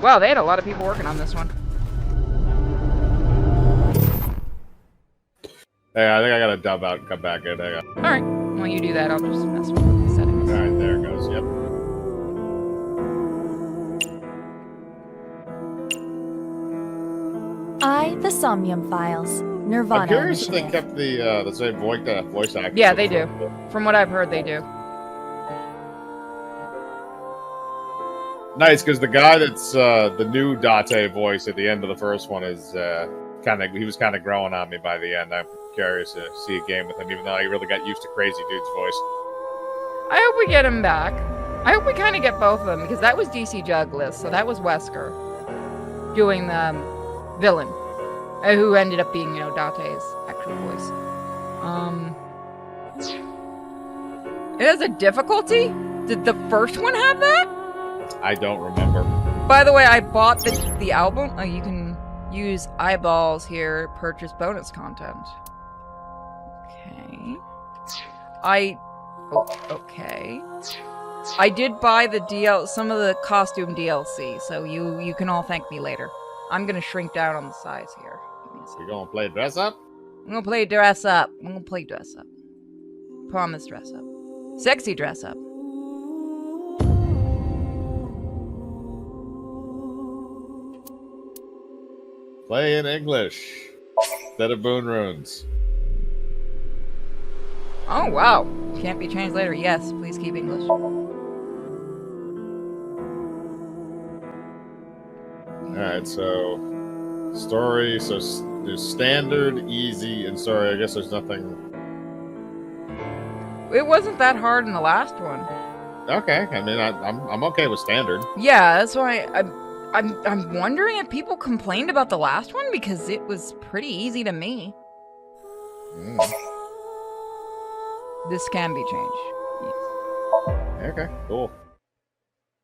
Wow, they had a lot of people working on this one. Hey, I think I gotta dub out and come back in. Hang on. Alright, while you do that, I'll just mess with the settings. Alright, there it goes. Yep. The Somnium Files. Nirvana. I'm curious if they Initiative. kept the same voice actor. Yeah, they do. From what I've heard, they do. Nice, because the guy that's the new Date voice at the end of the first one is he was kind of growing on me by the end. I'm curious to see a game with him, even though I really got used to Crazy Dude's voice. I hope we get him back. I hope we kind of get both of them, because that was DC Jugless, so that was Wesker doing the villain, who ended up being, you know, Date's actual voice. It has a difficulty? Did the first one have that? I don't remember. By the way, I bought the album. Oh, you can use eyeballs here, purchase bonus content. Okay. Okay. I did buy some of the costume DLC, so you can all thank me later. I'm gonna shrink down on the size here. You gonna play dress up? I'm gonna play dress up. I'm gonna play dress up. Promise dress up. Sexy dress up. Play in English instead of Boon Runes. Oh, wow. Can't be changed later. Yes, please keep English. Alright, so story, so there's standard, easy, and story. I guess there's nothing. It wasn't that hard in the last one. Okay, I mean I'm okay with standard. Yeah, that's why I'm wondering if people complained about the last one, because it was pretty easy to me. This can be changed. Yes. Okay, cool.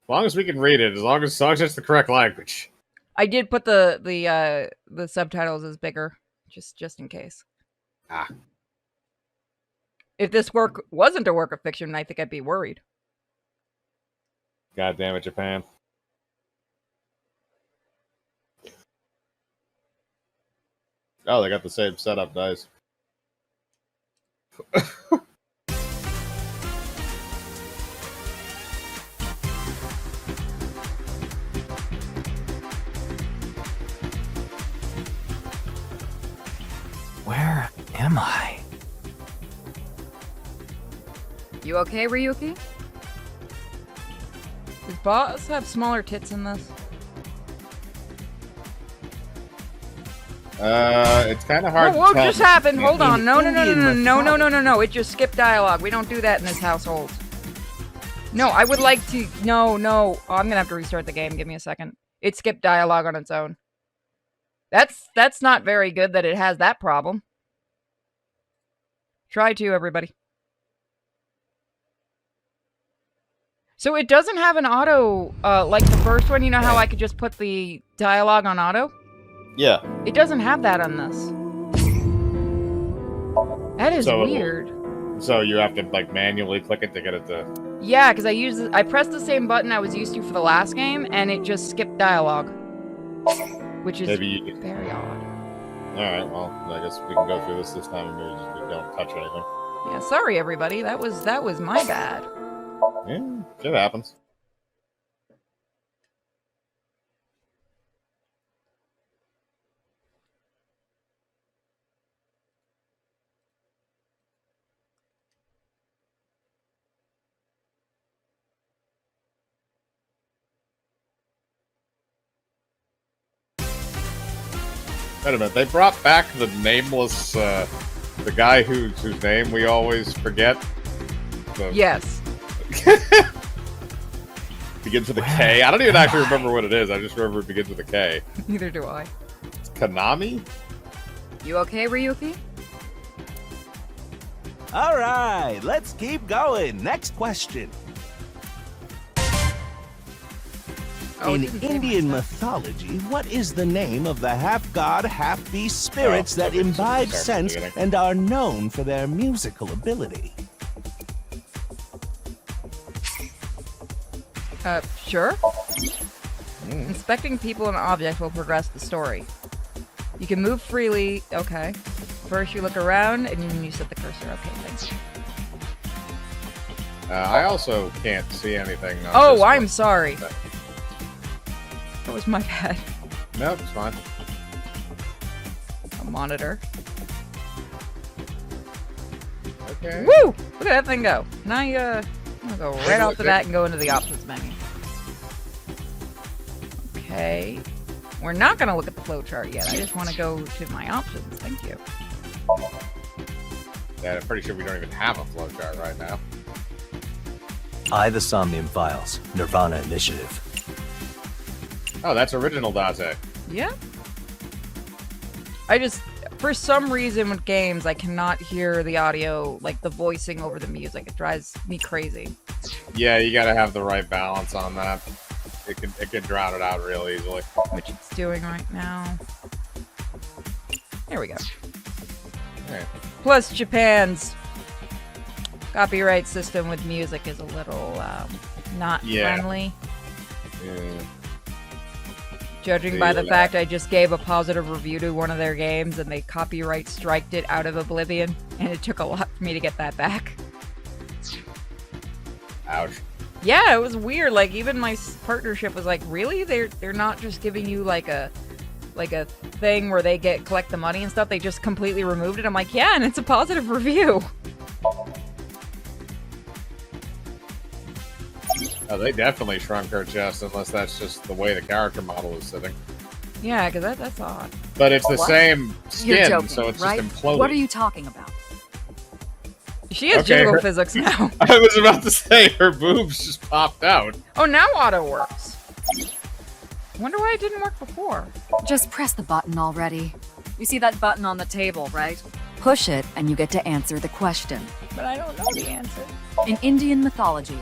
As long as we can read it, as long as it's the correct language. I did put the subtitles as bigger, just in case. Ah. If this work wasn't a work of fiction, I think I'd be worried. God damn it, Japan. Oh, they got the same setup, nice. Where am I? You okay, Ryuki? Does Boss have smaller tits in this? It's kind of hard to What tell. just happened? Hold on. No. Indian It just skipped dialogue. We don't do that in this household. No, I would like to... No. Oh, I'm gonna have to restart the game. Give me a second. It skipped dialogue on its own. That's not very good that it has that problem. Try to, everybody. So it doesn't have an auto, like the first one. You know how I could just put the dialogue on auto? Yeah. It doesn't have that on this. That is weird. So you have to like manually click it to get it to. Yeah, because I pressed the same button I was used to for the last game, and it just skipped dialogue, which is very odd. All right. Well, I guess we can go through this time and we don't touch anything. Yeah, sorry everybody. That was my bad. Yeah, shit happens. Wait a minute, they brought back the nameless, the guy whose name we always forget. Yes. Begins with a K. I don't even actually remember what it is. I just remember it begins with a K. Neither do I. It's Konami? You okay, Ryuki? All right, let's keep going. Next question. In Indian mythology, what is the name of the half-god, half-beast spirits that imbibe sense and are known for their musical ability? Sure. Inspecting people and objects will progress the story. You can move freely. Okay. First, you look around, and then you set the cursor. Okay, thanks. I also can't see anything. Oh, I'm sorry. That was my bad. Nope, it's fine. A monitor. Okay. Woo! Look at that thing go. Now you, I'm gonna go right off to that and go into the options menu. Okay. We're not gonna look at the flowchart yet. I just want to go to my options. Thank you. Yeah, I'm pretty sure we don't even have a flowchart right now. The Somnium Files, Nirvana Initiative. Oh, that's original Date. Yeah. I just, for some reason with games, I cannot hear the audio, like the voicing over the music. It drives me crazy. Yeah, you gotta have the right balance on that. It can drown it out real easily. Which it's doing right now. There we go. Okay. Plus, Japan's copyright system with music is a little not friendly. Yeah. Judging by the fact I just gave a positive review to one of their games and they copyright striked it out of oblivion, and it took a lot for me to get that back. Ouch. Yeah, it was weird. Like, even my partnership was like, really? They're not just giving you like a thing where they collect the money and stuff. They just completely removed it. I'm like, yeah, and it's a positive review. Oh, they definitely shrunk her chest, unless that's just the way the character model is sitting. Yeah, because that's odd. But it's the same You're skin, joking, so it's right? just imploding. What are you talking about? She has Okay, jiggle physics now. I was about to say, her boobs just popped out. Oh, now auto works. Wonder why it didn't work before. Just press the button already. You see that button on the table, right? Push it and you get to answer the question. But I don't know the answer. In Indian mythology,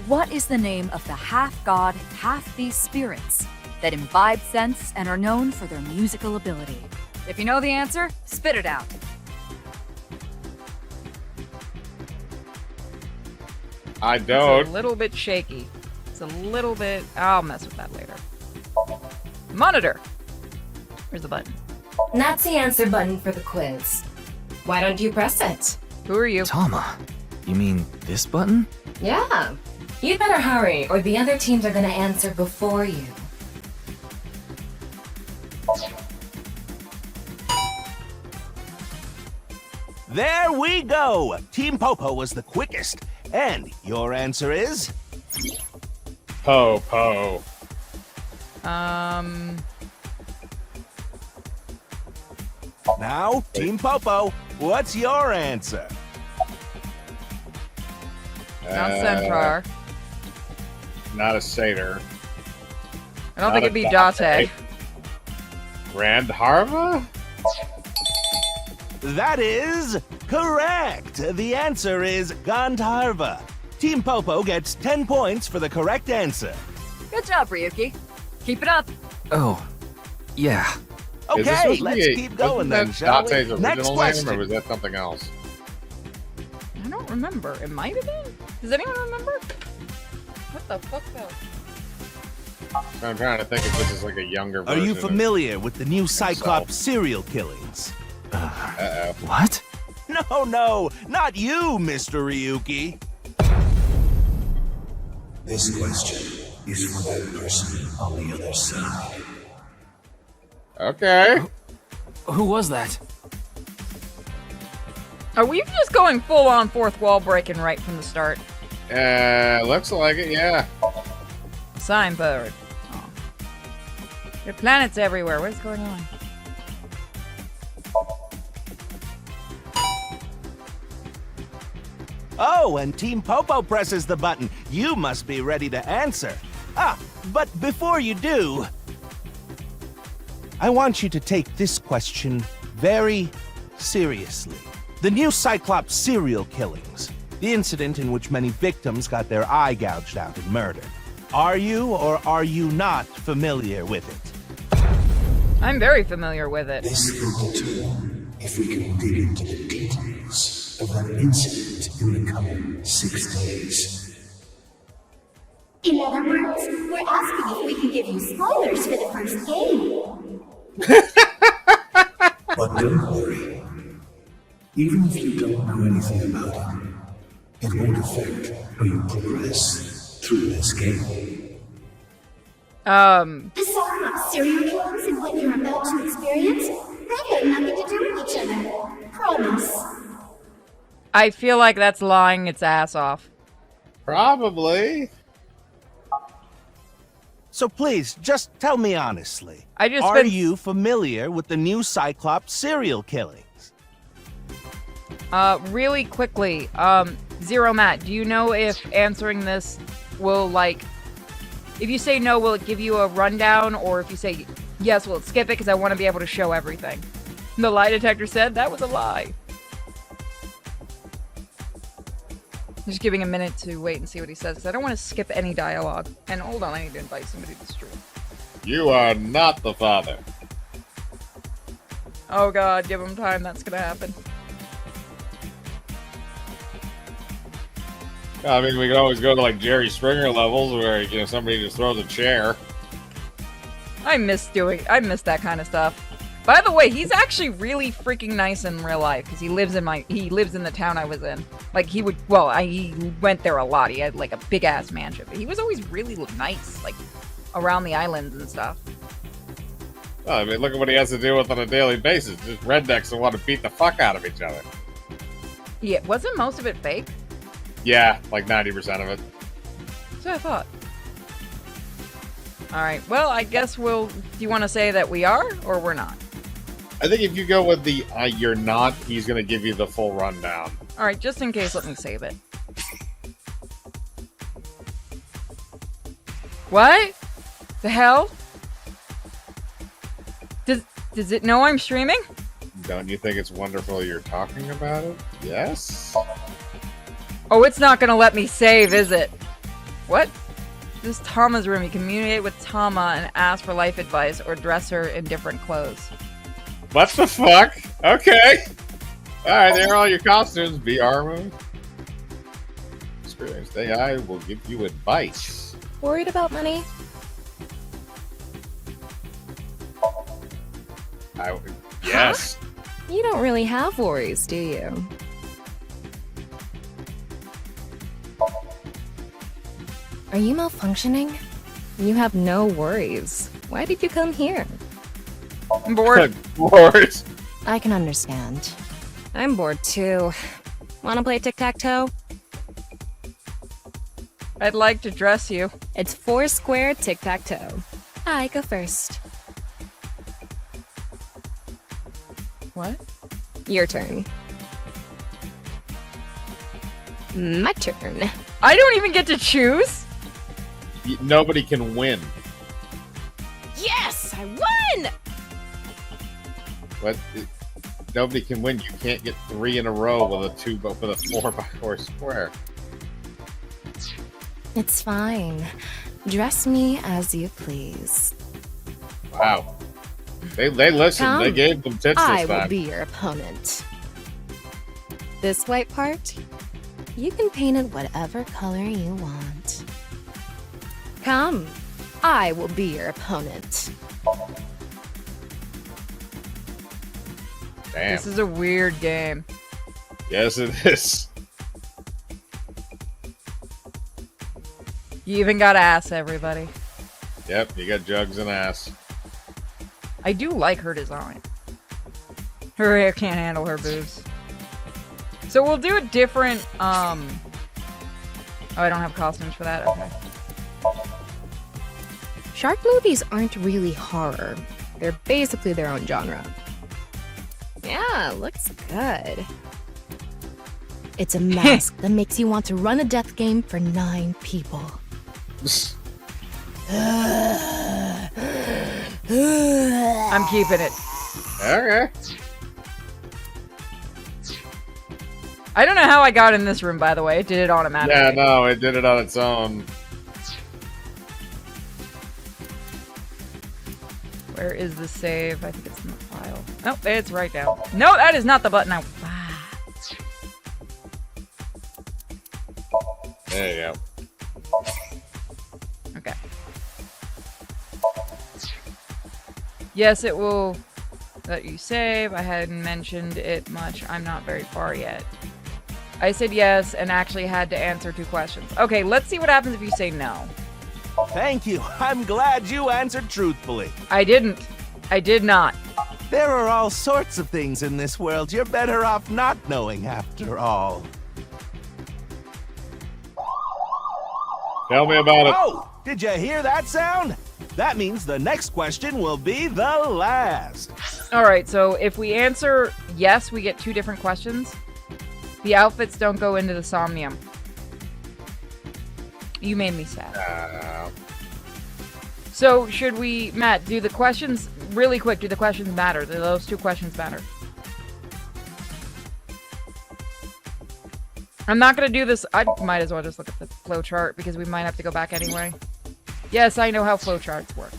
what is the name of the half-god, half-beast spirits that imbibe sense and are known for their musical ability? If you know the answer, spit it out. I It's don't. a little bit shaky. It's a little bit... I'll mess with that later. Monitor! Where's the button? That's the answer button for the quiz. Why don't you press it? Who are you? Tama, you mean this button? Yeah. You'd better hurry, or the other teams are gonna answer before you. There we go! Team Popo was the quickest. And your answer is? Po. Now, Team Popo, what's your answer? Not Centaur. Not a satyr. I don't not think a it'd be Date. Date. Randharva? That is correct. The answer is Gandharva. Team Popo gets 10 points for the correct answer. Good job, Ryuki. Keep it up. Oh, yeah. Is this Okay, supposed to let's be keep going wasn't then, that shall we? Date's Next original name, question. or was that something else? I don't remember. It might have been? Does anyone remember? What the fuck, though? I'm trying to think if this is like a younger Are version. you of- familiar with the new Cyclops serial killings? Uh-oh. What? No, not you, Mr. Ryuki. This question is for that person on the other side. Okay. Who was that? Are we just going full-on fourth wall breaking right from the start? Looks like it, yeah. Signboard. Oh. There are planets everywhere. What's going on? Oh, and Team Popo presses the button. You must be ready to answer. But before you do, I want you to take this question very seriously. The new Cyclops serial killings, the incident in which many victims got their eye gouged out and murdered. Are you or are you not familiar with it? I'm very familiar with it. This will determine if we can dig into the details of that incident in the coming 6 days. In other words, we're asking if we can give you spoilers for the first game. But don't worry. Even if you don't know anything about it, it won't affect how you progress through this game. The Cyclops serial killings and what you're about to experience, they have nothing to do with each other. Promise. I feel like that's lying its ass off. Probably. So please, just tell me honestly. I just Are spent- you familiar with the new Cyclops serial killings? Really quickly, Zero Matt, do you know if answering this will, like, if you say no, will it give you a rundown, or if you say yes, will it skip it, because I want to be able to show everything? The lie detector said that was a lie. Just giving a minute to wait and see what he says, because I don't want to skip any dialogue. And hold on, I need to invite somebody to the stream. You are not the father. Oh god, give him time, that's gonna happen. I mean, we could always go to like Jerry Springer levels where, you know, somebody just throws a chair. I miss that kind of stuff. By the way, he's actually really freaking nice in real life, because he lives in the town I was in. Like, he went there a lot. He had like a big ass mansion, but he was always really nice, like around the islands and stuff. Oh, I mean, look at what he has to deal with on a daily basis. Just rednecks that want to beat the fuck out of each other. Yeah, wasn't most of it fake? Yeah, like 90% of it. That's what I thought. Alright, well, I guess do you want to say that we are, or we're not? I think if you go with the you're not, he's going to give you the full rundown. Alright, just in case, let me save it. What? The hell? Does it know I'm streaming? Don't you think it's wonderful you're talking about it? Yes? Oh, it's not gonna let me save, is it? What? This is Tama's room. You communicate with Tama and ask for life advice or dress her in different clothes. What the fuck? Okay. Alright, there are all your costumes. Be armor. Experienced AI will give you advice. Worried about money? Yes. You don't really have worries, do you? Are you malfunctioning? You have no worries. Why did you come here? I'm bored. Bored. I can understand. I'm bored too. Wanna play tic-tac-toe? I'd like to dress you. It's 4-square tic-tac-toe. I go first. What? Your turn. My turn. I don't even get to choose? Nobody can win. Yes! I won! But nobody can win. You can't get 3 in a row with a 4x4 square. It's fine. Dress me as you please. Wow. They listened. Come. They gave them tits I this will time. be your opponent. This white part, you can paint it whatever color you want. Come. I will be your opponent. Damn. This is a weird game. Yes, it is. You even got ass, everybody. Yep, you got jugs and ass. I do like her design. Her hair can't handle her boobs. So we'll do a different, Oh, I don't have costumes for that? Okay. Shark movies aren't really horror. They're basically their own genre. Yeah, looks good. It's a mask that makes you want to run a death game for 9 people. I'm keeping it. Okay. I don't know how I got in this room, by the way. It did it automatically. Yeah, no, it did it on its own. Where is the save? I think it's in the file. Nope, it's right down. No, that is not the button I... There you go. Okay. Yes, it will let you save. I hadn't mentioned it much. I'm not very far yet. I said yes and actually had to answer 2 questions. Okay, let's see what happens if you say no. Thank you. I'm glad you answered truthfully. I didn't. I did not. There are all sorts of things in this world you're better off not knowing after all. Tell me about it. Oh, did you hear that sound? That means the next question will be the last. All right, so if we answer yes, we get 2 different questions. The outfits don't go into the Somnium. You made me sad. So should we, Matt, do the questions really quick? Do the questions matter? Do those 2 questions matter? I'm not going to do this. I might as well just look at the flow chart because we might have to go back anyway. Yes, I know how flow charts work.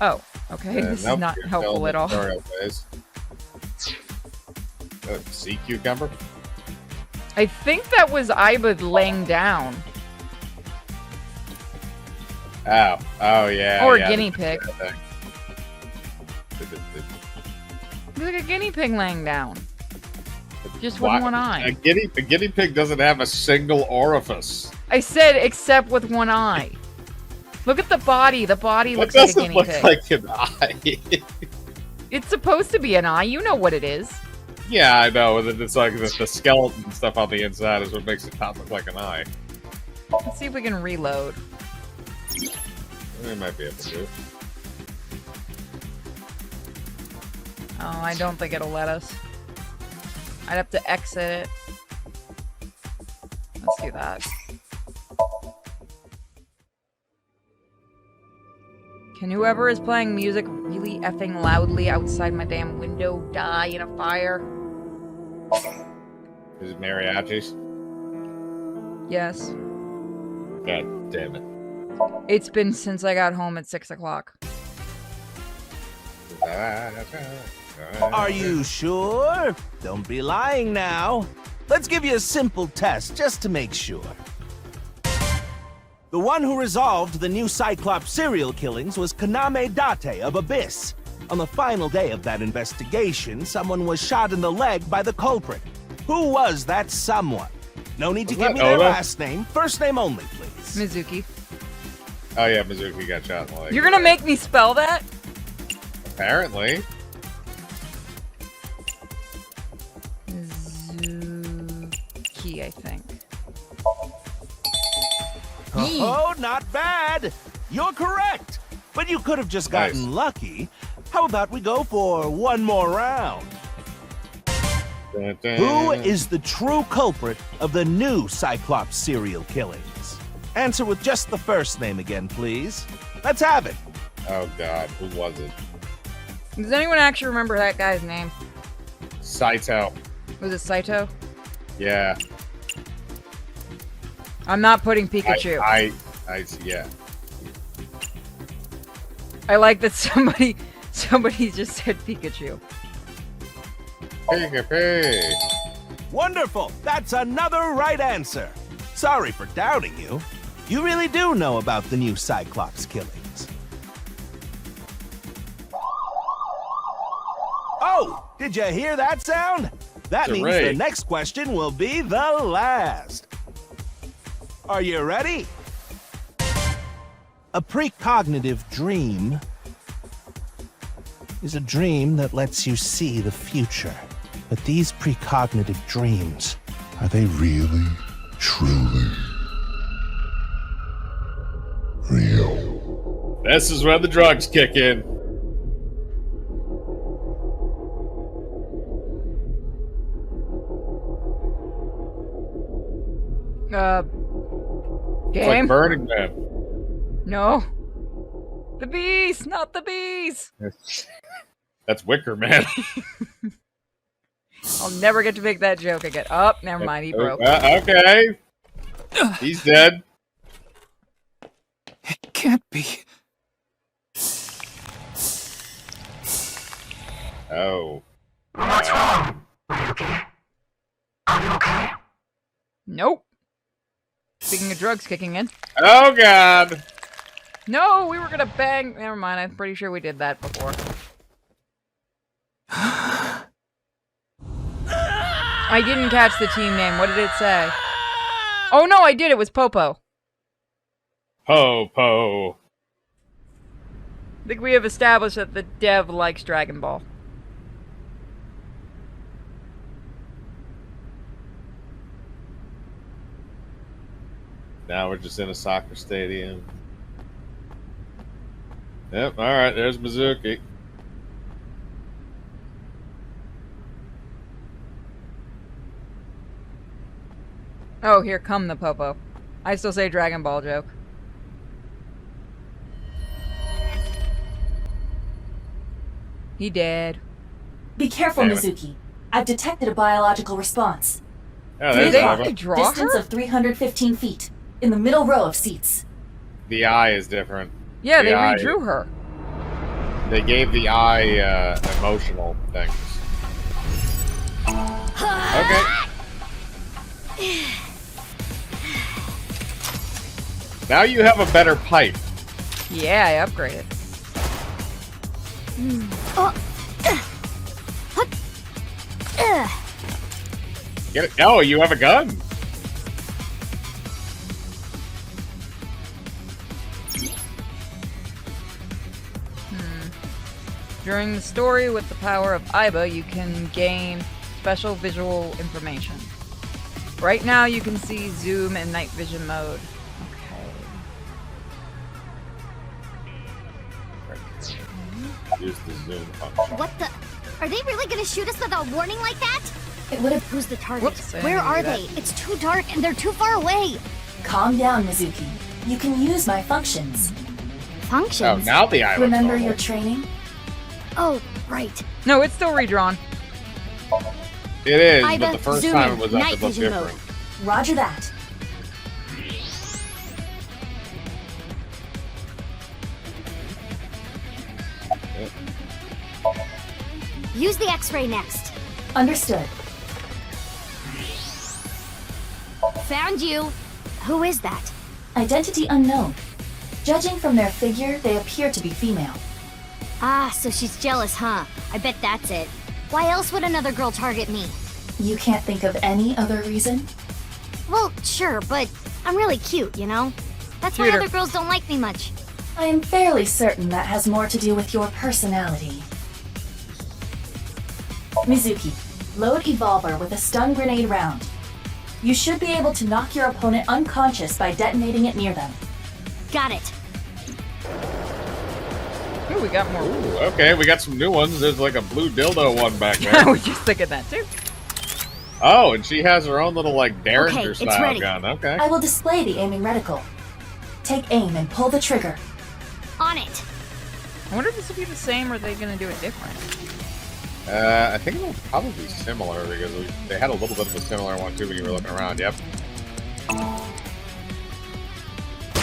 Oh, okay. This is not helpful at all. Sea cucumber? I think that was Ibud laying down. Oh yeah. Or yeah, a guinea pig. It's like a guinea pig laying down. Just with one eye. A guinea pig doesn't have a single orifice. I said except with one eye. Look at the body. The body looks like a guinea look pig. like an eye. It's supposed to be an eye. You know what it is. Yeah, I know. It's like the skeleton stuff on the inside is what makes it not look like an eye. Let's see if we can reload. We might be able to. Oh, I don't think it'll let us. I'd have to exit it. Let's do that. Can whoever is playing music really effing loudly outside my damn window die in a fire? Is it mariachis? Yes. God damn it. It's been since I got home at 6 o'clock. Are you sure? Don't be lying now. Let's give you a simple test just to make sure. The one who resolved the new Cyclops serial killings was Kaname Date of Abyss. On the final day of that investigation, someone was shot in the leg by the culprit. Who was that someone? No need to give me their last name. First name only, please. Mizuki. Oh yeah, Mizuki got shot in the leg. You're gonna make me spell that? Apparently. Mizuki, I think. Oh, not bad. You're correct. But you could have just gotten lucky. How about we go for one more round? Dun, dun. Who is the true culprit of the new Cyclops serial killings? Answer with just the first name again, please. Let's have it. Oh god, who was it? Does anyone actually remember that guy's name? Saito. Was it Saito? Yeah. I'm not putting Pikachu. Yeah. I like that somebody just said Pikachu. Pikachu. Wonderful. That's another right answer. Sorry for doubting you. You really do know about the new Cyclops killings. Oh, did you hear that sound? That means the next question will be the last. Are you ready? A precognitive dream is a dream that lets you see the future. But these precognitive dreams, Are they really, truly real? This is where the drugs kick in. Game? It's like Burning Man. No. The bees, not the bees. That's Wicker Man. I'll never get to make that joke again. Oh, never mind, he broke. Okay. He's dead. It can't be. Oh. What's wrong? Are you okay? Are you okay? Nope. Speaking of drugs kicking in. Oh god. No, we were gonna bang. Never mind, I'm pretty sure we did that before. I didn't catch the team name. What did it say? Oh no, I did. It was Popo. Po. I think we have established that the dev likes Dragon Ball. Now we're just in a soccer stadium. Yep, alright, there's Mizuki. Oh, here come the Popo. I still say Dragon Ball joke. He dead. Be careful, Damn it. Mizuki. I've detected a biological response. Oh, Did there's they Ava. really draw Distance her? of 315 feet. In the middle row of seats. The eye is different. Yeah, they the eye- redrew her. They gave the eye emotional things. Okay. Now you have a better pipe. Yeah, I upgraded. Get it? Oh, you have a gun. During the story with the power of Iba, you can gain special visual information. Right now, you can see zoom and night vision mode. Okay. Use the zoom function. What the? Are they really gonna shoot us without warning like that? It would have. Who's the target? Whoops, I didn't Where mean to are do that. they? It's too dark and they're too far away. Calm down, Mizuki. You can use my functions. Oh, Functions? now the eye looks Remember normal. your training? Oh, right. No, it's still redrawn. It is, but Iba, the first zoom time in, it was up, night it looked vision different. Roger that. Use the X-ray next. Understood. Found you. Who is that? Identity unknown. Judging from their figure, they appear to be female. Ah, so she's jealous, huh? I bet that's it. Why else would another girl target me? You can't think of any other reason? Well, sure, but I'm really cute, you know? That's why Shooter. other girls don't like me much. I am fairly certain that has more to do with your personality. Mizuki, load Evolver with a stun grenade round. You should be able to knock your opponent unconscious by detonating it near them. Got it. Ooh, we got more. Ooh, okay, we got some new ones. There's like a blue dildo one back I there. was just thinking that too. Oh, and she has her own little like Derringer Okay, it's style ready. gun. Okay. I will display the aiming reticle. Take aim and pull the trigger. On it. I wonder if this will be the same or are they going to do it different? I think it'll probably be similar because they had a little bit of a similar one too when you were looking around. Yep.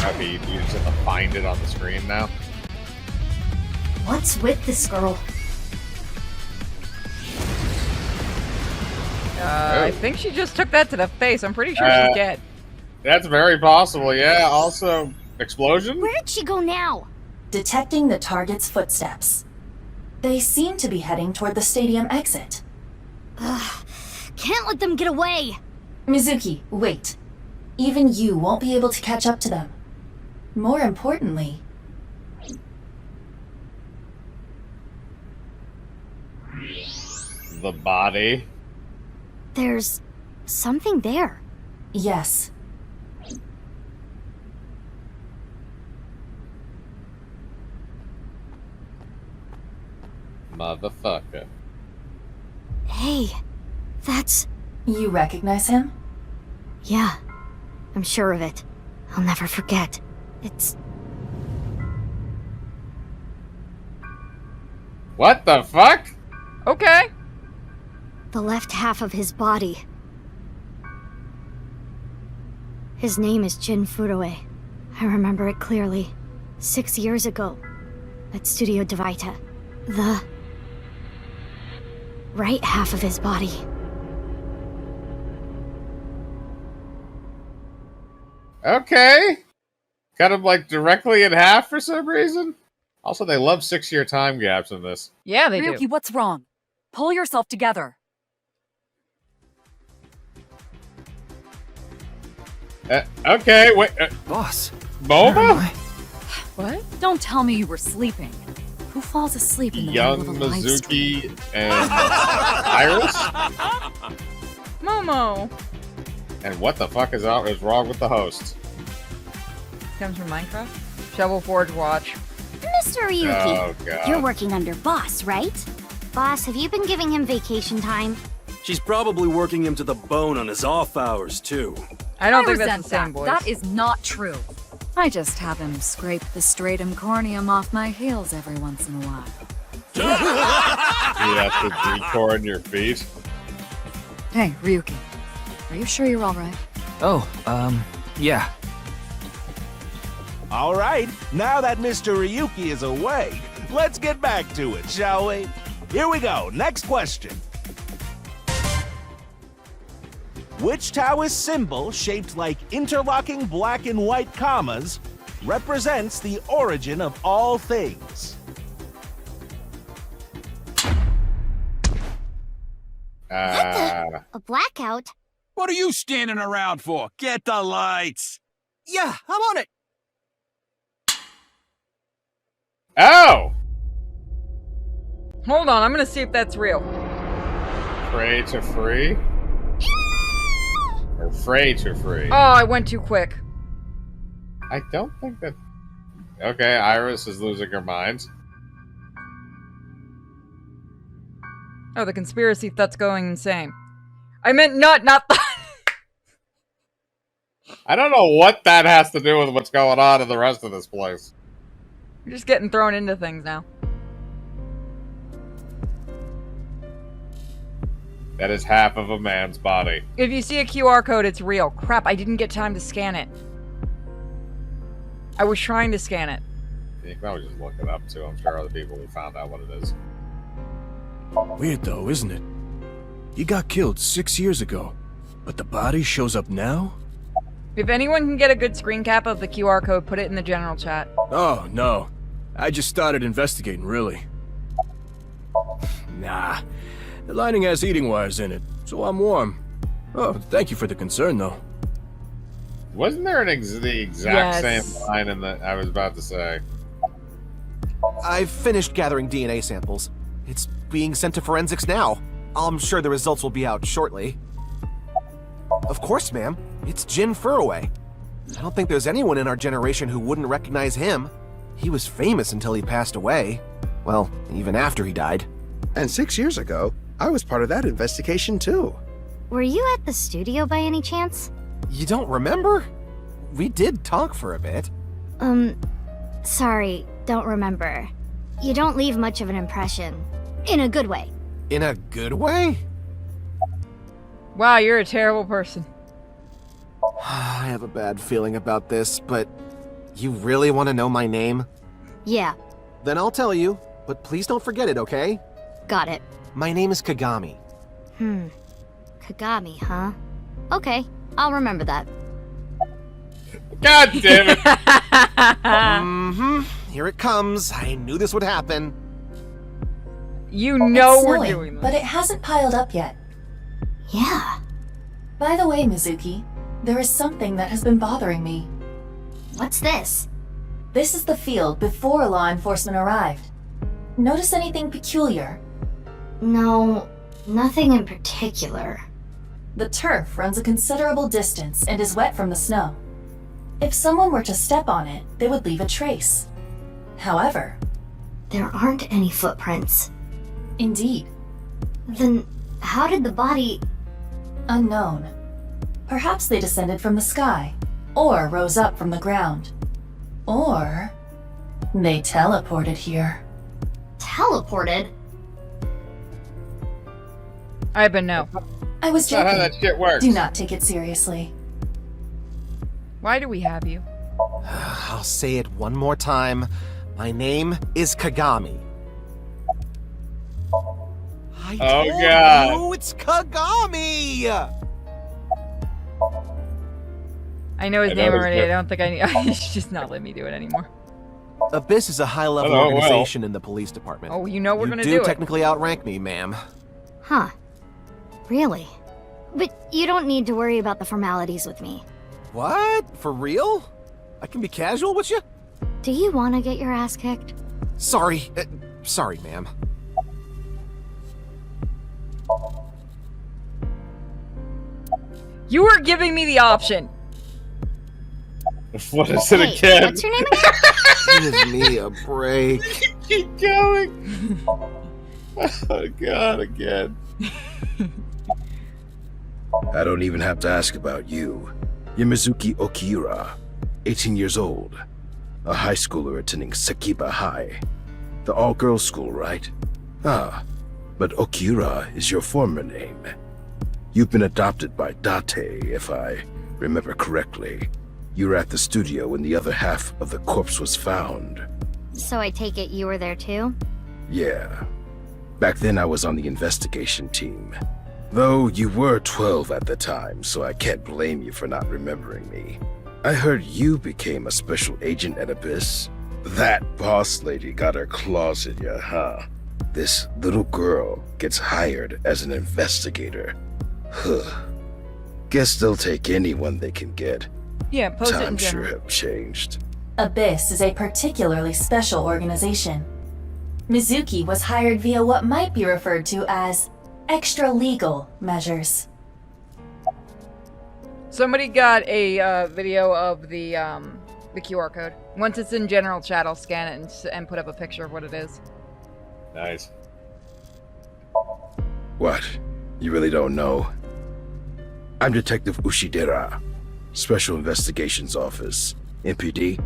Okay, you just have to find it on the screen now. What's with this girl? I think she just took that to the face. I'm pretty sure she's dead. That's very possible. Yeah. Also, explosion. Where'd she go now? Detecting the target's footsteps. They seem to be heading toward the stadium exit. Ugh. Can't let them get away. Mizuki, wait. Even you won't be able to catch up to them. More importantly, The body. There's something there. yes, Motherfucker. Hey, that's... you recognize him? Yeah, I'm sure of it. I'll never forget. It's... What the fuck? Okay. the left half of his body. His name is Jin Furue. I remember it clearly. 6 years ago, at Studio Devita. The right half of his body. Okay. Cut him like directly in half for some reason. Also, they love 6-year time gaps in this. Yeah, they do. Ryuki, what's wrong? Pull yourself together. Okay, wait. Boss. Momo? What? Don't tell me you were sleeping. Who falls asleep in the Young middle of a live stream? Mizuki and Iris? Momo. And what the fuck is wrong with the host? Comes from Minecraft. Shovel Forge watch. Mr. Ryuki, Oh, God. you're working under Boss, right? Boss, have you been giving him vacation time? She's probably working him to the bone on his off hours, too. I don't I think that's resent the same that. voice. That is not true. I just have him scrape the stratum corneum off my heels every once in a while. You have to decorn your feet? Hey, Ryuki. Are you sure you're alright? Oh, yeah. All right, now that Mr. Ryuki is awake, let's get back to it, shall we? Here we go, next question. Which Taoist symbol, shaped like interlocking black and white commas, represents the origin of all things? A blackout? What are you standing around for? Get the lights! Yeah, I'm on it! Oh! Hold on, I'm gonna see if that's real. Pray to free? Or fray to free? Oh, I went too quick. I don't think that... Okay, Iris is losing her mind. Oh, the conspiracy that's going insane. I meant not I don't know what that has to do with what's going on in the rest of this place. You're just getting thrown into things now. That is half of a man's body. If you see a QR code, it's real. Crap, I didn't get time to scan it. I was trying to scan it. You can probably just look it up too. I'm sure other people will find out what it is. Weird though, isn't it? He got killed 6 years ago, but the body shows up now? If anyone can get a good screen cap of the QR code, put it in the general chat. Oh, no. I just started investigating, really. Nah. The lining has heating wires in it, so I'm warm. Oh, thank you for the concern, though. Wasn't there the exact same line in the... I was about to say. I've finished gathering DNA samples. It's being sent to forensics now. I'm sure the results will be out shortly. Of course, ma'am. It's Jin Furroway. I don't think there's anyone in our generation who wouldn't recognize him. He was famous until he passed away. Well, even after he died. And 6 years ago, I was part of that investigation too. Were you at the studio by any chance? You don't remember? We did talk for a bit. Sorry, don't remember. You don't leave much of an impression. In a good way. In a good way? Wow, you're a terrible person. I have a bad feeling about this, but you really want to know my name? Yeah. Then I'll tell you, but please don't forget it, okay? Got it. My name is Kagami. Kagami, huh? Okay, I'll remember that. God damn it! Here it comes. I knew this would happen. You know It's we're snowing, doing this. but it hasn't piled up yet. Yeah. By the way, Mizuki, there is something that has been bothering me. What's this? This is the field before law enforcement arrived. Notice anything peculiar? No, nothing in particular. The turf runs a considerable distance and is wet from the snow. If someone were to step on it, they would leave a trace. However, There aren't any footprints. Indeed. Then how did the body... Unknown. Perhaps they descended from the sky, or rose up from the ground. Or they teleported here. Teleported? I've been no. I was That's not joking. how that shit works. Do not take it seriously. Why do we have you? I'll say it one more time. My name is Kagami. I Oh, told God. you it's Kagami! I know his I know name his already. name. I don't think I need. He's just not letting me do it anymore. Abyss is a high-level Oh, well. organization in the police department. Oh, you know we're gonna do do it. technically outrank me, ma'am. Huh. Really? But you don't need to worry about the formalities with me. What? For real? I can be casual with you? Do you want to get your ass kicked? Sorry. Sorry, ma'am. You were giving me the option. What is it Hey, again? what's your name again? Give me a break. Keep going. Oh God, again. I don't even have to ask about you. You're Mizuki Okira, 18 years old. A high schooler attending Sakiba High. The all-girls school, right? Ah, but Okira is your former name. You've been adopted by Date, if I remember correctly. You were at the studio when the other half of the corpse was found. So I take it you were there too? Yeah. Back then I was on the investigation team. Though you were 12 at the time, so I can't blame you for not remembering me. I heard you became a special agent at Abyss. That boss lady got her claws in you, huh? This little girl gets hired as an investigator. Huh. Guess they'll take anyone they can get. Yeah, post it in Times sure general. have changed. Abyss is a particularly special organization. Mizuki was hired via what might be referred to as extra-legal measures. Somebody got a video of the QR code. Once it's in general chat, I'll scan it and put up a picture of what it is. Nice. What? You really don't know? I'm Detective Ushidera, Special Investigations Office, MPD.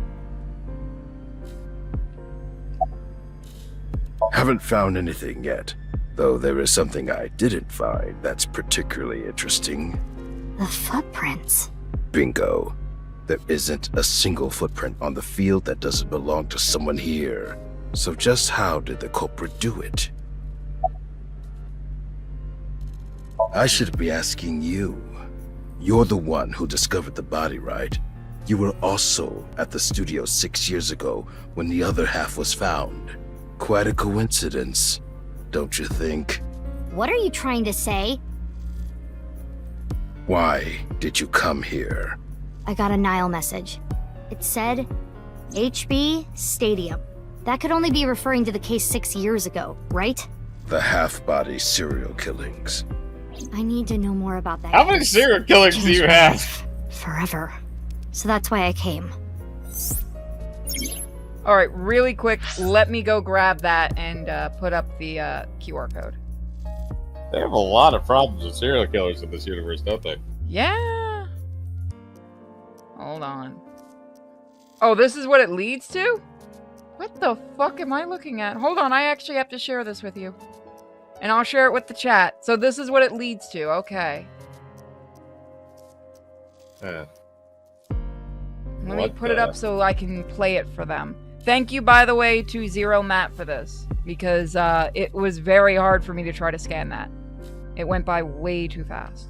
Haven't found anything yet, though there is something I didn't find that's particularly interesting. The footprints. Bingo. There isn't a single footprint on the field that doesn't belong to someone here. So just how did the culprit do it? I should be asking you. You're the one who discovered the body, right? You were also at the studio 6 years ago when the other half was found. Quite a coincidence, don't you think? What are you trying to say? Why did you come here? I got a Nile message. It said, HB Stadium. That could only be referring to the case 6 years ago, right? The half-body serial killings. I need to know more about that. How many case. serial killings do Changed you my have? life forever. So that's why I came. Alright, really quick, let me go grab that and put up the QR code. They have a lot of problems with serial killers in this universe, don't they? Yeah. Hold on. Oh, this is what it leads to? What the fuck am I looking at? Hold on, I actually have to share this with you. And I'll share it with the chat. So this is what it leads to, okay. Let me put it up so I can play it for them. Thank you, by the way, to Zero Matt for this. Because it was very hard for me to try to scan that. It went by way too fast.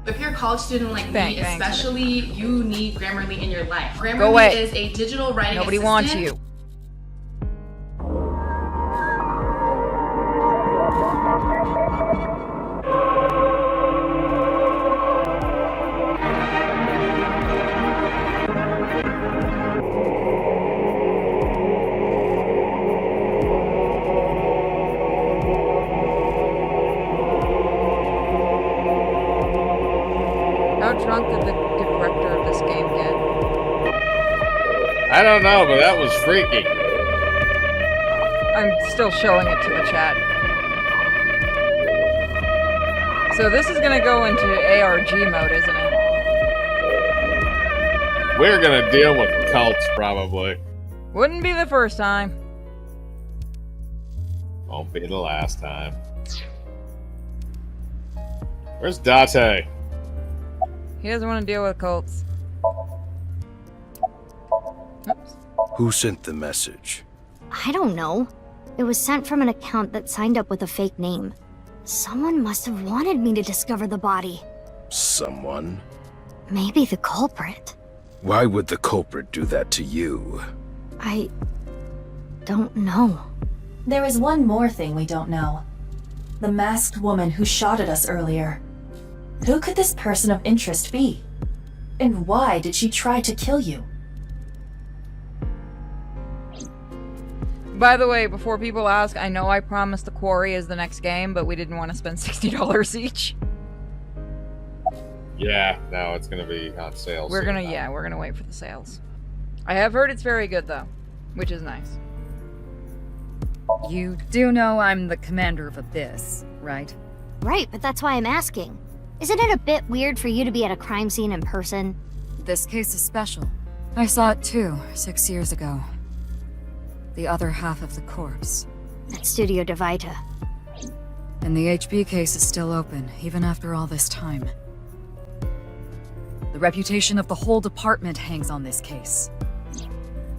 If you're a college student like me, especially, you need Grammarly in your life. Grammarly Go away. is a digital writing Nobody assistant. wants you. How drunk did the director of this game get? I don't know, but that was freaky. I'm still showing it to the chat. So this is gonna go into ARG mode, isn't it? We're gonna deal with cults, probably. Wouldn't be the first time. Won't be the last time. Where's Date? He doesn't want to deal with cults. Oops. Who sent the message? I don't know. It was sent from an account that signed up with a fake name. Someone must have wanted me to discover the body. Someone? Maybe the culprit. Why would the culprit do that to you? I don't know. There is one more thing we don't know. the masked woman who shot at us earlier. Who could this person of interest be? And why did she try to kill you? By the way, before people ask, I know I promised the Quarry is the next game, but we didn't want to spend $60 each. Yeah, no, it's gonna be on sale. We're gonna wait for the sales. I have heard it's very good though, which is nice. You do know I'm the commander of Abyss, right? Right, but that's why I'm asking. Isn't it a bit weird for you to be at a crime scene in person? This case is special. I saw it too, 6 years ago. The other half of the corpse. At Studio Devita. And the HB case is still open, even after all this time. The reputation of the whole department hangs on this case.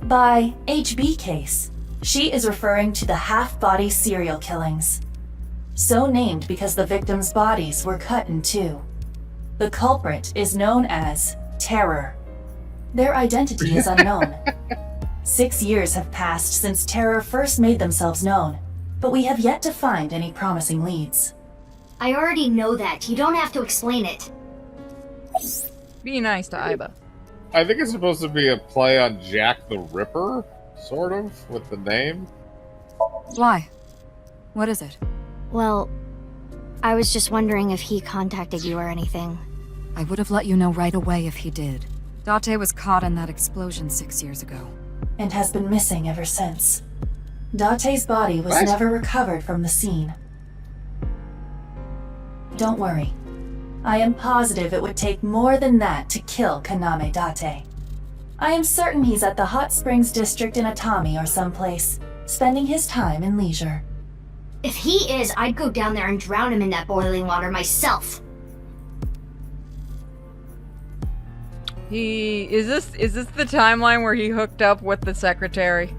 By HB case, she is referring to the half-body serial killings. So named because the victims' bodies were cut in two. The culprit is known as Terror. Their identity is unknown. 6 years have passed since Terror first made themselves known, but we have yet to find any promising leads. I already know that. You don't have to explain it. Be nice to Iba. I think it's supposed to be a play on Jack the Ripper, sort of, with the name. Why? What is it? Well, I was just wondering if he contacted you or anything. I would have let you know right away if he did. Date was caught in that explosion 6 years ago. And has been missing ever since. Date's body was What? never recovered from the scene. Don't worry. I am positive it would take more than that to kill Kaname Date. I am certain he's at the Hot Springs district in Atami or someplace, spending his time in leisure. If he is, I'd go down there and drown him in that boiling water myself. Is this the timeline where he hooked up with the secretary?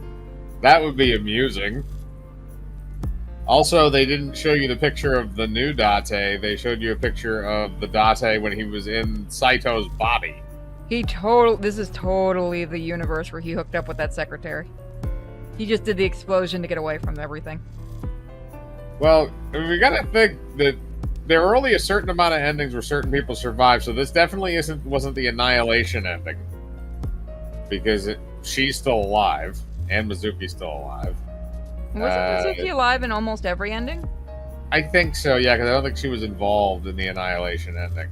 That would be amusing. Also, they didn't show you the picture of the new Date. They showed you a picture of the Date when he was in Saito's body. This is totally the universe where he hooked up with that secretary. He just did the explosion to get away from everything. Well, we gotta think that there are only a certain amount of endings where certain people survive, so this definitely wasn't the Annihilation ending. Because she's still alive, and Mizuki's still alive. Wasn't Mizuki alive in almost every ending? I think so, yeah, because I don't think she was involved in the Annihilation ending.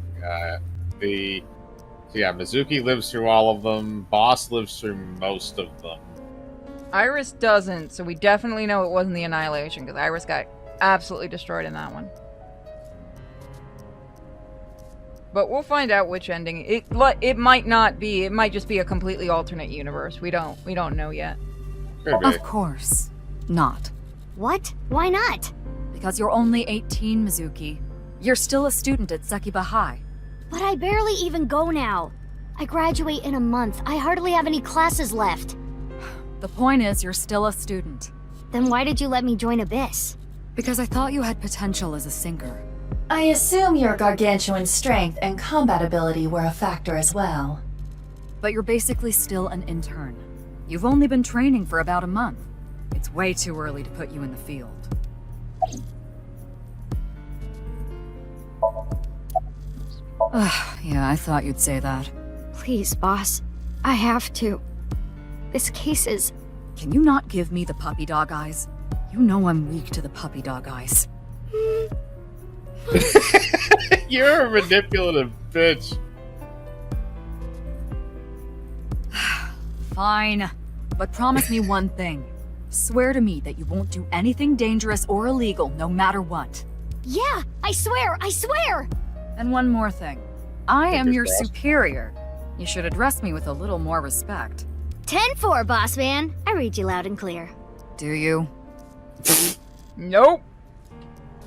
Mizuki lives through all of them. Boss lives through most of them. Iris doesn't, so we definitely know it wasn't the Annihilation, because Iris got absolutely destroyed in that one. But we'll find out which ending. It might not be. It might just be a completely alternate universe. We don't know yet. Of course not. What? Why not? Because you're only 18, Mizuki. You're still a student at Sekiba High. But I barely even go now. I graduate in a month. I hardly have any classes left. The point is, you're still a student. Then why did you let me join Abyss? Because I thought you had potential as a singer. I assume your gargantuan strength and combat ability were a factor as well. But you're basically still an intern. You've only been training for about a month. It's way too early to put you in the field. Yeah, I thought you'd say that. Please, boss. I have to. This case is... Can you not give me the puppy dog eyes? You know I'm weak to the puppy dog eyes. You're a manipulative bitch. Fine. But promise me one thing. Swear to me that you won't do anything dangerous or illegal, no matter what. Yeah, I swear! I swear! And one more thing. I am your superior. You should address me with a little more respect. 10-4, boss man. I read you loud and clear. Do you? Nope.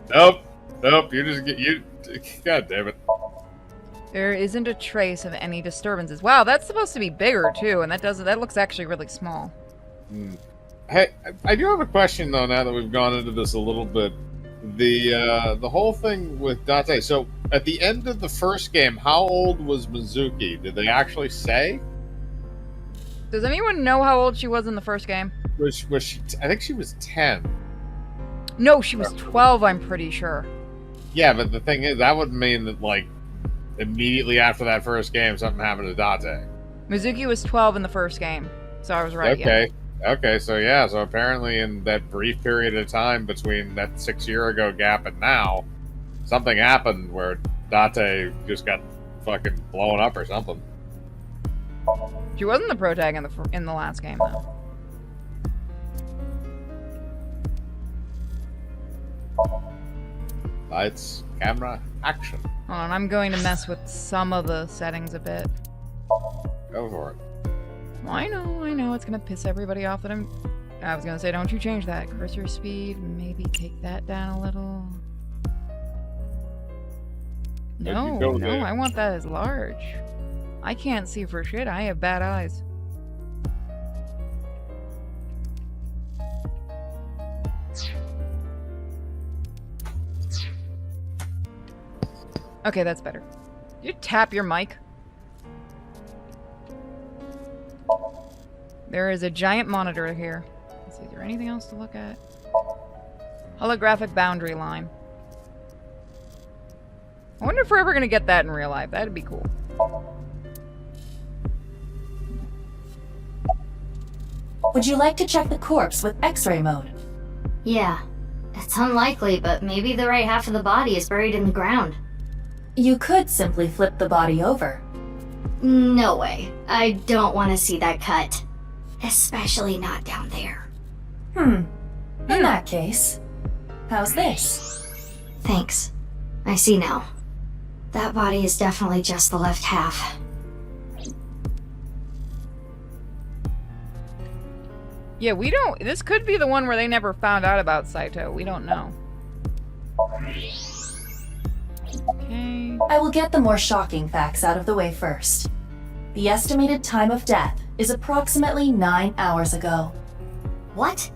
Nope. You just you. God damn it. There isn't a trace of any disturbances. Wow, that's supposed to be bigger too, and that looks actually really small. Hey, I do have a question though. Now that we've gone into this a little bit, the whole thing with Date. So at the end of the first game, how old was Mizuki? Did they actually say? Does anyone know how old she was in the first game? Was she? I think she was 10. No, she was 12, I'm pretty sure. Yeah, but the thing is, that would mean that, like, immediately after that first game, something happened to Date. Mizuki was 12 in the first game, so I was right. Okay. Yeah. Okay, so yeah, so apparently in that brief period of time between that 6-year ago gap and now, something happened where Date just got fucking blown up or something. She wasn't the protagonist in the last game, though. Lights, camera, action. Hold on, I'm going to mess with some of the settings a bit. Go for it. Well, I know, it's gonna piss everybody off that I was gonna say, don't you change that. Cursor speed, maybe take that down a little. No, I want that as large. I can't see for shit, I have bad eyes. Okay, that's better. You tap your mic. There is a giant monitor here. Let's see, is there anything else to look at? Holographic boundary line. I wonder if we're ever gonna get that in real life. That'd be cool. Would you like to check the corpse with X-ray mode? Yeah. It's unlikely, but maybe the right half of the body is buried in the ground. You could simply flip the body over. No way. I don't want to see that cut. Especially not down there. In that case, how's this? Thanks. I see now. That body is definitely just the left half. Yeah, we don't... This could be the one where they never found out about Saito. We don't know. Okay. I will get the more shocking facts out of the way first. The estimated time of death is approximately 9 hours ago. What?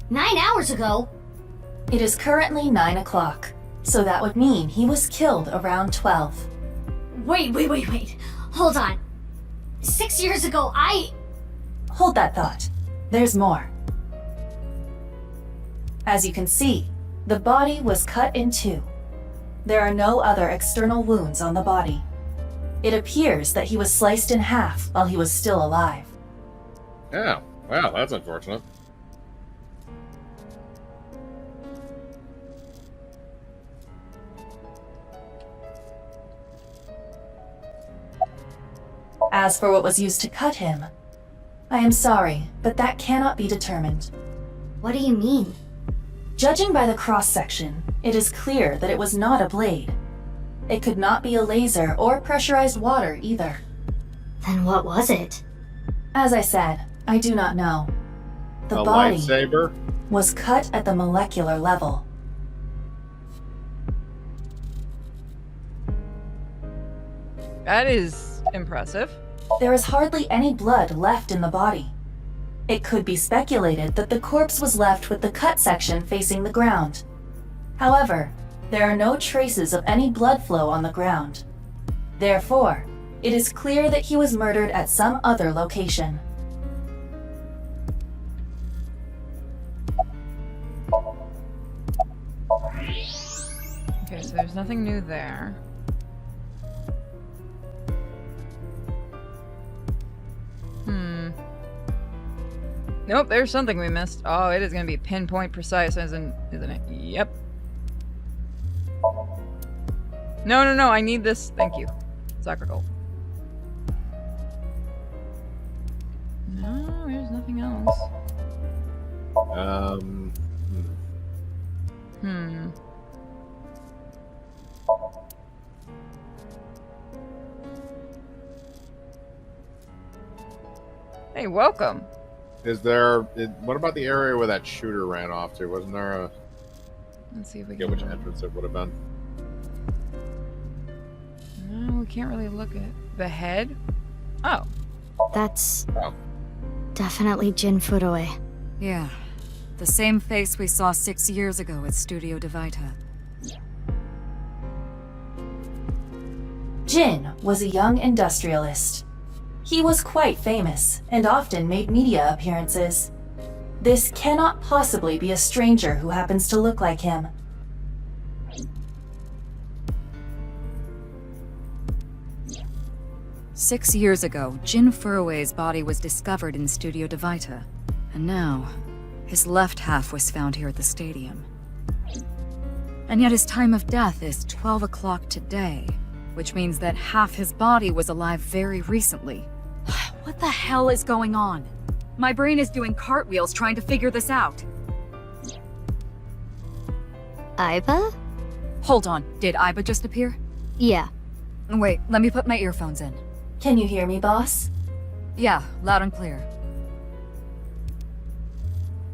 9 hours ago? It is currently 9 o'clock, so that would mean he was killed around 12. Wait. Hold on. 6 years ago, Hold that thought. There's more. As you can see, the body was cut in two. There are no other external wounds on the body. It appears that he was sliced in half while he was still alive. Yeah, wow, that's unfortunate. As for what was used to cut him, I am sorry, but that cannot be determined. What do you mean? Judging by the cross-section, it is clear that it was not a blade. It could not be a laser or pressurized water either. Then what was it? As I said, I do not know. The a body lightsaber? Was cut at the molecular level. That is impressive. There is hardly any blood left in the body. It could be speculated that the corpse was left with the cut section facing the ground. However, there are no traces of any blood flow on the ground. Therefore, it is clear that he was murdered at some other location. Okay, so there's nothing new there. Nope, there's something we missed. Oh, it is going to be pinpoint precise, isn't it? Yep. No, I need this. Thank you. Soccer goal. No, there's nothing else. Hey, welcome. Is there... what about the area where that shooter ran off to? Wasn't there a... Let's see if we get can... which entrance it would have been. No, we can't really look at the head. Oh. That's... definitely Jin Furue. Yeah. The same face we saw 6 years ago at Studio Devita. Jin was a young industrialist. He was quite famous and often made media appearances. This cannot possibly be a stranger who happens to look like him. "6 years ago, Jin Furue's body was discovered in Studio Devita. And now, his left half was found here at the stadium. And yet his time of death is 12 o'clock today, which means that half his body was alive very recently. What the hell is going on? My brain is doing cartwheels trying to figure this out." Iba? Hold on, did Iba just appear? Yeah. Wait, let me put my earphones in. Can you hear me, boss? Yeah, loud and clear.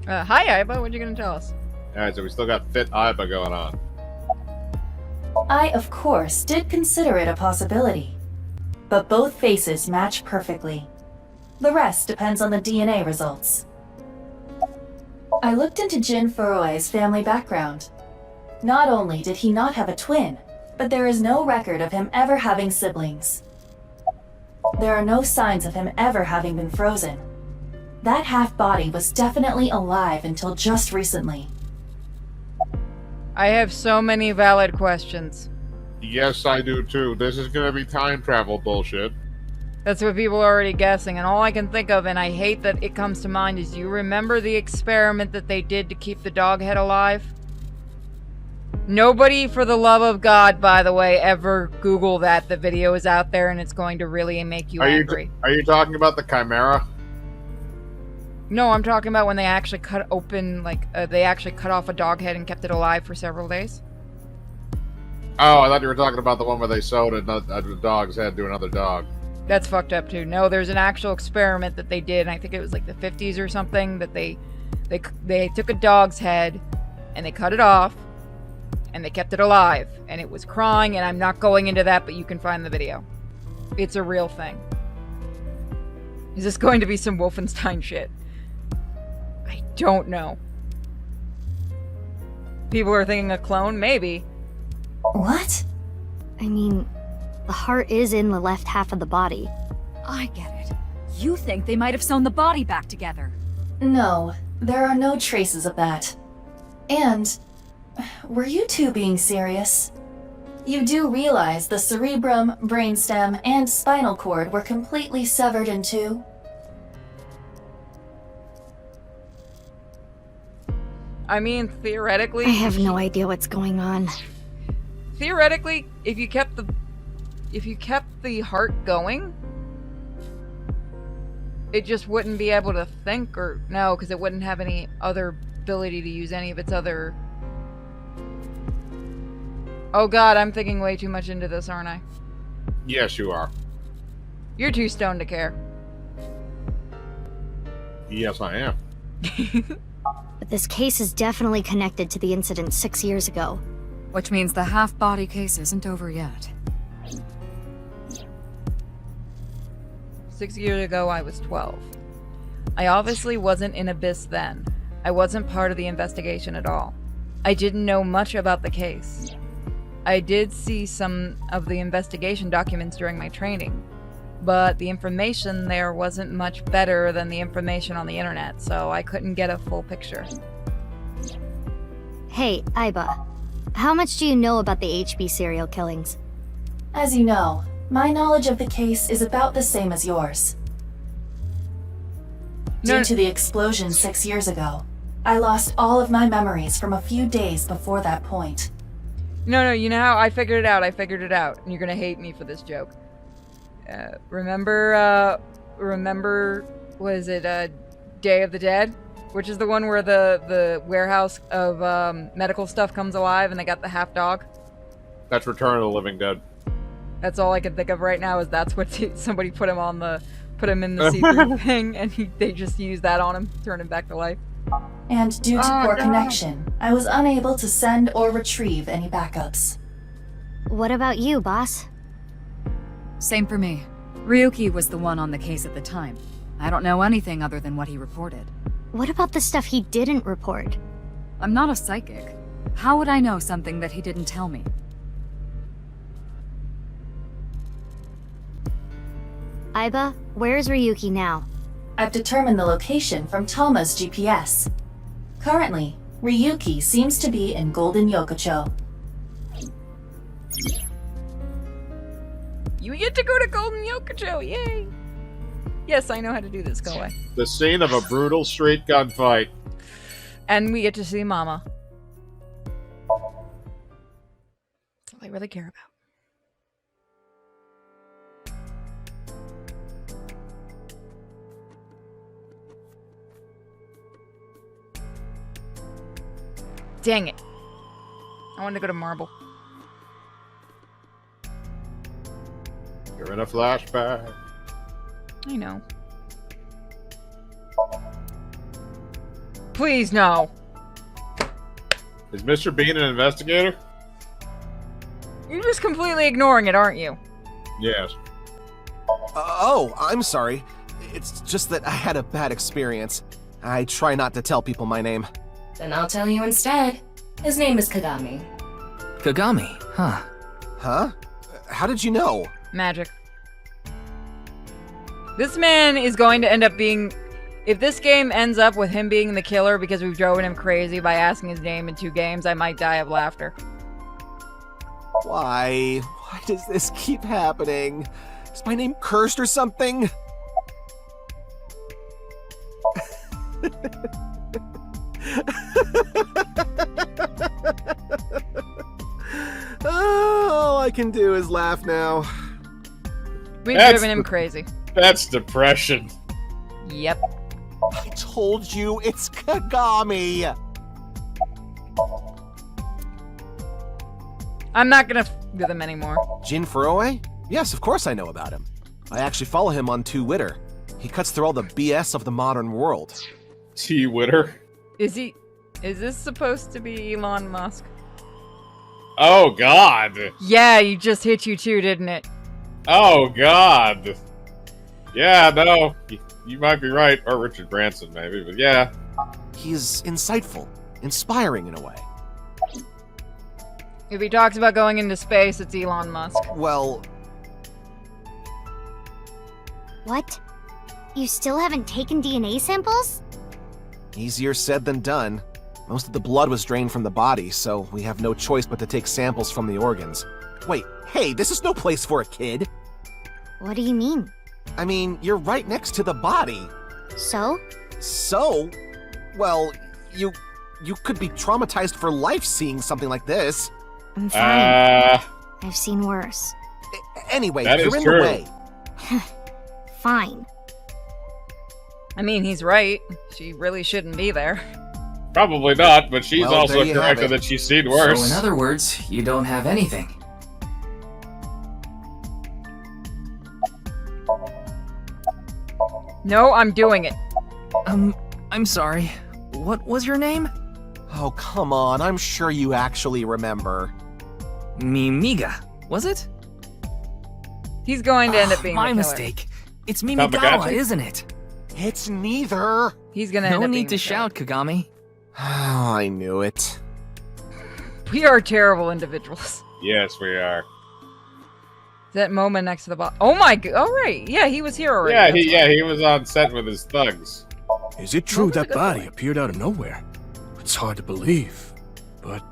Hi, Iba. What you gonna tell us? Alright, so we still got Fit Iba going on. I, of course, did consider it a possibility. But both faces match perfectly. The rest depends on the DNA results. I looked into Jin Furue's family background. Not only did he not have a twin, but there is no record of him ever having siblings. There are no signs of him ever having been frozen. That half-body was definitely alive until just recently. I have so many valid questions. Yes, I do too. This is gonna be time travel bullshit. That's what people are already guessing, and all I can think of, and I hate that it comes to mind, is you remember the experiment that they did to keep the dog head alive? Nobody, for the love of God, by the way, ever Google that. The video is out there, and it's going to really make you angry. Are you talking about the Chimera? No, I'm talking about when they actually cut open, like, they actually cut off a dog head and kept it alive for several days. Oh, I thought you were talking about the one where they sewed a dog's head to another dog. That's fucked up too. No, there's an actual experiment that they did, and I think it was like the 50s or something, that they took a dog's head and they cut it off and they kept it alive, and it was crying, and I'm not going into that, but you can find the video. It's a real thing. Is this going to be some Wolfenstein shit? I don't know. People are thinking a clone? Maybe. What? I mean, the heart is in the left half of the body. I get it. You think they might have sewn the body back together. No, there are no traces of that. And, were you two being serious? You do realize the cerebrum, brainstem, and spinal cord were completely severed in two? I mean, theoretically... I have no idea what's going on. Theoretically, if you kept the heart going, it just wouldn't be able to think, or no, because it wouldn't have any other ability to use any of its other... Oh god, I'm thinking way too much into this, aren't I? Yes, you are. You're too stoned to care. Yes, I am. But this case is definitely connected to the incident 6 years ago. Which means the half-body case isn't over yet. 6 years ago, I was 12. I obviously wasn't in Abyss then. I wasn't part of the investigation at all. I didn't know much about the case. I did see some of the investigation documents during my training, but the information there wasn't much better than the information on the internet, so I couldn't get a full picture. Hey, Iba. How much do you know about the HB serial killings? As you know, my knowledge of the case is about the same as yours. Due to the explosion 6 years ago, I lost all of my memories from a few days before that point. No, you know how? I figured it out, and you're gonna hate me for this joke. Remember, was it, Day of the Dead? Which is the one where the warehouse of, medical stuff comes alive and they got the half dog? That's Return of the Living Dead. That's all I can think of right now, is that's what somebody put him in the see-through thing, and they just used that on him, turn him back to life. And due to poor connection, I was unable to send or retrieve any backups. What about you, boss? Same for me. Ryuki was the one on the case at the time. I don't know anything other than what he reported. What about the stuff he didn't report? I'm not a psychic. How would I know something that he didn't tell me? Iba, where's Ryuki now? I've determined the location from Tama's GPS. Currently, Ryuki seems to be in Golden Yokocho. You get to go to Golden Yokocho, yay! Yes, I know how to do this, go away. The scene of a brutal street gunfight. And we get to see Mama. That's all I really care about. Dang it. I wanted to go to Marble. You're in a flashback. I know. Please, no. Is Mr. Bean an investigator? You're just completely ignoring it, aren't you? Yes. Oh, I'm sorry. It's just that I had a bad experience. I try not to tell people my name. Then I'll tell you instead. His name is Kagami. Kagami, huh? Huh? How did you know? Magic. This man is going to end up being... If this game ends up with him being the killer because we've driven him crazy by asking his name in 2 games, I might die of laughter. Why? Why does this keep happening? Is my name cursed or something? All I can do is laugh now. We've driven him crazy. That's depression. Yep. I told you, it's Kagami! I'm not gonna with him anymore. Jin Furue? Yes, of course I know about him. I actually follow him on Twitter. He cuts through all the BS of the modern world. Twitter? Is this supposed to be Elon Musk? Oh, God. Yeah, you just hit you too, didn't it? Oh, God. Yeah, no. You might be right. Or Richard Branson, maybe, but yeah. He's insightful, inspiring in a way. If he talks about going into space, it's Elon Musk. Well... What? You still haven't taken DNA samples? Easier said than done. Most of the blood was drained from the body, so we have no choice but to take samples from the organs. Wait, hey, this is no place for a kid! What do you mean? I mean, you're right next to the body. So? So? Well, you could be traumatized for life seeing something like this. I'm fine. I've seen worse. Anyway, that you're is in true. the way. Fine. I mean, he's right. She really shouldn't be there. Probably not, but she's Well, also there you have correct it. that she's seen worse. So in other words, you don't have anything. No, I'm doing it. I'm sorry. What was your name? Oh, come on, I'm sure you actually remember. Mimiga, was it? He's going to end up being my the killer. mistake. It's Mimigawa, Tamagotchi? isn't it? It's neither. He's gonna No end up being need to the shout, Kagami. Oh, I knew it. killer. We are terrible individuals. Yes, we are. That moment next to the box. Oh my god! Oh right, yeah, he was here already. Yeah, he was on set with his thugs. Is it true That's a that good body point. appeared out of nowhere? It's hard to believe, but...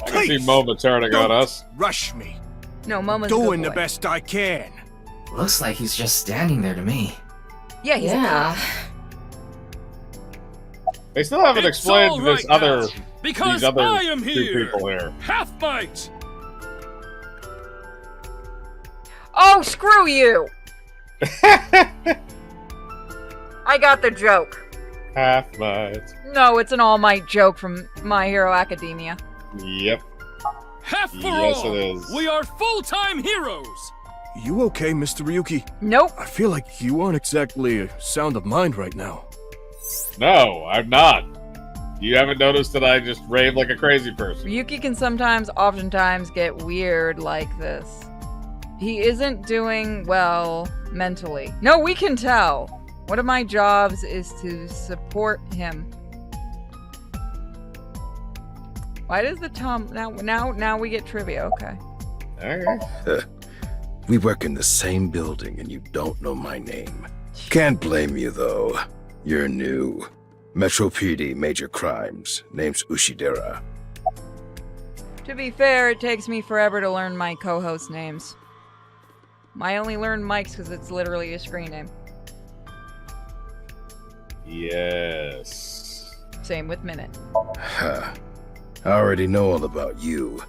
I can see Moma turning on us. Rush me. No, Momo's Doing a the good boy. best I can. Looks like he's just standing there to me. Yeah, he's Yeah. They still haven't It's explained all this right other, now, because these other I am two here. people here. Half-bite! Oh, screw you! I got the joke. Half might. No, it's an All Might joke from My Hero Academia. Yep. Half for Yes, all! it is. We are full-time heroes! You okay, Mr. Ryuki? Nope. I feel like you aren't exactly sound of mind right now. No, I'm not. You haven't noticed that I just rave like a crazy person. Ryuki can oftentimes get weird like this. He isn't doing well mentally. No, we can tell. One of my jobs is to support him. Why does the Tom now we get trivia? Okay. Okay. We work in the same building and you don't know my name. Can't blame you, though. You're new. Metro PD, Major Crimes. Name's Ushidera. To be fair, it takes me forever to learn my co-host names. I only learned Mike's because it's literally a screen name. Yes. Same with Minute. Huh. I already know all about you.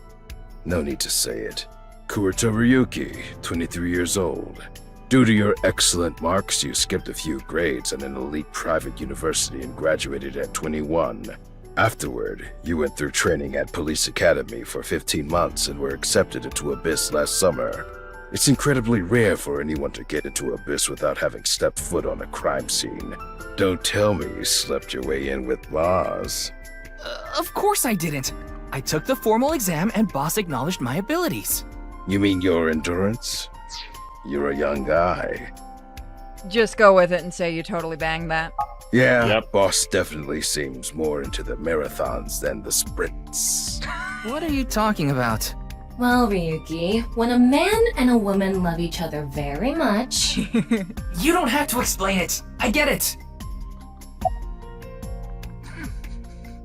No need to say it. Kurita Ryuki, 23 years old. Due to your excellent marks, you skipped a few grades at an elite private university and graduated at 21. Afterward, you went through training at Police Academy for 15 months and were accepted into Abyss last summer. It's incredibly rare for anyone to get into Abyss without having stepped foot on a crime scene. Don't tell me you slept your way in with Boss. Of course I didn't. I took the formal exam and Boss acknowledged my abilities. You mean your endurance? You're a young guy. Just go with it and say you totally banged that. Yeah, Yep. Boss definitely seems more into the marathons than the sprints. What are you talking about? Well, Ryuki, when a man and a woman love each other very much... You don't have to explain it. I get it.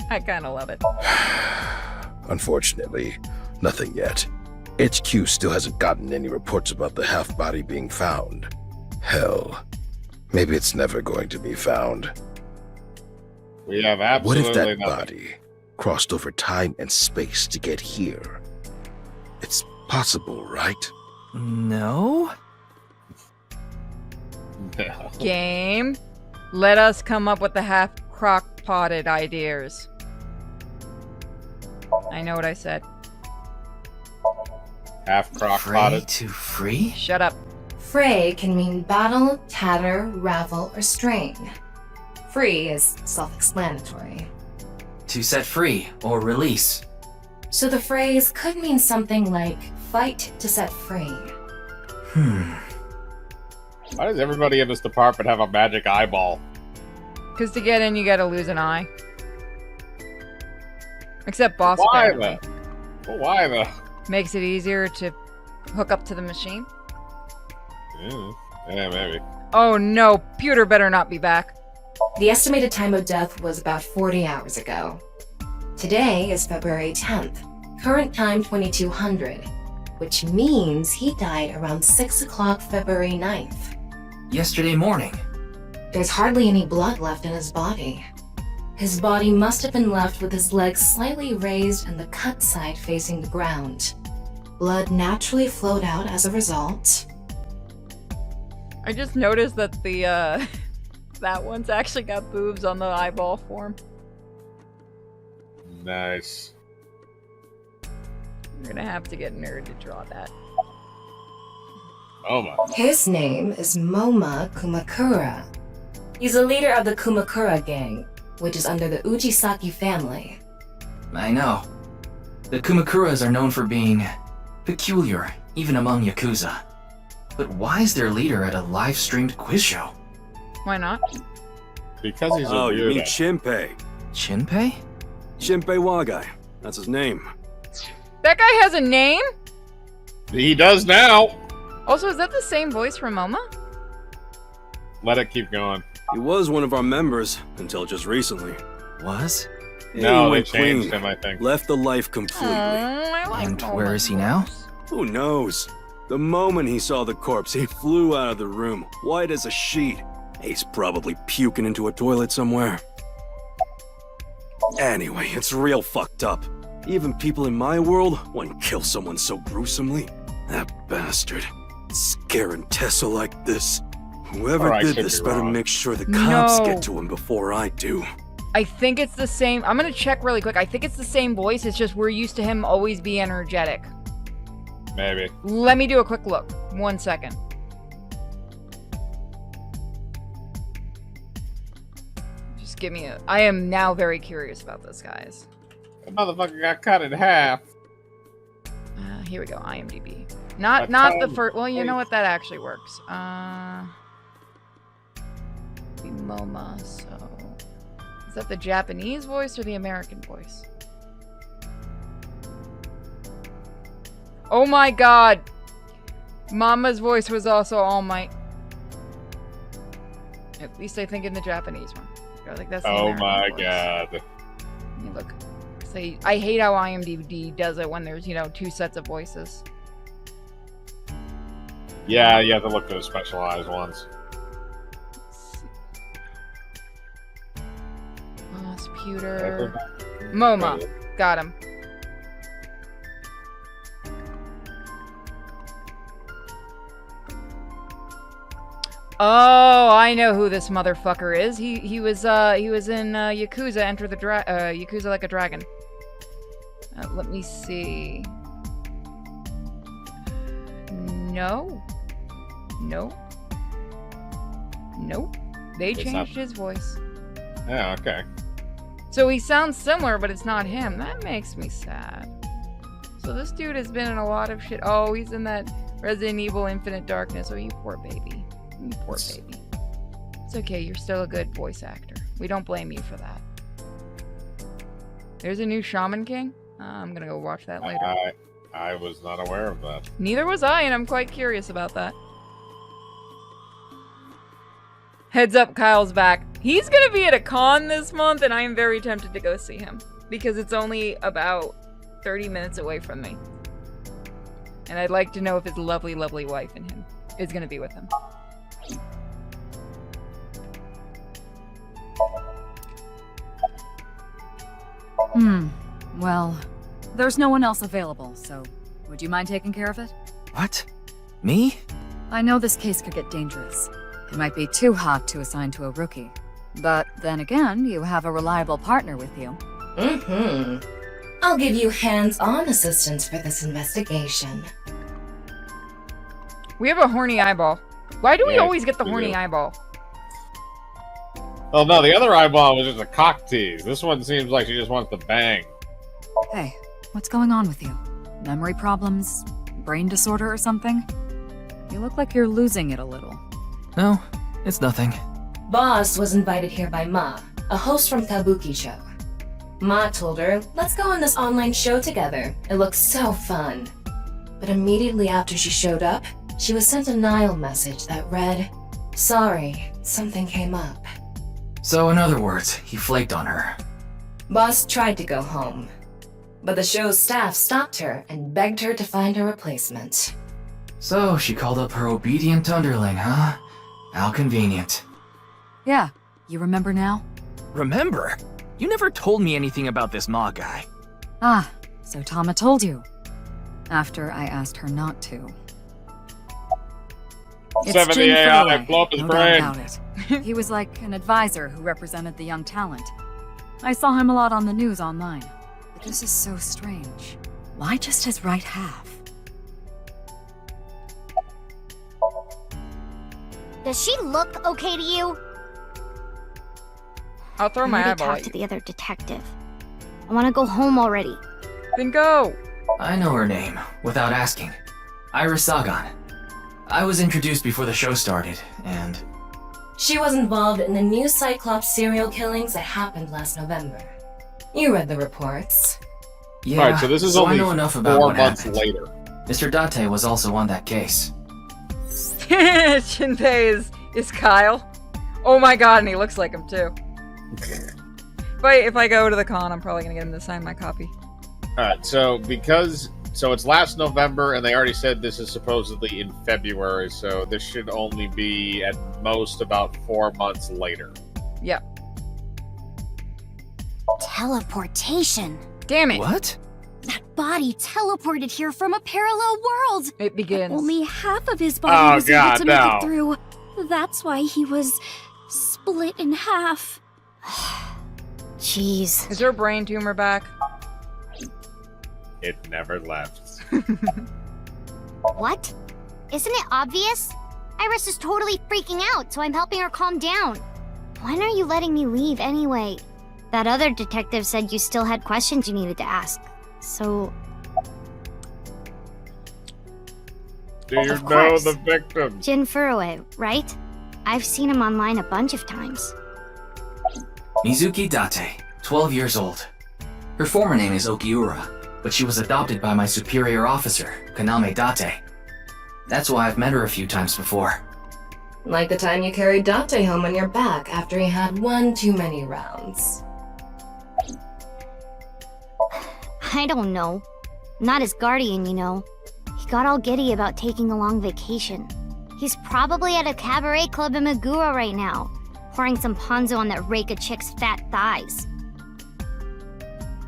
I kind of love it. Unfortunately, nothing yet. HQ still hasn't gotten any reports about the half-body being found. Hell, maybe it's never going to be found. We have What absolutely if that nothing. body crossed over time and space to get here? It's possible, right? No? No. Game. Let us come up with the half crock-potted ideas. I know what I said. Half crock Free potted. to free? Shut up. Fray can mean battle, tatter, ravel, or strain. Free is self-explanatory. To set free or release. So the phrase could mean something like fight to set free. Why does everybody in this department have a magic eyeball? Because to get in, you gotta lose an eye. Except Boss Why apparently. though? Well, why though? Makes it easier to hook up to the machine. Yeah, maybe. Oh no, Pewter better not be back. The estimated time of death was about 40 hours ago. Today is February 10th, current time 2200, which means he died around 6 o'clock February 9th. Yesterday morning. There's hardly any blood left in his body. His body must have been left with his legs slightly raised and the cut side facing the ground. Blood naturally flowed out as a result. I just noticed that the, that one's actually got boobs on the eyeball form. Nice. You're gonna have to get Nerd to draw that. Moma. His name is Moma Kumakura. He's a leader of the Kumakura gang, which is under the Ujisaki family. I know. The Kumakuras are known for being peculiar, even among Yakuza. But why is their leader at a live-streamed quiz show? Why not? Because he's a Oh, you mean weirdo. Shinpei. Shinpei? Shinpei Wagai. That's his name. That guy has a name? He does now. Also, is that the same voice from Moma? Let it keep going. He was one of our members until just recently. Was? No, they went changed clean. him, I think. Left the life completely. I like And Moma's where is he now? voice. Who knows? The moment he saw the corpse, he flew out of the room, white as a sheet. He's probably puking into a toilet somewhere. Anyway, it's real fucked up. Even people in my world wouldn't kill someone so gruesomely. That bastard. Scaring Tessa like this. Whoever Or I did could this be better wrong. make sure the cops No. get to him before I do. I think it's the same. I'm gonna check really quick. I think it's the same voice. It's just we're used to him always be energetic. Maybe. Let me do a quick look. 1 second. Just give me a... I am now very curious about this, guys. The motherfucker got cut in half. Here we go. IMDb. Not the first... Well, you know what? That actually works. Be Moma, so... Is that the Japanese voice or the American voice? Oh my god! Mama's voice was also All Might. At least I think in the Japanese one. Like that's the Oh American my voice. god. Let me look. Say, I hate how IMDb does it when there's, 2 sets of voices. Yeah, you have to look for the specialized ones. Computer. MoMA. Got him. Oh, I know who this motherfucker is. He was in Yakuza Enter the Yakuza Like a Dragon. Let me see. No. Nope. They It's changed not- his voice. Yeah, okay. So he sounds similar, but it's not him. That makes me sad. So this dude has been in a lot of shit. Oh, he's in that Resident Evil Infinite Darkness. Oh, you poor baby. You poor baby. It's okay, you're still a good voice actor. We don't blame you for that. There's a new Shaman King. I'm gonna go watch that later. I was not aware of that. Neither was I, and I'm quite curious about that. Heads up, Kyle's back. He's gonna be at a con this month, and I am very tempted to go see him. Because it's only about 30 minutes away from me. And I'd like to know if his lovely, lovely wife and him is gonna be with him. Well, there's no one else available, so would you mind taking care of it? What? Me? I know this case could get dangerous. It might be too hot to assign to a rookie. But then again, you have a reliable partner with you. I'll give you hands-on assistance for this investigation. We have a horny eyeball. Why do we Yeah, always get the we horny do. eyeball? Oh no, the other eyeball was just a cock tease. This one seems like she just wants to bang. Hey, what's going on with you? Memory problems? Brain disorder or something? You look like you're losing it a little. No, it's nothing. Boss was invited here by Ma, a host from Kabuki show. Ma told her, let's go on this online show together. It looks so fun. But immediately after she showed up, she was sent a Nile message that read, sorry, something came up. So in other words, he flaked on her. Boss tried to go home, but the show's staff stopped her and begged her to find a replacement. So she called up her obedient underling, huh? How convenient. Yeah, you remember now? Remember? You never told me anything about this Ma guy. Ah, so Tama told you. After I asked her not to. It's 70 Jin AI, Furlong, blow up his no brain. doubt about it. He was like an advisor who represented the young talent. I saw him a lot on the news online. But this is so strange. Why just his right half? Does she look okay to you? I'll throw I my already eyeball talked at to you. the other detective. I want to go home already. Then go! I know her name, without asking. Iris Sagan. I was introduced before the show started, and... She was involved in the new Cyclops serial killings that happened last November. You read the reports. Yeah, Alright, so this is I only know enough about 4 what months happened. later. Mr. Date was also on that case. Shinpei is Kyle. Oh my god, and he looks like him too. If I go to the con, I'm probably gonna get him to sign my copy. Alright, so it's last November, and they already said this is supposedly in February, so this should only be at most about 4 months later. Yep. Teleportation. Damn it. What? That body teleported here from a parallel world. It begins. Only half of his body was able to make no. it through. That's why he was split in half. Jeez. Is her brain tumor back? It never left. What? Isn't it obvious? Iris is totally freaking out, so I'm helping her calm down. When are you letting me leave anyway? That other detective said you still had questions you needed to ask. So... Do you Of know course. the victim? Jin Furue, right? I've seen him online a bunch of times. Mizuki Date, 12 years old. Her former name is Okiura, but she was adopted by my superior officer, Kaname Date. That's why I've met her a few times before. Like the time you carried Dante home on your back after he had one too many rounds. I don't know. Not his guardian, you know. He got all giddy about taking a long vacation. He's probably at a cabaret club in Magura right now, pouring some ponzo on that Reika chick's fat thighs.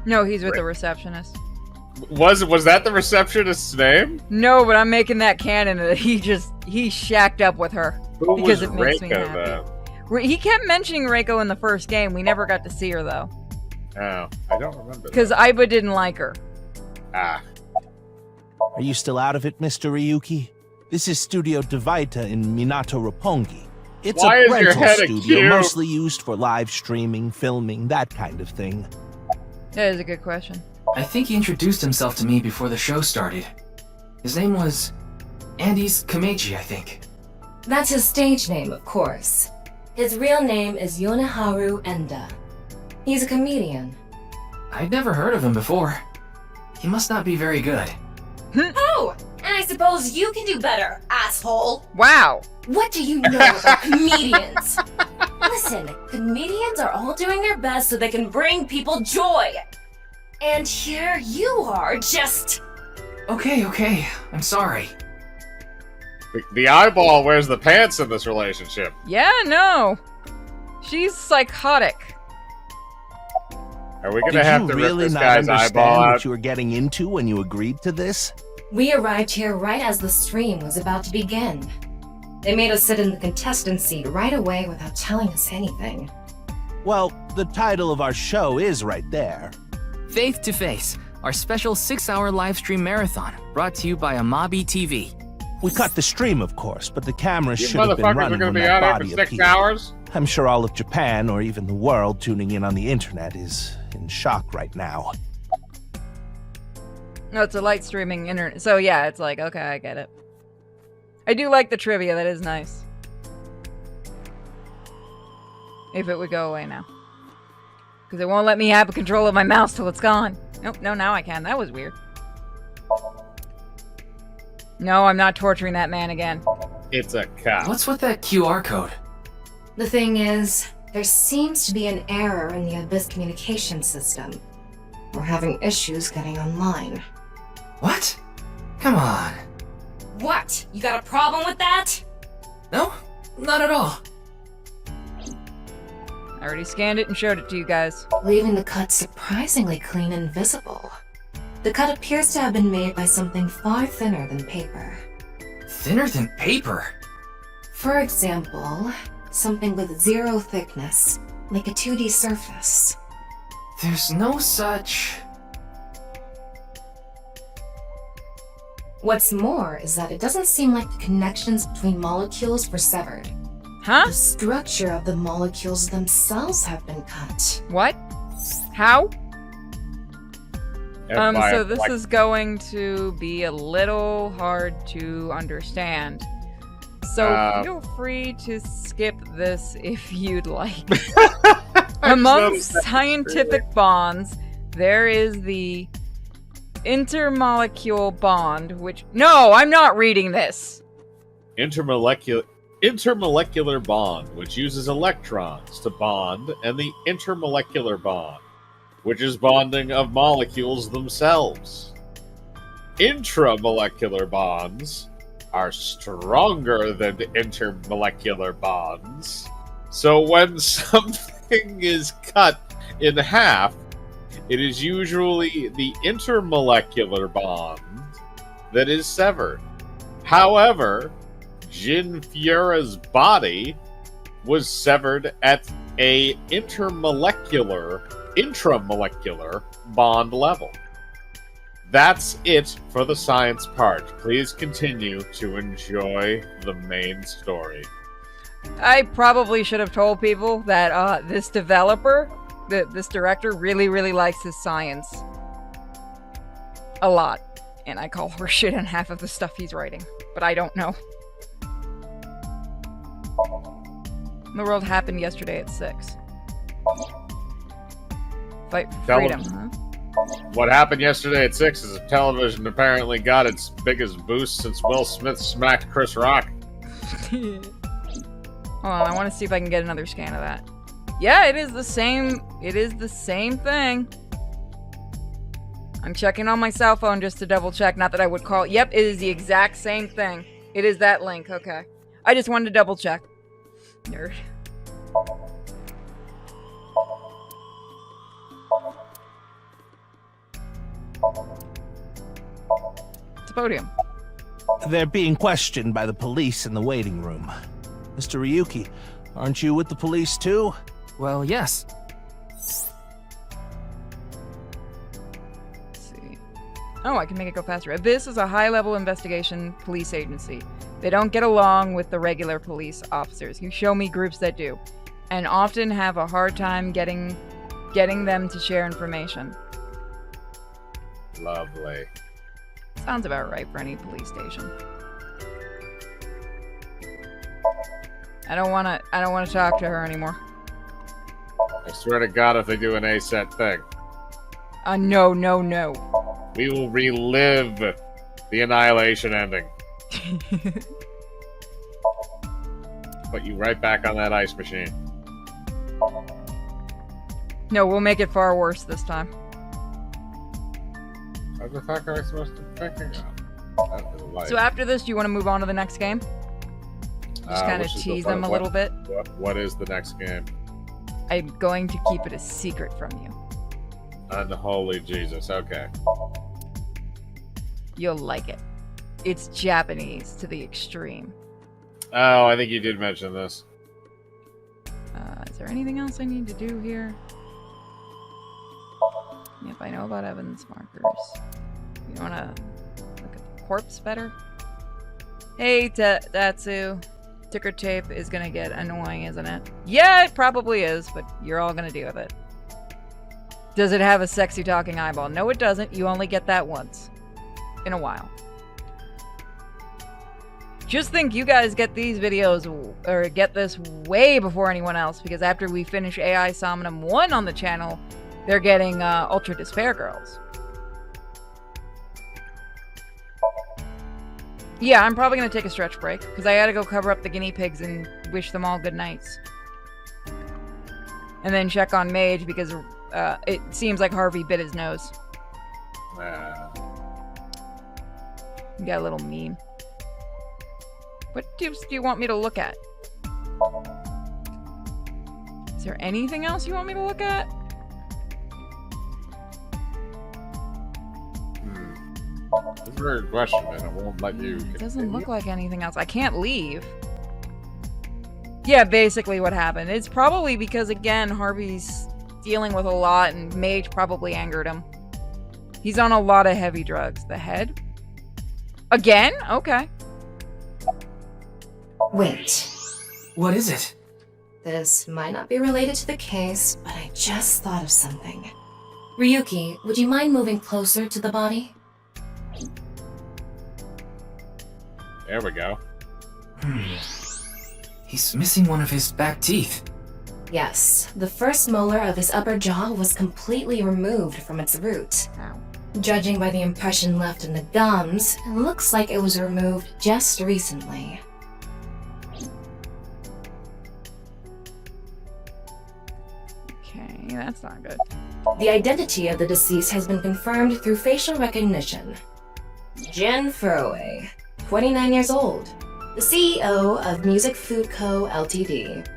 No, he's with the receptionist. Was that the receptionist's name? No, but I'm making that canon that he shacked up with her. Who because was it makes me Reika, happy. then? He kept mentioning Reiko in the first game. We never got to see her, though. Oh, I don't remember. Because Aiba didn't like her. Ah. Are you still out of it, Mr. Ryuki? This is Studio Devaita in Minato Roppongi. It's Why a is your rental head a studio cube? mostly used for live streaming, filming, that kind of thing. That is a good question. I think he introduced himself to me before the show started. His name was Andes Kameji, I think. That's his stage name, of course. His real name is Yoneharu Enda. He's a comedian. I'd never heard of him before. He must not be very good. Oh, and I suppose you can do better, asshole. Wow. What do you know about comedians? Listen, comedians are all doing their best so they can bring people joy. And here you are, just... Okay, I'm sorry. The eyeball wears the pants in this relationship. Yeah, no. She's psychotic. Are we gonna Did have you to really rip this not guy's eyeball understand out? what you were getting into when you agreed to this? We arrived here right as the stream was about to begin. They made us sit in the contestant seat right away without telling us anything. Well, the title of our show is right there. Faith to Face, our special 6-hour live stream marathon, brought to you by Amabi TV. We cut the stream, of course, but the camera You should have been motherfuckers are running gonna when be that out here body for 6 appeared. hours? I'm sure all of Japan, or even the world, tuning in on the internet is in shock right now. No, it's a light streaming internet. So yeah, it's like, okay, I get it. I do like the trivia. That is nice. If it would go away now. Because it won't let me have control of my mouse till it's gone. Nope, no, now I can. That was weird. No, I'm not torturing that man again. It's a cop. What's with that QR code? The thing is, there seems to be an error in the Abyss communication system. We're having issues getting online. What? Come on. What? You got a problem with that? No, not at all. I already scanned it and showed it to you guys. Leaving the cut surprisingly clean and visible. The cut appears to have been made by something far thinner than paper. Thinner than paper? For example, something with 0 thickness, like a 2D surface. There's no such... What's more is that it doesn't seem like the connections between molecules were severed. Huh? The structure of the molecules themselves have been cut. What? How? By So a this black- is going to be a little hard to understand. So feel free to skip this if you'd like. Among noticed that. scientific bonds, there is the intermolecule bond, which... No, I'm not reading this! intermolecular bond, which uses electrons to bond, and the intermolecular bond, which is bonding of molecules themselves. Intramolecular bonds are stronger than intermolecular bonds, so when something is cut in half, it is usually the intermolecular bond that is severed. However, Jin Fiera's body was severed at a intramolecular bond level. That's it for the science part. Please continue to enjoy the main story. I probably should have told people that this developer, this director, really, really likes his science. A lot. And I call her shit on half of the stuff he's writing. But I don't know. The world happened yesterday at 6. Fight for freedom, huh? What happened yesterday at 6 is television apparently got its biggest boost since Will Smith smacked Chris Rock. Hold on, I want to see if I can get another scan of that. Yeah, it is the same. It is the same thing. I'm checking on my cell phone just to double check. Not that I would call. Yep, it is the exact same thing. It is that link. Okay. I just wanted to double check. Nerd. It's a podium. They're being questioned by the police in the waiting room. Mr. Ryuki, aren't you with the police too? Well, yes. Let's see. Oh, I can make it go faster. This is a high-level investigation police agency. They don't get along with the regular police officers. You show me groups that do, and often have a hard time getting them to share information. Lovely. Sounds about right for any police station. I don't wanna talk to her anymore. I swear to God, if they do an ASET thing. No, no, no. We will relive the Annihilation ending. Put you right back on that ice machine. No, we'll make it far worse this time. What the fuck am I supposed to be thinking of? So after this, do you want to move on to the next game? Just kind of tease them a little bit. What is the next game? I'm going to keep it a secret from you. Unholy Jesus, okay. You'll like it. It's Japanese to the extreme. Oh, I think you did mention this. Is there anything else I need to do here? Yep, I know about evidence markers. You want to look at the corpse better? Hey, Tatsu. Ticker tape is gonna get annoying, isn't it? Yeah, it probably is, but you're all gonna deal with it. Does it have a sexy talking eyeball? No, it doesn't. You only get that once. In a while. Just think you guys get these videos, or get this way before anyone else, because after we finish AI Somnium 1 on the channel, they're getting Ultra Despair Girls. Yeah, I'm probably going to take a stretch break, because I gotta go cover up the guinea pigs and wish them all good nights. And then check on Mage, because it seems like Harvey bit his nose. You got a little meme. What tips do you want me to look at? Is there anything else you want me to look at? That's a very good question, man. I won't let you. It doesn't look like anything else. I can't leave. Yeah, basically what happened. It's probably because, again, Harvey's dealing with a lot and Mage probably angered him. He's on a lot of heavy drugs. The head? Again? Okay. Wait. What is it? This might not be related to the case, but I just thought of something. Ryuki, would you mind moving closer to the body? There we go. He's missing one of his back teeth. Yes, the first molar of his upper jaw was completely removed from its root. Judging by the impression left in the gums, it looks like it was removed just recently. Okay, that's not good. The identity of the deceased has been confirmed through facial recognition. Jin Furue, 29 years old, the CEO of Music Food Co., Ltd.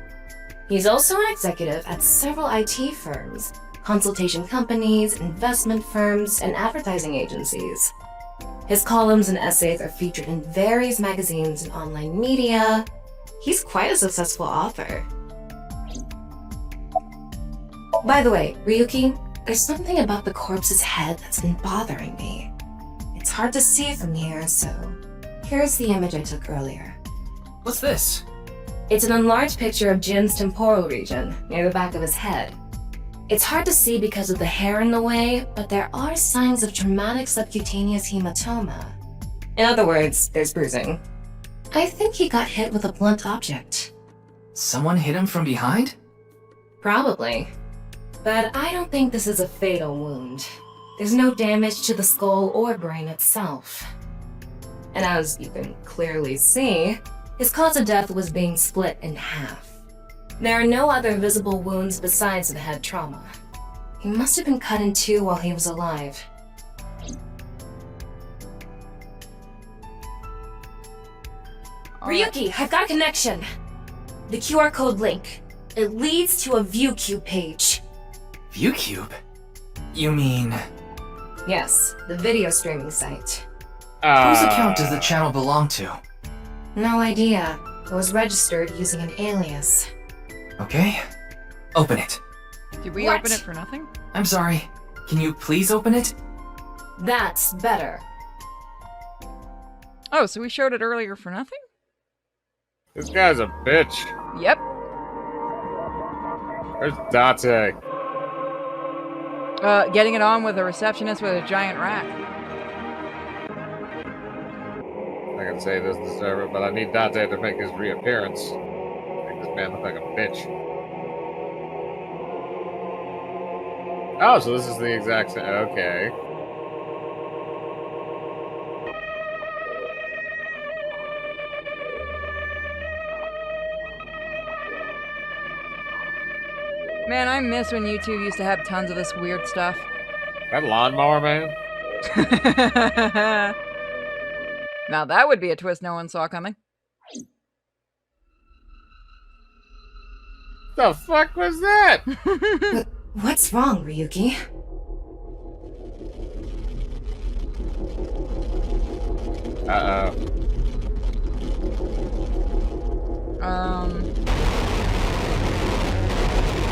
He's also an executive at several IT firms, consultation companies, investment firms, and advertising agencies. His columns and essays are featured in various magazines and online media. He's quite a successful author. By the way, Ryuki, there's something about the corpse's head that's been bothering me. It's hard to see from here, so here's the image I took earlier. What's this? It's an enlarged picture of Jin's temporal region, near the back of his head. It's hard to see because of the hair in the way, but there are signs of traumatic subcutaneous hematoma. In other words, there's bruising. I think he got hit with a blunt object. Someone hit him from behind? Probably. But I don't think this is a fatal wound. There's no damage to the skull or brain itself. And as you can clearly see, His cause of death was being split in half. There are no other visible wounds besides the head trauma. He must have been cut in two while he was alive. Ryuki, I've got a connection. The QR code link. It leads to a ViewCube page. ViewCube? You mean... Yes, the video streaming site. Whose account does the channel belong to? No idea. It was registered using an alias. Okay. Open it. Did we open it for nothing? I'm sorry. Can you please open it? That's better. Oh, so we showed it earlier for nothing? This guy's a bitch. Yep. There's Date. Getting it on with a receptionist with a giant rack. I can say this deserve it, but I need Date to make his reappearance. Make this man look like a bitch. Oh, so this is the exact same. Okay. Man, I miss when YouTube used to have tons of this weird stuff. That lawnmower man? Now that would be a twist no one saw coming. The fuck was that? What's wrong, Ryuki? Uh-oh.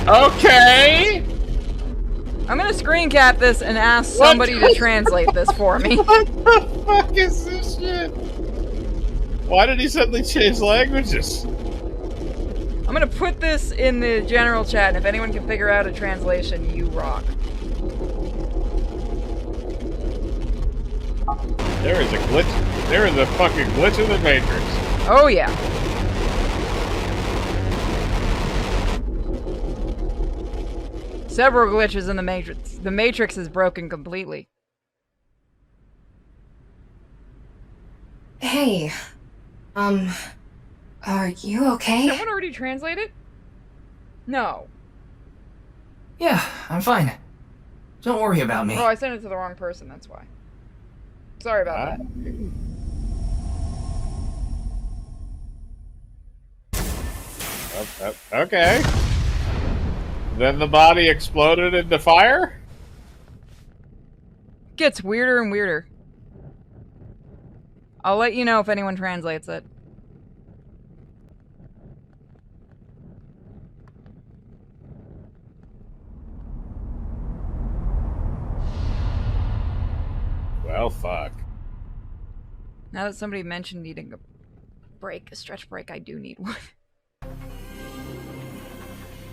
Okay! I'm gonna screen cap this and ask somebody to translate this for me. What the fuck is this shit? Why did he suddenly change languages? I'm gonna put this in the general chat, and if anyone can figure out a translation, you rock. There is a glitch. There is a fucking glitch in the Matrix. Oh, yeah. Several glitches in the Matrix. The Matrix is broken completely. Hey, are you okay? Someone already translated? No. Yeah, I'm fine. Don't worry about me. Oh, I sent it to the wrong person, that's why. Sorry about that. Okay. Then the body exploded into fire? Gets weirder and weirder. I'll let you know if anyone translates it. Well, fuck. Now that somebody mentioned needing a break, a stretch break, I do need one.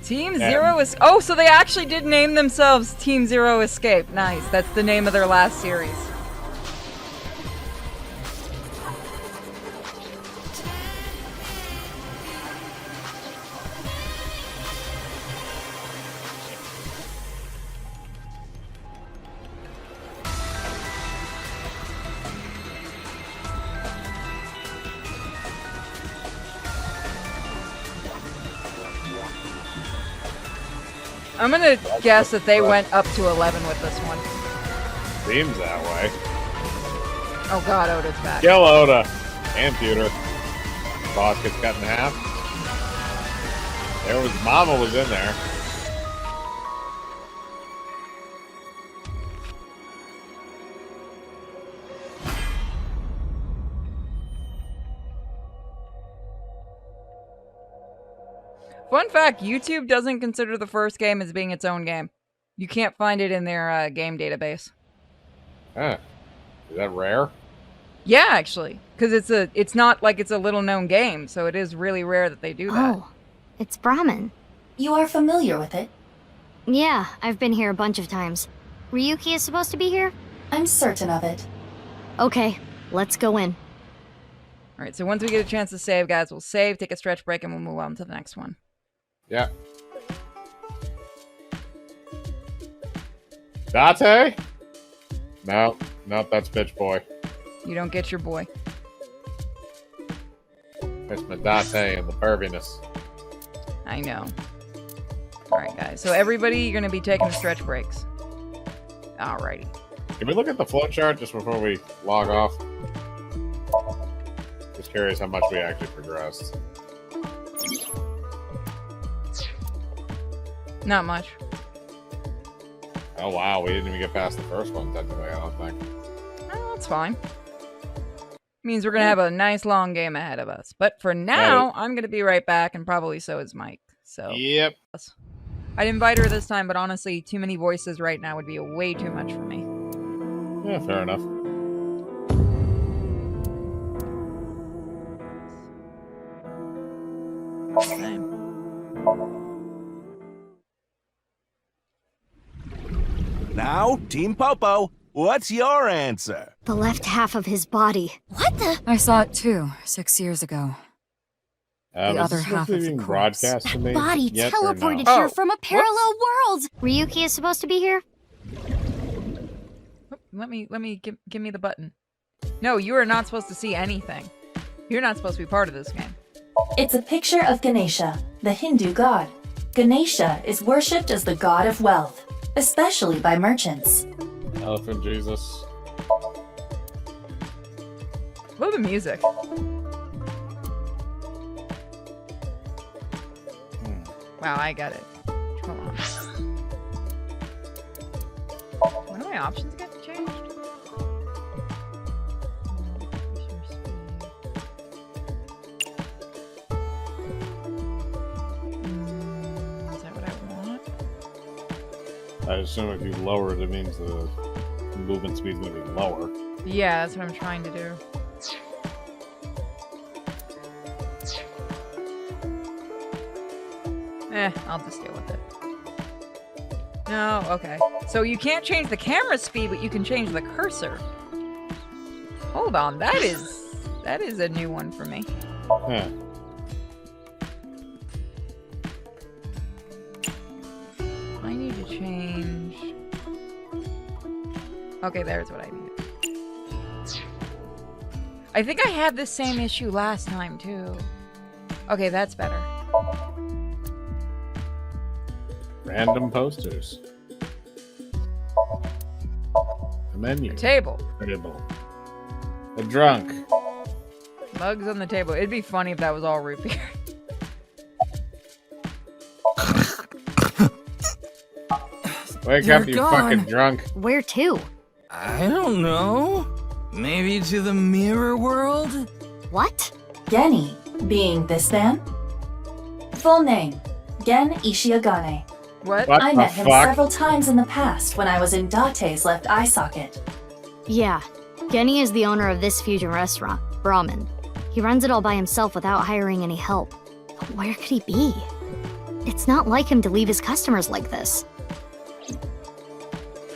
Team Zero is... Oh, so they actually did name themselves Team Zero Escape. Nice. That's the name of their last series. I'm gonna guess that they went up to 11 with this one. Seems that way. Oh god, Oda's back. Kill Oda. And Pewter. Boss gets cut in half. There was... Mama was in there. Fun fact, YouTube doesn't consider the first game as being its own game. You can't find it in their game database. Huh. Is that rare? Yeah, actually. Because it's not like it's a little known game, so it is really rare that they do that. Oh, it's Brahmin. You are familiar with it? Yeah, I've been here a bunch of times. Ryuki is supposed to be here? I'm certain of it. Okay, let's go in. Alright, so once we get a chance to save, guys, we'll save, take a stretch break, and we'll move on to the next one. Yeah. Date? No. Nope, that's Bitch Boy. You don't get your boy. It's Medate and the perviness. I know. Alright, guys. So everybody, you're going to be taking stretch breaks. Alrighty. Can we look at the flowchart just before we log off? Just curious how much we actually progressed. Not much. Oh wow, we didn't even get past the first one technically, I don't think. Oh, that's fine. Means we're going to have a nice long game ahead of us. But for now, I'm going to be right back, and probably so is Mike. So yep. I'd invite her this time, but honestly, too many voices right now would be way too much for me. Yeah, fair enough. Same. Now, Team Popo, what's your answer? The left half of his body. What the? I saw it too, 6 years ago. The other half of the corpse. Broadcast to me Body yet or no? teleported Oh, here from a parallel world. Ryuki is supposed to be here. Let me give me the button. No, you are not supposed to see anything. You're not supposed to be part of this game. It's a picture of Ganesha, the Hindu god. Ganesha is worshipped as the god of wealth, especially by merchants. Elephant Jesus. Love the music. Wow, I got it. Hold on. When do my options get changed? Is that what I want? I assume if you lower it, it means the movement speed's gonna be lower. Yeah, that's what I'm trying to do. I'll just deal with it. No, okay. So you can't change the camera speed, but you can change the cursor. Hold on, that is a new one for me. Huh. I need to change. Okay, there's what I need. I think I had the same issue last time too. Okay, that's better. Random posters. A menu. A table. Table. A drunk. Mugs on the table. It'd be funny if that was all root beer. Wake up, you fucking drunk. Where to? I don't know. Maybe to the mirror world? What? Geni, being this man. Full name, Gen Ishiagane. What? I met him several times in the past when I was in Date's left eye socket. Yeah, Geni is the owner of this fusion restaurant, Brahmin. He runs it all by himself without hiring any help. But where could he be? It's not like him to leave his customers like this.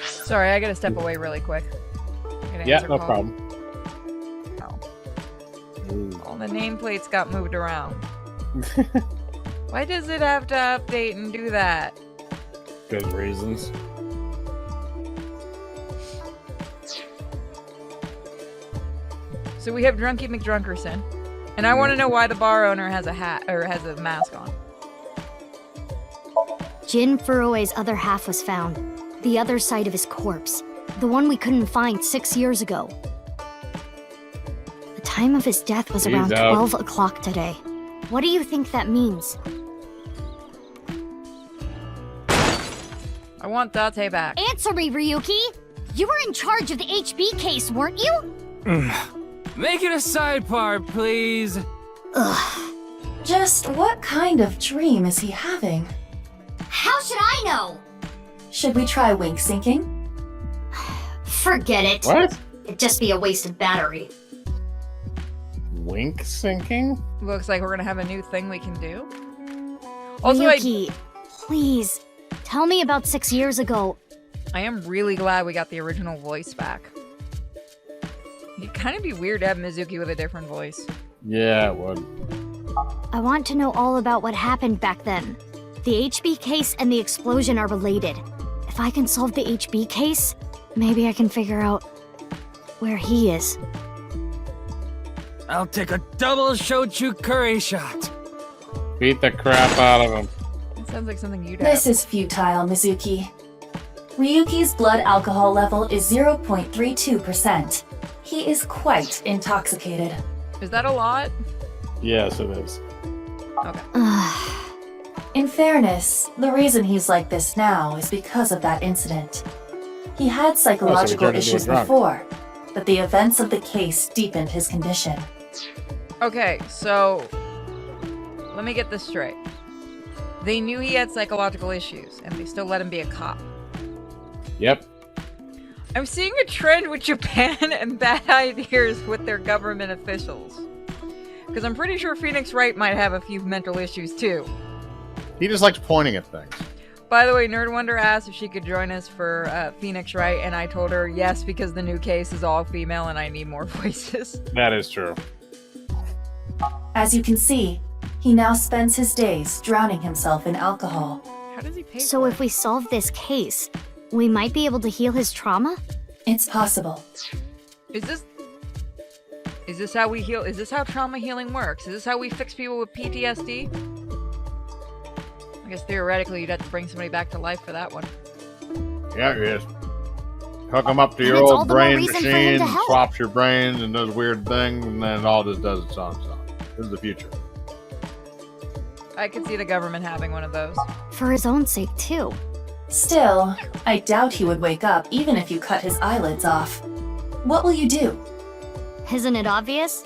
Sorry, I gotta step away really quick. Yeah, no problem. Oh. All the nameplates got moved around. Why does it have to update and do that? Good reasons. So we have Drunky McDrunkerson, and I want to know why the bar owner has a hat or has a mask on. Jin Furue's other half was found. The other side of his corpse. The one we couldn't find 6 years ago. The time of his death was around 12 o'clock today. What do you think that means? I want Date back. Answer me, Ryuki! You were in charge of the HB case, weren't you? Make it a side part, please. Ugh. Just what kind of dream is he having? How should I know? Should we try wink syncing? Forget it. What? It'd just be a waste of battery. Wink syncing? Looks like we're gonna have a new thing we can do. Also, Ryuki, please, tell me about 6 years ago. I am really glad we got the original voice back. It'd kind of be weird to have Mizuki with a different voice. Yeah, it would. I want to know all about what happened back then. The HB case and the explosion are related. If I can solve the HB case, maybe I can figure out where he is. I'll take a double shochu curry shot. Beat the crap out of him. That sounds like something you'd This have. is futile, Mizuki. Ryuki's blood alcohol level is 0.32%. He is quite intoxicated. Is that a lot? Yes, it is. Okay. In fairness, the reason he's like this now is because of that incident. He had psychological turned into a issues drunk. before, but the events of the case deepened his condition. Okay, so let me get this straight. They knew he had psychological issues, and they still let him be a cop. Yep. I'm seeing a trend with Japan and bad ideas with their government officials. Because I'm pretty sure Phoenix Wright might have a few mental issues too. He just likes pointing at things. By the way, Nerd Wonder asked if she could join us for Phoenix Wright, and I told her yes because the new case is all female and I need more voices. That is true. As you can see, he now spends his days drowning himself in alcohol. How does he pay So for if we solve this case, we might be able to heal his trauma? It's possible. it? Is this how we heal? Is this how trauma healing works? Is this how we fix people with PTSD? I guess theoretically you'd have to bring somebody back to life for that one. Yeah, it is. Hook him up to your And it's all old the more brain reason for him machine, to help. swaps your brains, and does weird things, and then it all just does its own stuff. This is the future. I could see the government having one of those. For his own sake, too. Still, I doubt he would wake up even if you cut his eyelids off. What will you do? Isn't it obvious?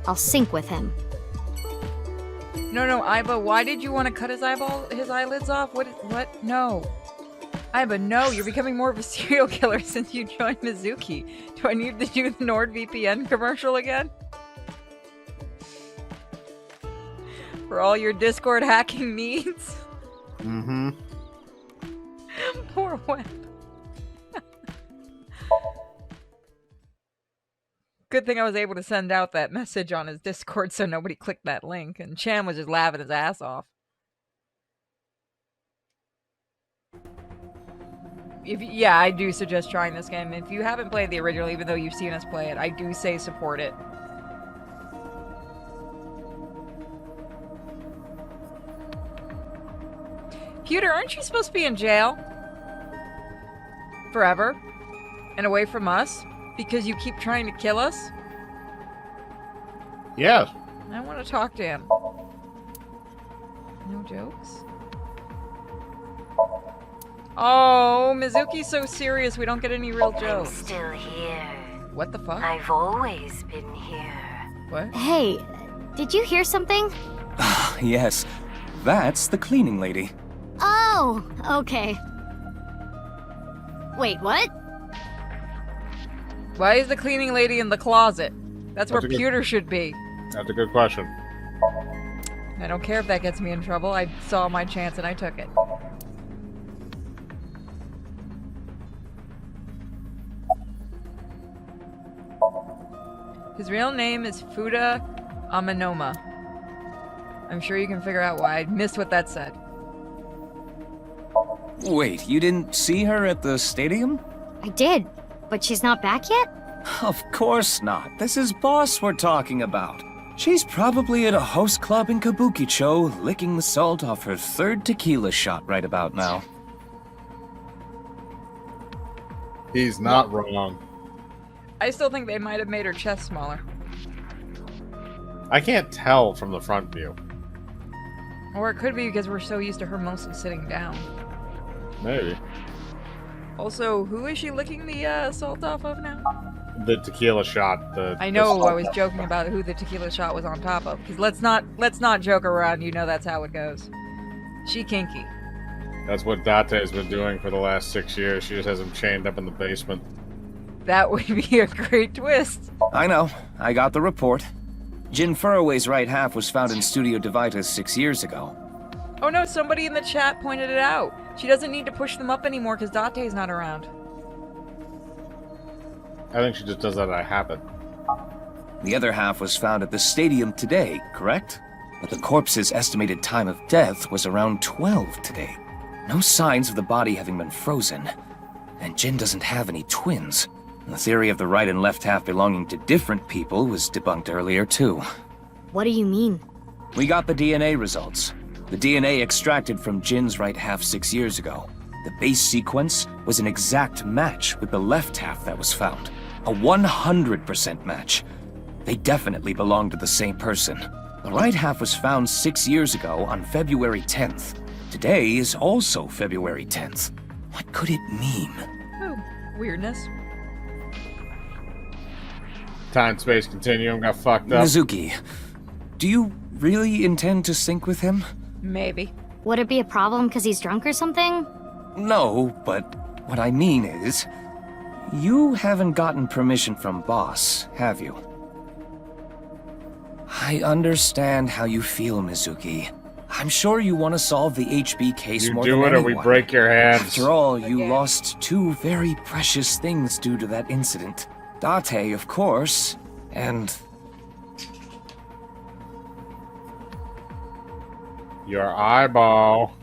I'll sync with him. No, Iba, why did you want to cut his eyelids off? What? No. Iba, no, you're becoming more of a serial killer since you joined Mizuki. Do I need to do the NordVPN commercial again? For all your Discord hacking needs? Mm-hmm. Poor Web. Good thing I was able to send out that message on his Discord so nobody clicked that link, and Chan was just laughing his ass off. Yeah, I do suggest trying this game. If you haven't played the original, even though you've seen us play it, I do say support it. Pewter, aren't you supposed to be in jail? Forever? And away from us? Because you keep trying to kill us? Yes. I want to talk to him. No jokes? Oh, Mizuki's so serious we don't get any real jokes. I'm still here. What the fuck? I've always been here. What? Hey, did you hear something? Yes, that's the cleaning lady. Oh, okay. Wait, what? Why is the cleaning lady in the closet? That's where That's a good- Pewter should be. That's a good question. I don't care if that gets me in trouble. I saw my chance and I took it. His real name is Fuda Amanoma. I'm sure you can figure out why. I missed what that said. Wait, you didn't see her at the stadium? I did, but she's not back yet? Of course not. This is Boss we're talking about. She's probably at a host club in Kabukicho, licking the salt off her third tequila shot right about now. He's not wrong. I still think they might have made her chest smaller. I can't tell from the front view. Or it could be because we're so used to her mostly sitting down. Maybe. Also, who is she licking the salt off of now? The tequila shot. I know I was joking about who the tequila shot was on top of. Because let's not joke around. You know that's how it goes. She kinky. That's what Date has been doing for the last 6 years. She just has him chained up in the basement. That would be a great twist. I know. I got the report. Jin Furroway's right half was found in Studio Devitas 6 years ago. Oh no, somebody in the chat pointed it out. She doesn't need to push them up anymore because Date's not around. I think she just does that by habit. The other half was found at the stadium today, correct? But the corpse's estimated time of death was around 12 today. No signs of the body having been frozen. And Jin doesn't have any twins. The theory of the right and left half belonging to different people was debunked earlier, too. What do you mean? We got the DNA results. The DNA extracted from Jin's right half 6 years ago. The base sequence was an exact match with the left half that was found. A 100% match. They definitely belong to the same person. The right half was found 6 years ago on February 10th. Today is also February 10th. What could it mean? Oh, weirdness. Time-space continuum got fucked up. Mizuki, do you really intend to sync with him? Maybe. Would it be a problem because he's drunk or something? No, but what I mean is, you haven't gotten permission from Boss, have you? I understand how you feel, Mizuki. I'm sure you want to solve the HB case more than anyone. You do it or we break your hands. After all, you lost two very precious things due to that incident. Date, of course, and... your eyeball.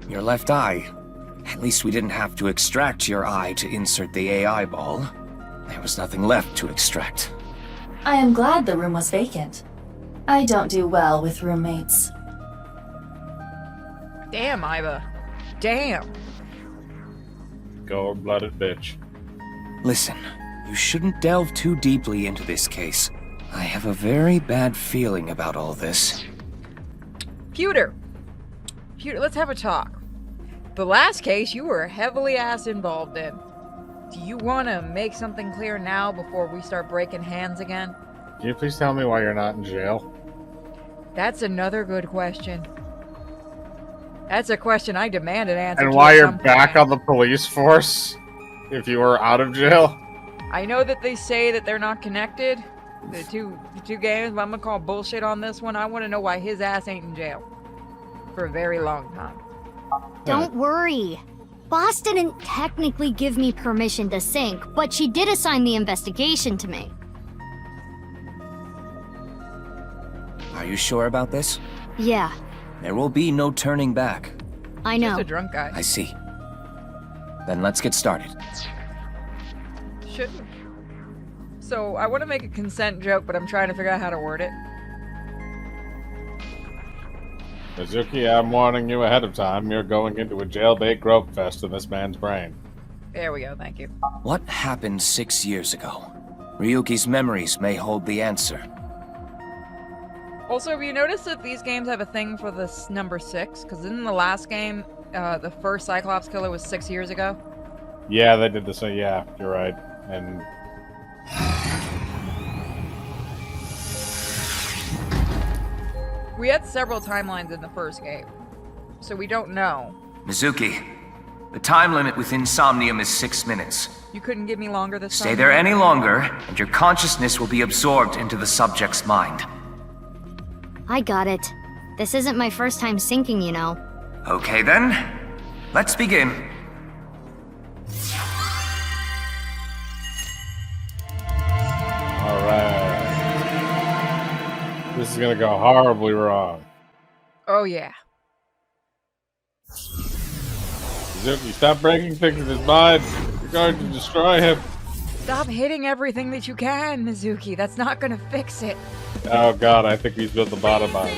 Your left eye. At least we didn't have to extract your eye to insert the AI ball. There was nothing left to extract. I am glad the room was vacant. I don't do well with roommates. Damn, Iva. Damn. Cold-blooded bitch. Listen, you shouldn't delve too deeply into this case. I have a very bad feeling about all this. Pewter, let's have a talk. The last case you were heavily ass involved in. Do you want to make something clear now before we start breaking hands again? Can you please tell me why you're not in jail? That's another good question. That's a question I demand an answer to. And why at you're some back point. on the police force? If you were out of jail? I know that they say that they're not connected, the two games, but I'm gonna call bullshit on this one. I want to know why his ass ain't in jail for a very long time. Don't worry. Boss didn't technically give me permission to sync, but she did assign the investigation to me. Are you sure about this? Yeah, There will be no turning back. I know. Just a drunk guy. I see. Then let's get started. Shouldn't. So I want to make a consent joke, but I'm trying to figure out how to word it. Mizuki, I'm warning you ahead of time. You're going into a jailbait grope fest in this man's brain. There we go, thank you. What happened 6 years ago? Ryuki's memories may hold the answer. Also, have you noticed that these games have a thing for this number 6? Because in the last game, the first Cyclops killer was 6 years ago. Yeah, they did the same. Yeah, you're right. And we had several timelines in the first game, so we don't know. Mizuki, the time limit within Somnium is 6 minutes. You couldn't give me longer this time? Stay there any longer, and your consciousness will be absorbed into the subject's mind. I got it. This isn't my first time syncing, you know. Okay then, let's begin. alright. This is gonna go horribly wrong. Oh yeah. Mizuki, stop breaking things in his mind. You're going to destroy him. Stop hitting everything that you can, Mizuki. That's not gonna fix it. Oh god, I think he's built the bottom mine.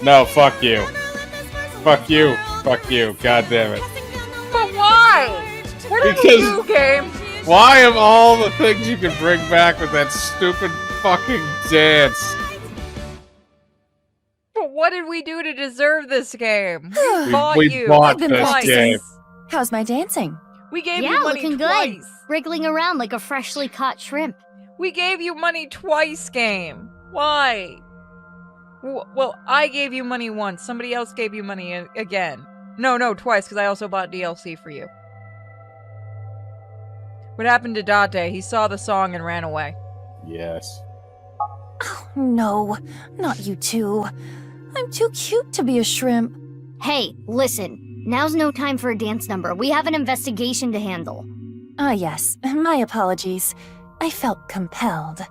No, fuck you. Fuck you. Fuck you. God damn it. But why? What did we Because do, game? why of all the things you can bring back with that stupid fucking dance? But what did we do to deserve this game? We bought we you. bought I've been this practicing. game. How's my dancing? We gave Yeah, you money looking twice. good. Wriggling around like a freshly caught shrimp. We gave you money twice, game. Why? Well, I gave you money once. Somebody else gave you money again. No, twice, because I also bought DLC for you. What happened to Date? He saw the song and ran away. Yes. No, not you two. I'm too cute to be a shrimp. Hey, listen. Now's no time for a dance number. We have an investigation to handle. Ah, yes. My apologies. I felt compelled.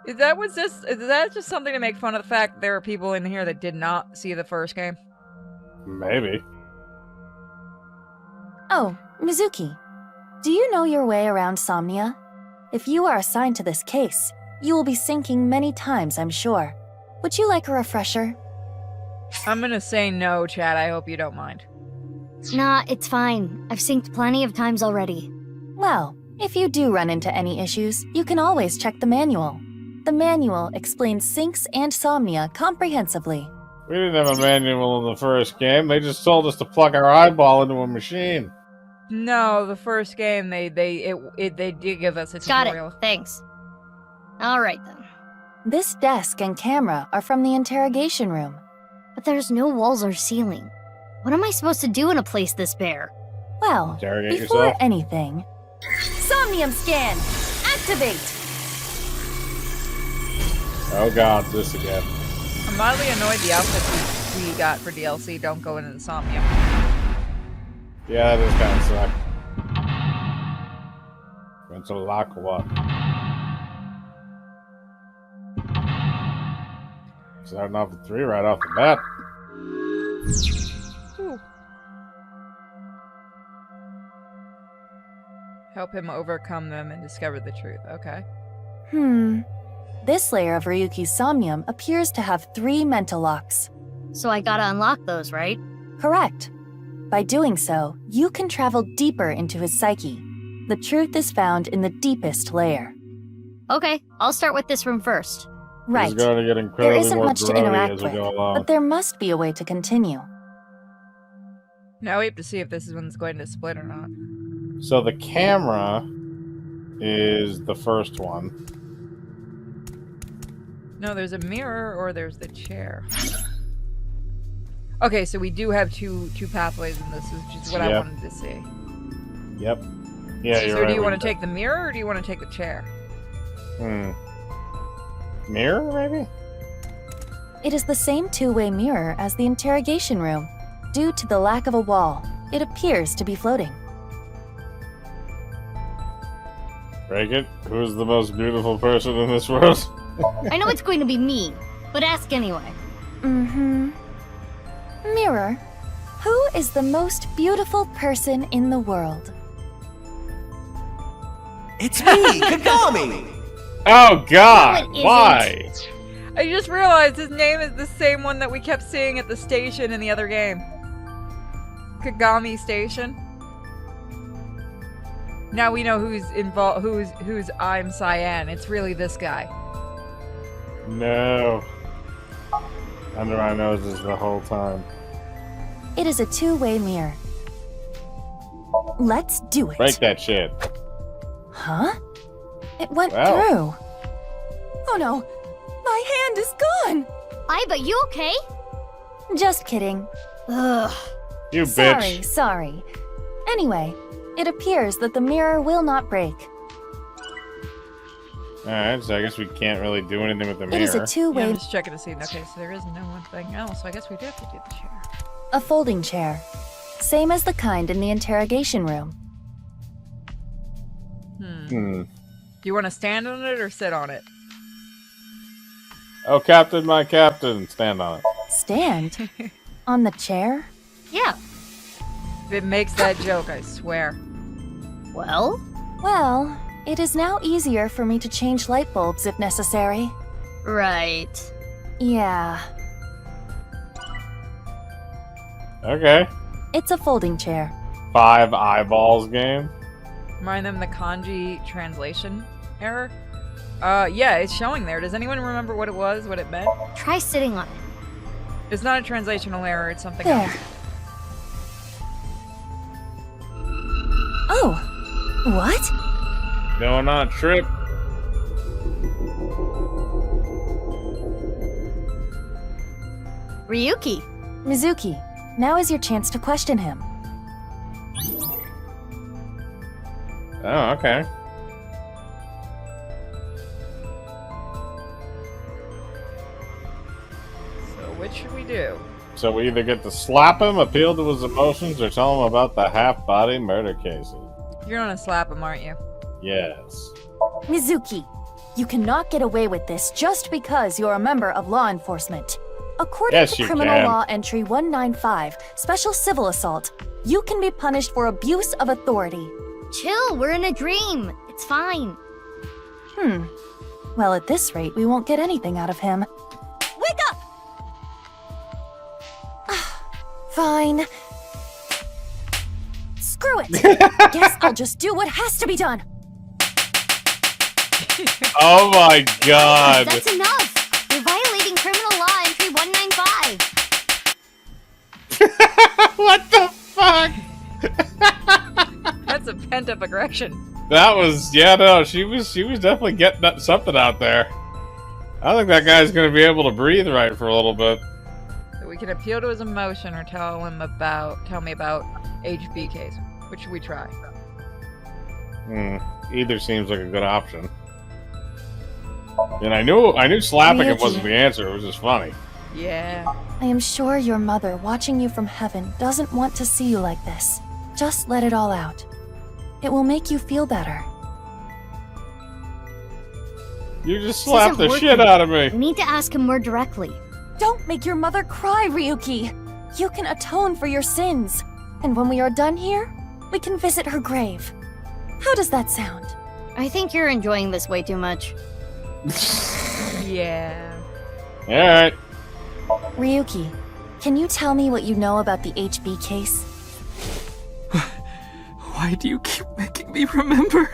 Is that just something to make fun of the fact that there are people in here that did not see the first game? Maybe. Oh, Mizuki. Do you know your way around Somnia? If you are assigned to this case, you will be sinking many times, I'm sure. Would you like a refresher? I'm gonna say no, Chad. I hope you don't mind. Nah, it's fine. I've synced plenty of times already. Well, if you do run into any issues, you can always check the manual. The manual explains syncs and Somnia comprehensively. We didn't have a manual in the first game. They just told us to plug our eyeball into a machine. No, the first game they did give us a tutorial. Got it. Thanks. All right then. This desk and camera are from the interrogation room. But there's no walls or ceiling. What am I supposed to do in a place this bare? Well, Interrogate before yourself? anything, Somnium scan! Activate! Oh god, this again. I'm mildly annoyed the outfits we got for DLC don't go into the Somnium. Yeah, that is kind of suck. Went to lock what? Starting off with 3 right off the bat. Ooh. Help him overcome them and discover the truth. Okay. This layer of Ryuki's Somnium appears to have 3 mental locks. So I gotta unlock those, right? Correct. By doing so, you can travel deeper into his psyche. The truth is found in the deepest layer. Okay, I'll start with this room first. Right. He's going to get There incredibly isn't more much to grody interact as we with, go along. but there must be a way to continue. Now we have to see if this one's going to split or not. So the camera is the first one. No, there's a mirror or there's the chair. Okay, so we do have two pathways in this, which is what I Yep. wanted to see. Yep. Yeah, So you're right. do you want to take the mirror or do you want to take the chair? Mirror, maybe? It is the same two-way mirror as the interrogation room. Due to the lack of a wall, it appears to be floating. Break it. Who's the most beautiful person in this world? I know it's going to be me, but ask anyway. Mirror, who is the most beautiful person in the world? It's me, Kagami! Oh god! No, it Why? I just realized his name is the same one that we kept seeing at the station in the other game. Kagami Station. Now we know who's involved. Who's I'm Cyan. It's really this guy. No. Under my noses the whole time. It is a two-way mirror. Let's do it. Break that shit. Huh? It went Wow. through. Oh no, my hand is gone. But you okay? Just kidding. Ugh. You Sorry, bitch. sorry. Anyway, it appears that the mirror will not break. Alright, so I guess we can't really do anything with the mirror. It is a Yeah, two-way, I'm just checking to see. Okay, so there is no one thing else. So I guess we do have to do the chair. a folding chair. Same as the kind in the interrogation room. Do you want to stand on it or sit on it? Oh, Captain, my captain. Stand on it. Stand? On the chair? Yeah. If it makes that joke, I swear. Well? Well, it is now easier for me to change light bulbs if necessary. Right. Yeah, Okay. it's a folding chair. 5 eyeballs game. Remind them the kanji translation error? Yeah, it's showing there. Does anyone remember what it was, what it meant? Try sitting on it. It's not a translational error, it's something There. else. Oh, what? Going on a trip. Ryuki. Mizuki, now is your chance to question him. Oh, okay. So which should we do? So we either get to slap him, appeal to his emotions, or tell him about the half-body murder cases. You're gonna slap him, aren't you? Yes. Mizuki, you cannot get away with this just because you're a member of law enforcement. According Yes, to you Criminal can. Law Entry 195, Special Civil Assault, you can be punished for abuse of authority. Chill, we're in a dream. It's fine. Well, at this rate, we won't get anything out of him. Wake up! Fine. Screw it! Guess I'll just do what has to be done. Oh my god. That's enough! You're violating Criminal Law Entry 195. What the fuck? That's a pent-up aggression. That was, yeah, no, she was definitely getting something out there. I don't think that guy's gonna be able to breathe right for a little bit. So we can appeal to his emotion or tell me about HBKs. Which should we try? Either seems like a good option. And I knew slapping him Ryuki. wasn't the answer, it was just funny. Yeah. I am sure your mother, watching you from heaven, doesn't want to see you like this. Just let it all out. It will make you feel better. You just This slapped isn't the shit working. out of me. We need to ask him more directly. Don't make your mother cry, Ryuki! You can atone for your sins. And when we are done here, we can visit her grave. How does that sound? I think you're enjoying this way too much. Yeah. Alright. Ryuki, can you tell me what you know about the HB case? Why do you keep making me remember?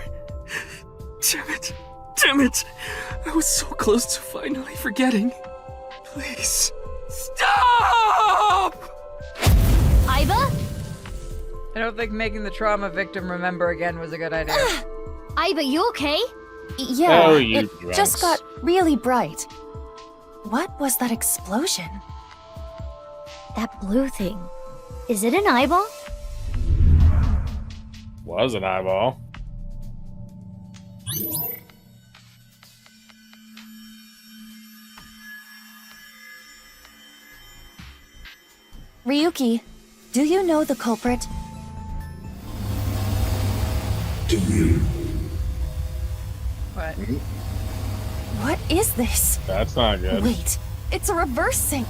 Damn it. Damn it. I was so close to finally forgetting. Please. Stop! Iva? I don't think making the trauma victim remember again was a good idea. Iva, you okay? Yeah, Oh, you it drunks. just got really bright. What was that explosion? That blue thing. Is it an eyeball? Was an eyeball. Ryuki, do you know the culprit? Do you? What? What is this? That's not good. Wait, it's a reverse sync.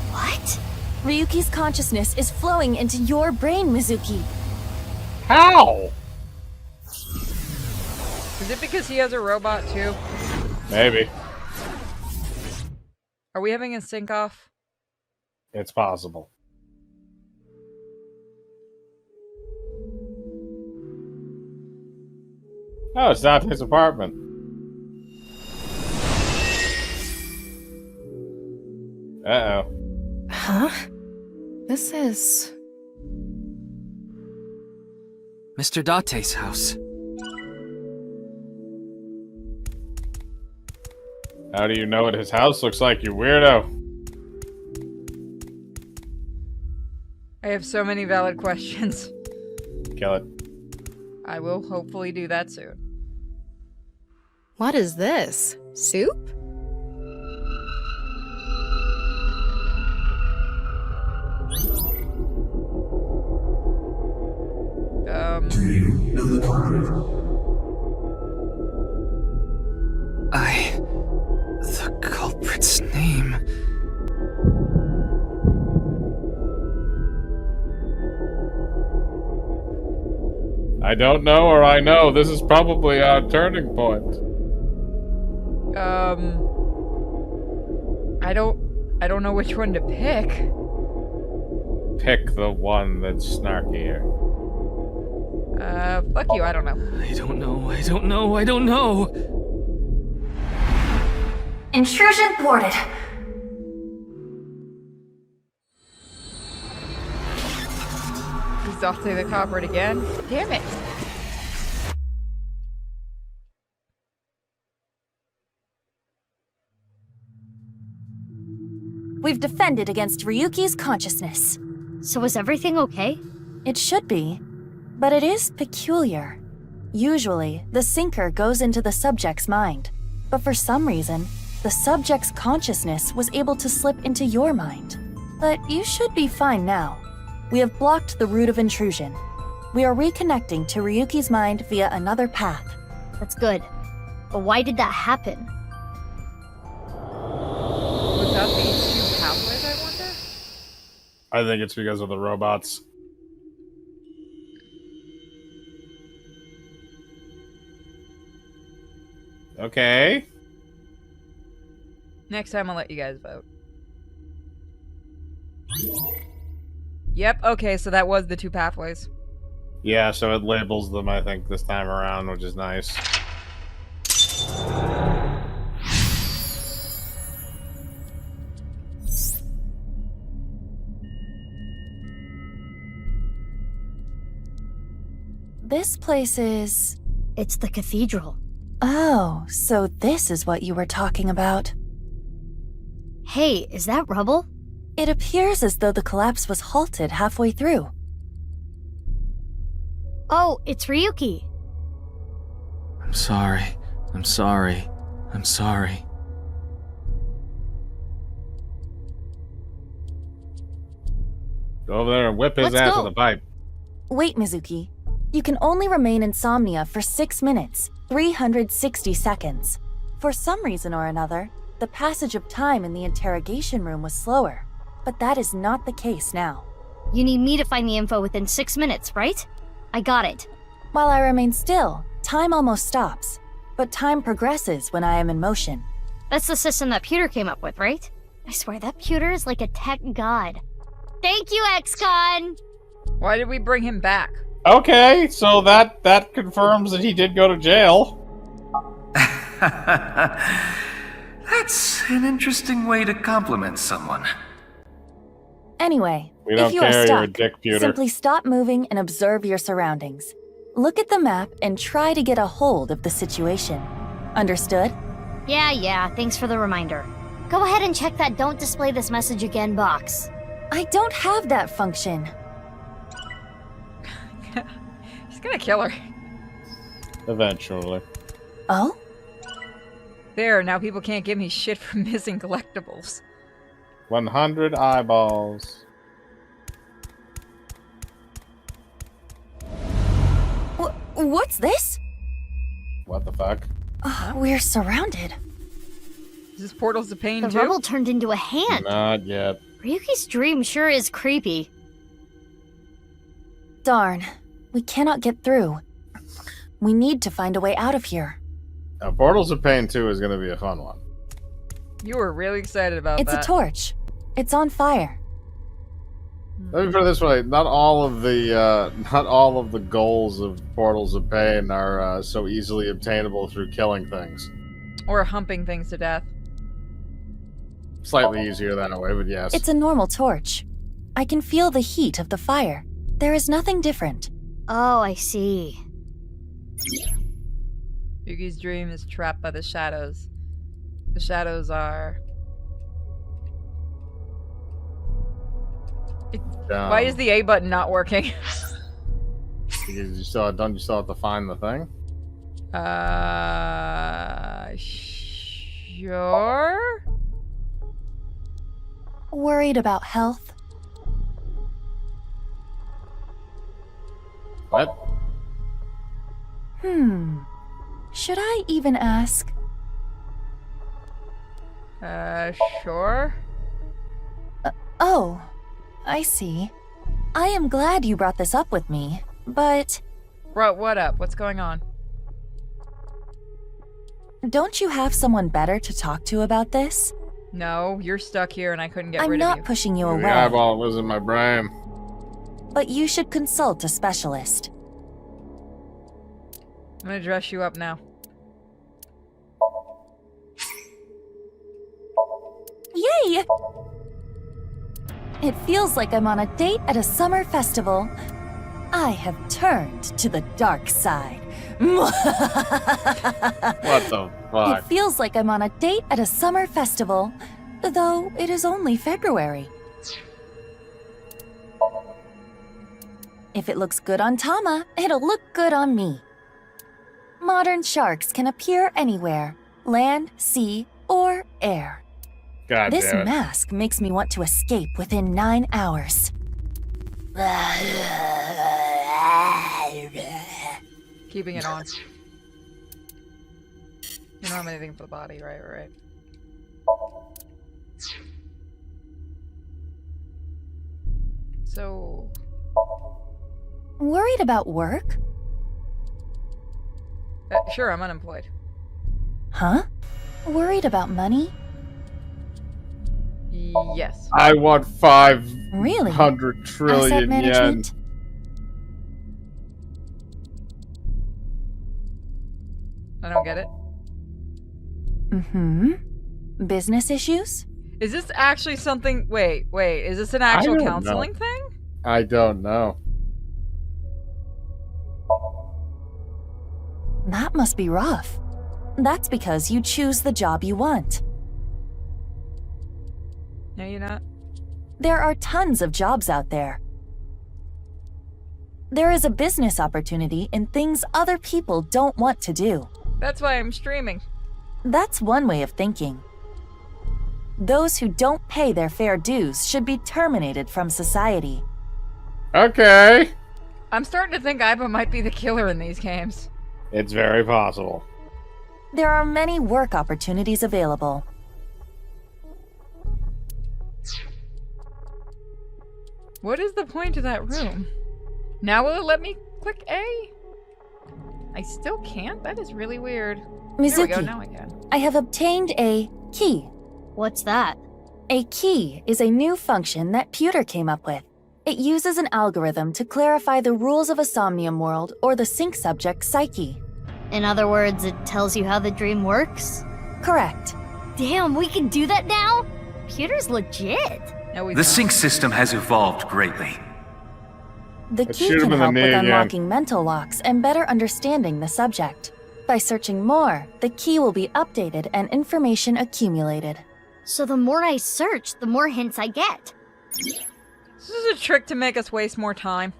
What? Ryuki's consciousness is flowing into your brain, Mizuki. How? Is it because he has a robot too? Maybe. Are we having a sync off? It's possible. Oh, it's not his apartment. Uh-oh. Huh? This is... Mr. Date's house. How do you know what his house looks like, you weirdo? I have so many valid questions. Kill it. I will hopefully do that soon. What is this? Soup? Do you know the culprit? The culprit's name. I don't know, or I know. This is probably our turning point. I don't know which one to pick. Pick the one that's snarkier. Fuck you, I don't know. I don't know, I don't know, I don't know. Intrusion thwarted. He's off to the culprit again. Damn it. We've defended against Ryuki's consciousness. So is everything okay? It should be, but it is peculiar. Usually, the sinker goes into the subject's mind, but for some reason, the subject's consciousness was able to slip into your mind. But you should be fine now. We have blocked the route of intrusion. We are reconnecting to Ryuki's mind via another path. That's good. But why did that happen? Without these two pathways, I think it's because of the robots. Okay. Next time I'll let you guys vote. Yep, okay, so that was the 2 pathways. Yeah, so it labels them, I think, this time around, which is nice. This place is... It's the cathedral. Oh, so this is what you were talking about. Hey, is that rubble? It appears as though the collapse was halted halfway through. Oh, it's Ryuki. I'm sorry. I'm sorry. I'm sorry. Go over there and whip his ass with a pipe. Wait, Mizuki. You can only remain in Somnia for 6 minutes, 360 seconds. For some reason or another, the passage of time in the interrogation room was slower. But that is not the case now. You need me to find the info within 6 minutes, right? I got it. While I remain still, time almost stops. But time progresses when I am in motion. That's the system that Pewter came up with, right? I swear that Pewter is like a tech god. Thank you, XCon! Why did we bring him back? Okay, so that confirms that he did go to jail. That's an interesting way to compliment someone. Anyway, We don't if you are care, you're a stuck, dick, Pewter. simply stop moving and observe your surroundings. Look at the map and try to get a hold of the situation. Understood? Yeah, thanks for the reminder. Go ahead and check that don't display this message again box. I don't have that function. He's gonna kill her. Eventually. Oh? There, now people can't give me shit for missing collectibles. 100 eyeballs. What's this? What the fuck? We're surrounded. Is this Portals of Pain The too? rubble turned into a hand. Not yet. Ryuki's dream sure is creepy. Darn. We cannot get through. We need to find a way out of here. Now, Portals of Pain 2 is going to be a fun one. You were really excited about It's that. a torch. It's on fire. Let me put it this way: not all of the goals of Portals of Pain are so easily obtainable through killing things. Or humping things to death. Slightly easier that way, but yes. It's a normal torch. I can feel the heat of the fire. There is nothing different. Oh, I see. Yuki's dream is trapped by the shadows. The shadows are... Why is the A button not working? Because you still don't you still have to find the thing? Sure? Worried about health? What? Should I even ask? Sure? Oh, I see. I am glad you brought this up with me, but... Bro, what up? What's going on? Don't you have someone better to talk to about this? No, you're stuck here and I couldn't get I'm rid of not you. pushing you The away, eyeball was in my brain. but you should consult a specialist. I'm gonna dress you up now. Yay! It feels like I'm on a date at a summer festival. I have turned to the dark side. What the fuck? It feels like I'm on a date at a summer festival, though it is only February. If it looks good on Tama, it'll look good on me. Modern sharks can appear anywhere, land, sea, or air. God This damn it. mask makes me want to escape within 9 hours. Keeping it on. You don't have anything for the body, right? So... Worried about work? Sure, I'm unemployed. Huh? Worried about money? Yes. I want 500 Really? trillion Asset yen. management? I don't get it. Mm-hmm. Business issues? Is this actually something... Wait, is this an I actual don't counseling know. thing? I don't know. That must be rough. That's because you choose the job you want. No, you're not. There are tons of jobs out there. There is a business opportunity in things other people don't want to do. That's why I'm streaming. That's one way of thinking. Those who don't pay their fair dues should be terminated from society. Okay. I'm starting to think Iva might be the killer in these games. It's very possible. There are many work opportunities available. What is the point of that room? Now will it let me click A? I still can't? That is really weird. There we go, Mizuki, now I can. I have obtained a key. What's that? A key is a new function that Pewter came up with. It uses an algorithm to clarify the rules of a Somnium world or the sync subject's psyche. In other words, it tells you how the dream works? Correct. Damn, we can do that now? Pewter's legit. No, we The don't. sync system has evolved greatly. The Let's key shoot him can in the help knee with again. unlocking mental locks and better understanding the subject. By searching more, the key will be updated and information accumulated. So the more I search, the more hints I get. This is a trick to make us waste more time.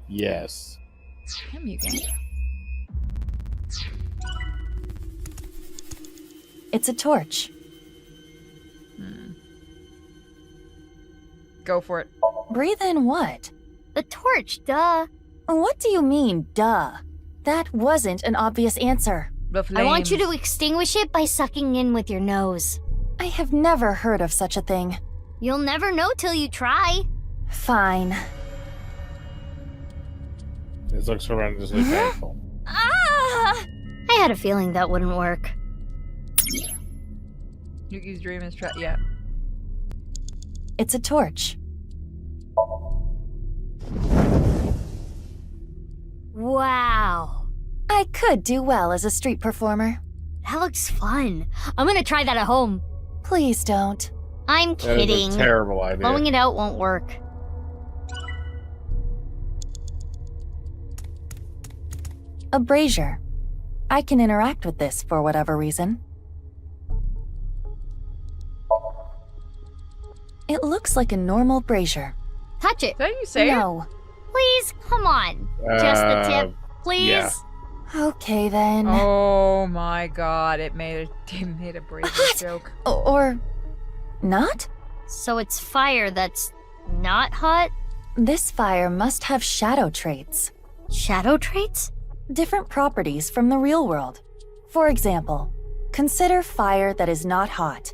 Yes. Damn you, game. It's a torch. Go for it. Breathe in what? The torch, duh. What do you mean, duh? That wasn't an obvious answer. The I want you flames. to extinguish it by sucking in with your nose. I have never heard of such a thing. You'll never know till you try. Fine. This looks horrendously painful. Ah! I had a feeling that wouldn't work. Yuki's dream is yeah. It's a torch. Wow. I could do well as a street performer. That looks fun. I'm gonna try that at home. Please don't. I'm That is kidding. a terrible idea. Blowing it out won't work. A brazier. I can interact with this for whatever reason. It looks like a normal brazier. Touch it. Is that how you say No. Please, come on. Just the tip, please. yeah. Okay then. it? Oh my god, it made a brave joke. Or not? So it's fire that's not hot? This fire must have shadow traits. Shadow traits? Different properties from the real world. For example, consider fire that is not hot.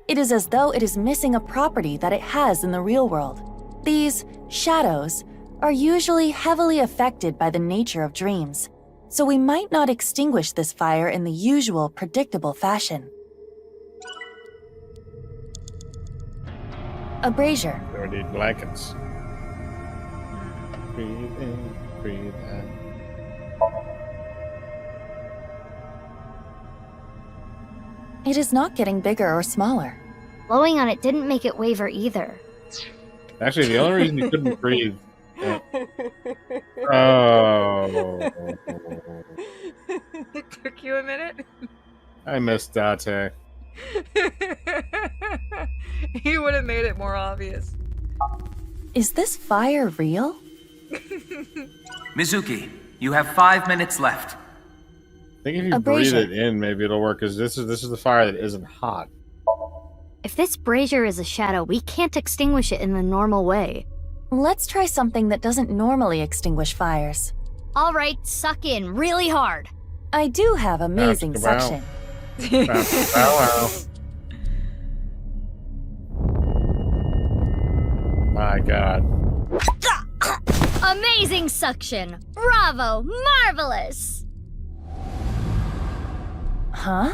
It is as though it is missing a property that it has in the real world. These shadows are usually heavily affected by the nature of dreams, so we might not extinguish this fire in the usual predictable fashion. A brazier. We need blankets. Breathe in, breathe out. It is not getting bigger or smaller. Blowing on it didn't make it waver either. Actually, the only reason you couldn't breathe. Oh. It took you a minute? I missed Date. He would have made it more obvious. Is this fire real? Mizuki, you have 5 minutes left. I think if you A breathe brazier. it in, maybe it'll work. Because this is the fire that isn't hot. If this brazier is a shadow, we can't extinguish it in the normal way. Let's try something that doesn't normally extinguish fires. All right, suck in really hard. I do have amazing Bow, suction. Bow, bow, wow. my god. Amazing suction! Bravo! Marvelous! Huh?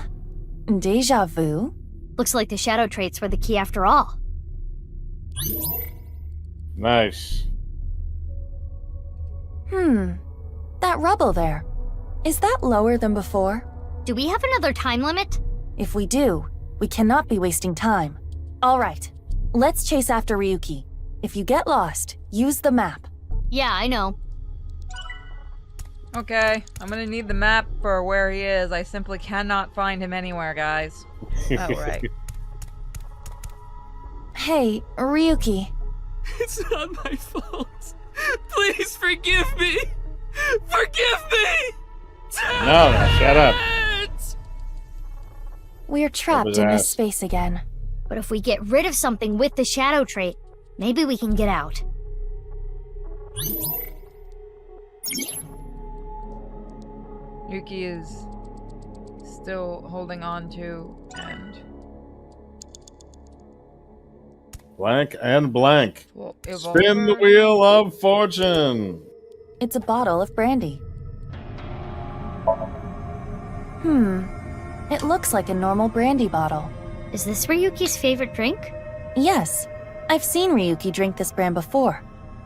Deja vu? Looks like the shadow traits were the key after all. Nice. That rubble there. Is that lower than before? Do we have another time limit? If we do, we cannot be wasting time. All right, let's chase after Ryuki. If you get lost, use the map. Yeah, I know. Okay, I'm gonna need the map for where he is. I simply cannot find him anywhere, guys. Oh, right. Hey, Ryuki. It's not my fault. Please forgive me. Forgive me! No, shut up. We're trapped in this space again. But if we get rid of something with the shadow trait, maybe we can get out. Yuki is still holding on to and Blank and blank. will Spin the wheel of fortune. It's a bottle of brandy. It looks like a normal brandy bottle. Is this Ryuki's favorite drink? Yes, I've seen Ryuki drink this brand before.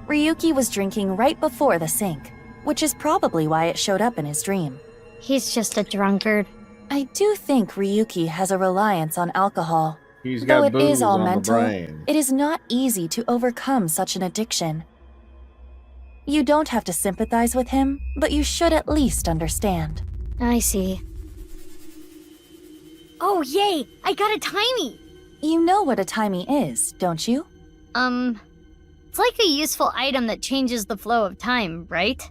Ryuki was drinking right before the sink, which is probably why it showed up in his dream. He's just a drunkard. I do think Ryuki has a reliance on alcohol. He's Though got it booze is all on mental, the brain. it is not easy to overcome such an addiction. You don't have to sympathize with him, but you should at least understand. I see. Oh, yay! I got a timey! You know what a timey is, don't you? It's like a useful item that changes the flow of time, right?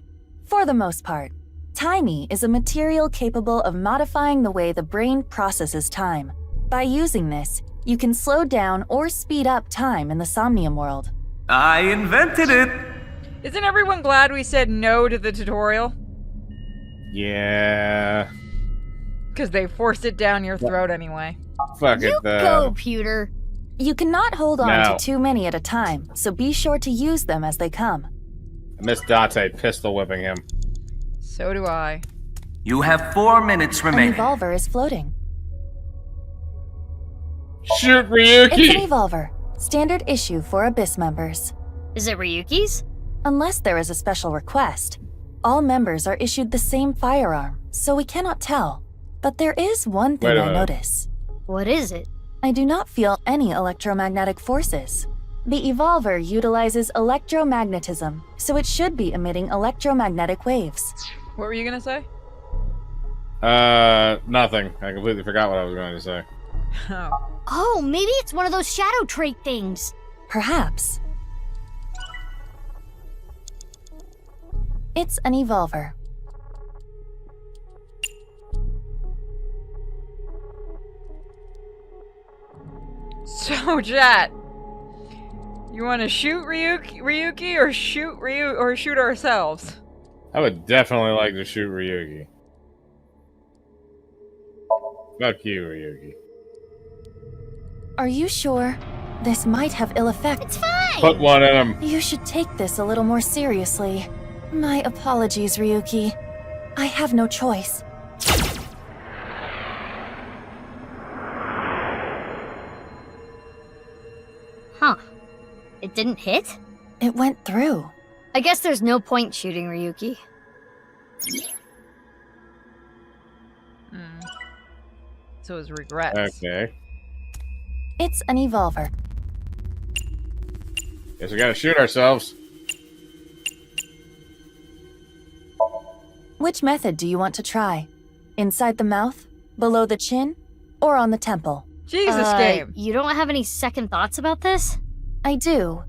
For the most part. Timey is a material capable of modifying the way the brain processes time. By using this, you can slow down or speed up time in the Somnium world. I invented it! Isn't everyone glad we said no to the tutorial? Yeah. Because they forced it down your throat anyway. Fuck it, Go, Pewter! You cannot hold on No. to too many at a time, so be sure to use them as they come. I miss Date pistol whipping him. So do I. You have 4 minutes An remaining. evolver is floating. Shoot It's an Ryuki! evolver, standard issue for Abyss members. Is it Ryuki's? Unless there is a special request, all members are issued the same firearm, so we cannot tell. But there is one thing Wait a I minute. notice. What is it? I do not feel any electromagnetic forces. The evolver utilizes electromagnetism, so it should be emitting electromagnetic waves. What were you gonna say? Nothing. I completely forgot what I was going to say. Oh. Oh, maybe it's one of those shadow trait things. Perhaps. It's an evolver. So, chat. You want to shoot Ryuki or shoot ourselves? I would definitely like to shoot Ryuki. Fuck you, Ryuki. Are you sure? This might have ill effects. It's fine! Put one in him. You should take this a little more seriously. My apologies, Ryuki. I have no choice. Huh. It didn't hit? It went through. I guess there's no point shooting Ryuki. So his regrets. Okay. It's an evolver. Guess we gotta shoot ourselves. Which method do you want to try? Inside the mouth, below the chin, or on the temple? Jesus, game. You don't have any second thoughts about this? I do.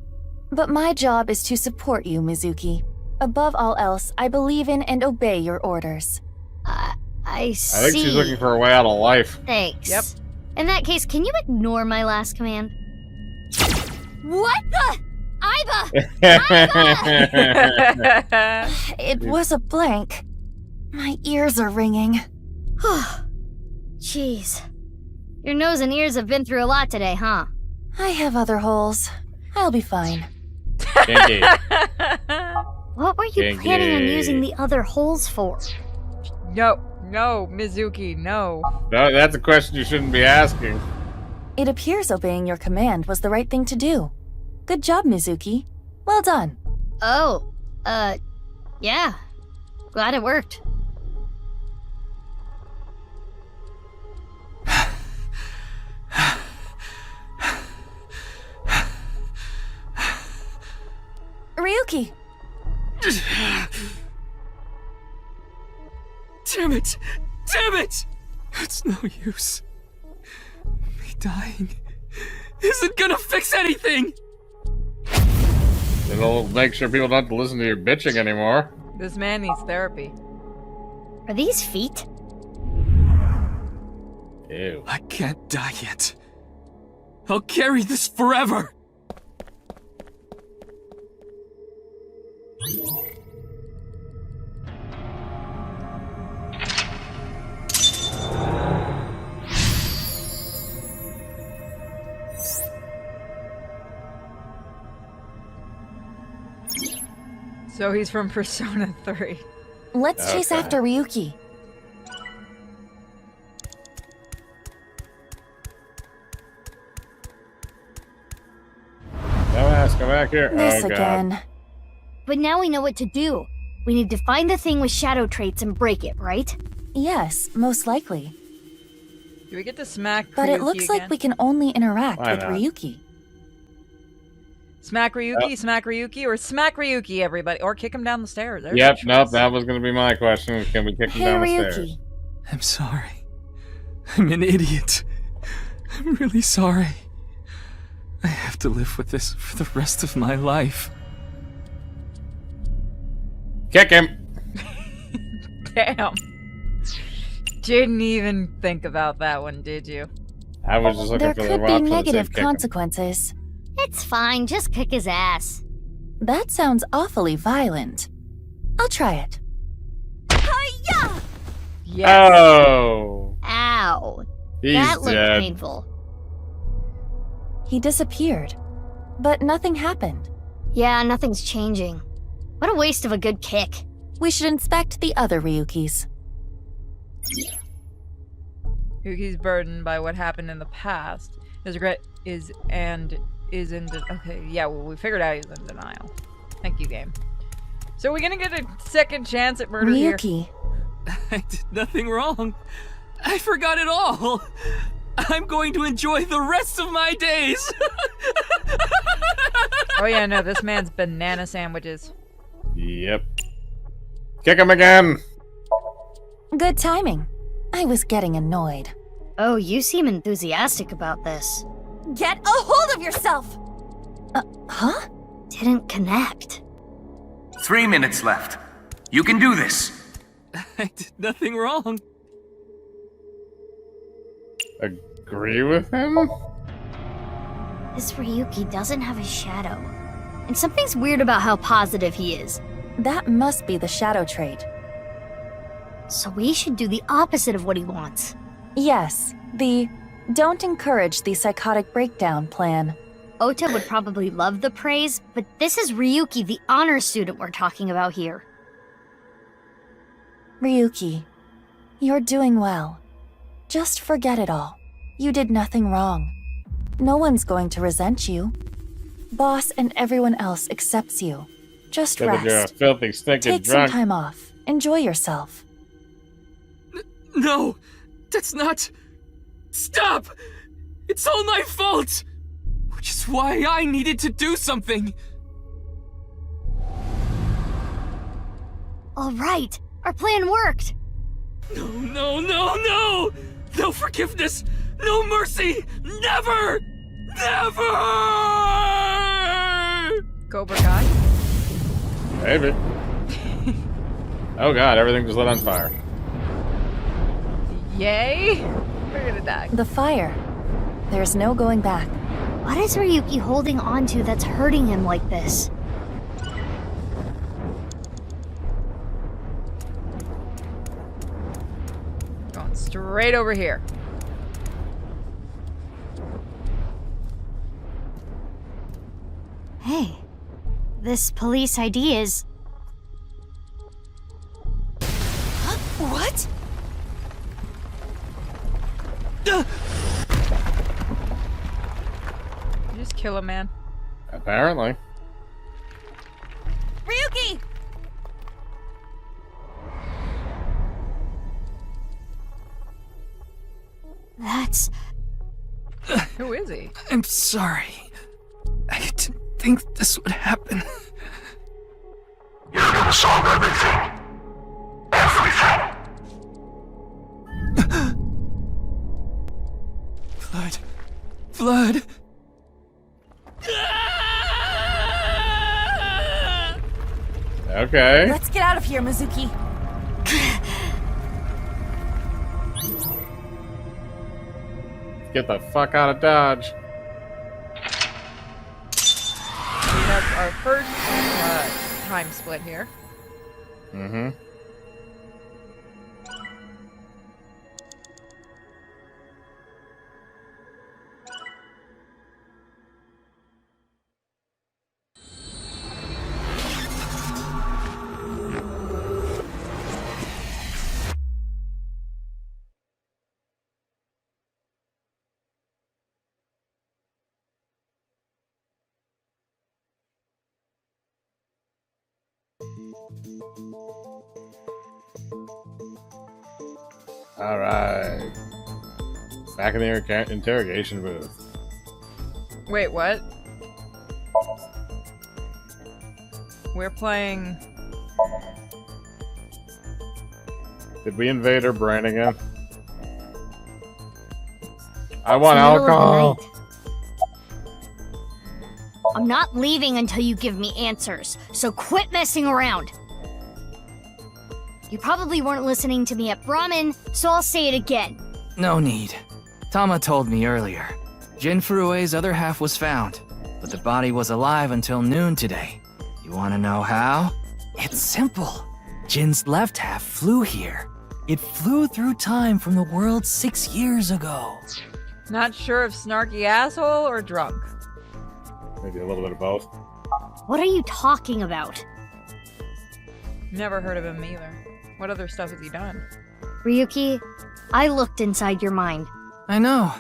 But my job is to support you, Mizuki. Above all else, I believe in and obey your orders. I see. I think she's looking for a way out of life. Thanks. Yep. In that case, can you ignore my last command? What the? Iba! It was a blank. My ears are ringing. Jeez. Your nose and ears have been through a lot today, huh? I have other holes. I'll be fine. Kinky. What were you planning on using the other holes for? No, Mizuki, no. No, that's a question you shouldn't be asking. It appears obeying your command was the right thing to do. Good job, Mizuki. Well done. Oh, yeah. Glad it worked. Ryuki! Damn it! Damn it! It's no use. Me dying isn't gonna fix anything! It'll make sure people don't have to listen to your bitching anymore. This man needs therapy. Are these feet? Ew. I can't die yet. I'll carry this forever! So he's from Persona 3. Let's chase after Ryuki. Dumbass, come back here. This oh, God. again. But now we know what to do. We need to find the thing with shadow traits and break it, right? Yes, most likely. Do we get to smack But Ryuki it looks again? like we can only interact Why with not? Ryuki. Smack Ryuki, or smack Ryuki, everybody. Or kick him down the stairs. There's Yep, your nope, choice. that was going to be my question. Can we kick him Hey, down the Ryuki. stairs? I'm sorry. I'm an idiot. I'm really sorry. I have to live with this for the rest of my life. Kick him! Damn. Didn't even think about that one, did you? I was just looking There for the could be option that said negative kick him. consequences. It's fine, just kick his ass. That sounds awfully violent. I'll try it. Yes. Oh! Ow. He's That looked dead. painful. He disappeared. But nothing happened. Yeah, nothing's changing. What a waste of a good kick. We should inspect the other Ryukis. Ryuki's burdened by what happened in the past. His regret is in okay, yeah, well, we figured out he's in denial. Thank you, game. So we're gonna get a second chance at murder here. Ryuki. I did nothing wrong. I forgot it all. I'm going to enjoy the rest of my days. Oh yeah, no, this man's banana sandwiches. Yep. Kick him again! Good timing. I was getting annoyed. Oh, you seem enthusiastic about this. Get a hold of yourself! Huh? Didn't connect. 3 minutes left. You can do this. I did nothing wrong. Agree with him? This Ryuki doesn't have a shadow. And something's weird about how positive he is. That must be the shadow trait. So we should do the opposite of what he wants. Yes, the don't encourage the psychotic breakdown plan. Ota would probably love the praise, but this is Ryuki, the honor student we're talking about here. Ryuki, you're doing well. Just forget it all. You did nothing wrong. No one's going to resent you. Boss and everyone else accepts you. Just You're a rest. filthy, stinking Take drunk. some time off. Enjoy yourself. No, that's not... Stop! It's all my fault! Which is why I needed to do something. All right, our plan worked. No, no, no, no! No forgiveness! No mercy! Never! Never! Cobra Kai? Maybe. Oh god, everything just lit on fire. Yay! We're gonna die. The fire. There's no going back. What is Ryuki holding on to that's hurting him like this? Going straight over here. Hey, This police ID is... What? Just kill a man. Apparently. Ryuki! That's... Who is he? I'm sorry. I didn't think this would happen. You're gonna solve everything. Everything. Blood. Blood. Okay. Let's get out of here, Mizuki. Get the fuck out of Dodge. That's our first time split here. Mm-hmm. Alright. Back in the interrogation booth. Wait, what? We're playing... Did we invade her brain again? I want It's the middle of the alcohol. night. I'm not leaving until you give me answers, so quit messing around. You probably weren't listening to me at Brahmin, so I'll say it again. No need. Tama told me earlier. Jin Furue's other half was found, but the body was alive until noon today. You wanna know how? It's simple. Jin's left half flew here. It flew through time from the world 6 years ago. Not sure if snarky asshole or drunk. Maybe a little bit of both. What are you talking about? Never heard of him either. What other stuff has he done? Ryuki, I looked inside your mind. I know.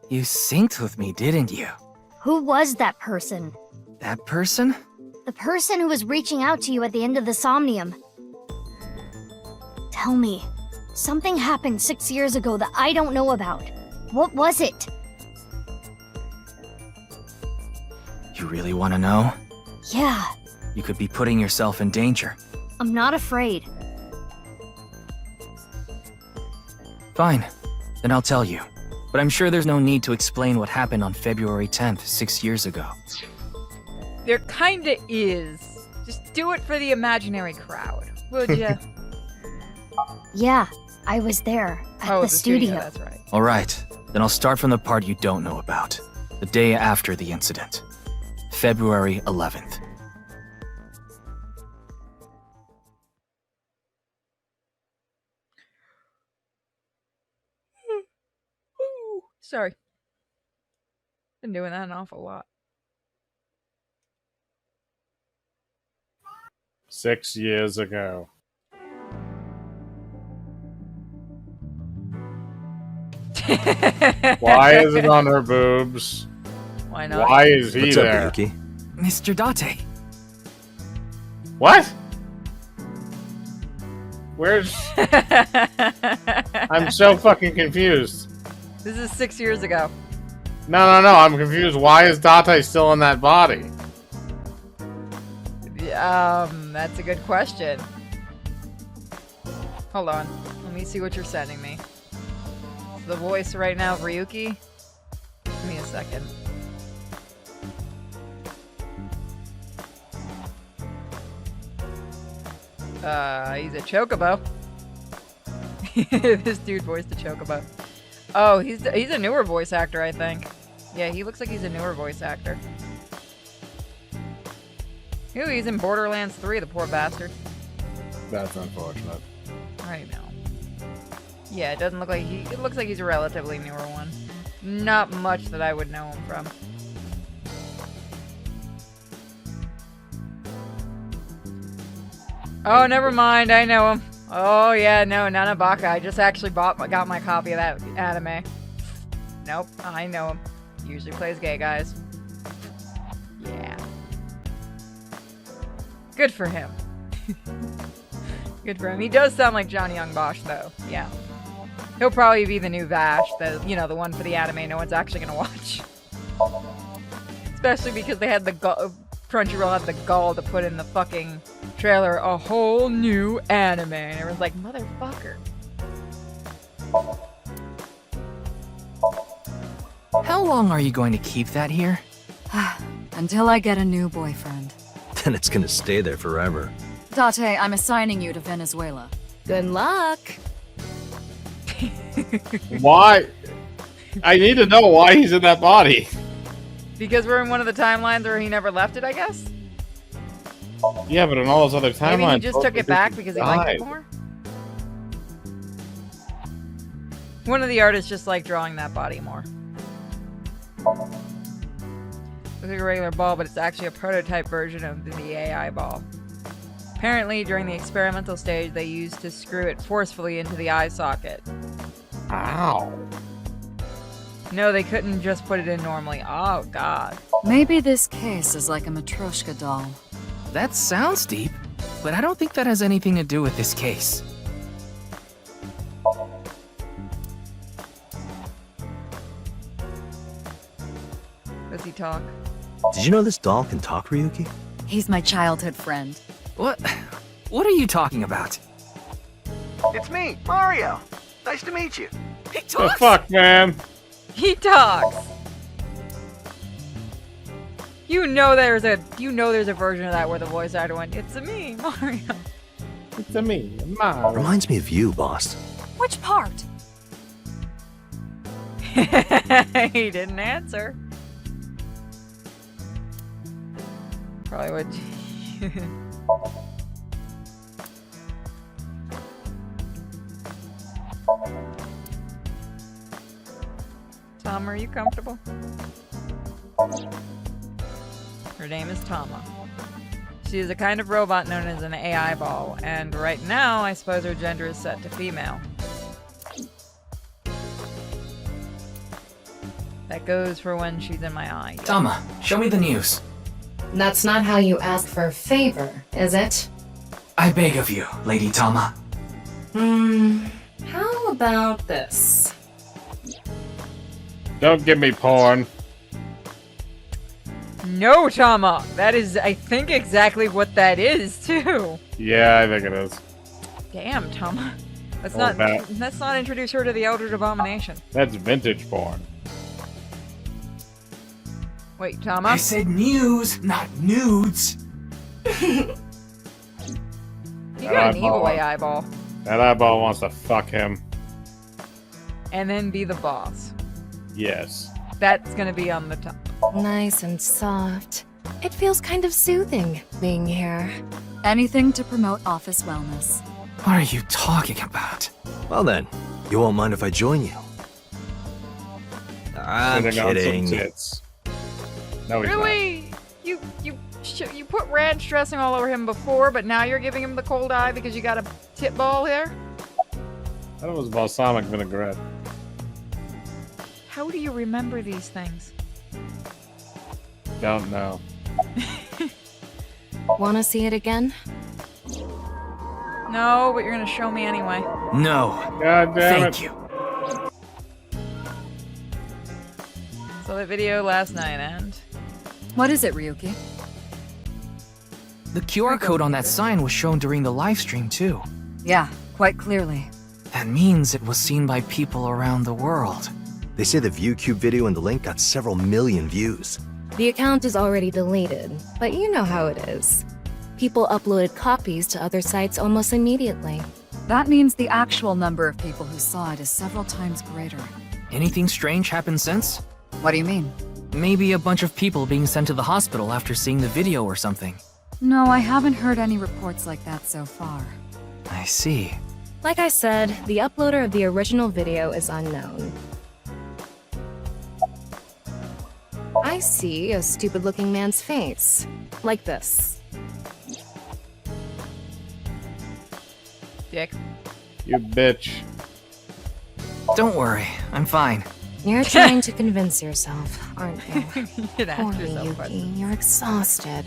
You synced with me, didn't you? Who was that person? That person? The person who was reaching out to you at the end of the Somnium. Tell me, something happened 6 years ago that I don't know about. What was it? You really want to know? Yeah, You could be putting yourself in danger. I'm not afraid. Fine. Then I'll tell you. But I'm sure there's no need to explain what happened on February 10th, 6 years ago. There kinda is. Just do it for the imaginary crowd, would ya? Yeah, I was there, at the studio. That's right. Alright, then I'll start from the part you don't know about. The day after the incident. February 11th. Sorry. Been doing that an awful lot. 6 years ago. Why is it on her boobs? Why not? Why is he What's there? up, Ryuki? Mr. Date. What? Where's... I'm so fucking confused. This is 6 years ago. No, I'm confused. Why is Date still in that body? That's a good question. Hold on. Let me see what you're sending me. The voice right now of Ryuki? Give me a second. He's a chocobo. This dude voiced a chocobo. Oh, he's a newer voice actor, I think. Yeah, he looks like he's a newer voice actor. Ooh, he's in Borderlands 3, the poor bastard. That's unfortunate. I know. Yeah, it doesn't look like it looks like he's a relatively newer one. Not much that I would know him from. Oh, never mind. I know him. Oh yeah, no, Nanabaka. I just actually got my copy of that anime. Nope, I know him. Usually plays gay guys. Yeah. Good for him. Good for him. He does sound like Johnny Young Bosch, though. Yeah. He'll probably be the new Vash, the one for the anime no one's actually gonna watch. Especially because they had Crunchyroll had the gall to put in the fucking trailer a whole new anime, and everyone's like, motherfucker. How long are you going to keep that here? Until I get a new boyfriend. Then it's gonna stay there forever. Date, I'm assigning you to Venezuela. Good luck. Why? I need to know why he's in that body. Because we're in one of the timelines where he never left it, I guess? Yeah, but in all those other timelines... Maybe he just took it back because he liked it more? One of the artists just liked drawing that body more. Looks like a regular ball, but it's actually a prototype version of the AI ball. Apparently, during the experimental stage, they used to screw it forcefully into the eye socket. Ow. No, they couldn't just put it in normally. Oh, God. Maybe this case is like a Matryoshka doll. That sounds deep, but I don't think that has anything to do with this case. Does he talk? Did you know this doll can talk, Ryuki? He's my childhood friend. What are you talking about? It's me, Mario. Nice to meet you. He talks? The fuck, man? He talks. You know there's a version of that where the voice actor went, "It's a me, Mario." It's a me, Mario. Reminds me of you, boss. Which part? He didn't answer. Probably would. Tom, are you comfortable? Her name is Tama. She is a kind of robot known as an AI ball, and right now, I suppose her gender is set to female. That goes for when she's in my eye. Tama, show me the news. That's not how you ask for a favor, is it? I beg of you, Lady Tama. How about this? Don't give me porn. No, Tama! That is, I think, exactly what that is, too. Yeah, I think it is. Damn, Tama. Let's Oh, not introduce her to the Eldritch Abomination. That's vintage porn. Wait, Tama? I said news, not nudes. You got an evil AI ball. That eyeball wants to fuck him. And then be the boss. Yes. That's gonna be on the top. Nice and soft. It feels kind of soothing being here. Anything to promote office wellness. What are you talking about? Well then, you won't mind if I join you? I'm Sitting on some kidding. tits. No, he's Really? You put ranch dressing all over him before, but now you're giving him the cold eye because you got a tit ball here? not. That was balsamic vinaigrette. How do you remember these things? Don't know. Wanna see it again? No, but you're gonna show me anyway. No. God damn Thank it. you. Saw that video last night, and What is it, Ryuki? The QR code on that sign was shown during the live stream too. Yeah, quite clearly. That means it was seen by people around the world. They say the ViewCube video and the link got several million views. The account is already deleted, but you know how it is. People uploaded copies to other sites almost immediately. That means the actual number of people who saw it is several times greater. Anything strange happened since? What do you mean? Maybe a bunch of people being sent to the hospital after seeing the video or something. No, I haven't heard any reports like that so far. I see. Like I said, the uploader of the original video is unknown. I see a stupid-looking man's face. Like this. Dick. You bitch. Don't worry, I'm fine. You're trying to convince yourself, aren't you? You should ask Poor yourself Yuki, questions. you're exhausted.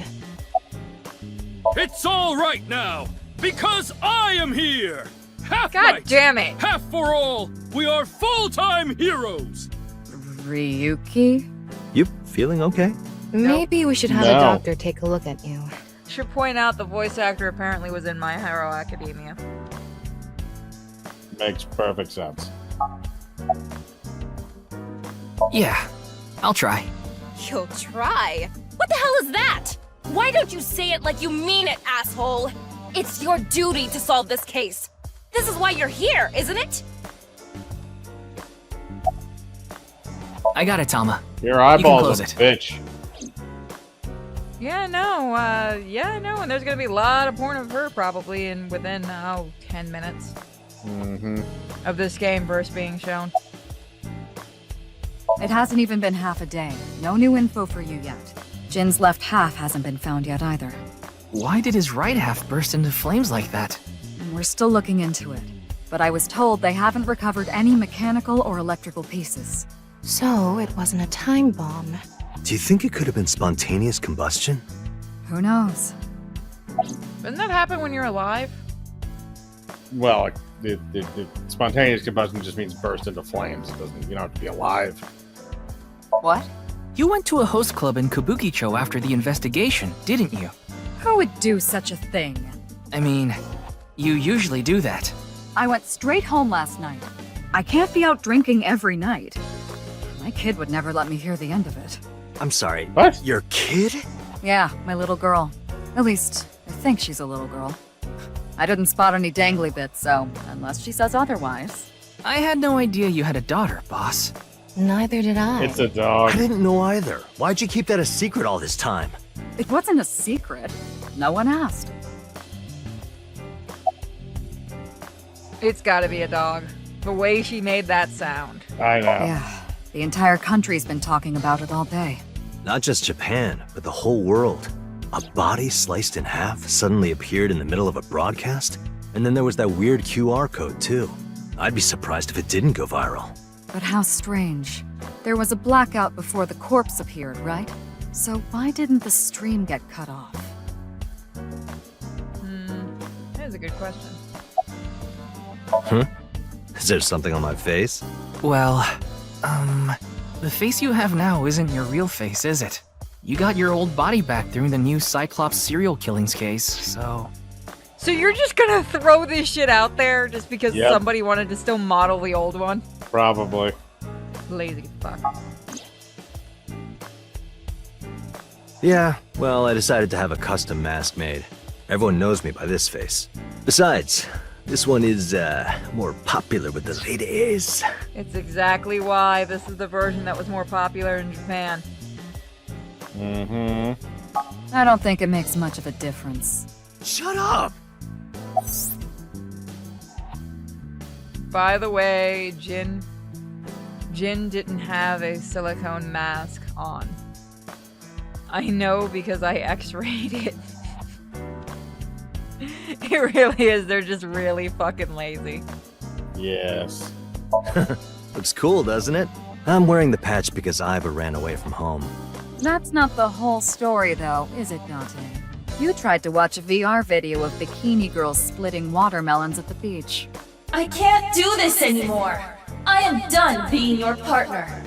It's all right now, because I am here! Half God right, damn it! half for all, we are full-time heroes! Ryuki? You feeling okay? Maybe we should have No. a doctor take a look at you. Should point out the voice actor apparently was in My Hero Academia. Makes perfect sense. Yeah, I'll try. You'll try? What the hell is that? Why don't you say it like you mean it, asshole? It's your duty to solve this case. This is why you're here, isn't it? I got it, Tama. Your You can eyeballs close a it. bitch. Yeah, no, and there's gonna be a lot of porn of her probably within 10 minutes of this game first being shown. It hasn't even been half a day. No new info for you yet. Jin's left half hasn't been found yet either. Why did his right half burst into flames like that? We're still looking into it. But I was told they haven't recovered any mechanical or electrical pieces. So, it wasn't a time bomb. Do you think it could have been spontaneous combustion? Who knows? Doesn't that happen when you're alive? Well, the spontaneous combustion just means burst into flames. It doesn't. You don't have to be alive. What? You went to a host club in Kabukicho after the investigation, didn't you? Who would do such a thing? I mean, you usually do that. I went straight home last night. I can't be out drinking every night. My kid would never let me hear the end of it. I'm sorry. What? Your kid? Yeah, my little girl. At least, I think she's a little girl. I didn't spot any dangly bits, so unless she says otherwise. I had no idea you had a daughter, boss. Neither did I. It's a dog. I didn't know either. Why'd you keep that a secret all this time? It wasn't a secret. No one asked. It's gotta be a dog. The way she made that sound. I know. Yeah, the entire country's been talking about it all day. Not just Japan, but the whole world. A body sliced in half suddenly appeared in the middle of a broadcast, and then there was that weird QR code too. I'd be surprised if it didn't go viral. But how strange. There was a blackout before the corpse appeared, right? So why didn't the stream get cut off? That is a good question. Huh? Is there something on my face? Well, the face you have now isn't your real face, is it? You got your old body back through the new Cyclops serial killings case, so... So you're just gonna throw this shit out there just because Yep. somebody wanted to still model the old one? Probably. Lazy fuck. Yeah, well, I decided to have a custom mask made. Everyone knows me by this face. Besides, this one is, more popular with the ladies. It's exactly why this is the version that was more popular in Japan. I don't think it makes much of a difference. Shut up! By the way, Jin didn't have a silicone mask on. I know because I x-rayed it. It really is. They're just really fucking lazy. Yes. Looks cool, doesn't it? I'm wearing the patch because Iva ran away from home. That's not the whole story, though, is it, Dante? You tried to watch a VR video of bikini girls splitting watermelons at the beach. I can't do this anymore. I am done being your partner.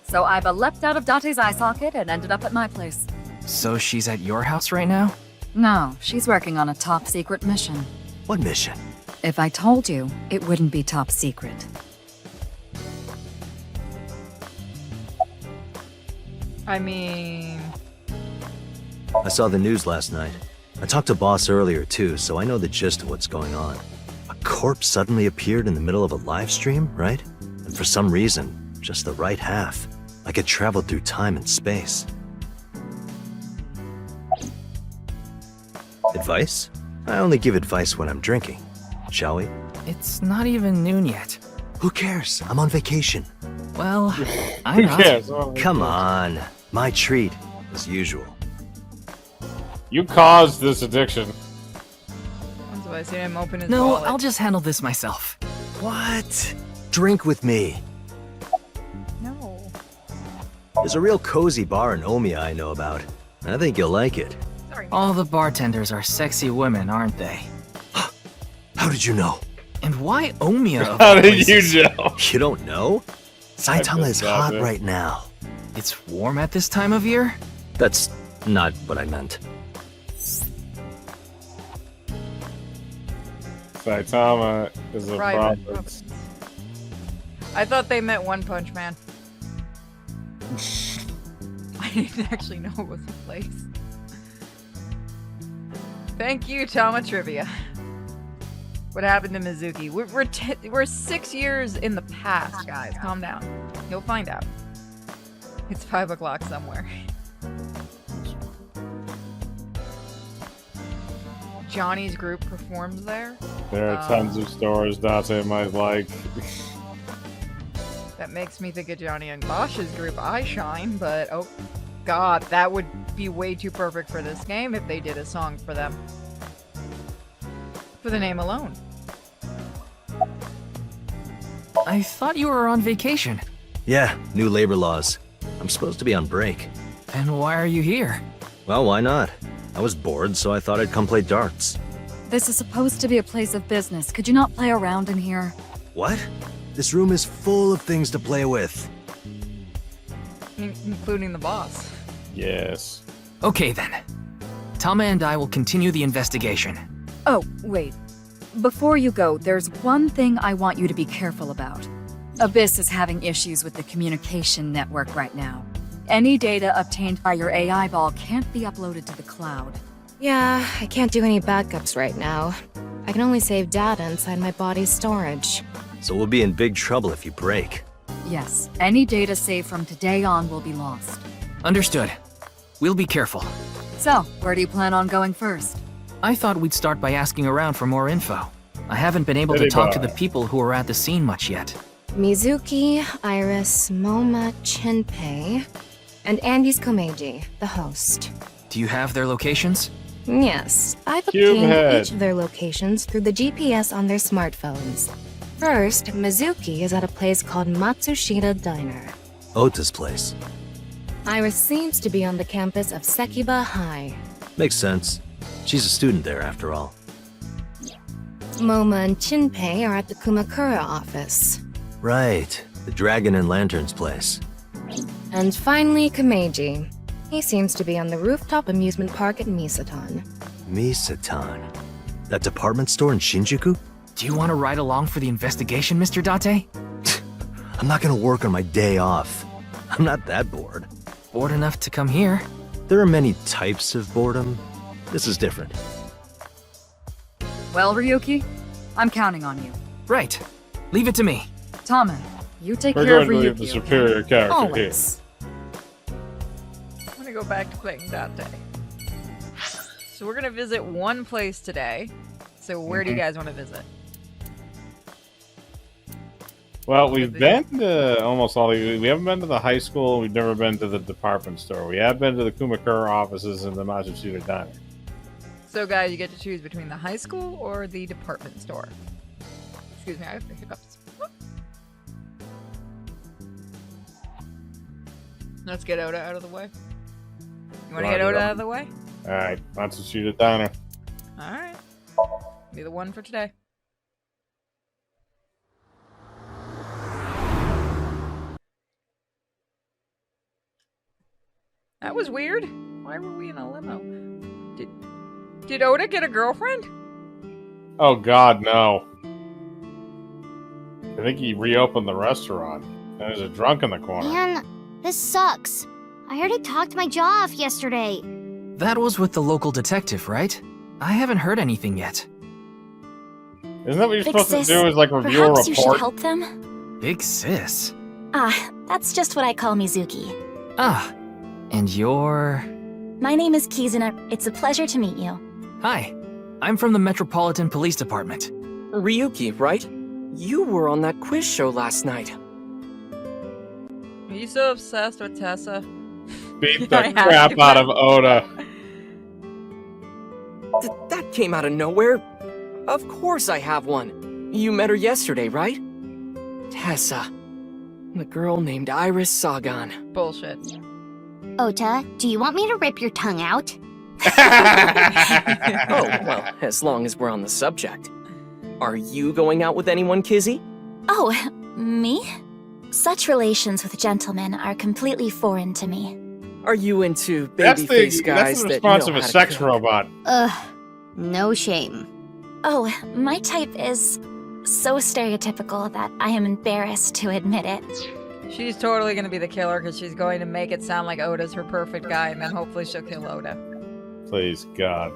So Iva leapt out of Dante's eye socket and ended up at my place. So she's at your house right now? No, she's working on a top secret mission. What mission? If I told you, it wouldn't be top secret. I mean... I saw the news last night. I talked to Boss earlier too, so I know the gist of what's going on. A corpse suddenly appeared in the middle of a live stream, right? And for some reason, just the right half. Like it traveled through time and space. Advice? I only give advice when I'm drinking. Shall we? It's not even noon yet. Who cares? I'm on vacation. Well, I'm not. Yes. Come on. My treat, as usual. You caused this addiction. Once have I see him open his No, wallet. I'll just handle this myself. What? Drink with me. No. There's a real cozy bar in Omiya I know about. I think you'll like it. All the bartenders are sexy women, aren't they? How did you know? And why Omiya? of How all did you places? know? You don't know? Saitama is hot it. right now. It's warm at this time of year? That's not what I meant. Saitama is a Private province. I thought they meant One Punch Man. I didn't actually know it was a place. Thank you, Tama Trivia. What happened to Mizuki? We're 6 years in the past, guys. Calm down. You'll find out. It's 5 o'clock somewhere. Johnny's group performs there. There are tons of stores Date might like. That makes me think of Johnny and Bosch's group I Shine, but oh god, that would be way too perfect for this game if they did a song for them. For the name alone. I thought you were on vacation. Yeah, new labor laws. I'm supposed to be on break. And why are you here? Well, why not? I was bored, so I thought I'd come play darts. This is supposed to be a place of business. Could you not play around in here? What? This room is full of things to play with. Including the boss. Yes. Okay then. Tama and I will continue the investigation. Oh, wait. Before you go, there's one thing I want you to be careful about. Abyss is having issues with the communication network right now. Any data obtained by your AI ball can't be uploaded to the cloud. Yeah, I can't do any backups right now. I can only save data inside my body's storage. So we'll be in big trouble if you break. Yes, any data saved from today on will be lost. Understood. We'll be careful. So, where do you plan on going first? I thought we'd start by asking around for more info. I haven't been able to talk to the people who were at the scene much yet. Mizuki, Iris, Moma, Chinpei, and Andy's Komeiji, the host. Do you have their locations? Yes, I've Cube obtained head. each of their locations through the GPS on their smartphones. First, Mizuki is at a place called Matsushita Diner. Ota's place. Iris seems to be on the campus of Sekiba High. Makes sense. She's a student there, after all. Moma and Chinpei are at the Kumakura office. Right. The Dragon and Lanterns place. And finally, Komeiji. He seems to be on the rooftop amusement park at Misatan. Misatan. That department store in Shinjuku? Do you want to ride along for the investigation, Mr. Date? I'm not gonna work on my day off. I'm not that bored. Bored enough to come here? There are many types of boredom. This is different. Well, Ryuki, I'm counting on you. Right. Leave it to me. Tama, you take We're care of going to Ryuki. leave the okay? superior character Always. I'm gonna go back to playing Date. So we're gonna visit one place today. So where do you guys want to visit? Well, we've been to almost all. We haven't been to the high school. We've never been to the department store. We have been to the Kumakura offices and the Matsushita Diner. So guys, you get to choose between the high school or the department store. Excuse me, I have the hiccups. Let's get Oda out of the way. You want to get Oda out of the way? All right, Matsushita Diner. All right. Be the one for today. That was weird. Why were we in a limo? Did Oda get a girlfriend? Oh God, no! I think he reopened the restaurant. There's a drunk in the corner. Man, this sucks. I already talked my jaw off yesterday. That was with the local detective, right? I haven't heard anything yet. Isn't that what you're Big supposed sis, to do? Is like review a perhaps you should report? help them? Big sis. Ah, that's just what I call Mizuki. Ah, and you're... My name is Kizuna. It's a pleasure to meet you. Hi, I'm from the Metropolitan Police Department. Ryuki, right? You were on that quiz show last night. Are you so obsessed with Tessa? Beat the crap out of Oda. That came out of nowhere. Of course I have one. You met her yesterday, right? Tessa. The girl named Iris Sagan. Bullshit. Ota, do you want me to rip your tongue out? Oh, well, as long as we're on the subject. Are you going out with anyone, Kizzy? Oh, me? Such relations with gentlemen are completely foreign to me. Are you into That's babyface guys the that response know of a how to sex cook? robot. Ugh, no shame. Oh, my type is so stereotypical that I am embarrassed to admit it. She's totally gonna be the killer because she's going to make it sound like Oda's her perfect guy, and then hopefully she'll kill Oda. Please, God.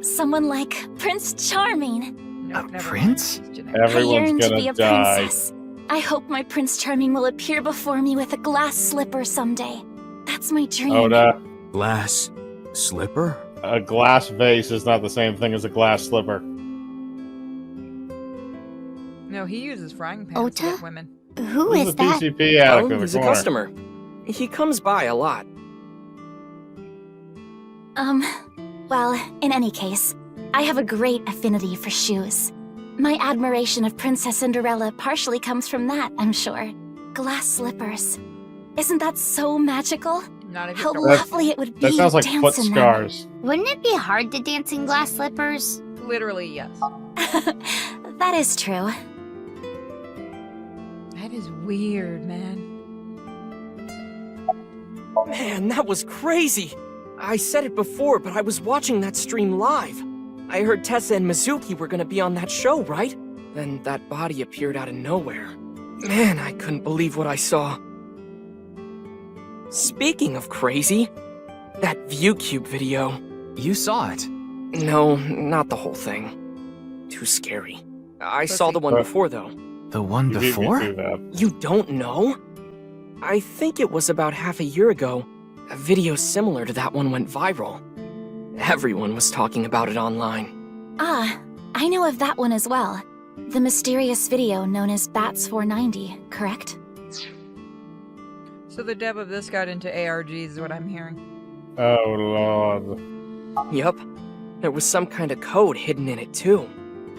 Someone like Prince Charming. Nope, never Prince? mind. I Everyone's yearn to gonna be a die. princess. I hope my Prince Charming will appear before me with a glass slipper someday. That's my dream. Oda, Glass slipper? a glass vase is not the same thing as a glass slipper. No, he uses frying pans Ota? to get women. Who This is the that? PCP addict Oh, in the he's a corner. customer. He comes by a lot. Well, in any case, I have a great affinity for shoes. My admiration of Princess Cinderella partially comes from that, I'm sure. Glass slippers. Isn't that so magical? Not if How you lovely it would be That sounds to like dance foot in scars. Wouldn't it be hard to dance in glass slippers? Literally, yes. them. That is true. That is weird, man. Man, that was crazy! I said it before, but I was watching that stream live. I heard Tessa and Mizuki were gonna be on that show, right? Then that body appeared out of nowhere. Man, I couldn't believe what I saw. Speaking of crazy, that ViewCube video. You saw it. No, not the whole thing. Too scary. I saw the one before, though. The one You beat me before? to that. You don't know? I think it was about half a year ago. A video similar to that one went viral. Everyone was talking about it online. Ah, I know of that one as well. The mysterious video known as Bats 490, correct? So the dev of this got into ARGs is what I'm hearing. Oh, Lord. Yup. There was some kind of code hidden in it, too.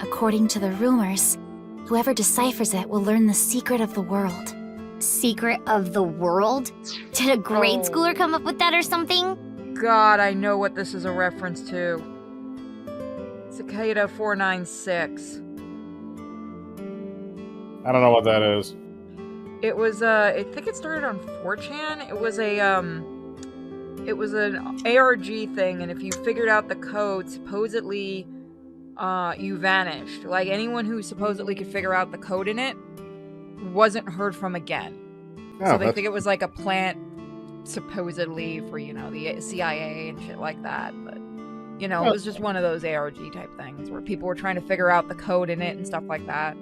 According to the rumors, whoever deciphers it will learn the secret of the world. Secret of the world? Did a grade Oh. schooler come up with that or something? God, I know what this is a reference to. Cicada 496. I don't know what that is. It was I think it started on 4chan. It was an ARG thing, and if you figured out the code, supposedly you vanished. Like anyone who supposedly could figure out the code in it wasn't heard from again. Oh, So they that's- think it was like a plant supposedly for, the CIA and shit like that, but it was just one of those ARG type things where people were trying to figure out the code in it and stuff like that.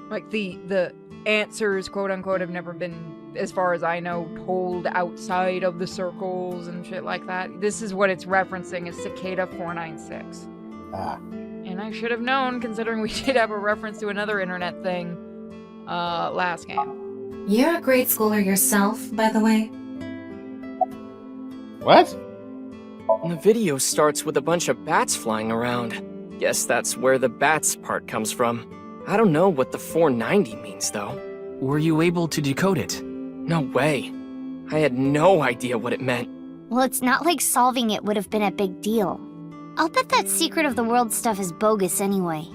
Like the answers, quote unquote, have never been, as far as I know, told outside of the circles and shit like that. This is what it's referencing, is Cicada 496. And I should have known, considering we did have a reference to another internet thing last game. You're a grade schooler yourself, by the way. What? The video starts with a bunch of bats flying around. Guess that's where the bats part comes from. I don't know what the 490 means, though. Were you able to decode it? No way. I had no idea what it meant. Well, it's not like solving it would have been a big deal. I'll bet that secret of the world stuff is bogus anyway.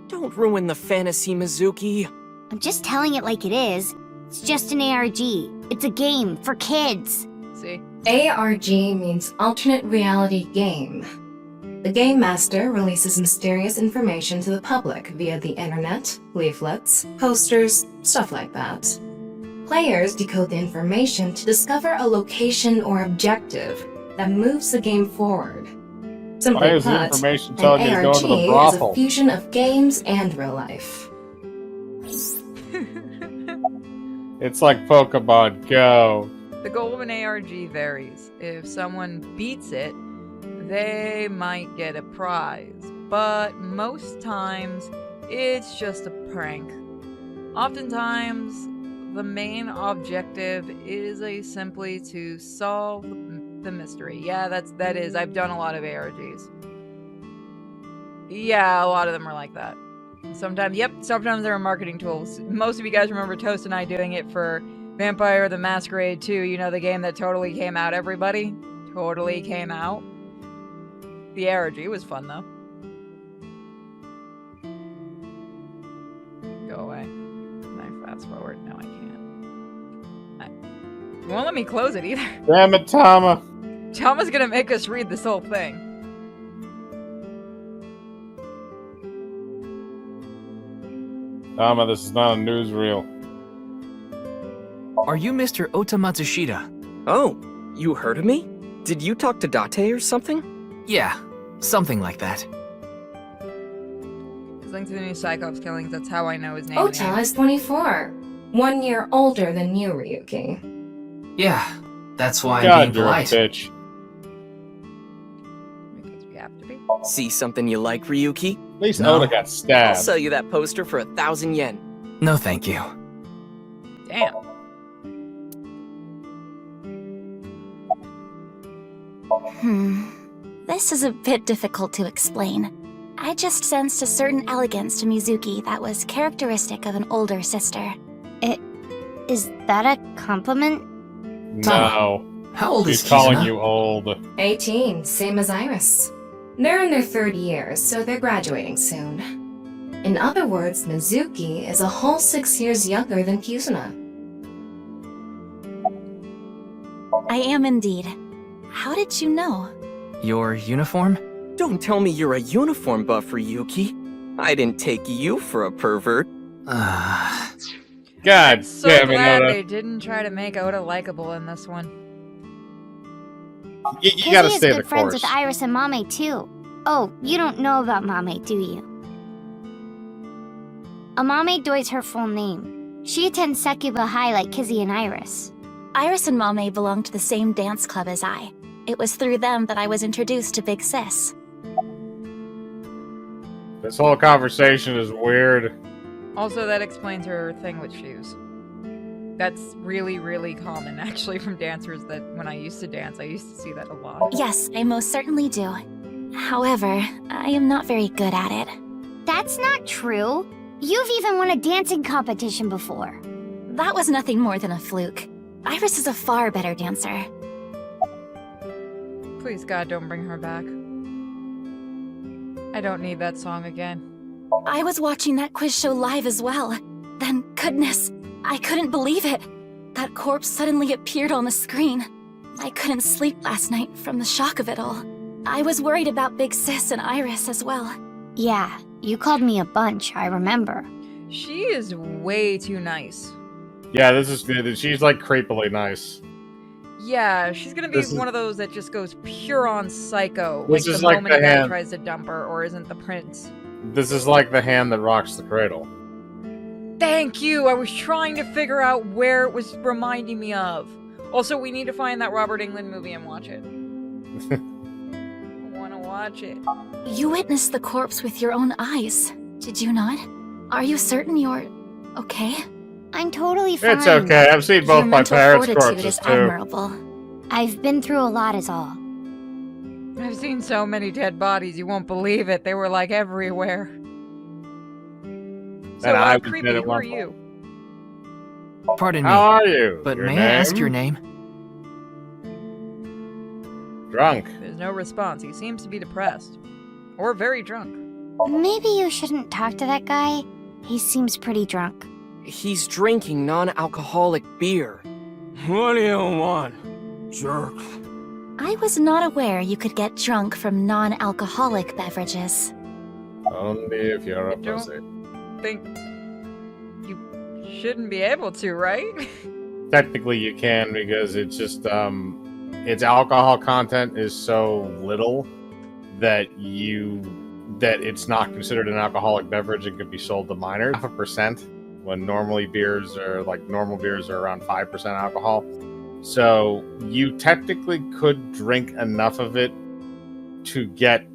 Don't ruin the fantasy, Mizuki. I'm just telling it like it is. It's just an ARG. It's a game for kids. See? ARG means alternate reality game. The Game Master releases mysterious information to the public via the internet, leaflets, posters, stuff like that. Players decode the information to discover a location or objective that moves the game forward. Simply Why is the put, information an telling you to go ARG to the is a brothel? fusion of games and real life. It's like Pokemon Go. The goal of an ARG varies. If someone beats it, they might get a prize, but most times it's just a prank. Oftentimes, the main objective is simply to solve the mystery. Yeah, that is. I've done a lot of ARGs. Yeah, a lot of them are like that. Sometimes they're a marketing tool. Most of you guys remember Toast and I doing it for Vampire the Masquerade 2, you know, the game that totally came out, everybody? Totally came out. The ARG was fun, though. Go away. Can I fast forward? No, I can't. You won't let me close it either. Damn it, Tama. Tama's gonna make us read this whole thing. Tama, this is not a newsreel. Are you Mr. Ota Matsushita? Oh, you heard of me? Did you talk to Date or something? Yeah, something like that. It's linked to the new Cyclops killings, that's how I know his name. Ota is 24. 1 year older than you, Ryuki. Yeah, that's why God, I'm being you're a polite. bitch. Because we have to be. See something you like, Ryuki? At least No. Oda got I'll stabbed. sell you that poster for 1,000 yen. No, thank you. Damn. This is a bit difficult to explain. I just sensed a certain elegance to Mizuki that was characteristic of an older sister. Is that a compliment? No. How old She's is calling Kizuna? you old. 18, same as Iris. They're in their 3rd year, so they're graduating soon. In other words, Mizuki is a whole 6 years younger than Kizuna. I am indeed. How did you know? Your uniform? Don't tell me you're a uniform buff, Ryuki. I didn't take you for a pervert. God So damn it, glad Oda. they didn't try to make Oda likable in this one. You gotta Kizzy stay is the good friends course. with Iris and Mame too. Oh, you don't know about Mame, do you? Amame Doi's her full name. She attends Sekuba High like Kizzy and Iris. Iris and Mame belong to the same dance club as I. It was through them that I was introduced to Big Sis. This whole conversation is weird. Also, that explains her thing with shoes. That's really, really common, actually, from dancers that when I used to dance, I used to see that a lot. Yes, I most certainly do. However, I am not very good at it. That's not true. You've even won a dancing competition before. That was nothing more than a fluke. Iris is a far better dancer. Please, God, don't bring her back. I don't need that song again. I was watching that quiz show live as well. Then, goodness, I couldn't believe it. That corpse suddenly appeared on the screen. I couldn't sleep last night from the shock of it all. I was worried about Big Sis and Iris as well. Yeah, you called me a bunch, I remember. She is way too nice. Yeah, this is good. She's like creepily nice. Yeah, she's gonna be This is- one of those that just goes pure on psycho. This like is the like moment the a guy hand- tries to dump her or isn't the prince. This is like the hand that rocks the cradle. Thank you! I was trying to figure out where it was reminding me of. Also, we need to find that Robert Englund movie and watch it. I wanna watch it. You witnessed the corpse with your own eyes, did you not? Are you certain you're okay? I'm totally fine. It's okay. I've seen both Your my mental parents' fortitude corpses is too. admirable. I've been through a lot is all. I've seen so many dead bodies, you won't believe it. They were like everywhere. So, And I was creepy, dead at who are one point. you? Pardon me. How are you? But Your may I ask name? your name? Drunk. There's no response. He seems to be depressed. Or very drunk. Maybe you shouldn't talk to that guy. He seems pretty drunk. He's drinking non-alcoholic beer. What do you want, jerk? I was not aware you could get drunk from non-alcoholic beverages. Only if you're a Don't- pussy. Think you shouldn't be able to, right? Technically, you can because it's just its alcohol content is so little that it's not considered an alcoholic beverage and could be sold to minors. 0.5%, when normal beers are around 5% alcohol. So you technically could drink enough of it to get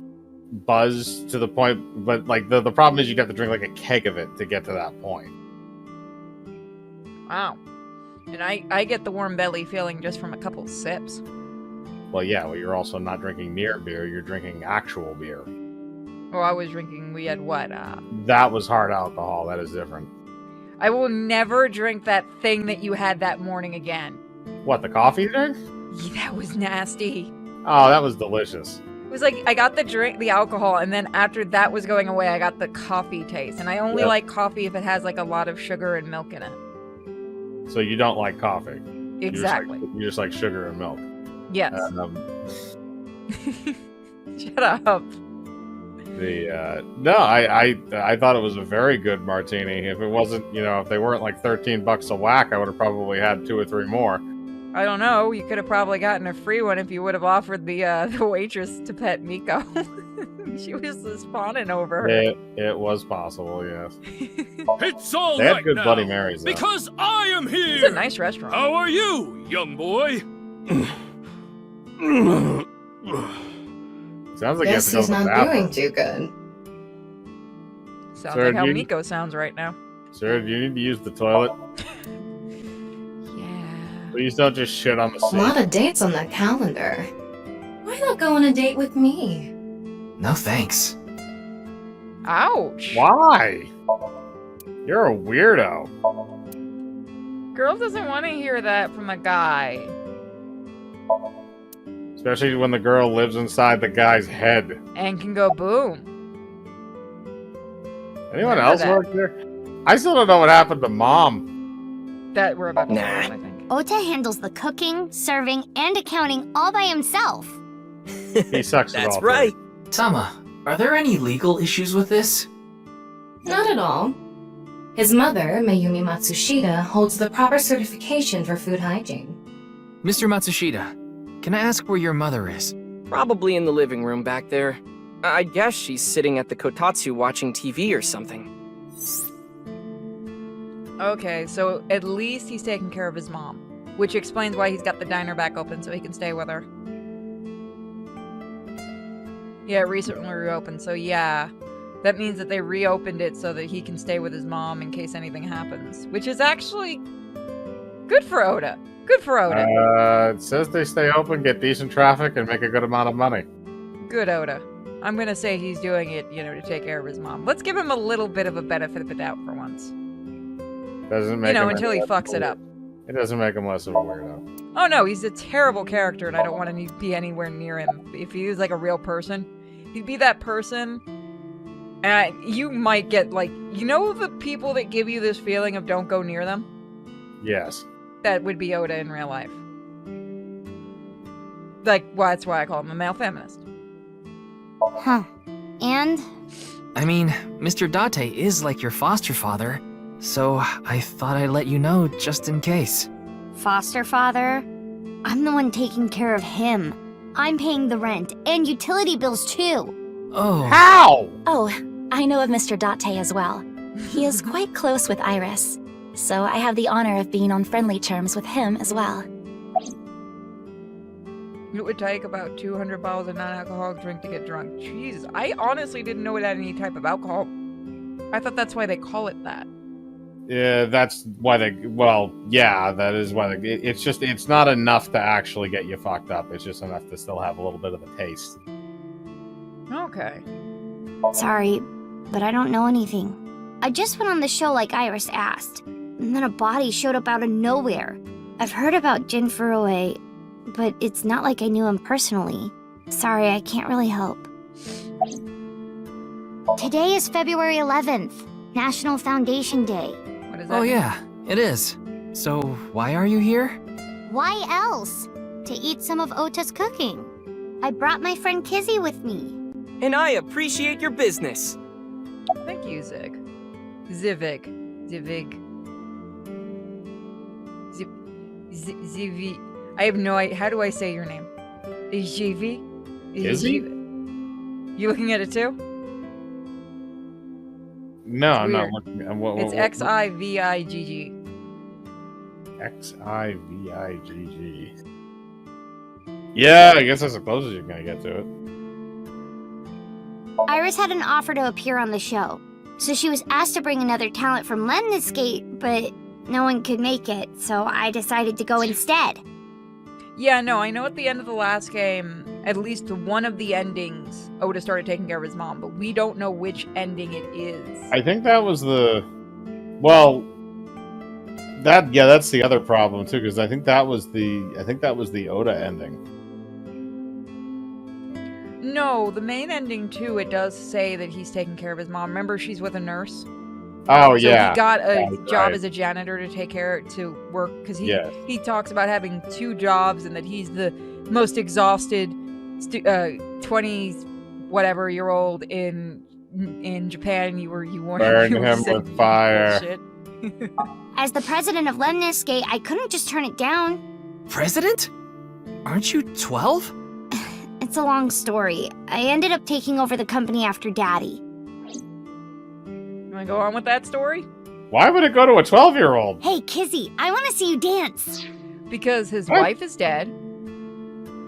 buzz to the point, but like the problem is you'd have to drink like a keg of it to get to that point. Wow. And I get the warm belly feeling just from a couple sips. Well, yeah, well, you're also not drinking near beer, you're drinking actual beer. Oh, I was drinking. We had what? That was hard alcohol. That is different. I will never drink that thing that you had that morning again. What, the coffee drink? Yeah, that was nasty. Oh, that was delicious. It was like I got the alcohol, and then after that was going away, I got the coffee taste. And I only like coffee if it has like a lot of sugar and milk in it. So you don't like coffee? Exactly. You just like sugar and milk. Yes. Shut up. No, I thought it was a very good martini. If it wasn't, if they weren't like $13 a whack, I would have probably had 2 or 3 more. I don't know. You could have probably gotten a free one if you would have offered the waitress to pet Miko. She was just fawning over her. It was possible, yes. It's all They had right good now, Bloody Marys, though. because I am here. It's a nice restaurant. How are you, young boy? Sounds like Guess you have he's to go to the not bathroom. doing too good. Sounds Sir, like how do you- Miko sounds right now. Sir, do you need to use the toilet? Yeah. Please don't just shit on the A seat. lot of dates on that calendar. Why not go on a date with me? No thanks. Ouch. Why? You're a weirdo. Girl doesn't want to hear that from a guy. Especially when the girl lives inside the guy's head. And can go boom. Anyone Remember else that. work there? I still don't know what happened to Mom. That we're about to learn, I think. Ota handles the cooking, serving, and accounting all by himself. He sucks at That's all. right. Tama, are there any legal issues with this? Not at all. His mother, Mayumi Matsushita, holds the proper certification for food hygiene. Mr. Matsushita, can I ask where your mother is? Probably in the living room back there. I guess she's sitting at the kotatsu watching TV or something. Okay, so at least he's taking care of his mom. Which explains why he's got the diner back open so he can stay with her. Yeah, it recently reopened, so yeah. That means that they reopened it so that he can stay with his mom in case anything happens. Which is actually good for Oda. Good for Oda. It says they stay open, get decent traffic, and make a good amount of money. Good Oda. I'm gonna say he's doing it, to take care of his mom. Let's give him a little bit of a benefit of the doubt for once. Doesn't make him until any he less fucks of it a- up. It doesn't make him less of a weirdo. Oh no, he's a terrible character and I don't want to be anywhere near him. If he was like a real person, he'd be that person. And you might get the people that give you this feeling of don't go near them? Yes. That would be Oda in real life. That's why I call him a male feminist. Huh. And? I mean, Mr. Date is like your foster father, so I thought I'd let you know just in case. Foster father? I'm the one taking care of him. I'm paying the rent and utility bills too. Oh. How? Oh, I know of Mr. Date as well. He is quite close with Iris, so I have the honor of being on friendly terms with him as well. It would take about 200 bottles of non-alcoholic drink to get drunk. Jeez, I honestly didn't know it had any type of alcohol. I thought that's why they call it that. Yeah, that's why that is why it's not enough to actually get you fucked up. It's just enough to still have a little bit of a taste. Okay. Sorry, but I don't know anything. I just went on the show like Iris asked, and then a body showed up out of nowhere. I've heard about Jin Furue, but it's not like I knew him personally. Sorry, I can't really help. Today is February 11th, National Foundation Day. What is that? Oh yeah, it is. So why are you here? Why else? To eat some of Ota's cooking. I brought my friend Kizzy with me. And I appreciate your business. Thank you, Zig. Zivig. Zivi. I have no idea. How do I say your name? Is Jivi? Kizzy? You looking at it too? No, It's I'm not weird. looking. It's Xivigg. Xivigg. Yeah, I guess that's the closest you're gonna get to it. Iris had an offer to appear on the show, so she was asked to bring another talent from Lemniscate, but no one could make it, so I decided to go instead. Yeah, no, I know at the end of the last game, at least one of the endings, Oda started taking care of his mom, but we don't know which ending it is. I think that was the... Well, that's the other problem too, because I think that was the Oda ending. No, the main ending too, it does say that he's taking care of his mom. Remember, she's with a nurse? Oh, So yeah. he got a That's job right. as a janitor to work, because Yes. he talks about having 2 jobs and that he's the most exhausted 20-whatever-year-old in Japan. You were Burn you were him saying with fire. bullshit. As the president of Lemniscate, I couldn't just turn it down. President? Aren't you 12? It's a long story. I ended up taking over the company after Daddy. You want to go on with that story? Why would it go to a 12-year-old? Hey, Kizzy, I want to see you dance. Because his What? wife is dead.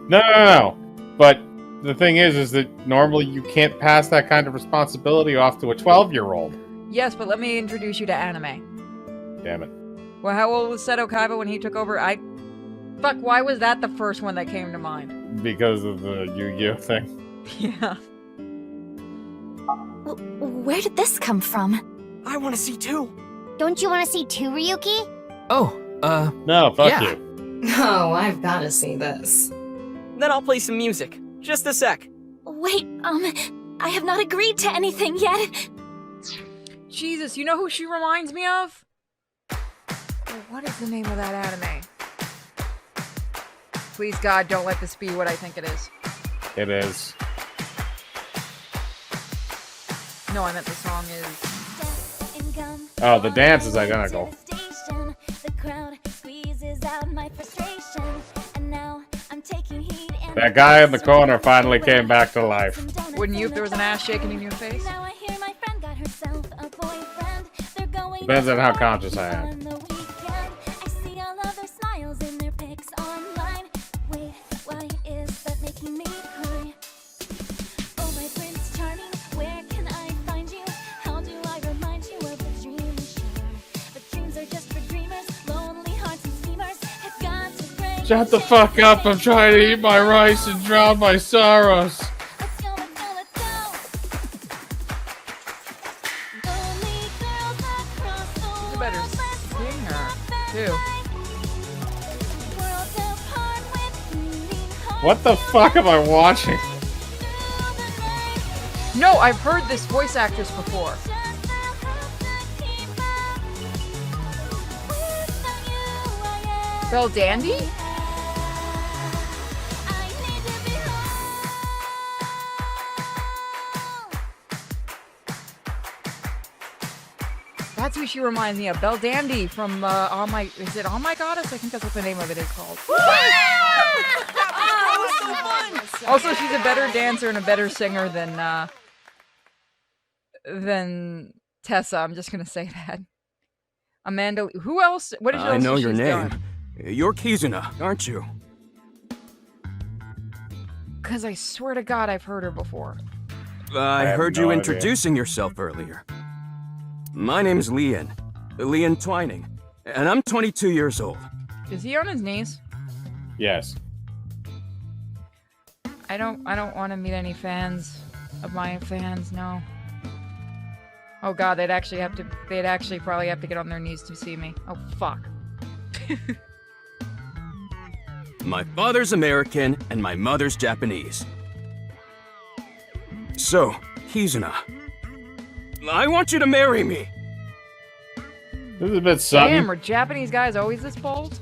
No. But the thing is that normally you can't pass that kind of responsibility off to a 12-year-old. Yes, but let me introduce you to anime. Damn it. Well, how old was Seto Kaiba when he took over? Fuck, why was that the first one that came to mind? Because of the Yu-Gi-Oh thing. Yeah. Where did this come from? I want to see too. Don't you want to see too, Ryuki? Oh, No, fuck yeah. you. Oh, I've gotta see this. Then I'll play some music. Just a sec. Wait, I have not agreed to anything yet. Jesus, you know who she reminds me of? Oh, what is the name of that anime? Please, God, don't let this be what I think it is. It is. No, I meant the song is... Oh, the dance is identical. That guy in the corner finally came back to life. Wouldn't you if there was an ass shaking in your face? Depends on how conscious I am. Shut the fuck up, I'm trying to eat my rice and drown my sorrows. She's a better singer, too. What the fuck am I watching? No, I've heard this voice actress before. Belle Dandy? That's who she reminds me of. Belle Dandy from is it On My Goddess? I think that's what the name of it is called. Also, she's a better dancer and a better singer than Tessa. I'm just gonna say that. Amanda, who else? What did you I know else your she's name. done? You're Kizuna, aren't you? Because I swear to God, I've heard her before. I have heard no you idea. introducing yourself earlier. My name's Lian Twining, and I'm 22 years old. Is he on his knees? Yes. I don't want to meet any fans of my fans. No. Oh God, they'd actually probably have to get on their knees to see me. Oh fuck. My father's American, and my mother's Japanese. So, Kizuna, I want you to marry me. This is a bit sudden. Damn, are Japanese guys always this bold?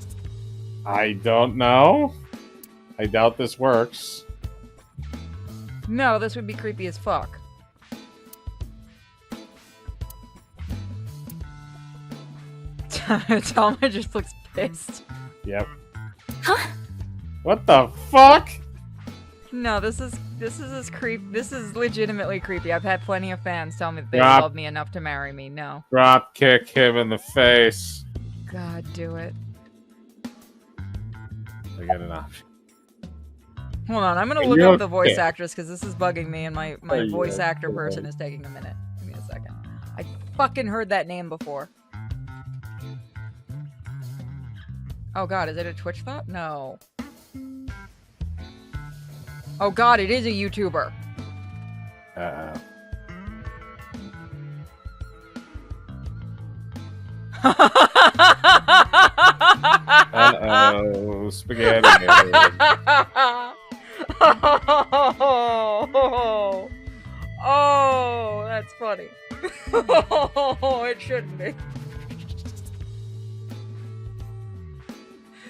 I don't know. I doubt this works. No, this would be creepy as fuck. Tama just looks pissed. Yep. What the fuck? No, this is legitimately creepy. I've had plenty of fans tell me that they Drop. love me enough to marry me. No. Drop kick him in the face. God, do it. I got an option. Hold on, I'm gonna Are look you up the voice okay? actress because this is bugging me, and my Are you voice actor okay? person is taking a minute. Give me a second. I fucking heard that name before. Oh God, is it a Twitch thought? No. Oh god, it is a YouTuber. Uh-oh. Uh-oh, spaghetti. Oh, that's funny. It shouldn't be.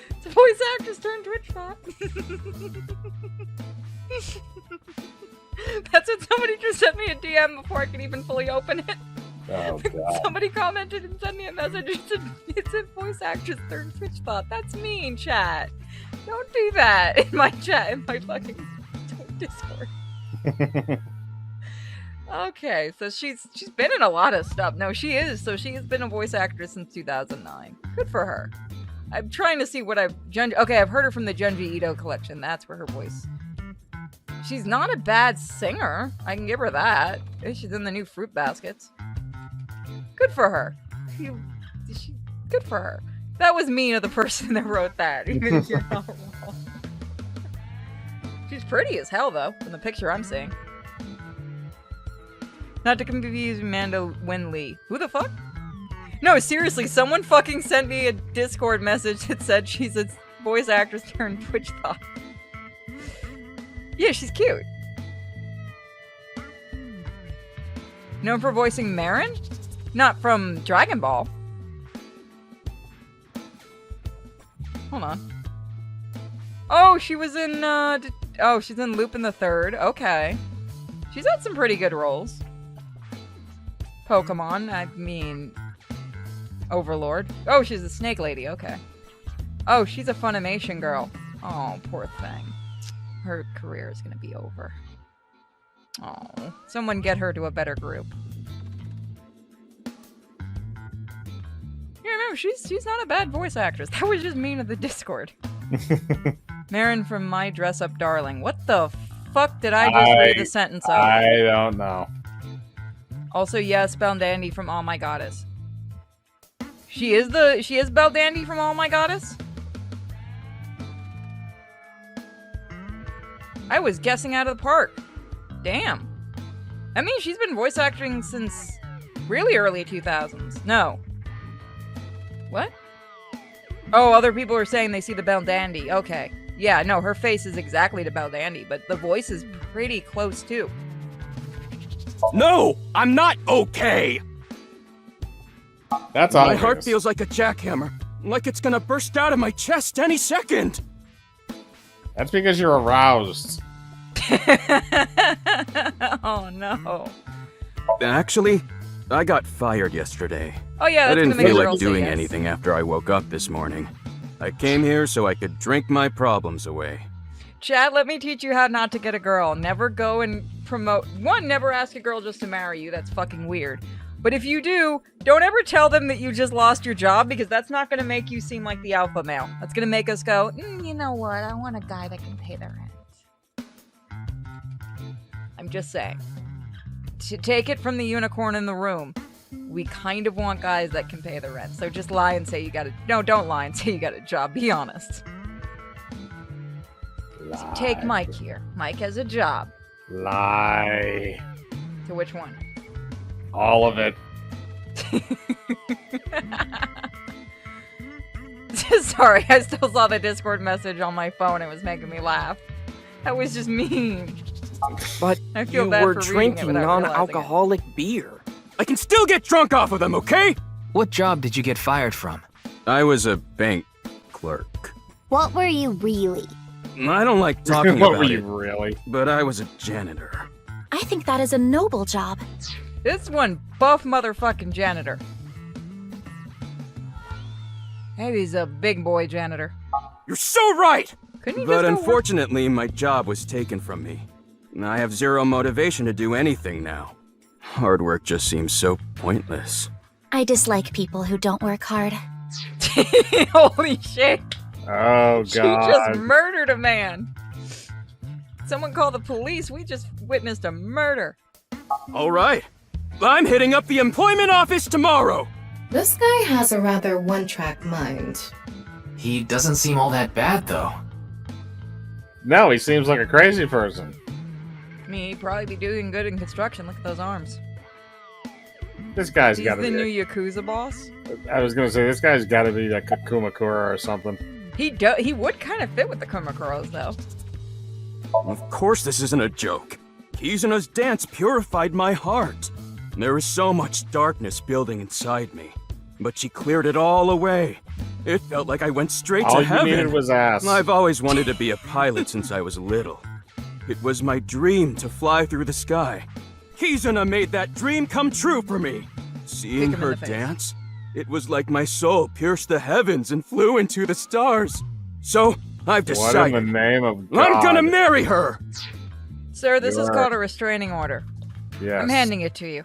It's a voice actress turned Twitch bot. That's what somebody just sent me a DM before I could even fully open it. Oh, God. Somebody commented and sent me a message. It's a voice actress turned Twitch bot. That's mean, chat. Don't do that in my chat, in my fucking Discord. Okay, so she's been in a lot of stuff. No, she is. So she has been a voice actress since 2009. Good for her. I'm trying to see what I've heard her from the Junji Ito collection. That's where her voice. She's not a bad singer. I can give her that. She's in the new Fruit Baskets. Good for her. Good for her. That was mean of the person that wrote that. Even if you're not wrong. She's pretty as hell, though, from the picture I'm seeing. Not to confuse Amanda Winley. Who the fuck? No, seriously, someone fucking sent me a Discord message that said she's a voice actress turned Twitch thought. Yeah, she's cute. Known for voicing Marin? Not from Dragon Ball. Hold on. Oh, she was in, she's in Lupin the Third. Okay. She's had some pretty good roles. Pokemon, I mean... Overlord. Oh, she's a snake lady, okay. Oh, she's a Funimation girl. Oh, poor thing. Her career is gonna be over. Oh, someone get her to a better group. Yeah, no, she's not a bad voice actress. That was just mean of the Discord. Marin from My Dress Up Darling. What the fuck did I just read the sentence of? I don't know. Also, yes, Beldandy from All My Goddess. She is Beldandy from All My Goddess? I was guessing out of the park. Damn. I mean, she's been voice acting since really early 2000s. No. What? Oh, other people are saying they see the Beldandy. Okay. Yeah, no, her face is exactly to Beldandy, but the voice is pretty close too. No! I'm not okay! That's My obvious. heart feels like a jackhammer. Like it's gonna burst out of my chest any second! That's because you're aroused. Oh no. Actually, I got fired yesterday. Oh yeah, that's I didn't gonna make feel a girl like say doing yes. anything after I woke up this morning. I came here so I could drink my problems away. Chad, let me teach you how not to get a girl. Never go and promote. One, never ask a girl just to marry you. That's fucking weird. But if you do, don't ever tell them that you just lost your job, because that's not going to make you seem like the alpha male. That's going to make us go, you know what? I want a guy that can pay the rent. I'm just saying. To take it from the unicorn in the room, we kind of want guys that can pay the rent. So just lie and say you got a... No, don't lie and say you got a job. Be honest. So take Mike here. Mike has a job. Lie. To which one? All of it. Sorry, I still saw the Discord message on my phone. It was making me laugh. That was just mean. But I feel you bad were for reading it drinking without realizing it. non-alcoholic beer. I can still get drunk off of them, okay? What job did you get fired from? I was a bank clerk. What were you really? I don't like talking What about were it, you really? but I was a janitor. I think that is a noble job. This one buff motherfucking janitor. Maybe he's a big boy janitor. You're so right! Couldn't he But just go work? unfortunately, my job was taken from me. I have zero motivation to do anything now. Hard work just seems so pointless. I dislike people who don't work hard. Holy shit. Oh, God. She just murdered a man. Someone call the police. We just witnessed a murder. All right. I'm hitting up the employment office tomorrow. This guy has a rather one-track mind. He doesn't seem all that bad, though. No, he seems like a crazy person. I mean, he'd probably be doing good in construction. Look at those arms. This guy's He's got to the be. new Yakuza boss. I was gonna say this guy's got to be like Kumakura or something. He would kind of fit with the Kumakuros, though. Of course this isn't a joke. Kizuna's dance purified my heart. There was so much darkness building inside me, but she cleared it all away. It felt like I went straight All to you heaven. needed was ass. I've always wanted to be a pilot since I was little. It was my dream to fly through the sky. Kizuna made that dream come true for me. Seeing her dance, it was like my soul pierced the heavens and flew into the stars. So, I've decided. What in the name of God? I'm gonna marry her! Sir, this is You're- called a restraining order. Yes. I'm handing it to you.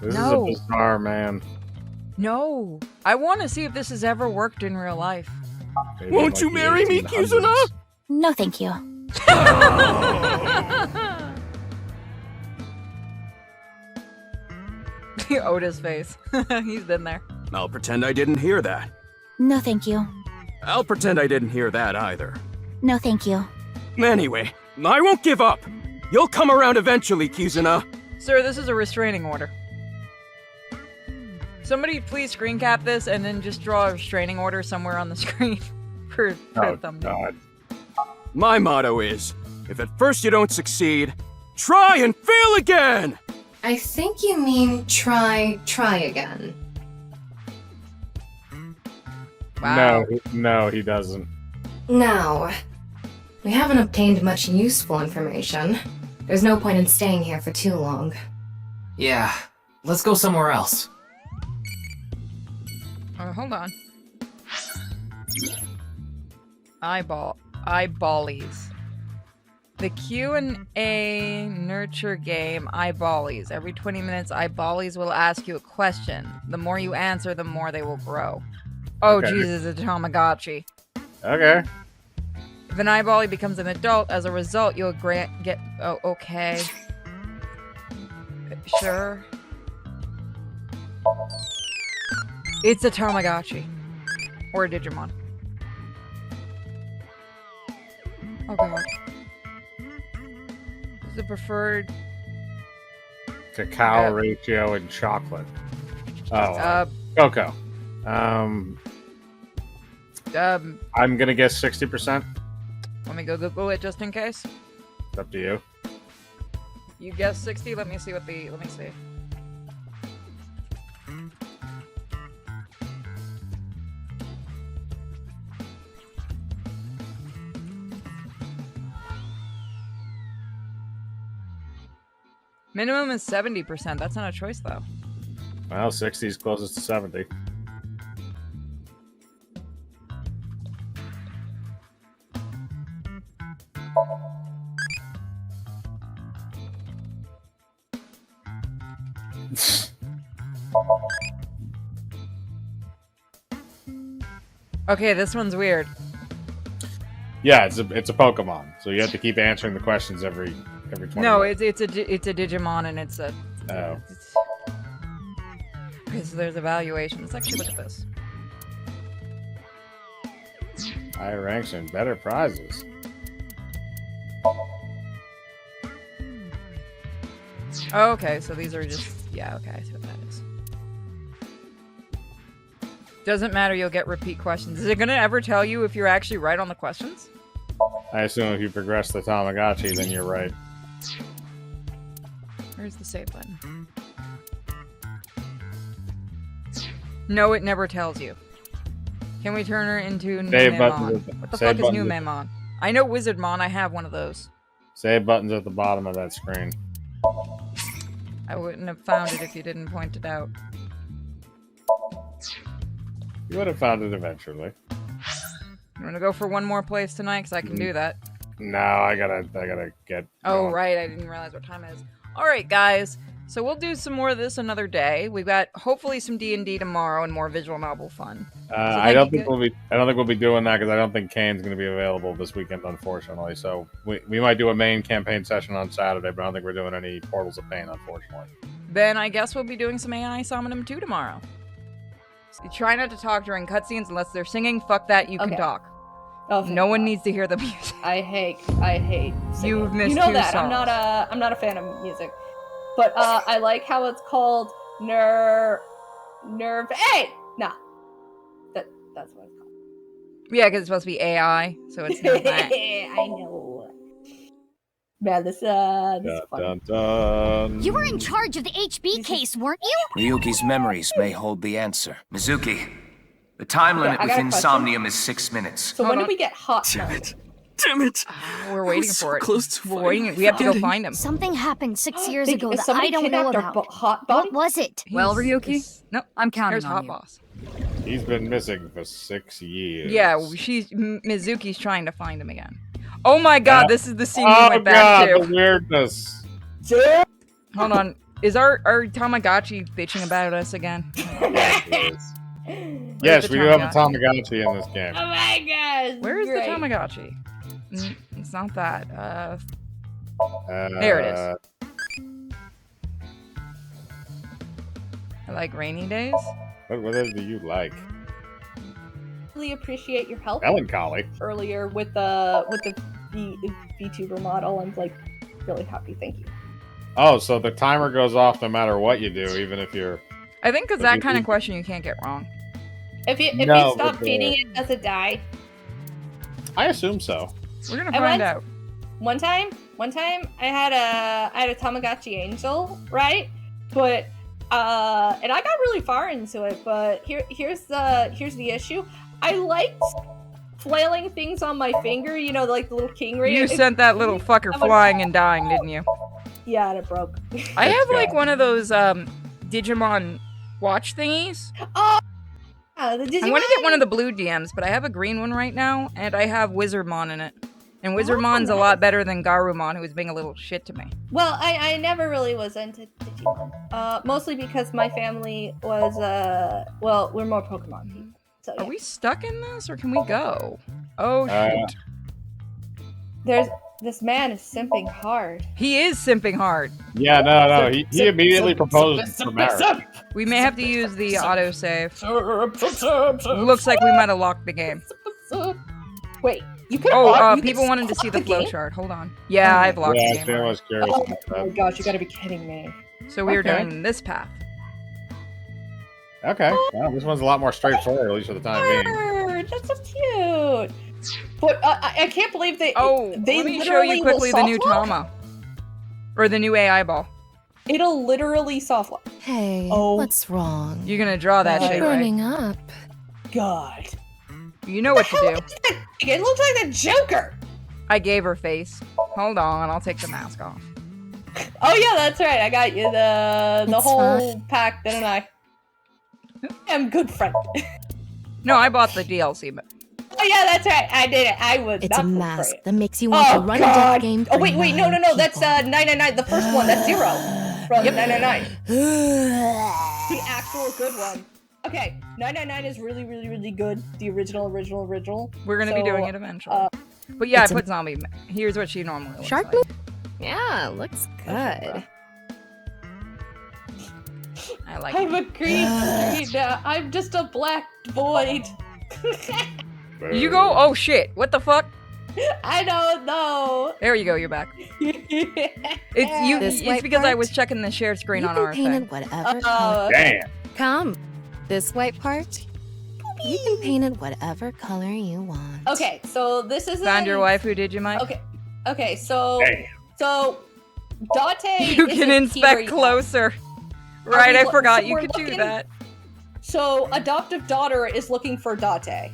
This No. is a bizarre man. No. I want to see if this has ever worked in real life. Maybe Won't like you the marry me, 1800s. Kizuna? No, thank you. Oda's face. He's been there. I'll pretend I didn't hear that. No, thank you. I'll pretend I didn't hear that either. No, thank you. Anyway, I won't give up. You'll come around eventually, Kizuna. Sir, this is a restraining order. Somebody please screen cap this and then just draw a restraining order somewhere on the screen for Oh, thumbnail. God. My motto is, if at first you don't succeed, try and fail again! I think you mean try again. Wow. No, he doesn't. Now, we haven't obtained much useful information. There's no point in staying here for too long. Yeah, let's go somewhere else. Oh, hold on. Eyeballies. The Q&A nurture game Eyeballies. Every 20 minutes, Eyeballies will ask you a question. The more you answer, the more they will grow. Oh, Okay. Jesus, it's a Tamagotchi. Okay. If an Eyeballie becomes an adult, as a result, you'll get... Oh, okay. Sure. It's a Tamagotchi. Or a Digimon. Oh god. This is the preferred... Cacao ratio and chocolate. Oh, Uh, cocoa. I'm gonna guess 60%. Let me go Google it just in case. It's up to you. You guess 60? Let me see what the... Let me see. Minimum is 70%. That's not a choice, though. Well, 60 is closest to 70. Okay, this one's weird. Yeah, it's a Pokemon, so you have to keep answering the questions every 20 No, minutes. it's a Digimon, and it's a... Oh. Okay, so there's evaluation. Let's actually look at this. Higher ranks and better prizes. Oh, okay, so these are just... Yeah, okay, I see what that is. Doesn't matter, you'll get repeat questions. Is it gonna ever tell you if you're actually right on the questions? I assume if you progress the Tamagotchi, then you're right. Where's the save button? No, it never tells you. Can we turn her into Save button. Numemon? What the Save fuck is button. Numemon? I know Wizardmon, I have one of those. Save button's at the bottom of that screen. I wouldn't have found it if you didn't point it out. You would have found it eventually. You wanna go for one more place tonight? Because I can do that. No, I gotta get. Oh, going. right, I didn't realize what time it is. Alright, guys. So we'll do some more of this another day. We've got hopefully some D&D tomorrow and more visual novel fun. I don't think we'll be doing that because I don't think Kane's going to be available this weekend, unfortunately. So we might do a main campaign session on Saturday, but I don't think we're doing any Portals of Pain, unfortunately. Then I guess we'll be doing some AI Somnium 2 tomorrow. So you try not to talk during cutscenes unless they're singing. Fuck that, you can Okay. talk. Oh, no one needs to hear the music. I hate. Singing. You've missed You know two that songs. I'm not a fan of music, but I like how it's called nerve. Hey, nah, that's what it's called. Yeah, because it's supposed to be AI, so it's not that. I know. Man, this is fun. Dun, dun. You were in charge of the HB case, weren't you? Ryuki's memories may hold the answer. Mizuki, the time limit I got a within question. Somnium is 6 minutes. So when do we get hot? Damn it. Damn it. We're I waiting was for so it. close to We're waiting. We have to go find him. Something happened 6 years They- ago is that somebody I don't know kidnapped our about. hot body? What was it? Well, Ryuki, No, I'm counting here's on Hot you. Boss. He's been missing for 6 years. Yeah, Mizuki's trying to find him again. Oh my god, this is the scene we went back God, to. the weirdness. Hold on. Is our Tamagotchi bitching about us again? Yes, the we do have a Tamagotchi? Tamagotchi in this game. Oh my gosh! Where's great. the Tamagotchi? It's not that. There it is. I like rainy days. What do you like? Really appreciate your help Melancholy. earlier with the VTuber model. I'm like really happy. Thank you. Oh, so the timer goes off no matter what you do, even if you're... I think because that kind of question you can't get wrong. If you No, stop but the- feeding it, does it die? I assume so. We're gonna I find went- out. One time, I had a Tamagotchi angel, right? But and I got really far into it. But here's the issue. I liked flailing things on my finger. You know, like the little king ray. You sent that little fucker flying and dying, didn't you? Yeah, and it broke. I have like one of those Digimon watch thingies. Oh, the Digimon. I'm gonna get one of the blue DMs, but I have a green one right now, and I have Wizardmon in it. And Wizardmon's a lot better than Garurumon, who was being a little shit to me. Well, I never really was into Digimon. Mostly because my family was well, we're more Pokemon people. So Are we stuck in this, or can we go? Oh shoot! This man is simping hard. He is simping hard. Yeah, no. He immediately proposed for marriage. We may have to use the autosave. Looks like we might have locked the game. Wait, you could. People wanted to see the flowchart. Hold on. Yeah, I've locked the game. I was curious Oh about my that. gosh, you gotta be kidding me. So we are Okay. doing this path. Okay, well, this one's a lot more straightforward, at least for the time being. That's so cute. But I can't believe they. They Let me show literally you quickly will the new soft lock? Tama. Or the new AI ball. It'll literally soft lock. Hey, what's wrong? You're gonna draw that shit, right? Burning up. God. You know what to do. It looks like the Joker. I gave her face. Hold on, I'll take the mask off. Oh yeah, that's right. I got you the whole pack, didn't I? I'm good friend. No, I bought the DLC, but Oh yeah, that's right. I did it. I was. It's not a good mask for it. that makes you want to run a death game. Oh for wait, no. That's 999. The first one. That's 0 from 999. The actual good one. Okay, 999 is really, really, really good. The original. we're gonna be So, doing it eventually. But yeah, it's I a- put zombie. Here's what she normally looks Shark like. Yeah, looks good. I like I'm a green. I'm just a black void. Did you go? Oh shit! What the fuck? I don't know. There you go. You're back. It's you. This It's white because I part? was checking the shared screen You on can our paint thing. it whatever color. Damn. Come. This white part. You can paint it whatever color you want. Okay, so this is Found your wife. Who did you, Mike? Okay, so Damn. so Date. You can inspect closer. Right, I forgot you could do that. So adoptive daughter is looking for Date.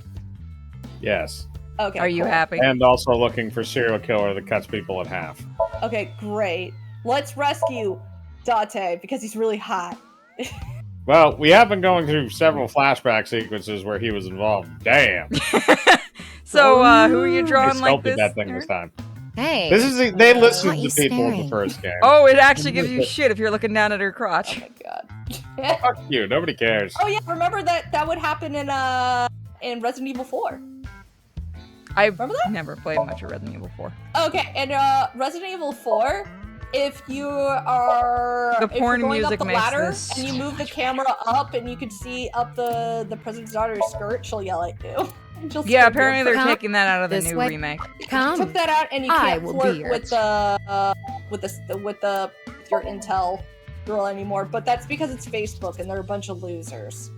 Yes. Okay. Are you cool. happy? And also looking for serial killer that cuts people in half. Okay, great. Let's rescue Date because he's really hot. Well, we have been going through several flashback sequences where he was involved. Damn. So, who are you They drawing like sculpted this? that thing this time. Hey. They Why listened you to people in the staring? first game. Oh, it actually gives you shit if you're looking down at her crotch. Fuck you. Nobody cares. Oh yeah, remember that would happen in Resident Evil 4. I've never played much of Resident Evil 4. Okay, and Resident Evil 4, if you are The if you're porn going music up the makes ladder this and you move the camera up and you can see up the president's daughter's skirt, she'll yell at you. Yeah, apparently they're taking that out of the This new way. remake. Come. Took that out, and you I can't will flirt be your with your Intel girl anymore. But that's because it's Facebook, and they're a bunch of losers.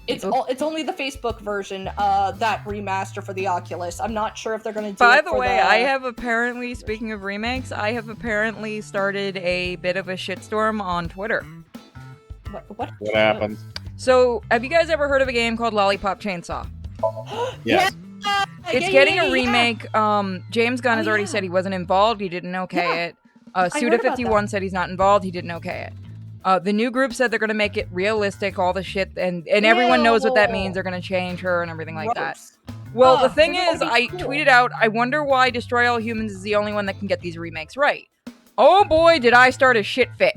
It's only the Facebook version that remaster for the Oculus. I'm not sure if they're going to do By it the for way, I have apparently, speaking of remakes, I have apparently started a bit of a shitstorm on Twitter. What happened? So, have you guys ever heard of a game called Lollipop Chainsaw? Yes. It's getting a remake. James Gunn has already said he wasn't involved. He didn't okay it. heard about Suda51 said he's not involved. He didn't okay it. The new group said they're going to make it realistic, all the shit, and everyone knows what that means. They're going to change her and everything like that. Well, the thing is, I tweeted out, I wonder why Destroy All Humans is the only one that can get these remakes right. Oh boy, did I start a shit fit.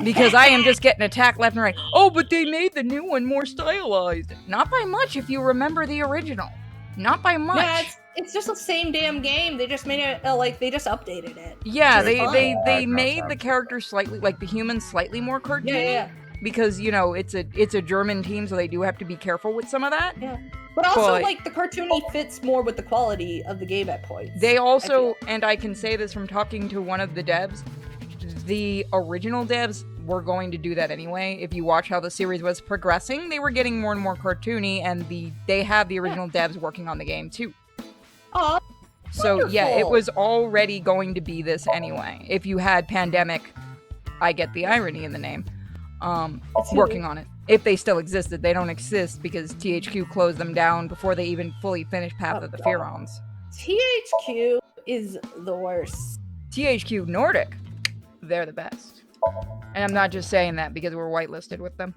Because I am just getting attacked left and right. Oh, but they made the new one more stylized. Not by much if you remember the original. Not by much. Yeah, it's just the same damn game. They just made it they just updated it. Yeah, It's fine. they made the characters slightly, like the humans slightly more cartoony. Yeah. Because, you know, it's a German team, so they do have to be careful with some of that. Yeah. But also, the cartoony fits more with the quality of the game at points. They also, and I can say this from talking to one of the devs, the original devs were going to do that anyway. If you watch how the series was progressing, they were getting more and more cartoony, and they have the original devs working on the game too. Oh, so yeah, it was already going to be this anyway. If you had Pandemic, I get the irony in the name, working on it. If they still existed, they don't exist because THQ closed them down before they even fully finished Path of the Pharaons. THQ is the worst. THQ Nordic, they're the best. And I'm not just saying that because we're whitelisted with them.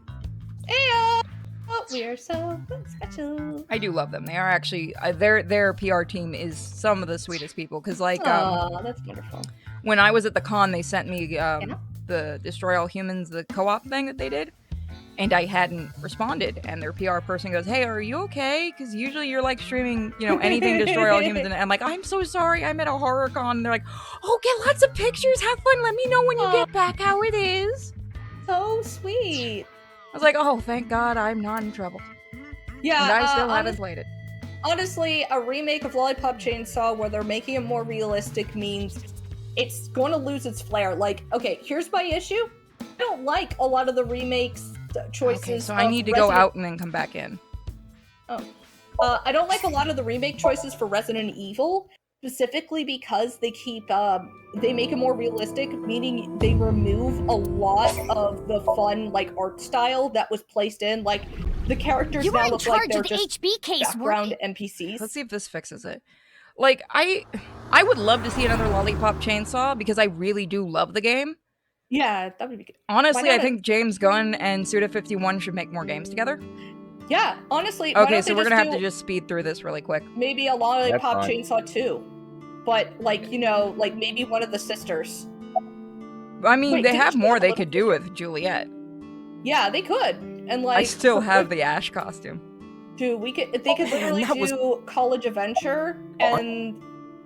Ayo! Oh, we are so special. I do love them. They are actually their PR team is some of the sweetest people. Because that's wonderful. When I was at the con, they sent me the Destroy All Humans, the co-op thing that they did, and I hadn't responded. And their PR person goes, "Hey, are you okay? Because usually you're like streaming, anything Destroy All Humans." And I'm like, "I'm so sorry. I'm at a horror con." And they're like, "Oh, get lots of pictures. Have fun. Let me know when you get back how it is." So sweet. I was like, "Oh, thank God I'm not in trouble." Yeah, and I still haven't played it. Honestly, a remake of Lollipop Chainsaw where they're making it more realistic means it's going to lose its flair. Like, okay, here's my issue. I don't like a lot of the remakes choices. Okay, so I need to go out and then come back in. I don't like a lot of the remake choices for Resident Evil, specifically because they keep they make it more realistic, meaning they remove a lot of the fun art style that was placed in. Like the characters now look like they're just background NPCs. Let's see if this fixes it. Like I would love to see another Lollipop Chainsaw because I really do love the game. Yeah, that would be good. Honestly, I think James Gunn and Suda51 should make more games together. Yeah, honestly. Okay, so we're gonna have to just speed through this really quick. Maybe a Lollipop Chainsaw 2. But, maybe one of the sisters. I mean, they have more they could do with Juliet. Yeah, they could. And, I still have the Ash costume. Dude, they could literally do College Adventure and,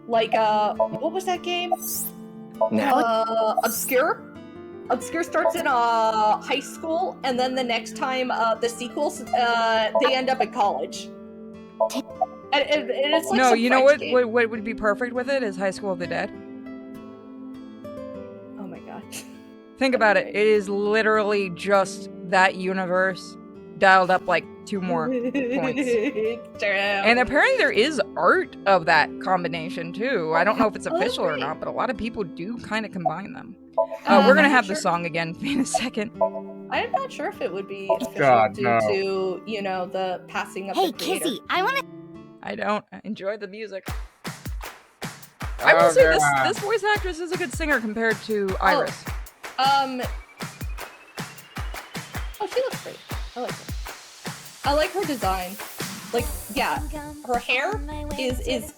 what was that game? Obscure? Obscure starts in high school, and then the next time the sequels, they end up at college. And it's like no, you know what? Game. What would be perfect with it is High School of the Dead. Oh my god! Think about it. It is literally just that universe dialed up like 2 more points. And apparently there is art of that combination too. I don't know if it's official or not, but a lot of people do kind of combine them. We're gonna have the song again in a second. I'm not sure if it would be official due to, the passing of the creator. Hey, Kizzy, I don't enjoy the music. I will say this voice actress is a good singer compared to Iris. Oh, she looks great. I like her. I like her design. Her hair is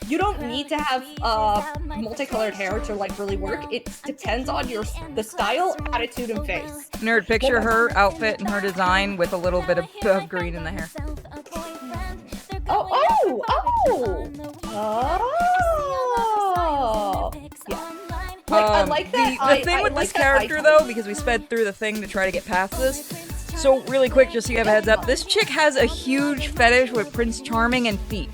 you don't need to have multicolored hair to really work. It depends on the style, attitude, and face. Nerd, picture her outfit and her design with a little bit of green in the hair. Oh! Yeah. I like that. The thing with this character, though, because we sped through the thing to try to get past this, So, really quick, just so you have a heads up, this chick has a huge fetish with Prince Charming and feet.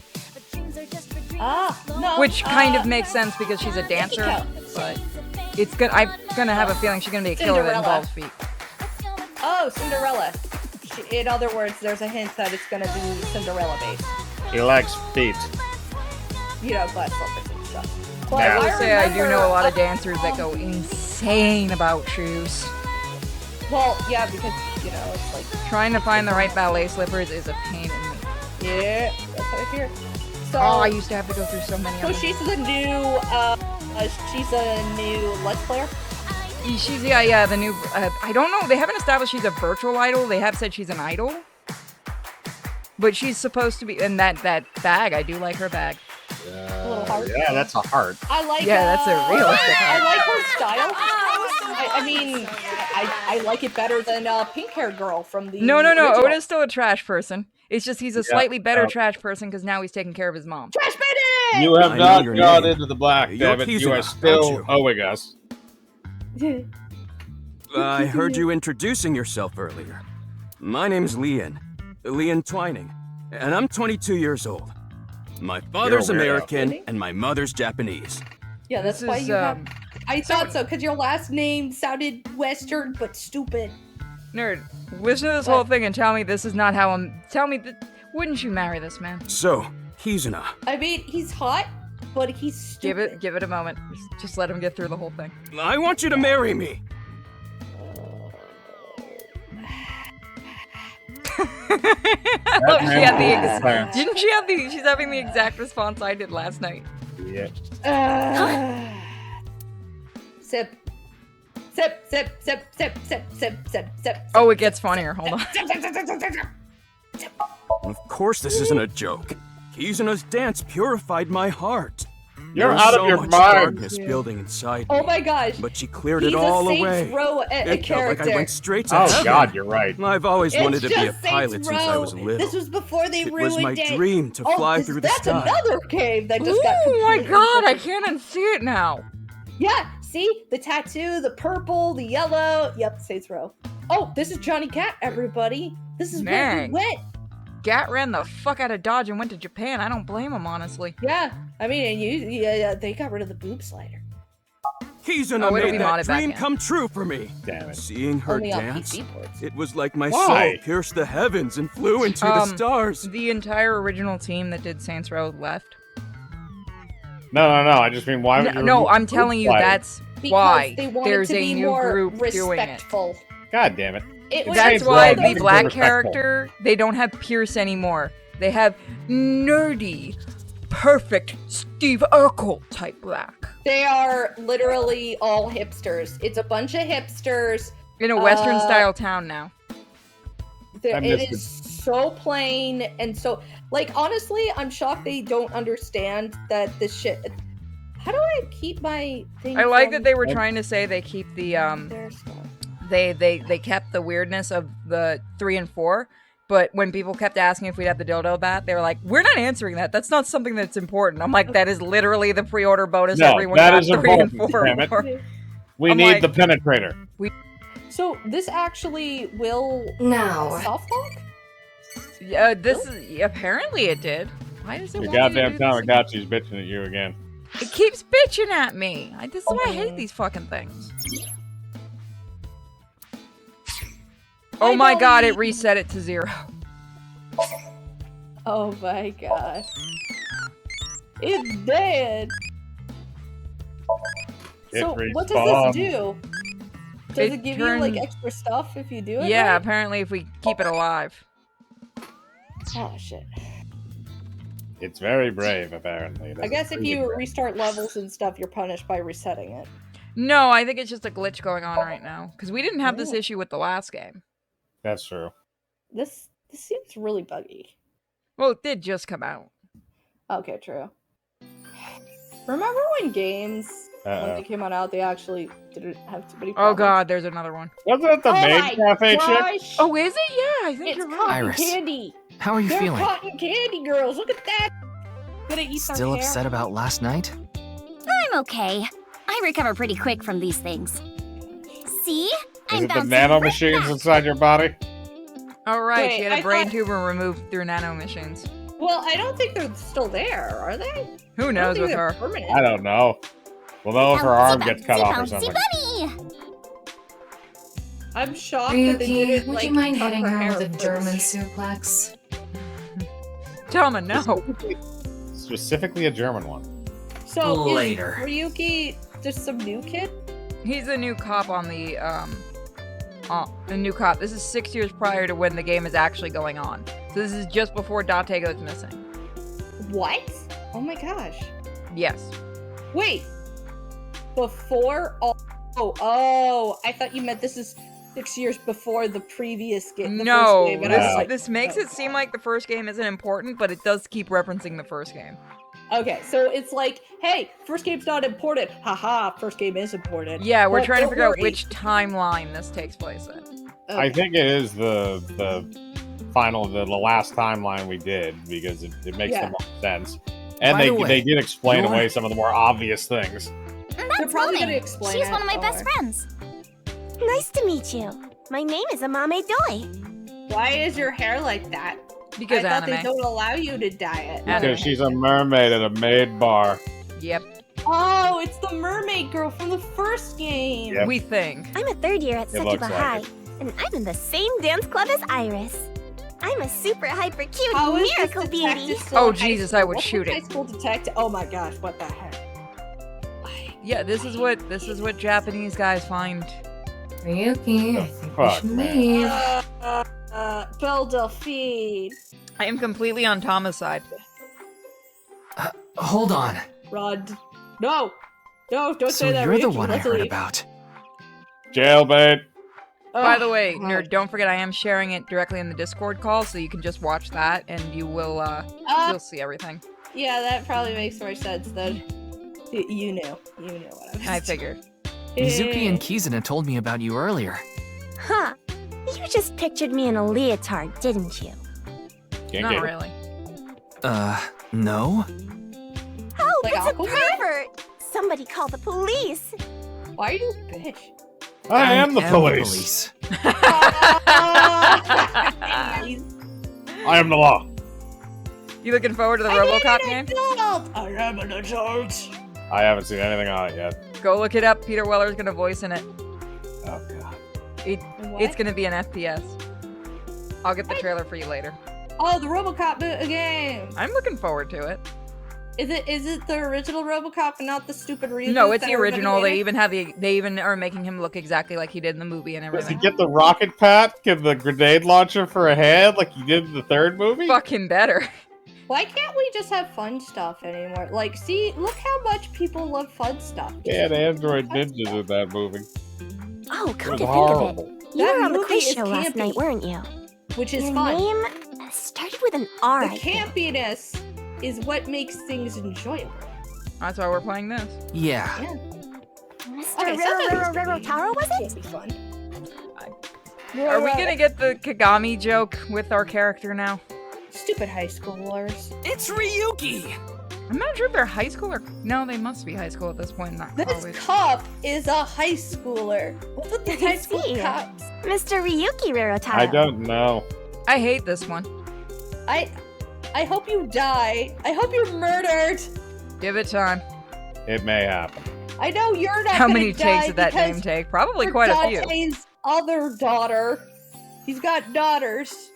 No. Which kind of makes sense because she's a dancer, but I'm gonna have a feeling she's gonna be a killer that involves feet. Oh, Cinderella. In other words, there's a hint that it's gonna be Cinderella based. He likes feet. You know, glass slippers and stuff. But I will say I do remember- know a lot of dancers that go insane about shoes. Well, yeah, because, you know, it's like... Trying to find the right ballet slippers is a pain in the... Yeah, that's what I hear. So, I used to have to go through so many of them. So she's a new Let's Player? She's, the new... I don't know, they haven't established she's a virtual idol. They have said she's an idol. But she's supposed to be... And that bag, I do like her bag. A little heart. Yeah, that's a heart. I like. Yeah, that's a realistic I heart. like her style. I mean, I like it better than pink-haired girl from the. No. original. Oda's still a trash person. It's just he's a slightly better trash person because now he's taking care of his mom. Trash baby! You have I know not your gone name. into the black, You're David. teasing You are us, still aren't you? owing us. I heard you introducing yourself earlier. My name's Leon Twining, and I'm 22 years old. My father's You're a weirdo. American and my mother's Japanese. Yeah, that's This why is, you have. I thought so, because your last name sounded Western but stupid. Nerd, listen to this whole thing and tell me this is not how I'm... Tell me, wouldn't you marry this man? So, Kizuna. I mean, he's hot, but he's stupid. Give it a moment. Just let him get through the whole thing. I want you to marry me. I love she had didn't she have she's having the exact response I did last night. Yeah. Sip. Sip, sip, sip, sip, sip, sip, sip, sip. Oh, it gets funnier. Hold on. Of course this isn't a joke. Kizuna's dance purified my heart. You're There was out of so your much mind. darkness building inside Oh me, my gosh. but she cleared He's it all a Saints away. Row It felt like character. I went straight to Oh, heaven. God, you're right. I've always It's wanted to be a just pilot Saints since I Row. was little. This was before they It ruined was my it. dream to fly through the That's sky. another cave that just got Oh my completely god, I different. can't unsee it now. Yeah, see? The tattoo, the purple, the yellow. Yep, Saints Row. Oh, this is Johnny Cat, everybody. This is where Dang. we went. Gat ran the fuck out of Dodge and went to Japan. I don't blame him, honestly. Yeah, I mean, and they got rid of the boob slider. Kizuna Oh, it'll made be that modded back dream in. come true for me. Damn it. Seeing her Only on dance, PC ports. it was like my Why? soul pierced the heavens and flew into the stars. The entire original team that did Saints Row left. No. I just mean, why would you? No, remove I'm telling you, Fly? that's Because why they wanted there's to a be new more group doing it. respectful. God damn it. It was That's Saints why Row, the nothing black respectful. character, they don't have Pierce anymore. They have nerdy, perfect Steve Urkel type black. They are literally all hipsters. It's a bunch of hipsters. In a Western style town now. I It missed is so plain and so like honestly, I'm shocked they don't understand that this shit. How do I keep my thing? I like from that they were trying to say they keep the their stuff? they kept the weirdness of the 3 and 4, but when people kept asking if we'd have the dildo bat, they were like, "We're not answering that. That's not something that's important." I'm like, "That is literally the pre-order bonus No, everyone that got is 3 and important, 4 damn it. for." We I'm need like- the penetrator. So this actually will Now. soft lock? Yeah, this is apparently it did. Why does it The want you to goddamn do this? Tamagotchi's bitching at you again. It keeps bitching at me. This is why I hate these fucking things. Oh my god, it reset it to 0. Oh my god. It's dead. So what does this do? Does it give you like extra stuff if you do it? Yeah, right? apparently if we keep it alive. Oh shit. It's very brave, apparently. I guess if you restart levels and stuff, you're punished by resetting it. No, I think it's just a glitch going on right now. Because we didn't have this issue with the last game. That's true. This seems really buggy. Well, it did just come out. Okay, true. Remember when games, when they came on out, they actually didn't have too many Oh problems? god, there's another one. Wasn't it the main cafe chick? Oh, is it? Yeah, I think It's you're right. cotton Iris, candy. how are you They're feeling? cotton candy girls. Look at that. Gonna eat their Still hair. upset about last night? I'm okay. I recover pretty quick from these things. See? Is I'm it the bouncing nano right machines back. inside your body? Oh, right. Wait, She had a I brain thought- tumor removed through nanomachines. Well, I don't think they're still there, are they? Who I don't knows think with they're her? permanent. I don't know. We'll know if her arm gets cut off or something. I'm shocked that they Ryuki, didn't, would like, you mind cut hitting her her hair with a first. German suplex? Tama, no. Specifically a German one. So Later. is Ryuki just some new kid? He's a new cop on the new cop. This is 6 years prior to when the game is actually going on. So this is just before Date goes missing. What? Oh my gosh. Yes. Wait. Before? Oh, I thought you meant this is 6 years before the previous game. No, First game, and I was like, this makes it seem like the first game isn't important, but it does keep referencing the first game. okay, so it's like, hey, first game's not important. Haha, first game is important. Yeah, we're But trying to don't figure out worry. which timeline this takes place in. I think it is the last timeline we did because it makes the most sense. And By they the way, they did explain you're- away some of the more obvious things. They're probably going to explain She's it, one of my best or- friends. Nice to meet you. My name is Amame Doi. Why is your hair like that? Because I thought anime. they don't allow you to dye it. Because she's a mermaid at a maid bar. Yep. Oh, it's the mermaid girl from the first game. Yep. We think. I'm a third year at It looks Sechiba like High, it. and I'm in the same dance club as Iris. I'm a super hyper cute How is this miracle detective beauty. still Oh, in high Jesus, school? I would What's shoot this it. High school detective. Oh my gosh, what the heck? Yeah, this is what Japanese guys find. Ryuki, I think we Fuck, should man. leave. Belle Delphine. I am completely on Tama's side. Hold on. Rod. No, don't So say that. you're the Ryuki. one I Let's heard leave. about. Jailbait. By Oh, the way, God. nerd, don't forget I am sharing it directly in the Discord call, so you can just watch that and you will you'll see everything. Yeah, that probably makes more sense then. You knew what I was. I figured. Mizuki and Kizuna told me about you earlier. Huh. You just pictured me in a leotard, didn't you? Not really. No? Oh, Like it's a Aquaman? pervert! Somebody call the police! Why are you a bitch? I am the police. I am the law. You looking forward to the RoboCop game? I am an adult. I haven't seen anything on it yet. Go look it up. Peter Weller's gonna voice in it. Oh god. It's gonna be an FPS. I'll get the trailer for you later. Oh, the RoboCop game. I'm looking forward to it. Is it the original RoboCop and not the stupid reboot? No, it's that the everybody original. They hated? even have they even are making him look exactly like he did in the movie and Does he everything. get the rocket pack and the grenade launcher for a head like he did in the third movie? Fucking better. Why can't we just have fun stuff anymore? Like, see, look how much people love fun stuff. They had android ninjas in that movie. Oh, It come was to think horrible. of it. You That were on the movie quiz is show last campy. night, weren't you? Which is Your fun. name started with an R, The I think. campiness is what makes things enjoyable. That's why we're playing this. Yeah. Mr. Okay, sometimes Taro, was Can't it? be fun. Are we gonna get the Kagami joke with our character now? Stupid high schoolers. It's Ryuki! I'm not sure if they're high school or no, they must be high school at this point. Not This always. cop is a high schooler. What's with the high school see. cops? Mr. Ryuki Rarotaro. I don't know. I hate this one. I hope you die. I hope you're murdered. Give it time. It may happen. I know you're not How gonna many die takes did that name because take? Probably you're quite a few. Dante's other daughter. He's got daughters.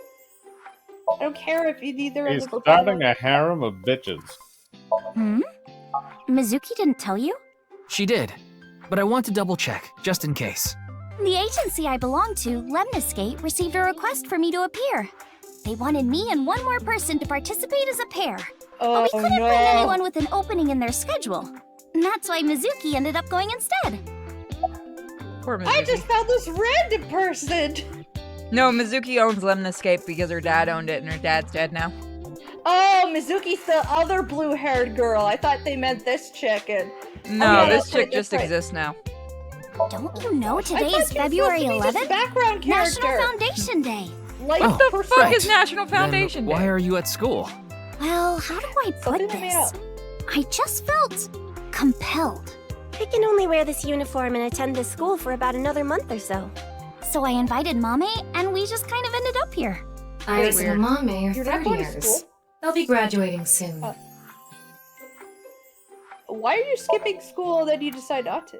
I don't care if either He's of them. starting a harem of bitches. Hmm? Mizuki didn't tell you? She did. But I want to double check, just in case. The agency I belong to, Lemniscate, received a request for me to appear. They wanted me and one more person to participate as a pair. Oh, but we couldn't no. find anyone with an opening in their schedule. And that's why Mizuki ended up going instead. Poor Mizuki. I just found this random person. No, Mizuki owns Lemniscape because her dad owned it and her dad's dead now. Oh, Mizuki's the other blue-haired girl. I thought they meant this chicken. No, yeah, this that's chick right, just that's right. exists now. Don't you know today I is thought you were February supposed to be just 11th? background National character. Foundation Day. Like Oh, What the fuck right. is National Then Foundation why Day? are you at school? Well, how do I put Something they made this? up. I just felt compelled. I can only wear this uniform and attend this school for about another month or so. So I invited Mame, and we we just kind of ended up here. Iris and Amame are You're not third going to years. school? They'll be graduating soon. Why are you skipping school and then you decide not to?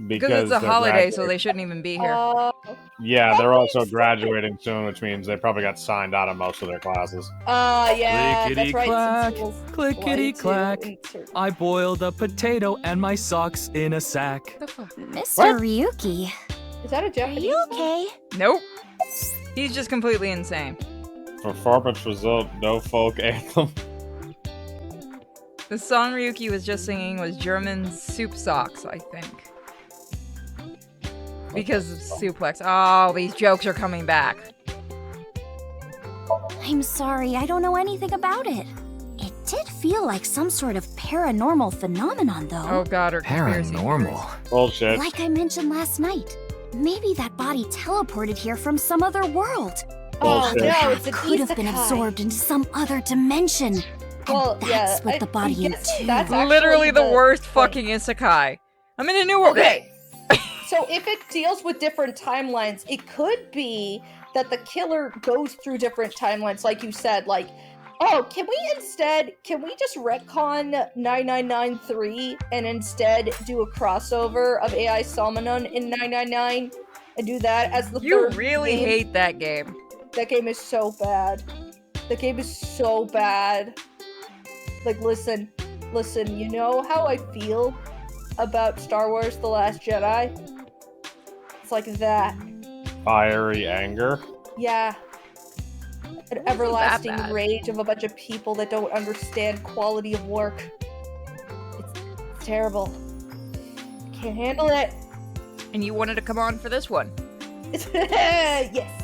Because it's a they're holiday, so graduating. they shouldn't even be here. Yeah, they're also graduating soon, which means they probably got signed out of most of their classes. Yeah, that's right. Clickety-clack, some schools clickety-clack. wanted to insert- I boiled a potato and my socks in a sack. Mr. Ryuki. Is that a Are Japanese? you okay? Nope. He's just completely insane. Performance result, no folk anthem. The song Ryuki was just singing was German soup socks, I think. Because of suplex. Oh, these jokes are coming back. I'm sorry, I don't know anything about it. It did feel like some sort of paranormal phenomenon, though. Oh god, or conspiracy Paranormal. Bullshit. Like I mentioned last night. Maybe that body teleported here from some other world. Oh Bullshit. no, it's an Could have been isekai. absorbed into some other dimension. Well, And that's what the body I'm guessing into. that's actually Literally the worst fucking isekai. I'm in a new world. Okay. So if it deals with different timelines, it could be that the killer goes through different timelines, like you said. Like, oh, can we just retcon 9993 and instead do a crossover of AI Somnium in 999 and do that as the You third really game? hate that game. That game is so bad. The game is so bad. Like, listen, you know how I feel about Star Wars The Last Jedi? It's like that. Fiery anger. Yeah. An everlasting bad. rage of a bunch of people that don't understand quality of work. It's terrible. Can't handle it. And you wanted to come on for this one. Yes.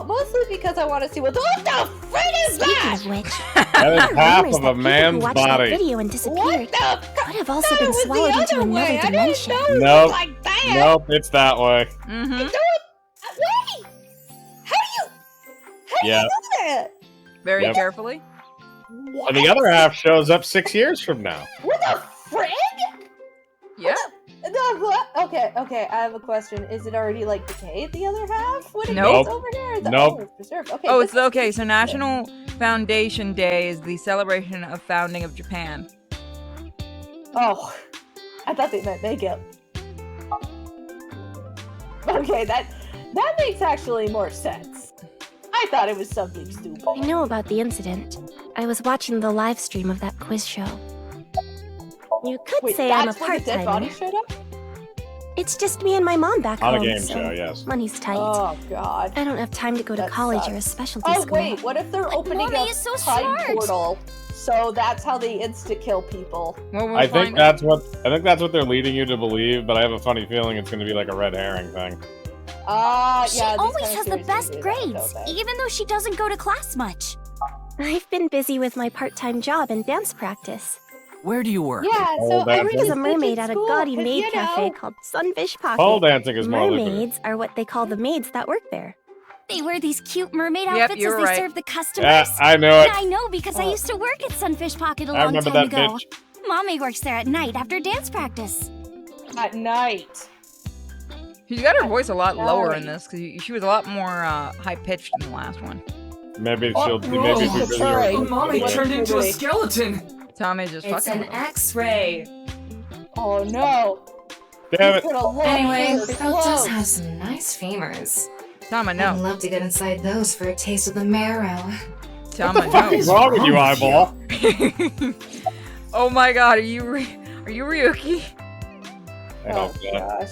Mostly because I want to see what the frick is Speaking that? of which, That is half rumors of that a people who man's watched that body. video and disappeared What the could have also That been was the swallowed into other way. another I didn't dimension. know it was Nope. like that. Nope, it's that way. Mm-hmm. Wait! How do Yeah. you do that? Very Yep. carefully. And the other half shows up 6 years from now. What the frick? Yeah. Okay, I have a question. Is it already like decayed the other half when it Nope. gets over here? Nope. Oh, it's preserved. Okay. Oh, this it's okay. So National Foundation Day is the celebration of founding of Japan. Oh, I thought they meant make it. Okay, that makes actually more sense. I thought it was something stupid. I know about the incident. I was watching the live stream of that quiz show. You could Wait, say I'm a that's where the dead body part-timer. showed up? It's just me and my mom back On a home, game so show, yes. money's tight. Oh god. I don't have time to go to That college or a sucks. specialty Oh school. wait, what if they're opening Mommy a is so time smart. portal? So that's how they insta-kill people. Well, we'll I think find out. that's what they're leading you to believe, but I have a funny feeling it's gonna be like a red herring thing. Yeah. She these always kind of has the series best do that, grades, don't they? even though she doesn't go to class much. I've been busy with my part-time job and dance practice. Where do you work? Yeah, Pole so I I work dancing? as a really mermaid at a gaudy maid cafe called Sunfish Pocket. Pole dancing is more lucrative. Mermaids are what they call the maids that work there. They wear these cute mermaid Yep, outfits you're as they right. serve the customers. Yeah, I know it. Yeah, I know because I used to work at Sunfish Pocket a I long remember time that ago. bitch. Mommy works there at night after dance practice. At night. She's got her voice a lot lower in Nice. this because she was a lot more high pitched in the last one. Maybe Oh, she'll whoa. maybe she'll Sorry. do Mommy What turned is into a it? skeleton. Tommy just It's fucking. an X-ray. Oh no. Damn it. He's gonna look Anyway, her the girl does clothes. have some nice femurs. Tama, I'd no. love to get inside those for a taste of the marrow. Tama, What is no. wrong with you, eyeball? Oh my god, are you Ryuki? I Oh hope so. gosh.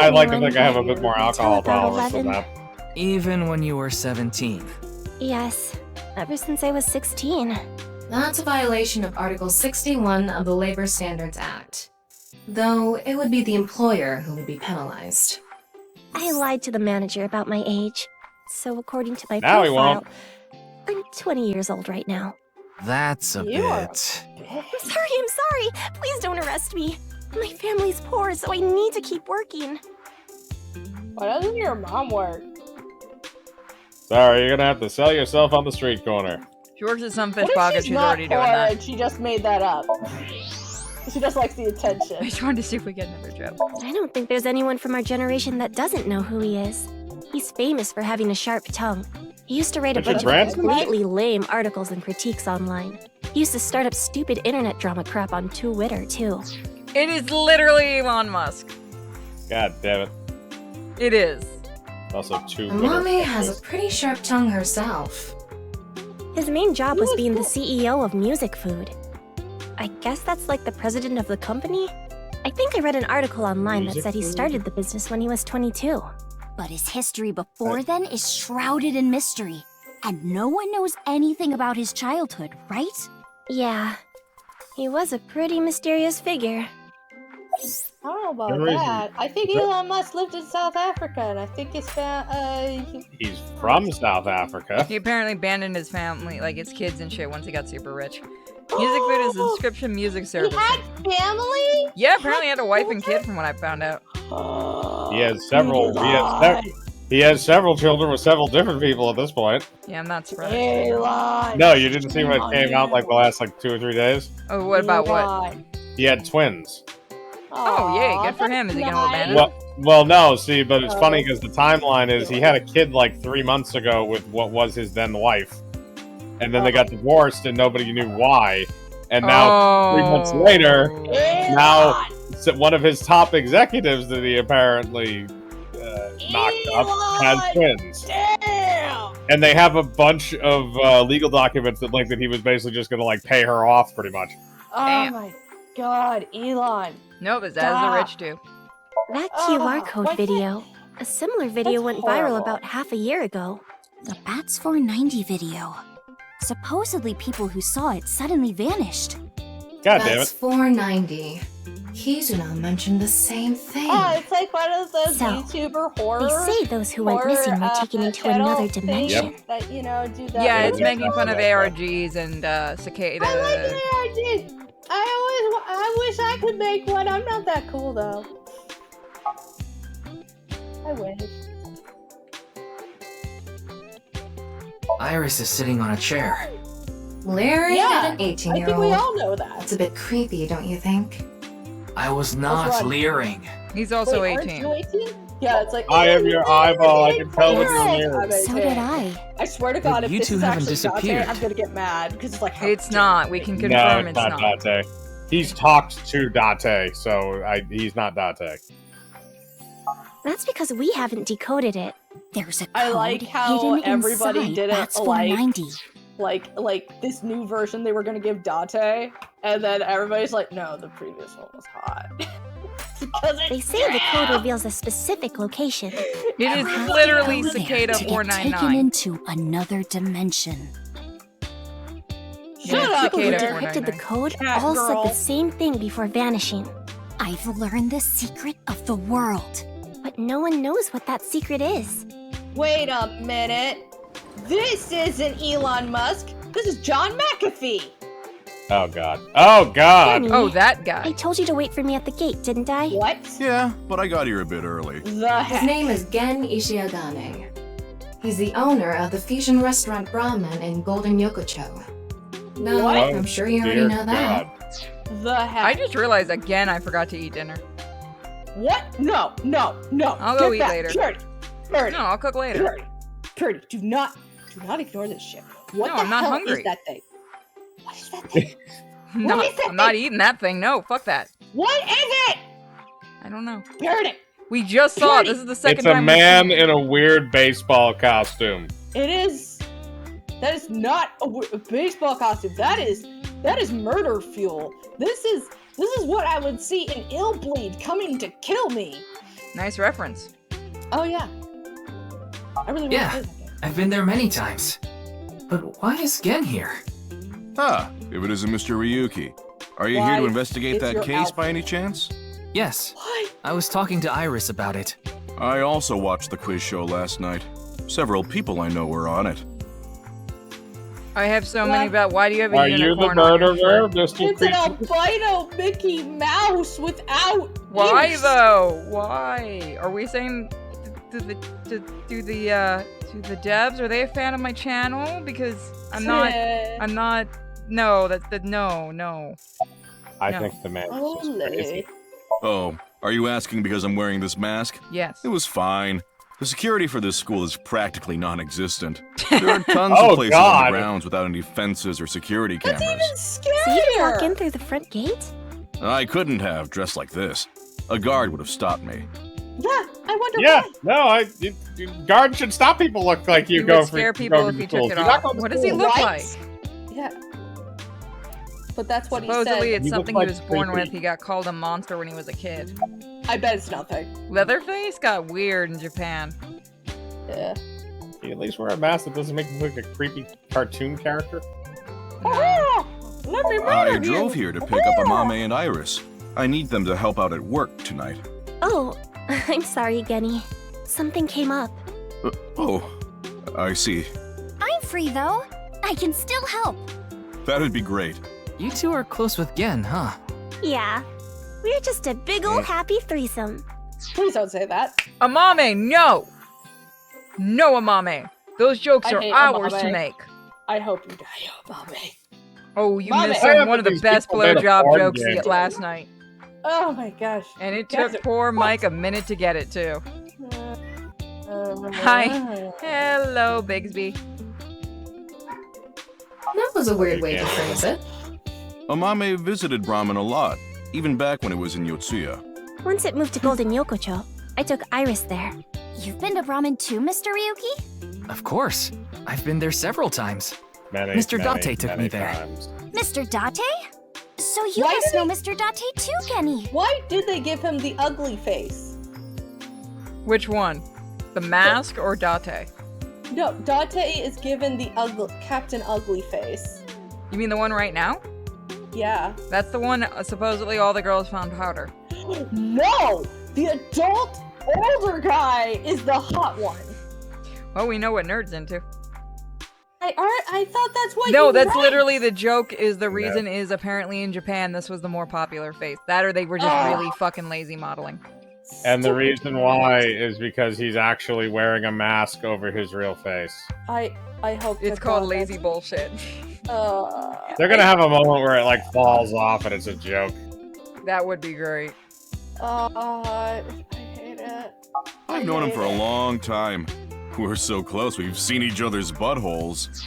I like to think I have a bit more alcohol Until about tolerance than 11. that. Even when you were 17. Yes, ever since I was 16. That's a violation of Article 61 of the Labor Standards Act. Though it would be the employer who would be penalized. I lied to the manager about my age. So according to my Now he profile, won't. I'm 20 years old right now. That's a You are bit. I'm sorry. Please don't arrest me. My family's poor, so I need to keep working. Why doesn't your mom work? Sorry, you're gonna have to sell yourself on the street corner. She works at Sunfish What if Pocket. she's She's not already poor doing that. and she just made that up? She just likes the I attention. just wanted to see if we get another joke. I don't think there's anyone from our generation that doesn't know who he is. He's famous for having a sharp tongue. He used to write a Richard bunch of Branson? completely lame articles and critiques online. He used to start up stupid internet drama crap on Twitter, too. It is literally Elon Musk. God damn it. It is. Also, two. Mommy has a pretty sharp tongue herself. His main job was being the CEO of Music Food. I guess that's like the president of the company? I think I read an article online that said he started the business when he was 22. But his history before then is shrouded in mystery, and no one knows anything about his childhood, right? Yeah, he was a pretty mysterious figure. I don't know about There is- that. I think Elon Musk lived in South Africa, and I think his He's from South Africa. He apparently abandoned his family, like his kids and shit, once he got super rich. Music Food is a subscription music service. had family? Yeah, apparently he had a wife and kid from what I found out. He has several. He has several children with several different people at this point. Yeah, I'm not surprised. Elon. No, you didn't see when it came out like the last like 2 or 3 days. Oh, what about what? Elon. He had twins. Oh, yay, good for him. Is he gonna abandon Well, well, no. See, but it's funny because the timeline is he had a kid like 3 months ago with what was his then wife, and then they got divorced and nobody knew why. And now 3 months later, now one of his top executives that he apparently knocked up has twins. Damn! And they have a bunch of legal documents that link that he was basically just going to like pay her off pretty much. Oh Damn. my god, Elon. No, but as the rich do. That QR code video. A similar video went viral horrible. about half a year ago. The Bats 490 video. Supposedly people who saw it suddenly vanished. God damn That's it. 490. Kizuna mentioned the same thing. Oh, it's like one of those So, YouTuber horror. They say those who went horror, missing were taken into channel another things dimension. That, you know, do that. Yeah, it's Yeah. making fun of ARGs and cicada. I like ARG. I wish I could make one. I'm not that cool though. I wish. Iris is sitting on a chair. Larry Yeah, and an I 18-year-old. think we all know that. It's a bit creepy, don't you think? I was not right. leering. He's also Wait, aren't 18. you 18? Yeah, it's like I am your eyeball. I can tell when you're near. So did I. I swear to But God, if you this two is haven't actually Dante, disappeared. I'm gonna get mad because it's like how It's dare not. you. We can No, confirm it's it's not not. Dante. He's talked to Dante, so he's not Dante. That's because we haven't decoded it. There's a code I like how hidden everybody inside did Bats it like 490. like this new version they were gonna give Dante, and then everybody's like, no, the previous one was hot. Because They say the code reveals a specific location. It is How literally do you go there Cicada to get taken 499. into another dimension. Shut Yeah, up, People who Cicada Claire. decrypted the 499. code Cat all girl. said the same thing before vanishing. I've learned the secret of the world. But no one knows what that secret is. Wait a minute. This isn't Elon Musk. This is John McAfee. Oh god. Oh god. Danny, Oh, that I guy. told you to wait for me at the gate, didn't I? What? Yeah, but I got here a bit early. The His heck? name is Gen Ishiagane. He's the owner of the fusion restaurant Brahman in Golden Yokocho. No, What? I'm sure you already Dear know that. God. The heck? I just realized again I forgot to eat dinner. What? No, no, no. I'll go Get eat back. later. Purdy. No, I'll cook later. Purdy. Purdy, do not ignore this shit. What No, the I'm not hell hungry. is that thing? What is that thing? Not, is that I'm not thing? eating that thing. No, fuck that. What is it? I don't know. Purdy. We just saw it. This is the second It's a time. we've man seen it. in a weird baseball costume. It is. That is not a baseball costume. That is murder fuel. This is what I would see in Illbleed coming to kill me. Nice reference. Oh yeah. I really want to Yeah, play that game. I've been there many times. But why is Gen here? Ah, if it isn't Mr. Ryuki. Are you here Why, to investigate it's that your case by outfit. any chance? Yes, What? I was talking to Iris about it. I also watched the quiz show last night. Several people I know were on it. I have so many about why do you have a Are you the unicorn on your murderer, shirt? Mr. It's an Creature? albino Mickey Mouse without Why ears. though? Why? Are we saying to the devs? Are they a fan of my channel? Because I'm not. No. That's the no. I No. think the mask is crazy. Oh, are you asking because I'm wearing this mask? Yes. It was fine. The security for this school is practically non-existent. There are tons Oh, of places on God. the grounds without any fences or security cameras. So you didn't walk in through the front gate? I couldn't have dressed like this. A guard would have stopped me. Yeah, I wonder Yeah, why. no, guards should stop people look like you He go would for scare go people to if he schools. took it You're not off. going to What does he school. look Right? like? Yeah. But that's what Supposedly he it's He looks something like he was born creepy. with. He got called a monster when he was a kid. said. I bet it's nothing. Leatherface got weird in Japan. Yeah. You at least wear a mask that doesn't make you look like a creepy cartoon character. Oh, let me I murder drove you. here to pick up Amame and Iris. I need them to help out at work tonight. Oh, I'm sorry, Genny. Something came up. Oh, I see. I'm free though. I can still help. That'd be great. You two are close with Gen, huh? Yeah. We're just a big old happy threesome. Please don't say that. Amame, no! No, Amame. Those jokes I are hate ours to Amame. make. I hope you die, Mame. Oh, you Mame. missed Why one of the these best people made a blowjob porn jokes game? last night. Oh my gosh. And it Guys took are- poor Mike a minute to get it, too. Hi. Hello, Bigsby. That was a weird way to phrase it. Amame visited Brahmin a lot, even back when it was in Yotsuya. Once it moved to Golden Yokocho, I took Iris there. You've been to Brahmin too, Mr. Ryuki? Of course. I've been there several times. Many, Mr. many, Date took many me there. times. Mr. Date? So you Why must did know Mr. Date too, Genny. Why did they give him the ugly face? Which one? The mask or Date? No, Date is given the Captain Ugly face. You mean the one right now? Yeah. That's the one supposedly all the girls found powder. No! The adult, older guy is the hot one. Well, we know what Nerd's into. I thought that's what No, you that's liked. literally the joke is the reason is apparently in Japan this was the more popular face. That or they were just really fucking lazy modeling. And the reason why is because he's actually wearing a mask over his real face. I hope It's to called God lazy bullshit. They're gonna have a moment where it like falls off and it's a joke. That would be great. I hate it. I've known him for a long time. We're so close, we've seen each other's buttholes.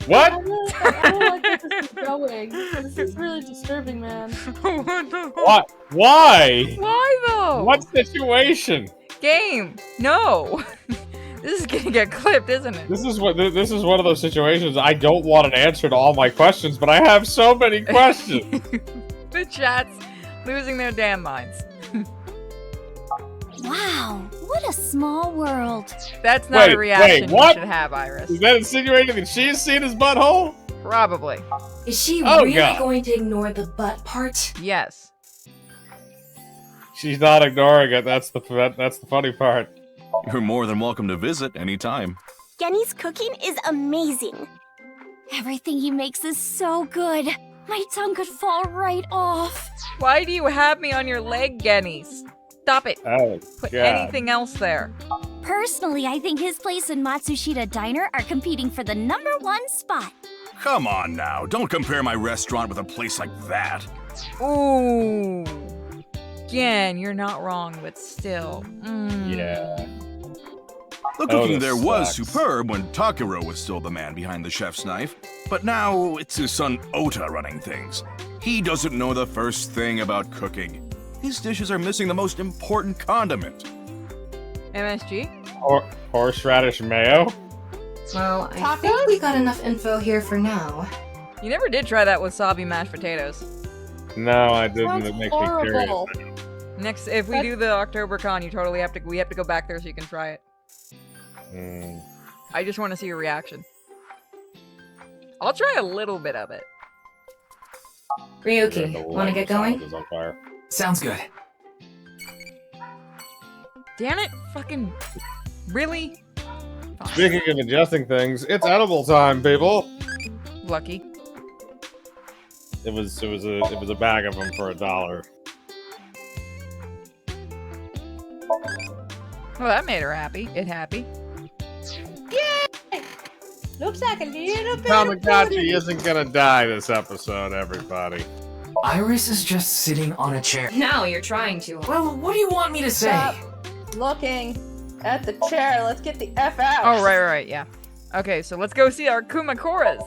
What? I don't like where this is going. This is really disturbing, man. What? Why? Why though? What situation? Game? No. This is gonna get clipped, isn't it? This is one of those situations I don't want an answer to all my questions, but I have so many questions. The chat's losing their damn minds. Wow, what a small world. That's not a reaction what? you should have, Iris. Is that insinuating that she's seen his butthole? Probably. Is she Oh, really God. going to ignore the butt part? Yes. She's not ignoring it. That's the funny part. You're more than welcome to visit anytime. Genny's cooking is amazing. Everything he makes is so good. My tongue could fall right off. Why do you have me on your leg, Gennies? Stop it. Oh, Put God. anything else there. Personally, I think his place and Matsushita Diner are competing for the #1 spot. Come on now, don't compare my restaurant with a place like that. Ooh. Again, you're not wrong, but still. Yeah. The cooking this there was sucks. superb when Takuro was still the man behind the chef's knife, but now it's his son Ota running things. He doesn't know the first thing about cooking. His dishes are missing the most important condiment. MSG? Or horseradish mayo? Well, I think we got enough info here for now. You never did try that wasabi mashed potatoes. No, I didn't. Sounds It makes me horrible. curious. Next, if we do the October Con, we have to go back there so you can try it. I just want to see your reaction. I'll try a little bit of it. Ryuki, want to get going? Is on fire. Sounds good. Damn it, fucking really? Speaking of ingesting things, it's edible time, people. Lucky. It was a bag of them for $1. Well, that made her happy. It happy. Yay! Looks like a little bit of Tamagotchi pudding. isn't gonna die this episode, everybody. Iris is just sitting on a chair. Now you're trying to. Well, what do you want me to say? Stop looking at the chair. Let's get the F out. Oh, right, yeah. Okay, so let's go see our Kumakoras.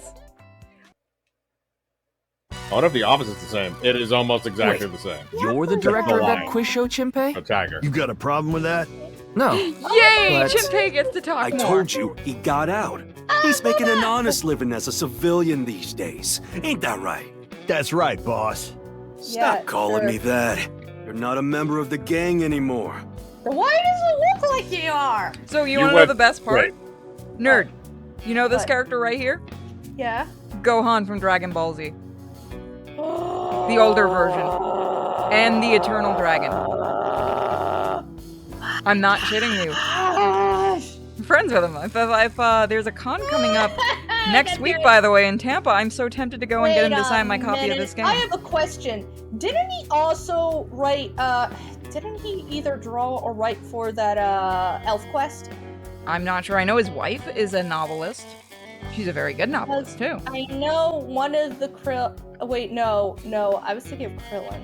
What if the opposite's the same? It is almost exactly the same. You're the director of that quiz show, Chimpe? A tiger. You got a problem with that? No. Yay! But- Chimpe gets to talk I more. told you, he got out. He's making an honest living as a civilian these days. Ain't that right? That's right, boss. Stop Yeah, calling sure. me that. You're not a member of the gang anymore. Why does it look like you are? So you You want to know went- the best part? wait. Nerd. You know this What? character right here? Yeah. Gohan from Dragon Ball Z. The older version. And the Eternal Dragon. I'm not kidding you. I'm friends with him. If there's a con coming up next week, by the way, in Tampa, I'm so tempted to go and get him to sign my copy of this game. I have a question. Didn't he also write, didn't he either draw or write for that, Elf Quest? I'm not sure. I know his wife is a novelist. She's a very good novelist, too. I know one of the wait, no, I was thinking of Krillin.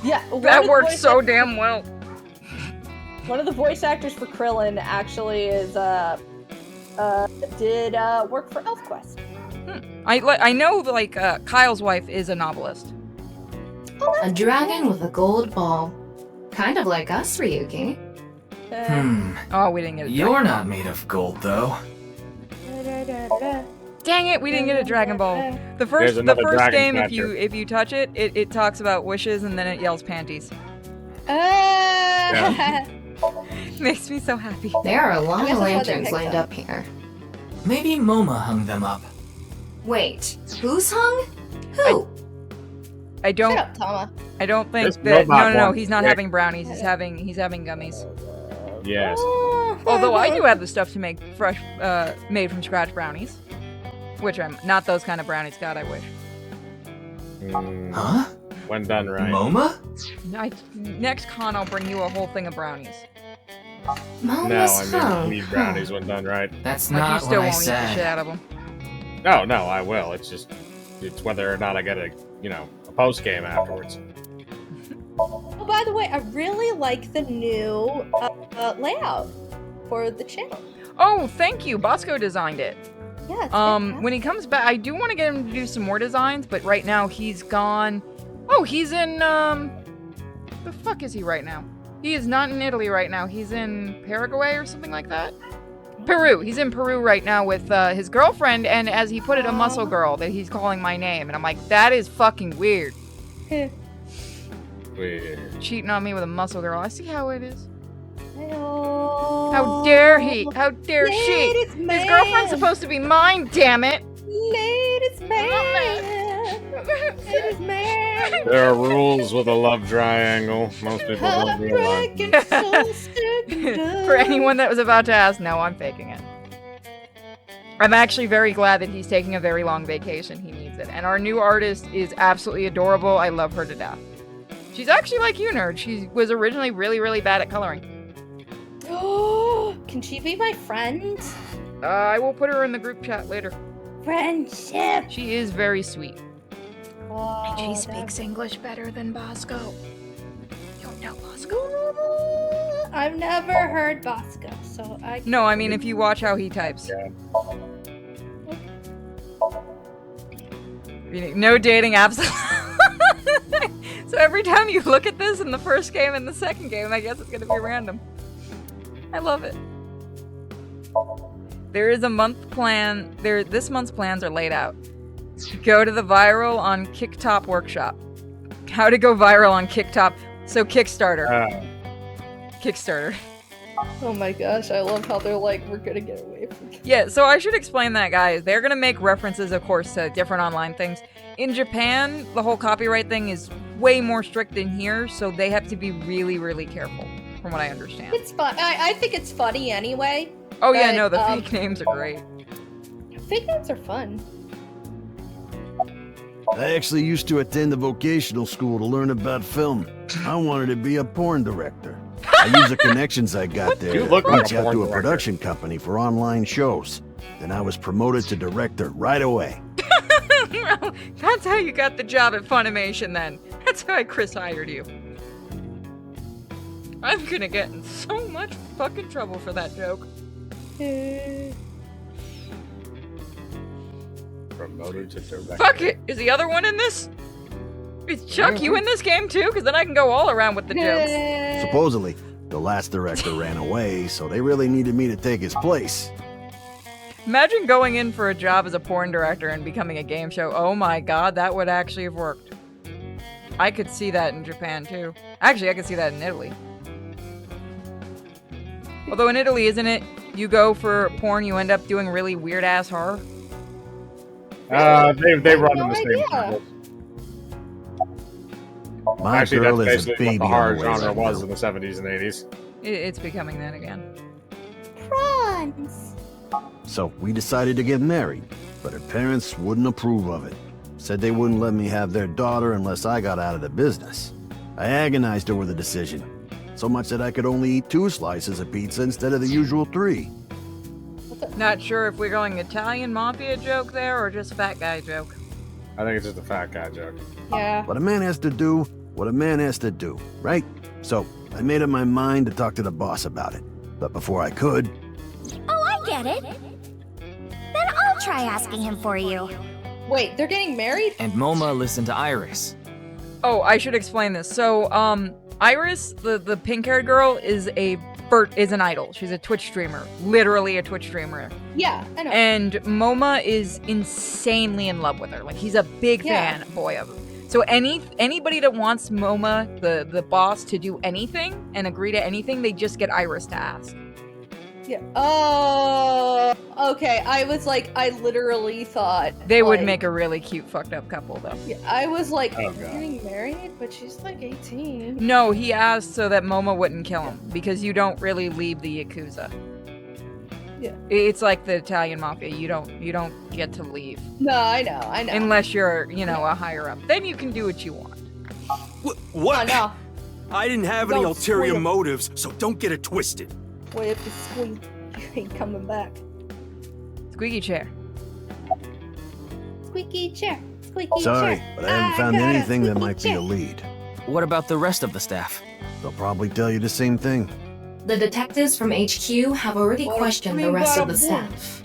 Yeah, That works so damn well. One of the voice actors for Krillin actually is, did, work for Elf Quest. I know, like, Kyle's wife is a novelist. A dragon with a gold ball. Kind of like us, Ryuki. Oh, we didn't get it. You're not made of gold, though. Dang it, we didn't get a Dragon Ball. The There's first another dragon game, catcher. if you touch it, it talks about wishes and then it yells panties. Makes me so happy. There are a lot I guess of that's why they're lanterns picked lined up. up here. Maybe Moma hung them up. Wait, who's hung? Who? I don't. Shut up, Tama. I don't think This that. robot No. wants He's not dick. having brownies. He's having gummies. Yes. Although I do have the stuff to make fresh, made from scratch brownies, which I'm not those kind of brownies. God, I wish. Huh? When done right. Moma? Next con, I'll bring you a whole thing of brownies. No, Moma's I hung. mean, need brownies when done right. That's Like you not still what I won't eat the shit said. out of them. No, I will. It's whether or not I get a post game afterwards. Oh, by the way, I really like the new layout for the channel. Oh, thank you. Bosco designed it. Yeah. It's When he comes back, I do want to get him to do some more designs, but right now he's gone. Oh, he's in the fuck is he right now? He is not in Italy right now. He's in Paraguay or something like that. Peru. He's in Peru right now with his girlfriend, and as he put it, a muscle girl that he's calling my name, and I'm like, that is fucking weird. Weird. Cheating on me with a muscle girl. I see how it is. Hello. How dare he? How dare she? Ladies His man. girlfriend's supposed to be mine, damn it. Ladies man. Ladies man. There are rules with a love triangle. Most people don't realize. For anyone that was about to ask, no, I'm faking it. I'm actually very glad that he's taking a very long vacation. He needs it. And our new artist is absolutely adorable. I love her to death. She's actually like you, Nerd. She was originally really, really bad at coloring. Can she be my friend? I will put her in the group chat later. Friendship. She is very sweet. And she speaks English better than Bosco. You don't know Bosco? I've never heard Bosco, so I. No, I mean if you watch how he types. No dating apps. So every time you look at this in the first game and the second game, I guess it's gonna be random. I love it. There is a month plan. This month's plans are laid out. Go to the viral on Kicktop workshop. How to go viral on Kicktop. So Kickstarter. Kickstarter. Oh my gosh, I love how they're like, we're gonna get away from it. Yeah, so I should explain that, guys. They're gonna make references, of course, to different online things. In Japan, the whole copyright thing is way more strict than here, so they have to be really, really careful, from what I understand. It's fun. I think it's funny anyway. Oh yeah, but, no, the fake names are great. Fake names are fun. I actually used to attend a vocational school to learn about film. I wanted to be a porn director. I used the connections I got there You to look like reach a out porn to a director. production company for online shows. Then I was promoted to director right away. Well, that's how you got the job at Funimation then. That's how Chris hired you. I'm gonna get in so much fucking trouble for that joke. Promoted to director. Fuck it! Is the other one in this? Is Chuck you in this game too? Because then I can go all around with the jokes. Supposedly, the last director ran away, so they really needed me to take his place. Imagine going in for a job as a porn director and becoming a game show. Oh my god, that would actually have worked. I could see that in Japan too. Actually, I could see that in Italy. Although in Italy, isn't it, you go for porn, you end up doing really weird-ass horror? They run in the same circles. My Actually, girl that's is a basically baby what the horror on the way genre right was now. in the 70s and 80s. It's becoming that again. Prawns. So we decided to get married, but her parents wouldn't approve of it. Said they wouldn't let me have their daughter unless I got out of the business. I agonized over the decision, so much that I could only eat 2 slices of pizza instead of the usual 3. Not sure if we're going Italian mafia joke there or just fat guy joke. I think it's just a fat guy joke. Yeah. What a man has to do, what a man has to do, right? So I made up my mind to talk to the boss about it. But before I could... Oh, I get it. Then I'll try asking him for you. Wait, they're getting married? And Moma listened to Iris. Oh, I should explain this. So, Iris, the pink-haired girl, is an idol. She's a Twitch streamer. Literally a Twitch streamer. Yeah, I know. And Moma is insanely in love with her. Like, he's a big fan boy of her. So anybody that wants Moma, the boss, to do anything and agree to anything, they just get Iris to ask. Yeah. Oh, okay. I was like, I literally thought They would like- make a really cute fucked up couple, though. Yeah, I was like, Oh, they're God. getting married, but she's like 18. No, he asked so that Moma wouldn't kill him, because you don't really leave the Yakuza. Yeah. It's like the Italian mafia. You don't get to leave. No, I know. Unless you're, a higher up. Then you can do what you want. What? Oh, no. I didn't have any Don't ulterior spoil- motives, so don't get it twisted. What if it's squeak? You ain't coming back. Squeaky chair. Squeaky chair. Squeaky Sorry, chair. but I haven't found got a anything that squeaky might be chair. a lead. What about the rest of the staff? They'll probably tell you the same thing. The detectives from HQ have already What a questioned the rest of the free bottle. staff.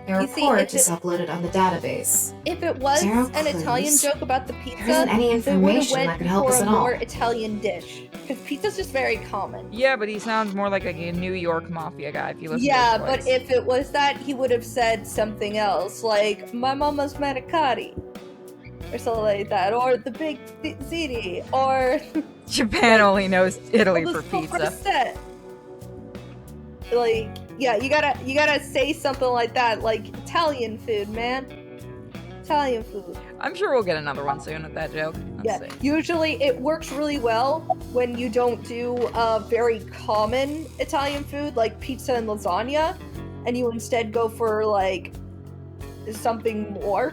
Their You see, report if is it- uploaded on the database. If it was Zero an Italian clues. joke about the pizza, There isn't any they would've information went that could help for us a at all. more Italian dish. Because pizza's just very common. Yeah, but he sounds more like a New York mafia guy if you listen Yeah, to his but voice. if it was that, he would have said something else, like "my mama's manicotti," or something like that, or the big ziti, or Japan only knows Italy the for pizza. soprasset. Like, yeah, you gotta say something like that, like Italian food, man. Italian food. I'm sure we'll get another one soon with that joke. Let's see. Usually it works really well when you don't do very common Italian food like pizza and lasagna, and you instead go for like something more.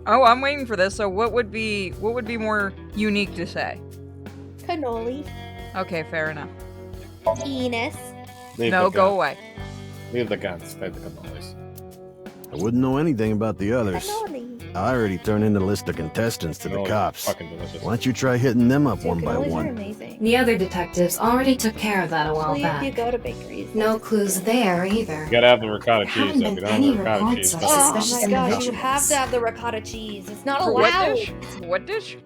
Oh, I'm waiting for this. So what would be more unique to say? Cannoli. Okay, fair enough. Penis. No, go away. Leave the guns. Leave the cannolis. I wouldn't know anything about the others. I already turned in the list of contestants to the Cannolis are cops. fucking delicious. Why don't you try hitting them up one by Cannolis are one? amazing. The other detectives already took care of that a while Usually if you back. go to bakeries. No clues there either. You gotta have the ricotta cheese. haven't Though. If been you don't have any the ricotta reports cheese, of that's Oh suspicious my gosh, you individuals. have to have the ricotta cheese. It's not For what allowed. dish? What dish?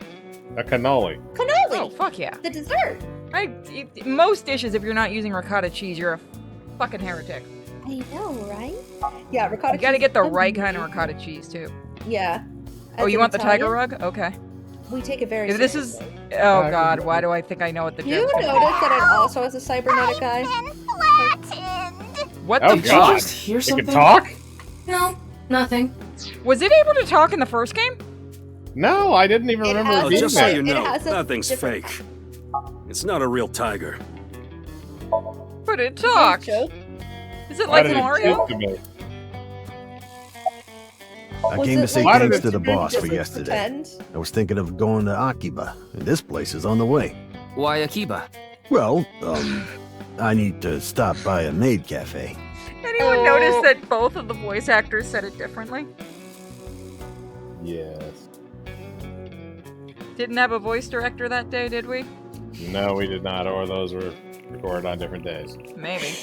a cannoli. Cannoli. Oh, fuck yeah. The dessert. Most dishes, if you're not using ricotta cheese, you're a fucking heretic. I know, right? Yeah, ricotta You gotta cheese get the is right kind of amazing. ricotta cheese, too. Yeah. Oh, As you an want the tiger Italian, rug? Okay. We take it very If this is... seriously. Oh, God, why do I think I know what the You joke's notice gonna that it also has a cybernetic eye? be? What Oh the god! fuck? Hear It something? can talk? No, nothing. Was it able to talk in the first game? No, I didn't even remember has it Oh, being just so there. you it know, has a nothing's different- fake. It's not a real tiger. But it talked. Joke. Is it Why like did it Mario? speak to me? I Was came to it say like- thanks Why to the did it boss for Just yesterday. pretend? I was thinking of going to Akiba, and this place is on the way. Why Akiba? Well, I need to stop by a maid cafe. Anyone notice that both of the voice actors said it differently? Yes. Didn't have a voice director that day, did we? No, we did not, or those were recorded on different days. Maybe.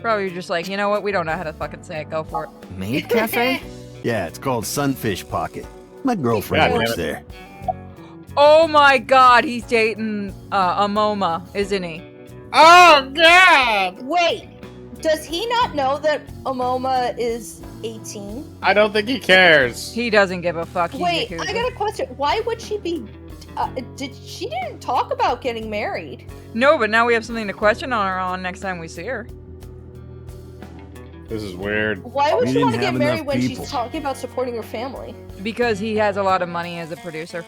Probably just like, you know what? We don't know how to fucking say it. Go for it. Maid Cafe? Yeah, it's called Sunfish Pocket. My girlfriend works there. Oh my god, he's dating Amoma, isn't he? Oh god! Wait, does he not know that Amoma is 18? I don't think he cares. He doesn't give a fuck. He's Wait, Yakuza. I got a question. Why would she be? She didn't talk about getting married? No, but now we have something to question on her on next time we see her. This is weird. Why would We she want to didn't get have married enough when people. she's talking about supporting her family? Because he has a lot of money as a producer.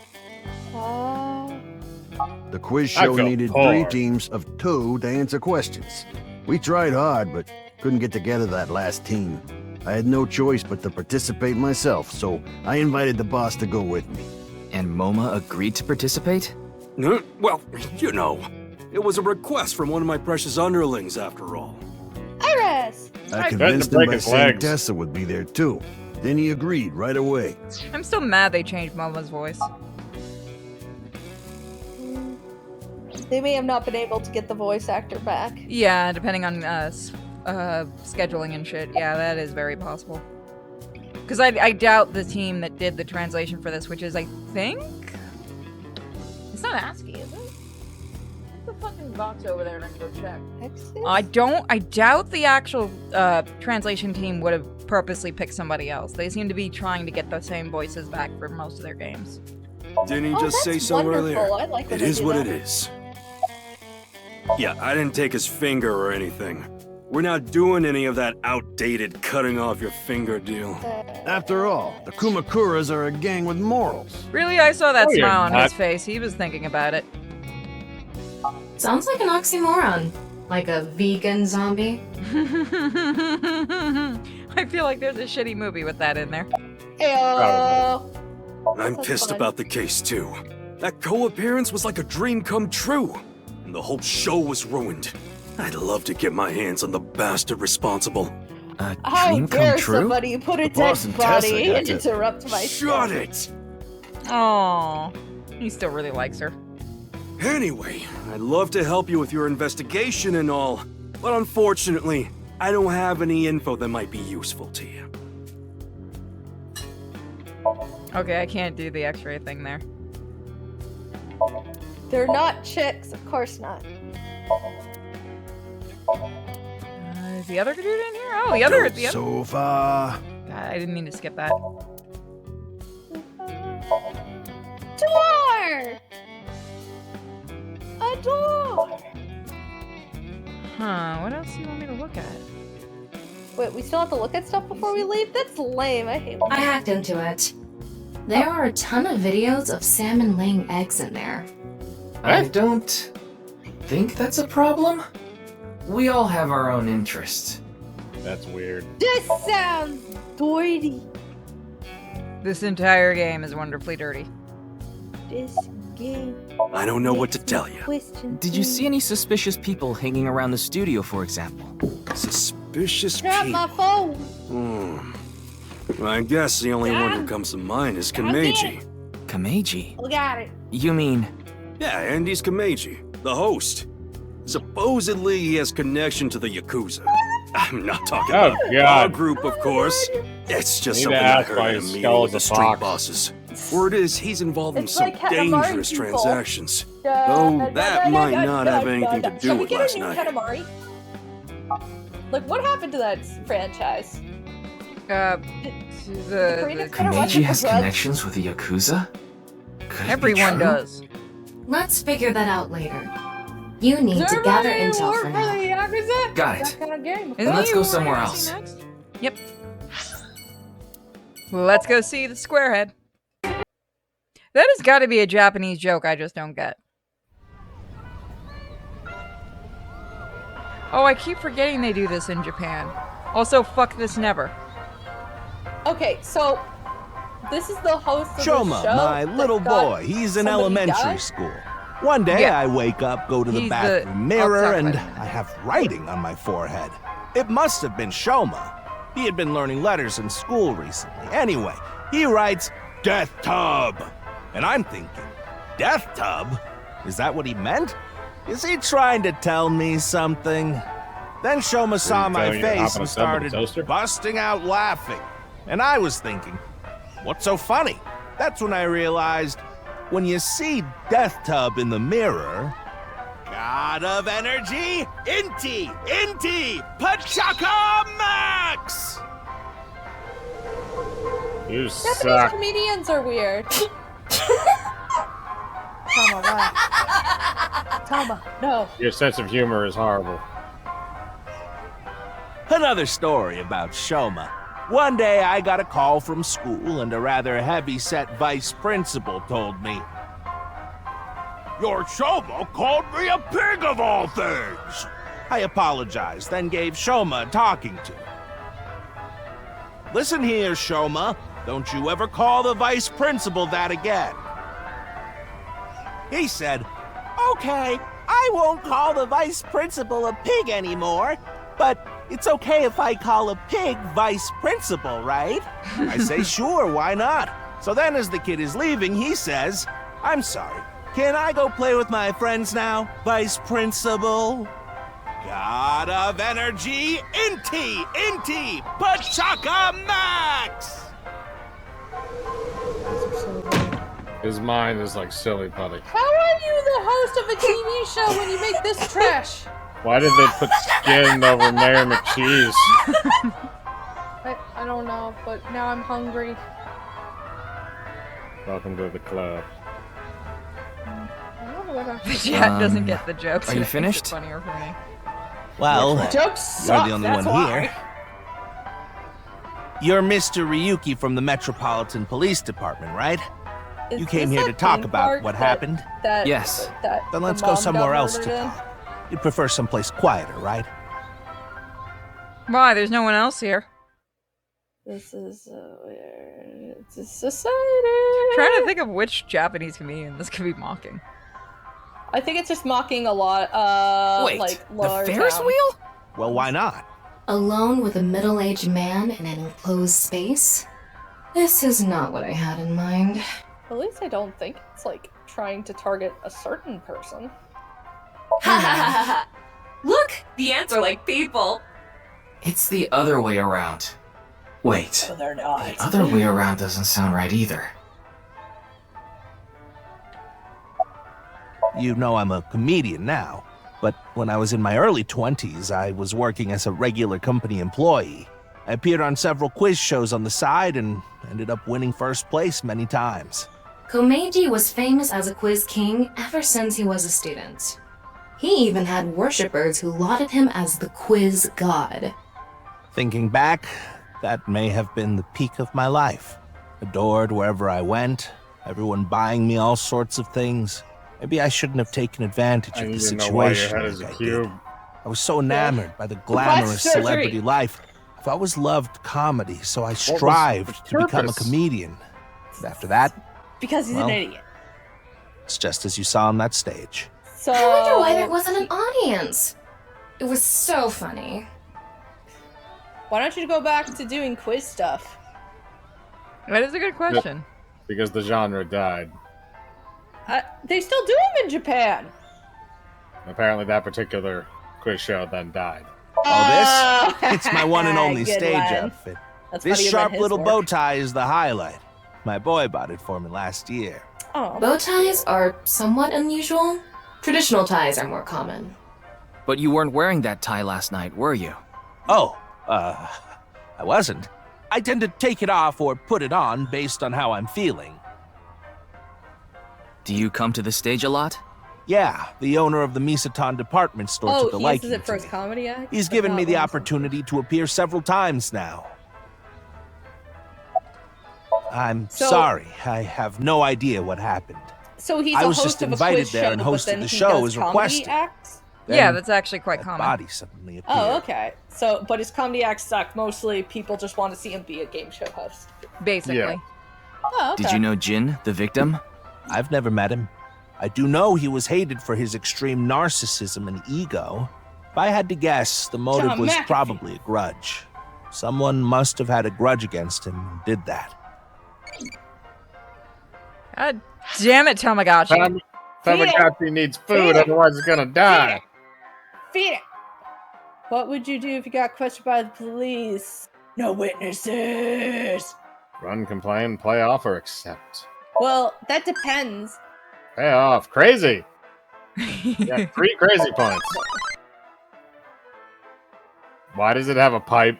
The quiz I show feel needed poor. 3 teams of 2 to answer questions. We tried hard, but couldn't get together that last team. I had no choice but to participate myself, so I invited the boss to go with me. And MoMA agreed to participate? Well, you know, it was a request from one of my precious underlings, after all. Iris! I convinced him by saying Tessa would be there too. Then he agreed right away. I'm still mad they changed Moma's voice. They may have not been able to get the voice actor back. Yeah, depending on scheduling and shit. Yeah, that is very possible. Because I doubt the team that did the translation for this, which is, I think... It's not ASCII, is it? What's the fucking box over there and I can go check? I doubt the actual translation team would have purposely picked somebody else. They seem to be trying to get the same voices back for most of their games. Didn't he Oh, just say that's so wonderful. earlier? I like when It they is do what that. it is. Yeah, I didn't take his finger or anything. We're not doing any of that outdated cutting off your finger deal. After all, the Kumakuras are a gang with morals. Really, I saw that No, you're smile on his not. face. He was thinking about it. Sounds like an oxymoron. Like a vegan zombie. I feel like there's a shitty movie with that in there. Heyo! I'm That's pissed fun. about the case, too. That co-appearance was like a dream come true, and the whole show was ruined. I'd love to get my hands on the bastard responsible. How dare somebody put a boss dead and Tessa body got and to- interrupt my Shut it! Aww. He still really likes her. Anyway, I'd love to help you with your investigation and all, but unfortunately, I don't have any info that might be useful to you. Okay, I can't do the x-ray thing there. They're not chicks, of course not. Is the other dude in here? Oh, the other. So far. God, I didn't mean to skip that. Door! A door! Huh, what else do you want me to look at? Wait, we still have to look at stuff before we leave? That's lame. I hate I hacked into it. There are a ton of videos of salmon laying eggs in there. I don't think that's a problem. We all have our own interests. That's weird. This sounds dirty. This entire game is wonderfully dirty. This game. I don't know what to tell you. Did you see any suspicious people hanging around the studio, for example? Suspicious Drop my phone. I guess the only one who comes to mind is Kameji. Kameji? Look at it. You mean... Yeah, Andy's Kameji, the host. Supposedly he has connection to the Yakuza. I'm not talking Oh, about God. our group, of course. It's just Need something to I ask heard why at a his meeting skull with is the a street fox. bosses. Word is he's involved in It's some like Katamari dangerous people. transactions. Though that might not have anything to do Shall we with get last a new night. Katamari? Like, what happened to that franchise? The Koreans better watch Kameji it has for drugs. connections with the Yakuza? Could it be Everyone true? does. Let's figure that out later. You need to gather intel for now. Got it. That kind of game. Then let's go somewhere else. Yep. Let's go see the squarehead. That has got to be a Japanese joke I just don't get. Oh, I keep forgetting they do this in Japan. Also, fuck this never. Okay, so this is the host of Shoma, the show. my that little got boy, he's in somebody elementary die? school. One day Yeah. I wake up, go to the He's the bathroom mirror, outside and fighter. I have writing on my forehead. It must have been Shoma. He had been learning letters in school recently. Anyway, He writes, Death Tub. And I'm thinking, Death Tub? Is that what he meant? Is he trying to tell me something? Then Shoma saw my face and started busting out laughing. And I was thinking, what's so funny? That's when I realized, when you see Death Tub in the mirror, God of Energy, Inti, Pachaka Max! You Japanese suck. comedians are weird. Tama, why? Tama, no. Your sense of humor is horrible. Another story about Shoma. One day I got a call from school and a rather heavy-set vice principal told me, Your Shoma called me a pig of all things! I apologized, then gave Shoma a talking to. Listen here, Shoma. Don't you ever call the vice principal that again. He said, Okay, I won't call the vice principal a pig anymore, but it's okay if I call a pig vice principal, right? I say, sure, why not? So then as the kid is leaving, he says, I'm sorry, can I go play with my friends now, vice principal? God of Energy, Inti, Pachaka Max! His mind is like silly putty. How are you the host of a TV show when you make this trash? Why did they put skin over Mayor McCheese? I don't know, but now I'm hungry. Welcome to the club. I don't know what I'm The chat doesn't get the jokes. Are you It makes it finished? funnier for me. Well, Jokes you're suck, the only that's one why. here. You're Mr. Ryuki from the Metropolitan Police Department, right? You came here to talk about what happened? Yes. That Then let's the go mom somewhere got else to murdered in? talk. You'd prefer someplace quieter, right? Why? There's no one else here. This is weird. It's a society. Trying to think of which Japanese comedian this could be mocking. I think it's just mocking a lot. Wait, like the lower Ferris town. wheel? Well, why not? Alone with a middle-aged man in an enclosed space? This is not what I had in mind. At least I don't think it's like trying to target a certain person. Look, the ants are like people. It's the other way around. Wait, So they're not. the other way around doesn't sound right either. You know I'm a comedian now, but when I was in my early 20s, I was working as a regular company employee. I appeared on several quiz shows on the side and ended up winning first place many times. Komeiji was famous as a quiz king ever since he was a student. He even had worshippers who lauded him as the quiz god. Thinking back, that may have been the peak of my life. Adored wherever I went, everyone buying me all sorts of things. Maybe I shouldn't have taken advantage I of the need to know why your situation head is a like I cube. did. I was so enamored by the glamorous surgery. celebrity life. I've always loved comedy, so I was strived the to become a purpose? comedian. And after that, Because he's Well, an idiot. it's just as you saw on that stage. So I wonder why there wasn't an audience. It was so funny. why don't you go back to doing quiz stuff? That is a good question. Because the genre died. They still do them in Japan. Apparently that particular quiz show then died. Oh, this? It's my one and only Good stage one. outfit. That's This funnier than sharp his little work. bow tie is the highlight. My boy bought it for me last year. Oh. Bow ties are somewhat unusual. Traditional ties are more common. But you weren't wearing that tie last night, were you? Oh, I wasn't. I tend to take it off or put it on based on how I'm feeling. Do you come to the stage a lot? Yeah, the owner of the Misatan department store Oh, took a he liking uses it for to his me. comedy act? He's But given not me the when- opportunity to appear several times now. I'm So- sorry, I have no idea what happened. So he's I a was host just of a invited quiz there show, and but hosted then the he show does as comedy requested. acts? Yeah, Then that's actually quite that common. body suddenly appeared. Oh, okay. So, but his comedy acts suck. Mostly people just want to see him be a game show host. Basically. Yeah. Oh, okay. Did you know Jin, the victim? I've never met him. I do know he was hated for his extreme narcissism and ego. If I had to guess, the motive John was McAfee. probably a grudge. Someone must have had a grudge against him and did that. God damn it, Tamagotchi. Tamagotchi needs food, otherwise it's gonna die. Feed it! What would you do if you got questioned by the police? No witnesses! Run, complain, play off, or accept. Well, that depends. Pay off. Crazy! Yeah, 3 crazy points. Why does it have a pipe?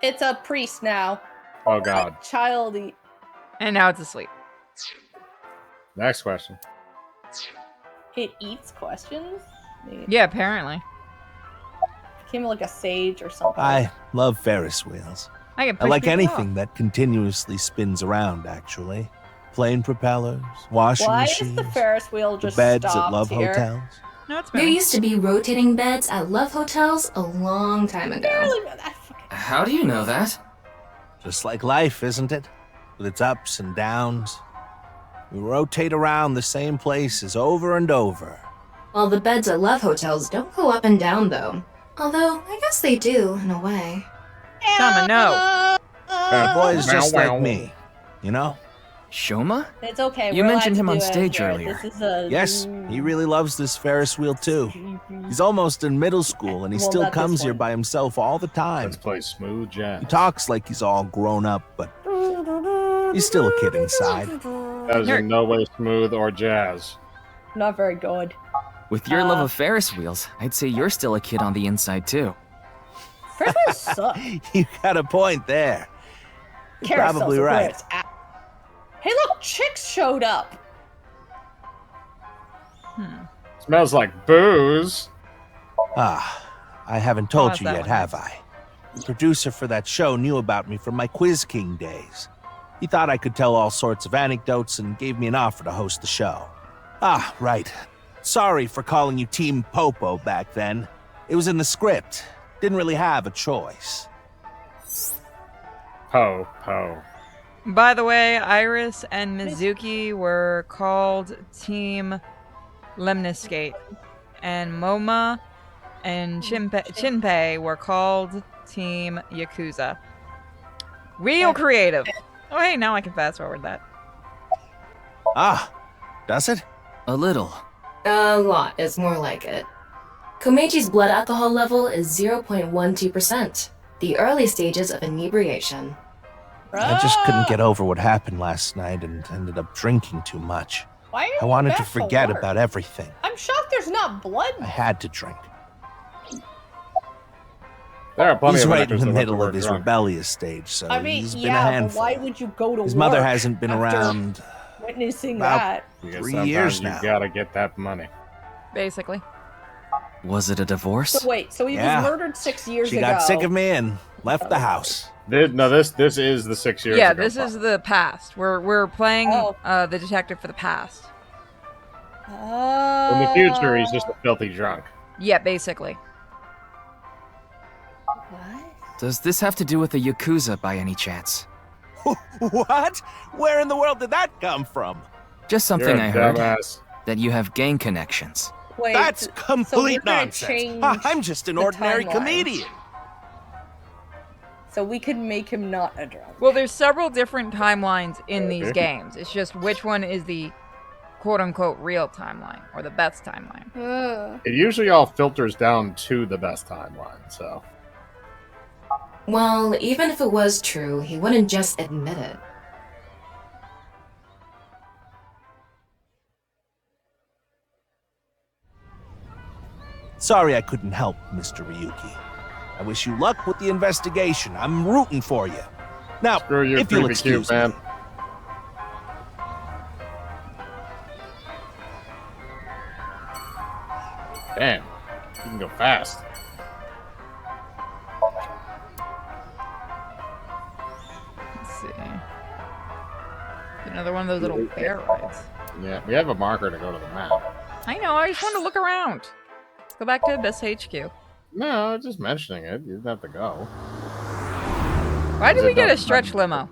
It's a priest now. Oh god. Childy. And now it's asleep. Next question. It eats questions? Yeah, apparently. Became like a sage or something. I love Ferris wheels. I can I push like people anything off. that continuously spins around, actually. Plane propellers, washing Why machines, is the Ferris wheel the just beds at stopped love here? hotels. No, it's There used to be rotating beds at love hotels a long time ago. How do you know that? Just like life, isn't it? With its ups and downs. We rotate around the same places over and over. Well, the beds at love hotels don't go up and down, though. Although, I guess they do, in a way. Tama, no. The boy's just like me, you know? Shoma? It's okay. You we're mentioned allowed him to on do it stage here. earlier. This is a Yes, he really loves this Ferris wheel too. He's almost in middle school and he Well, still not this comes here one. by himself all the time. Let's play smooth jazz. He talks like he's all grown up, but he's still a kid inside. That is in no way smooth or jazz. Not very good. With your love of Ferris wheels, I'd say you're still a kid on the inside, too. Ferris wheels suck. You got a point there. You're probably Carousels are where right. it's at. Hey, look, chicks showed up. Smells like booze. Ah, I haven't told that's you that yet, one. have I? The producer for that show knew about me from my Quiz King days. He thought I could tell all sorts of anecdotes and gave me an offer to host the show. Ah, right. Sorry for calling you Team Popo back then. It was in the script. Didn't really have a choice. Po. By the way, Iris and Mizuki were called Team Lemniscate, and Moma and Shinpei were called Team Yakuza. Real creative. Oh, hey, now I can fast forward that. Ah, does it? A little. A lot is more like it. Komeji's blood alcohol level is 0.12%, the early stages of inebriation. I just couldn't get over what happened last night and ended up drinking too much. Why are you I wanted to back for forget work? about everything. I'm shocked there's not blood. I had to drink. There are plenty He's of right actors in the that love to middle work of his drunk. rebellious stage, so I mean, he's been a yeah, but handful. why would you go to His work mother hasn't been after around witnessing about that? Because 3 sometimes years you now. gotta get that money. Basically. Was it a divorce? So wait, so he Yeah. was murdered 6 years She ago. got sick of me and left the house. This is the 6 years Yeah, ago this part. is the past. We're playing Oh. the detective for the past. In the future, he's just a filthy drunk. Yeah, basically. Does this have to do with the Yakuza by any chance? What? Where in the world did that come from? Just something You're a I heard. dumbass. That you have gang connections. Wait, That's so we're complete gonna nonsense. change I'm just an the ordinary timeline. comedian. So we could make him not a drunk. Well, there's several different timelines in these Okay. games. It's just which one is the quote-unquote real timeline or the best timeline. It usually all filters down to the best timeline, so. Well, even if it was true, he wouldn't just admit it. Sorry I couldn't help, Mr. Ryuki. I wish you luck with the investigation. I'm rooting for you. Now, Screw you, if you'll creepy cute excuse man. me. Damn, you can go fast. Let's see. Another one of those little bear rides. Yeah, we have a marker to go to the map. I know, I just want to look around. Let's go back to Abyss HQ. No, just mentioning it. You didn't have to go. Why did Is we it get a not- stretch limo?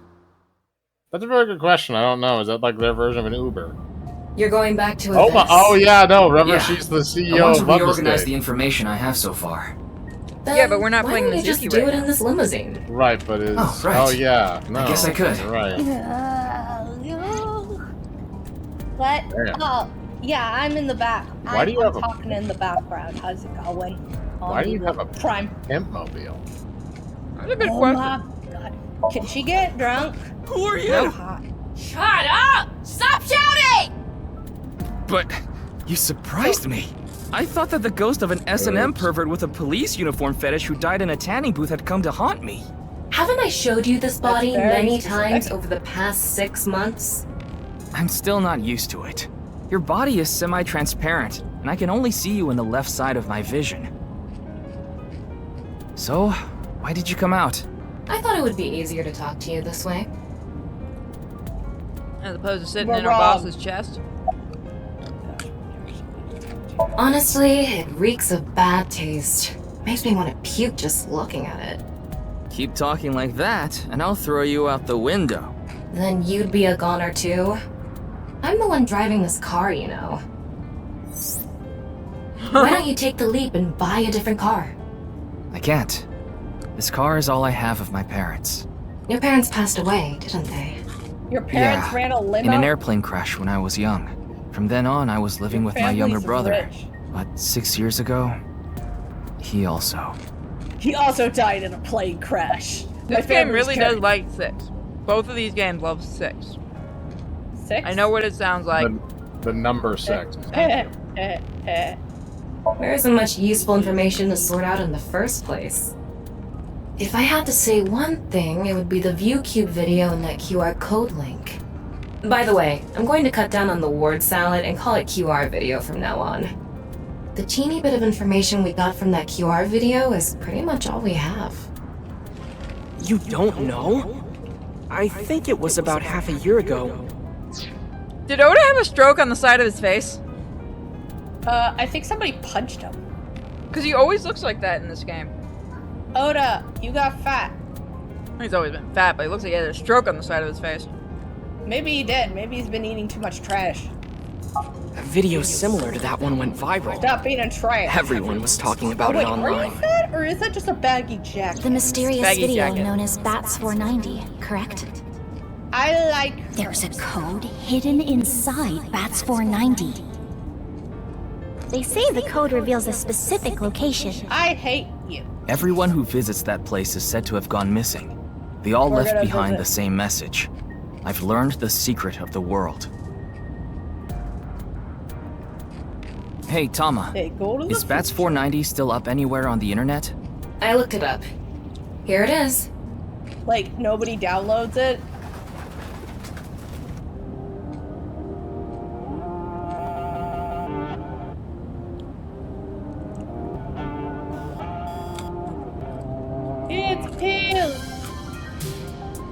That's a very good question. I don't know. Is that like their version of an Uber? You're going back to Oh my! Abyss. Oh yeah, no. Remember, Yeah. she's the I CEO want to of Love reorganize Estate. the information I have so far. Then Yeah, but we're not why playing don't you just Mizuki do right it in now. this limousine? Right, but is Oh, right. oh yeah, no. guess I could. You're right. What? Damn. Oh, yeah, I'm in the back. Why do you have a- talking in the background? How's it going? Why do you have a prime pimp mobile? That's a good Oh question. my god. Can she get drunk? Who are you? No hot. Shut up! Stop shouting! But you surprised me. I thought that the ghost of an S&M pervert with a police uniform fetish who died in a tanning booth had come to haunt me. Haven't I showed you this body very many specific. times over the past 6 months? I'm still not used to it. Your body is semi-transparent, and I can only see you in the left side of my vision. So, why did you come out? I thought it would be easier to talk to you this way. As opposed to sitting We're in her wrong. boss's chest. Honestly, it reeks of bad taste. Makes me want to puke just looking at it. Keep talking like that, and I'll throw you out the window. Then you'd be a goner too? I'm the one driving this car, you know. Why don't you take the leap and buy a different car? I can't. This car is all I have of my parents. Your parents passed away, didn't they? Your parents Yeah, ran a limo? in an airplane crash when I was young. From then on, I was living with my younger family's brother. rich. But 6 years ago, he also. He also died in a plane crash. This game really does like 6. Both of these games love 6. 6? I know what it sounds like. The number 6. There isn't much useful information to sort out in the first place. If I had to say one thing, it would be the ViewCube video and that QR code link. By the way, I'm going to cut down on the word salad and call it QR video from now on. The teeny bit of information we got from that QR video is pretty much all we have. You don't know? I think it was about half a year ago. Did Oda have a stroke on the side of his face? I think somebody punched him. Because he always looks like that in this game. Oda, you got fat. He's always been fat, but he looks like he had a stroke on the side of his face. Maybe he did. Maybe he's been eating too much trash. A video similar to that one went viral. Stop eating trash. Everyone was talking about Wait, it online. Are you fat, or is that just a baggy jacket? The mysterious Baggy video jacket. known as Bats 490, correct? I like... There's a code hidden inside Bats 490. They say the code reveals a specific location. I hate you. Everyone who visits that place is said to have gone missing. They all We're left gonna behind visit. the same message. I've learned the secret of the world. Hey, Tama. Hey, go to the Is Bats 490 still up anywhere on the internet? I looked it up. Here it is. Like, nobody downloads it? It's pink!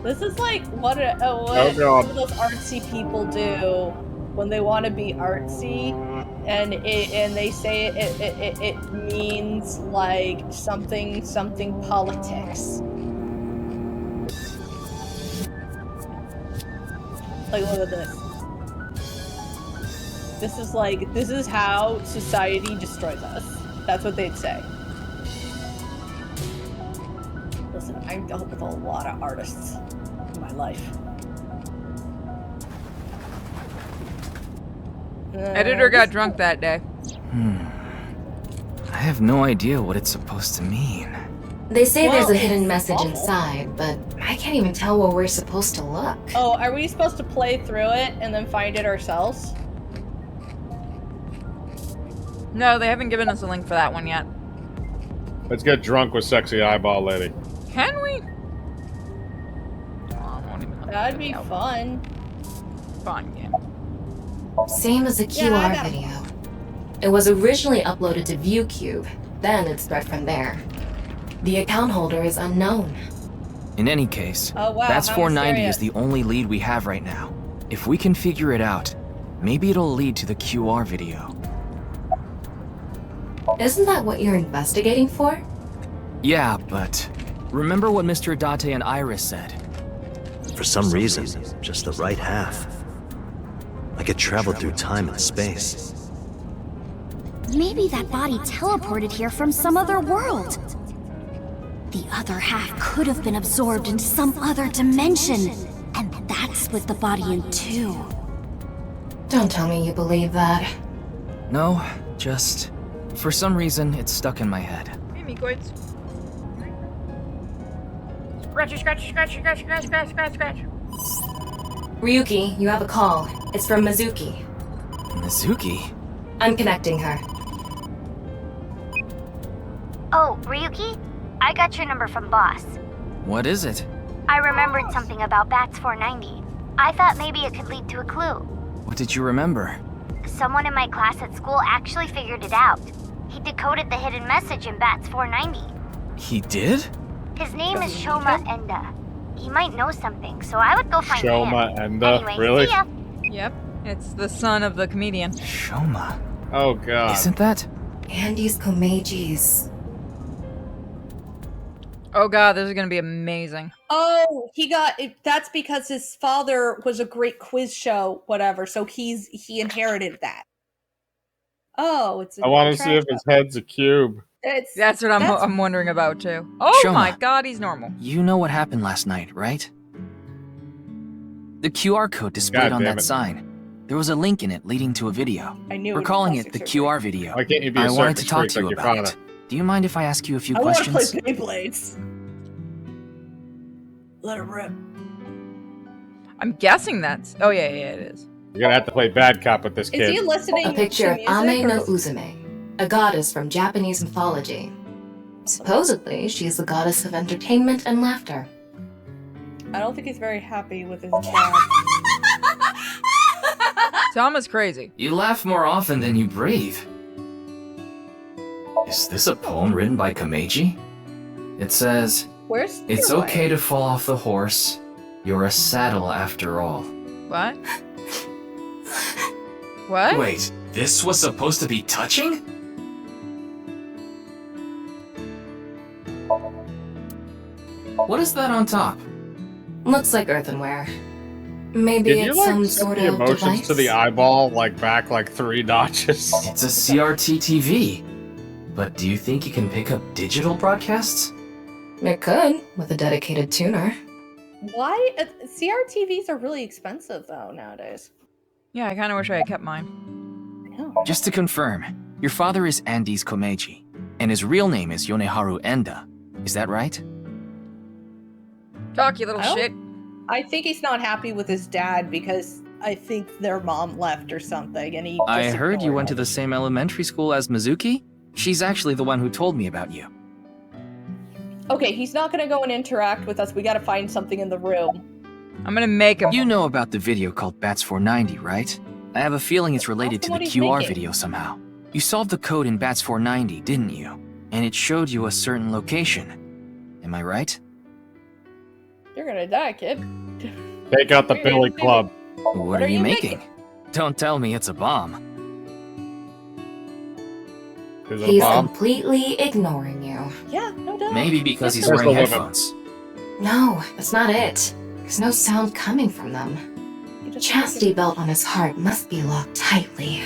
This is like what Oh, God. some of those artsy people do when they want to be artsy, and they say it means like something politics. Like, look at this. This is how society destroys us. That's what they'd say. Listen, I've dealt with a lot of artists in my life. Editor got drunk that day. I have no idea what it's supposed to mean. They say there's Well, a hidden message awful. inside, but I can't even tell where we're supposed to look. Oh, are we supposed to play through it and then find it ourselves? No, they haven't given us a link for that one yet. Let's get drunk with sexy eyeball lady. Can we? Oh, I won't even let me That'd do be the album. fun. Fun, yeah. Same as the Yeah, I QR got it. video. It was originally uploaded to ViewCube, then it spread from there. The account holder is unknown. In any case, Oh, wow, Bats how 490 mysterious. is the only lead we have right now. If we can figure it out, maybe it'll lead to the QR video. Isn't that what you're investigating for? Yeah, but remember what Mr. Date and Iris said? For some reason, just the right half. I could travel through time and space. Maybe that body teleported here from some other world. The other half could have been absorbed into some other dimension, and that split the body in two. Don't tell me you believe that. No, just... For some reason, it's stuck in my head. Hey, me coins. Scratch, scratch, scratch, scratch, scratch, scratch, scratch, scratch. Ryuki, you have a call. It's from Mizuki. Mizuki? I'm connecting her. Oh, Ryuki? I got your number from Boss. What is it? I remembered something about Bats 490. I thought maybe it could lead to a clue. What did you remember? Someone in my class at school actually figured it out. He decoded the hidden message in Bats 490. He did? His name is Shoma Enda. He might know something, so I would go find him. Shoma Enda? Anyway, Really? see ya. Yep, it's the son of the comedian. Shoma. Oh god. Isn't that? Andy's Komeji's. Oh god, this is gonna be amazing. Oh, he got it. That's because his father was a great quiz show, whatever. So he inherited that. Oh, it's. I want to see if his head's a cube. That's what I'm wondering about too. Oh Shoma, my god, he's normal. You know what happened last night, right? The QR code displayed on that sign. There was a link in it leading to a video. I knew. We're calling it the QR video. Why can't you be a I wanted circus to talk freak to you like your about father? it. Do you mind if I ask you a few I want questions? to play Beyblades. Let it rip. I'm guessing that's. Oh yeah, it is. You're gonna have to play bad cop with this kid. Is he listening A picture of to music? Ame no Uzume, a goddess from Japanese mythology. Supposedly, she is the goddess of entertainment and laughter. I don't think he's very happy with his dad. Tama's crazy. You laugh more often than you breathe. Is this a poem written by Komeji? It says, Where's "It's your okay to fall off the horse. You're a saddle after all." What? What? Wait, this was supposed to be touching? What is that on top? Looks like earthenware. Maybe Did you it's like some set sort the of emotions device? to the eyeball like back like 3 notches? It's a CRT TV. But do you think you can pick up digital broadcasts? It could, with a dedicated tuner. Why? CRTVs are really expensive though nowadays. Yeah, I kind of wish I had kept mine. Just to confirm, your father is Andes Komeji, and his real name is Yoneharu Enda. Is that right? Talk, you little shit. I think he's not happy with his dad because I think their mom left or something, and he. I just heard you ignored went to him. the same elementary school as Mizuki? She's actually the one who told me about you. Okay, he's not gonna go and interact with us. We gotta find something in the room. I'm gonna make him. You know about the video called Bats 490, right? I have a feeling it's related to the what he's QR making. video somehow. You solved the code in Bats 490, didn't you? And it showed you a certain location. Am I right? You're gonna die, kid. Take out the Billy Club. What are you making? Don't tell me it's a bomb. Is it a He's bomb? completely ignoring you. Yeah, no doubt. Maybe because he's Where's wearing the weapon? headphones. No, that's not it. There's no sound coming from them. Chastity belt on his heart must be locked tightly.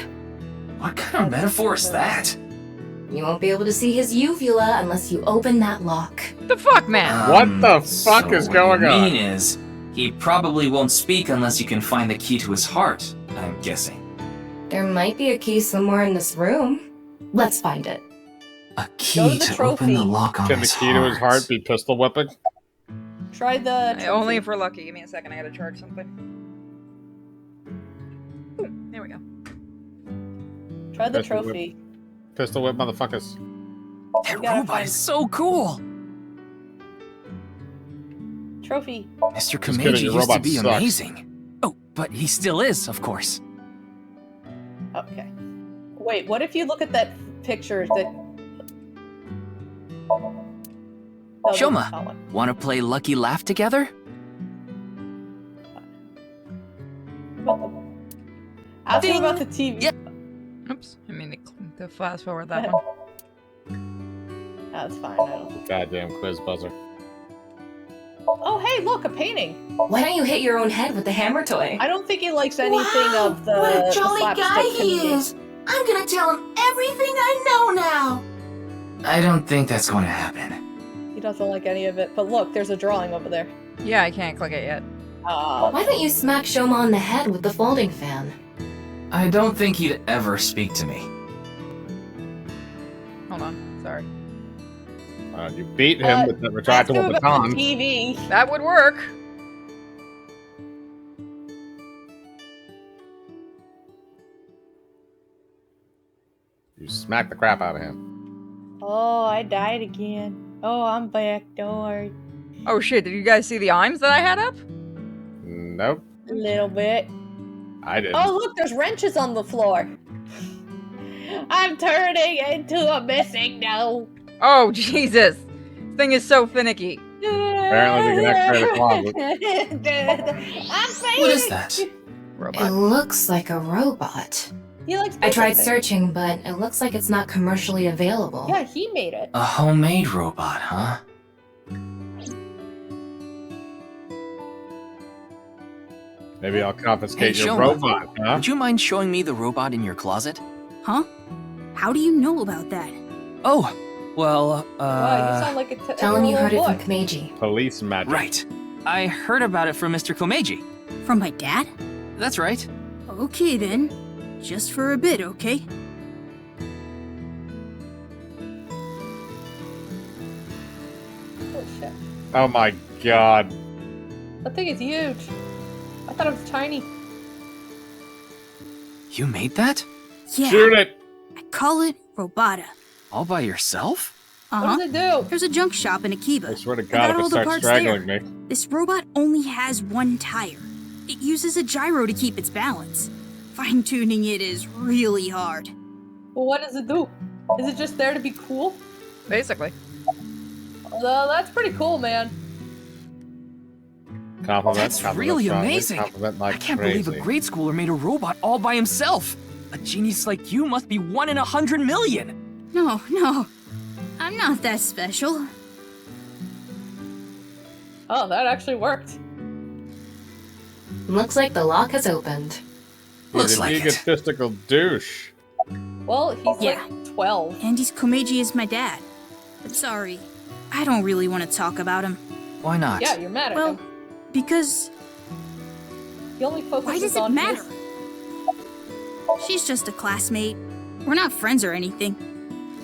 What kind of metaphor is that? You won't be able to see his uvula unless you open that lock. The fuck, man? What the fuck So is going what you on? mean is, he probably won't speak unless you can find the key to his heart, I'm guessing. There might be a key somewhere in this room. Let's find it. A key the to open the trophy. lock on Can the his key to his heart be pistol whipping? Try the. Only if we're lucky. Give me a second. I gotta charge something. Ooh, there we go. Try the Pistol whip. trophy. Pistol whip motherfuckers. That robot is so cool! Trophy. Mr. kidding, Komeji your used to robot be sucks. amazing. Oh, but he still is, of course. Okay. Wait, what if you look at that picture that. No, that's not Shoma, one. wanna play Lucky Laugh together? Ask him about the TV. Oops. I mean to fast forward that one. That's fine. I don't. Goddamn quiz buzzer. Oh, hey, look, a painting. Why don't you hit your own head with the hammer toy? I don't think he likes anything Wow, of the. what a the jolly guy slapstick he comedian. is! I'm gonna tell him everything I know now! I don't think that's going to happen. He doesn't like any of it. But look, there's a drawing over there. Yeah, I can't click it yet. Why don't you smack Shoma on the head with the folding fan? I don't think he'd ever speak to me. Hold on. Sorry. You beat him with the retractable baton. TV. That would work. You smacked the crap out of him. Oh, I died again. Oh, I'm backdoored. Oh shit, did you guys see the IMs that I had up? Nope. A little bit. I didn't. Oh, look, there's wrenches on the floor. I'm turning into a missing no. Oh, Jesus. This thing is so finicky. Apparently we can X-ray the closet. What is that? Robot. It looks like a robot. He likes I tried everything. searching, but it looks like it's not commercially available. Yeah, he made it. A homemade robot, huh? Maybe I'll confiscate Hey, your Shoma, robot, huh? Would you mind showing me the robot in your closet? Huh? How do you know about that? Oh, well, Wow, you sound like a Tell him you heard it boy. from Kameji. Police magic. Right. I heard about it from Mr. Komeiji. From my dad? That's right. Okay then. Just for a bit, okay? Oh shit. Oh my god. That thing is huge. I thought it was tiny. You made that? Yeah. Shoot it! I call it Robota. All by yourself? Uh-huh. What does it do? There's a junk shop in Akiba. I swear to I God, got if all it the starts parts strangling there. me. This robot only has one tire. It uses a gyro to keep its balance. Fine-tuning it is really hard. Well, what does it do? Is it just there to be cool? Basically. That's pretty cool, man. Compliment. That's compliment really strongly, amazing. compliment like I can't crazy. believe a grade schooler made a robot all by himself. A genius like you must be 1 in 100 million. No. I'm not that special. Oh, that actually worked. Looks like the lock has opened. He's an egotistical douche. Well, he's like 12. Andy's Komeiji is my dad. But sorry, I don't really want to talk about him. Why not? Yeah, you're mad at Well, him. because He only focuses why does it on matter? his- She's just a classmate. We're not friends or anything.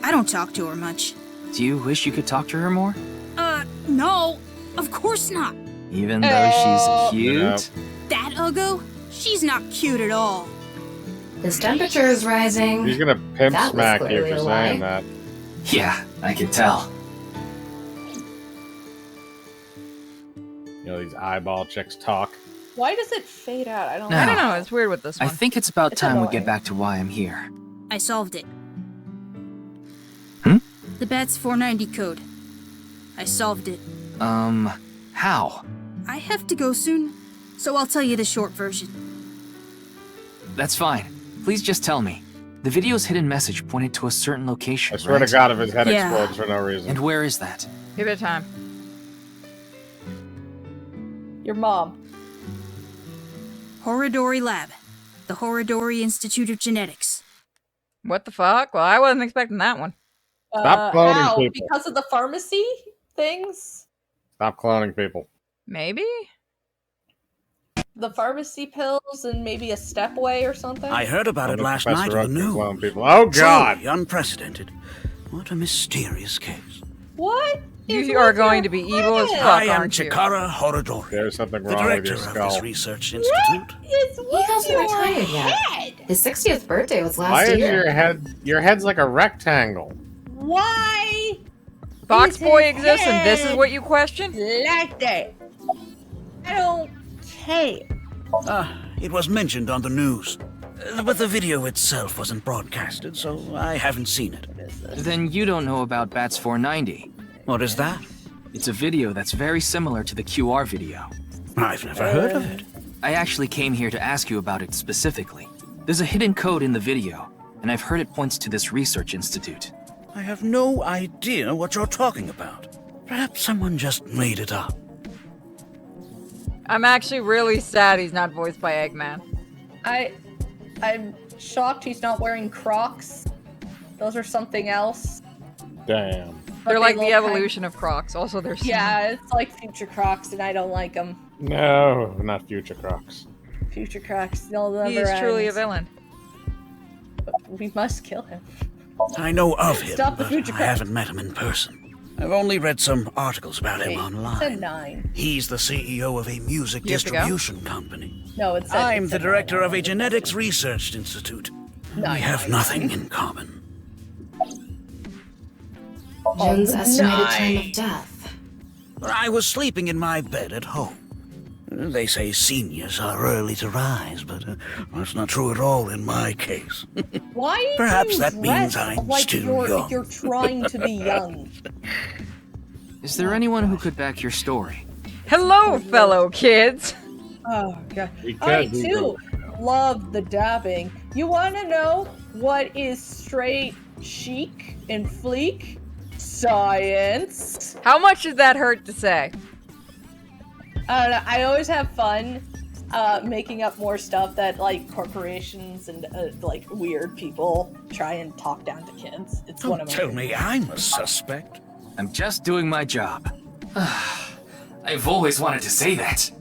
I don't talk to her much. Do you wish you could talk to her more? No, of course not. Even though she's cute? No. That Uggo? She's not cute at all. This temperature is rising. He's gonna pimp That was smack you clearly for a lie. saying that. Yeah, I can tell. You know, these eyeball chicks talk. Why does it fade out? I don't No. I don't know, it's weird with this I one. think it's about It's time we annoying. get back to why I'm here. I solved it. Hmm? The BATS 490 code. I solved it. How? I have to go soon, so I'll tell you the short version. That's fine. Please just tell me. The video's hidden message pointed to a certain location, I swear right? to God, if his head Yeah. explodes for no reason. And where is that? Give it time. Your mom. Horodori Lab. The Horodori Institute of Genetics. What the fuck? Well, I wasn't expecting that one. Stop cloning How? people. Because of the pharmacy things? Stop cloning people. Maybe? The pharmacy pills and maybe a stepway or something? I heard about it I'm a last Professor night on the Oak can news. clone people. Oh, God! Truly unprecedented. What a mysterious case. What? You are going to be evil as fuck, I am aren't you? Chikara Horodori, There's something the wrong with director your of skull. this research institute. He hasn't retired yet. His 60th birthday was Why last is year. your head... Your head's like a rectangle. Why? Box is Boy his exists and this is head what you question? like that? I don't care. It was mentioned on the news. But the video itself wasn't broadcasted, so I haven't seen it. Then you don't know about BATS 490. What is that? It's a video that's very similar to the QR video. I've never heard of it. I actually came here to ask you about it specifically. There's a hidden code in the video, and I've heard it points to this research institute. I have no idea what you're talking about. Perhaps someone just made it up. I'm actually really sad he's not voiced by Eggman. I'm shocked he's not wearing Crocs. Those are something else. Damn. But They're like look the evolution of Crocs. Also, they're Yeah, it's like Future Crocs, and I don't like them. No, not Future Crocs. Future Crocs, they'll never He's truly a end. villain. We must kill him. I know of him, Stop the but future I crash. haven't met him in person. I've only read some articles about him It online. said 9. He's the CEO of a music You have to go? distribution company. No, it said. I'm it the said director 9. of a genetics research institute. No, We have nothing in common. Jin's estimated Nine. time of death. I was sleeping in my bed at home. They say seniors are early to rise, but that's not true at all in my case. Why? Perhaps do you that means dress I'm like still young. You're trying to be young. Is there anyone who could back your story? Hello, fellow kids. Oh god. We I could do too love the dabbing. You want to know what is straight chic and fleek? Science. How much does that hurt to say? I don't know. I always have fun making up more stuff that like corporations and like weird people try and talk down to kids. It's one of my Tell me I'm a suspect. I'm just doing my job. I've always wanted to say that.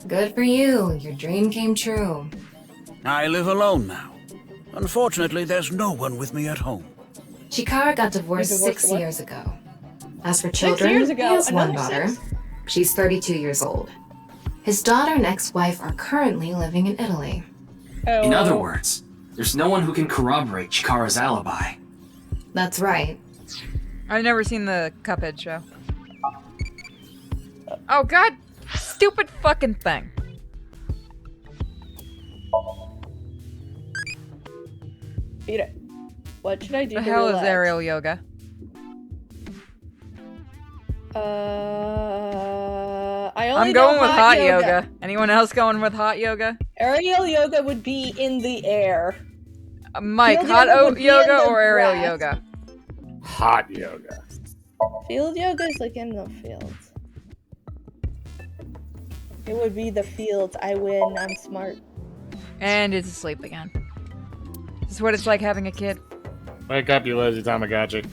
Good for you. Your dream came true. I live alone now. Unfortunately, there's no one with me at home. Chikara got divorced 6 what? years ago. As for 6 children, years ago, he has one another daughter. 6? She's 32 years old. His daughter and ex-wife are currently living in Italy. In other words, there's no one who can corroborate Chikara's alibi. That's right. I've never seen the Cuphead show. Oh god, stupid fucking thing. Beat it. What should I do? The to hell is relax? aerial yoga? I only I'm going know with hot yoga. Anyone else going with hot yoga? Aerial yoga would be in the air. Mike, Field hot yoga would be yoga in the or aerial grass. yoga? Hot yoga. Field yoga is like in the fields. It would be the fields. I win. I'm smart. And it's asleep again. This is what it's like having a kid. Wake up, you lazy Tamagotchi.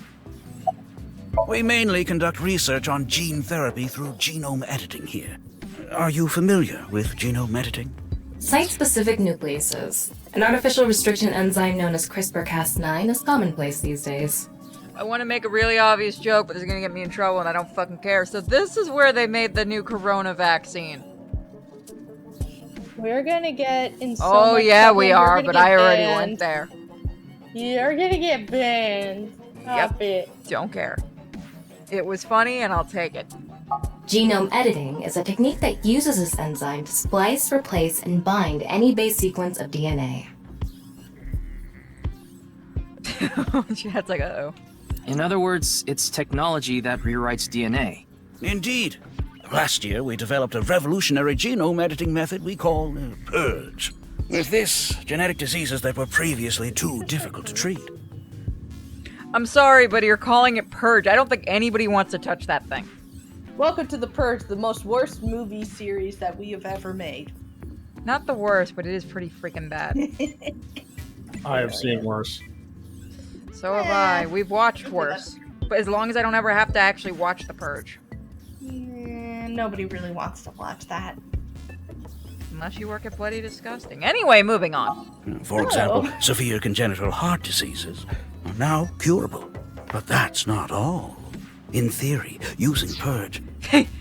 We mainly conduct research on gene therapy through genome editing here. Are you familiar with genome editing? Site-specific nucleases. An artificial restriction enzyme known as CRISPR-Cas9 is commonplace these days. I want to make a really obvious joke, but it's gonna get me in trouble, and I don't fucking care. So this is where they made the new corona vaccine. We're gonna get in so Oh much yeah, trouble, we we're are, gonna but get I already banned. went there. You're gonna get banned. Stop it. Don't care. It was funny, and I'll take it. Genome editing is a technique that uses this enzyme to splice, replace, and bind any base sequence of DNA. Chad's like, uh-oh. In other words, it's technology that rewrites DNA. Indeed. Last year, we developed a revolutionary genome editing method we call Purge. With this, genetic diseases that were previously too difficult to treat. I'm sorry, but you're calling it Purge. I don't think anybody wants to touch that thing. Welcome to The Purge, the most worst movie series that we have ever made. Not the worst, but it is pretty freaking bad. I have seen worse. So have I. We've watched worse. But as long as I don't ever have to actually watch The Purge. Nobody really wants to watch that. Unless you work at Bloody Disgusting. Anyway, moving on. For example, severe congenital heart diseases are now curable. But that's not all. In theory, using Purge,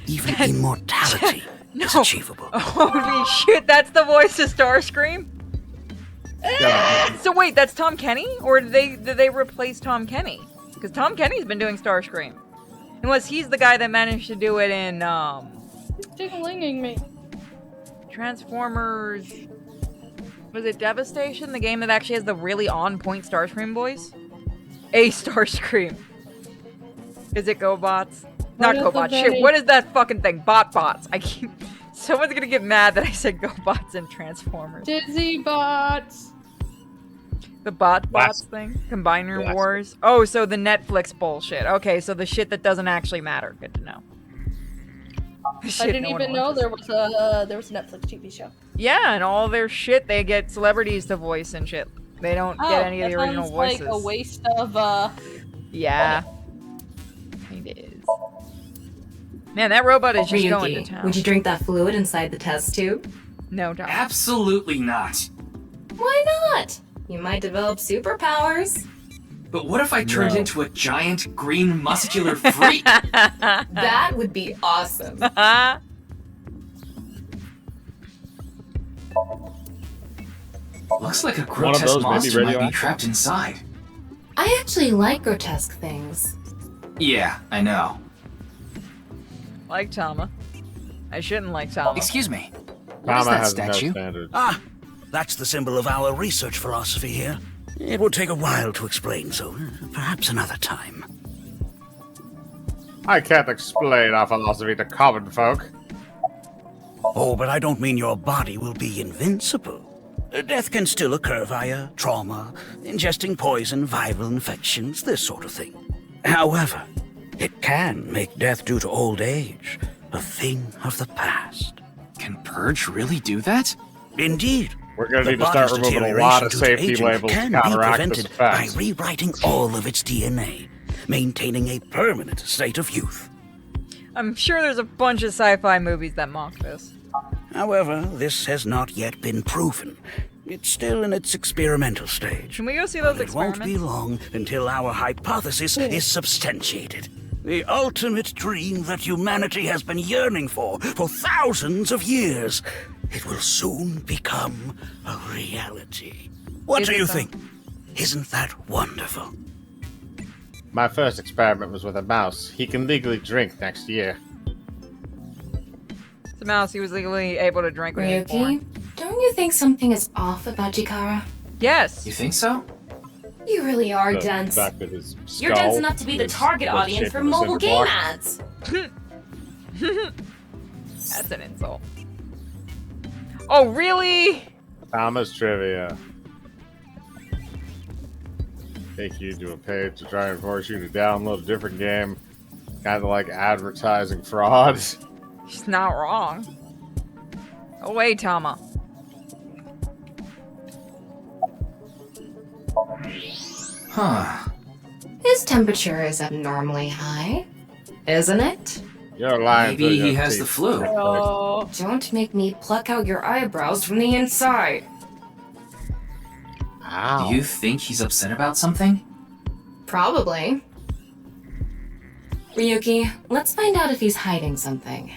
even immortality is achievable. Holy shit, that's the voice of Starscream? So wait, that's Tom Kenny? Or did they replace Tom Kenny? Because Tom Kenny's been doing Starscream. Unless he's the guy that managed to do it in, Ding-a-linging me. Transformers... Was it Devastation? The game that actually has the really on-point Starscream voice? A Starscream. Is it GoBots? Not GoBots. Shit, what is that fucking thing? BotBots. I keep... Someone's gonna get mad that I said GoBots and Transformers. Dizzy bots. The BotBots thing? Combiner Wars? Oh, so the Netflix bullshit. Okay, so the shit that doesn't actually matter. Good to know. I didn't even know there was a Netflix TV show. Yeah, and all their shit, they get celebrities to voice and shit. They don't get any of the original voices. Like a waste of Yeah. It is. Man, that robot is just going to Ryuki, town. would you drink that fluid inside the test tube? No, Tom. Absolutely not. Why not? You might develop superpowers. But what if I turned into a giant, green, muscular freak? That would be awesome. Looks like a One of grotesque those, maybe monster might be radioactive. trapped inside. I actually like grotesque things. Yeah, I know. Like Tama. I shouldn't like Tama. Excuse me. Tama is that has no statue? standards. Ah, that's the symbol of our research philosophy here. It would take a while to explain, so perhaps another time. I can't explain our philosophy to common folk. Oh, but I don't mean your body will be invincible. Death can still occur via trauma, ingesting poison, viral infections, this sort of thing. However, it can make death due to old age a thing of the past. Can Purge really do that? Indeed. We're going to The need to start body's removing a lot of deterioration due to safety aging labels to can be counteract this prevented by effect. rewriting all of its DNA, maintaining a permanent state of youth. I'm sure there's a bunch of sci-fi movies that mock this. However, this has not yet been proven. It's still in its experimental stage. Can we go see those It won't be experiments? long until our hypothesis is substantiated. The ultimate dream that humanity has been yearning for thousands of years. It will soon become a reality. What do you think? Isn't that wonderful? My first experiment was with a mouse. He can legally drink next year. The mouse, he was legally able to drink when he was born. Ryuki, don't you think something is off about Chikara? Yes. You think so? You really are The dense. fact that his You're skull dense enough to be the is target the audience shape for of a mobile cinder game block. ads. That's an insult. Oh, really? Thomas Trivia. Take you to a page to try and force you to download a different game. Kind of like advertising fraud. She's not wrong. Away, Tama. Huh. His temperature is abnormally high, isn't it? You're lying. Maybe he has the flu. Don't make me pluck out your eyebrows from the inside. Ow. Do you think he's upset about something? Probably. Ryuki, let's find out if he's hiding something.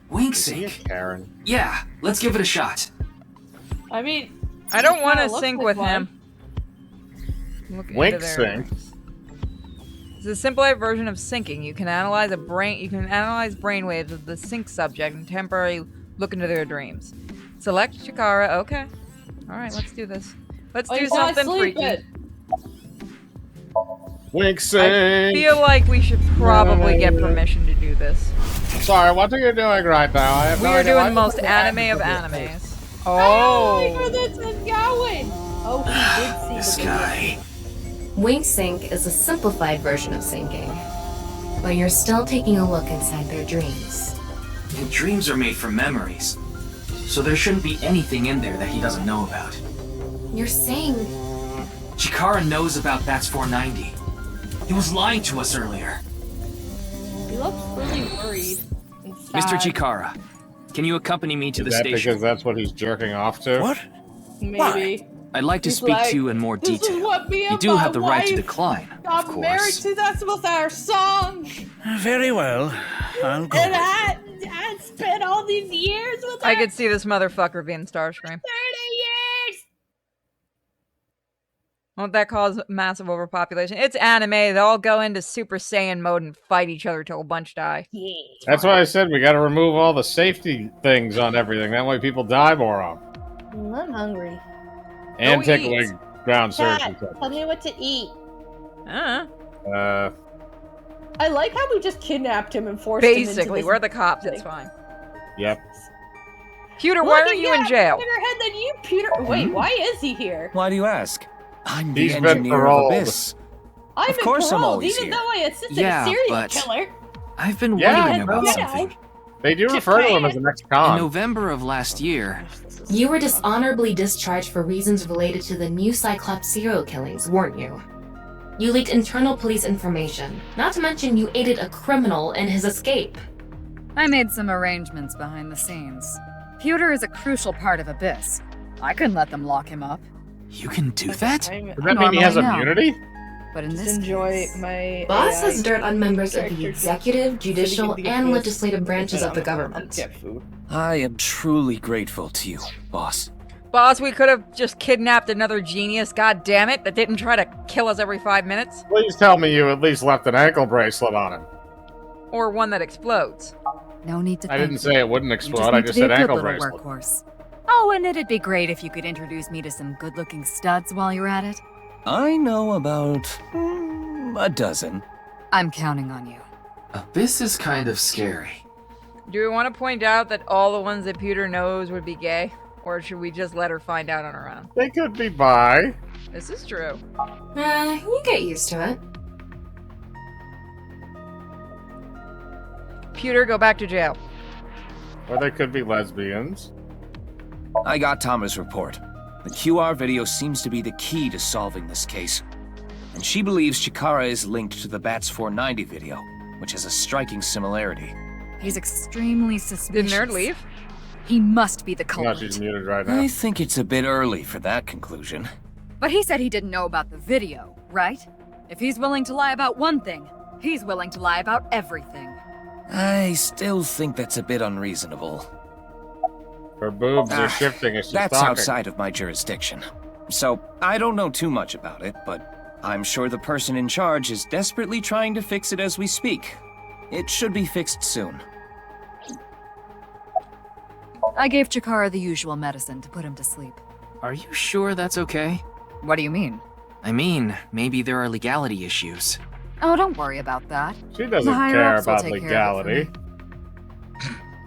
Wink Is he a sync. Karen? Yeah, let's give it a shot. I mean, I don't want to kinda looks sync like with one. him. Look into Wink their sync. brains. It's a simplified version of syncing. You can analyze brainwaves of the sync subject and temporarily look into their dreams. Select Chikara. Okay. All right, let's do this. Let's do he's not something freaky. sleeping. Wink I sync. feel like we should probably get permission to do this. Sorry, what are you doing right now? I have We no are idea doing why the most this is anime of happening. animes. I don't like where Oh. this is going. Oh, he did see This the guy. Wink Sync is a simplified version of syncing, but you're still taking a look inside their dreams. And dreams are made from memories. So there shouldn't be anything in there that he doesn't know about. You're saying Chikara knows about Bats 490. He was lying to us earlier. He looks really worried. and Mr. sad. Chikara, can you accompany me to Is the that station? because that's what he's jerking off to? What? Maybe. I'd like to He's speak like, to you in more This is detail. what me You and do my have the right to wife decline, of got married course. to. That was our song. Very well. I'll go. And I spent all these years with her. I could see this motherfucker being Starscream. 30 years. Won't that cause massive overpopulation? It's anime. They all go into Super Saiyan mode and fight each other till a bunch die. Yeah. That's why I said we got to remove all the safety things on everything. That way people die more often. I'm hungry. And Go take eat. away ground surgery. Cat, tell me what to eat. Uh, I like how we just kidnapped him and forced him into basically, this we're the cops. It's fine. Yep. Pewter, why are you in jail? Bigger head than you, Peter. Wait, why is he here? Why do you ask? I'm the He's been engineer of paroled. Abyss. I'm Of course I'm paroled, always even here. though I assisted Yeah, a serial but- killer. I've been Yeah, wondering about you something. know. They do refer to him as an ex-con. In November of last year, You were dishonorably discharged for reasons related to the new Cyclops serial killings, weren't you? You leaked internal police information, not to mention you aided a criminal in his escape. I made some arrangements behind the scenes. Pewter is a crucial part of Abyss. I couldn't let them lock him up. You can do that? Does that mean he has immunity? But in Just this enjoy my Boss AI has dirt on members of the character executive, judicial, to get and food. legislative branches of the Get government. food. I am truly grateful to you, boss. Boss, we could have just kidnapped another genius, god damn it, that didn't try to kill us every 5 minutes. Please tell me you at least left an ankle bracelet on him. Or one that explodes. No need to I thank didn't say it wouldn't You explode, I need to just be a said good ankle little bracelet. workhorse. Oh, and it'd be great if you could introduce me to some good-looking studs while you're at it. I know about a dozen. I'm counting on you. This is kind of scary. Do we want to point out that all the ones that Peter knows would be gay? Or should we just let her find out on her own? They could be bi. This is true. You get used to it. Peter, go back to jail. Or they could be lesbians. I got Tama's report. The QR video seems to be the key to solving this case. And she believes Chikara is linked to the Bats 490 video, which has a striking similarity. He's extremely suspicious. Did Nerd leave? He must be the No, culprit. she's muted right now. I think it's a bit early for that conclusion. But he said he didn't know about the video, right? If he's willing to lie about one thing, he's willing to lie about everything. I still think that's a bit unreasonable. Her boobs are shifting as she's That's talking. outside of my jurisdiction. So, I don't know too much about it, but I'm sure the person in charge is desperately trying to fix it as we speak. It should be fixed soon. I gave Chikara the usual medicine to put him to sleep. Are you sure that's okay? What do you mean? I mean, maybe there are legality issues. Oh, don't worry about that. She doesn't The higher care ups will about take care of it for legality.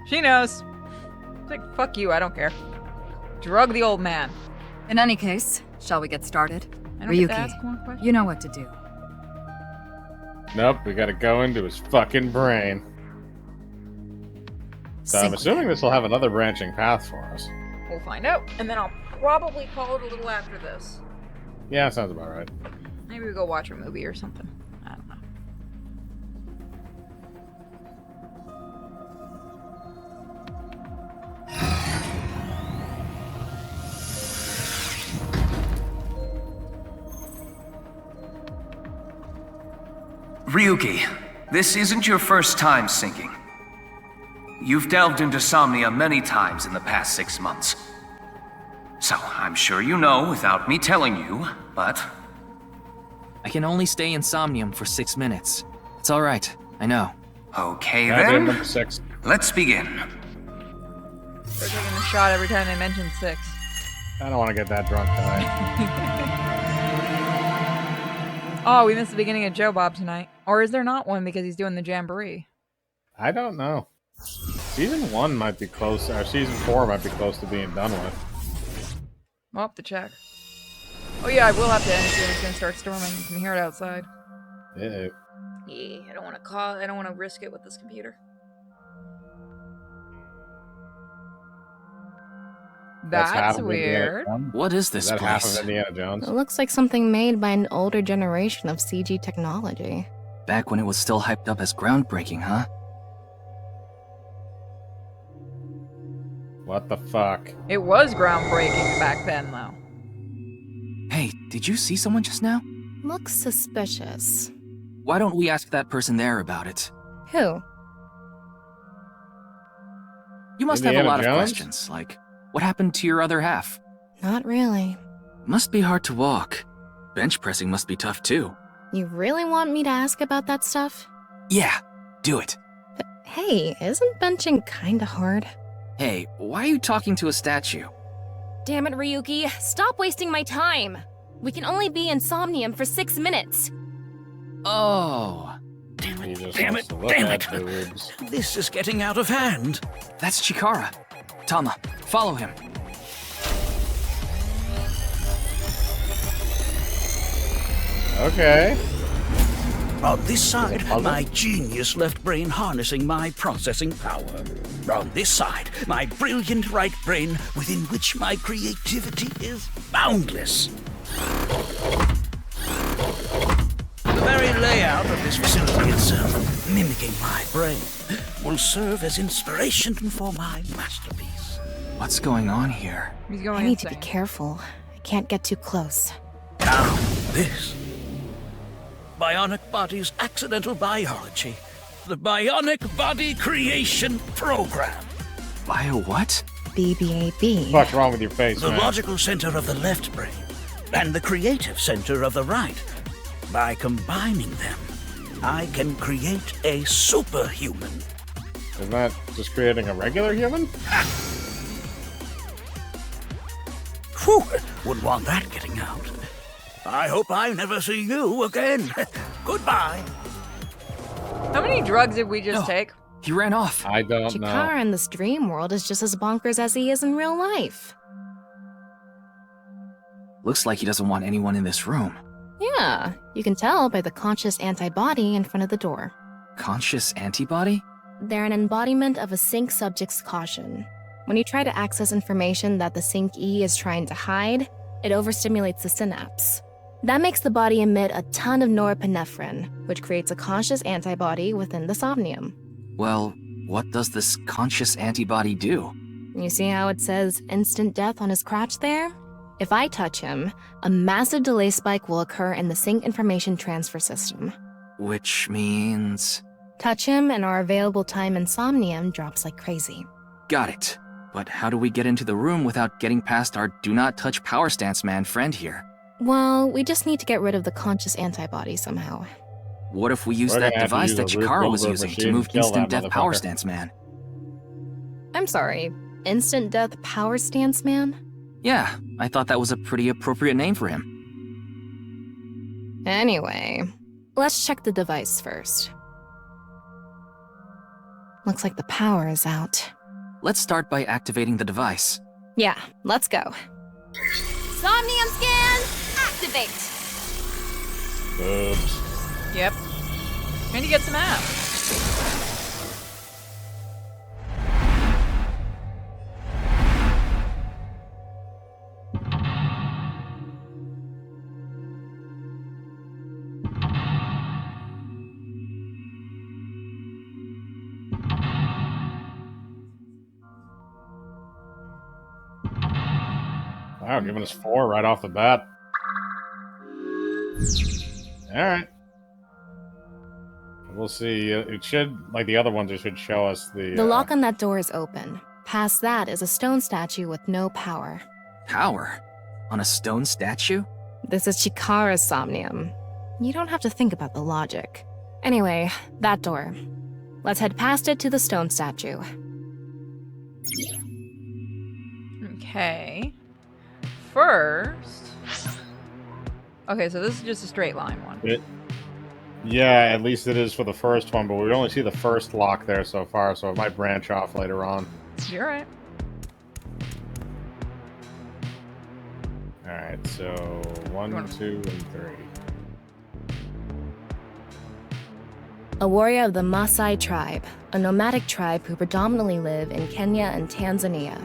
She knows. It's like, fuck you, I don't care. Drug the old man. In any case, shall we get started? I don't get to ask one Ryuki, question? you know what to do. Nope, we gotta go into his fucking brain. So I'm assuming this will have another branching path for us. We'll find out. And then I'll probably call it a little after this. Yeah, sounds about right. Maybe we go watch a movie or something. I don't know. Ryuki, this isn't your first time sinking. You've delved into Somnia many times in the past 6 months. So, I'm sure you know without me telling you, but... I can only stay in Somnium for 6 minutes. It's alright, I know. Okay Goddamn then, number 6. let's begin. They're taking a shot every time they mention 6. I don't want to get that drunk tonight. Oh, we missed the beginning of Joe Bob tonight. Or is there not one because he's doing the Jamboree? I don't know. Season 1 might be close, or Season 4 might be close to being done with. I'll have to check. Oh yeah, I will have to end it soon. It's gonna start storming. You can hear it outside. Yeah. Yeah, I don't want to I don't want to risk it with this computer. That's half That's of Indiana weird. Jones? What is Is this that half place? of Indiana Jones? It looks like something made by an older generation of CG technology. Back when it was still hyped up as groundbreaking, huh? What the fuck? It was groundbreaking back then, though. Hey, did you see someone just now? Looks suspicious. Why don't we ask that person there about it? Who? You must have Indiana a lot Jones? of questions, like, what happened to your other half? Not really. Must be hard to walk. Bench pressing must be tough too. You really want me to ask about that stuff? Yeah, do it. But hey, isn't benching kinda hard? Hey, why are you talking to a statue? Damn it, Ryuki. Stop wasting my time. We can only be in Somnium for 6 minutes. Oh. Damn it, damn it. This is getting out of hand. That's Chikara. Tama, follow him. Okay. On this side, my genius left brain harnessing my processing power. On this side, my brilliant right brain within which my creativity is boundless. The very layout of this facility itself, mimicking my brain, will serve as inspiration for my masterpiece. What's going on here? He's I going need to insane. be careful. I can't get too close. Now, this. Bionic Body's Accidental Biology. The Bionic Body Creation Program. Bio what? BBAB. What's wrong with your face, The man? logical center of the left brain and the creative center of the right. By combining them, I can create a superhuman. Isn't that just creating a regular human? Whew, wouldn't want that getting out. I hope I never see you again. Goodbye. How many drugs did we just take? He ran off. I don't know. Chikara in this dream world is just as bonkers as he is in real life. Looks like he doesn't want anyone in this room. Yeah, you can tell by the conscious antibody in front of the door. Conscious antibody? They're an embodiment of a sync subject's caution. When you try to access information that the sync E is trying to hide, it overstimulates the synapse. That makes the body emit a ton of norepinephrine, which creates a conscious antibody within the Somnium. Well, what does this conscious antibody do? You see how it says instant death on his crotch there? If I touch him, a massive delay spike will occur in the sync information transfer system. Which means... Touch him and our available time in Somnium drops like crazy. Got it. But how do we get into the room without getting past our do not touch power stance man friend here? Well, we just need to get rid of the conscious antibody somehow. What if we use We're that gonna have to device use that a Ruth Chikara was Goldberg using to machine move to kill instant that death power motherfucker. stance man? I'm sorry, instant death power stance man? Yeah, I thought that was a pretty appropriate name for him. Anyway, let's check the device first. Looks like the power is out. Let's start by activating the device. Yeah, let's go. Somnium scan, activate. Boobs. Yep. Trying to get some abs. Wow, giving us 4 right off the bat. Alright. We'll see. It should, like the other ones, it should show us the... The lock on that door is open. Past that is a stone statue with no power. Power? On a stone statue? This is Chikara's Somnium. You don't have to think about the logic. Anyway, that door. Let's head past it to the stone statue. Okay. First... Okay, so this is just a straight line one. Yeah, at least it is for the first one, but we only see the first lock there so far, so it might branch off later on. You're right. Alright, so 1, 2, and 3. A warrior of the Maasai tribe, a nomadic tribe who predominantly live in Kenya and Tanzania.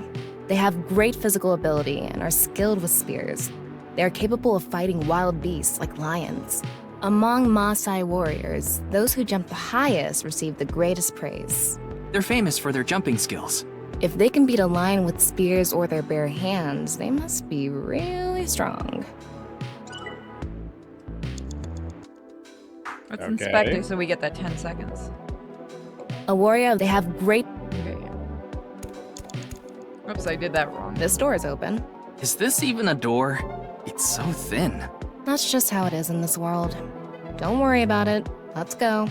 They have great physical ability and are skilled with spears. They are capable of fighting wild beasts like lions. Among Maasai warriors, those who jump the highest receive the greatest praise. They're famous for their jumping skills. If they can beat a lion with spears or their bare hands, they must be really strong. Let's inspect it so we get that 10 seconds. A warrior, they have great... Okay. Oops, I did that wrong. This door is open. Is this even a door? It's so thin. That's just how it is in this world. Don't worry about it. Let's go.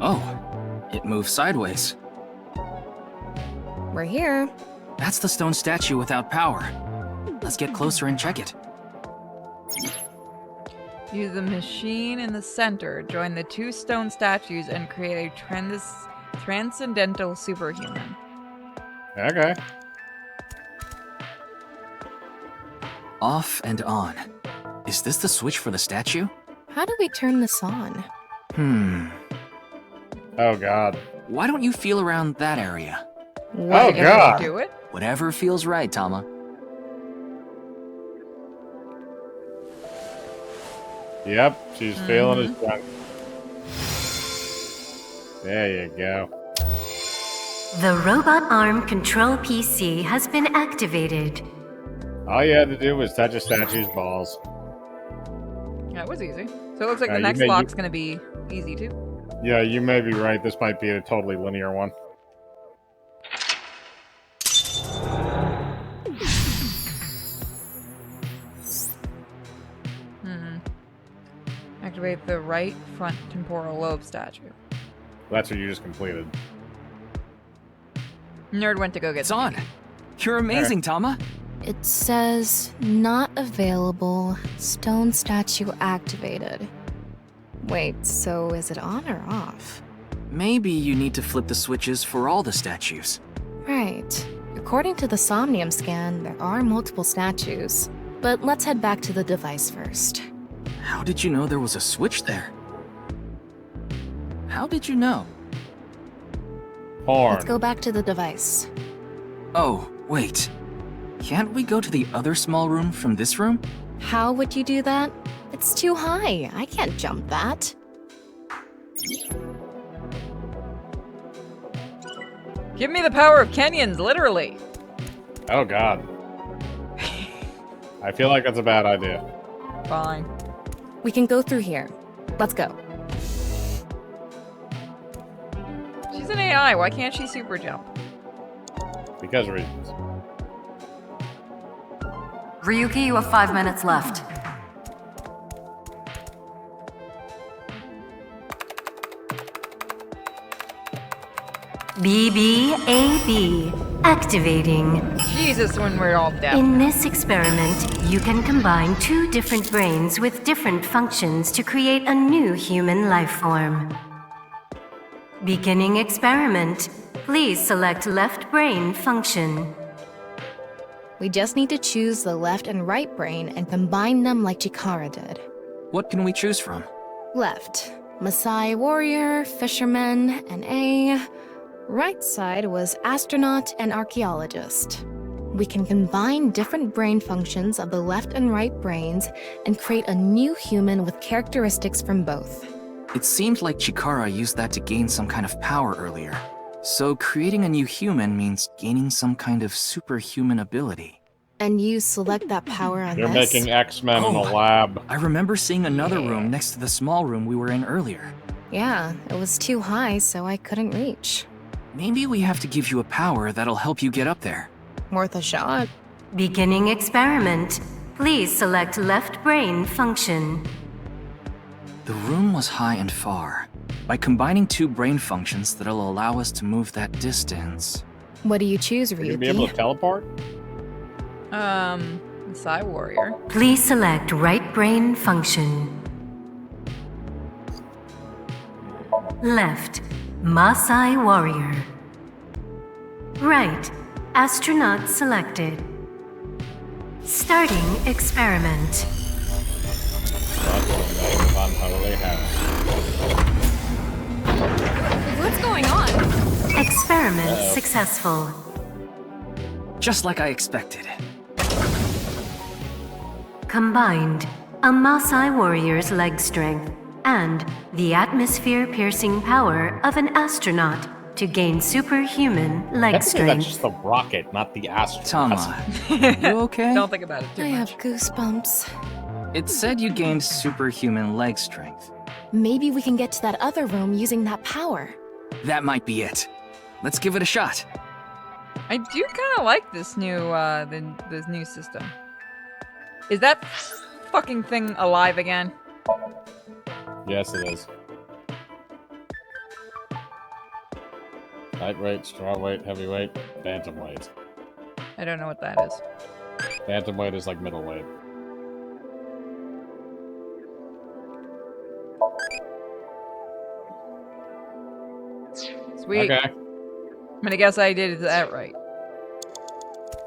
Oh, it moves sideways. We're here. That's the stone statue without power. Let's get closer and check it. Use the machine in the center, join the 2 stone statues, and create a transcendental superhuman. Okay. Off and on. Is this the switch for the statue? How do we turn this on? Oh, God. Why don't you feel around that area? Oh, God. Do it? Whatever feels right, Tama. Yep, she's feeling his junk. There you go. The robot arm control PC has been activated. All you had to do was touch a statue's balls. Yeah, it was easy. So it looks like the you next may- lock's gonna be easy too. Yeah, you may be right. This might be a totally linear one. Activate the right front temporal lobe statue. That's what you just completed. Nerd went to go get It's on. You're amazing, Tama. It says not available. Stone statue activated. Wait, so is it on or off? Maybe you need to flip the switches for all the statues. Right. According to the Somnium scan, there are multiple statues. But let's head back to the device first. How did you know there was a switch there? How did you know? Porn. Let's go back to the device. Oh, wait. Can't we go to the other small room from this room? How would you do that? It's too high. I can't jump that. Give me the power of Kenyans, literally. Oh god. I feel like that's a bad idea. Fine. We can go through here. Let's go. She's an AI. Why can't she super jump? Because reasons. Ryuki, you have 5 minutes left. BBAB. Activating. Jesus, when we're all deaf. In this experiment, you can combine 2 different brains with different functions to create a new human life form. Beginning experiment. Please select left brain function. We just need to choose the left and right brain and combine them like Chikara did. What can we choose from? Left, Maasai warrior, fisherman, and A. Right side was astronaut and archaeologist. We can combine different brain functions of the left and right brains and create a new human with characteristics from both. It seemed like Chikara used that to gain some kind of power earlier. So creating a new human means gaining some kind of superhuman ability. And you select that power on You're this? making X-Men in a lab. I remember seeing another room next to the small room we were in earlier. Yeah, it was too high, so I couldn't reach. Maybe we have to give you a power that'll help you get up there. Worth a shot. Beginning experiment. Please select left brain function. The room was high and far. By combining 2 brain functions that'll allow us to move that distance. What do you choose, Ryuki? You'll be able to teleport? Maasai warrior. Please select right brain function. Left, Maasai warrior. Right, astronaut selected. Starting experiment. What's going on? Experiment successful. Just like I expected. Combined, a Maasai warrior's leg strength and the atmosphere-piercing power of an astronaut to gain superhuman leg That's strength. just the rocket, not the astronaut. Tama, you okay? Don't think about it too I much. have goosebumps. It said you gained superhuman leg strength. Maybe we can get to that other room using that power. That might be it. Let's give it a shot. I do kind of like this new this new system. Is that fucking thing alive again? Yes, it is. Lightweight, strawweight, heavyweight, bantamweight. I don't know what that is. Bantamweight is like middleweight. Sweet. Okay. I'm gonna guess I did that right.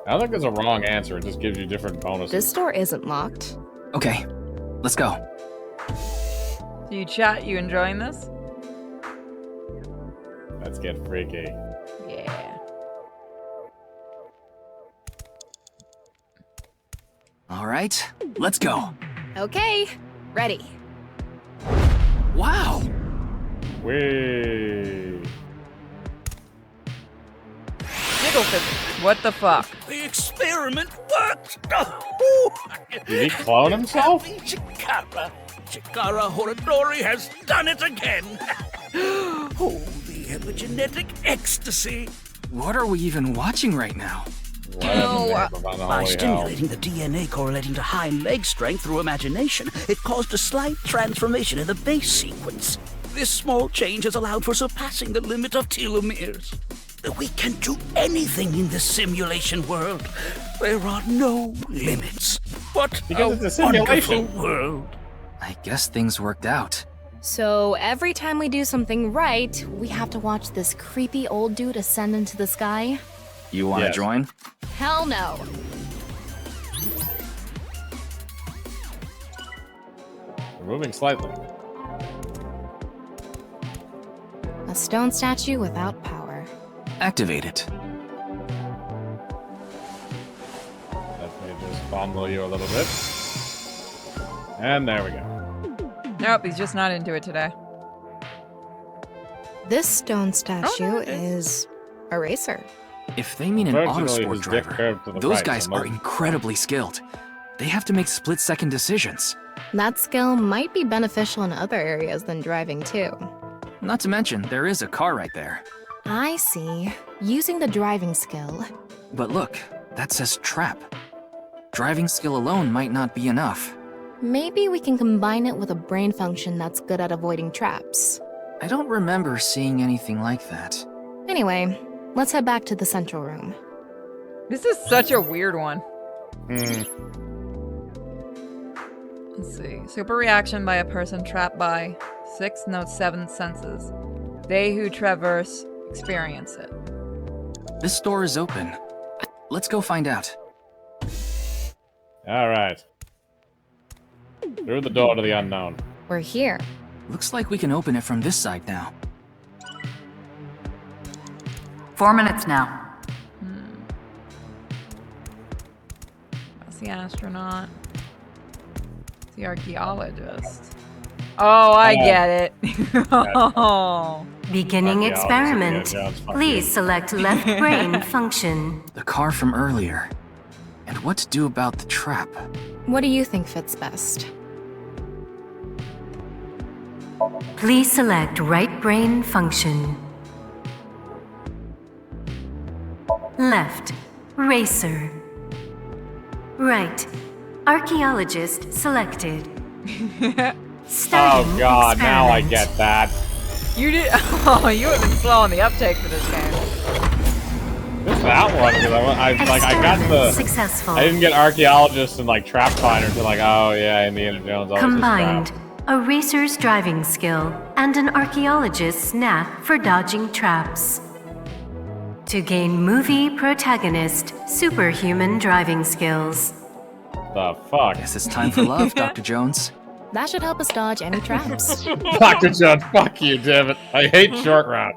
I don't think there's a wrong answer. It just gives you different bonuses. This door isn't locked. Okay, let's go. So you chat, you enjoying this? Let's get freaky. Yeah. All right, let's go. Okay, ready. Wow! Whee! particle physics. What the fuck? The experiment worked! Did he clone himself? Chikara Horadori has done it again! Oh, the epigenetic ecstasy! What are we even watching right now? By stimulating the DNA correlating to hind leg strength through imagination, it caused a slight transformation in the base sequence. This small change has allowed for surpassing the limit of telomeres. We can do anything in this simulation world. There are no limits. What Because it's a wonderful simulation. world. I guess things worked out. So every time we do something right, we have to watch this creepy old dude ascend into the sky? You want to join? Hell no. We're moving slightly. A stone statue without power. Activate it. Let me just fondle you a little bit. And there we go. Nope, he's just not into it today. This stone statue is a racer. If they mean an Unfortunately, autosport his dick driver, curved to the those right, guys so are most- incredibly skilled. They have to make split-second decisions. That skill might be beneficial in other areas than driving too. Not to mention, there is a car right there. I see. Using the driving skill. But look, that says trap. Driving skill alone might not be enough. Maybe we can combine it with a brain function that's good at avoiding traps. I don't remember seeing anything like that. Anyway, let's head back to the central room. This is such a weird one. Let's see. Super reaction by a person trapped by 6 note 7 senses. They who traverse experience it. This door is open. Let's go find out. All right. Through the door to the unknown. We're here. Looks like we can open it from this side now. 4 minutes now. That's the astronaut. It's the archaeologist. Oh, I get it. Oh. Beginning Archaeologist, experiment. yeah, John's fucking Please select left brain function. The car from earlier. And what to do about the trap? What do you think fits best? Please select right brain function. Left, racer. Right, archaeologist selected. Oh god, now I get that. You did. Oh, you have been slow on the uptake for this game. Just that one, because I got the. Successful. I didn't get archaeologist and like trap finder until like, oh yeah, Indiana Jones always Combined, is a racer's driving skill and an archaeologist's knack for dodging traps. To gain movie protagonist superhuman driving skills. The fuck? Guess it's time for love, Dr. Jones. That should help us dodge any traps. Dr. Jones, fuck you, damn it. I hate short round.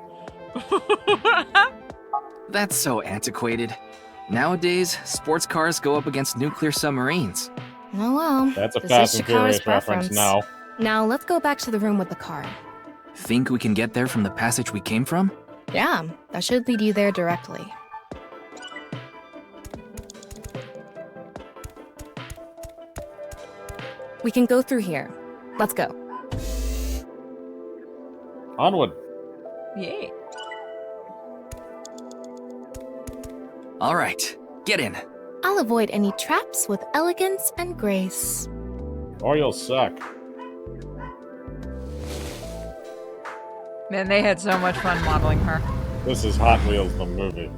That's so antiquated. Nowadays, sports cars go up against nuclear submarines. Oh well. That's a this Fast is and Shikara's Furious reference, preference. no. Now let's go back to the room with the car. Think we can get there from the passage we came from? Yeah, that should lead you there directly. We can go through here. Let's go. Onward. Yeah. All right, get in. I'll avoid any traps with elegance and grace. Or you'll suck. Man, they had so much fun modeling her. This is Hot Wheels, the movie.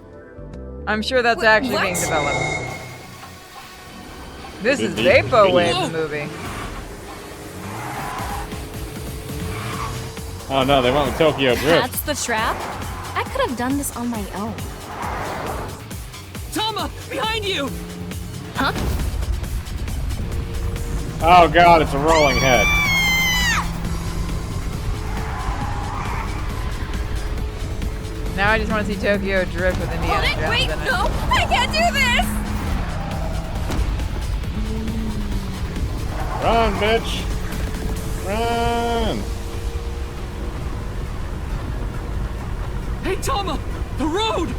I'm sure that's actually being developed. This is Vaporwave, the movie. Oh no, they went with Tokyo Drift. That's the trap? I could have done this on my own. Tama, behind you! Huh? Oh god, it's a rolling head. Now I just want to see Tokyo Drift with Indiana Jones Wait, in it. no! I can't do this! Run, bitch! Run! Hey, Tama! The road!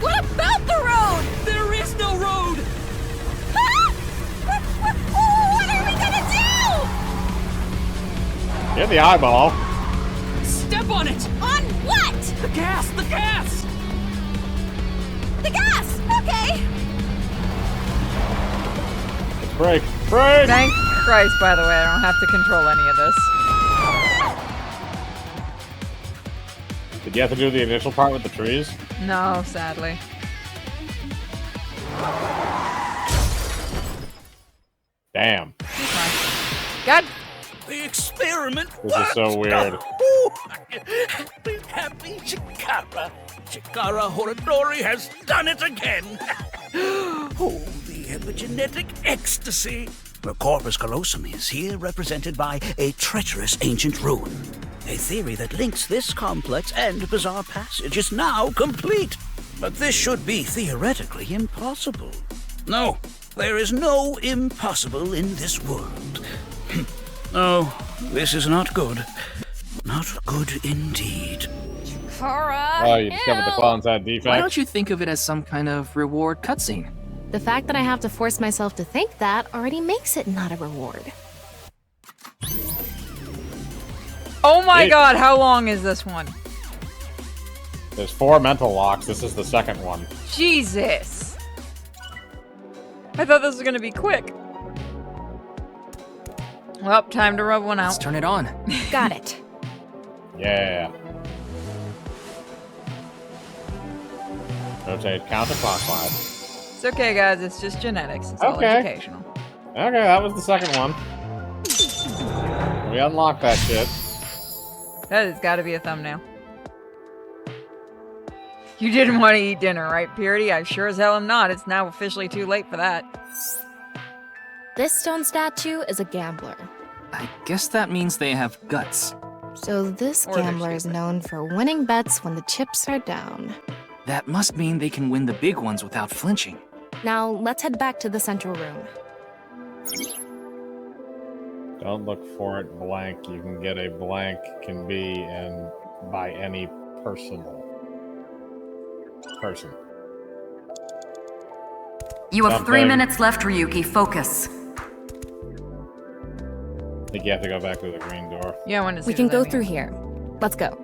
What about the road? There is no road! What are we gonna do? Get the eyeball. Step on it! On what? The gas! The gas! The gas! Okay. Break. Break! Thank Christ, by the way, I don't have to control any of this. Did you have to do the initial part with the trees? No, sadly. Damn. God. The experiment This is so weird. Be happy, Chikara. Chikara Horadori has done it again. Oh, the epigenetic ecstasy. The corpus callosum is here represented by a treacherous ancient rune. A theory that links this complex and bizarre passage is now complete. But this should be theoretically impossible. No, there is no impossible in this world. Oh, this is not good. Not good indeed. Kara! Oh, you discovered the clone's had defect? Why don't you think of it as some kind of reward cutscene? The fact that I have to force myself to think that already makes it not a reward. Oh my god, how long is this one? There's 4 mental locks. This is the second one. Jesus! I thought this was gonna be quick. Well, time to rub one out. Let's turn it on. Got it. Yeah. Rotate counterclockwise. It's okay, guys. It's just genetics. It's all Okay. educational. Okay, that was the second one. We unlocked that shit. That has got to be a thumbnail. You didn't want to eat dinner, right, Purity? I sure as hell am not. It's now officially too late for that. This stone statue is a gambler. I guess that means they have guts. So this Or they're gambler is known for winning bets when the chips are down. That must mean they can win the big ones without flinching. Now, let's head back to the central room. Don't look for it blank. You can get a blank can be in by any person. You have Something. 3 minutes left, Ryuki. Focus. I think you have to go back to the green door. Yeah, I want to see We can the go thumbnail. through here. Let's go.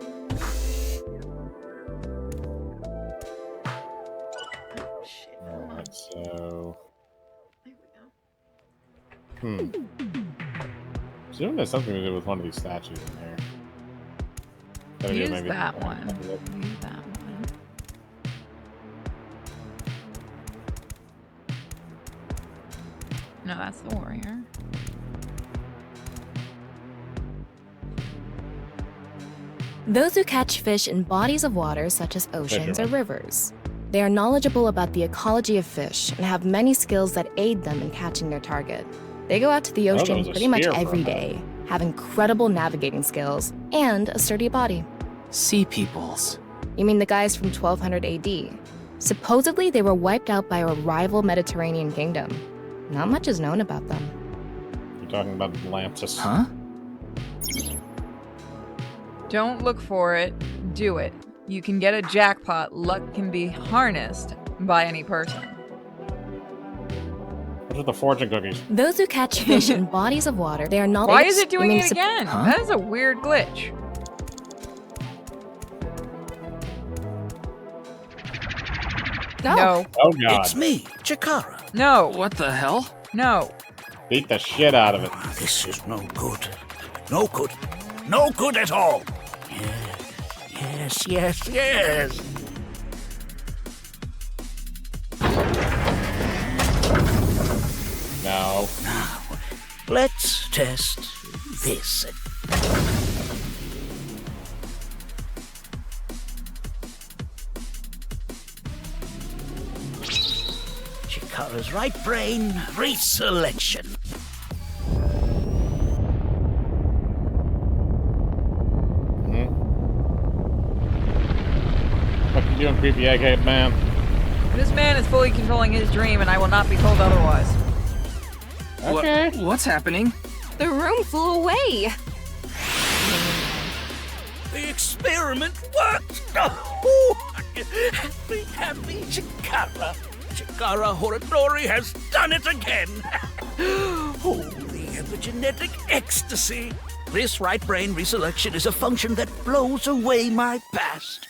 Alright, so... Assuming there's something to do with one of these statues in here. Gotta be Use maybe- that one. Use that one. No, that's the warrior. Those who catch fish in bodies of water such as oceans or rivers. They are knowledgeable about the ecology of fish and have many skills that aid them in catching their target. They go out to the Oh, ocean there was a pretty much spear for every a minute. day, have incredible navigating skills, and a sturdy body. Sea peoples. You mean the guys from 1200 AD? Supposedly, they were wiped out by a rival Mediterranean kingdom. Not much is known about them. You're talking about Atlantis. Huh? Don't look for it. Do it. You can get a jackpot. Luck can be harnessed by any person. What are the fortune cookies? Those who catch fish in bodies of water, they are not. Why is it doing you mean it again? Huh? That is a weird glitch. No. Oh god. It's me, Chikara. No. What the hell? No. Beat the shit out of it. This is no good. No good. No good at all. Yes. No. Now, let's test this. Chikara's right brain reselection. What you doing, creepy egghead man? This man is fully controlling his dream, and I will not be told otherwise. Okay. What's happening? The room flew away. The experiment worked. Oh, Happy, happy Chikara. Chikara Horadori has done it again. Oh, the epigenetic ecstasy. This right brain reselection is a function that blows away my past.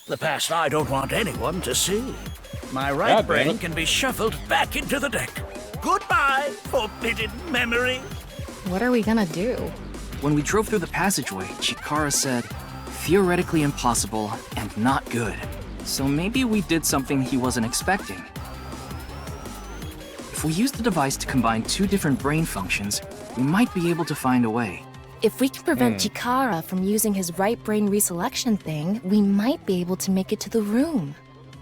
The past I don't want anyone to see. My right brain can be shuffled back into the deck. Goodbye, forbidden memory. What are we gonna do? When we drove through the passageway, Chikara said, theoretically impossible and not good. So maybe we did something he wasn't expecting. If we use the device to combine two different brain functions, we might be able to find a way. If we can prevent Chikara from using his right brain reselection thing, we might be able to make it to the room.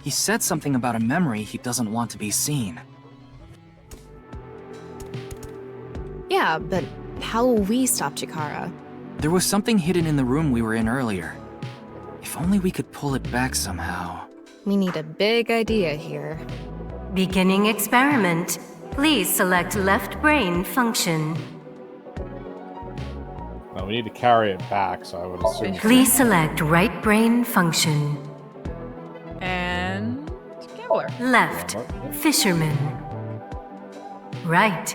He said something about a memory he doesn't want to be seen. Yeah, but how will we stop Chikara? There was something hidden in the room we were in earlier. If only we could pull it back somehow. We need a big idea here. Beginning experiment. Please select left brain function. Well, we need to carry it back, so I would assume. Please select right brain function. And gambler. Left, fisherman. Right,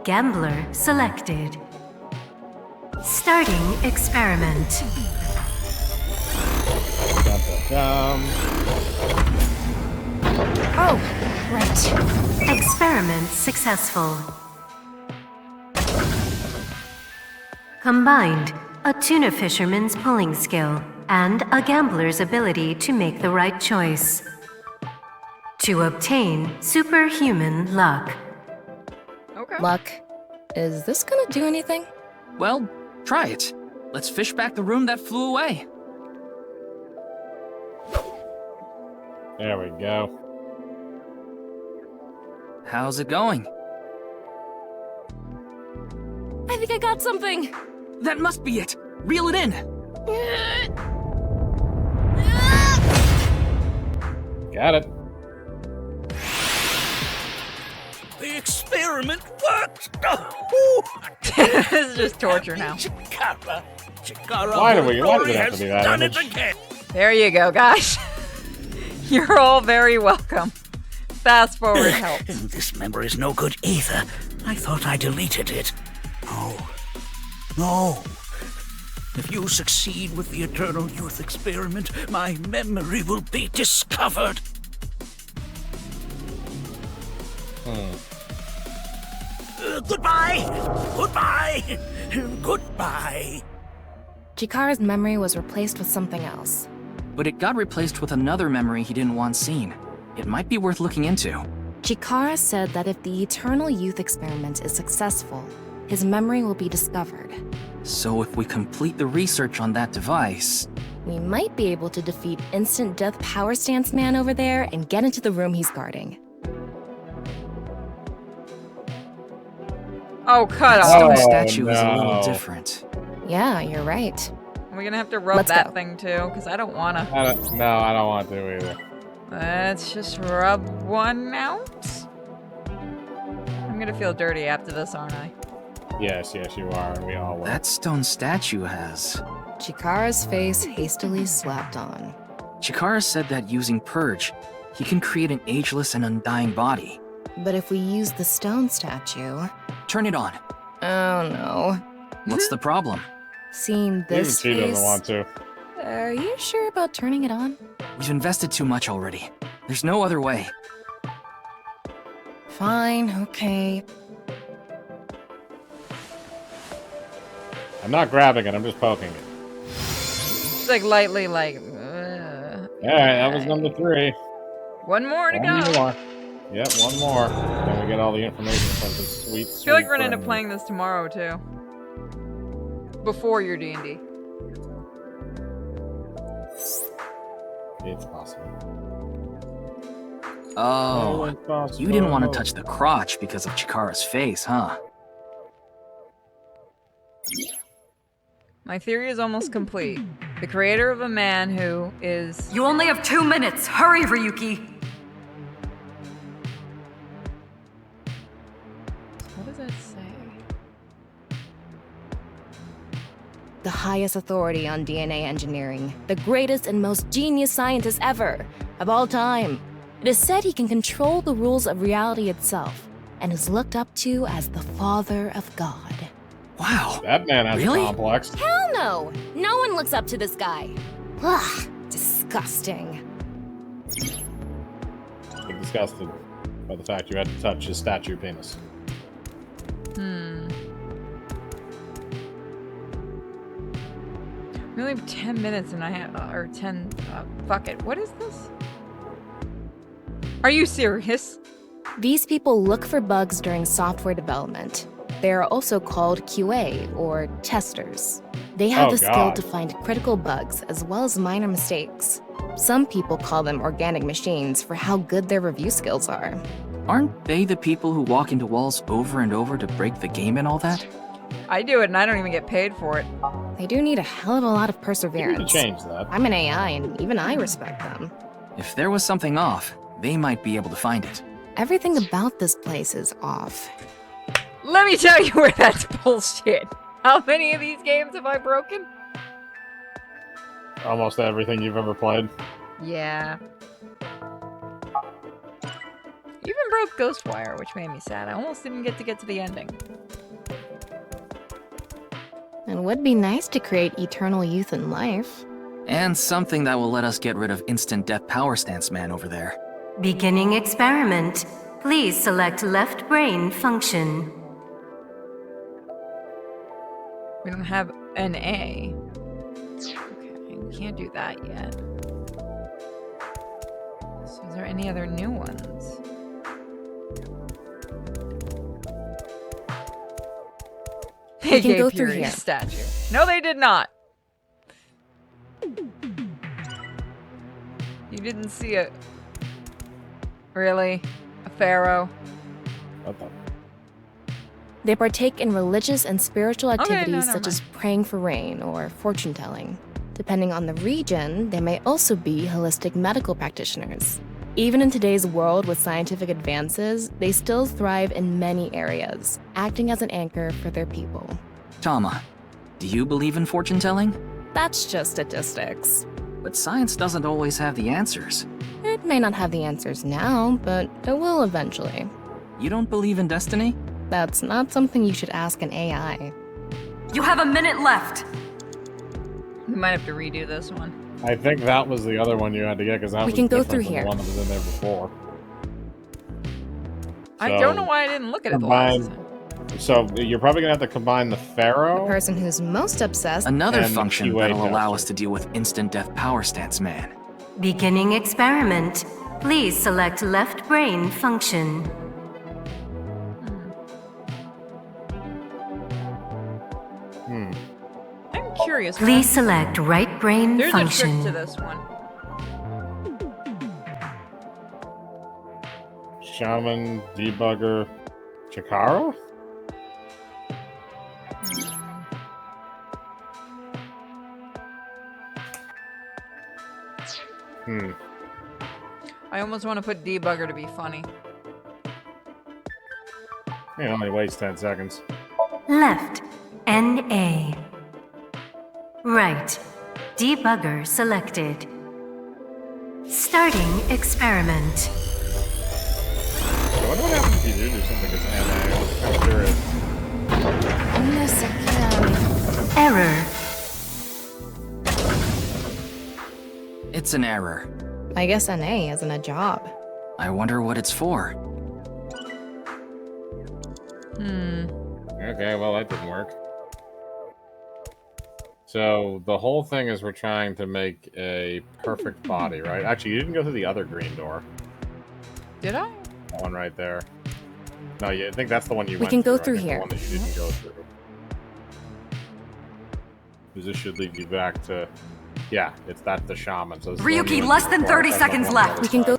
gambler selected. Starting experiment. Oh, right. Experiment successful. Combined, a tuna fisherman's pulling skill and a gambler's ability to make the right choice. To obtain superhuman luck. Okay. Luck. Is this gonna do anything? Well, try it. Let's fish back the room that flew away. There we go. How's it going? I think I got something. That must be it. Reel it in. Got it. The experiment worked. This is just torture now. Chikara Why do we have has to be that done image? it again. There you go, guys. You're all very welcome. Fast forward helps. This memory's no good either. I thought I deleted it. No. If you succeed with the Eternal Youth experiment, my memory will be discovered. Goodbye! Goodbye! Chikara's memory was replaced with something else. But it got replaced with another memory he didn't want seen. It might be worth looking into. Chikara said that if the Eternal Youth experiment is successful, his memory will be discovered. So if we complete the research on that device... we might be able to defeat Instant Death Power Stance Man over there and get into the room he's guarding. Oh, cut off. Stone statue is a little different. Yeah, you're right. We're gonna have to rub Let's that go. thing too, because I don't wanna. I don't want to either. Let's just rub one out. I'm gonna feel dirty after this, aren't I? Yes, you are, and we all will. That stone statue has... Chikara's face hastily slapped on. Chikara said that using Purge, he can create an ageless and undying body. But if we use the stone statue... Turn it on. Oh no. What's the problem? Seeing this She face... doesn't want to. Are you sure about turning it on? We've invested too much already. There's no other way. Fine, okay. I'm not grabbing it, I'm just poking it. Just like lightly, like. Alright, that was number 3. One more to One go. more. Yep, one more. Then we get all the information from the sweet, I feel like we're gonna end up playing this tomorrow too. Before your D&D. It's possible. Oh, it's possible. you didn't want to touch the crotch because of Chikara's face, huh? My theory is almost complete. The creator of a man who is... You only have 2 minutes. Hurry, Ryuki. What does that say? The highest authority on DNA engineering. The greatest and most genius scientist ever. of all time. It is said he can control the rules of reality itself, and is looked up to as the Father of God. Wow. That man has Really? a complex. Hell no! No one looks up to this guy. Ugh, disgusting. I'm disgusted by the fact you had to touch his statue penis. We only have 10 minutes and I have, or 10, fuck it. What is this? Are you serious? These people look for bugs during software development. They are also called QA, or testers. They have the skill to find critical bugs as well as minor mistakes. Some people call them organic machines for how good their review skills are. Aren't they the people who walk into walls over and over to break the game and all that? I do it and I don't even get paid for it. They do need a hell of a lot of perseverance. You can change that. I'm an AI and even I respect them. If there was something off, they might be able to find it. Everything about this place is off. Let me tell you where that's bullshit. How many of these games have I broken? Almost everything you've ever played. Yeah. Even broke Ghostwire, which made me sad. I almost didn't get to the ending. It would be nice to create eternal youth and life. And something that will let us get rid of instant death power stance man over there. Beginning experiment. Please select left brain function. We don't have an A. Okay, we can't do that yet. So is there any other new ones? They can gave go through Fury a here. statue. No, they did not. You didn't see it. Really? A pharaoh? What the? They partake in religious and spiritual Okay, no, activities never such as praying for rain or fortune telling. Depending on the region, they may also be holistic medical practitioners. Even in today's world with scientific advances, they still thrive in many areas, acting as an anchor for their people. Tama, do you believe in fortune telling? That's just statistics. But science doesn't always have the answers. It may not have the answers now, but it will eventually. You don't believe in destiny? That's not something you should ask an AI. You have a minute left. We might have to redo this one. I think that was the other one you had to get because that We was can go different through than here. the one that was in there before. I So, don't know why I didn't look at it the last time. So you're probably gonna have to combine the pharaoh. The person who's most obsessed. Another And function QA that'll allow tester. us to deal with instant death power stance man. Beginning experiment. Please select left brain function. I'm curious. Please select right brain There's function. a trick to this one. Shaman, debugger, Chikara? I almost want to put debugger to be funny. It only waits 10 seconds. Left. NA. Right. Debugger selected. Starting experiment. I wonder what happens if you do something that's NA. I'm curious. Miss again. Error. It's an error. I guess NA isn't a job. I wonder what it's for. Okay, well that didn't work. So the whole thing is we're trying to make a perfect body, right? Actually, you didn't go through the other green door. Did I? That one right there. No, I think that's the one you We went can go through. I through think here. The one that you didn't go through. Because this should lead you back to... Yeah, it's the shaman. So this is the one Ryuki, you went less through than before. 30 That's the seconds one on the left. other We can side. go.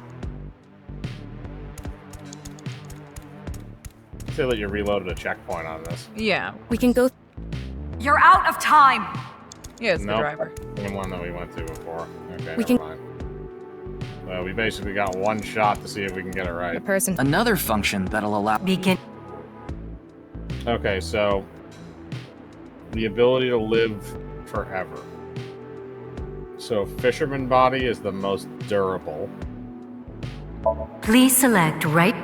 Say that you reloaded a checkpoint on this. Yeah. We can go. You're out of time. Yeah, it's the Nope. driver. The one that we went to before. Okay, We never can- mind. Well, we basically got one shot to see if we can get it The right. person. Another function that'll allow. Begin. Okay, so the ability to live forever. So fisherman body is the most durable. Please select right.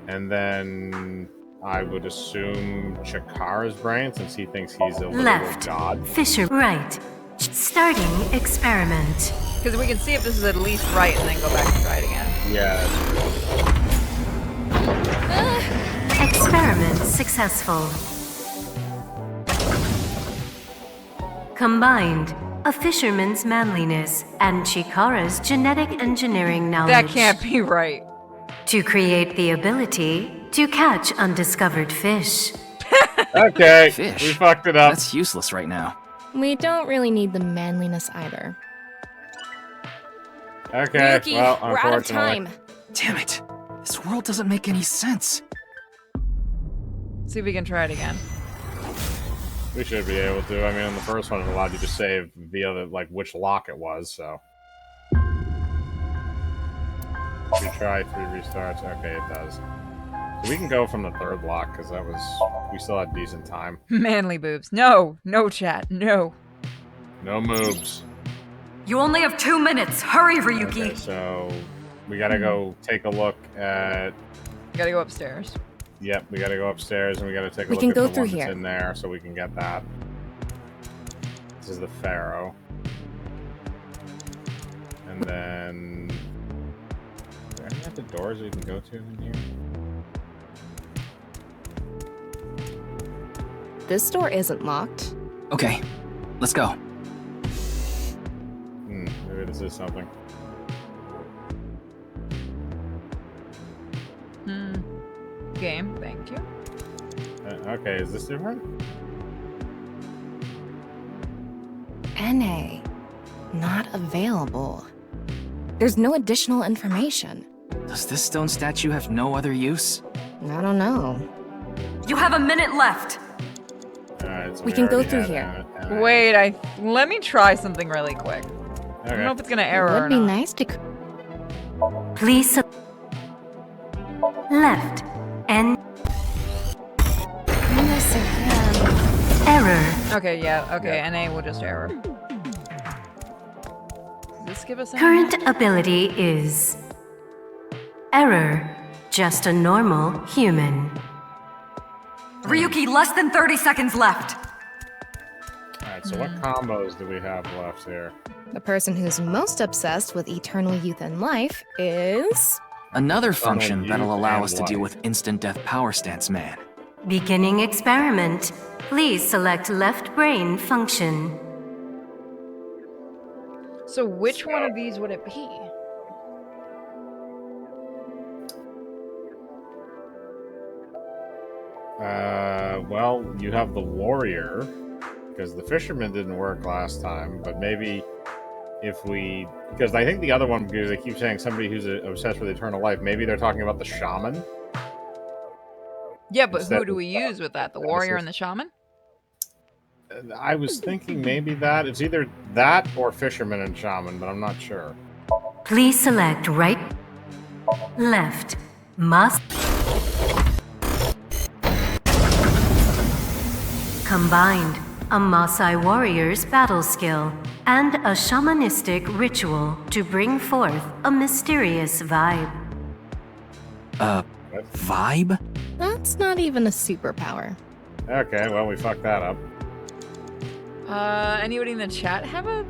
And then I would assume Chikara's brain, since he thinks he's a literal Left. god. Fisher. Right. Starting experiment. Because we can see if this is at least right and then go back and try it again. Yeah. Experiment successful. Combined, a fisherman's manliness and Chikara's genetic engineering knowledge. That can't be right. To create the ability to catch undiscovered fish. Okay, Fish. we fucked it up. That's useless right now. We don't really need the manliness either. Okay, Ryuki, well, we're out of unfortunately. time. Damn it. This world doesn't make any sense. See if we can try it again. We should be able to. I mean, in the first one, it allowed you to save via the, like, which lock it was, so. We try 3 restarts. Okay, it does. So we can go from the 3rd lock, because that was... We still had decent time. Manly boobs. No. No, chat. No. No moves. You only have 2 minutes. Hurry, Ryuki. Okay, so... We gotta go take a look at... We gotta go upstairs. Yep, we gotta go upstairs, and we gotta take a We look can at go the through one that's here. in there, so we can get that. This is the Pharaoh. And then... Are there any other doors we can go to in here? This door isn't locked. Okay, let's go. Maybe this is something. Game, thank you. Okay, is this different? NA. Not available. There's no additional information. Does this stone statue have no other use? I don't know. You have a minute left. Alright, so We can go already through had here. that. Wait, let me try something really quick. I don't know if it's gonna error It or would be not. nice to. Please left and error. Okay, yeah, okay, NA will just error. Does this give us any? Current ability is error. Just a normal human. Ryuki, less than 30 seconds left. Alright, so what combos do we have left here? The person who's most obsessed with eternal youth and life is. Another function youth that'll allow and us to deal life. with instant death power stance man. Beginning experiment. Please select left brain function. So which one of these would it be? Well, you have the warrior, because the fisherman didn't work last time, but maybe if we... Because I think the other one, because they keep saying somebody who's obsessed with eternal life, maybe they're talking about the shaman? Yeah, but Instead who do of- we use with that? The warrior and the shaman? I was thinking maybe that. It's either that or fisherman and shaman, but I'm not sure. Please select right, left, must. Combined, a Maasai warrior's battle skill and a shamanistic ritual to bring forth a mysterious vibe. Vibe? That's not even a superpower. Okay, well, we fucked that up. Anybody in the chat have a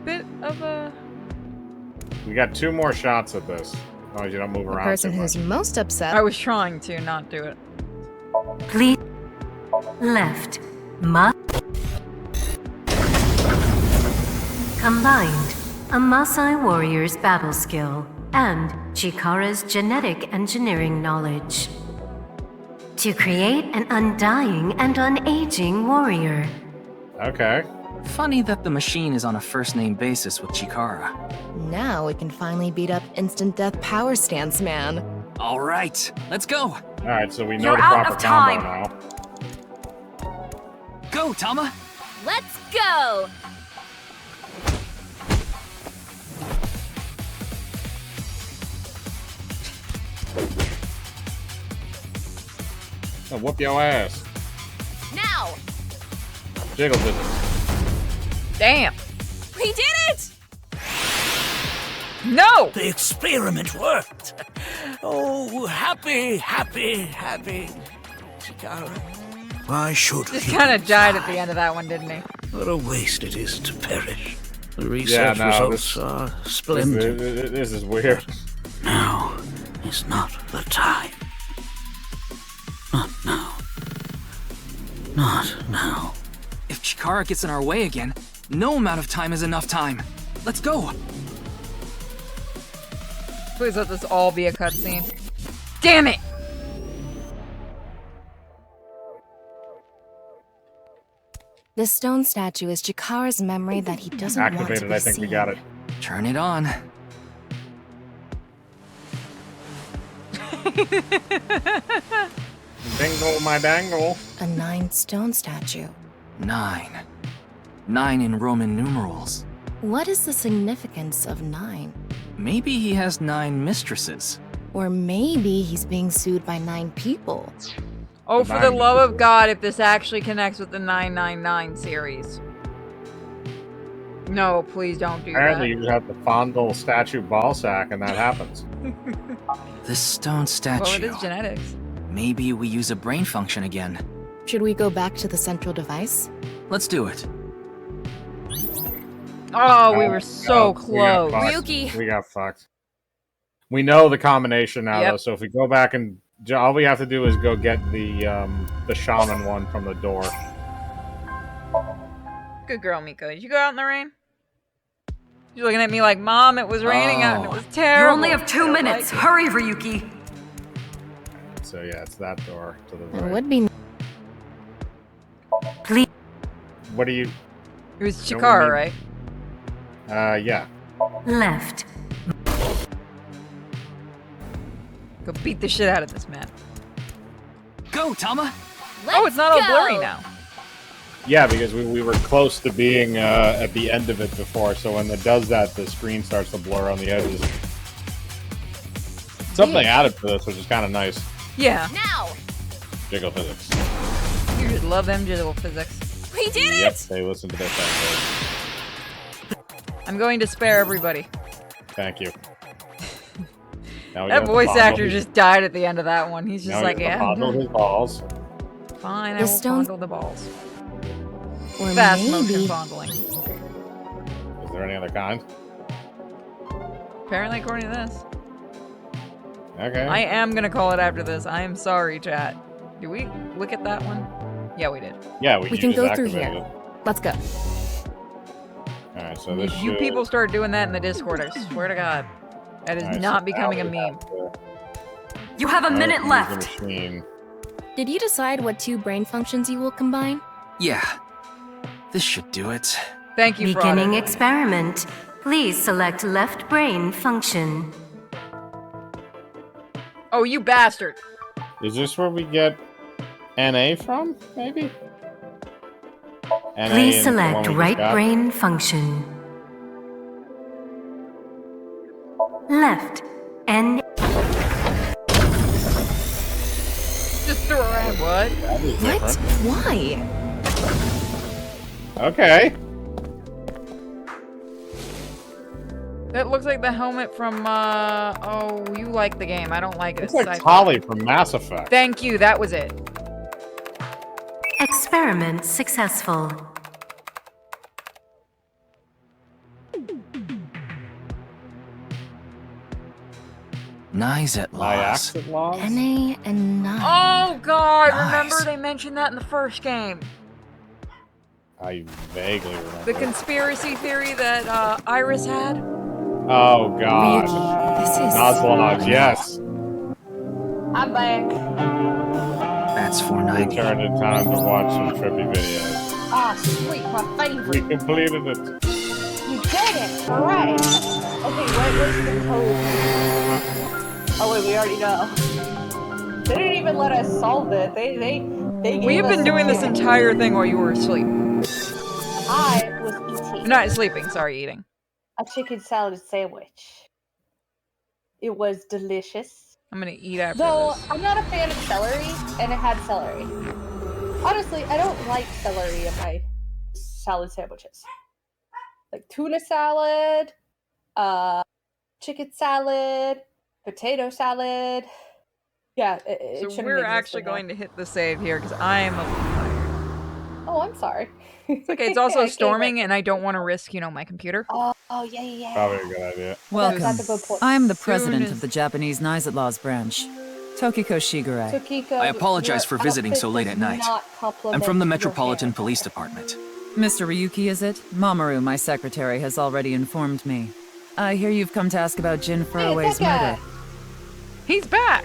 bit of a... We got 2 more shots at this. As long as you don't move The around person too who's much. most upset. I was trying to not do it. Please left, must. Combined, a Maasai warrior's battle skill and Chikara's genetic engineering knowledge. To create an undying and unaging warrior. Okay. Funny that the machine is on a first-name basis with Chikara. Now we can finally beat up instant death power stance man. All right, let's go. Alright, so we know You're the out proper of time. combo now. Go, Tama. Let's go! I'll whoop your ass. Now! Jiggle digits. Damn! We did it! No! The experiment worked. Oh, happy, happy, happy. Chikara. Why should Just you? kind of died at the end of that one, didn't he? What a waste it is to perish. The Yeah, research no, results are splendid. This is weird. Now is not the time. Not now. Not now. If Chikara gets in our way again, no amount of time is enough time. Let's go. Please let this all be a cutscene. Damn it! The stone statue is Chikara's memory that he doesn't want to Activated, be I think seen. we got it. Turn it on. Dingle my dangle. A 9 stone statue. 9. 9 in Roman numerals. What is the significance of 9? Maybe he has 9 mistresses. Or maybe he's being sued by 9 people. Oh, for the love of God, if this actually connects with the 999 series. No, please don't do Apparently that. you have to fondle statue ball sack and that happens. This stone statue. Well, it is genetics. Maybe we use a brain function again. Should we go back to the central device? Let's do it. Oh, we were so close. We got fucked. We know the combination now, Yep. though, so if we go back and... All we have to do is go get the shaman one from the door. Good girl, Miko. Did you go out in the rain? You're looking at me like, Mom, it was raining out and it was terrible. You only have 2 minutes. Hurry, Ryuki. So yeah, it's that door to the It right. would be. Please. What do you... It was Don't we Chikara, need- right? Yeah. Left. Go beat the shit out of this man. Go, Tama! Oh, it's not all blurry now. Yeah, because we were close to being at the end of it before, so when it does that, the screen starts to blur on the edges. Something added to this, which is kind of nice. Yeah. Now! Jiggle physics. You just love them jiggle physics. We did Yep, it! they listen to this episode. I'm going to spare everybody. Thank you. Now we That have to voice fondle actor his- just died at the end of that one. He's just now we like, have to yeah. fondle his balls. Fine, I The will stone- fondle the balls. Or Fast motion maybe. fondling. Is there any other kind? Apparently, according to this. Okay. I am gonna call it after this. I am sorry, chat. Do we look at that one? Yeah, we did. Yeah, We can just go through activated here. it. Let's go. Alright, so this You should- people start doing that in the Discord, I swear to God. That is Alright, so not now becoming a we meme. have to- You have a now minute use the left. machine. Did you decide what 2 brain functions you will combine? Yeah. This should do it. Thank you, Beginning Frauda. experiment. Please select left brain function. Oh, you bastard! Is this where we get NA from, maybe? NA Please and the one select we just right got? brain function. Left. N. Just threw her at what? That is What? different. Why? Okay. That looks like the helmet from, oh, you like the game. I don't like it. It's It's like sci-fi. Tali from Mass Effect. Thank you, that was it. Experiment successful. Nice at loss. Iaxid laws? NA and 9. Oh, God, Nice. remember they mentioned that in the first game. I vaguely remember. The conspiracy theory that, Iris had. Oh god. This is. Nuzlocke, yes. I'm back. That's 490. Turned in time to watch some trippy videos. Ah, sweet, my We favorite. completed it. You did it! Alright! Okay, what was the code? Oh wait, we already know. They didn't even let us solve it. They gave We've been us- doing this entire thing while you were asleep. I was eating Not sleeping, sorry, eating. a chicken salad sandwich. It was delicious. I'm gonna eat after Though this. I'm not a fan of celery, and it had celery. Honestly, I don't like celery in my salad sandwiches. Like tuna salad, chicken salad, potato salad. Yeah, it So shouldn't we're exist actually right now. going to hit the save here because I am a little tired. Oh, I'm sorry. It's okay. It's also I gave storming, it. and I don't want to risk, my computer. Oh, yeah. Probably a good idea. Welcome. That's a good point. I'm the Soon president as- of the Japanese Knives at Law's branch, Tokiko Shigure. Tokiko, I apologize your for visiting so outfit late does at night. not I'm complement from the your Metropolitan hair. Police Department. Mr. Ryuki, is it? Mamoru, my secretary, has already informed me. I hear you've come to ask about Jin Furue's murder. He's back.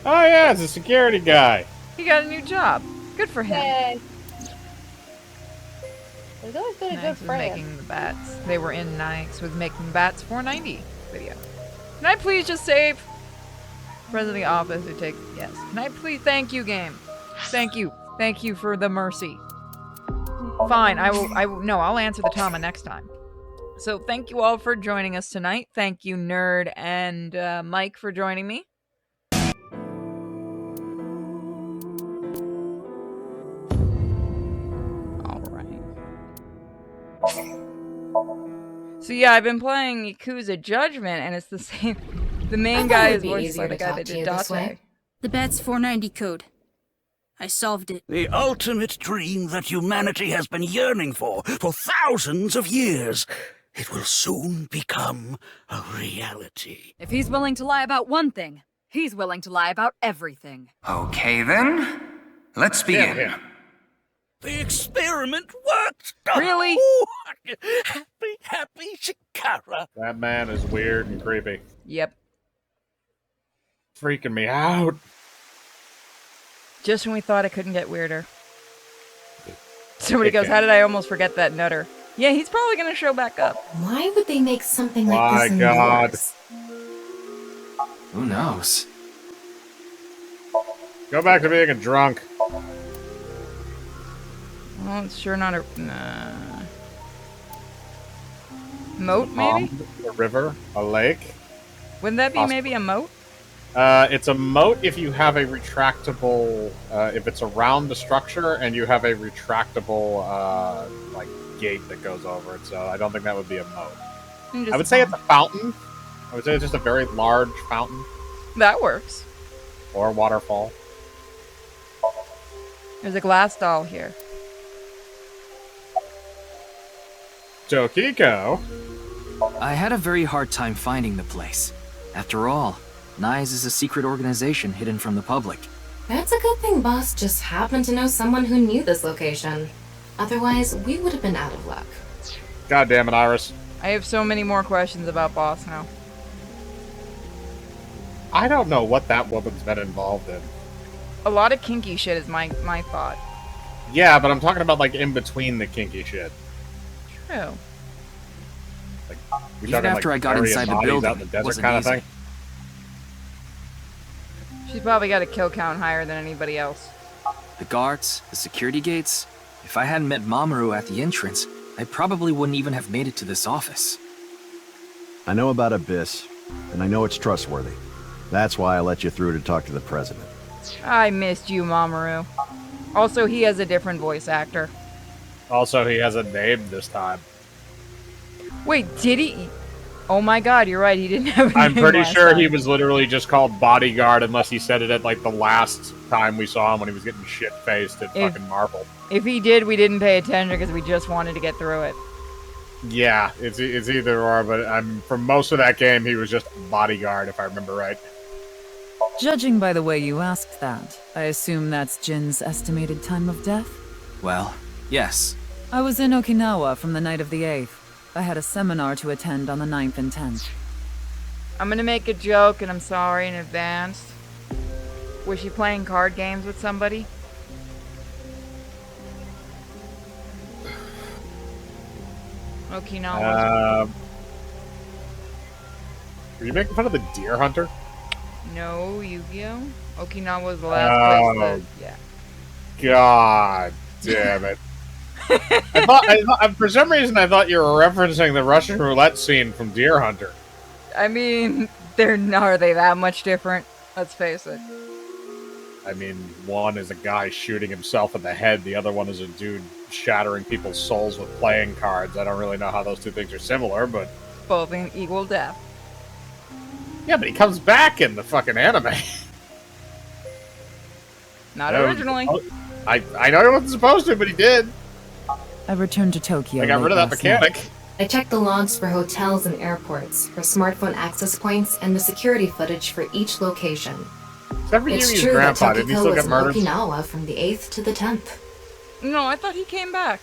Oh yeah, it's a security guy. He got a new job. Good for him. Yay. He's always been a good Nix was friend. making the bats. They were in Nix with making bats 490 video. Can I please just save? President of the office who takes yes. Can I please thank you, game? Thank you. Thank you for the mercy. Fine, I'll answer the Tama next time. So thank you all for joining us tonight. Thank you, Nerd and Mike, for joining me. So yeah, I've been playing Yakuza Judgment, and it's the same. The main guy is voiced by the guy that did Date. The Bat's 490 code. I solved it. The ultimate dream that humanity has been yearning for thousands of years. It will soon become a reality. If he's willing to lie about one thing, he's willing to lie about everything. Okay then, let's begin. Yeah. The experiment worked! Really? Oh, happy Shikara. That man is weird and creepy. Yep. Freaking me out. Just when we thought it couldn't get weirder. Somebody goes, how did I almost forget that nutter? Yeah, he's probably going to show back up. Why would they make something like My this in God. yours? Who knows? Go back to being a drunk. Well, it's sure not a... Moat, maybe? A river, a lake. Wouldn't that be maybe a moat? It's a moat if you have a retractable, if it's around the structure and you have a retractable, like, gate that goes over it. So I don't think that would be a moat. I would say it's a fountain. I would say it's just a very large fountain. That works. Or a waterfall. There's a glass doll here. Tokiko. I had a very hard time finding the place. After all, Nix is a secret organization hidden from the public. That's a good thing Boss just happened to know someone who knew this location. Otherwise, we would have been out of luck. God damn it, Iris. I have so many more questions about Boss now. I don't know what that woman's been involved in. A lot of kinky shit is my thought. Yeah, but I'm talking about, like, in between the kinky shit. True. Like, Even after I got inside the building, out in the desert wasn't kind of easy. thing. She's probably got a kill count higher than anybody else. The guards, the security gates. If I hadn't met Mamoru at the entrance, I probably wouldn't even have made it to this office. I know about Abyss, and I know it's trustworthy. That's why I let you through to talk to the president. I missed you, Mamoru. Also, he has a different voice actor. Also, he has a name this time. Wait, did he? Oh my god, you're right, he didn't have a I'm name pretty last sure time. he was literally just called Bodyguard, unless he said it at, like, the last time we saw him when he was getting shit-faced at fucking Marvel. If he did, we didn't pay attention because we just wanted to get through it. Yeah, it's either or, but for most of that game, he was just Bodyguard, if I remember right. Judging by the way you asked that, I assume that's Jin's estimated time of death? Well, yes. I was in Okinawa from the night of the 8th. I had a seminar to attend on the 9th and 10th. I'm gonna make a joke, and I'm sorry in advance. Was she playing card games with somebody? Okinawa. Are you making fun of the deer hunter? No, Yu-Gi-Oh! Okinawa was the last place yeah. God damn it. I thought, for some reason, I thought you were referencing the Russian roulette scene from Deer Hunter. I mean, are they that much different? Let's face it. I mean, one is a guy shooting himself in the head, the other one is a dude shattering people's souls with playing cards. I don't really know how those two things are similar, but... Both in equal death. Yeah, but he comes back in the fucking anime. Not originally. I know he wasn't supposed to, but he did. I returned to Tokyo. I got rid of that mechanic. I checked the logs for hotels and airports, for smartphone access points, and the security footage for each location. Except for It's Yumi's true that grandpa, didn't he Tokiko still was get in murdered? Okinawa from the 8th to the 10th. No, I thought he came back.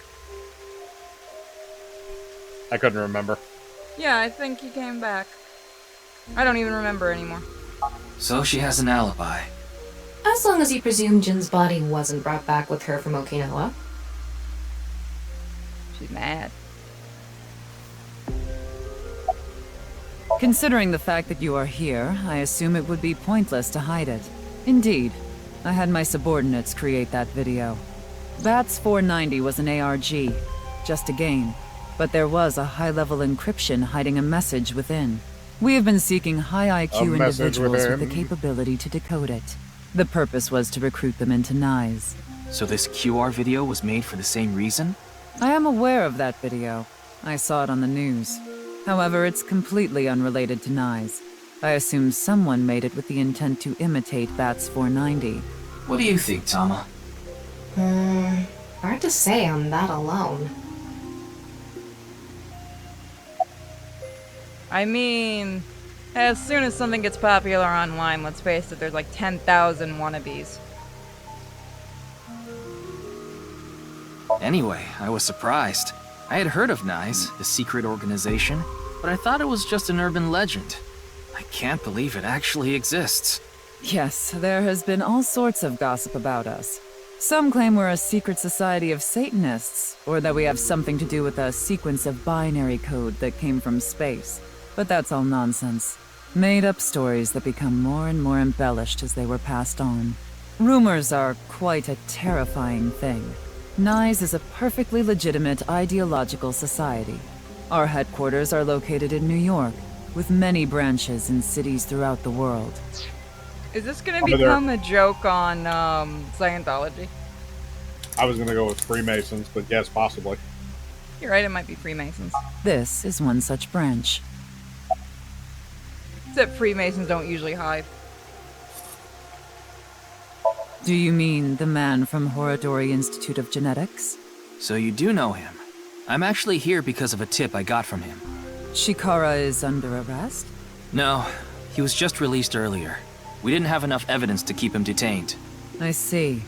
I couldn't remember. Yeah, I think he came back. I don't even remember anymore. So she has an alibi. As long as you presume Jin's body wasn't brought back with her from Okinawa. She's mad. Considering the fact that you are here, I assume it would be pointless to hide it. Indeed, I had my subordinates create that video. Bats 490 was an ARG, just a game, but there was a high-level encryption hiding a message within. We have been seeking high IQ individuals with the capability to decode it. The purpose was to recruit them into NICE. So this QR video was made for the same reason? I am aware of that video. I saw it on the news. However, it's completely unrelated to NICE. I assume someone made it with the intent to imitate Bats 490. What do you think, Tama? Hard to say on that alone. I mean, as soon as something gets popular online, let's face it, there's like 10,000 wannabes. Anyway, I was surprised. I had heard of NICE, the secret organization, but I thought it was just an urban legend. I can't believe it actually exists. Yes, there has been all sorts of gossip about us. Some claim we're a secret society of Satanists, or that we have something to do with a sequence of binary code that came from space. But that's all nonsense. Made-up stories that become more and more embellished as they were passed on. Rumors are quite a terrifying thing. NICE is a perfectly legitimate ideological society. Our headquarters are located in New York, with many branches in cities throughout the world. Is this gonna become a joke on Scientology? I was gonna go with Freemasons, but yes, possibly. You're right, it might be Freemasons. This is one such branch. Except Freemasons don't usually hide. Do you mean the man from Horodori Institute of Genetics? So you do know him. I'm actually here because of a tip I got from him. Shikara is under arrest? No, he was just released earlier. We didn't have enough evidence to keep him detained. I see.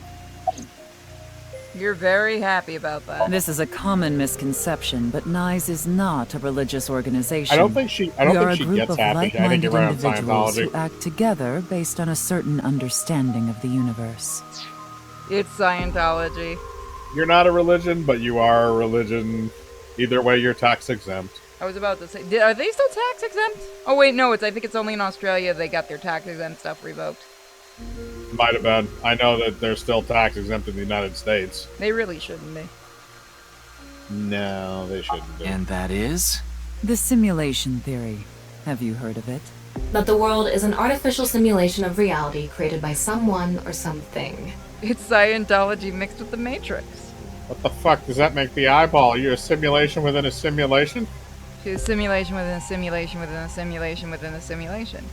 You're very happy about that. This is a common misconception, but NICE is not a religious organization. I don't think she gets happy. We are a group of like-minded individuals who act together based on a certain understanding of the universe. It's Scientology. You're not a religion, but you are a religion. Either way, you're tax exempt. I was about to say, are they still tax exempt? Oh wait, no, I think it's only in Australia they got their tax exempt stuff revoked. Might have been. I know that they're still tax exempt in the United States. They really shouldn't be. No, they shouldn't be. And that is? The simulation theory. Have you heard of it? That the world is an artificial simulation of reality created by someone or something. It's Scientology mixed with the Matrix. What the fuck does that make the eyeball? Are you a simulation within a simulation? She's a simulation within a simulation within a simulation within a simulation.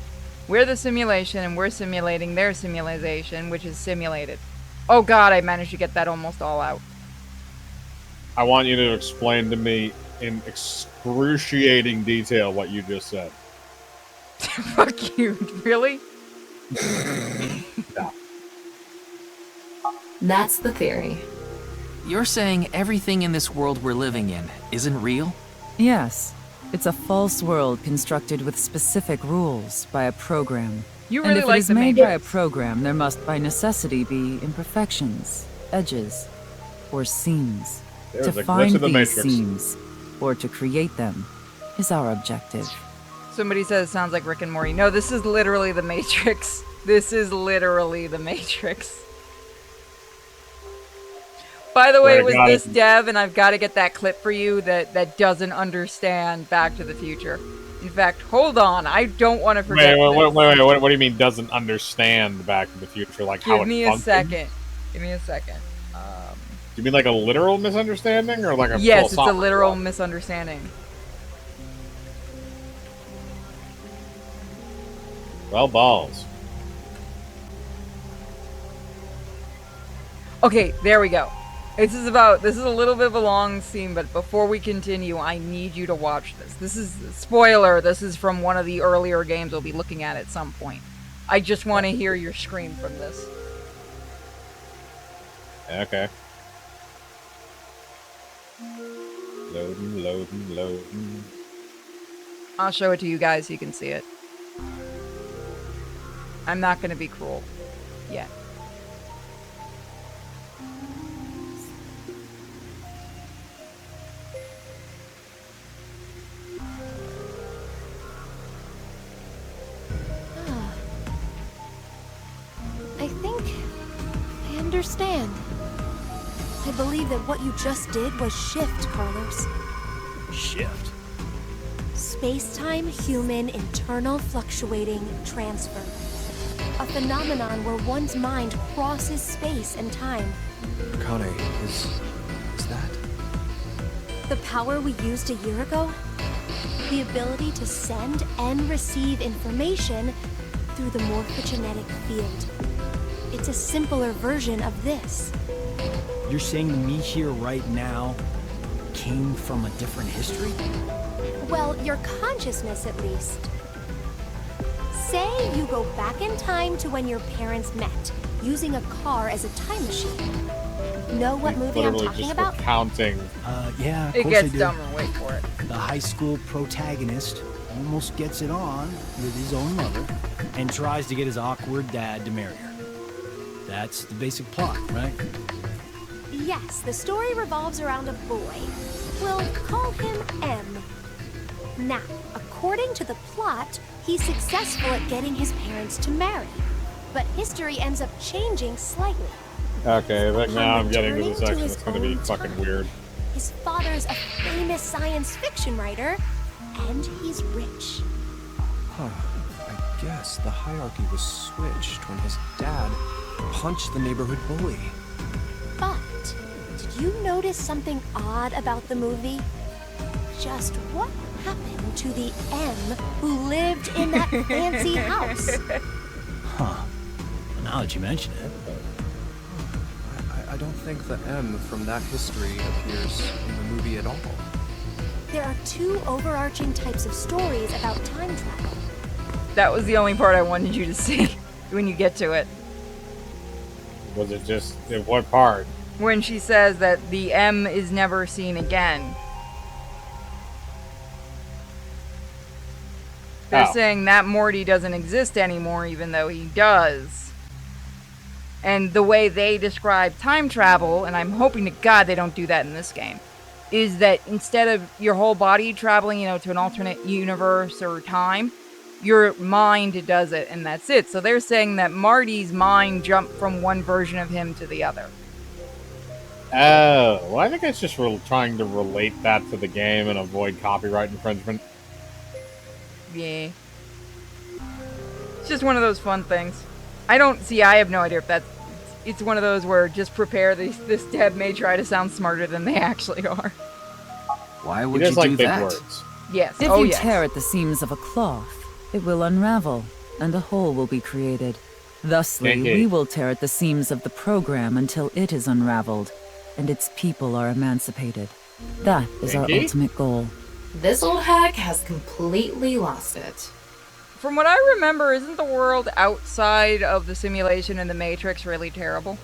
We're the simulation, and we're simulating their simulation, which is simulated. Oh god, I managed to get that almost all out. I want you to explain to me in excruciating detail what you just said. Fuck you, really? No. That's the theory. You're saying everything in this world we're living in isn't real? Yes. It's a false world constructed with specific rules by a program. You really and if like it is the made Matrix. by a program, there must by necessity be imperfections, edges, or seams. There's To a glitch find in the these Matrix. seams, or to create them, is our objective. Somebody says it sounds like Rick and Morty. No, this is literally the Matrix. This is literally the Matrix. By the way, it was this dev, and I've got to get that clip for you that doesn't understand Back to the Future. In fact, hold on, I don't want to forget. Wait, what do you mean doesn't understand Back to the Future? Like how it Give me a functions? second. Give me a second. Do you mean like a literal misunderstanding or like a Yes, it's a philosophical literal one? misunderstanding. Well, balls. Okay, there we go. This is a little bit of a long scene, but before we continue, I need you to watch this. This is, spoiler, this is from one of the earlier games we'll be looking at some point. I just want to hear your scream from this. Okay. Loading. I'll show it to you guys so you can see it. I'm not going to be cruel yet. I think I understand. I believe that what you just did was shift, Carlos. Shift? Space-time human internal fluctuating transfer. A phenomenon where one's mind crosses space and time. Kane, is that? The power we used a year ago? The ability to send and receive information through the morphogenetic field. It's a simpler version of this. You're saying me here right now came from a different history? Well, your consciousness at least. Say you go back in time to when your parents met, using a car as a time machine. Know what movie I'm talking just about? Counting. Yeah, of it course gets I do. dumber, wait for it. The high school protagonist almost gets it on with his own mother and tries to get his awkward dad to marry her. That's the basic plot, right? Yes, the story revolves around a boy. We'll call him M. Now, according to the plot, he's successful at getting his parents to marry. But history ends up changing slightly. Okay, but now I'm getting to the section his that's going to be fucking weird. His father's a famous science fiction writer, and he's rich. Huh. I guess the hierarchy was switched when his dad punched the neighborhood bully. But, did you notice something odd about the movie? Just what happened to the M who lived in that fancy house? Huh. Now that you mention it. I don't think the M from that history appears in the movie at all. There are two overarching types of stories about time travel. That was the only part I wanted you to see when you get to it. Was it just in what part? When she says that the M is never seen again. They're saying that Morty doesn't exist anymore, even though he does. And the way they describe time travel, and I'm hoping to God they don't do that in this game, is that instead of your whole body traveling, to an alternate universe or time, your mind does it, and that's it. So they're saying that Marty's mind jumped from one version of him to the other. Oh, well, I think it's just trying to relate that to the game and avoid copyright infringement. Yeah. It's just one of those fun things. I have no idea if that's... It's one of those where just prepare, this dev may try to sound smarter than they actually are. Why would you do that? Words. Yes. If you tear at the seams of a cloth, it will unravel, and a hole will be created. Thusly, we will tear at the seams of the program until it is unraveled, and its people are emancipated. That is our ultimate goal. This old hack has completely lost it. From what I remember, isn't the world outside of the simulation in the Matrix really terrible?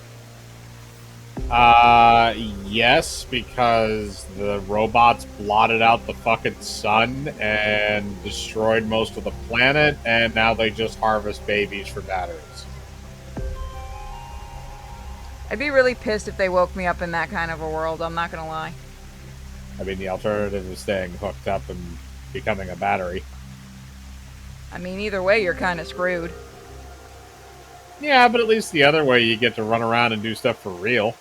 Yes, because the robots blotted out the fucking sun and destroyed most of the planet, and now they just harvest babies for batteries. I'd be really pissed if they woke me up in that kind of a world, I'm not gonna lie. I mean, the alternative is staying hooked up and becoming a battery. I mean, either way, you're kind of screwed. Yeah, but at least the other way, you get to run around and do stuff for real.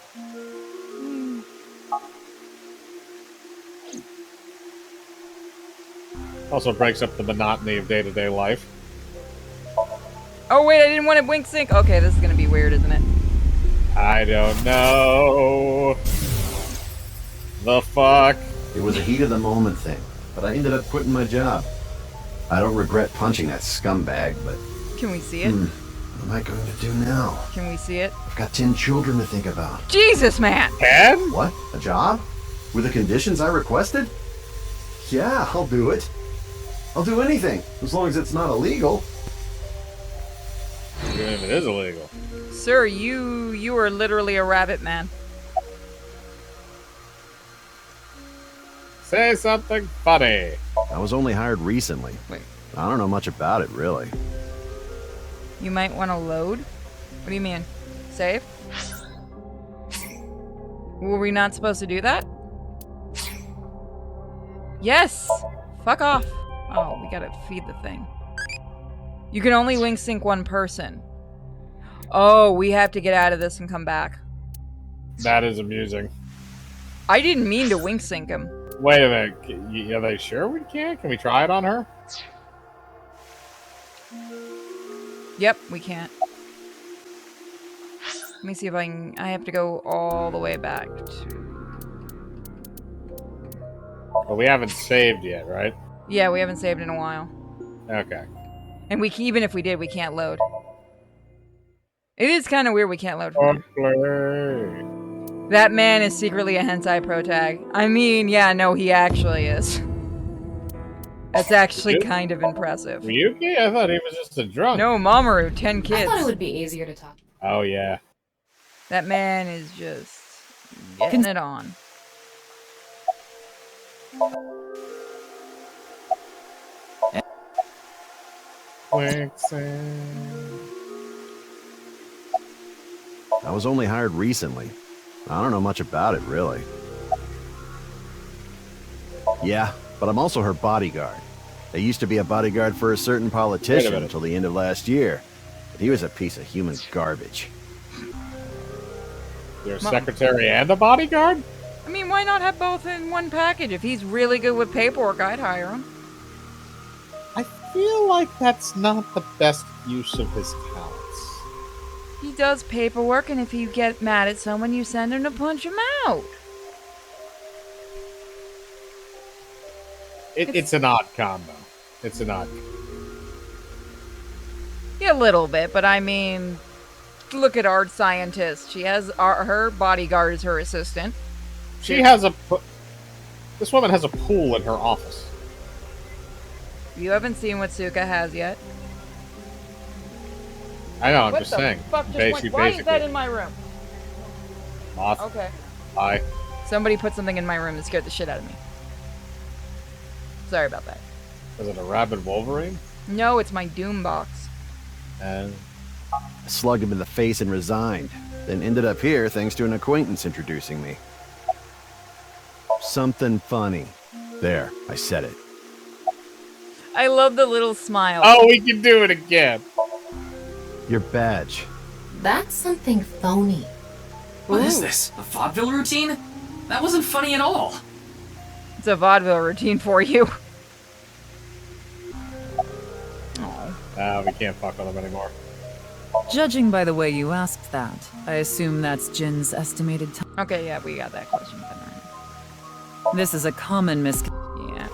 Also breaks up the monotony of day-to-day life. Oh wait, I didn't want to blink sync. Okay, this is gonna be weird, isn't it? I don't know. The fuck? It was a heat-of-the-moment thing, but I ended up quitting my job. I don't regret punching that scumbag, but Can we see it? What am I going to do now? Can we see it? I've got 10 children to think about. Jesus, man! 10? What? A job? With the conditions I requested? Yeah, I'll do it. I'll do anything, as long as it's not illegal. Even if it is illegal. Sir, you are literally a rabbit man. Say something funny. I was only hired recently. Wait. I don't know much about it, really. You might want to load? What do you mean? Save? Were we not supposed to do that? Yes! Fuck off. Oh, we gotta feed the thing. You can only wing sync one person. Oh, we have to get out of this and come back. That is amusing. I didn't mean to wing sync him. Wait a minute. Are they sure we can't? Can we try it on her? Yep, we can't. Let me see if I can... I have to go all the way back to... Well, we haven't saved yet, right? Yeah, we haven't saved in a while. Okay. And we even if we did, we can't load. It is kind of weird we can't load. That man is secretly a hentai pro tag. I mean, yeah, no, he actually is. That's actually kind of impressive. Ryuki? I thought he was just a drunk. No, Mamoru, 10 kids. I thought it would be easier to talk. Oh, yeah. That man is just getting it on. Quicksand. I was only hired recently. I don't know much about it, really. Yeah, but I'm also her bodyguard. I used to be a bodyguard for a certain politician until the end of last year. But he was a piece of human garbage. You're a secretary and a bodyguard? I mean, why not have both in one package? If he's really good with paperwork, I'd hire him. I feel like that's not the best use of his talents. He does paperwork, and if you get mad at someone, you send him to punch him out. It's an odd combo. It's an odd. Yeah, a little bit, but I mean, look at art scientist. She has her bodyguard is her assistant. She has a. This woman has a pool in her office. You haven't seen what Suka has yet. I know. I'm What just the saying. fuck just went, why is that in my room? Moth. Okay. Hi. Somebody put something in my room that scared the shit out of me. Sorry about that. Was it a rabid Wolverine? No, it's my Doom box. And I slugged him in the face and resigned. Then ended up here thanks to an acquaintance introducing me. Something funny. There, I said it. I love the little smile. Oh, we can do it again. Your badge. That's something phony. What is this? A vaudeville routine? That wasn't funny at all. It's a vaudeville routine for you. We can't fuck with him anymore. Judging by the way you asked that, I assume that's Jin's estimated time. Okay, yeah, we got that question done right. This is a common Yeah.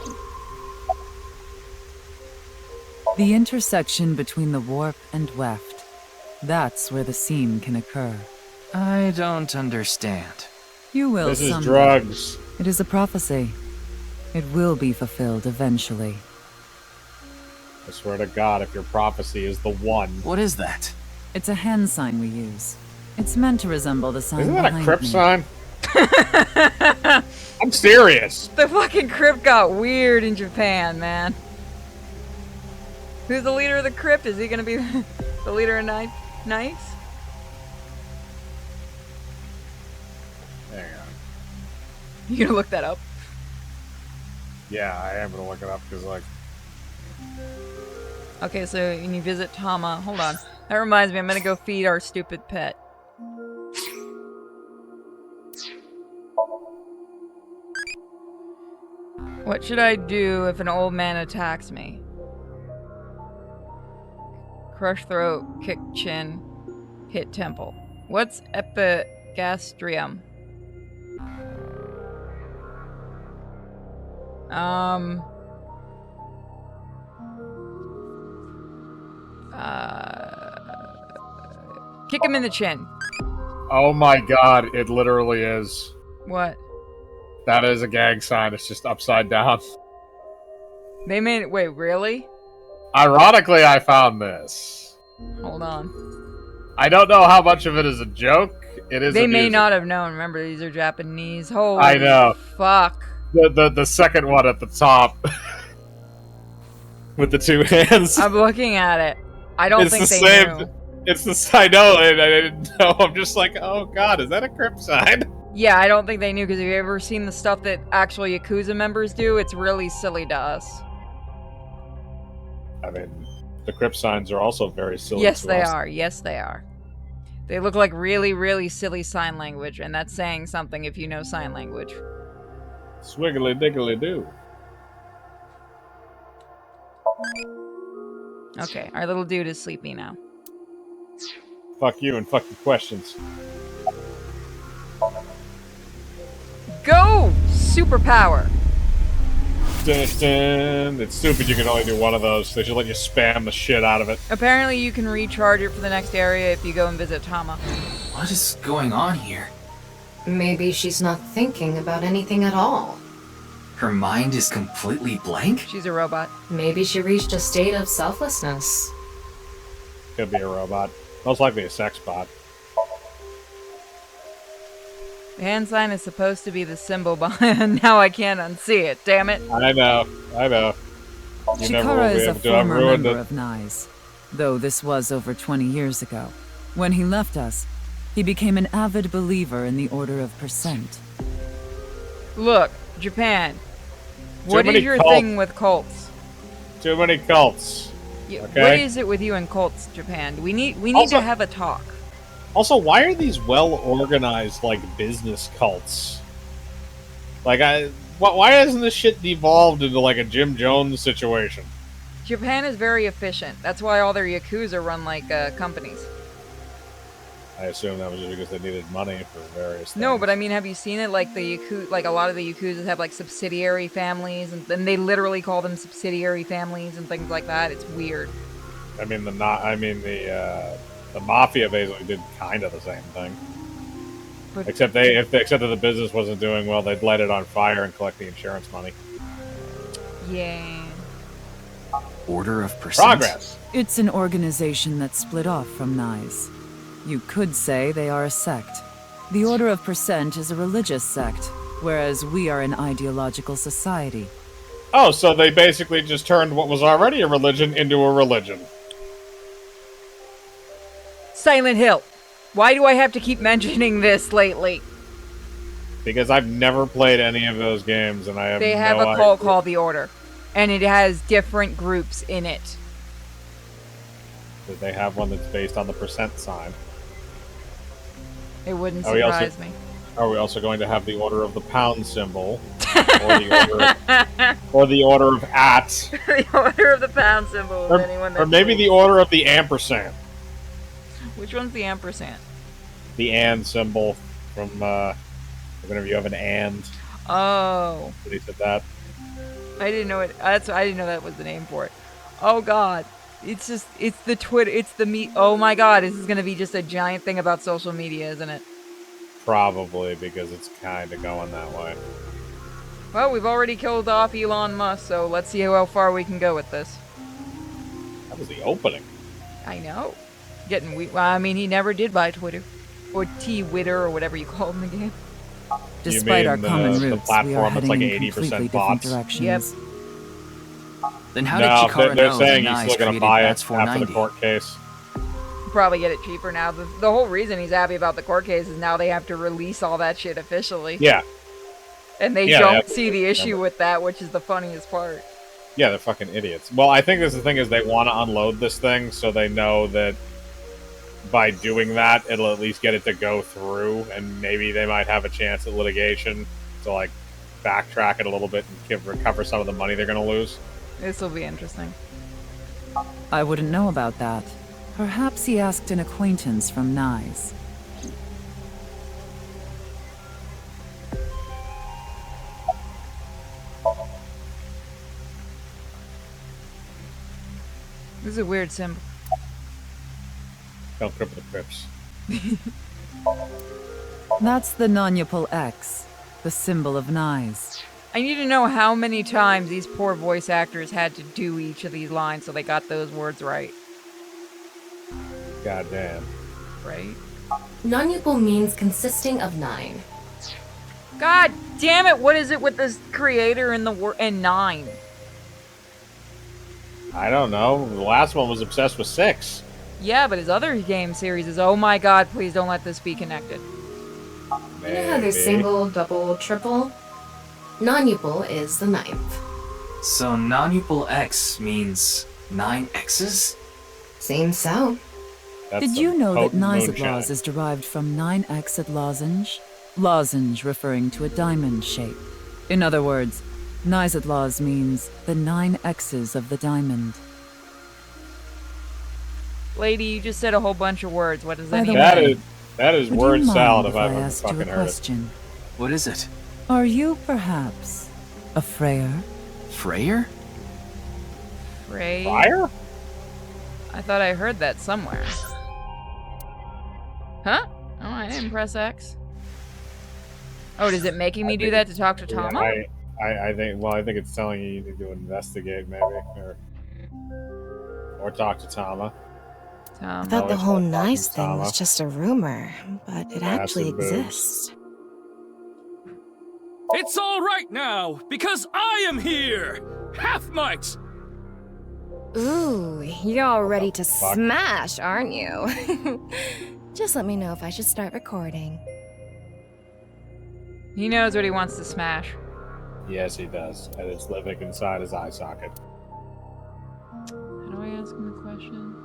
The intersection between the warp and weft. That's where the seam can occur. I don't understand. You will This is someday. drugs. It is a prophecy. It will be fulfilled eventually. I swear to God, if your prophecy is the one. What is that? It's a hand sign we use. It's meant to resemble the sign Isn't that a behind crypt me. sign? I'm serious. The fucking crypt got weird in Japan, man. Who's the leader of the crypt? Is he gonna be the leader of Nice? Hang on. You gonna look that up? Yeah, I am gonna look it up because, like, Okay, so when you visit Tama, hold on. That reminds me, I'm gonna go feed our stupid pet. What should I do if an old man attacks me? Crush throat, kick chin, hit temple. What's epigastrium? Kick him in the chin. Oh my god, it literally is. What? That is a gang sign. It's just upside down. They made it. Wait, really? Ironically, I found this. Hold on. I don't know how much of it is a joke. It is. They amusing. may not have known. Remember, these are Japanese. Holy I know. Fuck. The second one at the top. With the two hands. I'm looking at it. I don't think they knew. It's the I know, and I didn't know. I'm just like, oh god, is that a crypt sign? Yeah, I don't think they knew, because have you ever seen the stuff that actual Yakuza members do? It's really silly to us. I mean, the crypt signs are also very silly. Yes, to they us. are. Yes, they are. They look like really, really silly sign language, and that's saying something if you know sign language. Swiggly diggly do. Okay, our little dude is sleepy now. Fuck you and fuck your questions. Go! Superpower! Dun, dun. It's stupid you can only do one of those. They should let you spam the shit out of it. Apparently you can recharge it for the next area if you go and visit Tama. What is going on here? Maybe she's not thinking about anything at all. Her mind is completely blank? She's a robot. Maybe she reached a state of selflessness. Could be a robot. Most likely a sex bot. The hand sign is supposed to be the symbol behind. Now I can't unsee it. Damn it! I know. You never will Chikara be is a able to. I've former ruined member it. of NICE. Though this was over 20 years ago. When he left us, he became an avid believer in the Order of Percent. Look, Japan. What many is your cults. thing with cults? Too many cults. Okay? What is it with you and cults, Japan? We need Also- to have a talk. Also, why are these well-organized, like, business cults? Like, why hasn't this shit devolved into, like, a Jim Jones situation? Japan is very efficient. That's why all their Yakuza run like companies. I assume that was just because they needed money for various things. No, but I mean, have you seen it? Like like a lot of the Yakuzas have like subsidiary families, and then they literally call them subsidiary families and things like that. It's weird. I mean, the mafia basically did kind of the same thing. But Except that the business wasn't doing well, they'd light it on fire and collect the insurance money. Yeah. Order of Percent? Progress! It's an organization that split off from NICE. You could say they are a sect. The Order of Percent is a religious sect, whereas we are an ideological society. Oh, so they basically just turned what was already a religion into a religion. Silent Hill. Why do I have to keep mentioning this lately? Because I've never played any of those games, and I have They have no a cult idea. called the Order, and it has different groups in it. That they have one that's based on the percent sign. It wouldn't Are we also- surprise me. Are we also going to have the Order of the Pound symbol? or the Order of at? The Order of the Pound symbol. Or, Is anyone or maybe the Order of the ampersand. Which one's the ampersand? The and symbol from whenever you have an and. Oh. They said that. I didn't know it. I didn't know that was the name for it. Oh God. It's the Twitter. It's the me. Oh my God. This is gonna be just a giant thing about social media, isn't it? Probably because it's kind of going that way. Well, we've already killed off Elon Musk, so let's see how far we can go with this. That was the opening. I know. Getting weak. Well, I mean, he never did buy Twitter. Or T-Witter, or whatever you call him in the game. Despite our common the roots, we are platform that's heading like in 80% completely different bots? directions. Yep. Then how No, did Chikara they're know saying that he's Nye's still going to created buy it Bats after the 490? court case. Probably get it cheaper now. The whole reason he's happy about the court case is now they have to release all that shit officially. Yeah. And they Yeah, don't they see the issue with that, which is the funniest part. Yeah, they're fucking idiots. Well, I think the thing is they want to unload this thing so they know that by doing that, it'll at least get it to go through, and maybe they might have a chance at litigation to, like, backtrack it a little bit and recover some of the money they're going to lose. This will be interesting. I wouldn't know about that. Perhaps he asked an acquaintance from NICE. This is a weird symbol. Don't cripple the Crips. That's the non-Yupal X, the symbol of Nyes. I need to know how many times these poor voice actors had to do each of these lines so they got those words right. Goddamn. Right? Non-Yupal means consisting of 9. God damn it! What is it with this creator and the word and 9? I don't know. The last one was obsessed with 6. Yeah, but his other game series is, oh my god, please don't let this be connected. You know how there's single, double, triple? Non-Yupal is the 9th. So non-Yupal X means 9 X's? Seems so. Did you know that Nyes is derived from 9x lozenge? Lozenge referring to a diamond shape. In other words, Nyes means the 9 X's of the diamond. Lady, you just said a whole bunch of words. What does that mean? That is word salad if I've ever fucking heard it. What is it? Are you perhaps a Freyr? Freyr? Freyr? I thought I heard that somewhere. Huh? Oh, I didn't press X. Oh, is it making me do that to talk to Tama? I think. Well, I think it's telling you need to investigate, maybe, or talk to Tama. I thought the whole Nyes thing was just a rumor, but it actually exists. It's all right now, because I am here! Half-mites! Ooh, you're all ready to smash, aren't you? Just let me know if I should start recording. He knows what he wants to smash. Yes, he does. And it's living inside his eye socket. How do I ask him a question?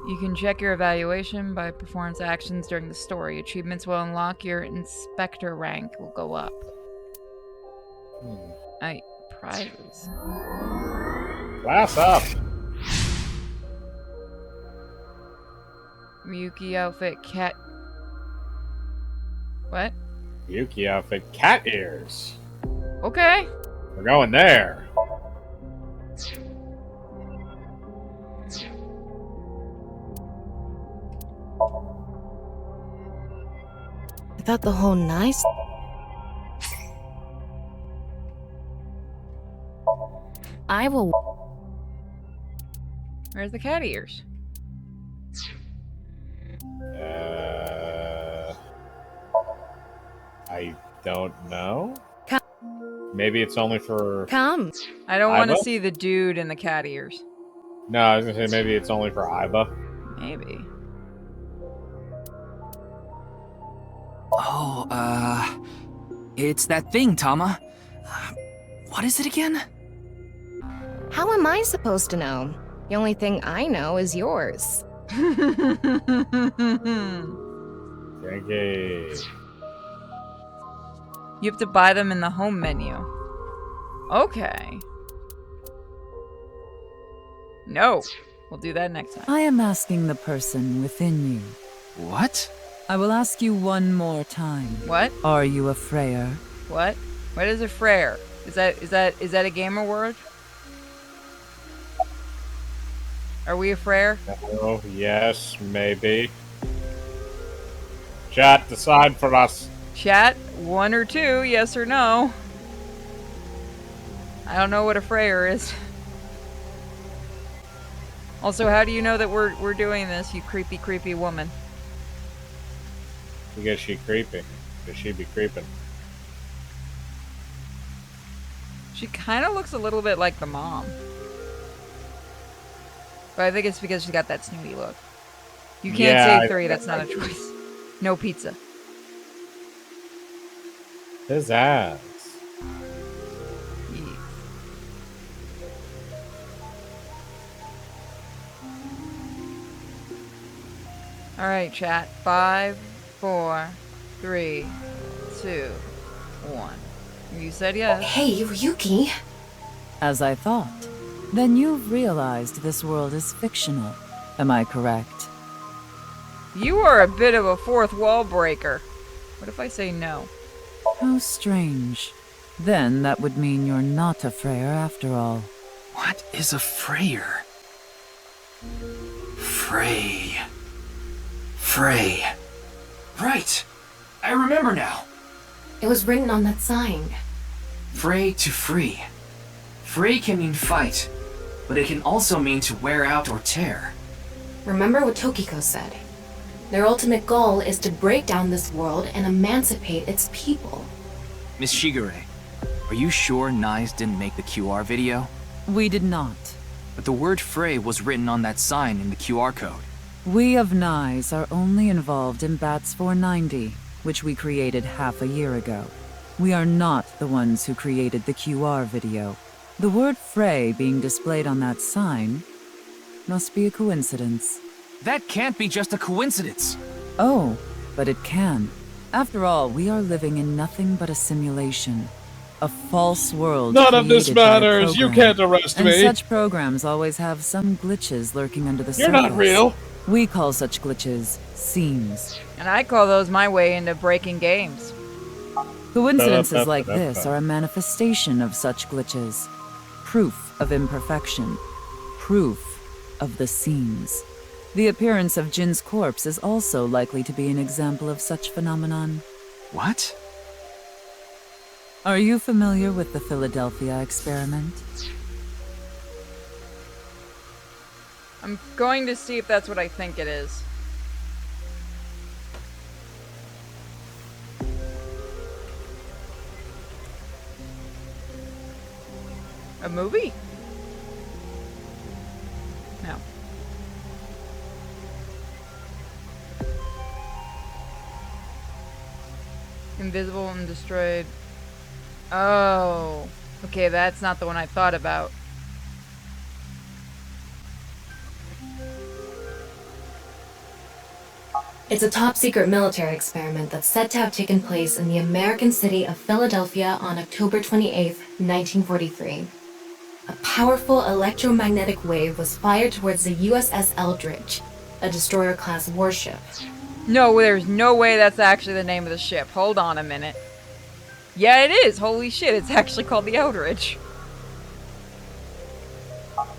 You can check your evaluation by performance actions during the story. Achievements will unlock, your inspector rank will go up. Prizes. Class up! Ryuki outfit, cat... What? Ryuki outfit, cat ears. Okay. We're going there. I thought the whole Nyes... I will... Where's the cat ears? I don't know. Maybe it's only for... Come. I don't want to see the dude in the cat ears. No, I was gonna say maybe it's only for Iba. Maybe. Oh, it's that thing, Tama. What is it again? How am I supposed to know? The only thing I know is yours. Cranky. You have to buy them in the home menu. Okay. No. We'll do that next time. I am asking the person within you. What? I will ask you one more time. What? Are you a Freyr? What? What is a Freyr? Is that a gamer word? Are we a Freyr? Oh, yes, maybe. Chat, decide for us. Chat, 1 or 2, yes or no. I don't know what a Freyr is. Also, how do you know that we're doing this, you creepy, creepy woman? Because she creepy. Because she be creeping. She kind of looks a little bit like the mom. But I think it's because she's got that snooty look. You can't say 3, that's not a choice. No pizza. His ass. Alright, chat. 5, 4, 3, 2, 1. You said yes. Hey, Ryuki. As I thought. Then you've realized this world is fictional. Am I correct? You are a bit of a fourth wall breaker. What if I say no? How strange. Then that would mean you're not a Freyr after all. What is a Freyr? Frey. Frey. Right. I remember now. It was written on that sign. Frey to free. Frey can mean fight, but it can also mean to wear out or tear. Remember what Tokiko said. Their ultimate goal is to break down this world and emancipate its people. Miss Shigure, are you sure Nyes didn't make the QR video? We did not. But the word Frey was written on that sign in the QR code. We of Nyes are only involved in Bats 490, which we created half a year ago. We are not the ones who created the QR video. The word Frey being displayed on that sign must be a coincidence. That can't be just a coincidence. Oh, but it can. After all, we are living in nothing but a simulation. A false world. None of this created by a matters. You program. can't arrest and me. Such programs always have some glitches lurking under the surface. You're not real. We call such glitches seams. And I call those my way into breaking games. Coincidences like this are a manifestation of such glitches. Proof of imperfection. Proof of the seams. The appearance of Jin's corpse is also likely to be an example of such phenomenon. What? Are you familiar with the Philadelphia experiment? I'm going to see if that's what I think it is. A movie? No. Invisible and destroyed. Oh. Okay, that's not the one I thought about. It's a top-secret military experiment that's said to have taken place in the American city of Philadelphia on October 28, 1943. A powerful electromagnetic wave was fired towards the USS Eldridge, a destroyer-class warship. No, there's no way that's actually the name of the ship. Hold on a minute. Yeah, it is. Holy shit, it's actually called the Eldridge.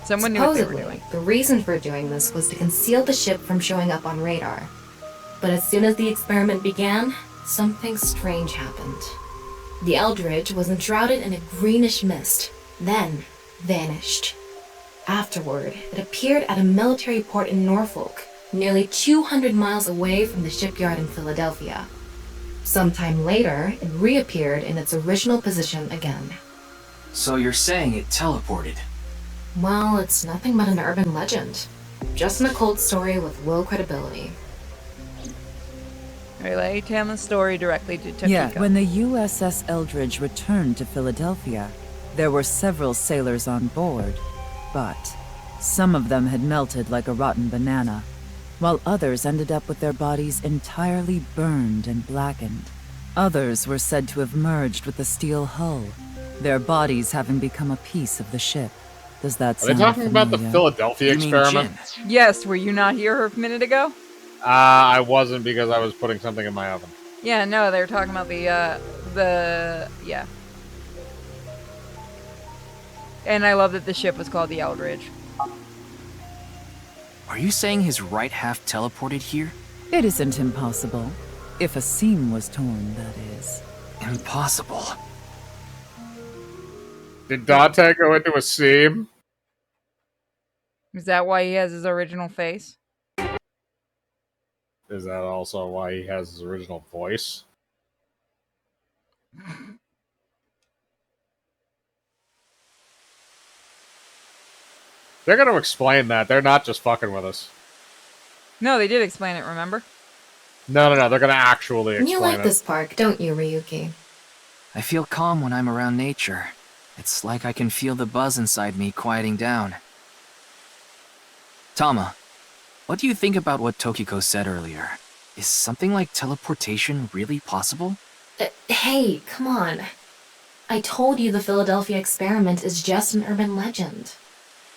Someone knew what they were doing. The reason for doing this was to conceal the ship from showing up on radar. But as soon as the experiment began, something strange happened. The Eldridge was enshrouded in a greenish mist, then vanished. Afterward, it appeared at a military port in Norfolk, nearly 200 miles away from the shipyard in Philadelphia. Sometime later, it reappeared in its original position again. So you're saying it teleported? Well, it's nothing but an urban legend. Just an occult story with low credibility. Relay Tamlin's story directly to Tokiko. Yeah, when the USS Eldridge returned to Philadelphia, there were several sailors on board, but some of them had melted like a rotten banana, while others ended up with their bodies entirely burned and blackened. Others were said to have merged with the steel hull, their bodies having become a piece of the ship. Does that sound familiar? Are they talking about the Philadelphia experiment? Yes, were you not here a minute ago? I wasn't because I was putting something in my oven. Yeah, no, they were talking about yeah. And I love that the ship was called the Eldridge. Are you saying his right half teleported here? It isn't impossible. If a seam was torn, that is. Impossible. Did Dante go into a seam? Is that why he has his original face? Is that also why he has his original voice? They're going to explain that. They're not just fucking with us. No, they did explain it, remember? No. They're going to actually explain it. You like this park, don't you, Ryuki? I feel calm when I'm around nature. It's like I can feel the buzz inside me quieting down. Tama, what do you think about what Tokiko said earlier? Is something like teleportation really possible? Hey, come on. I told you the Philadelphia experiment is just an urban legend.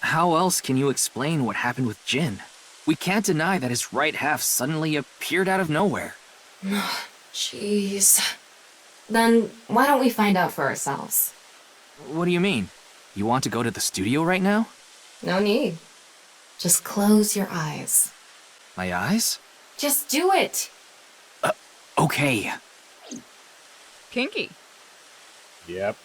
How else can you explain what happened with Jin? We can't deny that his right half suddenly appeared out of nowhere. Jeez. Then why don't we find out for ourselves? What do you mean? You want to go to the studio right now? No need. Just close your eyes. My eyes? Just do it! Okay. Kinky. Yep.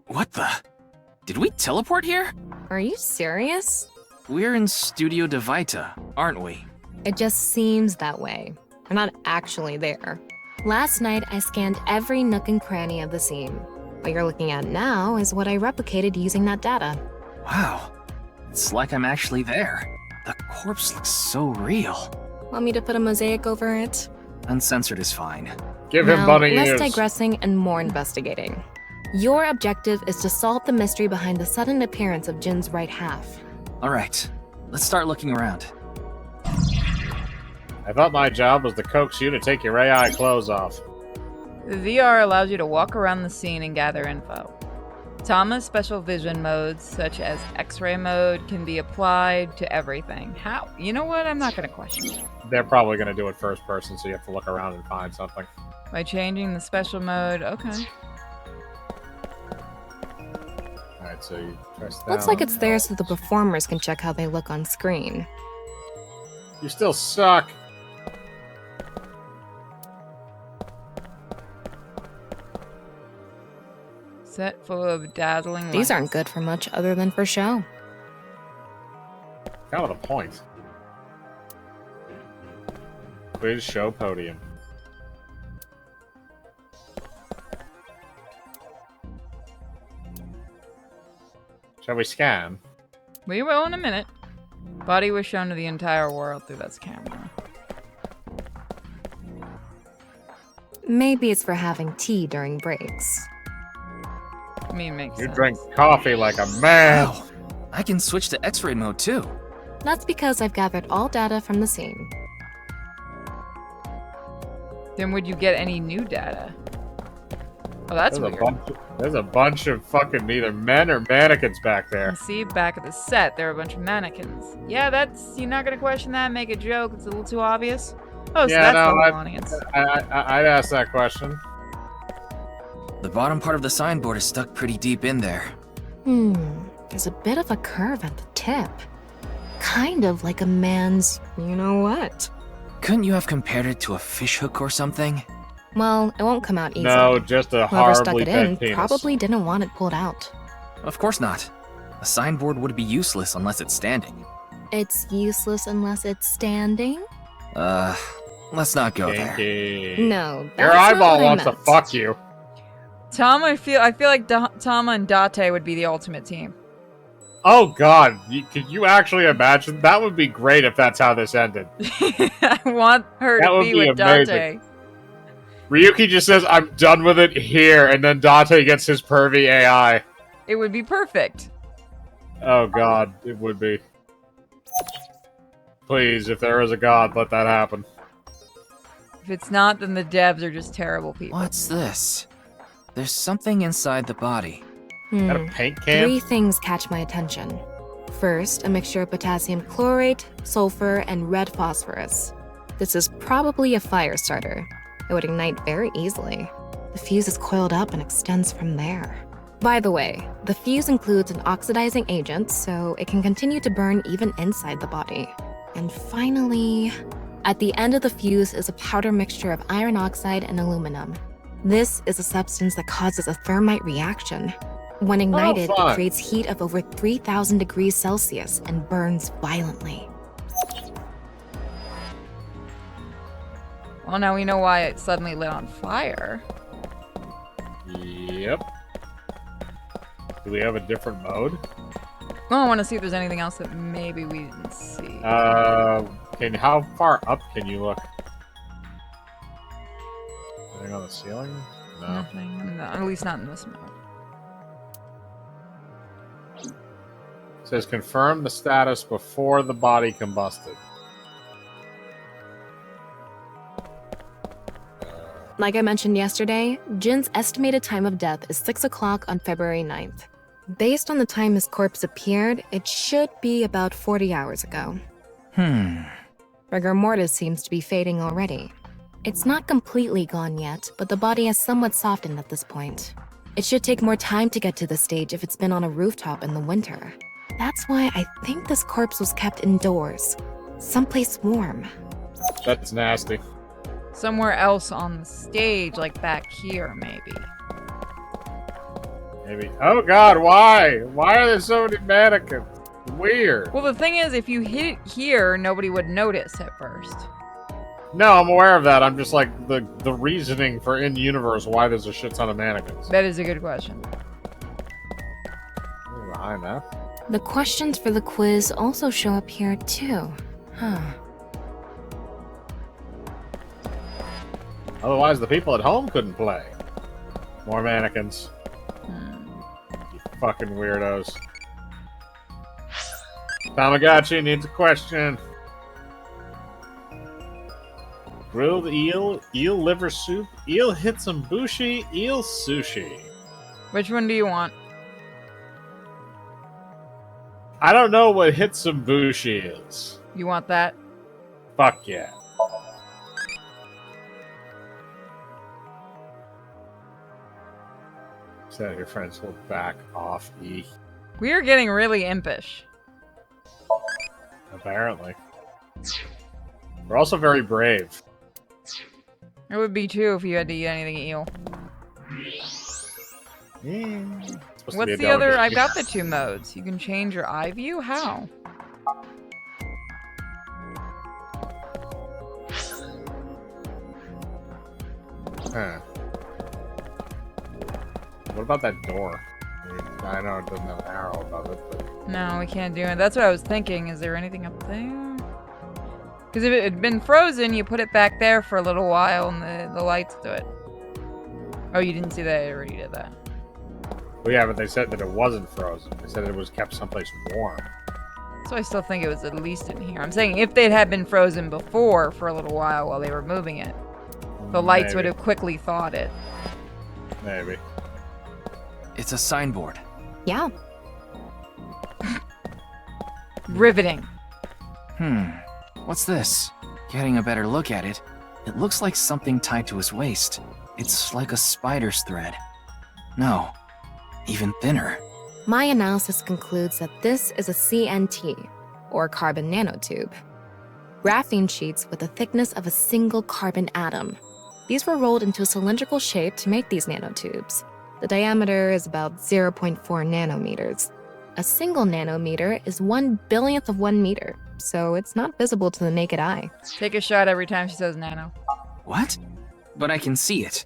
What the? Did we teleport here? Are you serious? We're in Studio de Vita, aren't we? It just seems that way. We're not actually there. Last night, I scanned every nook and cranny of the scene. What you're looking at now is what I replicated using that data. Wow. It's like I'm actually there. The corpse looks so real. Want me to put a mosaic over it? Uncensored is fine. Give him bunny less ears. digressing and more investigating. Your objective is to solve the mystery behind the sudden appearance of Jin's right half. All right, let's start looking around. I thought my job was to coax you to take your AI clothes off. The VR allows you to walk around the scene and gather info. Tama's special vision modes, such as X-ray mode, can be applied to everything. How? You know what? I'm not going to question it. They're probably going to do it first person, so you have to look around and find something. By changing the special mode, okay. Alright, so you press down. Looks like it's there so the performers can check how they look on screen. You still suck. Set full of dazzling These lights. aren't good for much other than for show. Kind of the point. Quiz show podium. Shall we scan? We will in a minute. Body was shown to the entire world through this camera. Maybe it's for having tea during breaks. I mean, makes You sense. drink coffee like a man. Wow. I can switch to X-ray mode too. That's because I've gathered all data from the scene. Then would you get any new data? Oh, that's There's weird. There's a bunch of fucking either men or mannequins back there. See, back at the set, there are a bunch of mannequins. Yeah, that's... You're not gonna question that, make a joke, it's a little too obvious. Oh, so Yeah, that's the no, whole audience. I'd ask that question. The bottom part of the signboard is stuck pretty deep in there. There's a bit of a curve at the tip. Kind of like a man's you-know-what. Couldn't you have compared it to a fishhook or something? Well, it won't come out easily. No, just a Whoever stuck horribly it in bent penis. probably didn't want it pulled out. Of course not. A signboard would be useless unless it's standing. It's useless unless it's standing? Let's not go there. Kinky. No, Your that's not eyeball what I wants to meant. fuck you. Tama, I feel like Tama and Date would be the ultimate team. Oh god, could you actually imagine? That would be great if that's how this ended. I want her That to would be be with amazing. Date. Ryuki just says, I'm done with it here, and then Date gets his pervy AI. It would be perfect. Oh god, it would be. Please, if there is a god, let that happen. If it's not, then the devs are just terrible people. What's this? There's something inside the body. Is that a paint can? 3 things catch my attention. First, a mixture of potassium chlorate, sulfur, and red phosphorus. This is probably a fire starter. It would ignite very easily. The fuse is coiled up and extends from there. By the way, the fuse includes an oxidizing agent, so it can continue to burn even inside the body. And finally, at the end of the fuse is a powder mixture of iron oxide and aluminum. This is a substance that causes a thermite reaction. When ignited, fun. it creates heat of over 3,000 degrees Celsius and burns violently. Well, now we know why it suddenly lit on fire. Yep. Do we have a different mode? Well, I want to see if there's anything else that maybe we didn't see. How far up can you look? Anything on the ceiling? No. Nothing. No, at least not in this mode. It says confirm the status before the body combusted. Like I mentioned yesterday, Jin's estimated time of death is 6 o'clock on February 9th. Based on the time his corpse appeared, it should be about 40 hours ago. Rigor mortis seems to be fading already. It's not completely gone yet, but the body has somewhat softened at this point. It should take more time to get to the stage if it's been on a rooftop in the winter. That's why I think this corpse was kept indoors. Someplace warm. That's nasty. Somewhere else on the stage, like back here, maybe. Maybe. Oh god, why? Why are there so many mannequins? Weird. Well, the thing is, if you hit it here, nobody would notice at first. No, I'm aware of that. I'm just like, the reasoning for in-universe why there's a shit ton of mannequins. That is a good question. I know. The questions for the quiz also show up here too. Huh. Otherwise, the people at home couldn't play. More mannequins. You fucking weirdos. Tamagotchi needs a question. Grilled eel, eel liver soup, eel hitsambushi, eel sushi. Which one do you want? I don't know what hitsambushi is. You want that? Fuck yeah. So your friends will back off, E. We are getting really impish. Apparently. We're also very brave. It would be too if you had to eat anything eel. What's the other? I've got the 2 modes. You can change your eye view? How? Huh. What about that door? I know it doesn't have an arrow above it, but... No, we can't do it. That's what I was thinking. Is there anything up there? Because if it had been frozen, you put it back there for a little while and the lights do it. Oh, you didn't see that? I already did that. Well, yeah, but they said that it wasn't frozen. They said it was kept someplace warm. So I still think it was at least in here. I'm saying if they had been frozen before for a little while they were moving it, the lights would have quickly thawed it. Maybe. It's a signboard. Yeah. Riveting. What's this? Getting a better look at it, it looks like something tied to his waist. It's like a spider's thread. No, even thinner. My analysis concludes that this is a CNT, or carbon nanotube. Graphene sheets with the thickness of a single carbon atom. These were rolled into a cylindrical shape to make these nanotubes. The diameter is about 0.4 nanometers. A single nanometer is 1/1000th of 1 meter, so it's not visible to the naked eye. Take a shot every time she says nano. What? But I can see it.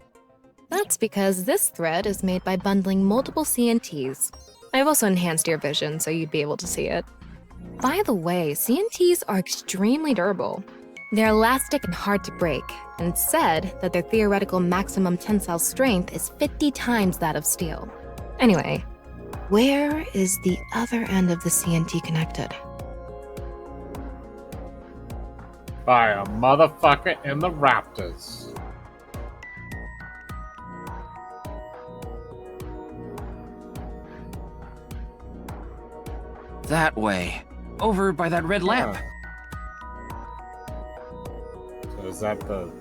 That's because this thread is made by bundling multiple CNTs. I've also enhanced your vision so you'd be able to see it. By the way, CNTs are extremely durable. They're elastic and hard to break, and it's said that their theoretical maximum tensile strength is 50 times that of steel. Anyway, where is the other end of the CNT connected? By a motherfucker in the Raptors. That way. Over by that red lamp. So is that the...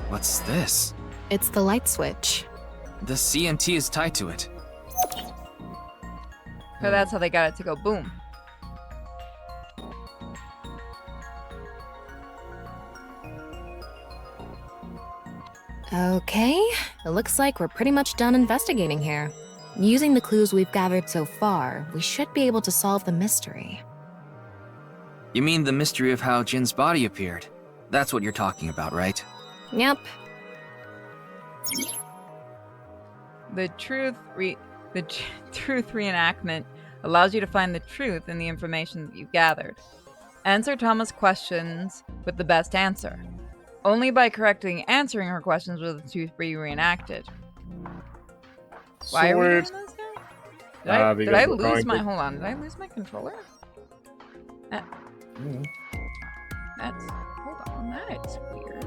What's this? It's the light switch. The CNT is tied to it. So that's how they got it to go boom. Okay, it looks like we're pretty much done investigating here. Using the clues we've gathered so far, we should be able to solve the mystery. You mean the mystery of how Jin's body appeared? That's what you're talking about, right? Yep. The truth reenactment allows you to find the truth in the information that you've gathered. Answer Thomas' questions with the best answer. Only by correctly answering her questions will the truth be reenacted. Why are we doing this now? Did I lose my... Hold on. Did I lose my controller? That's... Hold on. That's weird.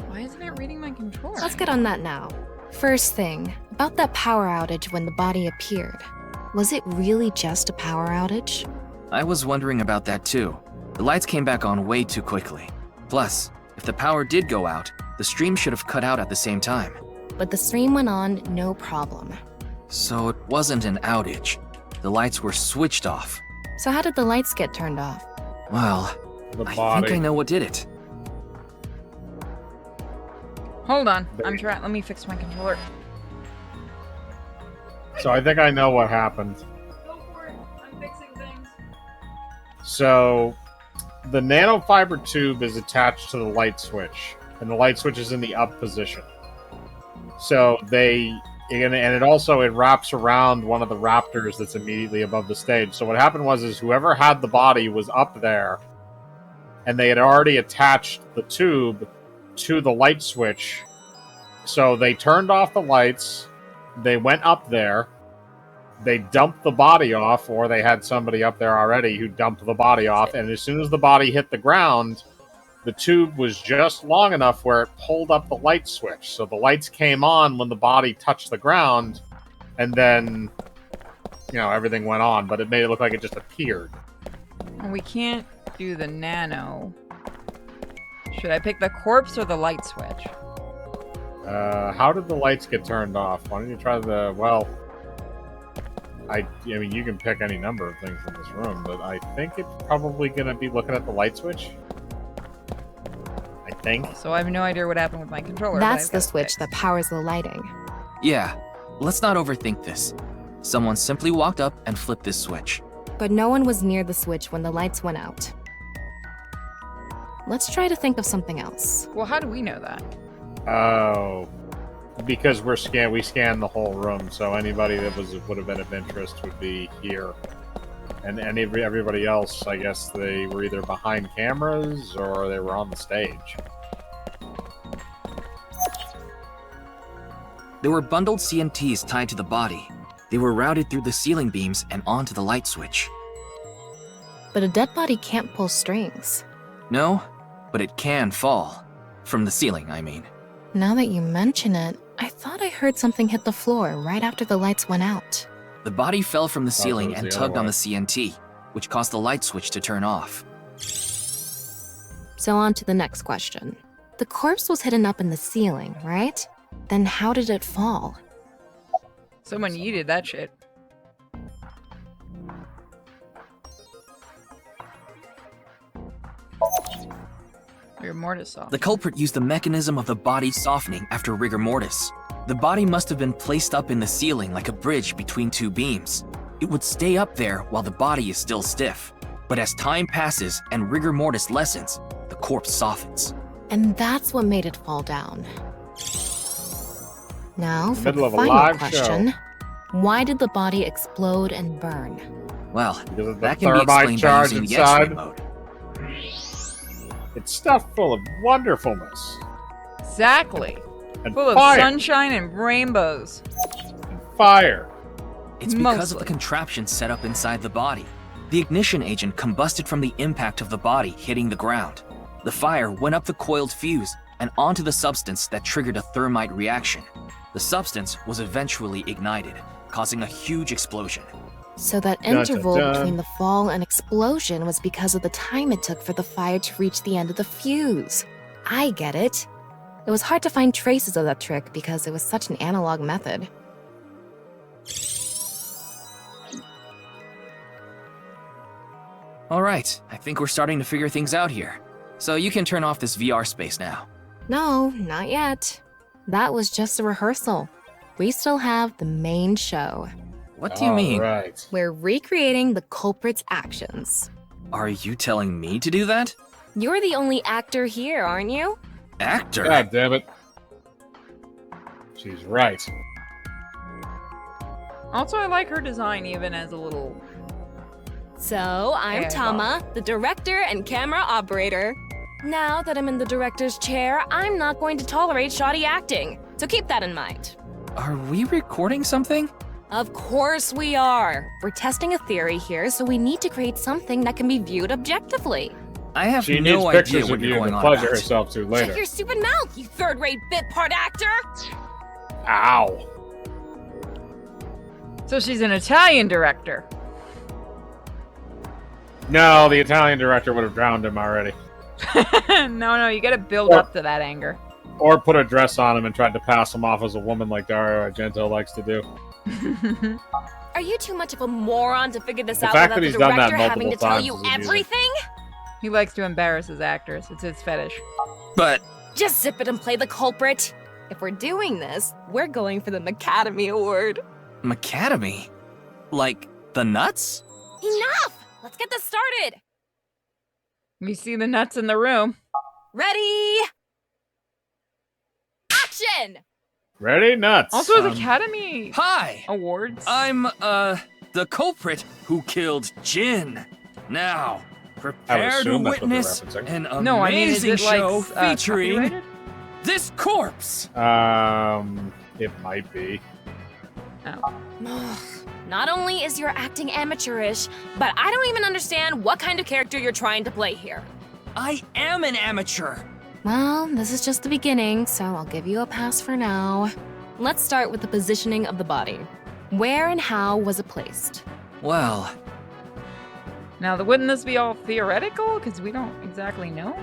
Why isn't it reading my controller? Let's get on that now. First thing, about that power outage when the body appeared. Was it really just a power outage? I was wondering about that too. The lights came back on way too quickly. Plus, if the power did go out, the stream should have cut out at the same time. But the stream went on no problem. So it wasn't an outage. The lights were switched off. So how did the lights get turned off? Well, I think I know what did it. Hold on. I'm trying. Let me fix my controller. So I think I know what happened. Go for it. I'm fixing things. So the nanofiber tube is attached to the light switch, and the light switch is in the up position. So and it wraps around one of the raptors that's immediately above the stage. So what happened is whoever had the body was up there, and they had already attached the tube to the light switch. So they turned off the lights, they went up there, they dumped the body off, or they had somebody up there already who dumped the body off, and as soon as the body hit the ground, the tube was just long enough where it pulled up the light switch. So the lights came on when the body touched the ground, and then, everything went on, but it made it look like it just appeared. And we can't do the nano. Should I pick the corpse or the light switch? How did the lights get turned off? Why don't you try I mean, you can pick any number of things in this room, but I think it's probably going to be looking at the light switch. I think. So I have no idea what happened with my controller. That's the switch that powers the lighting. Yeah, let's not overthink this. Someone simply walked up and flipped this switch. But no one was near the switch when the lights went out. Let's try to think of something else. Well, how do we know that? Oh, because we scanned the whole room, so anybody that would have been of interest would be here, and everybody else, I guess they were either behind cameras or they were on the stage. There were bundled CNTs tied to the body. They were routed through the ceiling beams and onto the light switch. But a dead body can't pull strings. No, but it can fall. From the ceiling, I mean. Now that you mention it, I thought I heard something hit the floor right after the lights went out. The body fell from the ceiling and the tugged other on way. the CNT, which caused the light switch to turn off. So on to the next question. The corpse was hidden up in the ceiling, right? Then how did it fall? Someone yeeted that shit. Rigor mortis saw. The culprit used the mechanism of the body softening after rigor mortis. The body must have been placed up in the ceiling like a bridge between two beams. It would stay up there while the body is still stiff. But as time passes and rigor mortis lessens, the corpse softens. And that's what made it fall down. Now, for Middle the of a final live question. show. Why did the body explode and burn? Well, Because of the that can be thermite explained by charge using the inside. X-ray mode. It's stuffed full of wonderfulness. Exactly. And Full of fire. sunshine and rainbows. And fire. It's because of Mostly. the contraption set up inside the body. The ignition agent combusted from the impact of the body hitting the ground. The fire went up the coiled fuse and onto the substance that triggered a thermite reaction. The substance was eventually ignited, causing a huge explosion. So that Dun, dun, interval dun. between the fall and explosion was because of the time it took for the fire to reach the end of the fuse. I get it. It was hard to find traces of that trick because it was such an analog method. All right, I think we're starting to figure things out here. So you can turn off this VR space now. No, not yet. That was just a rehearsal. We still have the main show. What do you mean? Right. We're recreating the culprit's actions. Are you telling me to do that? You're the only actor here, aren't you? Actor? God damn it. She's right. Also, I like her design even as a little... So, I'm Yeah, Tama, the director and camera operator. Now that I'm in the director's chair, I'm not going to tolerate shoddy acting. So keep that in mind. Are we recording something? Of course we are. We're testing a theory here, so we need to create something that can be viewed objectively. I have She no needs idea pictures what of you're you going to on pleasure about. herself to Shut later. your stupid mouth, you third-rate bit part actor! Ow. So she's an Italian director. No, the Italian director would have drowned him already. No, you gotta build up to that anger. Or put a dress on him and tried to pass him off as a woman like Dario Argento likes to do. Are you too much of a moron to figure this The out fact without that the he's done that director having to multiple tell times you is amusing. everything? He likes to embarrass his actors. It's his fetish. But Just zip it and play the culprit. If we're doing this, we're going for the Academy Award. Macadamy? Like the nuts? Enough! Let's get this started. We see the nuts in the room. Ready? Action! Ready? Nuts. Also, his Academy Hi! Awards. I'm, the culprit who killed Jin. Now, prepare to assume that's what they're witness referencing. an amazing No, I mean, is it, like, show featuring copyrighted? this corpse. It might be. Not only is your acting amateurish, but I don't even understand what kind of character you're trying to play here. I am an amateur. Well, this is just the beginning, so I'll give you a pass for now. Let's start with the positioning of the body. Where and how was it placed? Well, Now, wouldn't this be all theoretical? Because we don't exactly know.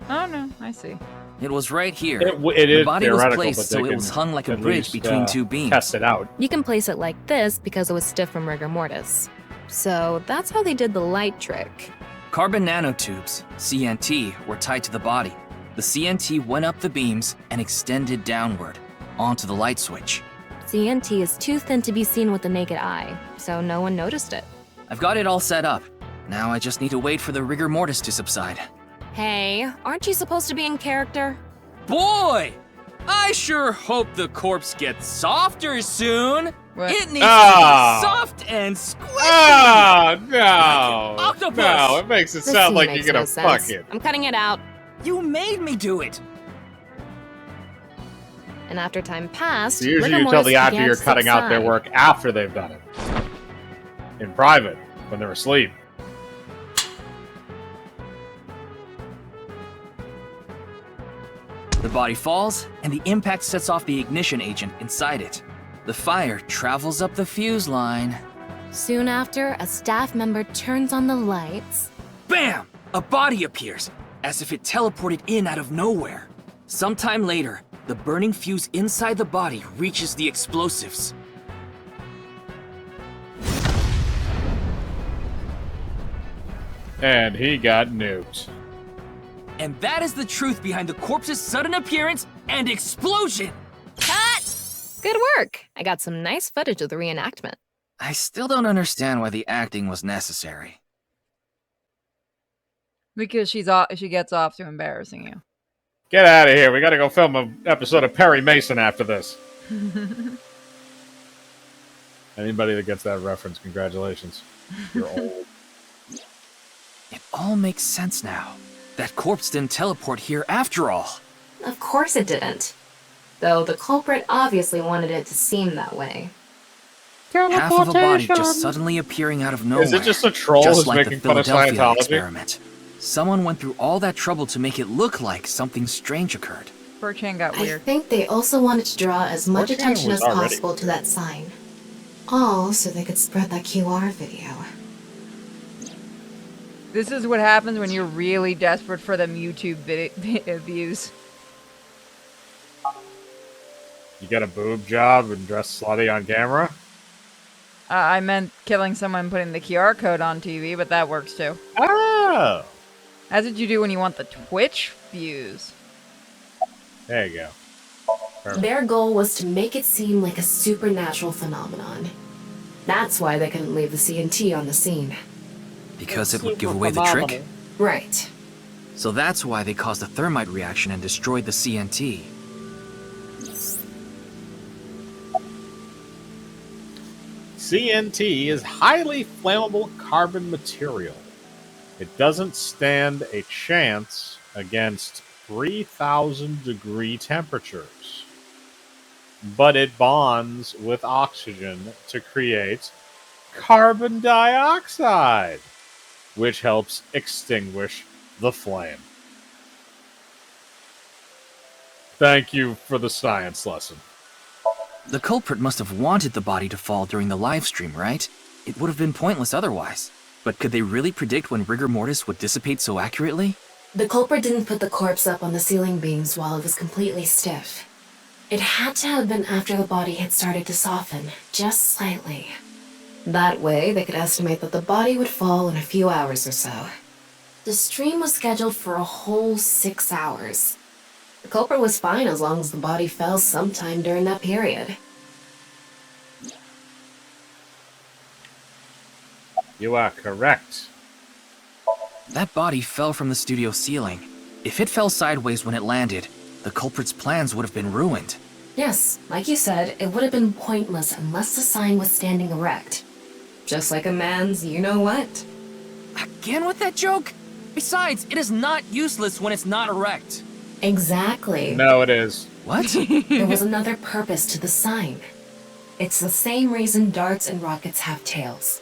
Oh, no, I see. it was right here. It the is body was theoretical, placed but so they it was can hung like a at bridge least, between two beams. Test it out. You can place it like this because it was stiff from rigor mortis. So that's how they did the light trick. Carbon nanotubes, CNT, were tied to the body. The CNT went up the beams and extended downward, onto the light switch. CNT is too thin to be seen with the naked eye, so no one noticed it. I've got it all set up. Now I just need to wait for the rigor mortis to subside. Hey, aren't you supposed to be in character? Boy! I sure hope the corpse gets softer soon! What? It needs to be soft and squishy! Oh, no. Octopus! No, it makes it This sound scene like makes you're no gonna sense. fuck it. I'm cutting it out. You made me do it! And after time passed, So usually rigor you tell mortis the actor began you're to cutting out their subside. work after they've done it. In private, when they're asleep. The body falls, and the impact sets off the ignition agent inside it. The fire travels up the fuse line. Soon after, a staff member turns on the lights. Bam! A body appears, as if it teleported in out of nowhere. Sometime later, the burning fuse inside the body reaches the explosives. And he got nuked. And that is the truth behind the corpse's sudden appearance and explosion! Cut! Good work. I got some nice footage of the reenactment. I still don't understand why the acting was necessary. Because she gets off to embarrassing you. Get out of here. We gotta go film an episode of Perry Mason after this. Anybody that gets that reference, congratulations. You're old. It all makes sense now. That corpse didn't teleport here after all. Of course it didn't. Though the culprit obviously wanted it to seem that way. Half of a body just suddenly appearing out of nowhere. Is it just a troll just who's like making the fun of Philadelphia Scientology? experiment. Someone went through all that trouble to make it look like something strange occurred. 4chan got I weird. think they also wanted to draw as much 4chan attention was as already- possible to that sign. All so they could spread that QR video. This is what happens when you're really desperate for them YouTube views. You got a boob job and dress slutty on camera? I meant killing someone putting the QR code on TV, but that works too. Oh! That's what you do when you want the Twitch views. There you go. Perfect. Their goal was to make it seem like a supernatural phenomenon. That's why they couldn't leave the CNT on the scene. Because it would give away the trick? Right. So that's why they caused a thermite reaction and destroyed the CNT. CNT is highly flammable carbon material. It doesn't stand a chance against 3,000 degree temperatures. But it bonds with oxygen to create carbon dioxide, which helps extinguish the flame. Thank you for the science lesson. The culprit must have wanted the body to fall during the live stream, right? It would have been pointless otherwise. But could they really predict when rigor mortis would dissipate so accurately? The culprit didn't put the corpse up on the ceiling beams while it was completely stiff. It had to have been after the body had started to soften, just slightly. That way, they could estimate that the body would fall in a few hours or so. The stream was scheduled for a whole 6 hours. The culprit was fine as long as the body fell sometime during that period. You are correct. That body fell from the studio ceiling. If it fell sideways when it landed, the culprit's plans would have been ruined. Yes, like you said, it would have been pointless unless the sign was standing erect. Just like a man's you-know-what. Again with that joke? Besides, it is not useless when it's not erect. Exactly. No, it is. What? There was another purpose to the sign. It's the same reason darts and rockets have tails.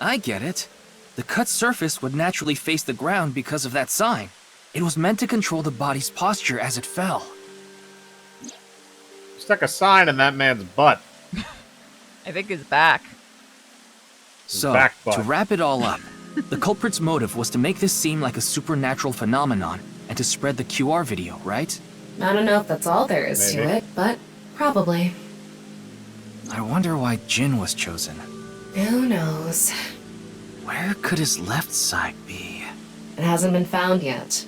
I get it. The cut surface would naturally face the ground because of that sign. It was meant to control the body's posture as it fell. Stuck a sign in that man's butt. I think his back. So, back butt. to wrap it all up, the culprit's motive was to make this seem like a supernatural phenomenon and to spread the QR video, right? I don't know if that's all there is Maybe. to it, but probably. I wonder why Jin was chosen. Who knows? Where could his left side be? It hasn't been found yet.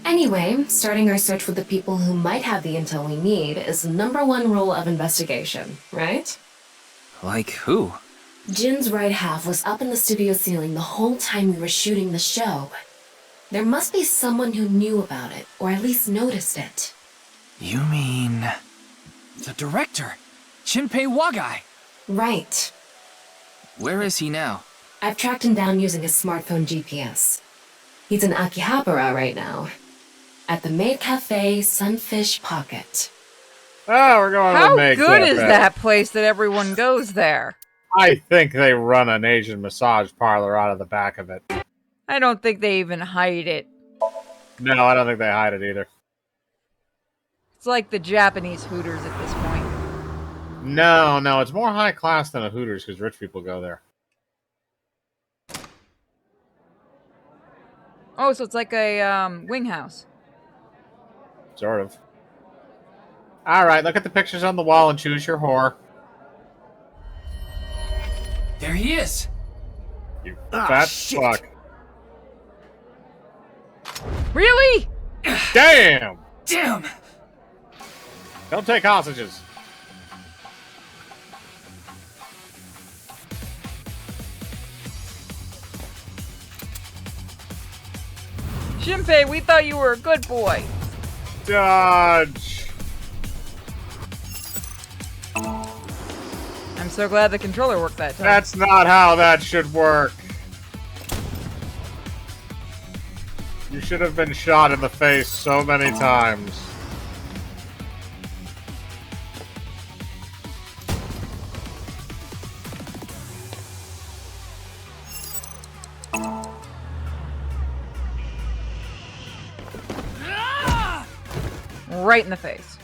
Anyway, starting our search with the people who might have the intel we need is the #1 rule of investigation, right? Like who? Jin's right half was up in the studio ceiling the whole time we were shooting the show. There must be someone who knew about it, or at least noticed it. You mean... the director, Shinpei Wagai. Right. Where is he now? I've tracked him down using his smartphone GPS. He's in Akihabara right now. At the Maid Cafe Sunfish Pocket. Oh, we're going to How the Maid good is Cafe. that place that everyone goes there? I think they run an Asian massage parlor out of the back of it. I don't think they even hide it. No, I don't think they hide it either. It's like the Japanese Hooters at this point. No, it's more high class than a Hooters because rich people go there. Oh, so it's like a wing house. Sort of. Alright, look at the pictures on the wall and choose your whore. There he is. You fat fuck. Really? Damn! Damn! Don't take hostages. Shinpei, we thought you were a good boy. Dodge. I'm so glad the controller worked that time. That's not how that should work. You should have been shot in the face so many times. Right in the face.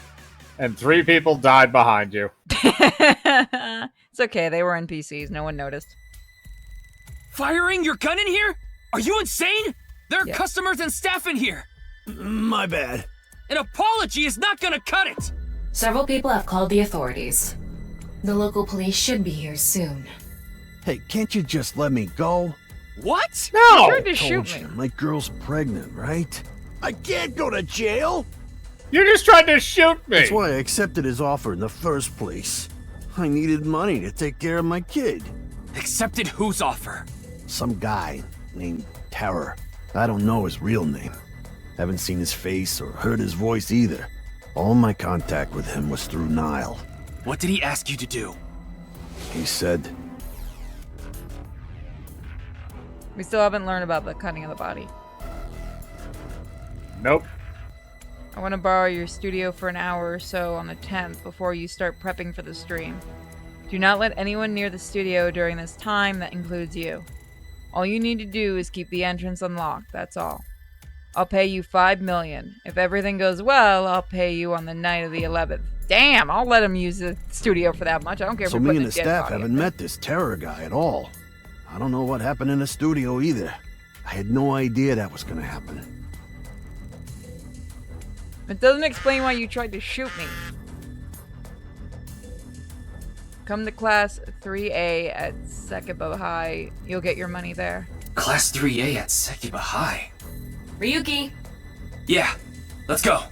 And 3 people died behind you. It's okay, they were NPCs, no one noticed. Firing your gun in here? Are you insane? There are customers and staff in here. My bad. An apology is not gonna cut it. Several people have called the authorities. The local police should be here soon. Hey, can't you just let me go? What? You tried to Told shoot you, me. my girl's pregnant, right? I can't go to jail. You just tried to shoot me! That's why I accepted his offer in the first place. I needed money to take care of my kid. Accepted whose offer? Some guy named Terror. I don't know his real name. Haven't seen his face or heard his voice either. All my contact with him was through Nile. What did he ask you to do? He said, We still haven't learned about the cutting of the body. Nope. I want to borrow your studio for an hour or so on the 10th before you start prepping for the stream. Do not let anyone near the studio during this time, that includes you. All you need to do is keep the entrance unlocked, that's all. I'll pay you $5 million. If everything goes well, I'll pay you on the night of the 11th. Damn, I'll let him use the studio for that much. I don't care if So we're me putting and a the dead staff body in haven't there. met this terror guy at all. I don't know what happened in the studio either. I had no idea that was gonna happen. It doesn't explain why you tried to shoot me. Come to class 3A at Sekibo High. You'll get your money there. Class 3A at Sekiba High. Ryuki! Yeah, let's go.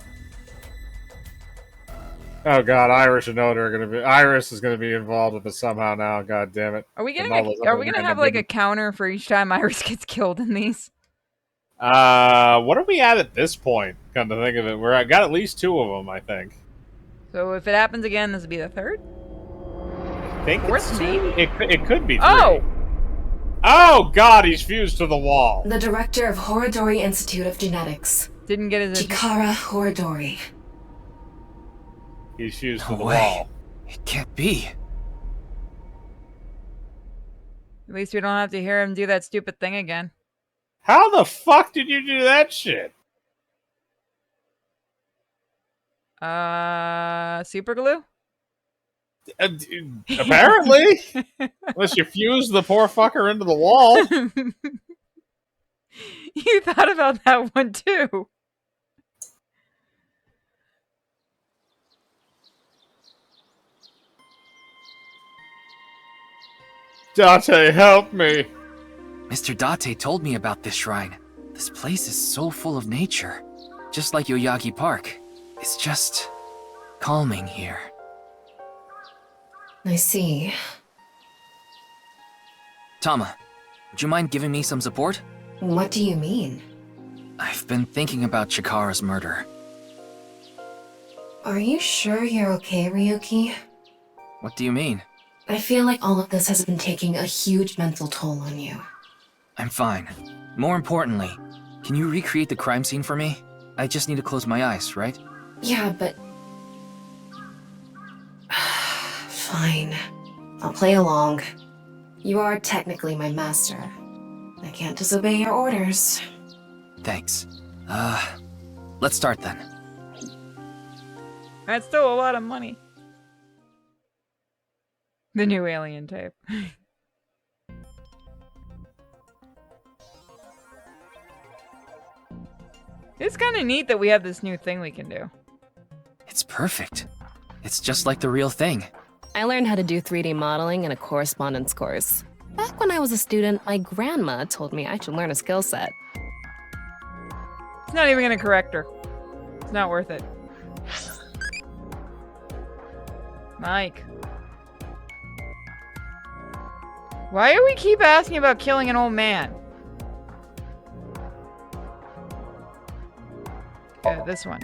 Oh god, Iris and Oda are gonna be. Iris is gonna be involved with this somehow now. God damn it! Are we And gonna all those are other we gonna random have like a people. counter for each time Iris gets killed in these? What are we at this point? Come to think of it, I got at least 2 of them, I think. So if it happens again, this will be the third? I think Fourth, it's 2. maybe? It could be 3. Oh! Oh god, he's fused to the wall. The director of Horodori Institute of Genetics. Didn't get his... Chikara Horodori. He's fused to No the way. wall. It can't be. At least we don't have to hear him do that stupid thing again. How the fuck did you do that shit? Super glue? Apparently. Unless you fuse the poor fucker into the wall. You thought about that one too. Date, help me. Mr. Date told me about this shrine. This place is so full of nature. Just like Yoyagi Park. It's just calming here. I see. Tama, would you mind giving me some support? What do you mean? I've been thinking about Chikara's murder. Are you sure you're okay, Ryuki? What do you mean? I feel like all of this has been taking a huge mental toll on you. I'm fine. More importantly, can you recreate the crime scene for me? I just need to close my eyes, right? Yeah, but... Fine. I'll play along. You are technically my master. I can't disobey your orders. Thanks. Let's start then. That's still a lot of money. The new alien tape. It's kind of neat that we have this new thing we can do. It's perfect. It's just like the real thing. I learned how to do 3D modeling in a correspondence course. Back when I was a student, my grandma told me I should learn a skill set. It's not even gonna correct her. It's not worth it. Mike. Why do we keep asking about killing an old man? Okay, this one.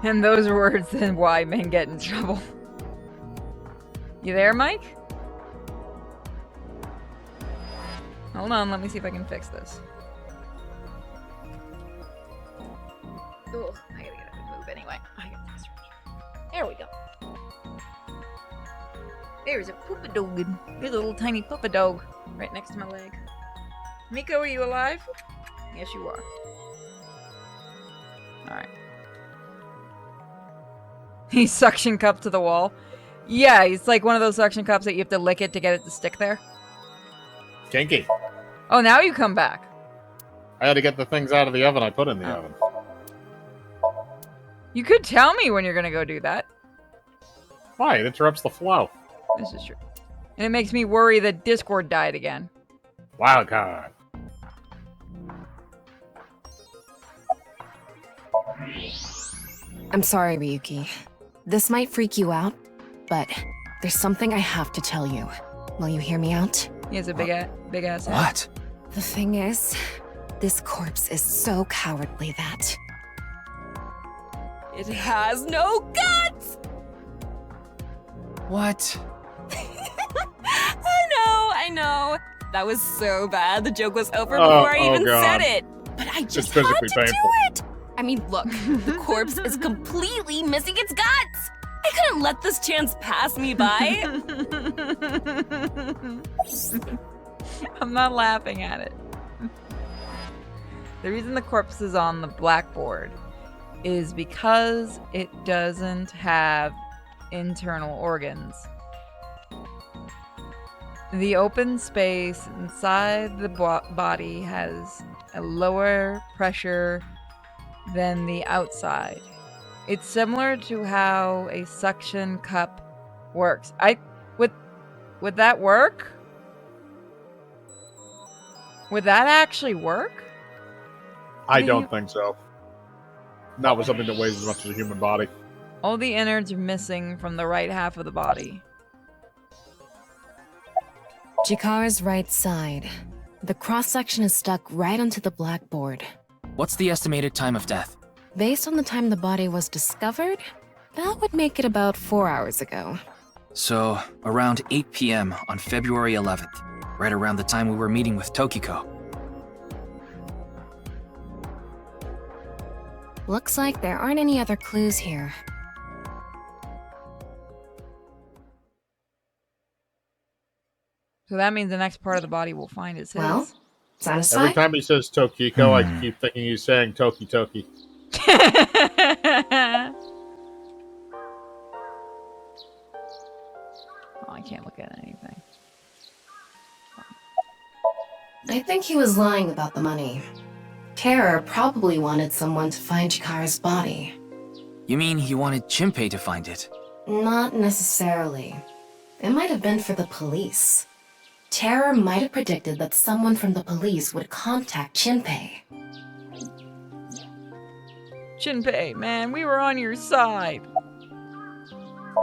And those are words then why men get in trouble. You there, Mike? Hold on, let me see if I can fix this. Ugh, I gotta get up and move anyway. I got this. There we go. There's a poopa dog. There's a little tiny poopa dog right next to my leg. Miko, are you alive? Yes, you are. Alright. He's suction cupped to the wall. Yeah, it's like one of those suction cups that you have to lick it to get it to stick there. Kinky. Oh, now you come back. I had to get the things out of the oven I put in the oven. You could tell me when you're gonna go do that. Why? It interrupts the flow. This is true. And it makes me worry that Discord died again. Wild card. I'm sorry, Ryuki. This might freak you out, but there's something I have to tell you. Will you hear me out? He has a big ass head. What? The thing is, this corpse is so cowardly that it has no guts! What? I know. That was so bad. The joke was over before I even said it. But I just had to do it! I mean, look, the corpse is completely missing its guts! I couldn't let this chance pass me by. I'm not laughing at it. The reason the corpse is on the blackboard is because it doesn't have internal organs. The open space inside the body has a lower pressure than the outside. It's similar to how a suction cup works. Would that work? Would that actually work? I don't think so. Not with something that weighs as much as a human body. All the innards are missing from the right half of the body. Chikara's right side. The cross-section is stuck right onto the blackboard. What's the estimated time of death? Based on the time the body was discovered, that would make it about 4 hours ago. So, around 8 p.m. on February 11th, right around the time we were meeting with Tokiko. Looks like there aren't any other clues here. So that means the next part of the body we'll find is his. Well, satisfied? Every time he says Tokiko, I keep thinking he's saying Toki Toki. Oh, I can't look at anything. I think he was lying about the money. Terror probably wanted someone to find Chikara's body. You mean he wanted Chimpei to find it? Not necessarily. It might have been for the police. Terror might have predicted that someone from the police would contact Chimpei. Chimpei, man, we were on your side.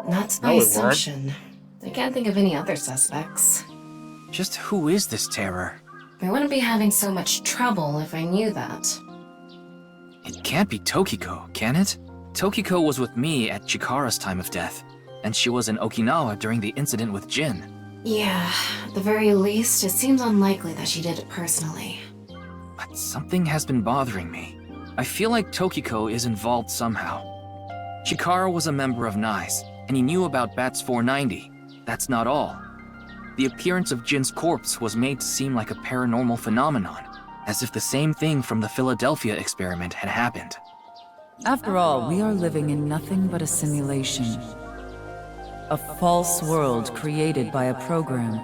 That's my assumption. I can't think of any other suspects. Just who is this Terror? I wouldn't be having so much trouble if I knew that. It can't be Tokiko, can it? Tokiko was with me at Chikara's time of death, and she was in Okinawa during the incident with Jin. Yeah, at the very least, it seems unlikely that she did it personally. But something has been bothering me. I feel like Tokiko is involved somehow. Chikara was a member of NICE, and he knew about Bats 490. That's not all. The appearance of Jin's corpse was made to seem like a paranormal phenomenon, as if the same thing from the Philadelphia experiment had happened. After all, we are living in nothing but a simulation. A false world created by a program.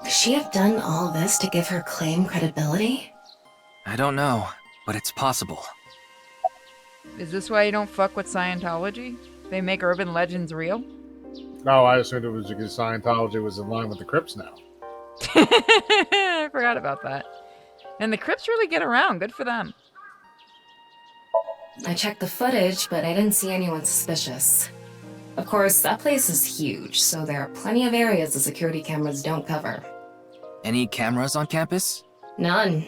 Could she have done all this to give her claim credibility? I don't know, but it's possible. Is this why you don't fuck with Scientology? They make urban legends real? No, I assumed it was because Scientology was in line with the Crips now. I forgot about that. And the Crips really get around. Good for them. I checked the footage, but I didn't see anyone suspicious. Of course, that place is huge, so there are plenty of areas the security cameras don't cover. Any cameras on campus? None.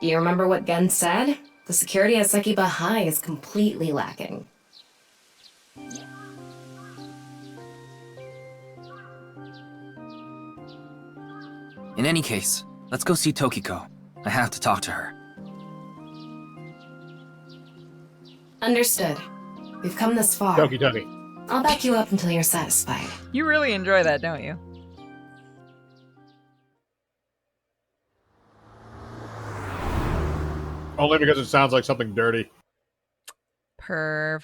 Do you remember what Gen said? The security at Sekiba High is completely lacking. In any case, let's go see Tokiko. I have to talk to her. Understood. We've come this far. Toki Toki. I'll back you up until you're satisfied. You really enjoy that, don't you? Only because it sounds like something dirty. Perv.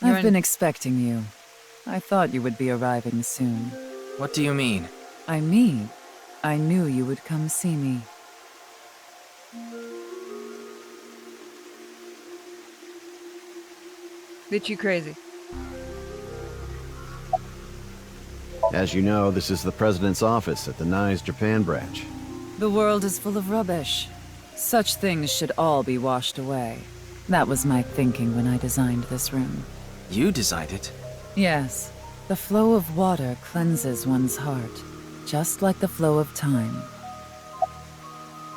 I've been expecting you. I thought you would be arriving soon. What do you mean? I mean, I knew you would come see me. Bitch, you crazy. As you know, this is the President's office at the NICE Japan branch. The world is full of rubbish. Such things should all be washed away. That was my thinking when I designed this room. You designed it? Yes. The flow of water cleanses one's heart, just like the flow of time.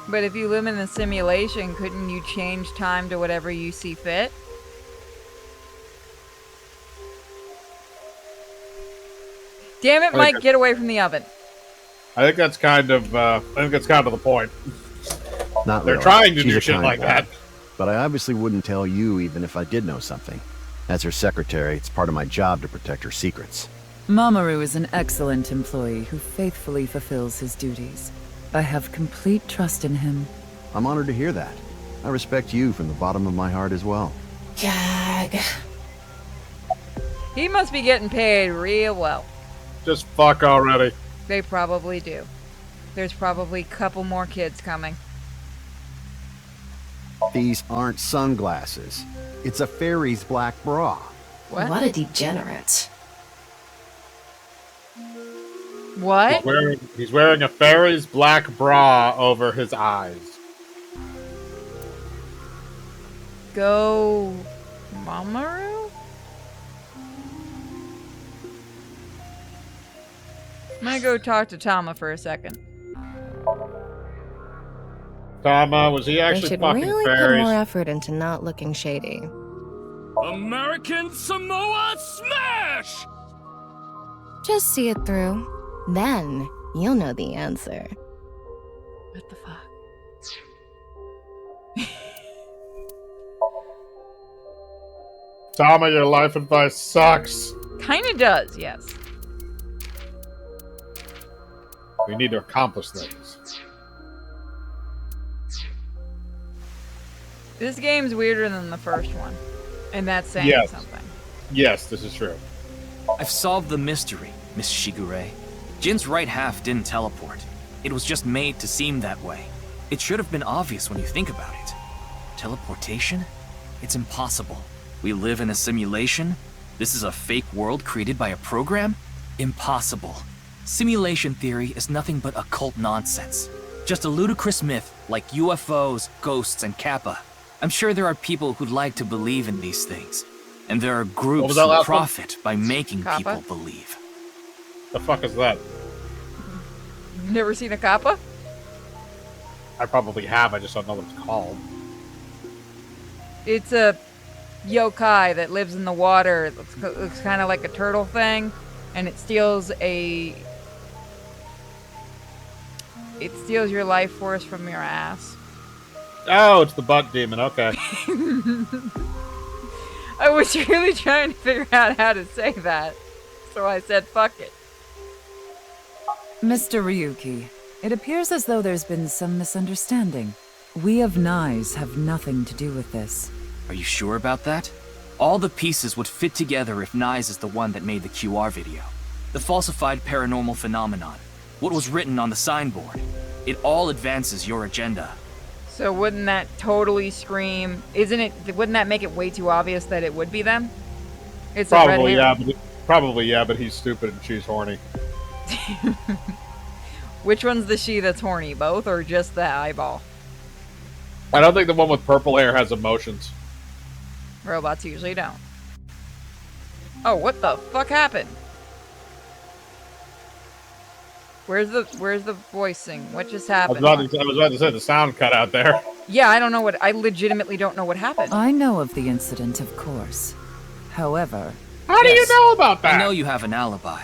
But if you live in a simulation, couldn't you change time to whatever you see fit? Damn it, Mike, get away from the oven. I think that's kind of the point. Not They're really. trying to She's do a shit kind like guy. that. But I obviously wouldn't tell you even if I did know something. As her secretary, it's part of my job to protect her secrets. Mamoru is an excellent employee who faithfully fulfills his duties. I have complete trust in him. I'm honored to hear that. I respect you from the bottom of my heart as well. Gag. He must be getting paid real well. Just fuck already. They probably do. There's probably a couple more kids coming. These aren't sunglasses. It's a fairy's black bra. What a degenerate. What? He's wearing a fairy's black bra over his eyes. Go Mamoru? I'm gonna go talk to Tama for a second. Tama, was he I actually should fucking really put fairies? more effort into not looking shady. American Samoa Smash! Just see it through. Then you'll know the answer. What the fuck? Tama, your life advice sucks. Kinda does, yes. We need to accomplish things. This game's weirder than the first one. And that's saying Yes. something. Yes, this is true. I've solved the mystery, Miss Shigure. Jin's right half didn't teleport. It was just made to seem that way. It should have been obvious when you think about it. Teleportation? It's impossible. We live in a simulation? This is a fake world created by a program? Impossible. Simulation theory is nothing but occult nonsense. Just a ludicrous myth like UFOs, ghosts, and Kappa. I'm sure there are people who'd like to believe in these things. And there are groups who profit by making people believe. The fuck is that? Never seen a kappa? I probably have, I just don't know what it's called. It's a yokai that lives in the water. It looks kind of like a turtle thing. And it steals your life force from your ass. Oh, it's the butt demon, okay. I was really trying to figure out how to say that. So I said, fuck it. Mr. Ryuki, it appears as though there's been some misunderstanding. We of Nyes have nothing to do with this. Are you sure about that? All the pieces would fit together if Nyes is the one that made the QR video. The falsified paranormal phenomenon. What was written on the signboard. It all advances your agenda. So wouldn't that totally scream... Wouldn't that make it way too obvious that it would be them? It's probably, yeah, but he's stupid and she's horny. Which one's the she that's horny? Both or just the eyeball? I don't think the one with purple hair has emotions. Robots usually don't. Oh, what the fuck happened? Where's the voicing? What just happened? I was about to say the sound cut out there. Yeah, I legitimately don't know what happened. I know of the incident, of course. However... How do you know about that? I know you have an alibi.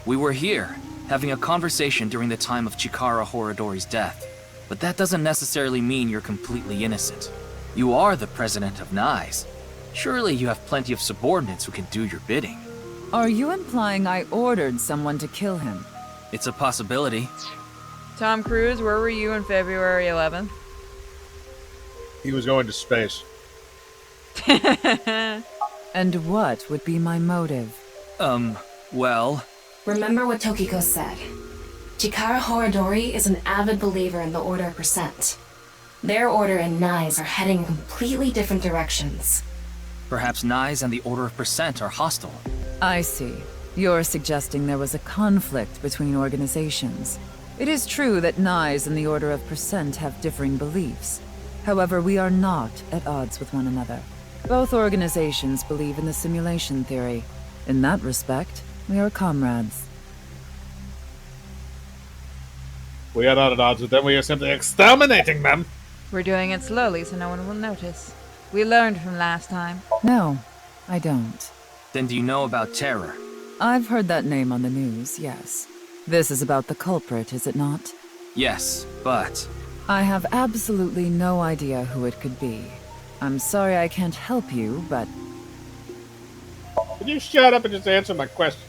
We were here, having a conversation during the time of Chikara Horadori's death. But that doesn't necessarily mean you're completely innocent. You are the president of Nyes. Surely you have plenty of subordinates who can do your bidding. Are you implying I ordered someone to kill him? It's a possibility. Tom Cruise, where were you on February 11th? He was going to space. And what would be my motive? Well... Remember what Tokiko said. Chikara Horadori is an avid believer in the Order of Percent. Their order and Nyes are heading in completely different directions. Perhaps Nyes and the Order of Percent are hostile. I see. You're suggesting there was a conflict between organizations. It is true that Nyes and the Order of Percent have differing beliefs. However, we are not at odds with one another. Both organizations believe in the simulation theory. In that respect, we are comrades. We are not at odds with them, we are simply exterminating them! We're doing it slowly so no one will notice. We learned from last time. No, I don't. Then do you know about Terror? I've heard that name on the news, yes. This is about the culprit, is it not? Yes, but... I have absolutely no idea who it could be. I'm sorry I can't help you, but... Can you shut up and just answer my question?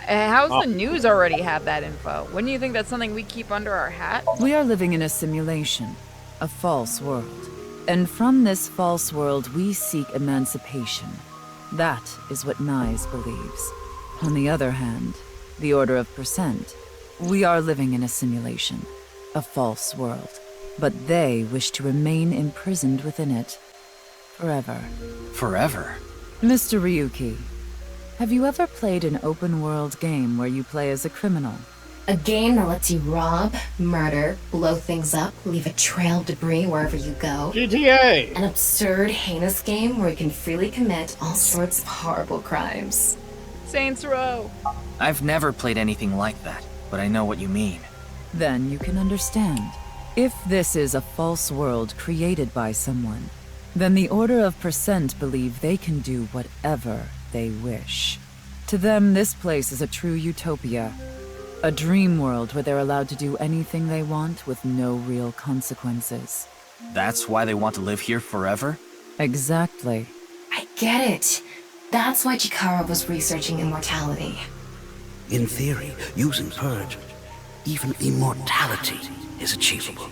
How's the news already have that info? Wouldn't you think that's something we keep under our hat? We are living in a simulation, a false world. And from this false world, we seek emancipation. That is what Nyes believes. On the other hand, the Order of Percent, we are living in a simulation, a false world. But they wish to remain imprisoned within it. Forever. Forever? Mr. Ryuki, have you ever played an open-world game where you play as a criminal? A game that lets you rob, murder, blow things up, leave a trail of debris wherever you go. GTA! An absurd, heinous game where you can freely commit all sorts of horrible crimes. Saints Row! I've never played anything like that, but I know what you mean. Then you can understand. If this is a false world created by someone, then the Order of Percent believe they can do whatever they wish. To them, this place is a true utopia. A dream world where they're allowed to do anything they want with no real consequences. That's why they want to live here forever? Exactly. I get it. That's why Chikara was researching immortality. In theory, using Purge, even immortality is achievable.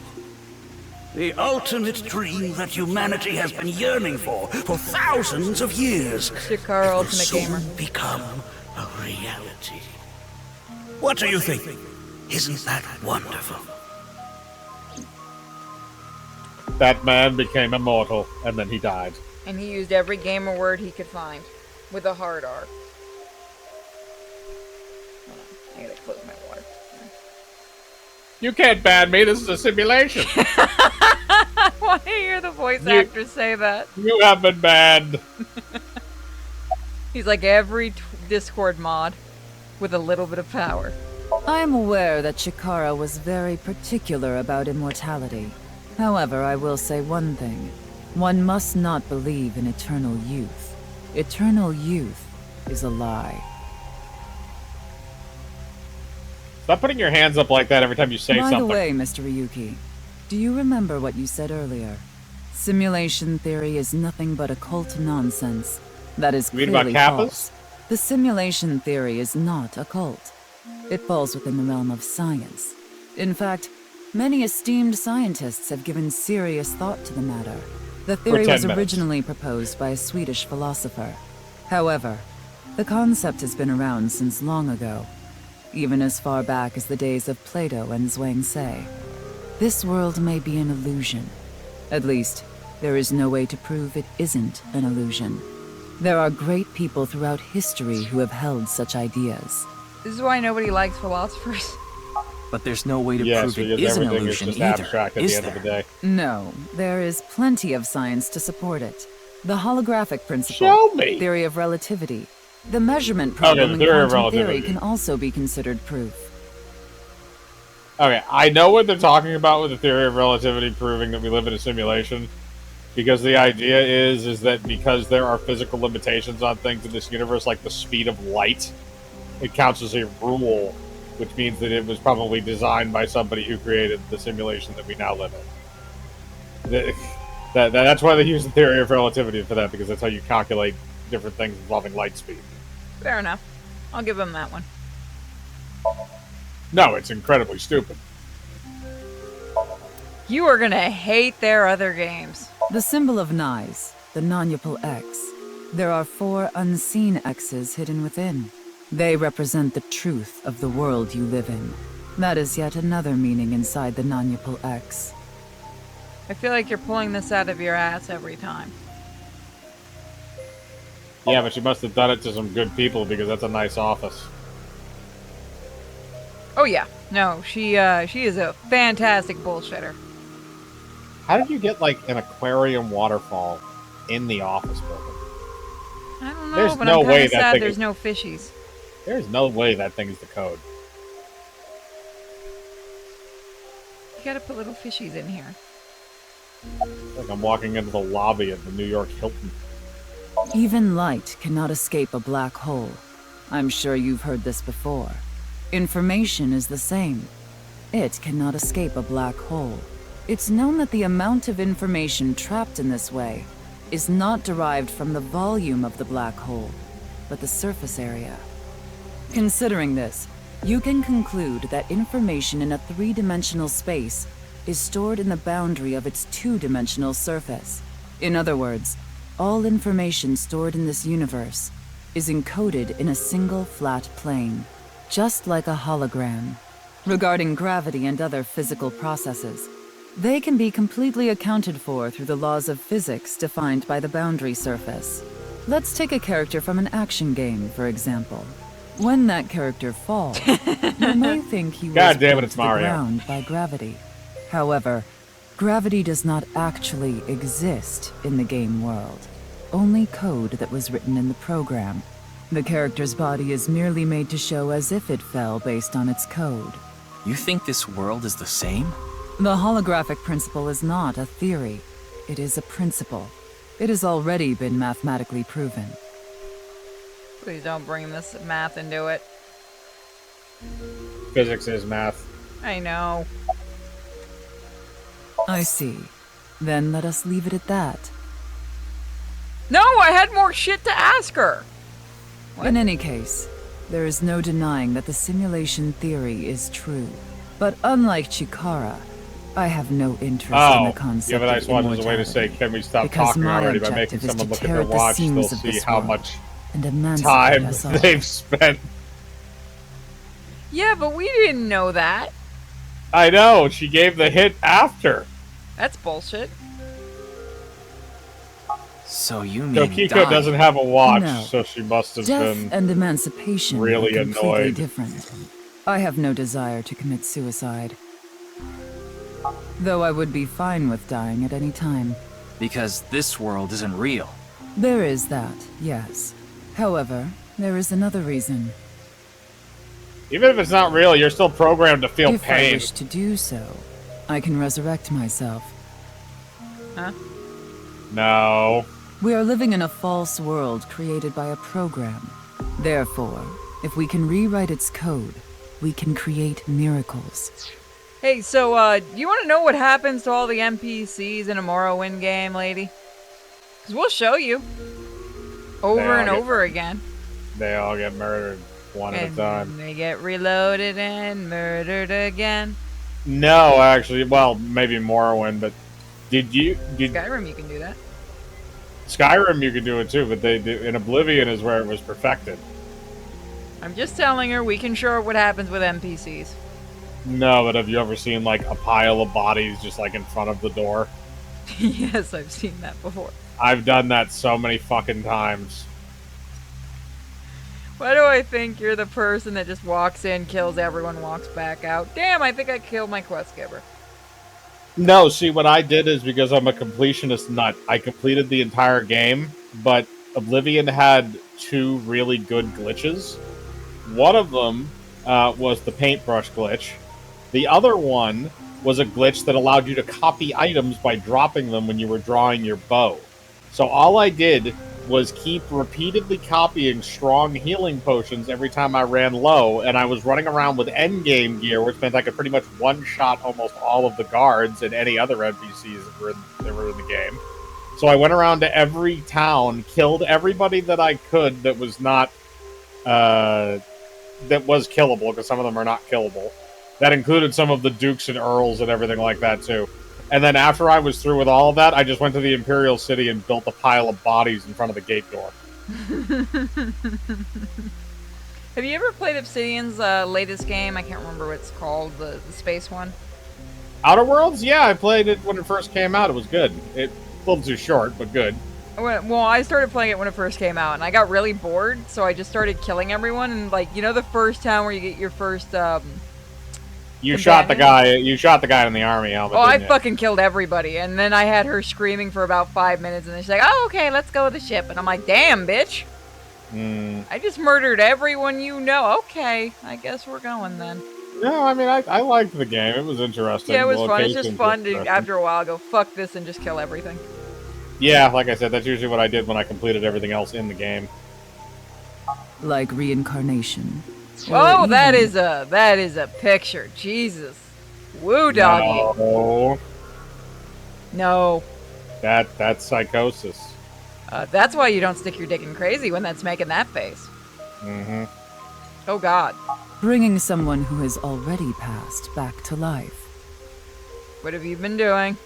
The ultimate dream that humanity has been yearning for thousands of years. Chikara Ultimate Gamer. Become a reality. What do you think? Isn't that wonderful? That man became immortal, and then he died. And he used every gamer word he could find, with a hard R. Hold on, I gotta close my water. You can't ban me, this is a simulation. I want to hear the voice actor say that. You have been banned. He's like every Discord mod, with a little bit of power. I am aware that Chikara was very particular about immortality. However, I will say one thing. One must not believe in eternal youth. Eternal youth is a lie. Stop putting your hands up like that every time you say something. By the way, Mr. Ryuki, do you remember what you said earlier? Simulation theory is nothing but occult nonsense. That is clearly false. The simulation theory is not occult. It falls within the realm of science. In fact, many esteemed scientists have given serious thought to the matter. The theory was originally proposed by a Swedish philosopher. However, the concept has been around since long ago, even as far back as the days of Plato and Zhuangzi. This world may be an illusion. At least, there is no way to prove it isn't an illusion. There are great people throughout history who have held such ideas. This is why nobody likes philosophers. But there's no way to prove it is an illusion either, is there? No, there is plenty of science to support it. The holographic principle, theory of relativity, the measurement problem in quantum theory can also be considered proof. Okay, I know what they're talking about with the theory of relativity proving that we live in a simulation. Because the idea is that because there are physical limitations on things in this universe, like the speed of light, it counts as a rule, which means that it was probably designed by somebody who created the simulation that we now live in. That's why they use the theory of relativity for that, because that's how you calculate different things involving light speed. Fair enough. I'll give them that one. No, it's incredibly stupid. You are gonna hate their other games. The symbol of Nyes, the non-Nupal X. There are 4 unseen X's hidden within. They represent the truth of the world you live in. That is yet another meaning inside the non-Nupal X. I feel like you're pulling this out of your ass every time. Yeah, but she must have done it to some good people because that's a nice office. Oh yeah. No, she is a fantastic bullshitter. How did you get, like, an aquarium waterfall in the office building? I don't know, but I'm kind of sad there's no fishies. There's no way that thing is the code. You gotta put little fishies in here. Like I'm walking into the lobby at the New York Hilton. Even light cannot escape a black hole. I'm sure you've heard this before. Information is the same. It cannot escape a black hole. It's known that the amount of information trapped in this way is not derived from the volume of the black hole, but the surface area. Considering this, you can conclude that information in a three-dimensional space is stored in the boundary of its two-dimensional surface. In other words, all information stored in this universe is encoded in a single flat plane, just like a hologram. Regarding gravity and other physical processes, they can be completely accounted for through the laws of physics defined by the boundary surface. Let's take a character from an action game, for example. When that character falls, you may think he was God damn it, pulled it's to the Mario. ground by gravity. However, gravity does not actually exist in the game world. Only code that was written in the program. The character's body is merely made to show as if it fell based on its code. You think this world is the same? The holographic principle is not a theory. It is a principle. It has already been mathematically proven. Please don't bring this math into it. Physics is math. I know. I see. Then let us leave it at that. No, I had more shit to ask her! What? In any case, there is no denying that the simulation theory is true. But unlike Chikara, I have no interest in the concept yeah, but I just of wanted as a way to say, can we stop talking already by making someone look at their watch? They'll see how much time they've spent. Yeah, but we didn't know that. I know, she gave the hint after. That's bullshit. So you mean Tokiko doesn't have a watch, No. so she must have Death been and emancipation really are completely annoyed. different. I have no desire to commit suicide. Though I would be fine with dying at any time. Because this world isn't real. There is that, yes. However, there is another reason. Even if it's not real, you're still programmed to feel If I pain. wish to do so, I can resurrect myself. Huh? No. We are living in a false world created by a program. Therefore, if we can rewrite its code, we can create miracles. Hey, so, do you want to know what happens to all the NPCs in a Morrowind game, lady? Because we'll show you. Over and over again. They all get murdered one at a time. They get reloaded and murdered again. No, actually, well, maybe Morrowind, but Skyrim, you can do that. Skyrim, you can do it too, but they do, in Oblivion is where it was perfected. I'm just telling her we can show her what happens with NPCs. No, but have you ever seen, like, a pile of bodies just, like, in front of the door? Yes, I've seen that before. I've done that so many fucking times. Why do I think you're the person that just walks in, kills everyone, walks back out? Damn, I think I killed my quest giver. No, see, what I did is because I'm a completionist nut, I completed the entire game, but Oblivion had two really good glitches. One of them was the paintbrush glitch. The other one was a glitch that allowed you to copy items by dropping them when you were drawing your bow. So all I did was keep repeatedly copying strong healing potions every time I ran low, and I was running around with endgame gear, which meant I could pretty much one-shot almost all of the guards and any other NPCs that were in the game. So I went around to every town, killed everybody that I could that was not, that was killable, because some of them are not killable. That included some of the dukes and earls and everything like that, too. And then after I was through with all of that, I just went to the Imperial City and built a pile of bodies in front of the gate door. Have you ever played Obsidian's latest game? I can't remember what it's called, the space one. Outer Worlds? Yeah, I played it when it first came out. It was good. It a little too short, but good. Well, I started playing it when it first came out, and I got really bored, so I just started killing everyone. And like, you know, the first town where you get your first You shot the guy in the army helmet. Oh, I didn't you? fucking killed everybody, and then I had her screaming for about 5 minutes, and then she's like, "Oh, okay, let's go with the ship." And I'm like, "Damn, bitch! I just murdered everyone you know." Okay, I guess we're going then. No, I mean, I liked the game. It was interesting. Yeah, it was The fun. It's just locations fun were to, interesting. after a while, go fuck this and just kill everything. Yeah, like I said, that's usually what I did when I completed everything else in the game. Like reincarnation. Oh, that is a picture. Jesus, woo doggy. No, No. that's psychosis. That's why you don't stick your dick in crazy when that's making that face. Mm-hmm. Oh God. Bringing someone who has already passed back to life. What have you been doing?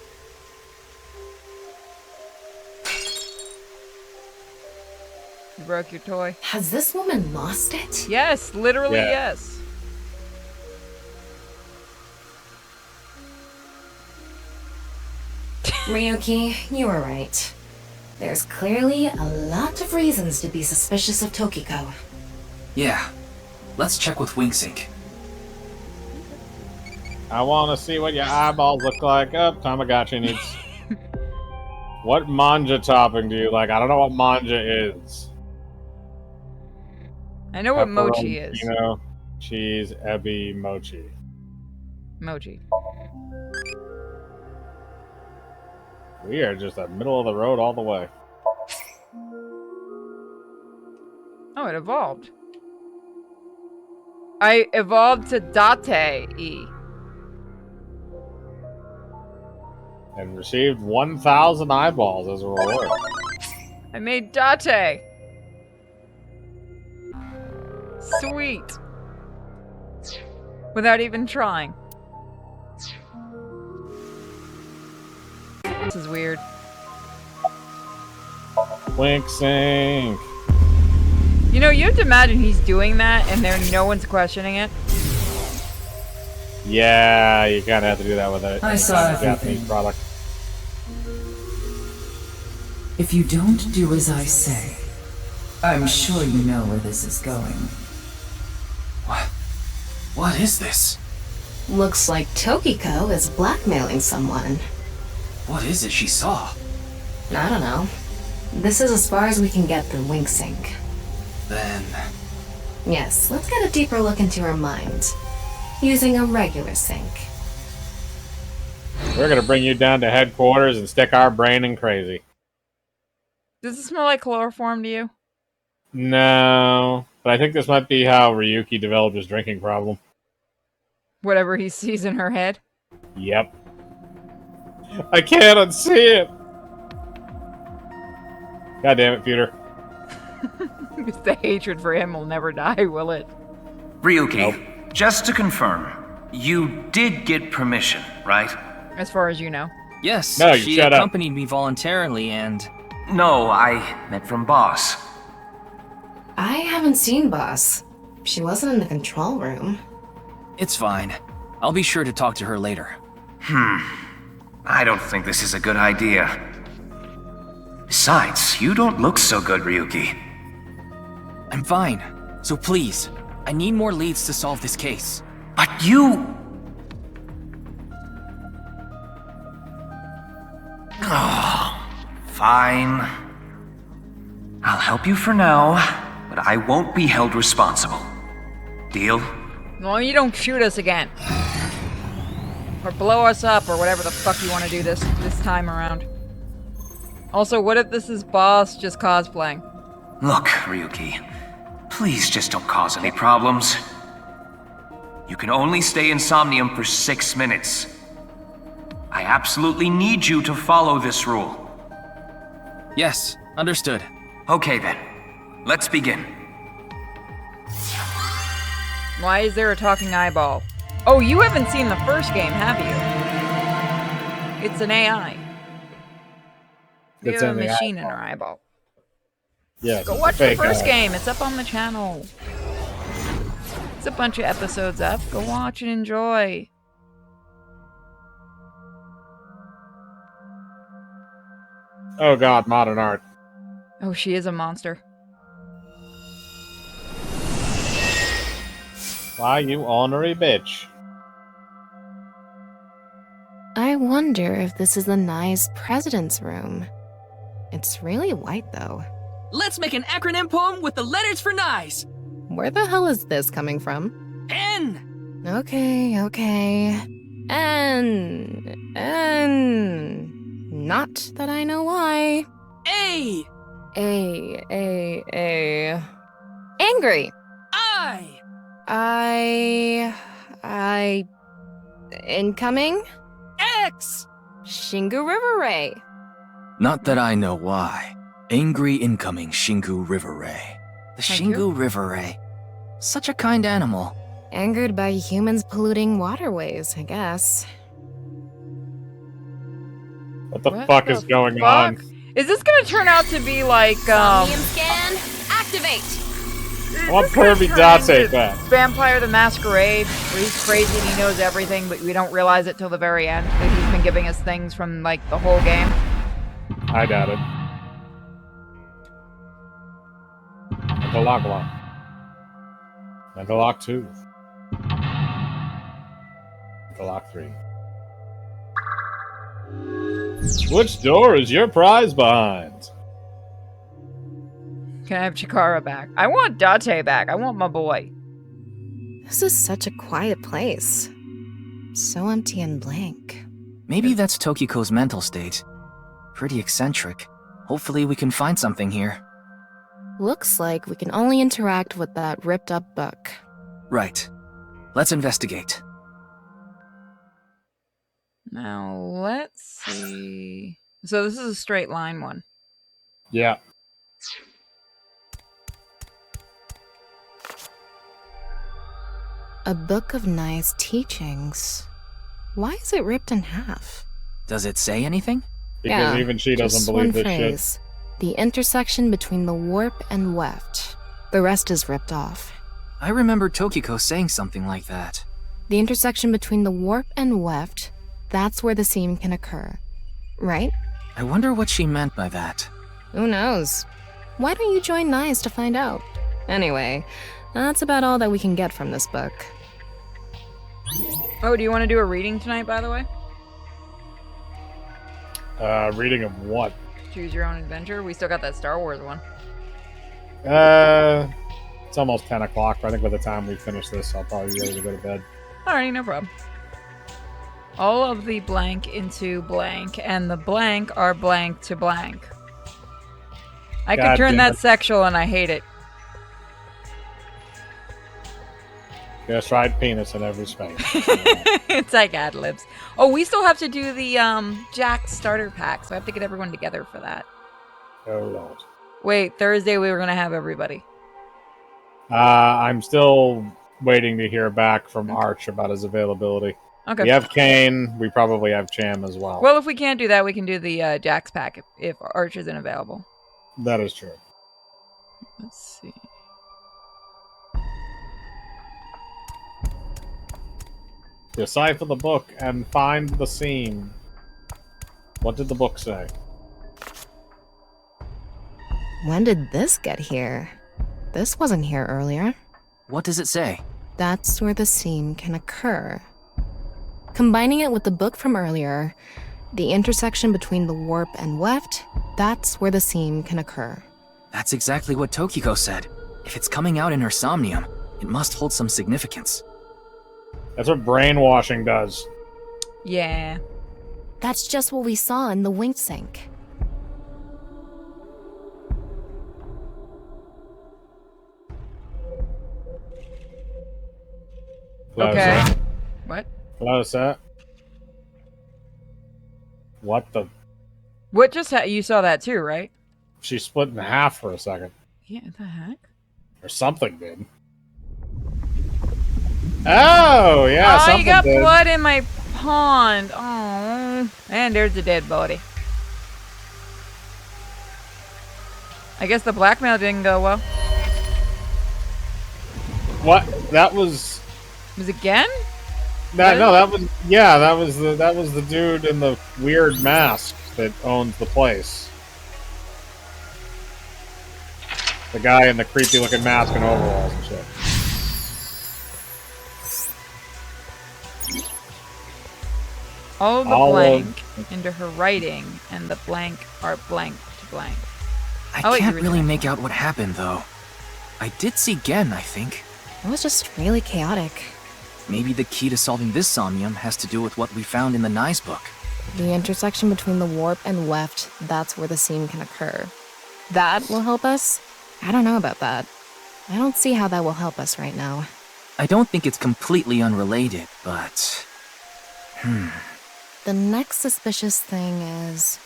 You broke your toy. Has this woman lost it? Yes, literally yes. Ryuki, you were right. There's clearly a lot of reasons to be suspicious of Tokiko. Yeah. Let's check with WingSync. I want to see what your eyeballs look like. Oh, Tamagotchi needs... What manja topping do you like? I don't know what manja is. I know what mochi is. Cheese, ebi, mochi. Mochi. We are just at middle of the road all the way. Oh, it evolved. I evolved to Date-E. And received 1,000 eyeballs as a reward. I made Date. Sweet. Without even trying. This is weird. WingSync. You know, you have to imagine he's doing that and no one's questioning it. Yeah, you kind of have to do that with a everything. Japanese product. If you don't do as I say, I'm sure you know where this is going. What is this? Looks like Tokiko is blackmailing someone. What is it she saw? I don't know. This is as far as we can get through WingSync. Then... Yes, let's get a deeper look into her mind. Using a regular sync. We're gonna bring you down to headquarters and stick our brain in crazy. Does it smell like chloroform to you? No, but I think this might be how Ryuki developed his drinking problem. Whatever he sees in her head? Yep. I can't unsee it! God damn it, Peter. The hatred for him will never die, will it? Ryuki, just to confirm, you did get permission, right? As far as you know. Yes, no, she accompanied me voluntarily and... No, I meant from Boss. I haven't seen Boss. She wasn't in the control room. It's fine. I'll be sure to talk to her later. I don't think this is a good idea. Besides, you don't look so good, Ryuki. I'm fine. So please, I need more leads to solve this case. But you... Oh, fine. I'll help you for now, but I won't be held responsible. Deal? No, you don't shoot us again. Or blow us up, or whatever the fuck you want to do this time around. Also, what if this is Boss just cosplaying? Look, Ryuki, please just don't cause any problems. You can only stay in Somnium for 6 minutes. I absolutely need you to follow this rule. Yes, understood. Okay then, let's begin. Why is there a talking eyeball? Oh, you haven't seen the first game, have you? It's an AI. We have a machine in our eyeball. Yeah. Go watch the first game. It's up on the channel. It's a bunch of episodes up. Go watch and enjoy. Oh god, modern art. Oh, she is a monster. Why, you ornery bitch. I wonder if this is the nice president's room. It's really white, though. Let's make an acronym poem with the letters for nice. Where the hell is this coming from? N! Okay. N. Not that I know why. A! Angry! I... Incoming? X! Shingu River Ray. Not that I know why. Angry incoming Shingu River Ray. The Thank Shingu River Ray. Such a kind animal. Angered by humans polluting waterways, I guess. What the fuck is going on? Is this gonna turn out to be like, Somnium scan, activate! I want Pervy Date back. Vampire the Masquerade, where he's crazy and he knows everything, but we don't realize it till the very end. That he's been giving us things from, like, the whole game. I doubt it. Mental Lock. Mental Lock 2. Mental Lock 3. Which door is your prize behind? Can I have Chikara back? I want Date back. I want my boy. This is such a quiet place. So empty and blank. Maybe that's Tokiko's mental state. Pretty eccentric. Hopefully we can find something here. Looks like we can only interact with that ripped up book. Right. Let's investigate. Now, let's see. So this is a straight line one. Yeah. A book of nice teachings. Why is it ripped in half? Does it say anything? Because even she doesn't believe this shit. The intersection between the warp and weft. The rest is ripped off. I remember Tokiko saying something like that. The intersection between the warp and weft, that's where the seam can occur. Right? I wonder what she meant by that. Who knows? Why don't you join NICE to find out? Anyway, that's about all that we can get from this book. Oh, do you want to do a reading tonight, by the way? Reading of what? Choose your own adventure. We still got that Star Wars one. It's almost 10 o'clock. I think by the time we finish this, I'll probably be ready to go to bed. Alrighty, no problem. All of the blank into blank, and the blank are blank to blank. I could turn that sexual, and I hate it. Yes, tried penis in every space. It's like ad-libs. Oh, we still have to do the Jack starter pack, so I have to get everyone together for that. Oh, Lord. Wait, Thursday we were going to have everybody. I'm still waiting to hear back from Arch about his availability. Okay. We have Kane. We probably have Cham as well. Well, if we can't do that, we can do the Jack's pack if Arch isn't available. That is true. Let's see. Decipher the book and find the seam. What did the book say? When did this get here? This wasn't here earlier. What does it say? That's where the seam can occur. Combining it with the book from earlier, the intersection between the warp and weft, that's where the seam can occur. That's exactly what Tokiko said. If it's coming out in her Somnium, it must hold some significance. That's what brainwashing does. Yeah. That's just what we saw in the wink sink. Okay. What? Close that. What the? What just you saw that too, right? She split in half for a second. Yeah, the heck? Or something did. Oh, yeah, oh, something you got did. blood in my pond. Oh, and there's a dead body. I guess the blackmail didn't go well. What? That was... Was it again? No, that was... Yeah, that was the dude in the weird mask that owns the place. The guy in the creepy-looking mask and overalls and shit. All the blank into her writing, and the blank are blank to blank. I can't really make out what happened, though. I did see Gen, I think. It was just really chaotic. Maybe the key to solving this Somnium has to do with what we found in the Nyes book. The intersection between the warp and weft, that's where the seam can occur. That will help us? I don't know about that. I don't see how that will help us right now. I don't think it's completely unrelated, but... The next suspicious thing is...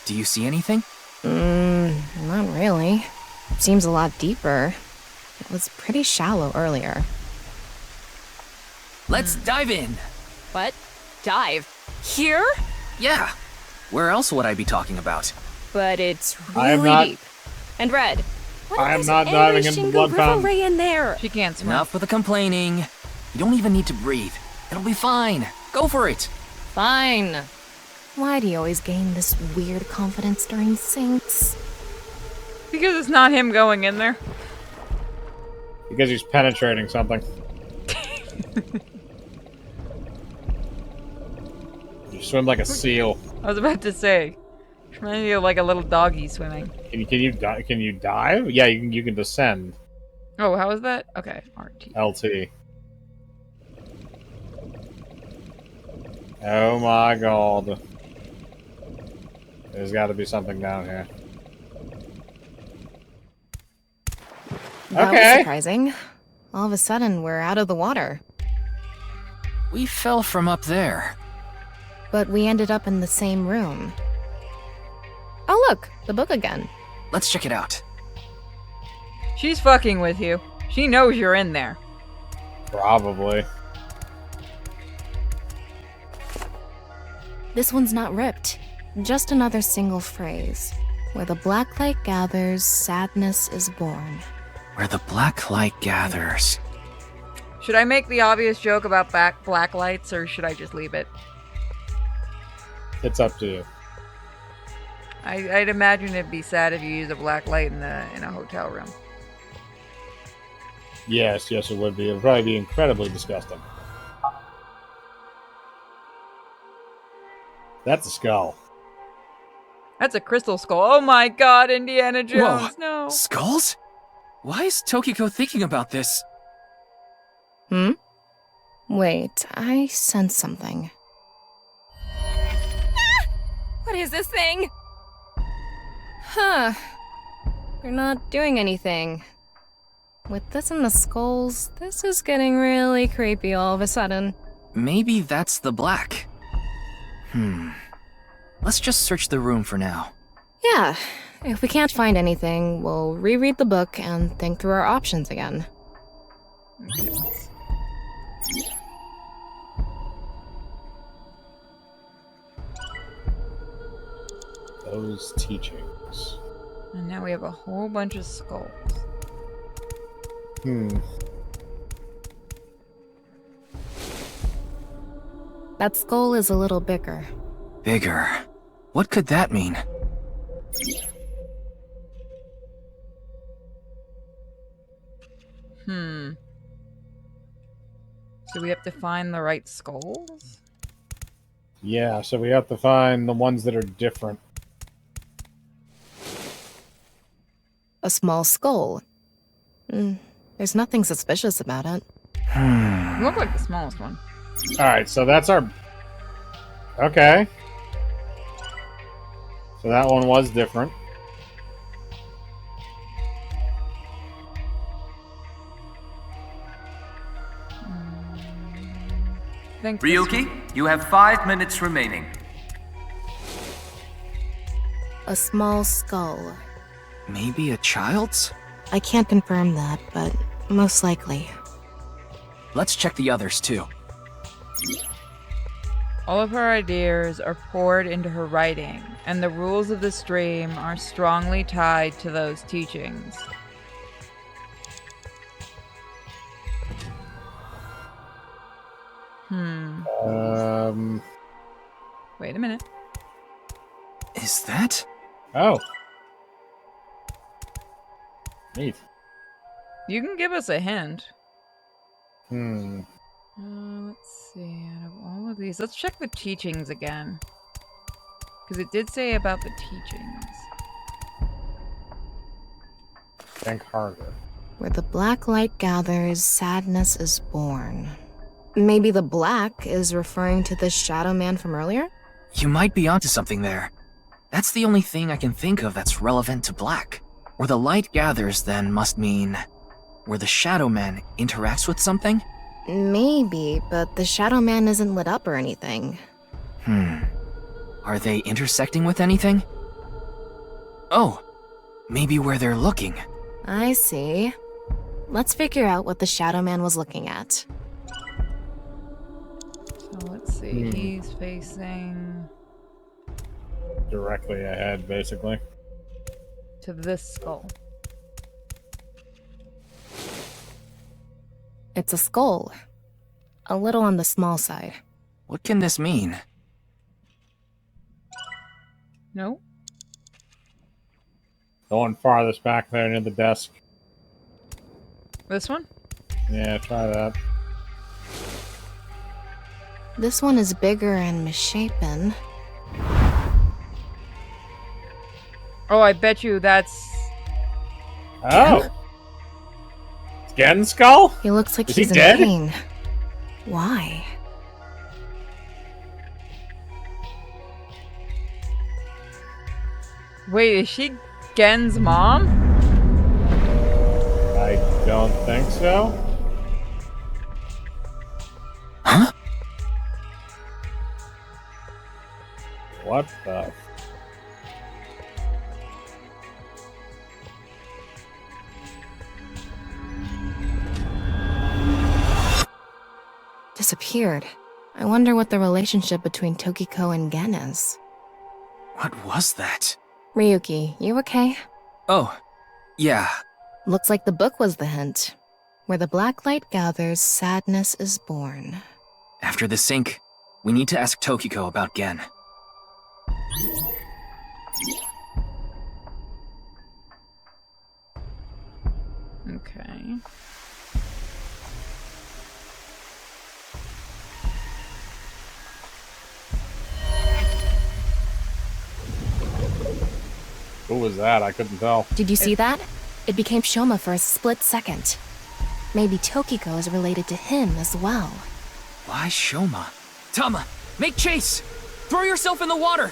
Do you see anything? Not really. Seems a lot deeper. It was pretty shallow earlier. Let's dive in. What? Dive? Here? Yeah. Where else would I be talking about? But it's I am really not- deep. And red. I am not diving into the blood fountain. Ray in there. She can't swim. Enough with the complaining. You don't even need to breathe. It'll be fine. Go for it. Fine. Why do you always gain this weird confidence during sinks? Because it's not him going in there. Because he's penetrating something. You swim like a seal. I was about to say. Reminds me of like a little doggy swimming. Can you dive? Yeah, you can descend. Oh, how is that? Okay, RT. LT. Oh my god. There's got to be something down here. That was surprising. All of a sudden, we're out of the water. We fell from up there. But we ended up in the same room. Oh look, the book again. Let's check it out. She's fucking with you. She knows you're in there. Probably. This one's not ripped. Just another single phrase. Where the black light gathers, sadness is born. Where the black light gathers. Should I make the obvious joke about black lights, or should I just leave it? It's up to you. I'd imagine it'd be sad if you use a black light in a hotel room. Yes, it would be. It would probably be incredibly disgusting. That's a skull. That's a crystal skull. Oh my god, Indiana Jones, Whoa. no. Skulls? Why is Tokiko thinking about this? Wait, I sense something. What is this thing? Huh. They're not doing anything. With this and the skulls, this is getting really creepy all of a sudden. Maybe that's the black. Let's just search the room for now. Yeah, if we can't find anything, we'll reread the book and think through our options again. Those teachings. And now we have a whole bunch of skulls. That skull is a little bigger. Bigger. What could that mean? So we have to find the right skulls? Yeah, so we have to find the ones that are different. A small skull. There's nothing suspicious about it. You look like the smallest one. Alright, so that's our... Okay. So that one was different. Ryuki, you have 5 minutes remaining. A small skull. Maybe a child's? I can't confirm that, but most likely. Let's check the others too. All of her ideas are poured into her writing, and the rules of the stream are strongly tied to those teachings. Wait a minute. Is that? Oh. Neat. You can give us a hint. Hmm. Let's see. Out of all of these, let's check the teachings again. Because it did say about the teachings. Think harder. Where the black light gathers, sadness is born. Maybe the black is referring to the shadow man from earlier? You might be onto something there. That's the only thing I can think of that's relevant to black. Where the light gathers then must mean where the shadow man interacts with something? Maybe, but the shadow man isn't lit up or anything. Are they intersecting with anything? Oh, maybe where they're looking. I see. Let's figure out what the Shadow Man was looking at. So let's see. He's facing directly ahead, basically. To this skull. It's a skull. A little on the small side. What can this mean? No. The one farthest back there near the desk. This one? Yeah, try that. This one is bigger and misshapen. Oh, I bet you that's... Oh! It's Gen's skull? He looks like is he's he dead? in pain. Why? Wait, is she Gen's mom? I don't think so. Huh? What the... Disappeared. I wonder what the relationship between Tokiko and Gen is. What was that? Ryuki, you okay? Oh, yeah. Looks like the book was the hint. Where the black light gathers, sadness is born. After the sync, we need to ask Tokiko about Gen. Okay. Who was that? I couldn't tell. Did you see that? It became Shoma for a split second. Maybe Tokiko is related to him as well. Why Shoma? Tama, make chase! Throw yourself in the water!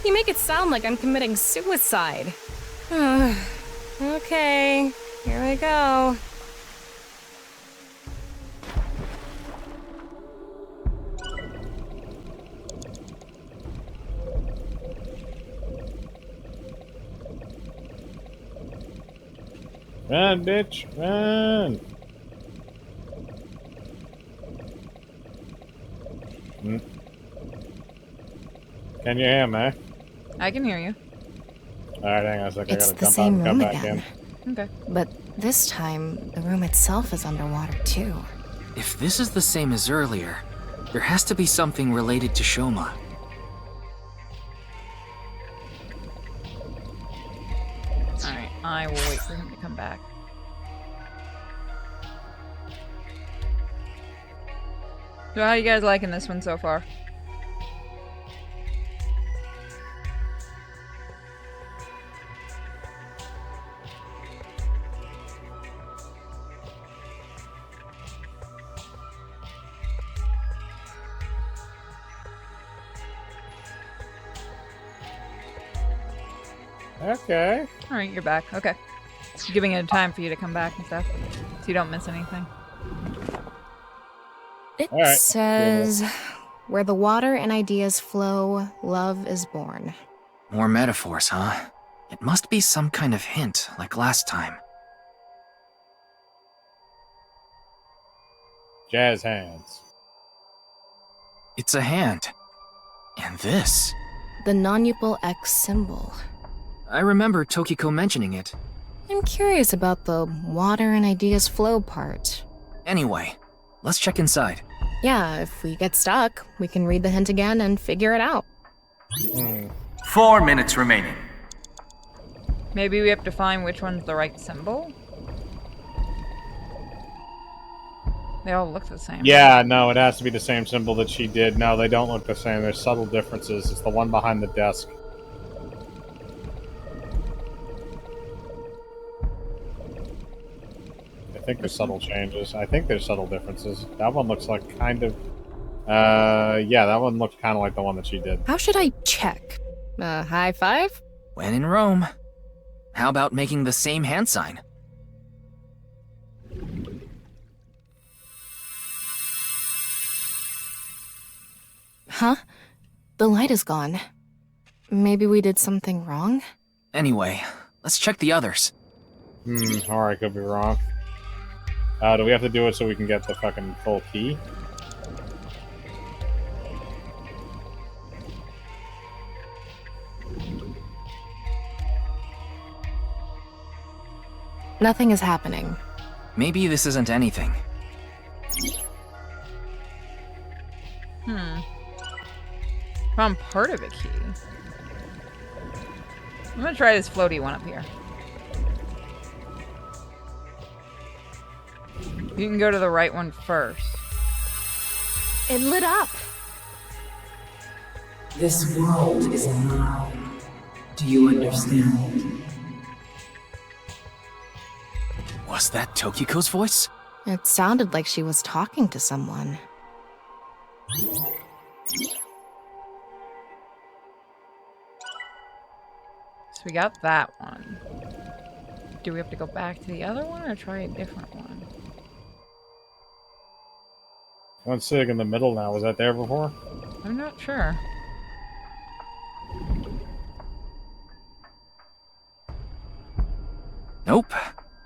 You make it sound like I'm committing suicide. Okay, here I go. Run, bitch, run! Can you hear me? I can hear you. Alright, hang on a second. It's I the gotta same jump out and room come back again. in. Okay. But this time, the room itself is underwater too. If this is the same as earlier, there has to be something related to Shoma. Alright, I will wait for him to come back. So how you guys liking this one so far? Okay. Alright, you're back. Okay. Giving it time for you to come back and stuff. So you don't miss anything. It Alright. says, where the water and ideas flow, love is born. More metaphors, huh? It must be some kind of hint, like last time. Jazz hands. It's a hand. And this. The non-upal X symbol. I remember Tokiko mentioning it. I'm curious about the water and ideas flow part. Anyway, let's check inside. Yeah, if we get stuck, we can read the hint again and figure it out. 4 minutes remaining. Maybe we have to find which one's the right symbol? They all look the same. Yeah, no, it has to be the same symbol that she did. No, they don't look the same. There's subtle differences. It's the one behind the desk. I think there's subtle changes. I think there's subtle differences. That one looks like kind of... yeah, that one looks kind of like the one that she did. How should I check? High five? When in Rome. How about making the same hand sign? Huh? The light is gone. Maybe we did something wrong? Anyway, let's check the others. Alright, could be wrong. Do we have to do it so we can get the fucking full key? Nothing is happening. Maybe this isn't anything. Found part of a key. I'm gonna try this floaty one up here. You can go to the right one first. It lit up. This world is alive. Do you understand? Was that Tokiko's voice? It sounded like she was talking to someone. So we got that one. Do we have to go back to the other one or try a different one? One's sitting in the middle now. Was that there before? I'm not sure. Nope.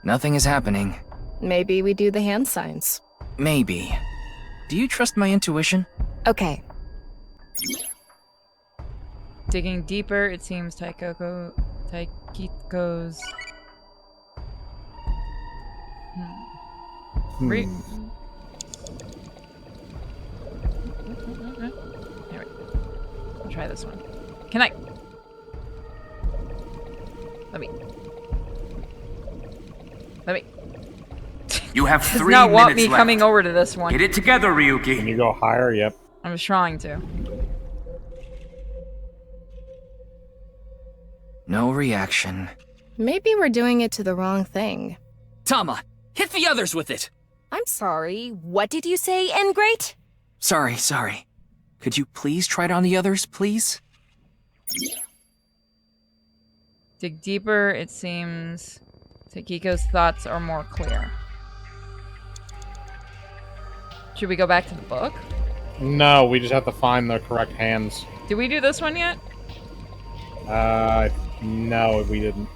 Nothing is happening. Maybe we do the hand signs. Maybe. Do you trust my intuition? Okay. Digging deeper, it seems Taikiko's... Anyway, I'll try this one. Can I... Let me... You have Does 3 not want minutes me left. coming over to this one. Get it together, Ryuki. Can you go higher? Yep. I was trying to. No reaction. Maybe we're doing it to the wrong thing. Tama, hit the others with it! I'm sorry, what did you say, Ingrate? Sorry. Could you please try it on the others, please? Dig deeper, it seems Takiko's thoughts are more clear. Should we go back to the book? No, we just have to find the correct hands. Did we do this one yet? No, we didn't.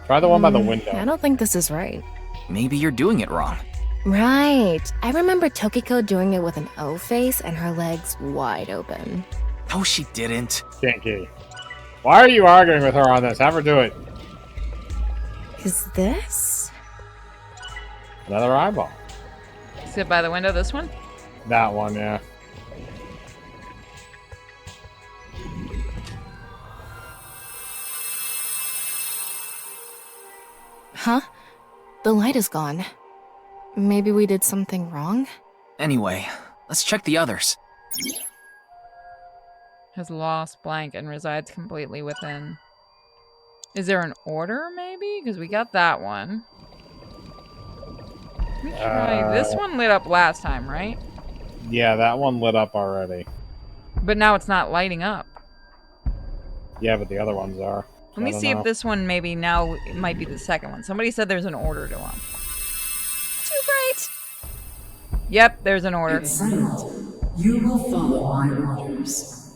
Try the one by the window. I don't think this is right. Maybe you're doing it wrong. Right. I remember Tokiko doing it with an O face and her legs wide open. No, she didn't. Kinky. Why are you arguing with her on this? Have her do it. Is this? Another eyeball. Sit by the window, this one? That one, yeah. Huh? The light is gone. Maybe we did something wrong? Anyway, let's check the others. Has lost blank and resides completely within. Is there an order, maybe? Because we got that one. Let me try. This one lit up last time, right? Yeah, that one lit up already. But now it's not lighting up. Yeah, but the other ones are. Let me see if this one maybe now it might be the second one. Somebody said there's an order to them. Too bright. Yep, there's an order. It's settled. You will follow my orders.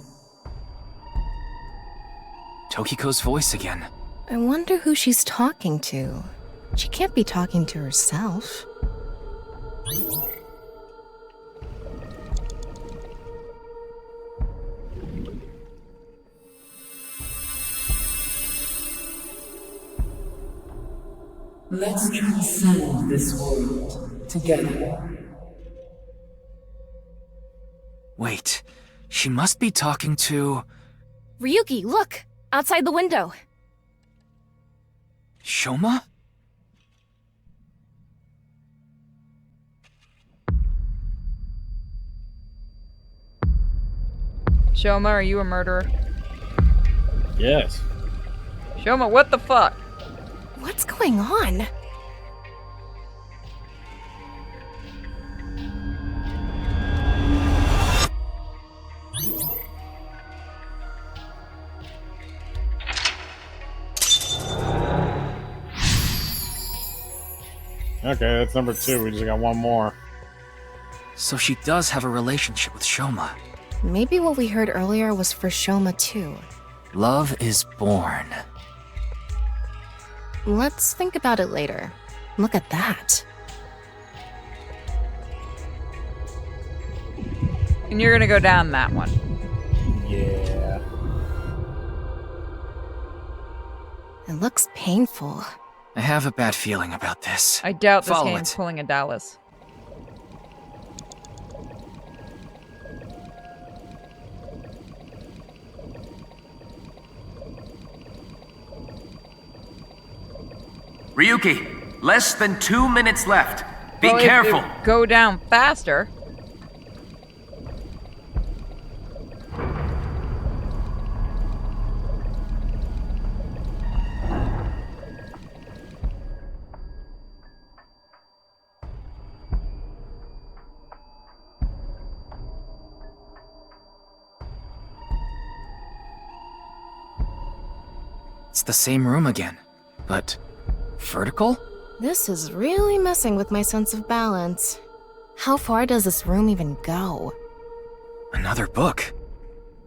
Tokiko's voice again. I wonder who she's talking to. She can't be talking to herself. Let's transcend this world together. Wait, she must be talking to... Ryuki, look! Outside the window. Shoma? Shoma, are you a murderer? Yes. Shoma, what the fuck? What's going on? Okay, that's number 2. We just got one more. So she does have a relationship with Shoma. Maybe what we heard earlier was for Shoma too. Love is born. Let's think about it later. Look at that. And you're gonna go down that one. Yeah. It looks painful. I have a bad feeling about this. I doubt this Follow game's it. pulling a Dallas. Ryuki, less than 2 minutes left. Be Well, careful. Go down faster. It's the same room again, but vertical? This is really messing with my sense of balance. How far does this room even go? Another book.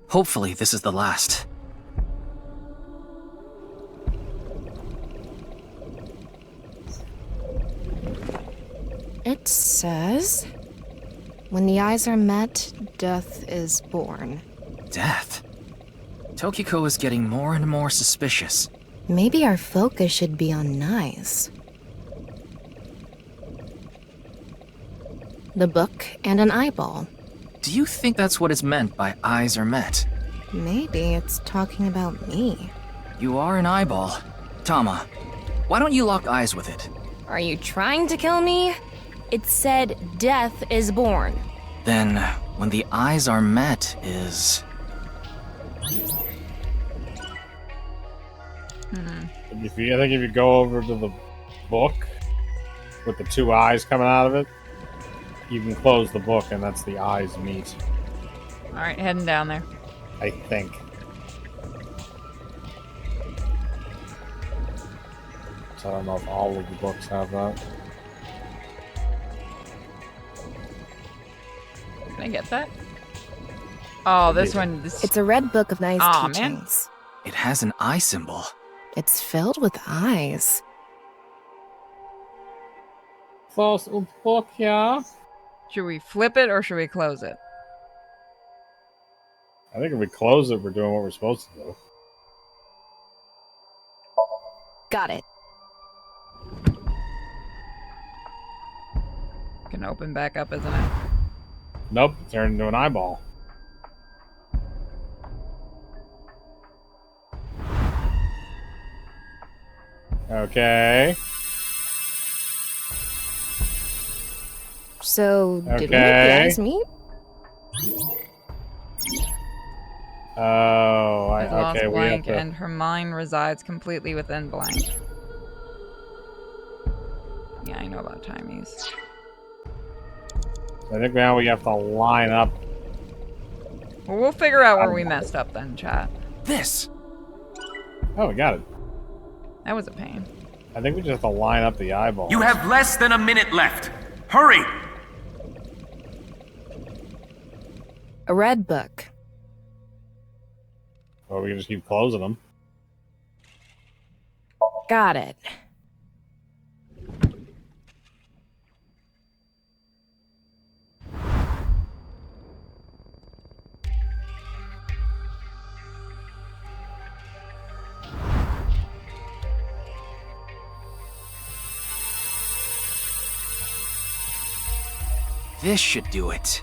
Hopefully this is the last. It says, when the eyes are met, death is born. Death? Tokiko is getting more and more suspicious. Maybe our focus should be on Nice. The book and an eyeball. Do you think that's what is meant by eyes are met? Maybe it's talking about me. You are an eyeball. Tama, why don't you lock eyes with it? Are you trying to kill me? It said death is born. Then, when the eyes are met is... I think if you go over to the book with the two eyes coming out of it, you can close the book and that's the eyes meet. Alright, heading down there. I think. So I don't know if all of the books have that. Can I get that? Oh, this one. It's a red book of nice Aw, teachings. It has an eye symbol. It's filled with eyes. Close the book, yeah. Should we flip it or should we close it? I think if we close it, we're doing what we're supposed to do. Got it. Can open back up, isn't it? Nope, it turned into an eyeball. Okay. So, did we make the Okay. eyes meet? Oh, I've lost okay. We have blank, to. and her mind resides completely within blank. Yeah, I know about timies. I think now we have to line up. Well, we'll figure out where we messed up then, chat. This! Oh, we got it. That was a pain. I think we just have to line up the eyeballs. You have less than a minute left. Hurry! A red book. Or we can just keep closing them. Got it. This should do it.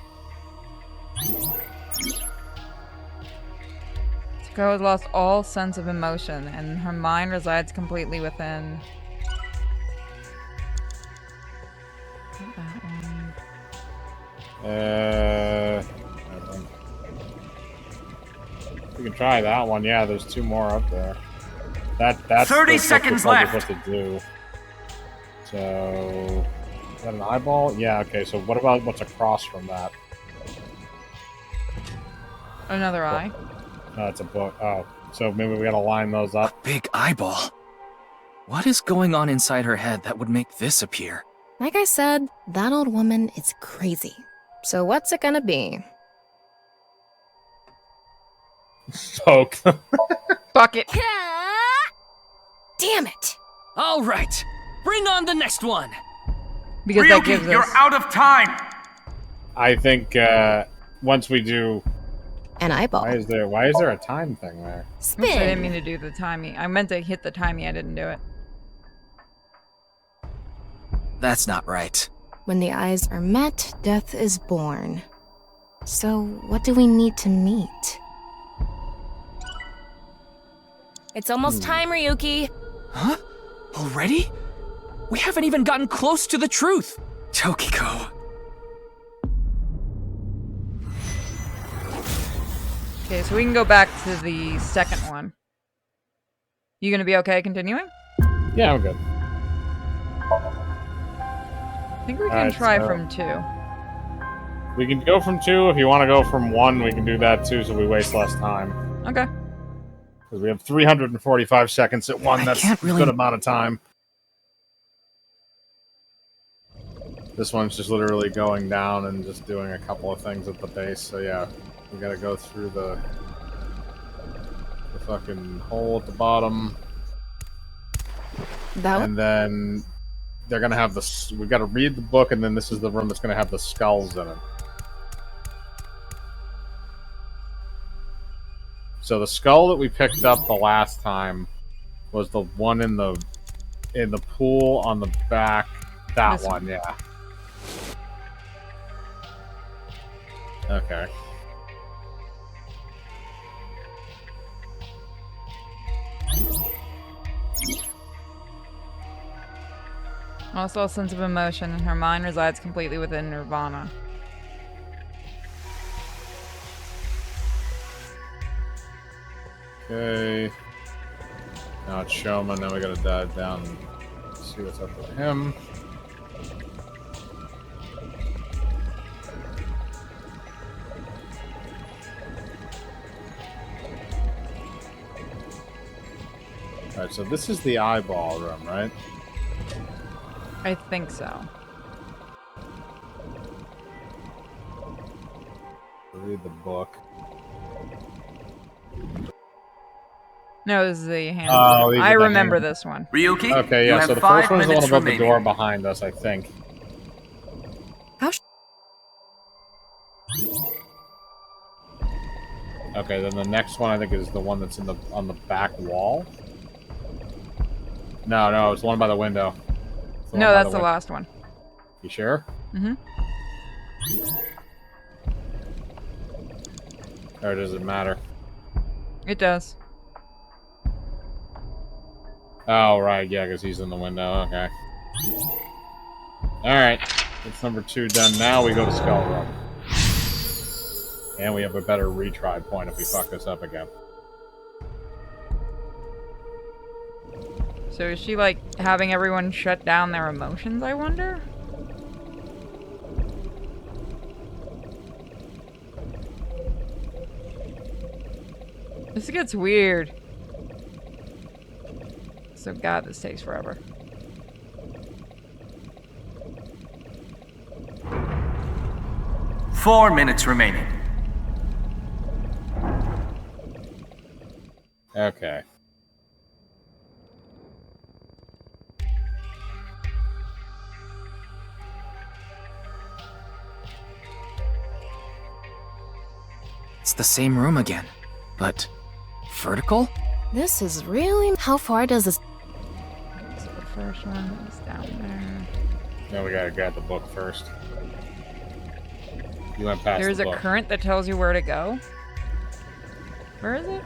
Tsuko has lost all sense of emotion, and her mind resides completely within. Not that one. I think. We can try that one. Yeah, there's two more up there. That's 30 what seconds we're left. supposed to do. So, is that an eyeball? Yeah. Okay. So what about what's across from that? Another eye. No, it's a book. Oh, so maybe we gotta line those up. Big eyeball. What is going on inside her head that would make this appear? Like I said, that old woman is crazy. So what's it gonna be? Poke. Bucket. Damn it! All right, bring on the next one. Because that gives us... You're out of time. I think once we do an eyeball. Why is there a time thing there? Oops, I didn't mean to do the timey. I meant to hit the timey. I didn't do it. That's not right. When the eyes are met, death is born. So, what do we need to meet? It's almost time, Ryuki. Huh? Already? We haven't even gotten close to the truth. Tokiko. Okay, so we can go back to the second one. You gonna be okay continuing? Yeah, I'm good. I think we can try from 2. We can go from 2. If you want to go from 1, we can do that too, so we waste less time. Okay. Because we have 345 seconds at 1. That's a good amount of time. This one's just literally going down and just doing a couple of things at the base. So yeah, we gotta go through the fucking hole at the bottom. And then they're gonna have the. We gotta read the book, and then this is the room that's gonna have the skulls in it. So the skull that we picked up the last time was the one in the pool on the back. That one, yeah. Okay. Also a sense of emotion, and her mind resides completely within Nirvana. Okay. Now it's Shoma, now we gotta dive down and see what's up with him. Alright, so this is the eyeball room, right? I think so. Read the book. No, this is the hand. Oh, I remember this one. Ryuki, okay, yeah, so the first one's the one above the door behind us, I think. Okay, then the next one I think is the one that's on the back wall. No, it's the one by the window. No, that's the last one. You sure? Mm-hmm. Or does it matter? It does. Oh, right, yeah, because he's in the window. Okay. Alright, that's number 2 done. Now we go to Skull Room. And we have a better retry point if we fuck this up again. So is she, like, having everyone shut down their emotions, I wonder? This gets weird. So, God, this takes forever. Four minutes remaining. Okay. It's the same room again, but vertical? This is really... How far does this... So the first one is down there. Now we gotta grab the book first. You went past There's the a book. current that tells you where to go. Where is it?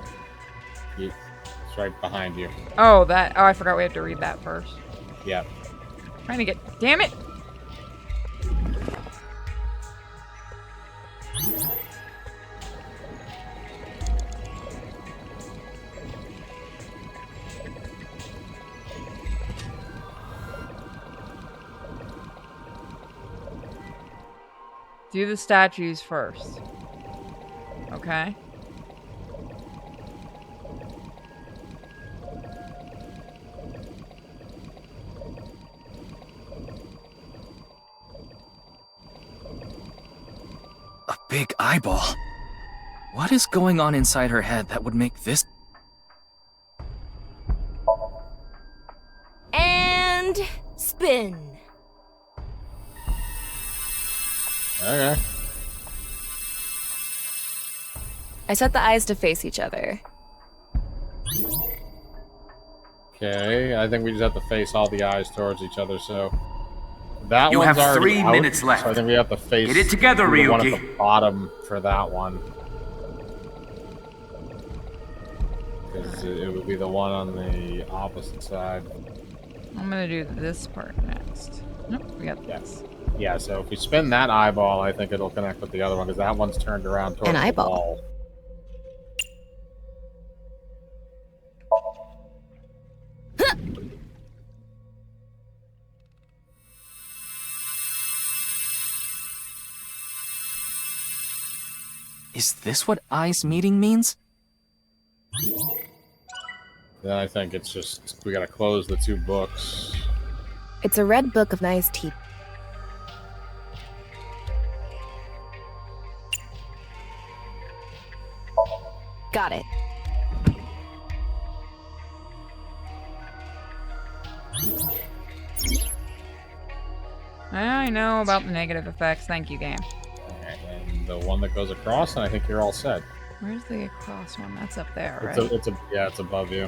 It's right behind you. Oh, that. Oh, I forgot we have to read that first. Yeah. Trying to get. Damn it! Do the statues first. Okay. A big eyeball. What is going on inside her head that would make this... And spin. Okay. I set the eyes to face each other. Okay, I think we just have to face all the eyes towards each other, so... That You one's have already 3 out, minutes left. So I think we have to face Get it together, the one at Ryuki. the bottom for that one. Because it would be the one on the opposite side. I'm gonna do this part next. Nope, we got this. Yeah, so if we spin that eyeball, I think it'll connect with the other one, because that one's turned around towards An the eyeball. wall. Is this what eyes meeting means? Then I think it's just, we gotta close the 2 books. It's a red book of nice teeth. Got it. I know about the negative effects. Thank you, game. Alright, and the one that goes across, and I think you're all set. Where's the across one? That's up there, right? Yeah, it's above you.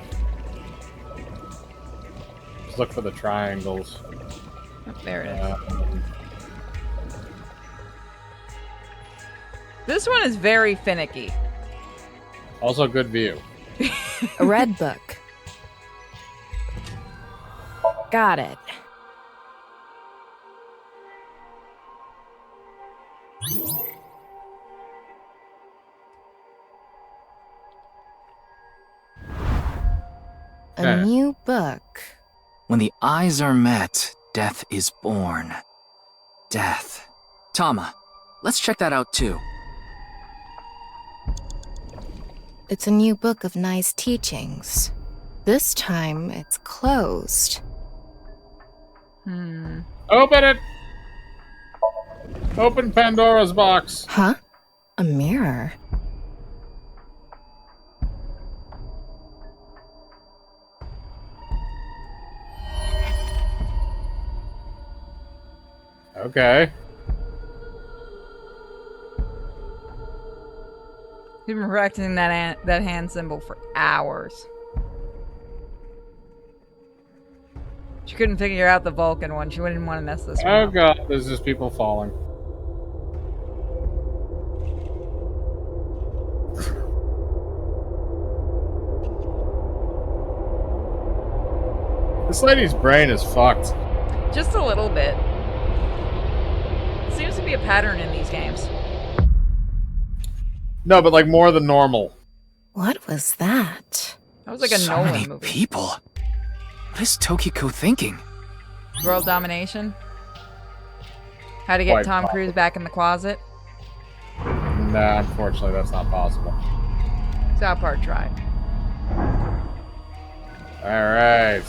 Just look for the triangles. Oh, there it is. This one is very finicky. Also, good view. A red book. Got it. A new book. When the eyes are met, death is born. Death. Tama, let's check that out too. It's a new book of nice teachings. This time, it's closed. Open it! Open Pandora's box. Huh? A mirror? Okay. We've been practicing that hand symbol for hours. She couldn't figure out the Vulcan one. She wouldn't want to mess this one Oh up. god, there's just people falling. This lady's brain is fucked. Just a little bit. Seems to be a pattern in these games. No, but like more than normal. What was that? That was like a So Nolan many movie. people. What is Tokiko thinking? World domination. How to get Quite Tom possible. Cruise back in the closet. Nah, unfortunately, that's not possible. South Park tried. Alright.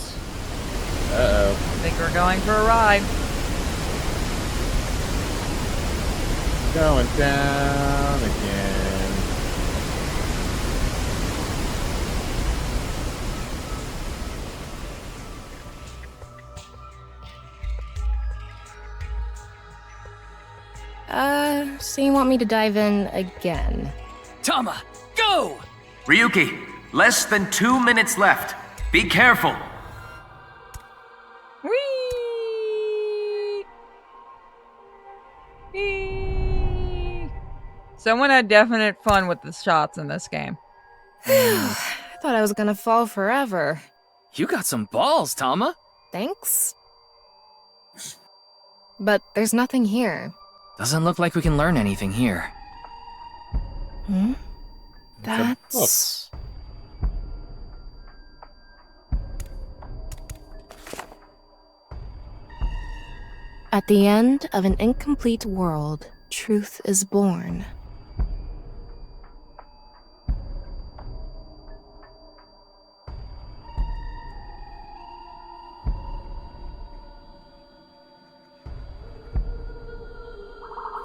Uh-oh. I think we're going for a ride. Going down again. So you want me to dive in again? Tama, go! Ryuki, less than 2 minutes left. Be careful. Whee! Whee! Someone had definite fun with the shots in this game. I thought I was gonna fall forever. You got some balls, Tama. Thanks. But there's nothing here. Doesn't look like we can learn anything here. Hmm? That's... At the end of an incomplete world, truth is born.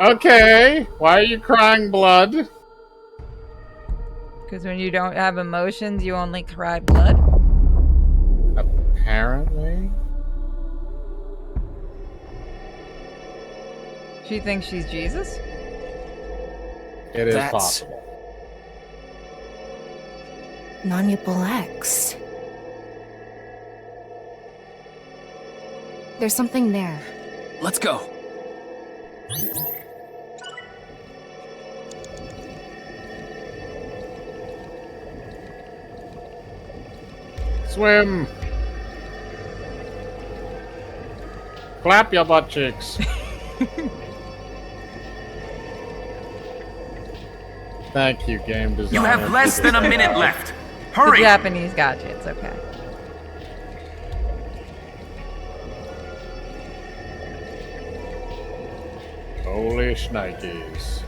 Okay, why are you crying blood? Because when you don't have emotions, you only cry blood? Apparently. She thinks she's Jesus? It is possible. Non-Nupal X. There's something there. Let's go. Swim. Clap your butt cheeks. Thank you, game designer. You have less than a minute left. Hurry! The Japanese got you. It's okay. Holy shnikes.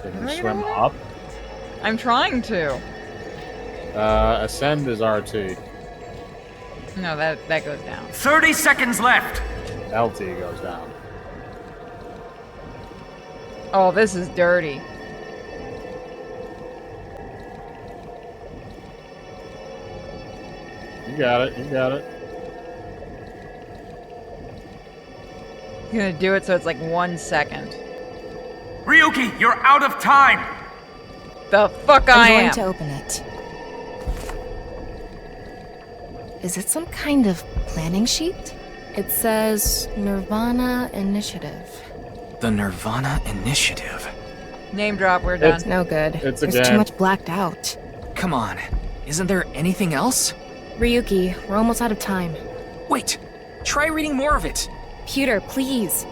Can you swim up? I'm trying to. Ascend is RT. No, that goes down. 30 seconds left. LT goes down. Oh, this is dirty. You got it. You got it. He's gonna do it so it's like 1 second. Ryuki, you're out of time. The fuck I am. I'm going to open it. Is it some kind of planning sheet? It says Nirvana Initiative. The Nirvana Initiative. Name drop, we're done. No good. It's a There's too game. much blacked out. Come on. Isn't there anything else? Ryuki, we're almost out of time. Wait. Try reading more of it. Pewter, please.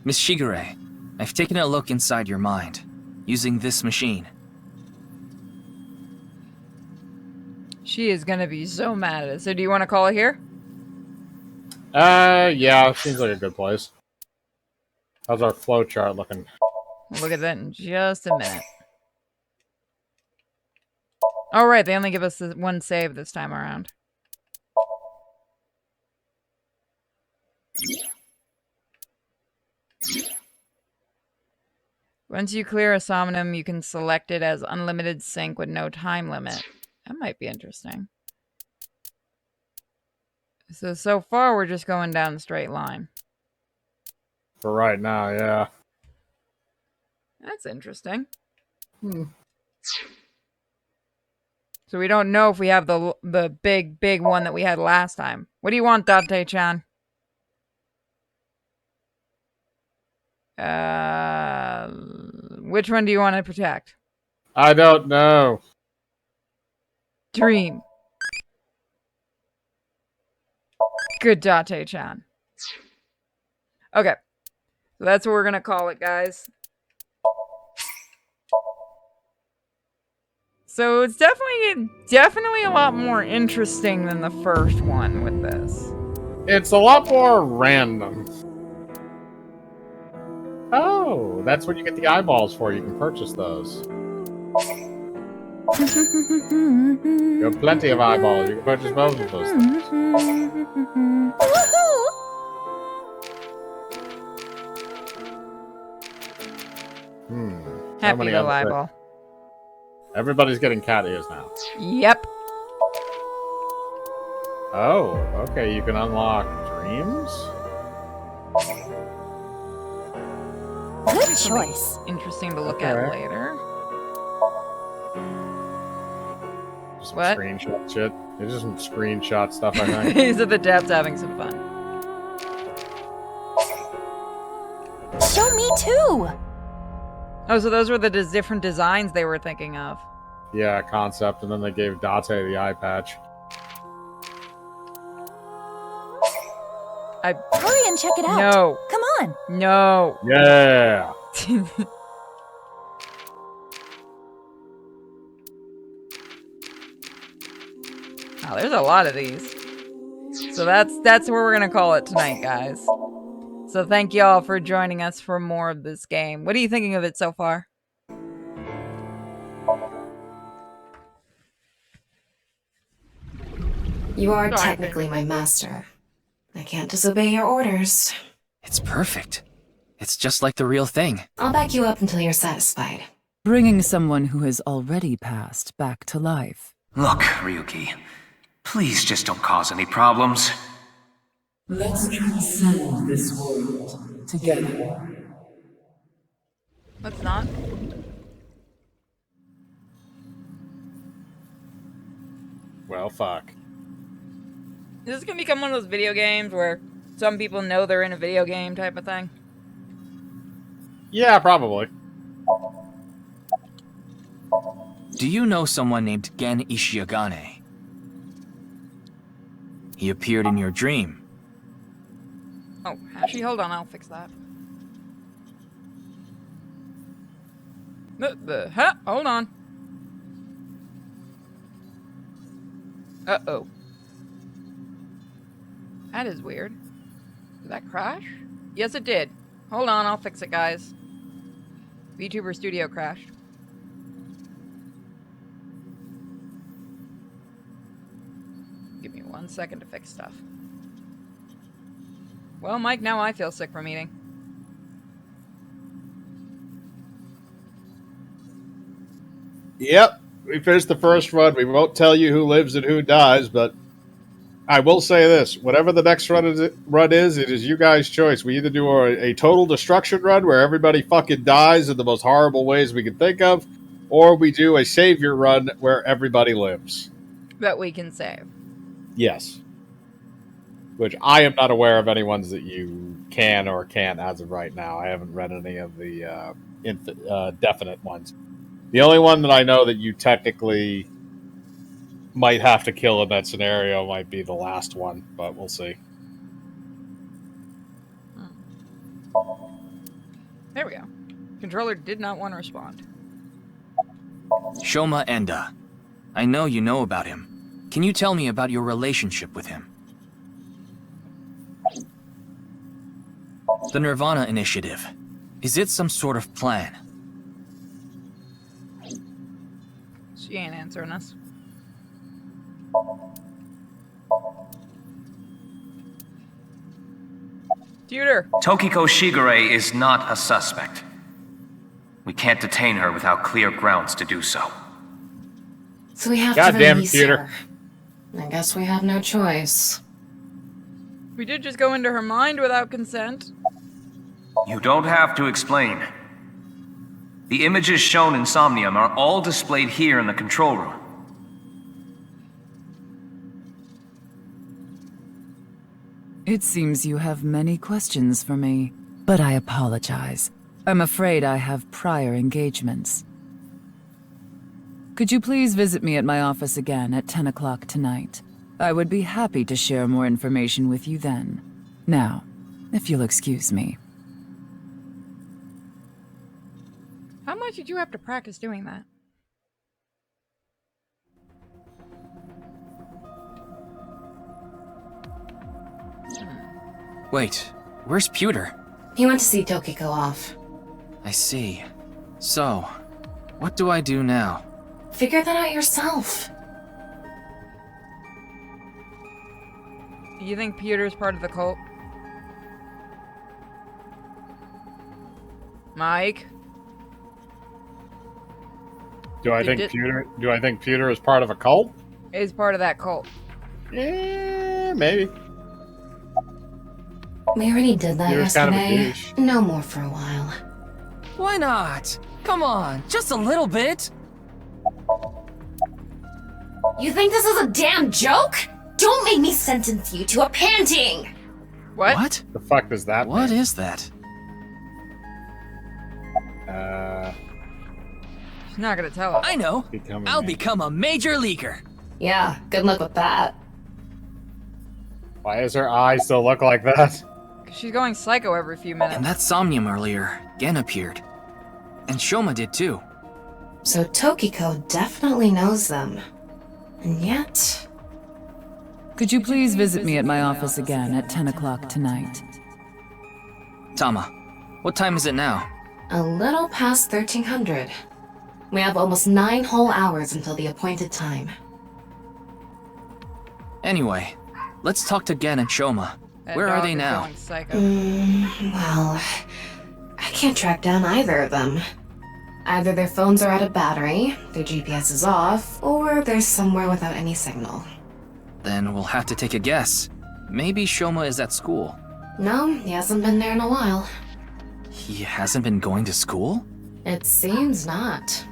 Miss Shigure, I've taken a look inside your mind, using this machine. She is gonna be so mad at us. So do you want to call it here? Yeah, seems like a good place. How's our flow chart looking? We'll look at that in just a minute. All right, they only give us one save this time around. Once you clear a Somnium, you can select it as unlimited sync with no time limit. That might be interesting. So far, we're just going down the straight line. For right now, yeah. That's interesting. So we don't know if we have the big one that we had last time. What do you want, Date-chan? Which one do you want to protect? I don't know. Dream. Good, Date-chan. Okay. So that's what we're going to call it, guys. So it's definitely a lot more interesting than the first one with this. It's a lot more random. Oh, that's what you get the eyeballs for. You can purchase those. You have plenty of eyeballs. You can purchase both of those things. Happy little eyeball. Everybody's getting cat ears now. Yep. Oh, okay. You can unlock dreams? Good choice. Interesting to look at later. Some What? screenshot shit. There's just some screenshot stuff, I think. These are the devs having some fun. Show me too! Oh, so those were the different designs they were thinking of. Yeah, concept, and then they gave Date the eye patch. Hurry and check it out. No. Come on. No. Yeah. Oh, there's a lot of these. So that's where we're gonna call it tonight, guys. So thank you all for joining us for more of this game. What are you thinking of it so far? You are technically my master. I can't disobey your orders. It's perfect. It's just like the real thing. I'll back you up until you're satisfied. Bringing someone who has already passed back to life. Look, Ryuki, please just don't cause any problems. Let's transcend this world together. Let's not. Well, fuck. Is this gonna become one of those video games where some people know they're in a video game type of thing? Yeah, probably. Do you know someone named Gen Ishiagane? He appeared in your dream. Oh, actually, hold on, I'll fix that. Huh? Hold on. Uh-oh. That is weird. Did that crash? Yes, it did. Hold on, I'll fix it, guys. VTuber Studio crashed. Give me 1 second to fix stuff. Well, Mike, now I feel sick from eating. Yep, we finished the first run. We won't tell you who lives and who dies, but I will say this. Whatever the next run is, it is you guys' choice. We either do a total destruction run where everybody fucking dies in the most horrible ways we can think of, or we do a savior run where everybody lives. That we can save. Yes. Which I am not aware of any ones that you can or can't as of right now. I haven't read any of the definite ones. The only one that I know that you technically might have to kill in that scenario might be the last one, but we'll see. There we go. Controller did not want to respond. Shoma Enda. I know you know about him. Can you tell me about your relationship with him? The Nirvana initiative. Is it some sort of plan? She ain't answering us. Tutor! Tokiko Shigure is not a suspect. We can't detain her without clear grounds to do so. So we have God to damn release Peter. her. I guess we have no choice. We did just go into her mind without consent. You don't have to explain. The images shown in Somnium are all displayed here in the control room. It seems you have many questions for me, but I apologize. I'm afraid I have prior engagements. Could you please visit me at my office again at 10 o'clock tonight? I would be happy to share more information with you then. Now, if you'll excuse me. How much did you have to practice doing that? Wait, where's Pewter? He went to see Tokiko off. I see. So, what do I do now? Figure that out yourself. Do you think Peter's part of the cult? Mike? Do I think Pewter is part of a cult? Is part of that cult. Maybe. We already did that Pewter's kind of a yesterday. douche. No more for a while. Why not? Come on, just a little bit. You think this is a damn joke? Don't make me sentence you to a panting! What? What? The fuck does that What mean? is that? She's not gonna tell us. I know. I'll man. become a major leaguer. Yeah, good luck with that. Why does her eye still look like that? She's going psycho every few minutes. And that Somnium earlier, Gen appeared. And Shoma did too. So Tokiko definitely knows them. And yet... Could you please visit me at my office again at 10 o'clock tonight? Tama, what time is it now? A little past 1300. We have almost 9 whole hours until the appointed time. Anyway, let's talk to Gen and Shoma. Where are they now? Well, I can't track down either of them. Either their phones are out of battery, their GPS is off, or they're somewhere without any signal. Then we'll have to take a guess. Maybe Shoma is at school. No, he hasn't been there in a while. He hasn't been going to school? It seems not.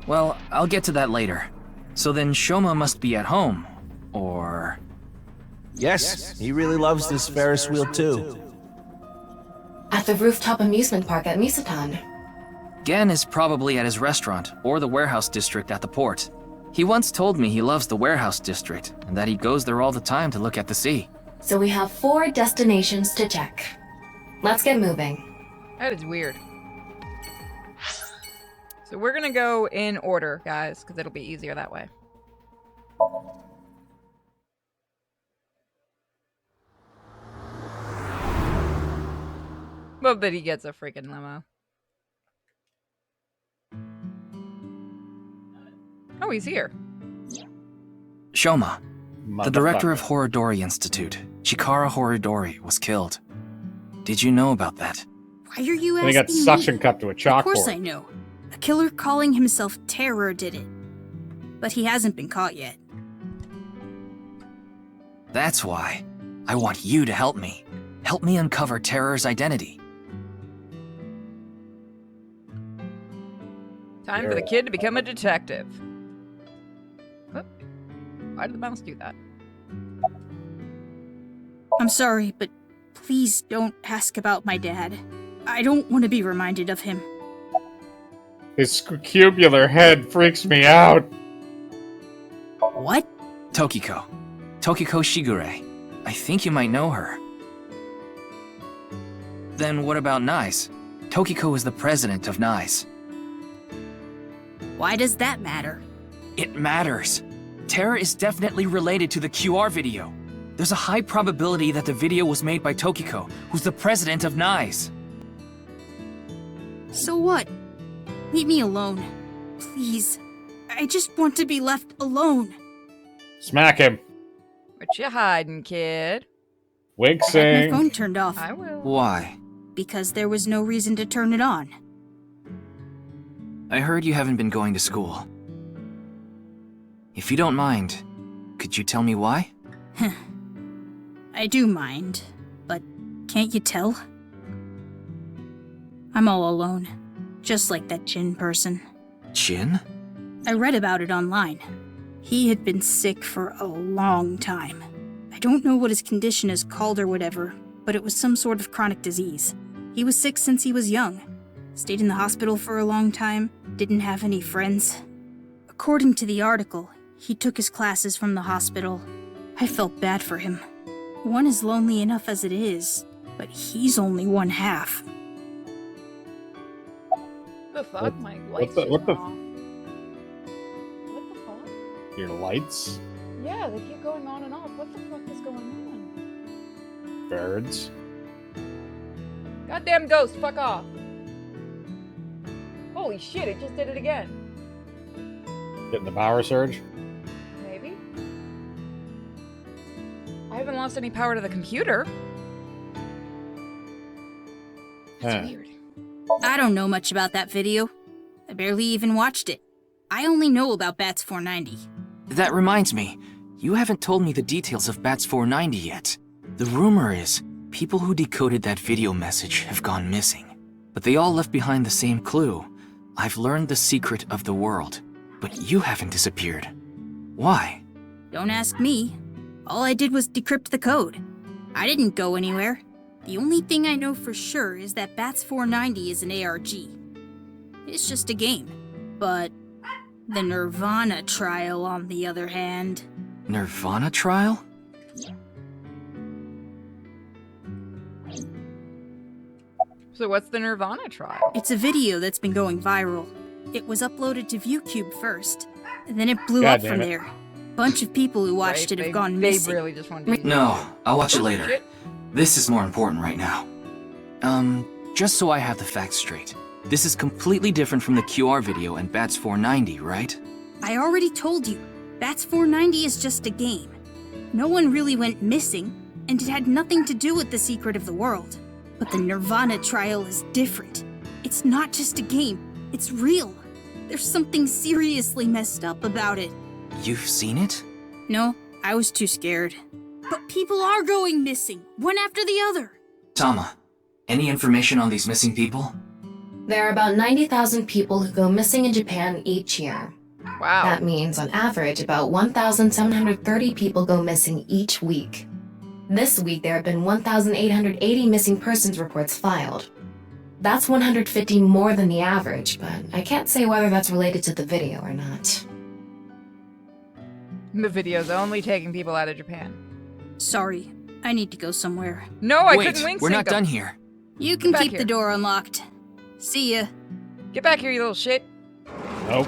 Well, I'll get to that later. So then Shoma must be at home. Or... Yes, he really loves this Ferris wheel too. At the rooftop amusement park at Misatan. Gen is probably at his restaurant, or the warehouse district at the port. He once told me he loves the warehouse district, and that he goes there all the time to look at the sea. So we have 4 destinations to check. Let's get moving. That is weird. So we're gonna go in order, guys, because it'll be easier that way. Love that he gets a freaking limo. Oh, he's here. Shoma, the director of Horodori Institute, Chikara Horodori, was killed. Did you know about that? Why are you asking They got suction me? cupped to a chalkboard. Of course I know. A killer calling himself Terror did it. But he hasn't been caught yet. That's why. I want you to help me. Help me uncover Terror's identity. Time for the kid to become a detective. Whoop. Why did the mouse do that? I'm sorry, but please don't ask about my dad. I don't want to be reminded of him. His cubular head freaks me out. What? Tokiko. Tokiko Shigure. I think you might know her. Then what about NICE? Tokiko is the president of NICE. Why does that matter? It matters. Terror is definitely related to the QR video. There's a high probability that the video was made by Tokiko, who's the president of NICE. So what? Leave me alone. Please. I just want to be left alone. Smack him. What you hiding, kid? Wink I had my sing. phone turned off. I will. Why? Because there was no reason to turn it on. I heard you haven't been going to school. If you don't mind, could you tell me why? I do mind, but can't you tell? I'm all alone, just like that Jin person. Jin? I read about it online. He had been sick for a long time. I don't know what his condition is called or whatever, but it was some sort of chronic disease. He was sick since he was young. Stayed in the hospital for a long time, didn't have any friends. According to the article, he took his classes from the hospital. I felt bad for him. One is lonely enough as it is, but he's only one half. The fuck? My lights what the- just went off. What the fuck? Your lights? Yeah, they keep going on and off. What the fuck is going on? Birds. Goddamn ghost, fuck off. Holy shit, it just did it again. Getting the power surge? Maybe. I haven't lost any power to the computer. That's weird. I don't know much about that video. I barely even watched it. I only know about Bats 490. That reminds me, you haven't told me the details of Bats 490 yet. The rumor is, people who decoded that video message have gone missing. But they all left behind the same clue. I've learned the secret of the world, but you haven't disappeared. Why? Don't ask me. All I did was decrypt the code. I didn't go anywhere. The only thing I know for sure is that Bats 490 is an ARG. It's just a game. But the Nirvana trial, on the other hand... Nirvana trial? So what's the Nirvana trial? It's a video that's been going viral. It was uploaded to ViewCube first, and then it blew God up damn from it. there. Bunch of people who watched it have gone They missing. really just wanted to No, I'll watch it later. This is more important right now. Just so I have the facts straight. This is completely different from the QR video and Bats 490, right? I already told you, Bats 490 is just a game. No one really went missing, and it had nothing to do with the secret of the world. But the Nirvana trial is different. It's not just a game, it's real. There's something seriously messed up about it. You've seen it? No, I was too scared. But people are going missing, one after the other. Tama, any information on these missing people? There are about 90,000 people who go missing in Japan each year. Wow. That means, on average, about 1,730 people go missing each week. This week, there have been 1,880 missing persons reports filed. That's 150 more than the average, but I can't say whether that's related to the video or not. The video's only taking people out of Japan. Sorry, I need to go somewhere. No, I Wait, couldn't wink we're not sync 'em. done here. You can Back keep here. the door unlocked. See ya. Get back here, you little shit. Nope.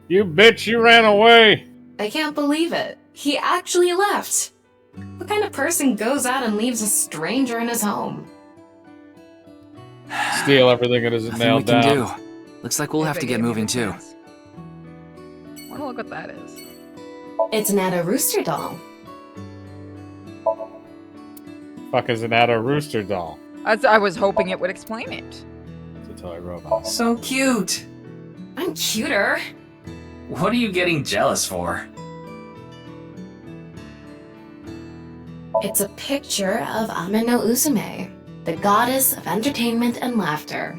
You bitch, you ran away! I can't believe it. He actually left. What kind of person goes out and leaves a stranger in his home? Steal everything that isn't Nothing nailed we can down. do. Looks like we'll have to get moving too. I wanna look what that is. It's an Ada Rooster doll. Fuck is an Ada Rooster doll? I was hoping it would explain it. It's a toy robot. So cute. I'm cuter. What are you getting jealous for? It's a picture of Ame no Uzume, the goddess of entertainment and laughter.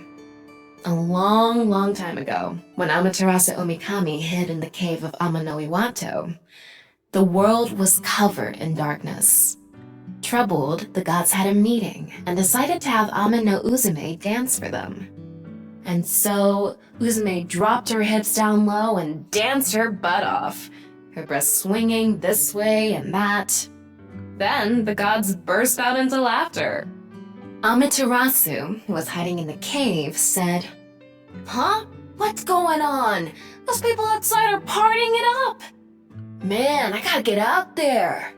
A long, long time ago, when Amaterasu Omikami hid in the cave of Ama no Iwato, the world was covered in darkness. Troubled, the gods had a meeting and decided to have Ame no Uzume dance for them. And so, Uzume dropped her hips down low and danced her butt off, her breasts swinging this way and that. Then the gods burst out into laughter. Amaterasu, who was hiding in the cave, said, "Huh? What's going on? Those people outside are partying it up. Man, I gotta get out there."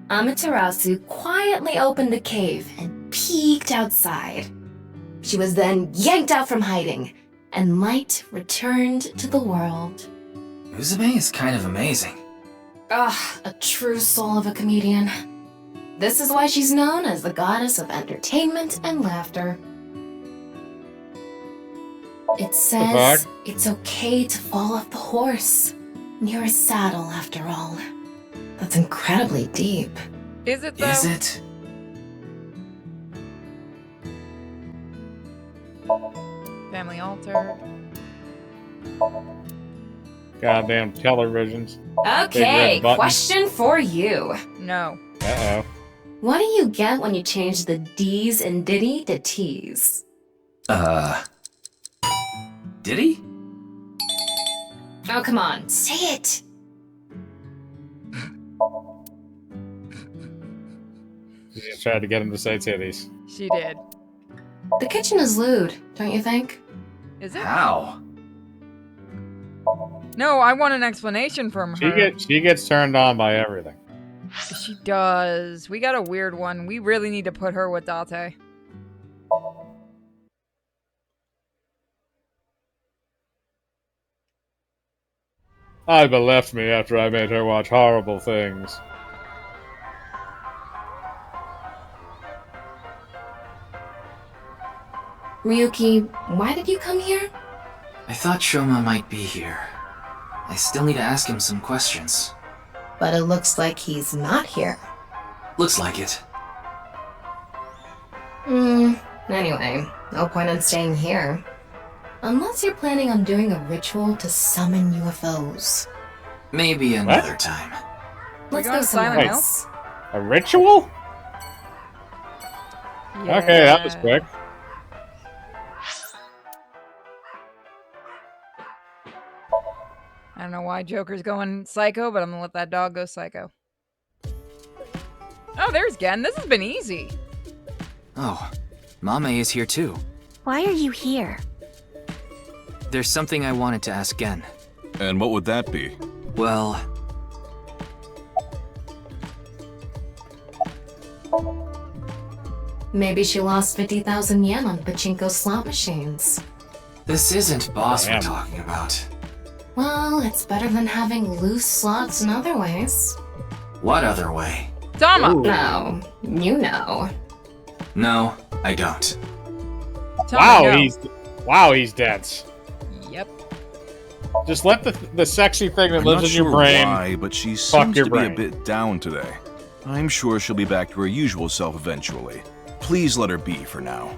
Amaterasu quietly opened the cave and peeked outside. She was then yanked out from hiding, and light returned to the world. Uzume is kind of amazing. A true soul of a comedian. This is why she's known as the goddess of entertainment and laughter. It says it's okay to fall off the horse. You're a saddle, after all. That's incredibly deep. Is it though? Is it? Family altar. Goddamn televisions. Okay, question for you. No. Uh-oh. What do you get when you change the D's in Diddy to T's? Diddy? Oh, come on, say it. She just tried to get him to say titties. She did. The kitchen is lewd, don't you think? Is it? How? No, I want an explanation from her. She gets turned on by everything. She does. We got a weird one. We really need to put her with Date. Iba left me after I made her watch horrible things. Ryuki, why did you come here? I thought Shoma might be here. I still need to ask him some questions. But it looks like he's not here. Looks like it. Anyway, no point in staying here. Unless you're planning on doing a ritual to summon UFOs. Maybe another time. Let's going go to somewhere Silent else. A ritual? Yeah. Okay, that was quick. I don't know why Joker's going psycho, but I'm gonna let that dog go psycho. Oh, there's Gen. This has been easy. Oh, Mame is here too. Why are you here? There's something I wanted to ask Gen. And what would that be? Well... Maybe she lost 50,000 yen on pachinko slot machines. This isn't boss we're talking about. Well, it's better than having loose slots in other ways. What other way? Tama! No, you know. No, I don't. Tama, Wow, he's dense. Yep. Just let the sexy thing that I'm lives not in your sure brain why, but she fuck seems your to be brain. a bit down today. I'm sure she'll be back to her usual self eventually. Please let her be for now.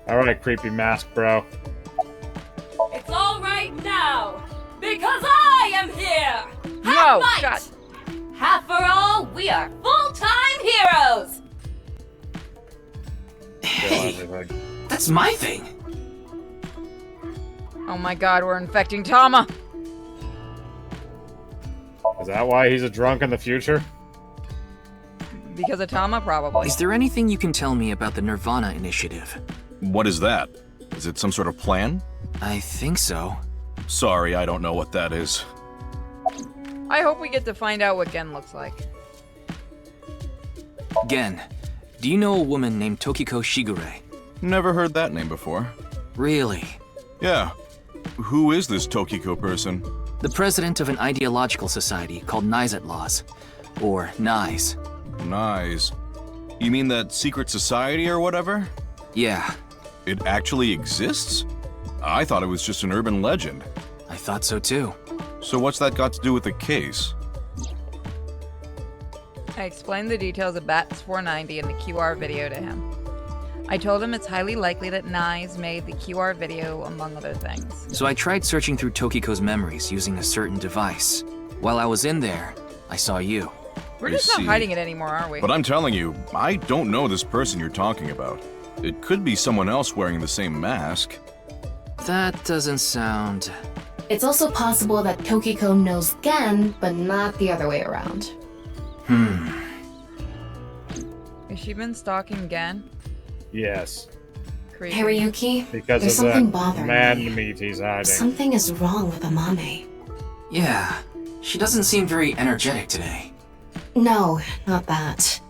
Alright, creepy mask, bro. It's all right now, because I am here! No, Half shut. Half for all, we are full-time heroes! Hey, that's my thing. Oh my god, we're infecting Tama. Is that why he's a drunk in the future? Because of Tama, probably. Is there anything you can tell me about the Nirvana initiative? What is that? Is it some sort of plan? I think so. Sorry, I don't know what that is. I hope we get to find out what Gen looks like. Gen, do you know a woman named Tokiko Shigure? Never heard that name before. Really? Yeah. Who is this Tokiko person? The president of an ideological society called Nizet Laws. Or NISE. Nice. You mean that secret society or whatever? Yeah. It actually exists? I thought it was just an urban legend. I thought so too. So what's that got to do with the case? I explained the details of BATS 490 in the QR video to him. I told him it's highly likely that Nyes made the QR video, among other things. So I tried searching through Tokiko's memories using a certain device. While I was in there, I saw you. We're just not hiding it anymore, are we? But I'm telling you, I don't know this person you're talking about. It could be someone else wearing the same mask. That doesn't sound... It's also possible that Tokiko knows Gen, but not the other way around. Has she been stalking Gen? Yes. Creepy. Hariyuki, Because there's of something that bothering man me. meat he's hiding. Something is wrong with Amame. Yeah, she doesn't seem very energetic today. No, not that.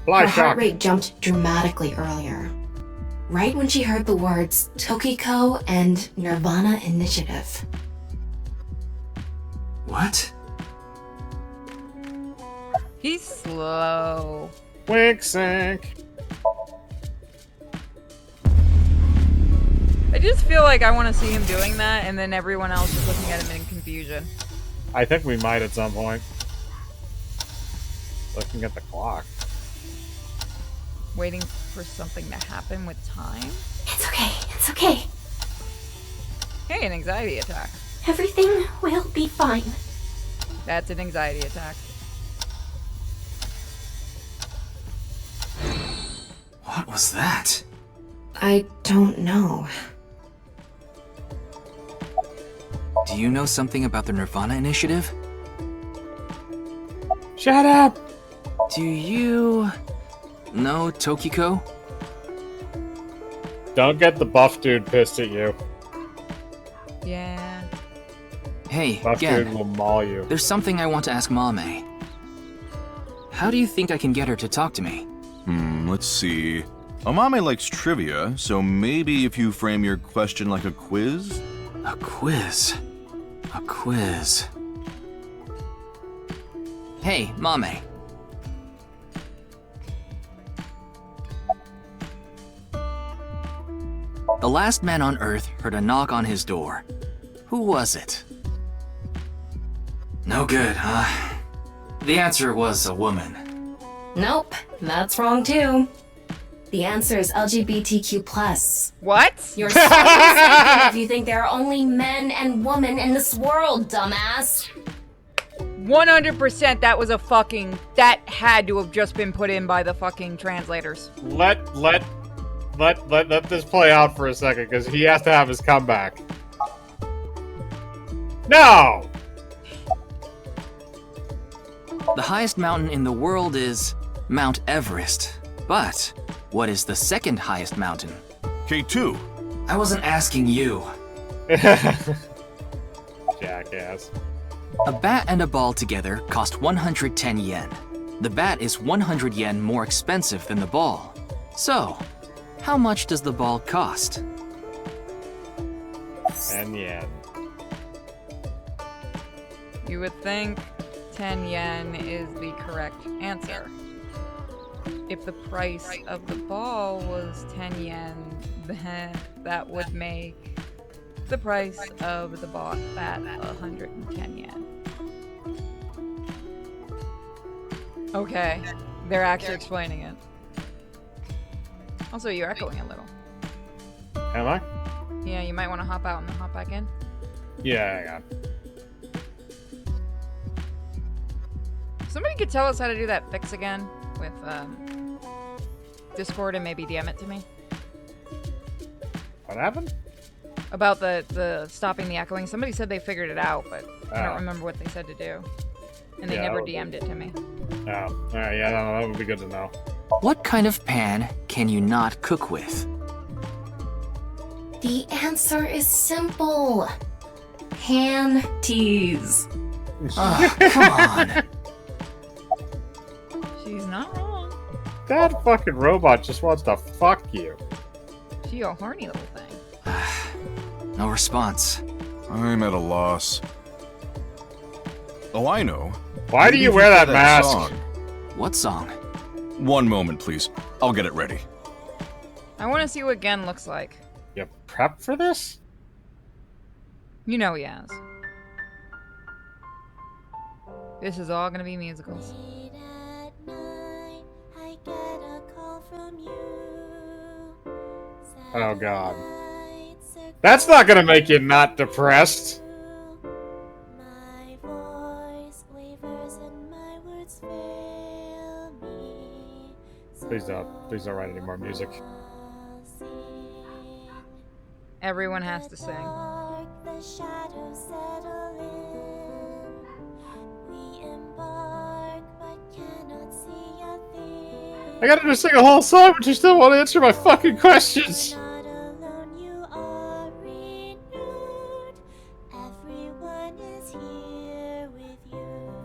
Fly Her shock. heart rate jumped dramatically earlier. Right when she heard the words Tokiko and Nirvana Initiative. What? He's slow. Wink sync. I just feel like I want to see him doing that, and then everyone else is looking at him in confusion. I think we might at some point. Looking at the clock. Waiting for something to happen with time? It's okay, it's okay. Hey, an anxiety attack. Everything will be fine. That's an anxiety attack. What was that? I don't know. Do you know something about the Nirvana initiative? Shut up! Do you know Tokiko? Don't get the buff dude pissed at you. Yeah. Hey, Buff Gen, dude will maul you. there's something I want to ask Mame. How do you think I can get her to talk to me? Let's see. Amame likes trivia, so maybe if you frame your question like a quiz? A quiz. A quiz. Hey, Mame. The last man on Earth heard a knock on his door. Who was it? No good, huh? The answer was a woman. Nope, that's wrong too. The answer is LGBTQ+. What? You're so mistaken if you think there are only men and women in this world, dumbass. 100% that was a fucking... That had to have just been put in by the fucking translators. Let this play out for a second, because he has to have his comeback. No! The highest mountain in the world is Mount Everest. But what is the second highest mountain? K2. I wasn't asking you. Jackass. A bat and a ball together cost 110 yen. The bat is 100 yen more expensive than the ball. So, how much does the ball cost? 10 yen. You would think 10 yen is the correct answer. If the price of the ball was 10 yen, then that would make the price of the bat 110 yen. Okay, they're actually explaining it. Also, you're echoing a little. Am I? Yeah, you might want to hop out and hop back in. Yeah, hang on. Somebody could tell us how to do that fix again with Discord and maybe DM it to me. What happened? About the stopping the echoing. Somebody said they figured it out, but I don't remember what they said to do. And they never DM'd it to me. Oh, alright, yeah, no, that would be good to know. What kind of pan can you not cook with? The answer is simple. Panties. Oh, come on. She's not wrong. That fucking robot just wants to fuck you. She a horny little thing. No response. I'm at a loss. Oh, I know. Why do you wear that mask? Song. What song? One moment, please. I'll get it ready. I want to see what Gen looks like. You prepped for this? You know he has. This is all gonna be musicals. Oh god. That's not gonna make you not depressed. Please don't write any more music. Everyone has to sing. I gotta just sing a whole song, but you still won't answer my fucking questions!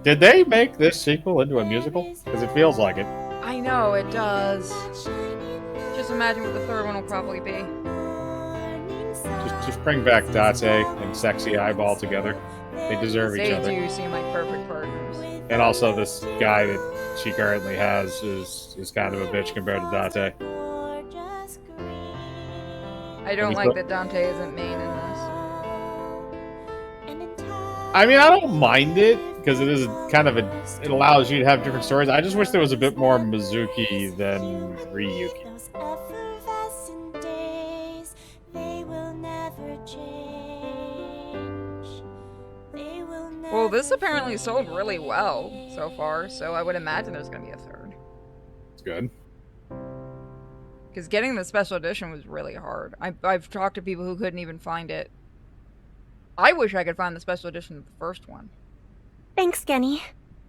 Did they make this sequel into a musical? Because it feels like it. I know, it does. Just imagine what the third one will probably be. Just bring back Date and Sexy Eyeball together. They deserve each other. They do seem like perfect partners. And also this guy that she currently has is kind of a bitch compared to Date. I don't like that Dante isn't main in this. I mean, I don't mind it, because it is kind of it allows you to have different stories. I just wish there was a bit more Mizuki than Ryuki. Well, this apparently sold really well so far, so I would imagine there's going to be a third. It's good. Because getting the special edition was really hard. I've talked to people who couldn't even find it. I wish I could find the special edition of the first one. Thanks, Genny.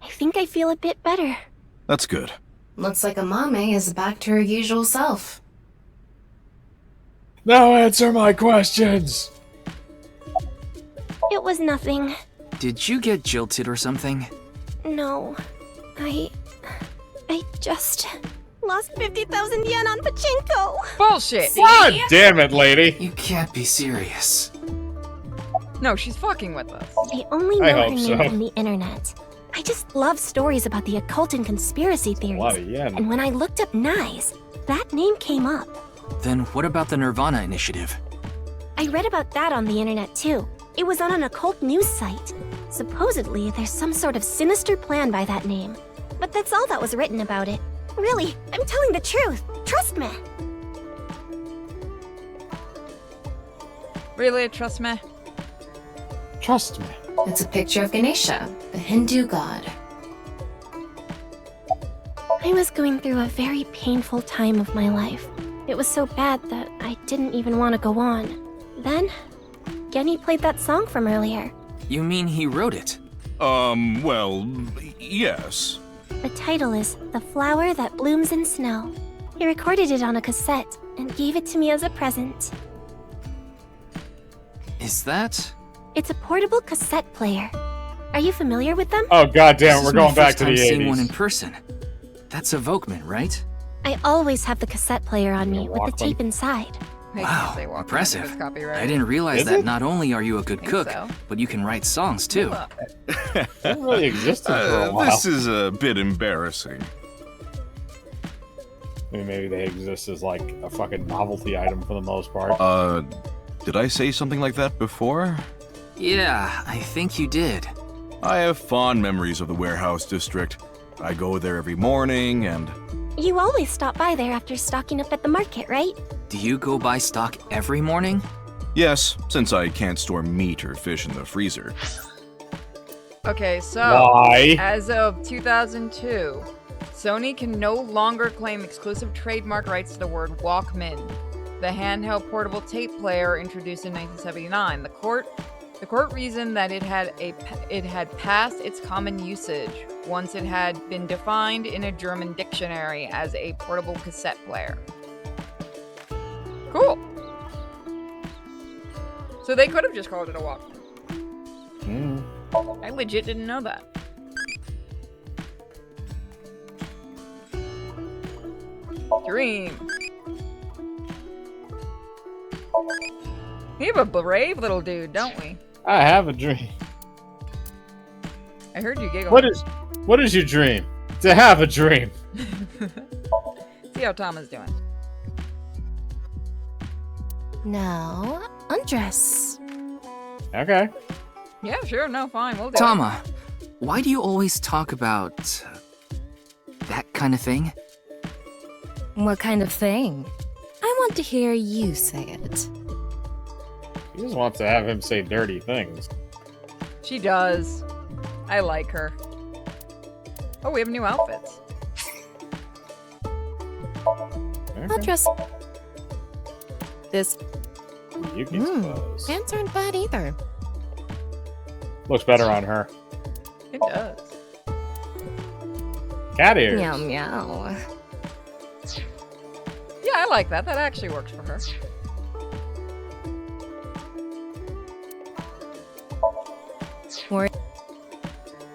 I think I feel a bit better. That's good. Looks like Amame is back to her usual self. Now answer my questions! It was nothing. Did you get jilted or something? No. I just lost 50,000 yen on pachinko. Bullshit! God damn it, lady! You can't be serious. No, she's fucking with us. I only know her name so. from the internet. I just love stories about the occult and conspiracy theories. A lot of yen. And when I looked up Nyes, that name came up. Then what about the Nirvana initiative? I read about that on the internet too. It was on an occult news site. Supposedly, there's some sort of sinister plan by that name. But that's all that was written about it. Really, I'm telling the truth. trust me. Really, trust me? Trust me. It's a picture of Ganesha, the Hindu god. I was going through a very painful time of my life. It was so bad that I didn't even want to go on. Then, Genny played that song from earlier. You mean he wrote it? Well, yes. The title is The Flower That Blooms in Snow. He recorded it on a cassette and gave it to me as a present. Is that? It's a portable cassette player. Are you familiar with them? Oh goddamn, This we're is going my back first to the time seeing one in 80s. person. That's a Volkman, right? I always have the cassette player on me with the tape inside. Wow, impressive. I didn't Is realize that it? not only are you a good Think cook, so. but you can write songs too. That really existed for a while. This is a bit embarrassing. I mean, maybe they exist as like a fucking novelty item for the most part. Did I say something like that before? Yeah, I think you did. I have fond memories of the warehouse district. I go there every morning and... You always stop by there after stocking up at the market, right? Do you go buy stock every morning? Yes, since I can't store meat or fish in the freezer. Okay, so Why? as of 2002, Sony can no longer claim exclusive trademark rights to the word Walkman, the handheld portable tape player introduced in 1979. The court reasoned that it had passed its common usage once it had been defined in a German dictionary as a portable cassette player. Cool. So they could have just called it a Walkman. I legit didn't know that. Dream. We have a brave little dude, don't we? I have a dream. I heard you giggle. What is your dream? To have a dream. See how Tom is doing. Now, undress. Okay. Yeah, sure, no, fine, we'll do Tama, why do you always talk about that kind of thing? What kind of thing? I want to hear you say it. He just wants to have him say dirty things. it. She does. I like her. Oh, we have new outfits. I'll dress. This. You can suppose. Pants aren't bad either. Looks better on her. It does. Cat ears. Meow meow. Yeah, I like that. That actually works for her. Worried,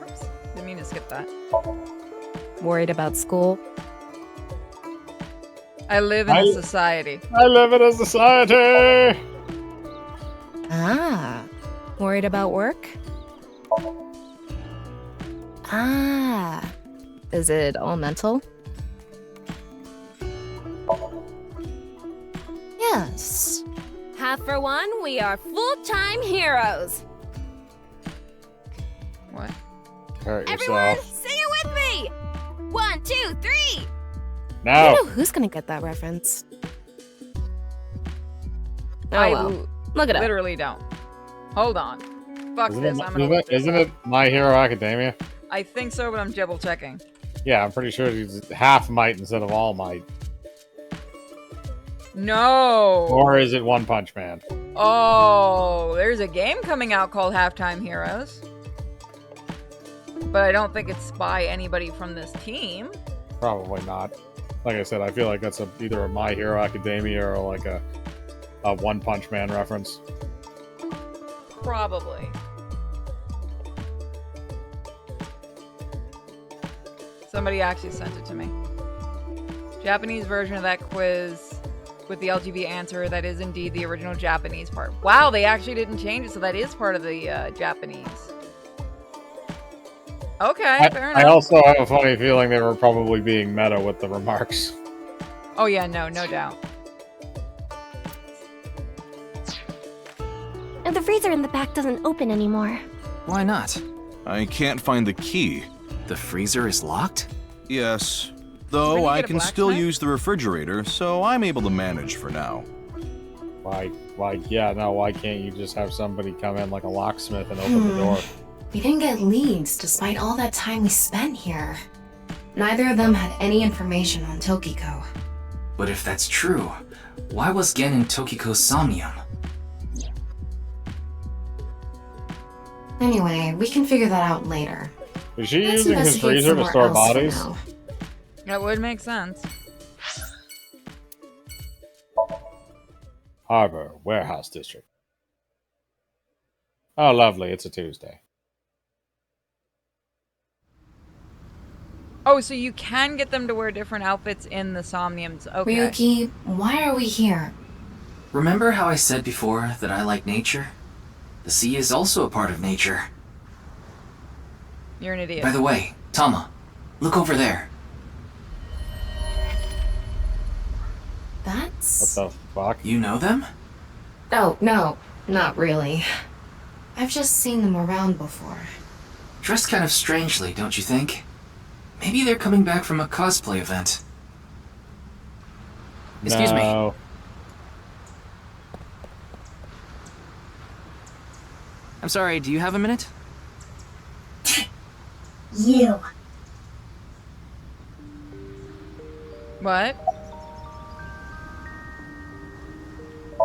Oops, didn't mean to skip that. worried about school? I live in a society. I live in a society! Ah. Worried about work? Ah. Is it all mental? Yes. Half for one, we are full-time heroes. What? Hurt Everyone, yourself. sing it with me! 1, 2, 3! No. I don't know who's gonna get that reference. Oh I well. Look it up. literally don't. Hold on. Fuck Isn't this. it, I'm gonna look this isn't up. it My Hero Academia? I think so, but I'm double checking. Yeah, I'm pretty sure it's half might instead of all might. No. Or is it One Punch Man? Oh, there's a game coming out called Halftime Heroes. But I don't think it's by anybody from this team. Probably not. Like I said, I feel like that's either a My Hero Academia or like a One Punch Man reference. Probably. Somebody actually sent it to me. Japanese version of that quiz with the LGB answer, that is indeed the original Japanese part. Wow, they actually didn't change it, so that is part of the Japanese. Okay, fair enough. I also have a funny feeling they were probably being meta with the remarks. Oh yeah, no doubt. And the freezer in the back doesn't open anymore. Why not? I can't find the key. The freezer is locked? Yes. Though I can still use the refrigerator, so I'm able to manage for now. Why can't you just have somebody come in like a locksmith and open the door? We didn't get leads despite all that time we spent here. Neither of them had any information on Tokiko. But if that's true, why was Gen in Tokiko's Somnium? Anyway, we can figure that out later. Is she Let's using his investigate freezer to somewhere store else for bodies? now. That would make sense. Harbor, Warehouse District. Oh, lovely. It's a Tuesday. Oh, so you can get them to wear different outfits in the Somniums. Okay. Ryuki, why are we here? Remember how I said before that I like nature? The sea is also a part of nature. You're an idiot. By the way, Tama, look over there. That's... What the fuck? You know them? Oh, no, not really. I've just seen them around before. Dressed kind of strangely, don't you think? Maybe they're coming back from a cosplay event. Excuse me. I'm sorry, do you have a minute? You. What?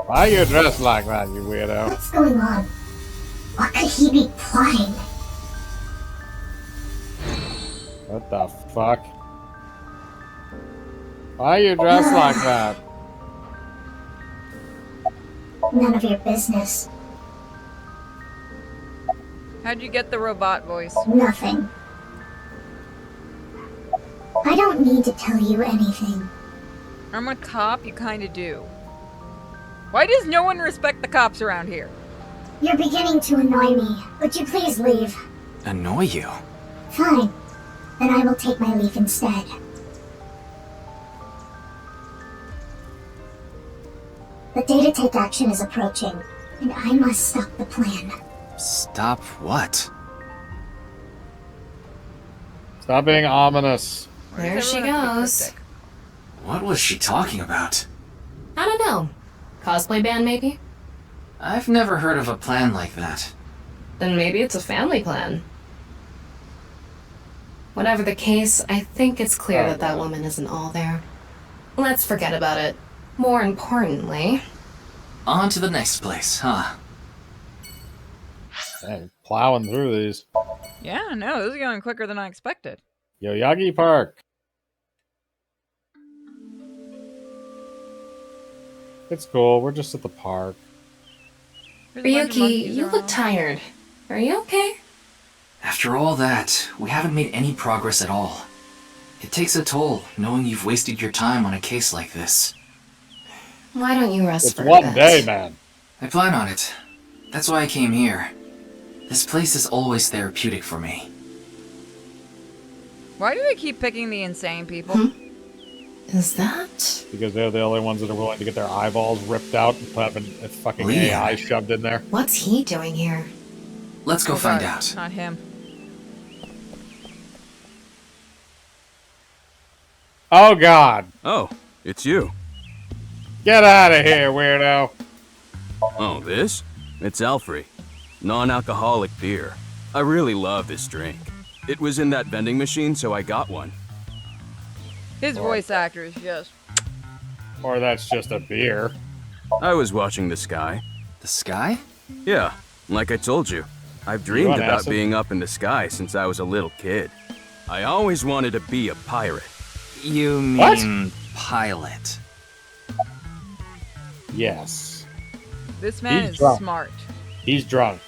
Why are you dressed like that, you weirdo? What's going on? What could he be plotting? What the fuck? Why are you dressed like that? None of your business. How'd you get the robot voice? Nothing. I don't need to tell you anything. I'm a cop, you kinda do. Why does no one respect the cops around here? You're beginning to annoy me. Would you please leave? Annoy you? Fine. Then I will take my leave instead. The day to take action is approaching, and I must stop the plan. Stop what? Stop being ominous. There she goes. What was she talking about? I don't know. Cosplay band, maybe? I've never heard of a plan like that. Then maybe it's a family plan. Whatever the case, I think it's clear that that woman isn't all there. Let's forget about it. More importantly... On to the next place, huh? Dang, plowing through these. Yeah, no, this is going quicker than I expected. Yoyagi Park. It's cool, we're just at the park. Ryuki, you look tired. Are you okay? After all that, we haven't made any progress at all. It takes a toll, knowing you've wasted your time on a case like this. Why don't you rest for a one bit? day, man. I plan on it. That's why I came here. This place is always therapeutic for me. Why do they keep picking the insane people? Is that? Because they're the only ones that are willing to get their eyeballs ripped out and having a fucking AI shoved in there. What's he doing here? Let's go find out. Not him. Oh god. Oh, it's you. Get out of here, weirdo. Oh, this? It's Alfrey. Non-alcoholic beer. I really love this drink. It was in that vending machine, so I got one. His voice actor is just... Or that's just a beer. I was watching the sky. The sky? Yeah, like I told you. I've dreamed about acid? being up in the sky since I was a little kid. I always wanted to be a pirate. You mean pilot? Yes. This man He's is drunk. smart. He's drunk.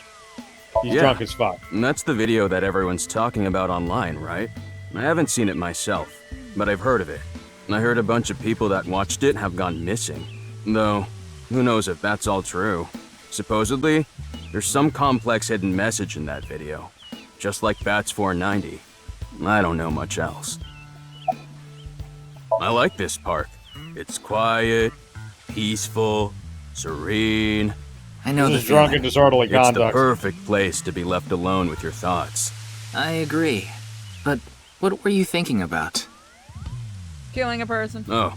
He's drunk as fuck. And that's the video that everyone's talking about online, right? I haven't seen it myself, but I've heard of it. And I heard a bunch of people that watched it have gone missing. Though, who knows if that's all true. Supposedly, there's some complex hidden message in that video. Just like Bats 490. I don't know much else. I like this park. It's quiet, peaceful, serene. I know the drunk and disorderly It's conduct. the perfect place to be left alone with your thoughts. I agree. But what were you thinking about? Killing a person. Oh,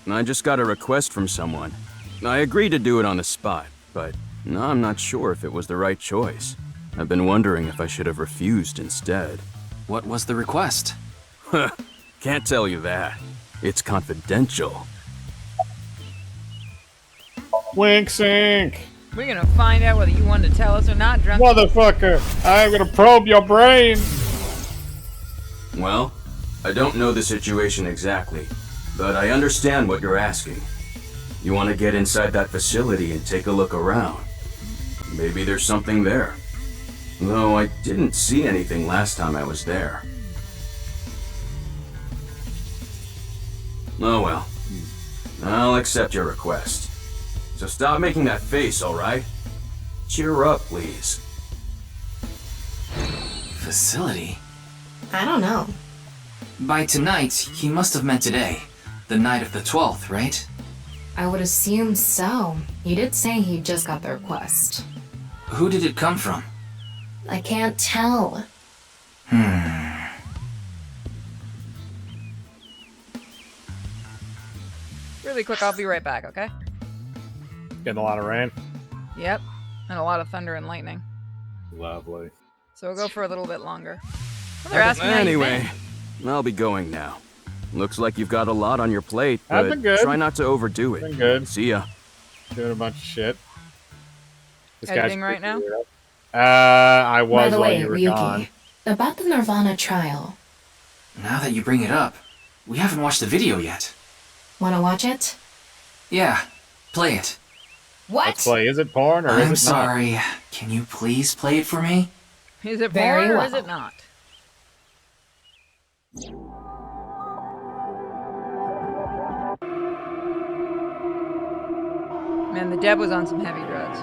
I just got a request from someone. I agreed to do it on the spot, but I'm not sure if it was the right choice. I've been wondering if I should have refused instead. What was the request? Can't tell you that. It's confidential. Wink sink. We're gonna find out whether you wanted to tell us or not, drunk. Motherfucker, I'm gonna probe your brain. Well, I don't know the situation exactly, but I understand what you're asking. You want to get inside that facility and take a look around. Maybe there's something there. Though I didn't see anything last time I was there. Oh well. I'll accept your request. So stop making that face, alright? Cheer up, please. Facility? I don't know. By tonight, he must have meant today. The night of the 12th, right? I would assume so. He did say he just got the request. Who did it come from? I can't tell. Really quick, I'll be right back, okay? Getting a lot of rain. Yep. And a lot of thunder and lightning. Lovely. So we'll go for a little bit longer. Well, they're asking how you've Anyway, I'll be going now. Looks like you've got a lot on your plate, I've but been good. try not to overdo it. Been good. See ya. Doing a bunch of shit. This Editing guy's right now? I was By the while way, you were Ryuki, gone. about the Nirvana trial. Now that you bring it up, we haven't watched the video yet. Wanna watch it? Yeah, play it. What? Let's play. Is it porn or is it not? I'm sorry. Can you please play it for me? Is it Very porn or well. is it not? Man, the Deb was on some heavy drugs.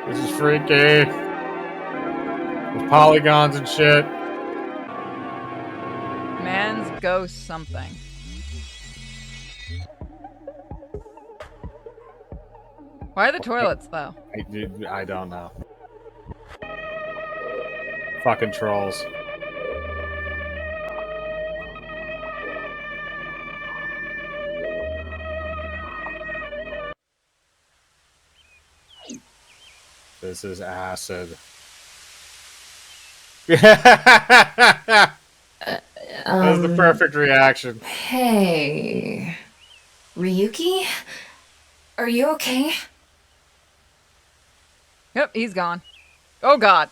This is freaky. There's polygons and shit. Man's ghost something. Why are the toilets, though? I don't know. Fucking trolls. This is acid. That was the perfect reaction. Hey. Ryuki? Are you okay? Yep, he's gone. Oh god.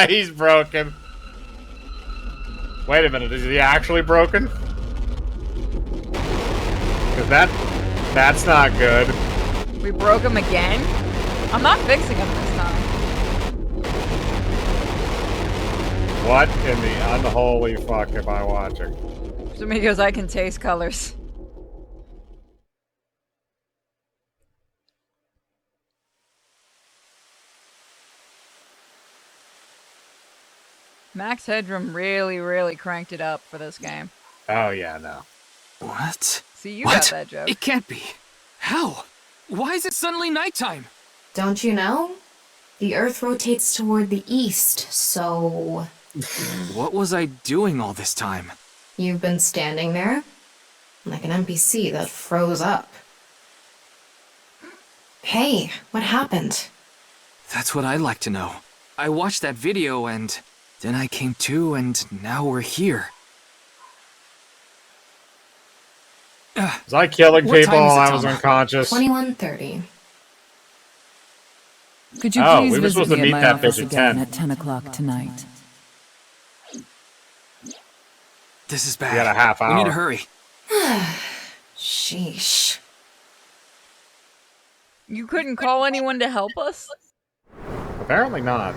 He's broken. Wait a minute, is he actually broken? Cause that's not good. We broke him again? I'm not fixing him this time. What in the unholy fuck am I watching? So he goes, I can taste colors. Max Headroom really cranked it up for this game. Oh yeah, no. What? See, you got that joke. It can't be. How? Why is it suddenly nighttime? Don't you know? The Earth rotates toward the east, so... What was I doing all this time? You've been standing there? Like an NPC that froze up. Hey, what happened? That's what I'd like to know. I watched that video and then I came to and now we're here. Was I killing What people time is while it, I was Tama? unconscious? 21:30. Could you Oh, please we were visit supposed to me meet at my that office bitch at again 10. at 10 o'clock tonight? This is We bad. got a half We need hour. to hurry. Sheesh. You couldn't call anyone to help us? Apparently not.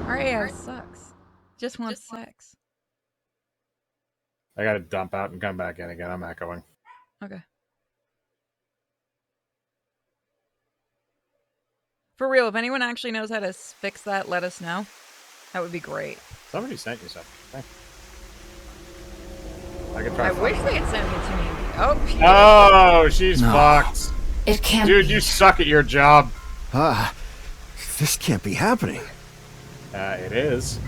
Our AI sucks. Just wants sex. I gotta dump out and come back in again. I'm echoing. Okay. For real, if anyone actually knows how to fix that, let us know. That would be great. Somebody sent you something. I could try. I wish they had sent it to me. Oh, Oh, she's No. fucked. It can't Dude, be. you suck at your job. This can't be happening. It is.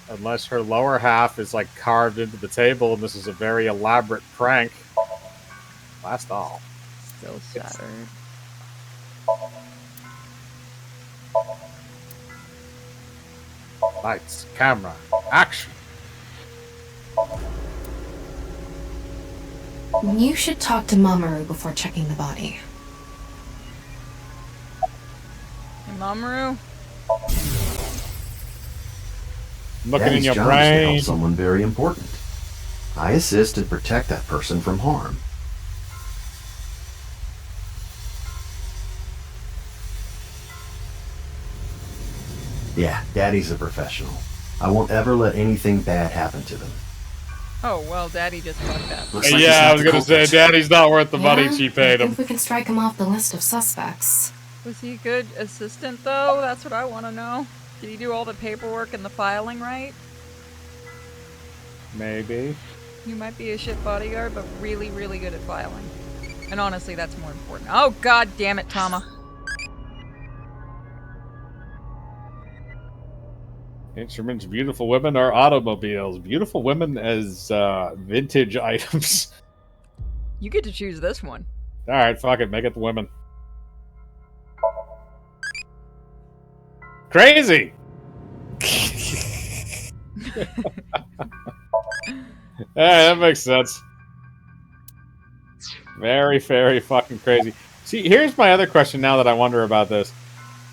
Unless her lower half is like carved into the table and this is a very elaborate prank. Blast all. Still shattered. Lights, camera, action. You should talk to Mamoru before checking the body. Hey, Mamoru? Looking in Daddy's your job is to help brain. someone very important. I assist and protect that person from harm. Yeah, Daddy's a professional. I won't ever let anything bad happen to them. Oh, well, Daddy just fucked up. Looks like Yeah, I was gonna say, Daddy's not worth the money she paid I him. think we can strike him off the list of suspects. Was he a good assistant, though? That's what I want to know. Did he do all the paperwork and the filing right? Maybe. You might be a shit bodyguard, but really, really good at filing. And honestly, that's more important. Oh, god damn it, Tama. Instruments, beautiful women, or automobiles? Beautiful women as vintage items. You get to choose this one. Alright, fuck it, make it the women. Crazy! Yeah, that makes sense. Very, very fucking crazy. See, here's my other question now that I wonder about this.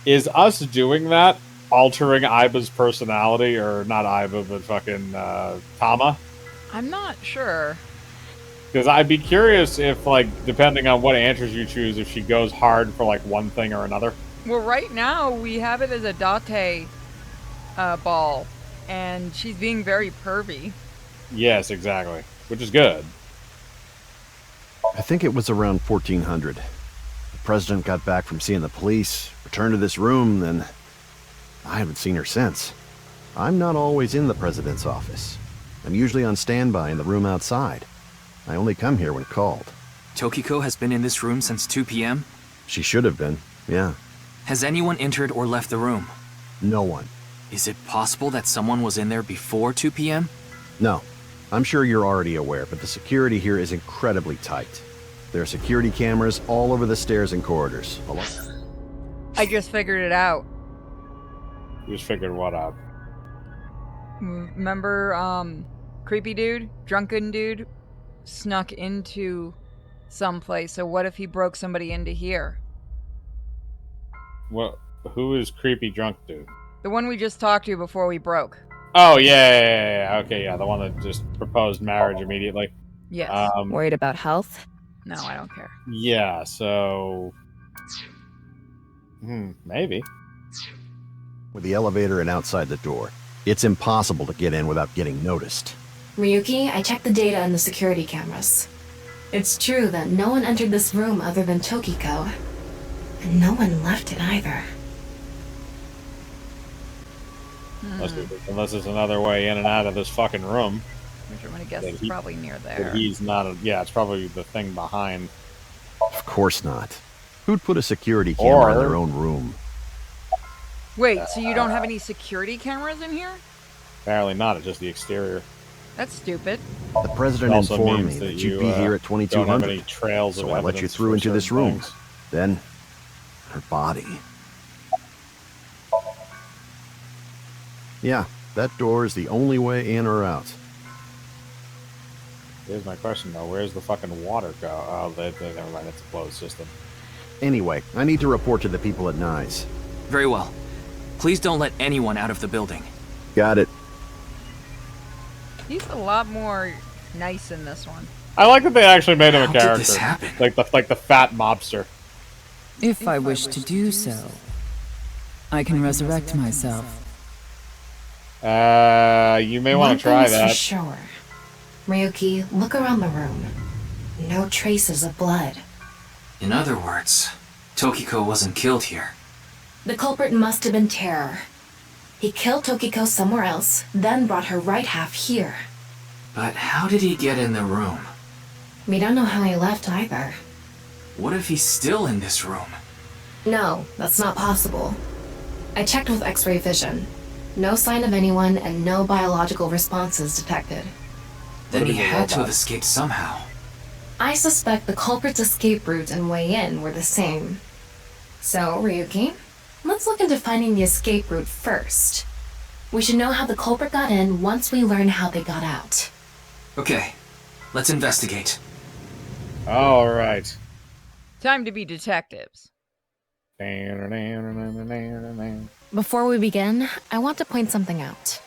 Is us doing that altering Iba's personality? Or not Iba, but fucking Tama? I'm not sure. Because I'd be curious if, like, depending on what answers you choose, if she goes hard for, like, one thing or another. Well, right now, we have it as a Date ball. And she's being very pervy. Yes, exactly. Which is good. I think it was around 1400. The president got back from seeing the police, returned to this room, then I haven't seen her since. I'm not always in the president's office. I'm usually on standby in the room outside. I only come here when called. Tokiko has been in this room since 2 p.m.? She should have been, yeah. Has anyone entered or left the room? No one. Is it possible that someone was in there before 2 p.m.? No. I'm sure you're already aware, but the security here is incredibly tight. There are security cameras all over the stairs and corridors. I just figured it out. You just figured what out? Remember, creepy dude? Drunken dude? Snuck into someplace, so what if he broke somebody into here? What? Who is creepy drunk dude? The one we just talked to before we broke. Oh, yeah. Okay, yeah, the one that just proposed marriage immediately. Yes. Worried about health? No, I don't care. Yeah, so... maybe. With the elevator and outside the door, it's impossible to get in without getting noticed. Ryuki, I checked the data on the security cameras. It's true that no one entered this room other than Tokiko. And no one left it either. Unless there's another way in and out of this fucking room. Which I'm gonna guess it's probably near there. But he's not yeah, it's probably the thing behind. Of course not. Who'd put a security camera in their own room? Wait, so you don't have any security cameras in here? Apparently not, it's just the exterior. That's stupid. The president informed me that you'd be here at 2200. So I let you through into this room. Then, her body. Yeah, that door is the only way in or out. Here's my question though, where's the fucking water go? Oh, never mind, it's a closed system. Anyway, I need to report to the people at Nye's. Very well. Please don't let anyone out of the building. Got it. He's a lot more nice in this one. I like that they actually made him a character. How did this happen? Like the fat mobster. If I wish to do so, I can resurrect myself. You may want to try One thing's that. for sure. Ryuki, look around the room. No traces of blood. In other words, Tokiko wasn't killed here. The culprit must have been Terror. He killed Tokiko somewhere else, then brought her right half here. But how did he get in the room? We don't know how he left either. What if he's still in this room? No, that's not possible. I checked with X-ray vision. No sign of anyone and no biological responses detected. Then he had to have escaped somehow. I suspect the culprit's escape route and way in were the same. So, Ryuki, let's look into finding the escape route first. We should know how the culprit got in once we learn how they got out. Okay, let's investigate. All right. Time to be detectives. Before we begin, I want to point something out.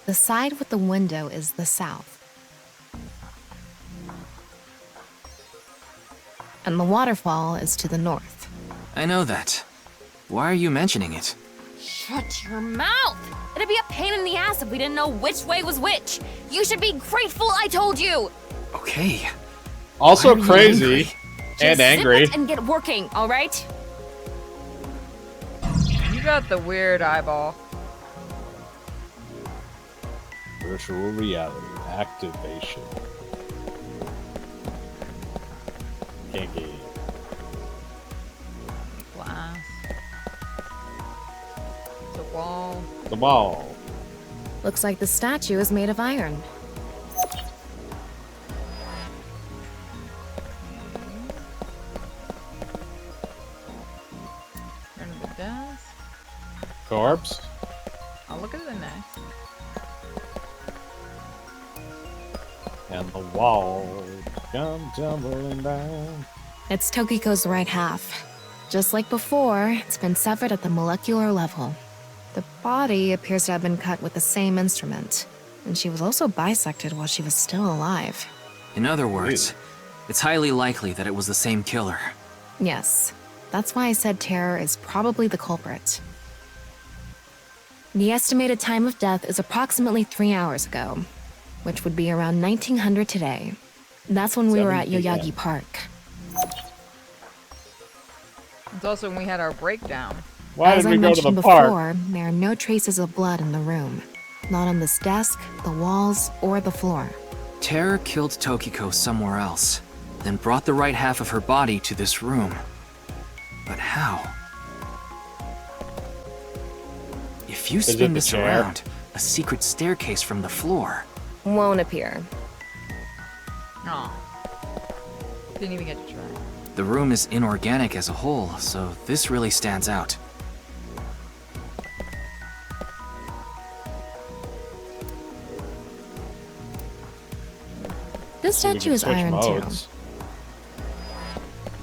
The side with the window is the south. And the waterfall is to the north. I know that. Why are you mentioning it? Shut your mouth! It'd be a pain in the ass if we didn't know which way was which. You should be grateful I told you. Okay. Also crazy and angry. Zip it and get working, all right? You got the weird eyeball. Virtual reality activation. Kinky. Glass. The wall. The wall. Looks like the statue is made of iron. Turn to the desk. Corpse. I'll look at it next. And the wall come tumbling down. It's Tokiko's right half. Just like before, it's been severed at the molecular level. The body appears to have been cut with the same instrument, and she was also bisected while she was still alive. In other words, it's highly likely that it was the same killer. Yes, that's why I said Terror is probably the culprit. The estimated time of death is approximately 3 hours ago, which would be around 1900 today. That's when we were at 7 p.m. Yoyagi Park. It's also when we had our breakdown. Why As did I we go to the mentioned park? before, there are no traces of blood in the room. Not on this desk, the walls, or the floor. Terror killed Tokiko somewhere else, then brought the right half of her body to this room. But how? If you Is it spin the this chair? around, a secret staircase from the floor. Won't appear. Aw. Didn't even get to try. The room is inorganic as a whole, so this really stands out. This So we statue can is switch iron modes. too.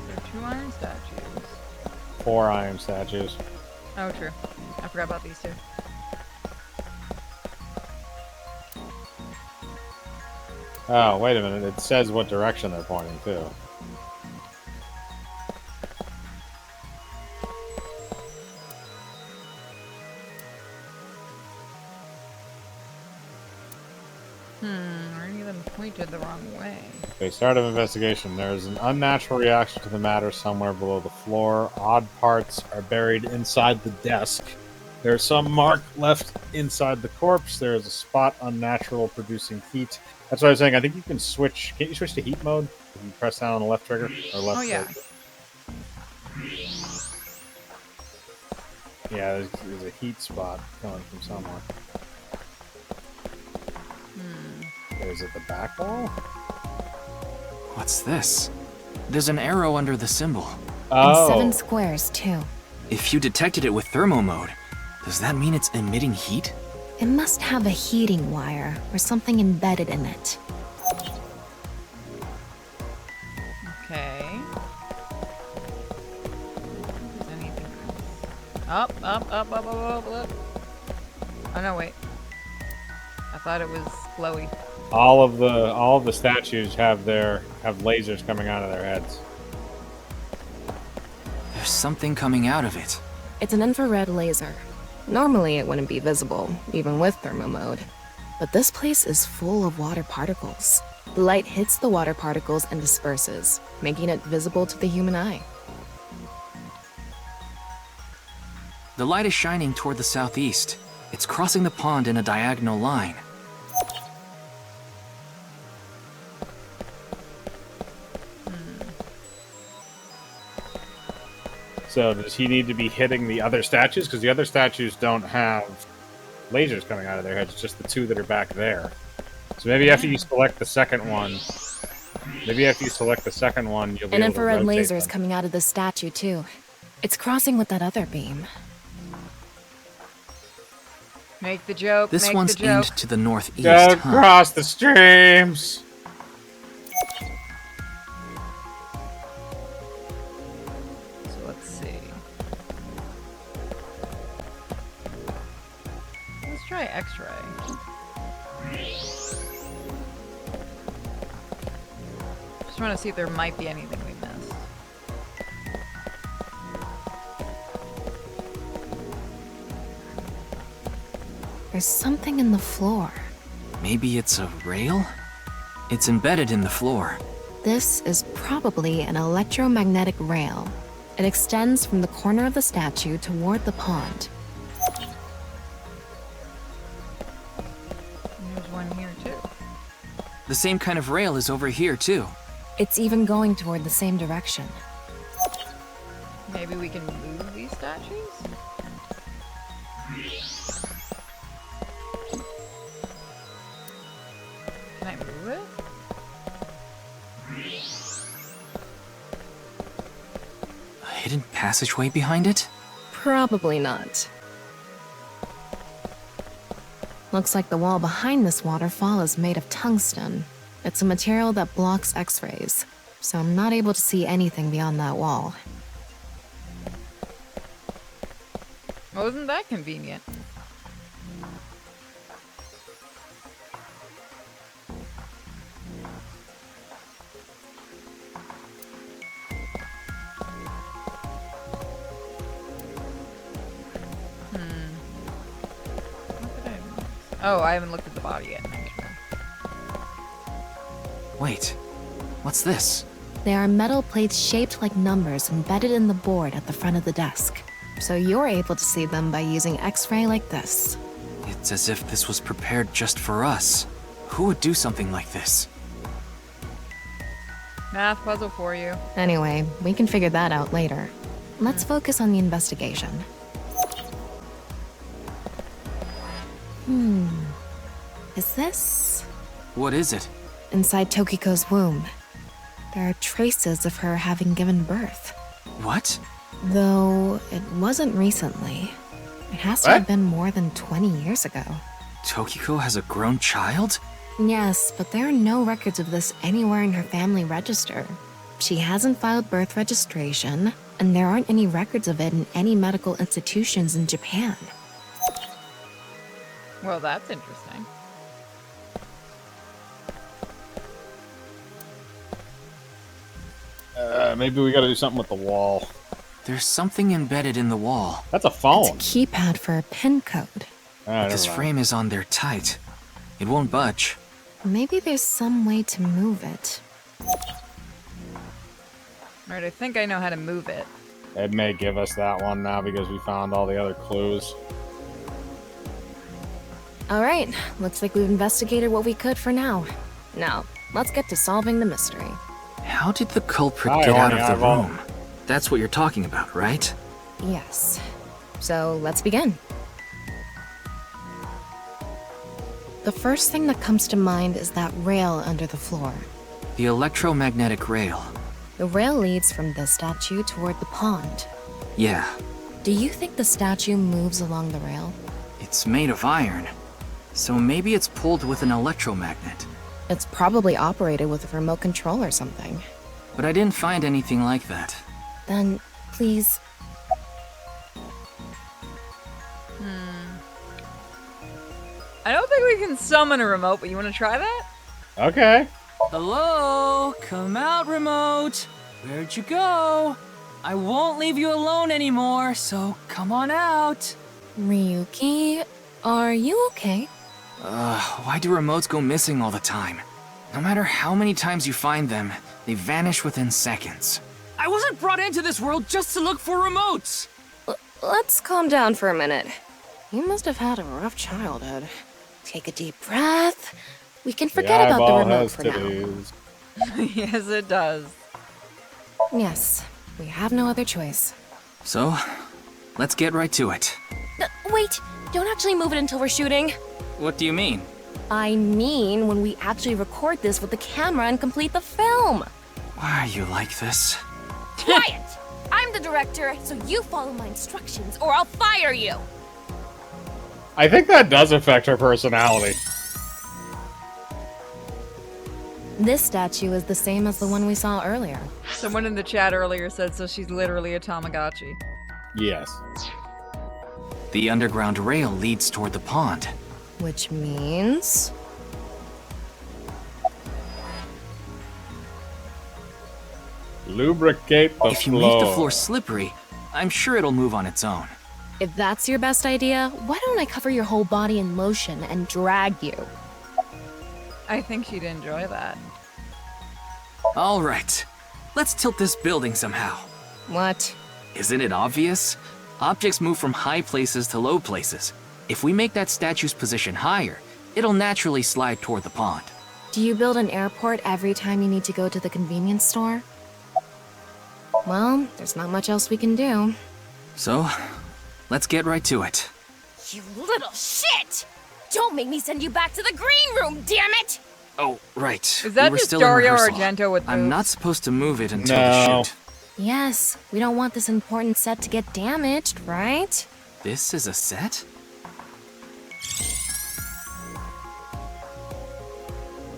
There are 2 iron statues. 4 iron statues. Oh, true. I forgot about these two. Oh, wait a minute. It says what direction they're pointing to. Or any of them pointed the wrong way. Okay, start of investigation. There is an unnatural reaction to the matter somewhere below the floor. Odd parts are buried inside the desk. There's some mark left inside the corpse. There is a spot unnatural producing heat. That's what I was saying. I think you can switch. Can't you switch to heat mode? You press down on the left trigger or left. Oh, yeah. click. Yeah, there's a heat spot coming from somewhere. Is it the back wall? What's this? There's an arrow under the symbol. And 7 squares too. If you detected it with thermo mode, does that mean it's emitting heat? It must have a heating wire or something embedded in it. Okay. Is anything else? Up. Oh no, wait. I thought it was glowy. All of the statues have lasers coming out of their heads. There's something coming out of it. It's an infrared laser. Normally it wouldn't be visible, even with thermo mode. But this place is full of water particles. The light hits the water particles and disperses, making it visible to the human eye. The light is shining toward the southeast. It's crossing the pond in a diagonal line. So does he need to be hitting the other statues? Because the other statues don't have lasers coming out of their heads. It's just the two that are back there. So maybe after you select the second one, you'll be An able to infrared rotate laser is them. coming out of this statue, too. It's crossing with that other beam. Make the joke. This make one's the joke. aimed to the northeast. Don't huh? cross the streams! So let's see. Let's try X-ray. Just want to see if there might be anything we missed. There's something in the floor. Maybe it's a rail? It's embedded in the floor. This is probably an electromagnetic rail. It extends from the corner of the statue toward the pond. There's one here too. The same kind of rail is over here, too. It's even going toward the same direction. Maybe we can move these statues? Can I move it? A hidden passageway behind it? Probably not. Looks like the wall behind this waterfall is made of tungsten. It's a material that blocks X-rays, so I'm not able to see anything beyond that wall. Well, isn't that convenient? Oh, I haven't looked at the body yet. Wait, what's this? There are metal plates shaped like numbers embedded in the board at the front of the desk, so you're able to see them by using X-ray like this. It's as if this was prepared just for us. Who would do something like this? Math puzzle for you. Anyway, we can figure that out later. Let's focus on the investigation. Is this? What is it? Inside Tokiko's womb. There are traces of her having given birth. What? Though it wasn't recently. It has to have been more than 20 years ago. Tokiko has a grown child? Yes, but there are no records of this anywhere in her family register. She hasn't filed birth registration, and there aren't any records of it in any medical institutions in Japan. Well, that's interesting. Maybe we gotta do something with the wall. There's something embedded in the wall. That's a phone. It's a keypad for a PIN code. But this frame is on there tight. It won't budge. Maybe there's some way to move it. Alright, I think I know how to move it. It may give us that one now because we found all the other clues. Alright, looks like we've investigated what we could for now. Now, let's get to solving the mystery. How did the culprit get out of the room? That's what you're talking about, right? Yes. So let's begin. The first thing that comes to mind is that rail under the floor. The electromagnetic rail. The rail leads from the statue toward the pond. Yeah. Do you think the statue moves along the rail? It's made of iron. So maybe it's pulled with an electromagnet. It's probably operated with a remote control or something. But I didn't find anything like that. Then, please... I don't think we can summon a remote, but you want to try that? Okay. Hello? Come out, remote. Where'd you go? I won't leave you alone anymore, so come on out. Ryuki, are you okay? Why do remotes go missing all the time? No matter how many times you find them, they vanish within seconds. I wasn't brought into this world just to look for remotes! Let's calm down for a minute. You must have had a rough childhood. Take a deep breath. We can forget about the remote for now. Yes, it does. Yes, we have no other choice. So, let's get right to it. Wait, don't actually move it until we're shooting. What do you mean? I mean when we actually record this with the camera and complete the film. Why are you like this? Quiet! I'm the director, so you follow my instructions or I'll fire you! I think that does affect her personality. This statue is the same as the one we saw earlier. Someone in the chat earlier said so she's literally a Tamagotchi. Yes. The underground rail leads toward the pond. Which means... Lubricate the If you floor. make the floor slippery, I'm sure it'll move on its own. If that's your best idea, why don't I cover your whole body in lotion and drag you? I think she'd enjoy that. All right, let's tilt this building somehow. What? Isn't it obvious? Objects move from high places to low places. If we make that statue's position higher, it'll naturally slide toward the pond. Do you build an airport every time you need to go to the convenience store? Well, there's not much else we can do. So, let's get right to it. You little shit! Don't make me send you back to the green room, damn it! Oh, right. Is that we were just still Dario in rehearsal. Argento with I'm boobs? not supposed to move it until No. the shoot. Yes, we don't want this important set to get damaged, right? This is a set?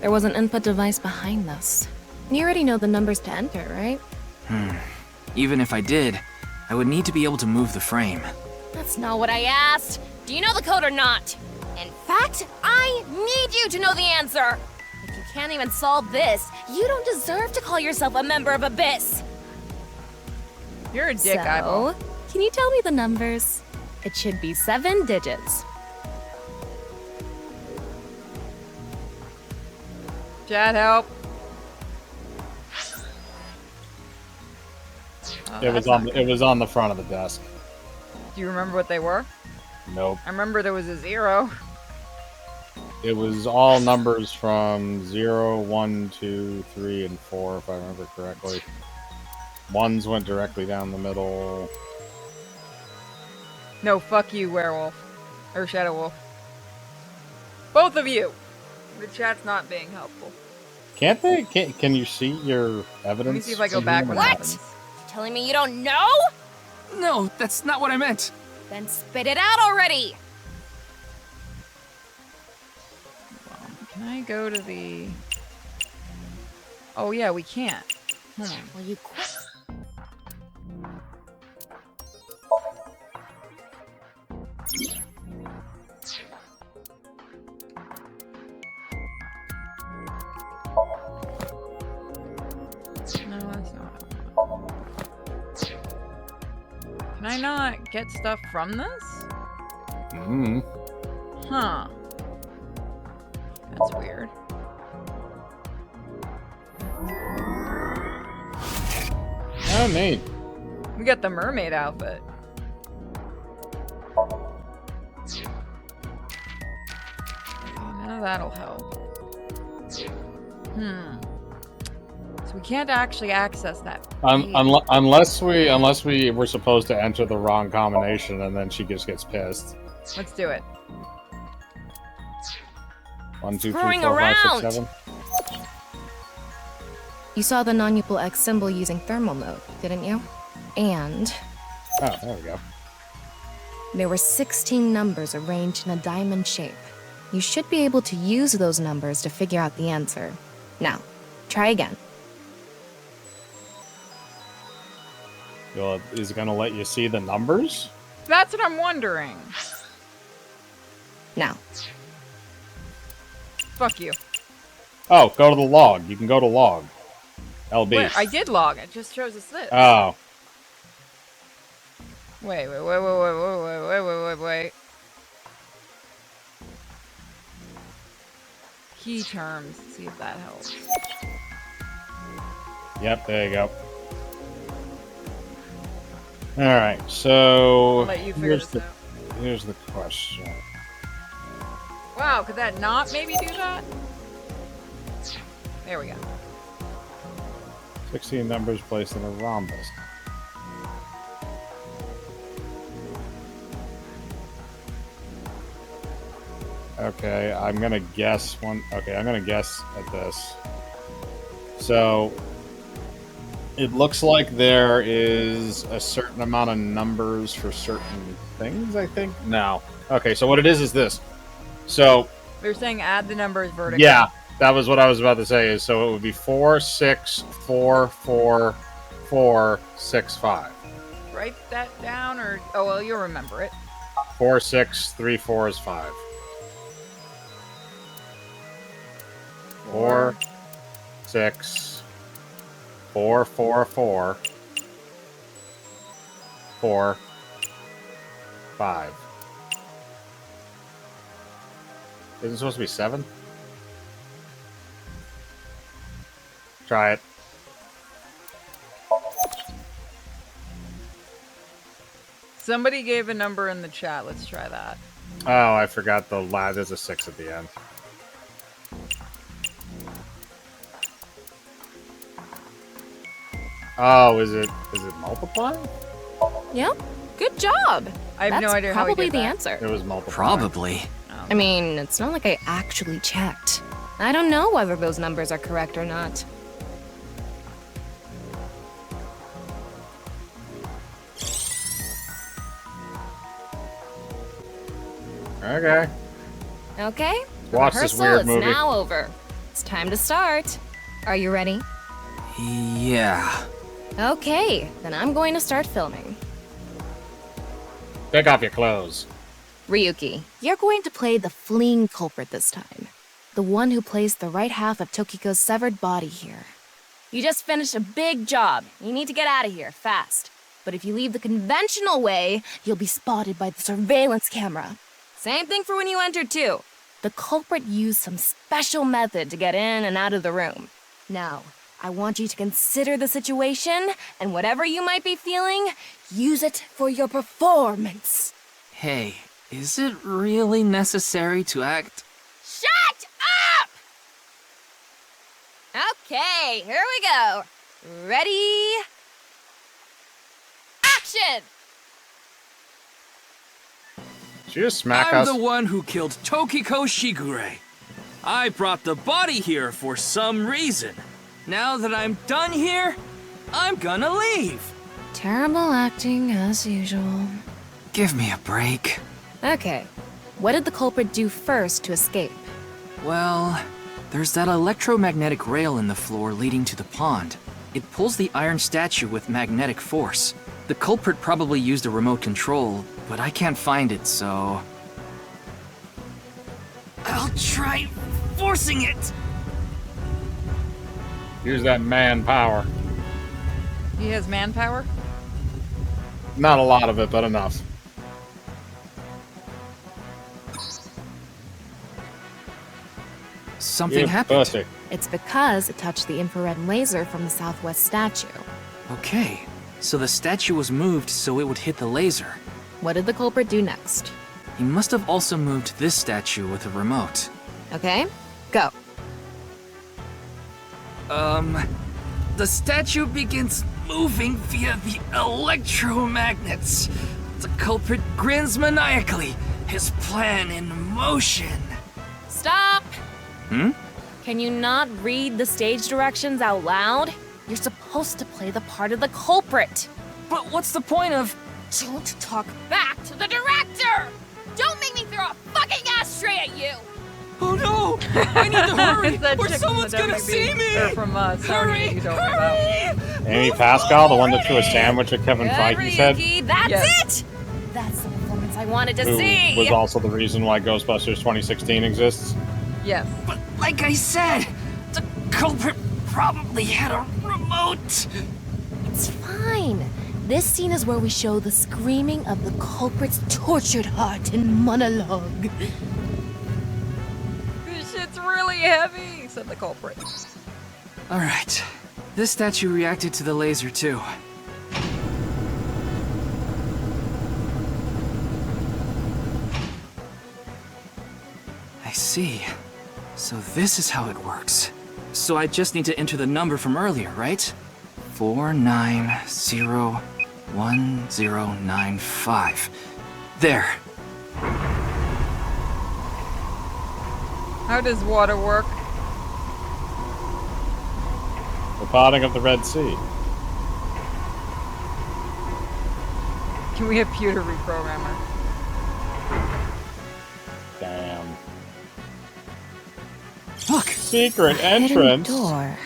There was an input device behind this. You already know the numbers to enter, right? Even if I did, I would need to be able to move the frame. That's not what I asked. Do you know the code or not? In fact, I need you to know the answer. If you can't even solve this, you don't deserve to call yourself a member of Abyss. You're a dick, eyeball. So, can you tell me the numbers? It should be 7 digits. Chat, help. Oh, It was on the front of the desk. Do you remember what they were? Nope. I remember there was a 0. It was all numbers from 0, 1, 2, 3, and 4, if I remember correctly. Ones went directly down the middle. No, fuck you, werewolf. Or shadow wolf. Both of you! The chat's not being helpful. Can't they? Can you see your evidence? Let me see if I go back when it What? happens. You telling me you don't know? No, that's not what I meant. Then spit it out already! Can I go to the... Oh yeah, we can't. Will you quit? No, that's not. Can I not get stuff from this? Huh. That's weird. Oh, neat. We got the mermaid outfit. None of that'll help. So we can't actually access that. Unless we were supposed to enter the wrong combination, and then she just gets pissed. Let's do it. 1, 2, 3, Screwing 4, 5, 6, around. 7. You saw the non-equal X symbol using thermal mode, didn't you? And Oh, there we go. there were 16 numbers arranged in a diamond shape. You should be able to use those numbers to figure out the answer. Now, try again. Well, is it gonna let you see the numbers? That's what I'm wondering. Now. Fuck you. Oh, go to the log. You can go to log. LB. Where? I did log. It just shows us this. Oh. Wait. Key terms. See if that helps. Yep, there you go. Alright, so I'll let you figure this out. here's the question. Wow, could that not maybe do that? There we go. 16 numbers placed in a rhombus. Okay, I'm gonna guess one. Okay, I'm gonna guess at this. So, it looks like there is a certain amount of numbers for certain things, I think? No. Okay, so what it is this. So... They're saying add the numbers vertically. Yeah, that was what I was about to say. Is so it would be 4, 6, 4, 4, 4, 6, 5. Write that down, or... Oh, well, you'll remember it. 4, 6, 3, 4 is 5. 4, 6, 4, 4, 4, 4, 5. Isn't it supposed to be 7? Try it. Somebody gave a number in the chat. Let's try that. Oh, I forgot the last. There's a 6 at the end. Oh, is it multiplying? Yep. Good job. I have no idea how probably he did the that. answer. It was multiplying. Probably. I mean, it's not like I actually checked. I don't know whether those numbers are correct or not. Okay. Okay. Watch this Rehearsal weird is movie. now over. It's time to start. Are you ready? Yeah. Okay, then I'm going to start filming. Take off your clothes. Ryuki, you're going to play the fleeing culprit this time. The one who placed the right half of Tokiko's severed body here. You just finished a big job. You need to get out of here, fast. But if you leave the conventional way, you'll be spotted by the surveillance camera. Same thing for when you entered, too. The culprit used some special method to get in and out of the room. Now, I want you to consider the situation, and whatever you might be feeling, use it for your performance. Hey, is it really necessary to act? Shut up! Okay, here we go. Ready? Action! Did you just smack I'm us? the one who killed Tokiko Shigure. I brought the body here for some reason. Now that I'm done here, I'm gonna leave. Terrible acting, as usual. Give me a break. Okay, what did the culprit do first to escape? Well, there's that electromagnetic rail in the floor leading to the pond. It pulls the iron statue with magnetic force. The culprit probably used a remote control, but I can't find it, so... I'll try forcing it! Use that man power. He has manpower? Not a lot of it, but enough. Something You happened. pussy. It's because it touched the infrared laser from the southwest statue. Okay, so the statue was moved so it would hit the laser. What did the culprit do next? He must have also moved this statue with a remote. Okay, go. The statue begins moving via the electromagnets. The culprit grins maniacally, his plan in motion. Stop! Hmm? Can you not read the stage directions out loud? You're supposed to play the part of the culprit. But what's the point of... Don't talk back to the director! Don't make me throw a fucking ashtray at you! Oh no! I need to hurry, It's that or chick from someone's the gonna WB. see me! They're from Hurry! you don't know about. Amy Pascal, the one that threw a sandwich at Kevin Good, Feige's head, Ryuki, that's Yes. it! That's the performance I wanted to who see! was also the reason why Ghostbusters 2016 exists. Yes. But like I said, the culprit probably had a remote. It's fine. This scene is where we show the screaming of the culprit's tortured heart in monologue. This shit's really heavy, said the culprit. Alright, this statue reacted to the laser too. I see. So this is how it works. So I just need to enter the number from earlier, right? 4901095. There. How does water work? The parting of the Red Sea. Can we have Pewter reprogrammer? Damn. Look! Secret entrance! Door.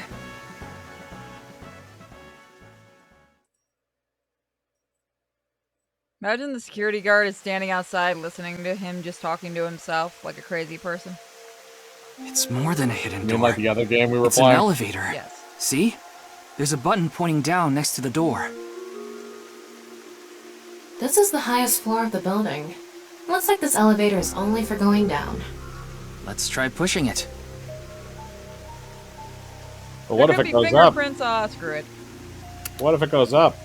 Imagine the security guard is standing outside listening to him just talking to himself like a crazy person. It's more than a hidden door. You mean like the other game we were it's playing? An elevator. Yes. See? There's a button pointing down next to the door. This is the highest floor of the building. Looks like this elevator is only for going down. Let's try pushing it. But what if it goes up? Fingerprints? Ah, screw it. What if it goes up?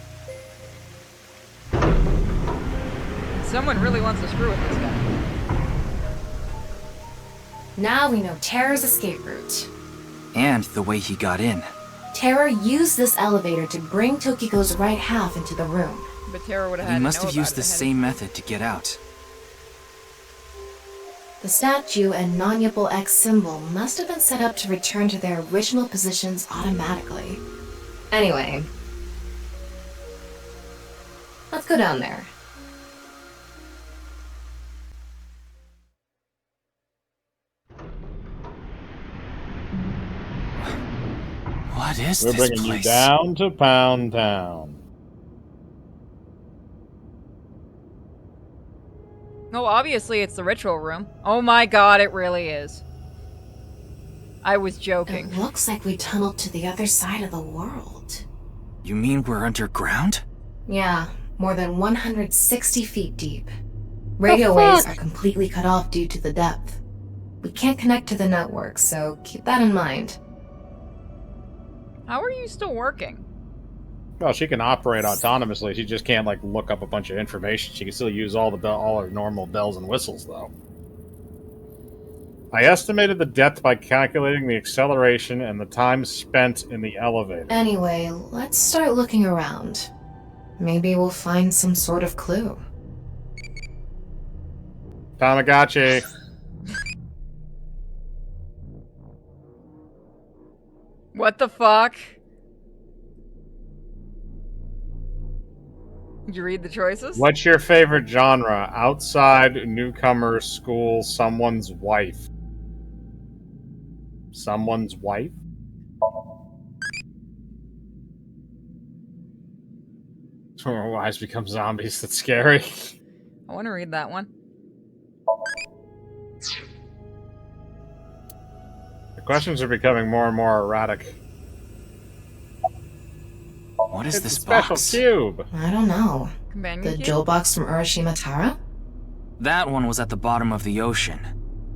Someone really wants to screw with this guy. Now we know Terra's escape route. And the way he got in. Terra used this elevator to bring Tokiko's right half into the room. But Terra would have had He to must know have about used it the ahead of same time. method to get out. The statue and non-Yipple X symbol must have been set up to return to their original positions automatically. Anyway, let's go down there. What is We're this bringing place? you down to Pound Town. Oh, obviously it's the ritual room. Oh my god, it really is. I was joking. It looks like we tunneled to the other side of the world. You mean we're underground? Yeah, more than 160 feet deep. Radio waves are completely cut off due to the depth. We can't connect to the network, so keep that in mind. How are you still working? Well, she can operate autonomously. She just can't, like, look up a bunch of information. She can still use all her normal bells and whistles, though. I estimated the depth by calculating the acceleration and the time spent in the elevator. Anyway, let's start looking around. Maybe we'll find some sort of clue. Tamagotchi. What the fuck? Did you read the choices? What's your favorite genre? Outside, newcomer, school, someone's wife. Someone's wife? Our wives become zombies. That's scary. I want to read that one. The questions are becoming more and more erratic. What is It's this a special box? cube. I don't know. Companion The cube? jewel box from Urashima Tara? That one was at the bottom of the ocean.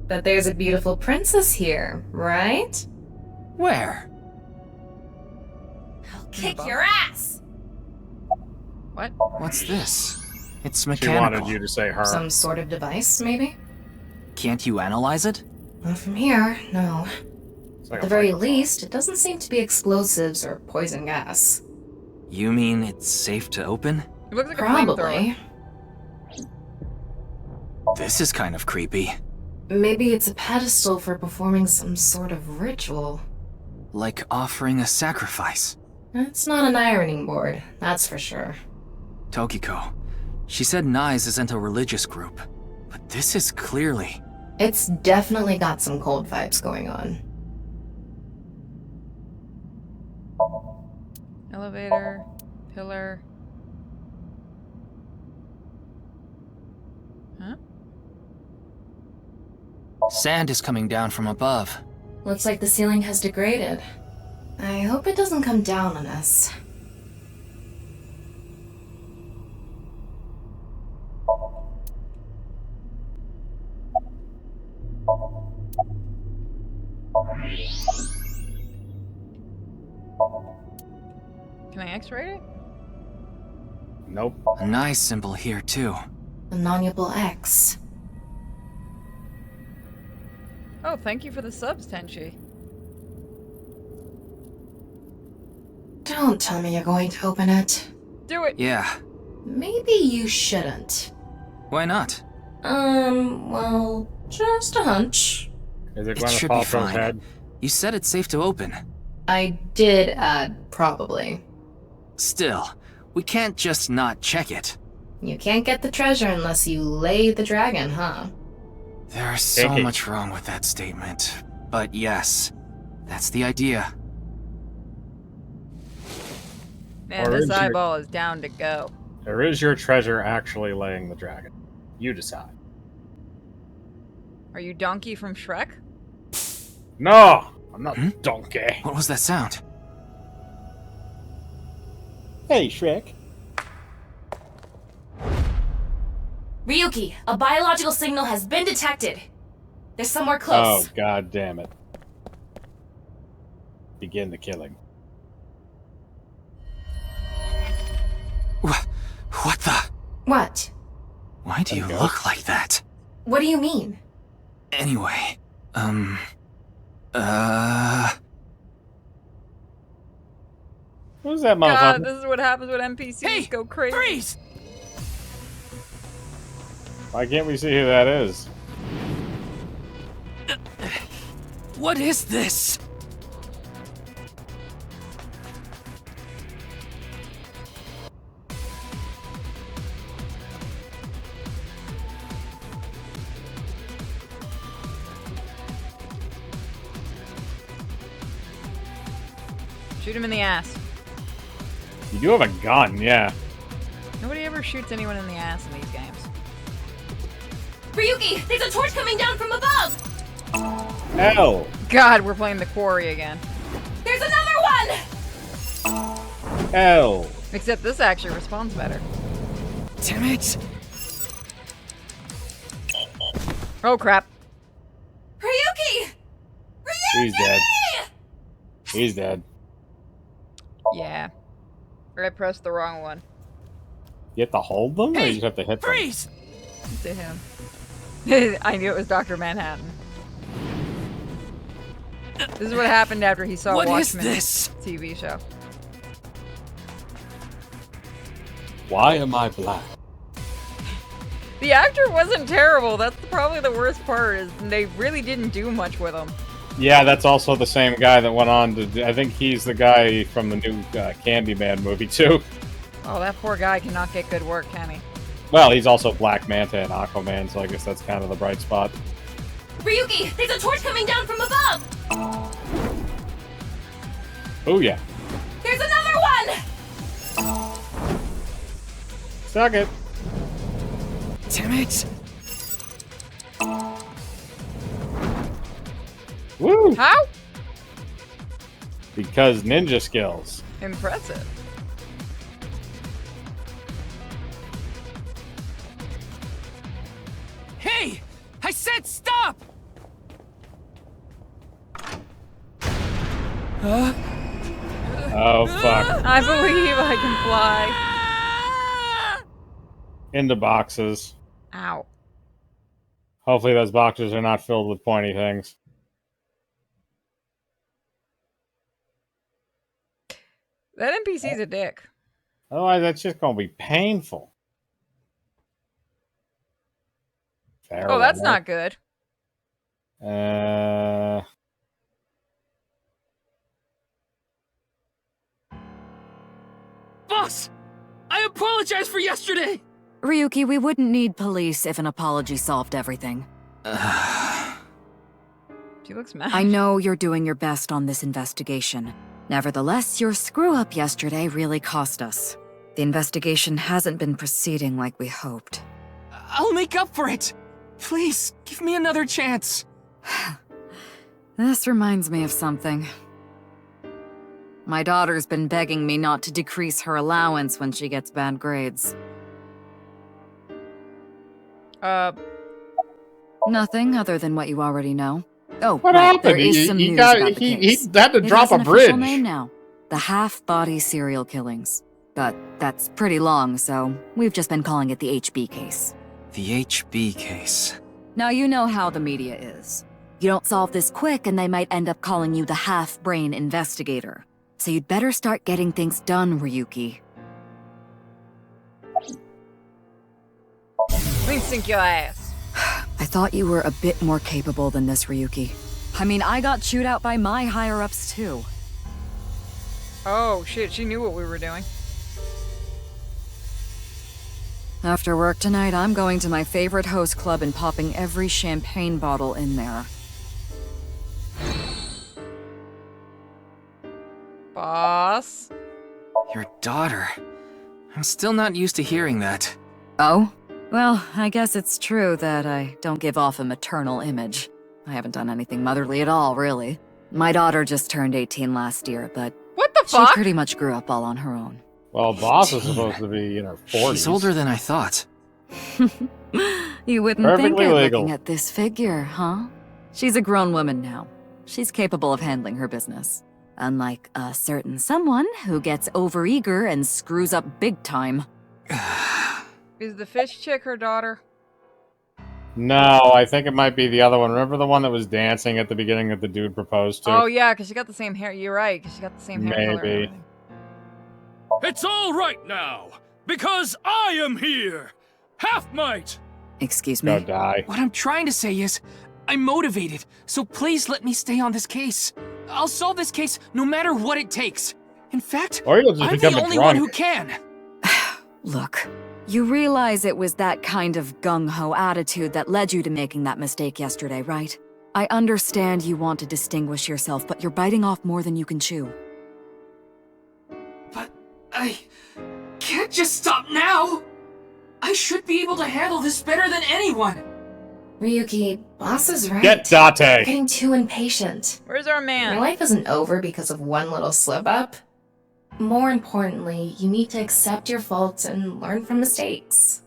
But there's a beautiful princess here, right? Where? I'll kick your ass! What? What's this? It's She mechanical. wanted you to say her. Some sort of device, maybe? Can't you analyze it? Not from here, no. It's like At the a very microphone. least, it doesn't seem to be explosives or poison gas. You mean it's safe to open? It looks like a Probably. flamethrower. This is kind of creepy. Maybe it's a pedestal for performing some sort of ritual. Like offering a sacrifice. It's not an ironing board, that's for sure. Tokiko. She said Nyes isn't a religious group. But this is clearly... It's definitely got some cold vibes going on. Elevator, pillar. Huh? Sand is coming down from above. Looks like the ceiling has degraded. I hope it doesn't come down on us. Can I x-ray it? Nope. A nice symbol here, too. The non-Yipple X. Oh, thank you for the subs, Tenchi. Don't tell me you're going to open it. Do it! Yeah. Maybe you shouldn't. Why not? Well, just a hunch. Is it It Gwyneth should be Paltrow's fine. head? You said it's safe to open. I did add probably. Still, we can't just not check it. You can't get the treasure unless you lay the dragon, huh? There's so much wrong with that statement. But yes, that's the idea. Man, this eyeball is down to go. Or is your treasure actually laying the dragon? You decide. Are you Donkey from Shrek? No! I'm not Donkey. What was that sound? Hey, Shrek. Ryuki, a biological signal has been detected. They're somewhere Oh, close. god damn it. Begin the killing. What the? What? Why do you look like that? What do you mean? Anyway, Who's that motherfucker? God, this is what happens when NPCs go crazy. Freeze! Why can't we see who that is? What is this? Shoot him in the ass. You do have a gun, yeah. Nobody ever shoots anyone in the ass in these games. Ryuki, there's a torch coming down from above! Hell! God, we're playing the quarry again. There's another one! Hell! Except this actually responds better. Damn it! Oh crap. Ryuki! He's dead. He's dead. Yeah. Or I pressed the wrong one. You have to hold them, or you just have to hit them? Freeze! To him. I knew it was Dr. Manhattan. This is what happened after he saw What is Watchmen this? TV show. Why am I black? The actor wasn't terrible. That's probably the worst part. Is they really didn't do much with him. Yeah, that's also the same guy that went on to... I think he's the guy from the new Candyman movie, too. Oh, that poor guy cannot get good work, can he? Well, he's also Black Manta and Aquaman, so I guess that's kind of the bright spot. Ryuki, there's a torch coming down from above! Oh, yeah. There's another one! Suck it. Damn it! Woo! How? Because ninja skills. Impressive. Hey! I said stop! Oh, fuck. I believe I can fly. Into boxes. Ow. Hopefully those boxes are not filled with pointy things. That NPC's a dick. Otherwise, that's just going to be painful. Oh, that's not good. Boss! I apologize for yesterday! Ryuki, we wouldn't need police if an apology solved everything. She looks mad. I know you're doing your best on this investigation. Nevertheless, your screw-up yesterday really cost us. The investigation hasn't been proceeding like we hoped. I'll make up for it! Please, give me another chance. This reminds me of something. My daughter's been begging me not to decrease her allowance when she gets bad grades. Nothing other than what you already know. Oh, What right, happened? there is some news about the He case. had to drop It has an a bridge. official name now. The half-body serial killings. But that's pretty long, so we've just been calling it the HB case. The HB case. Now you know how the media is. You don't solve this quick and they might end up calling you the half-brain investigator. So you'd better start getting things done, Ryuki. Please sink your ass. I thought you were a bit more capable than this, Ryuki. I mean, I got chewed out by my higher-ups too. Oh shit, she knew what we were doing. After work tonight, I'm going to my favorite host club and popping every champagne bottle in there. Boss? Your daughter. I'm still not used to hearing that. Oh? Well, I guess it's true that I don't give off a maternal image. I haven't done anything motherly at all, really. My daughter just turned 18 last year, but what the fuck? She pretty much grew up all on her own. Well, Boss is supposed to be in her 40s. She's older than I thought. You wouldn't Perfectly think it legal. looking at this figure, huh? She's a grown woman now. She's capable of handling her business. Unlike a certain someone who gets overeager and screws up big time. Is the fish chick her daughter? No, I think it might be the other one. Remember the one that was dancing at the beginning that the dude proposed to? Oh yeah, because she got the same hair. You're right, because she got the same hair color. And Maybe. everything. It's all right now, because I am here! Half-Might! Excuse me? Go die. What I'm trying to say is, I'm motivated, so please let me stay on this case. I'll solve this case no matter what it takes. In fact, Or you'll just I'm become the a only one drunk. who can. Look, you realize it was that kind of gung-ho attitude that led you to making that mistake yesterday, right? I understand you want to distinguish yourself, but you're biting off more than you can chew. But I can't just stop now. I should be able to handle this better than anyone. Ryuki, Boss is right. Get Date! You're getting too impatient. Where's our man? Your life isn't over because of one little slip-up. More importantly, you need to accept your faults and learn from mistakes.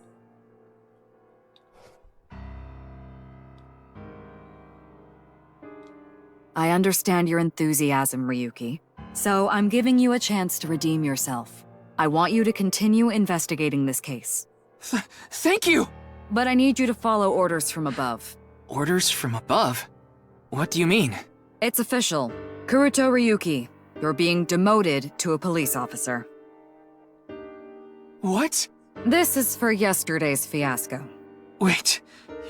I understand your enthusiasm, Ryuki. So I'm giving you a chance to redeem yourself. I want you to continue investigating this case. Thank you! But I need you to follow orders from above. Orders from above? What do you mean? It's official. Kuruto Ryuki, you're being demoted to a police officer. What? This is for yesterday's fiasco. Wait,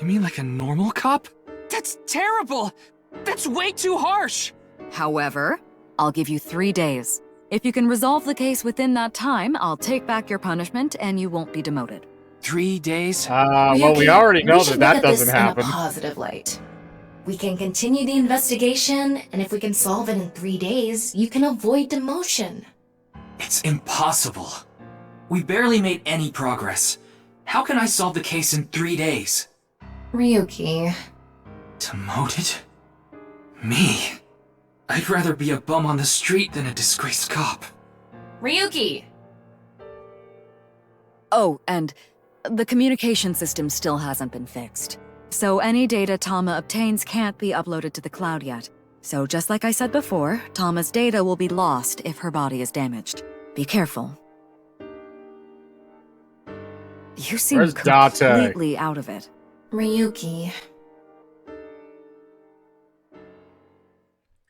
you mean like a normal cop? That's terrible! That's way too harsh! However, I'll give you 3 days. If you can resolve the case within that time, I'll take back your punishment and you won't be demoted. 3 days? Well, we already know that that doesn't happen. In a positive light. We can continue the investigation, and if we can solve it in 3 days, you can avoid demotion. It's impossible. We barely made any progress. How can I solve the case in 3 days? Ryuki. Demoted? Me? I'd rather be a bum on the street than a disgraced cop. Ryuki! Oh, and the communication system still hasn't been fixed. So any data Tama obtains can't be uploaded to the cloud yet. So just like I said before, Tama's data will be lost if her body is damaged. Be careful. You seem Where's Date? completely out of it. Ryuki.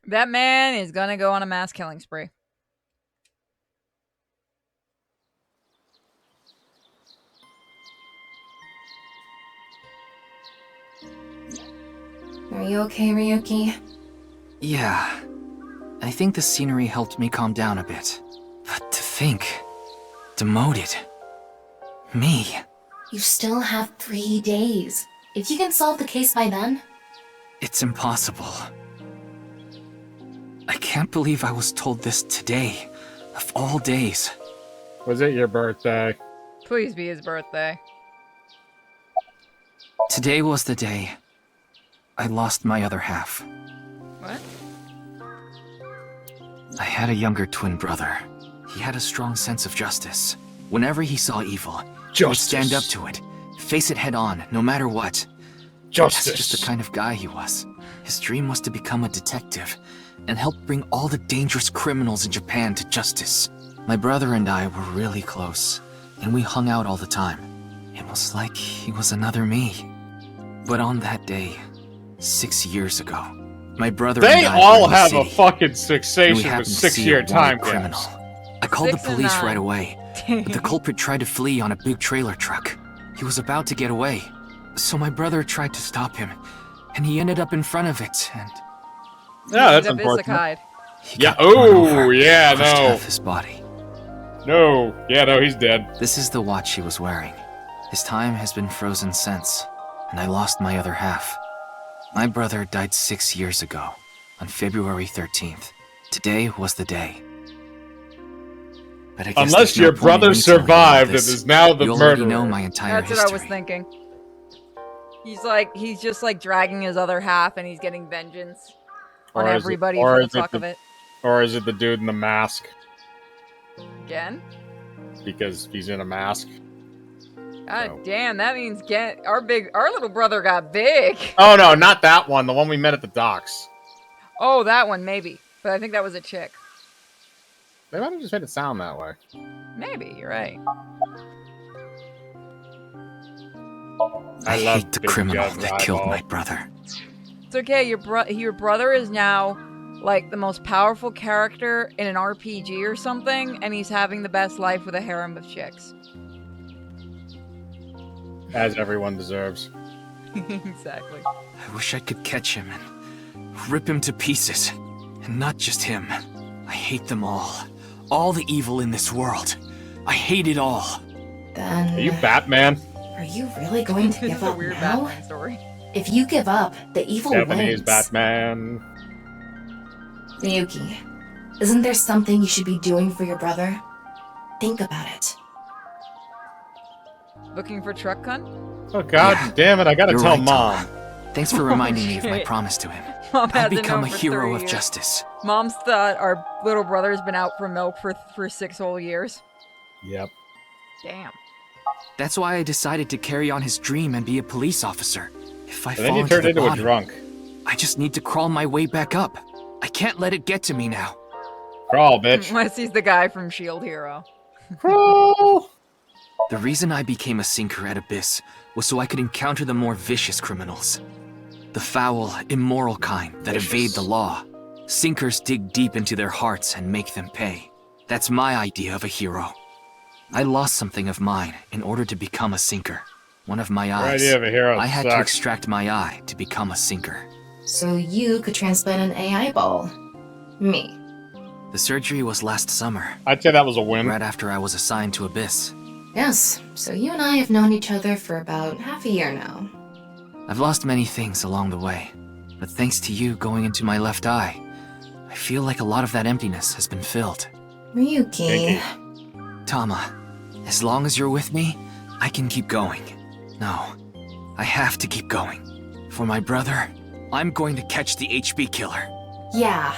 That man is gonna go on a mass killing spree. Are you okay, Ryuki? Yeah. I think the scenery helped me calm down a bit. But to think... demoted. Me. You still have 3 days. If you can solve the case by then... It's impossible. I can't believe I was told this today, of all days. Was it your birthday? Please be his birthday. Today was the day I lost my other half. What? I had a younger twin brother. He had a strong sense of justice. Whenever he saw evil, he would stand up to it, face it head on, no matter what. Justice. That's just the kind of guy he was. His dream was to become a detective and help bring all the dangerous criminals in Japan to justice. My brother and I were really close, and we hung out all the time. It was like he was another me. But on that day, 6 years ago, my brother They and I all were in the have city, a fucking and we fixation with happened to see a 6-year wanted time criminal. gaps. I called 6 the and police 9. right away, but the culprit tried to flee on a big trailer truck. He was about to get away, so my brother tried to stop him, and he ended up in front of it, and Yeah, that's He's a unfortunate. Visicide. Yeah. Oh, yeah. Pushed No. half his body. No. Yeah. No. He's dead. This is the watch he was wearing. His time has been frozen since, and I lost my other half. My brother died 6 years ago, on February 13th. Today was the day. But I guess Unless there's no your point in brother me telling you survived and this. is now the You already murderer. know my entire That's history. what I was thinking. He's just like dragging his other half, and he's getting vengeance on everybody for the fuck of it. Or is it the dude in the mask? Again? Because he's in a mask. God damn, that means our little brother got big. Oh no, not that one. The one we met at the docks. Oh, that one maybe, but I think that was a chick. They might have just made it sound that way. Maybe you're right. I hate the criminal that killed my brother. It's okay. Your brother is now like the most powerful character in an RPG or something, and he's having the best life with a harem of chicks. As everyone deserves. Exactly. I wish I could catch him and rip him to pieces. And not just him. I hate them all. All the evil in this world. I hate it all. Then... Are you Batman? Are you really going to give up weird now? Batman story. If you give up, the evil Stephanie wins. is Batman. Miyuki, isn't there something you should be doing for your brother? Think about it. Looking for truck cunt? Oh god damn it, I gotta You're tell right, Mom. Tama. Thanks for reminding me of my shit. promise to him. Mom I'll hasn't become a known for hero 3 of years. justice. Mom's thought our little brother's been out for milk for 6 whole years. Yep. Damn. That's why I decided to carry on his dream and be a police officer. If I And fall then you into turned the into a bottom, drunk. I just need to crawl my way back up. I can't let it get to me now. Crawl, bitch. Unless he's the guy from Shield Hero. Crawl! The reason I became a sinker at Abyss was so I could encounter the more vicious criminals. The foul, immoral kind that evade the law. Sinkers dig deep into their hearts and make them pay. That's my idea of a hero. I lost something of mine in order to become a sinker. One of my eyes. idea of a hero I had to sucks. extract my eye to become a sinker. So you could transplant an AI ball. Me. The surgery was last summer. I'd say that was a win. Right after I was assigned to Abyss. Yes, so you and I have known each other for about half a year now. I've lost many things along the way, but thanks to you going into my left eye, I feel like a lot of that emptiness has been filled. Ryuki. Tama, as long as you're with me, I can keep going. No, I have to keep going. For my brother, I'm going to catch the HB killer. Yeah.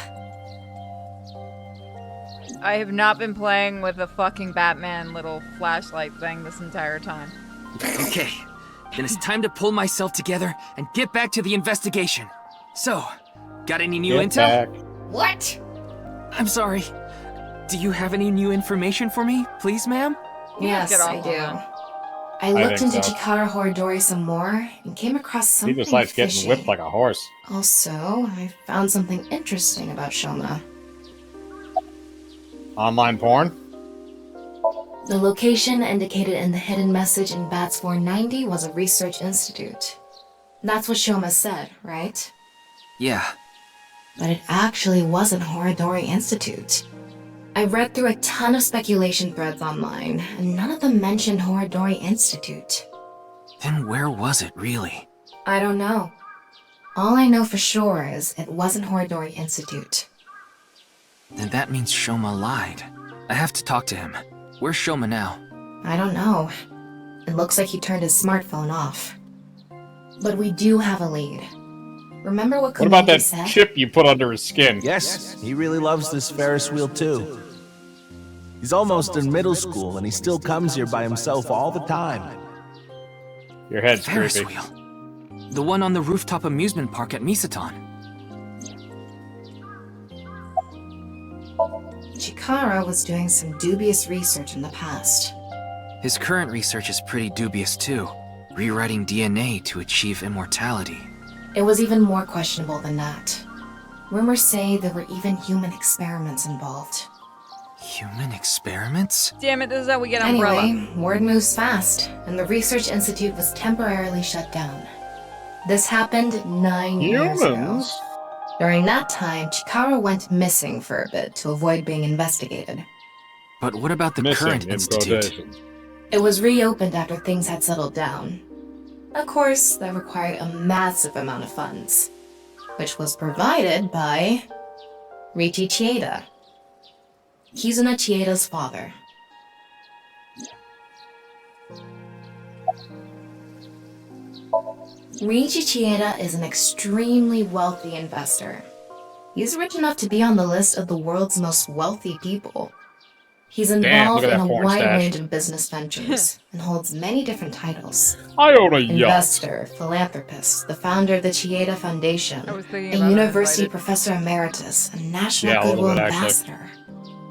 I have not been playing with a fucking Batman little flashlight thing this entire time. Okay, then it's time to pull myself together and get back to the investigation. So, got any new Get intel? back. What? I'm sorry. Do you have any new information for me, please, ma'am? Yes, Get off I of do. that. I looked think into so. Chikara Horidori some more and came across He something just likes fishy. getting whipped like a horse. Also, I found something interesting about Shoma. Online porn? The location indicated in the hidden message in BATS 490 was a research institute. That's what Shoma said, right? Yeah. But it actually wasn't Horidori Institute. I read through a ton of speculation threads online, and none of them mentioned Horidori Institute. Then where was it, really? I don't know. All I know for sure is it wasn't Horidori Institute. Then that means Shoma lied. I have to talk to him. Where's Shoma now? I don't know. It looks like he turned his smartphone off. But we do have a lead. Remember what What about Komuki that said? chip you put under his skin? Yes, he really loves this Ferris wheel too. He's almost in middle school and he still comes here by himself all the time. Your head's Ferris creepy. wheel. The one on the rooftop amusement park at Misaton. Chikara was doing some dubious research in the past. His current research is pretty dubious too. Rewriting DNA to achieve immortality. It was even more questionable than that. Rumors say there were even human experiments involved. Human experiments? Damn it, this is how we get Umbrella. Anyway, word moves fast, and the research institute was temporarily shut down. This happened 9 years ago. Humans? During that time, Chikara went missing for a bit to avoid being investigated. But what about the current institute? It was reopened after things had settled down. Of course, that required a massive amount of funds, which was provided by Riichi Chieda. Kizuna Chieda's father. Riichi Chieda is an extremely wealthy investor. He's rich enough to be on the list of the world's most wealthy people. He's involved in a wide range of business ventures and holds many different titles. I own a yacht. Investor, philanthropist, the founder of the Chieda Foundation, a university professor emeritus, and national goodwill ambassador.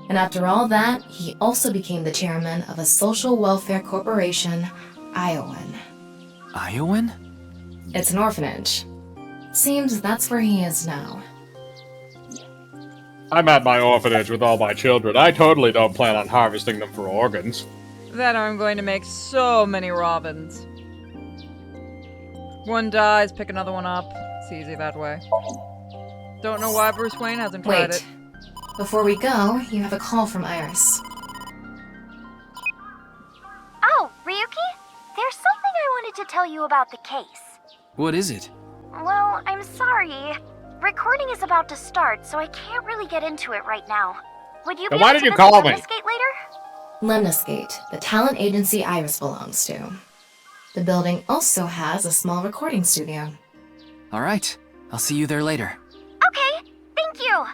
And after all that, he also became the chairman of a social welfare corporation, Iowan. Iowan? It's an orphanage. Seems that's where he is now. I'm at my orphanage with all my children. I totally don't plan on harvesting them for organs. Then I'm going to make so many robins. One dies, pick another one up. It's easy that way. Don't know why Bruce Wayne hasn't tried it. Before we go, you have a call from Iris. Oh, Ryuki? There's something I wanted to tell you about the case. What is it? Well, I'm sorry. Recording is about to start, so I can't really get into it right now. Would you be able to visit Lemniscate later? Lemniscate, the talent agency Iris belongs to. The building also has a small recording studio. All right. I'll see you there later. Okay, thank you.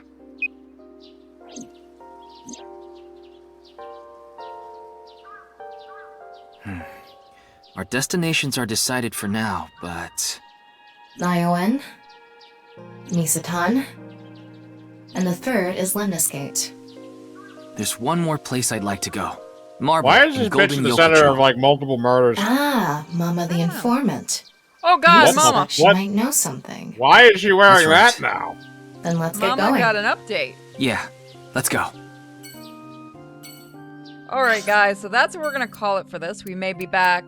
Our destinations are decided for now, but... Iowan, Misatan, and the third is Lemniscate. There's one more place I'd like to go. Marble. Why is this bitch the center of like multiple murders? Ah, Mama the informant. Oh God, Mama! She might know something. Why is she wearing that now? Then let's get Mama going. got an update. Yeah, let's go. Alright guys, so that's what we're gonna call it for this. We may be back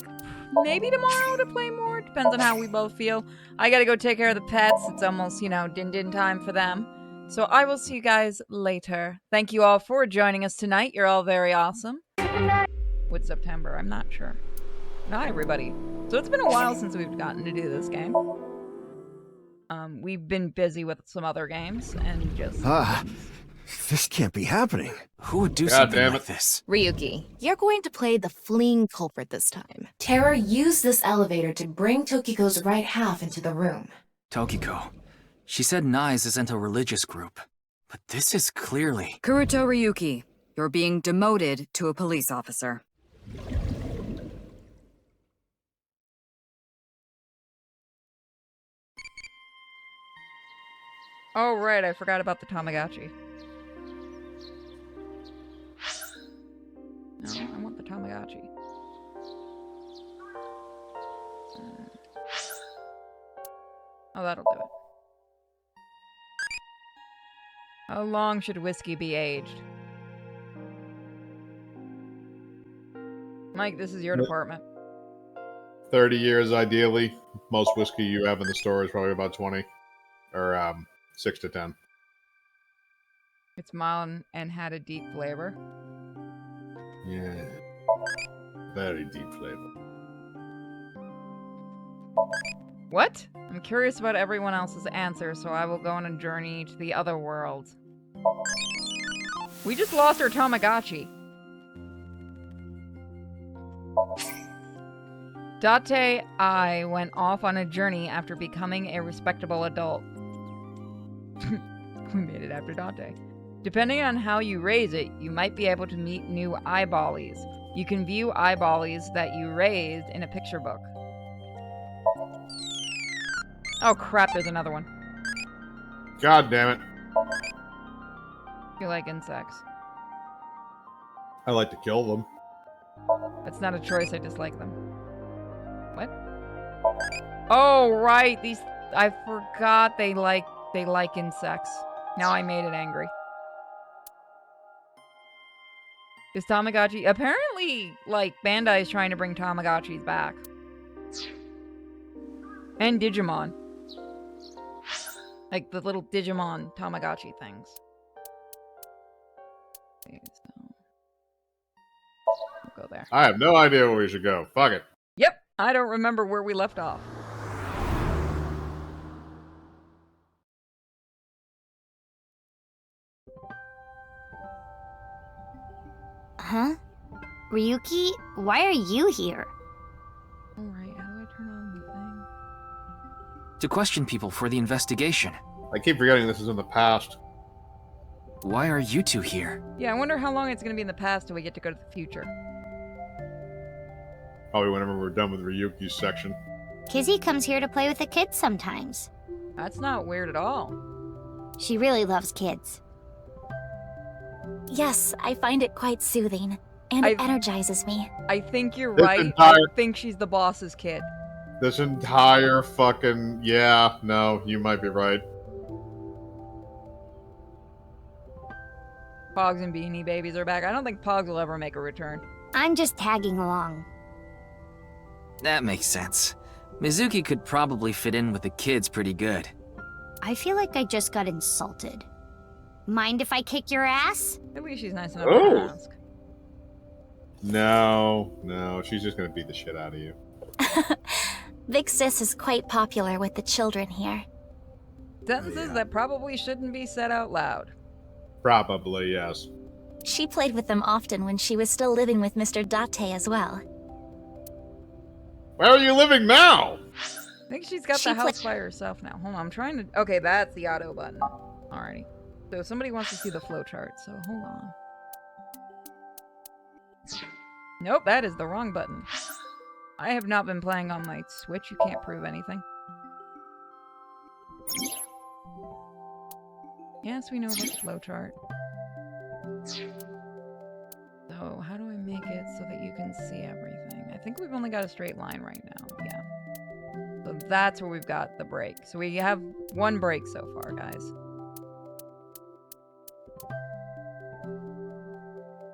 maybe tomorrow to play more. Depends on how we both feel. I gotta go take care of the pets. It's almost, you know, din-din time for them. So I will see you guys later. Thank you all for joining us tonight. You're all very awesome. With September, I'm not sure. Not everybody. So it's been a while since we've gotten to do this game. We've been busy with some other games and just... This can't be happening. Who would do something like this? Ryuki, you're going to play the fleeing culprit this time. Terra used this elevator to bring Tokiko's right half into the room. Tokiko. She said Nyes isn't a religious group. But this is clearly... Kuruto Ryuki, you're being demoted to a police officer. Oh right, I forgot about the Tamagotchi. No, I want the Tamagotchi. Oh, that'll do it. How long should whiskey be aged? Mike, this is your department. 30 years, ideally. Most whiskey you have in the store is probably about 20. Or, 6 to 10. It's mild and had a deep flavor. Yeah. Very deep flavor. What? I'm curious about everyone else's answer, so I will go on a journey to the other world. We just lost our Tamagotchi. Date I went off on a journey after becoming a respectable adult. We made it after Date. Depending on how you raise it, you might be able to meet new eyeballies. You can view eyeballies that you raised in a picture book. Oh crap, there's another one. God damn it. You like insects. I like to kill them. That's not a choice, I dislike them. What? Oh right, these... I forgot they like insects. Now I made it angry. Is Tamagotchi... Apparently, like, Bandai is trying to bring Tamagotchis back. And Digimon. Like the little Digimon Tamagotchi things. Okay, so we'll go there. I have no idea where we should go. Fuck it. Yep, I don't remember where we left off. Huh? Ryuki, why are you here? Alright, how do I turn on the thing? To question people for the investigation. I keep forgetting this is in the past. Why are you two here? Yeah, I wonder how long it's going to be in the past till we get to go to the future. Probably whenever we're done with Ryuki's section. Kizzy comes here to play with the kids sometimes. That's not weird at all. She really loves kids. Yes, I find it quite soothing, and it energizes me. I think you're This right. entire- I think she's the boss's kid. This entire fucking... Yeah, no, you might be right. Pogs and Beanie Babies are back. I don't think Pogs will ever make a return. I'm just tagging along. That makes sense. Mizuki could probably fit in with the kids pretty good. I feel like I just got insulted. Mind if I kick your ass? At least she's nice enough to ask. No, she's just gonna beat the shit out of you. Big Sis is quite popular with the children here. Sentences that probably shouldn't be said out loud. Probably, yes. She played with them often when she was still living with Mr. Date as well. Where are you living now? I think she's got the house by herself now. Hold on, I'm trying to... Okay, that's the auto button. Alrighty. So somebody wants to see the flowchart, so hold on. Nope, that is the wrong button. I have not been playing on my Switch. You can't prove anything. Yes, we know about the flowchart. So, how do I make it so that you can see everything? I think we've only got a straight line right now. Yeah. So that's where we've got the break. So we have one break so far, guys.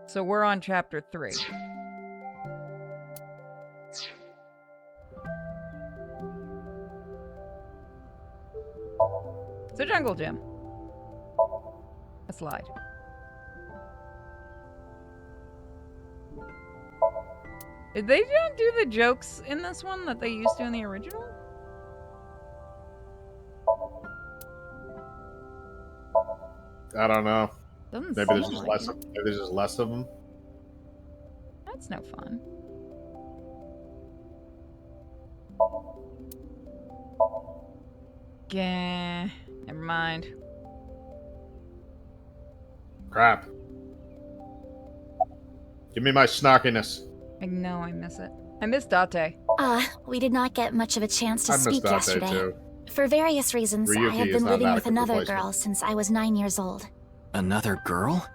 So we're on chapter 3. It's a jungle gym. A slide. Did they not do the jokes in this one that they used to in the original? I don't know. Doesn't Maybe there's seem just like less. it. Maybe there's just less of them. That's no fun. Yeah, never mind. Crap. Give me my snarkiness. I know I miss it. I miss Date. We did not get much of a chance to I miss speak Date yesterday. too. For various reasons, I Ryuki have is been not living an with adequate another replacement. girl since I was 9 years old. Another girl?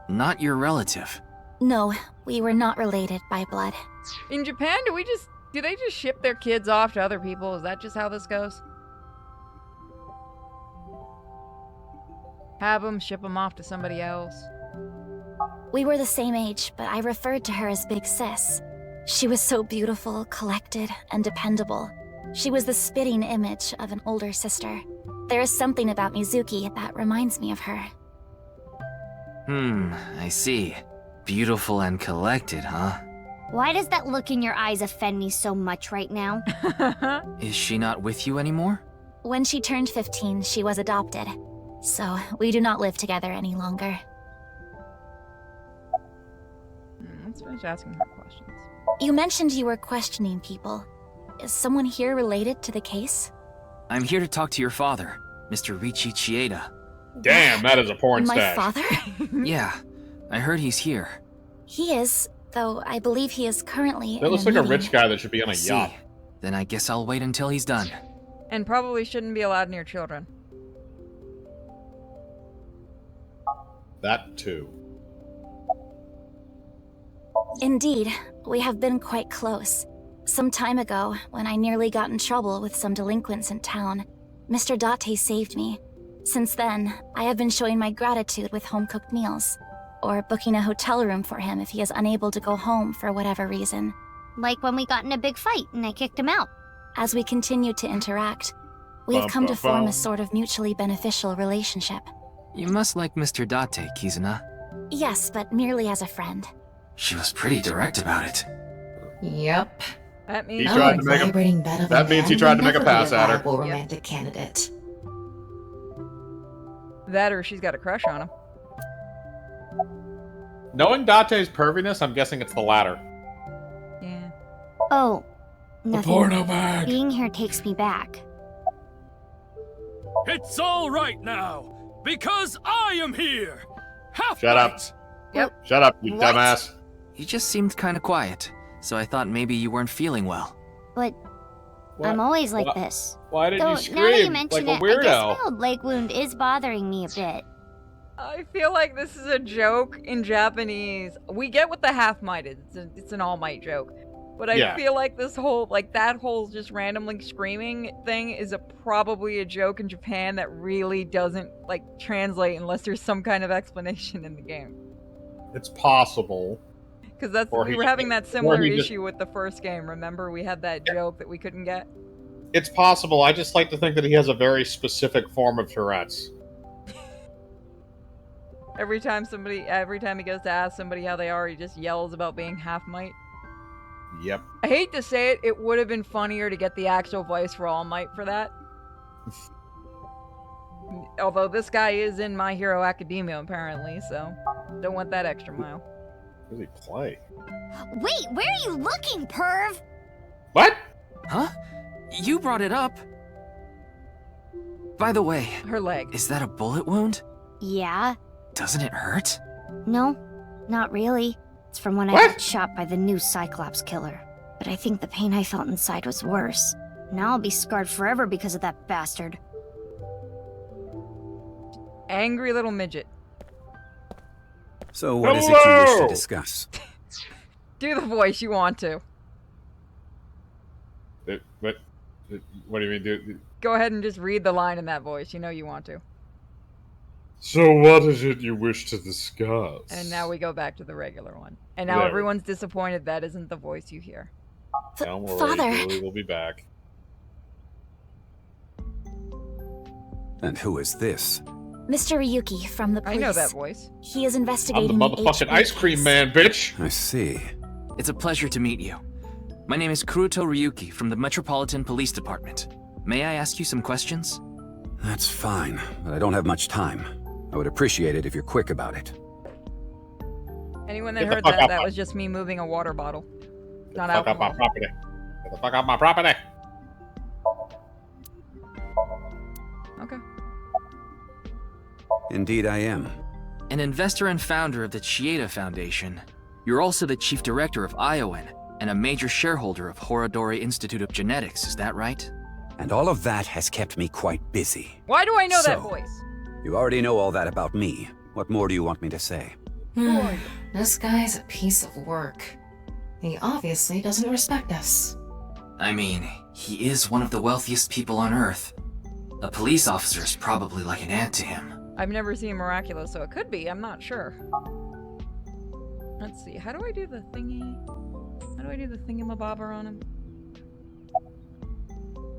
Not your relative. No, we were not related by blood. In Japan, do they just ship their kids off to other people? Is that just how this goes? Have them, ship them off to somebody else. We were the same age, but I referred to her as Big Sis. She was so beautiful, collected, and dependable. She was the spitting image of an older sister. There is something about Mizuki that reminds me of her. I see. Beautiful and collected, huh? Why does that look in your eyes offend me so much right now? Is she not with you anymore? When she turned 15, she was adopted. So, we do not live together any longer. Let's finish asking her questions. You mentioned you were questioning people. Is someone here related to the case? I'm here to talk to your father, Mr. Richi Chieda. Damn, that is a porn My stash. father? Yeah, I heard he's here. He is, though I believe he is currently That looks like a rich guy that should be on a See. yacht. Then I guess I'll wait until he's done. And probably shouldn't be allowed near children. That too. Indeed, we have been quite close. Some time ago, when I nearly got in trouble with some delinquents in town, Mr. Date saved me. Since then, I have been showing my gratitude with home-cooked meals, or booking a hotel room for him if he is unable to go home for whatever reason. Like when we got in a big fight and I kicked him out. As we continued to interact, We have come to form a sort of mutually beneficial relationship. You must like Mr. Date, Kizuna. Yes, but merely as a friend. She was pretty direct about it. Yep. That means He tried to make vibrating bed of that a means he man tried to will make a never be pass at her. viable romantic candidate. that, or she's got a crush on him. Knowing Date's perviness, I'm guessing it's the latter. Yeah. Oh, nothing. porno bag. Being here takes me back. It's all right now, because I am here. Shut up. Yep. Shut up, you What? dumbass. You just seemed kind of quiet, so I thought maybe you weren't feeling well. But What? I'm always like What? this. Why did Though, you now that scream you mention like a it, I guess weirdo? my old leg wound is bothering me a bit. I feel like this is a joke in Japanese. We get what the half might is. It's an all might joke. But I Yeah. feel like this whole, like that whole just randomly screaming thing is probably a joke in Japan that really doesn't like translate unless there's some kind of explanation in the game. It's possible. Because that's Or we he were just- having that or similar he just- issue with the first game. Remember, we had that joke that we couldn't get. It's possible. I just like to think that he has a very specific form of Tourette's. Every time he goes to ask somebody how they are, he just yells about being half might. Yep. I hate to say it, it would have been funnier to get the actual voice for All Might for that. Although this guy is in My Hero Academia apparently, so don't want that extra mile. What does he play? Wait, where are you looking, perv? What? Huh? You brought it up. By the way, her leg. Is that a bullet wound? Yeah. Doesn't it hurt? No, not really. It's from when I What? got shot by the new Cyclops killer. But I think the pain I felt inside was worse. Now I'll be scarred forever because of that bastard. Angry little midget. So what is it you wish Hello! to discuss? Do the voice you want to. What do you mean? Go ahead and just read the line in that voice. You know you want to. So what is it you wish to discuss? And now we go back to the regular one. And now There. everyone's disappointed that isn't the voice you hear. Don't worry, Father. Julie will be back. And who is this? Mr. Ryuki from the police. I know that voice. He is I'm investigating the the motherfucking HB ice cream case. man, bitch. I see. It's a pleasure to meet you. My name is Kuruto Ryuki from the Metropolitan Police Department. May I ask you some questions? That's fine, but I don't have much time. I would appreciate it if you're quick about it. Anyone that Get the heard fuck that, out that my- was just me moving a water bottle. Not Fuck up my alcohol. property. Get the fuck out my property. Okay. Indeed I am. An investor and founder of the Chieda Foundation, you're also the chief director of Iowan and a major shareholder of Horodori Institute of Genetics, is that right? And all of that has kept me quite busy. Why do I know that So- voice? You already know all that about me. What more do you want me to say? This guy's a piece of work. He obviously doesn't respect us. I mean, he is one of the wealthiest people on Earth. A police officer is probably like an ant to him. I've never seen Miraculous, so it could be. I'm not sure. Let's see. How do I do the thingy? How do I do the thingamabobber on him?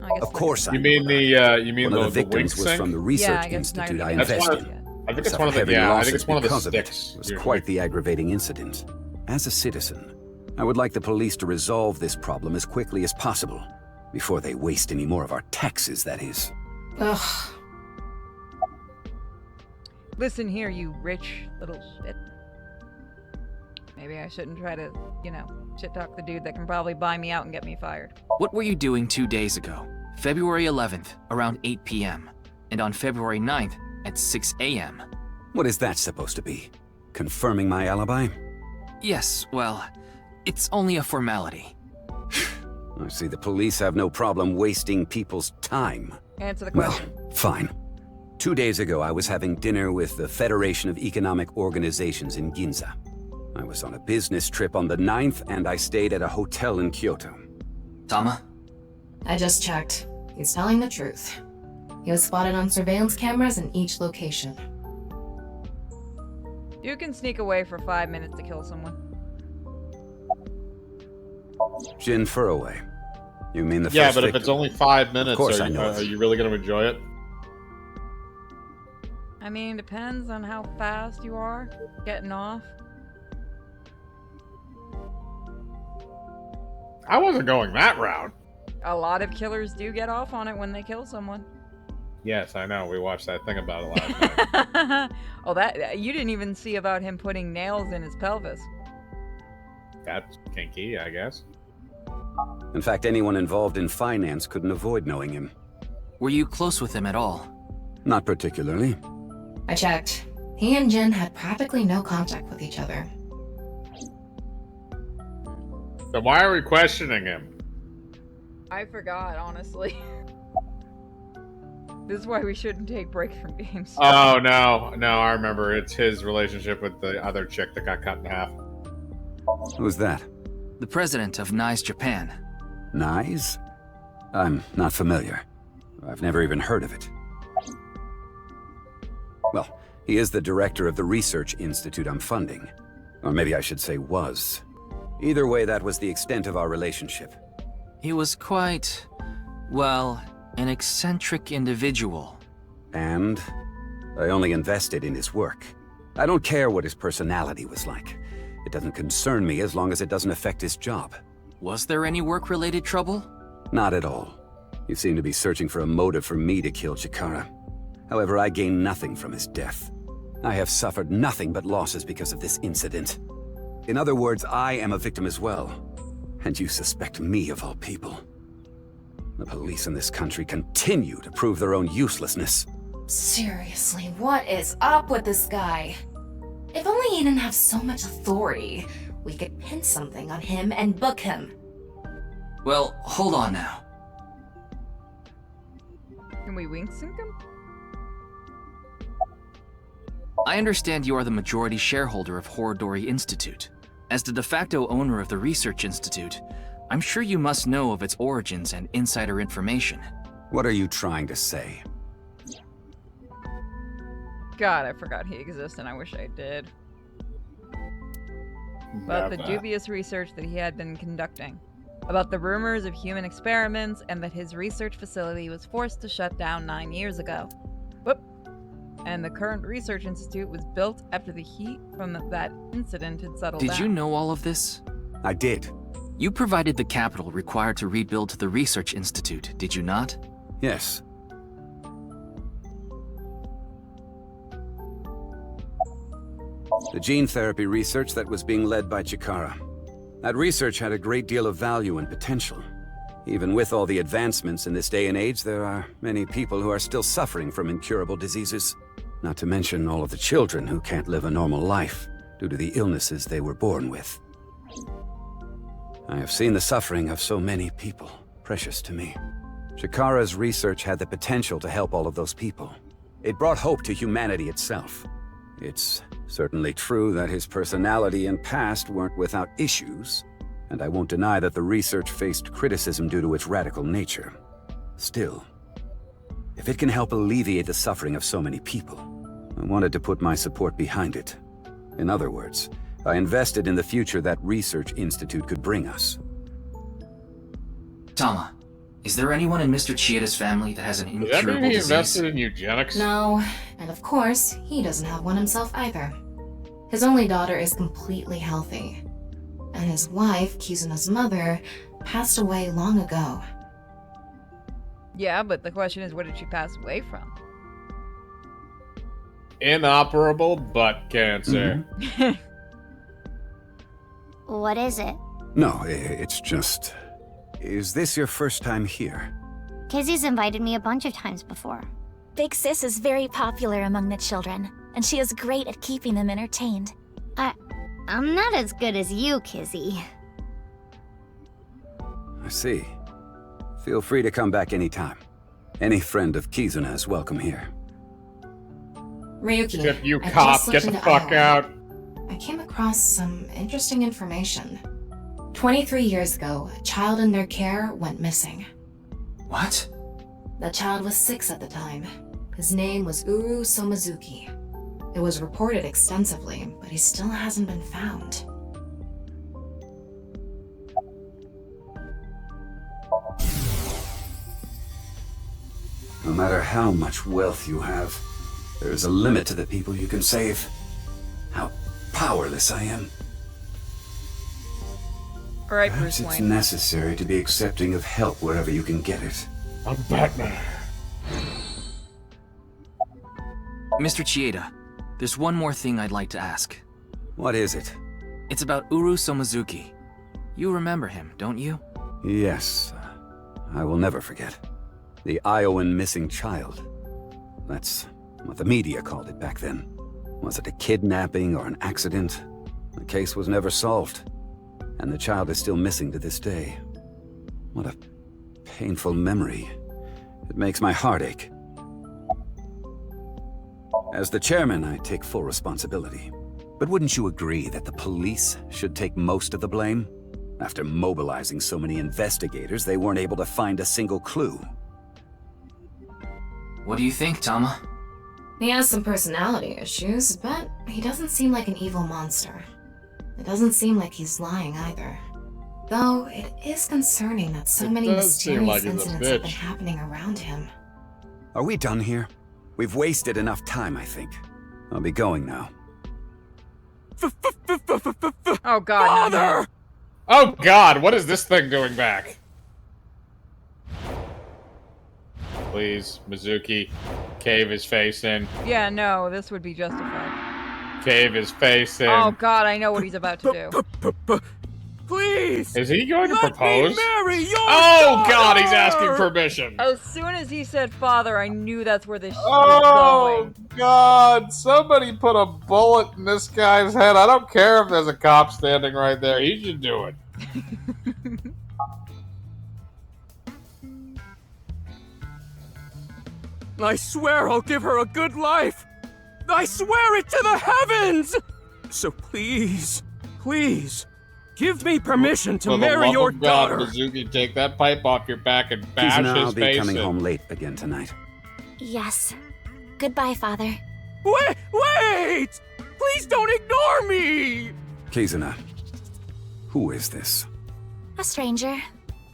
I guess Of course I You know mean about it. you mean One of the wink victims was sync? from the Yeah, research I guess not institute gonna I be That's invested one of- in. I think it's Suffered one of the heavy yeah. I losses think it's one of the because of it. sticks. It was usually. quite the aggravating incident. As a citizen, I would like the police to resolve this problem as quickly as possible, before they waste any more of our taxes, that is. Ugh. Listen here, you rich little shit. Maybe I shouldn't try to, shit talk the dude that can probably buy me out and get me fired. What were you doing 2 days ago? February 11th, around 8 p.m., and on February 9th at 6 a.m. What is that supposed to be? Confirming my alibi? Yes, well, it's only a formality. I see the police have no problem wasting people's time. Answer the Well, question. fine. 2 days ago, I was having dinner with the Federation of Economic Organizations in Ginza. I was on a business trip on the 9th, and I stayed at a hotel in Kyoto. Tama? I just checked. He's telling the truth. He was spotted on surveillance cameras in each location. You can sneak away for 5 minutes to kill someone. Jin Furroway. You mean the Yeah, first but if victim? it's only 5 minutes, Of course are, I you, know. are you really going to enjoy it? I mean, depends on how fast you are getting off. I wasn't going that route. A lot of killers do get off on it when they kill someone. Yes, I know. We watched that thing about it last night. Oh, that you didn't even see about him putting nails in his pelvis. That's kinky, I guess. In fact, anyone involved in finance couldn't avoid knowing him. Were you close with him at all? Not particularly. I checked. He and Jin had practically no contact with each other. Then why are we questioning him? I forgot, honestly. This is why we shouldn't take breaks from games. Oh, no. No, I remember. It's his relationship with the other chick that got cut in half. Who's that? The president of NICE Japan. NICE? I'm not familiar. I've never even heard of it. Well, he is the director of the research institute I'm funding. Or maybe I should say was. Either way, that was the extent of our relationship. He was quite, well, an eccentric individual. And I only invested in his work. I don't care what his personality was like. It doesn't concern me as long as it doesn't affect his job. Was there any work-related trouble? Not at all. You seem to be searching for a motive for me to kill Chikara. However, I gain nothing from his death. I have suffered nothing but losses because of this incident. In other words, I am a victim as well. And you suspect me of all people. The police in this country continue to prove their own uselessness. Seriously, what is up with this guy? If only he didn't have so much authority, we could pin something on him and book him. Well, hold on now. Can we wink sync him? I understand you are the majority shareholder of Horodori Institute. As the de facto owner of the Research Institute, I'm sure you must know of its origins and insider information. What are you trying to say? God, I forgot he exists and I wish I did. About the dubious research that he had been conducting. About the rumors of human experiments and that his research facility was forced to shut down 9 years ago. Whoop. And the current research institute was built after the heat from that incident had settled down. Did you know all of this? I did. You provided the capital required to rebuild the research institute, did you not? Yes. The gene therapy research that was being led by Chikara. That research had a great deal of value and potential. Even with all the advancements in this day and age, there are many people who are still suffering from incurable diseases. Not to mention all of the children who can't live a normal life due to the illnesses they were born with. I have seen the suffering of so many people, precious to me. Chikara's research had the potential to help all of those people. It brought hope to humanity itself. It's certainly true that his personality and past weren't without issues, and I won't deny that the research faced criticism due to its radical nature. Still, if it can help alleviate the suffering of so many people, I wanted to put my support behind it. In other words, I invested in the future that research institute could bring us. Tama, is there anyone in Mr. Chiyoda's family that has an incurable Does that mean he disease? invested in eugenics? No, and of course, he doesn't have one himself either. His only daughter is completely healthy. And his wife, Kizuna's mother, passed away long ago. Yeah, but the question is, what did she pass away from? Inoperable butt cancer. What is it? No, it's just... Is this your first time here? Kizzy's invited me a bunch of times before. Big Sis is very popular among the children, and she is great at keeping them entertained. I'm not as good as you, Kizzy. I see. Feel free to come back anytime. Any friend of Kizuna is welcome here. Ryuki, Chip, you I cop, just get looked the into fuck Iowa. out. I came across some interesting information. 23 years ago, a child in their care went missing. What? The child was 6 at the time. His name was Uru Somazuki. It was reported extensively, but he still hasn't been found. No matter how much wealth you have, there is a limit to the people you can save. How powerless I am. All right, Perhaps Bruce it's Wayne. necessary to be accepting of help wherever you can get it. I'm Batman. Mr. Chieda, there's one more thing I'd like to ask. What is it? It's about Uru Somazuki. You remember him, don't you? Yes. I will never forget. The Iowan missing child. That's what the media called it back then. Was it a kidnapping or an accident? The case was never solved. And the child is still missing to this day. What a painful memory. It makes my heart ache. As the chairman, I take full responsibility. But wouldn't you agree that the police should take most of the blame? After mobilizing so many investigators, they weren't able to find a single clue. What do you think, Tama? He has some personality issues, but he doesn't seem like an evil monster. It doesn't seem like he's lying either. Though it is concerning that so many mysterious incidents have been happening around him. Are we done here? We've wasted enough time, I think. I'll be going now. Oh God, Father! Oh God, what is this thing doing back? Please, Mizuki, cave his face in. Yeah, no, this would be justified. Cave his face in. Oh God, I know what he's about to do. Please! Is he going to propose? Marry your oh daughter! God, he's asking permission. As soon as he said father, I knew that's where this shit Oh was going. God, somebody put a bullet in this guy's head. I don't care if there's a cop standing right there. He should do it. I swear I'll give her a good life! I swear it to the heavens! So please, please, give me permission to marry your daughter! Mizuki, take that pipe off your back and bash Kizuna, his I'll be face coming in. home late again tonight. Yes. Goodbye, Father. Wait! Please don't ignore me! Kizuna, who is this? A stranger.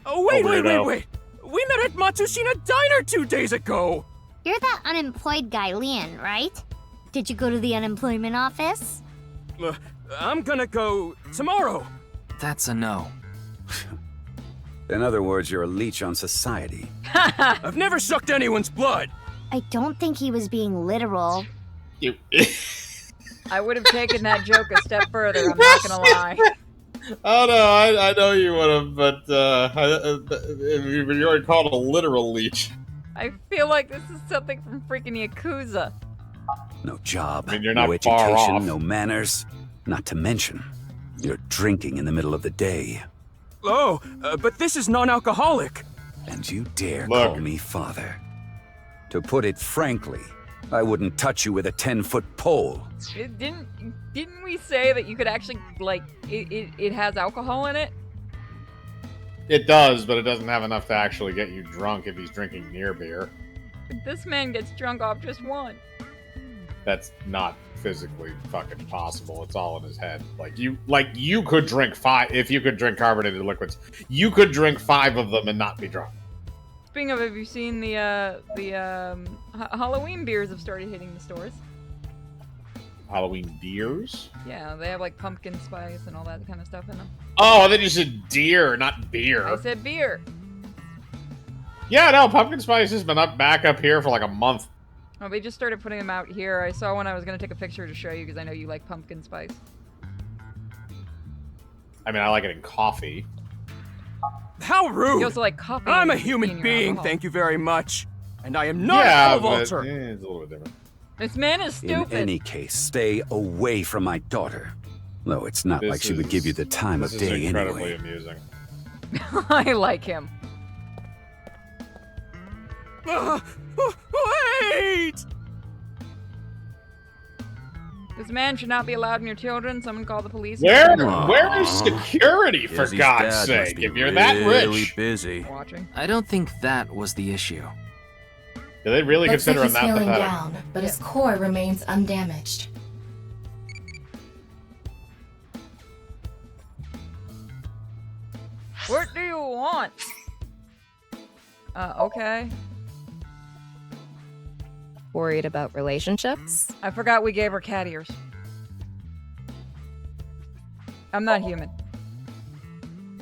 Oh, wait! We met at Matsushina Diner 2 days ago! You're that unemployed guy, Leon, right? Did you go to the unemployment office? I'm gonna go tomorrow. That's a no. In other words, you're a leech on society. I've never sucked anyone's blood. I don't think he was being literal. You. I would have taken that joke a step further, I'm not gonna lie. Oh no, I know you would have, but you already called it a literal leech. I feel like this is something from freaking Yakuza. No job, I mean, you're no not far education, off. no manners. Not to mention, you're drinking in the middle of the day. Oh, but this is non-alcoholic. And you dare Look. call me father. To put it frankly, I wouldn't touch you with a 10-foot pole. Didn't we say that you could actually, like, it has alcohol in it? It does, but it doesn't have enough to actually get you drunk if he's drinking near beer. But this man gets drunk off just one. That's not physically fucking possible. It's all in his head. Like you could drink 5 if you could drink carbonated liquids. You could drink 5 of them and not be drunk. Speaking of, have you seen the Halloween beers have started hitting the stores? Halloween beers? Yeah, they have like pumpkin spice and all that kind of stuff in them. Oh, I thought you said deer, not beer. I said beer. Yeah, no, pumpkin spice has been back up here for like a month. Oh, they just started putting them out here. I saw one. I was gonna take a picture to show you because I know you like pumpkin spice. I mean, I like it in coffee. How rude! You also like coffee. I'm a in human your being, alcohol. thank you very much. And I am not Yeah, a but vulture. it's a little bit different. This man is stupid. In any case, stay away from my daughter. Though it's not like she would give you the time of This day is incredibly anyway. amusing. I like him. Wait! This man should not be allowed near children. Someone call the police. Where is security, for Izzy's God's dad must sake? be If you're that really rich. busy. Watching. I don't think that was the issue. Do they really Looks like consider him he's that feeling pathetic? down, but his core remains undamaged. What do you want? Okay. Worried about relationships? I forgot we gave her cat ears. I'm not human.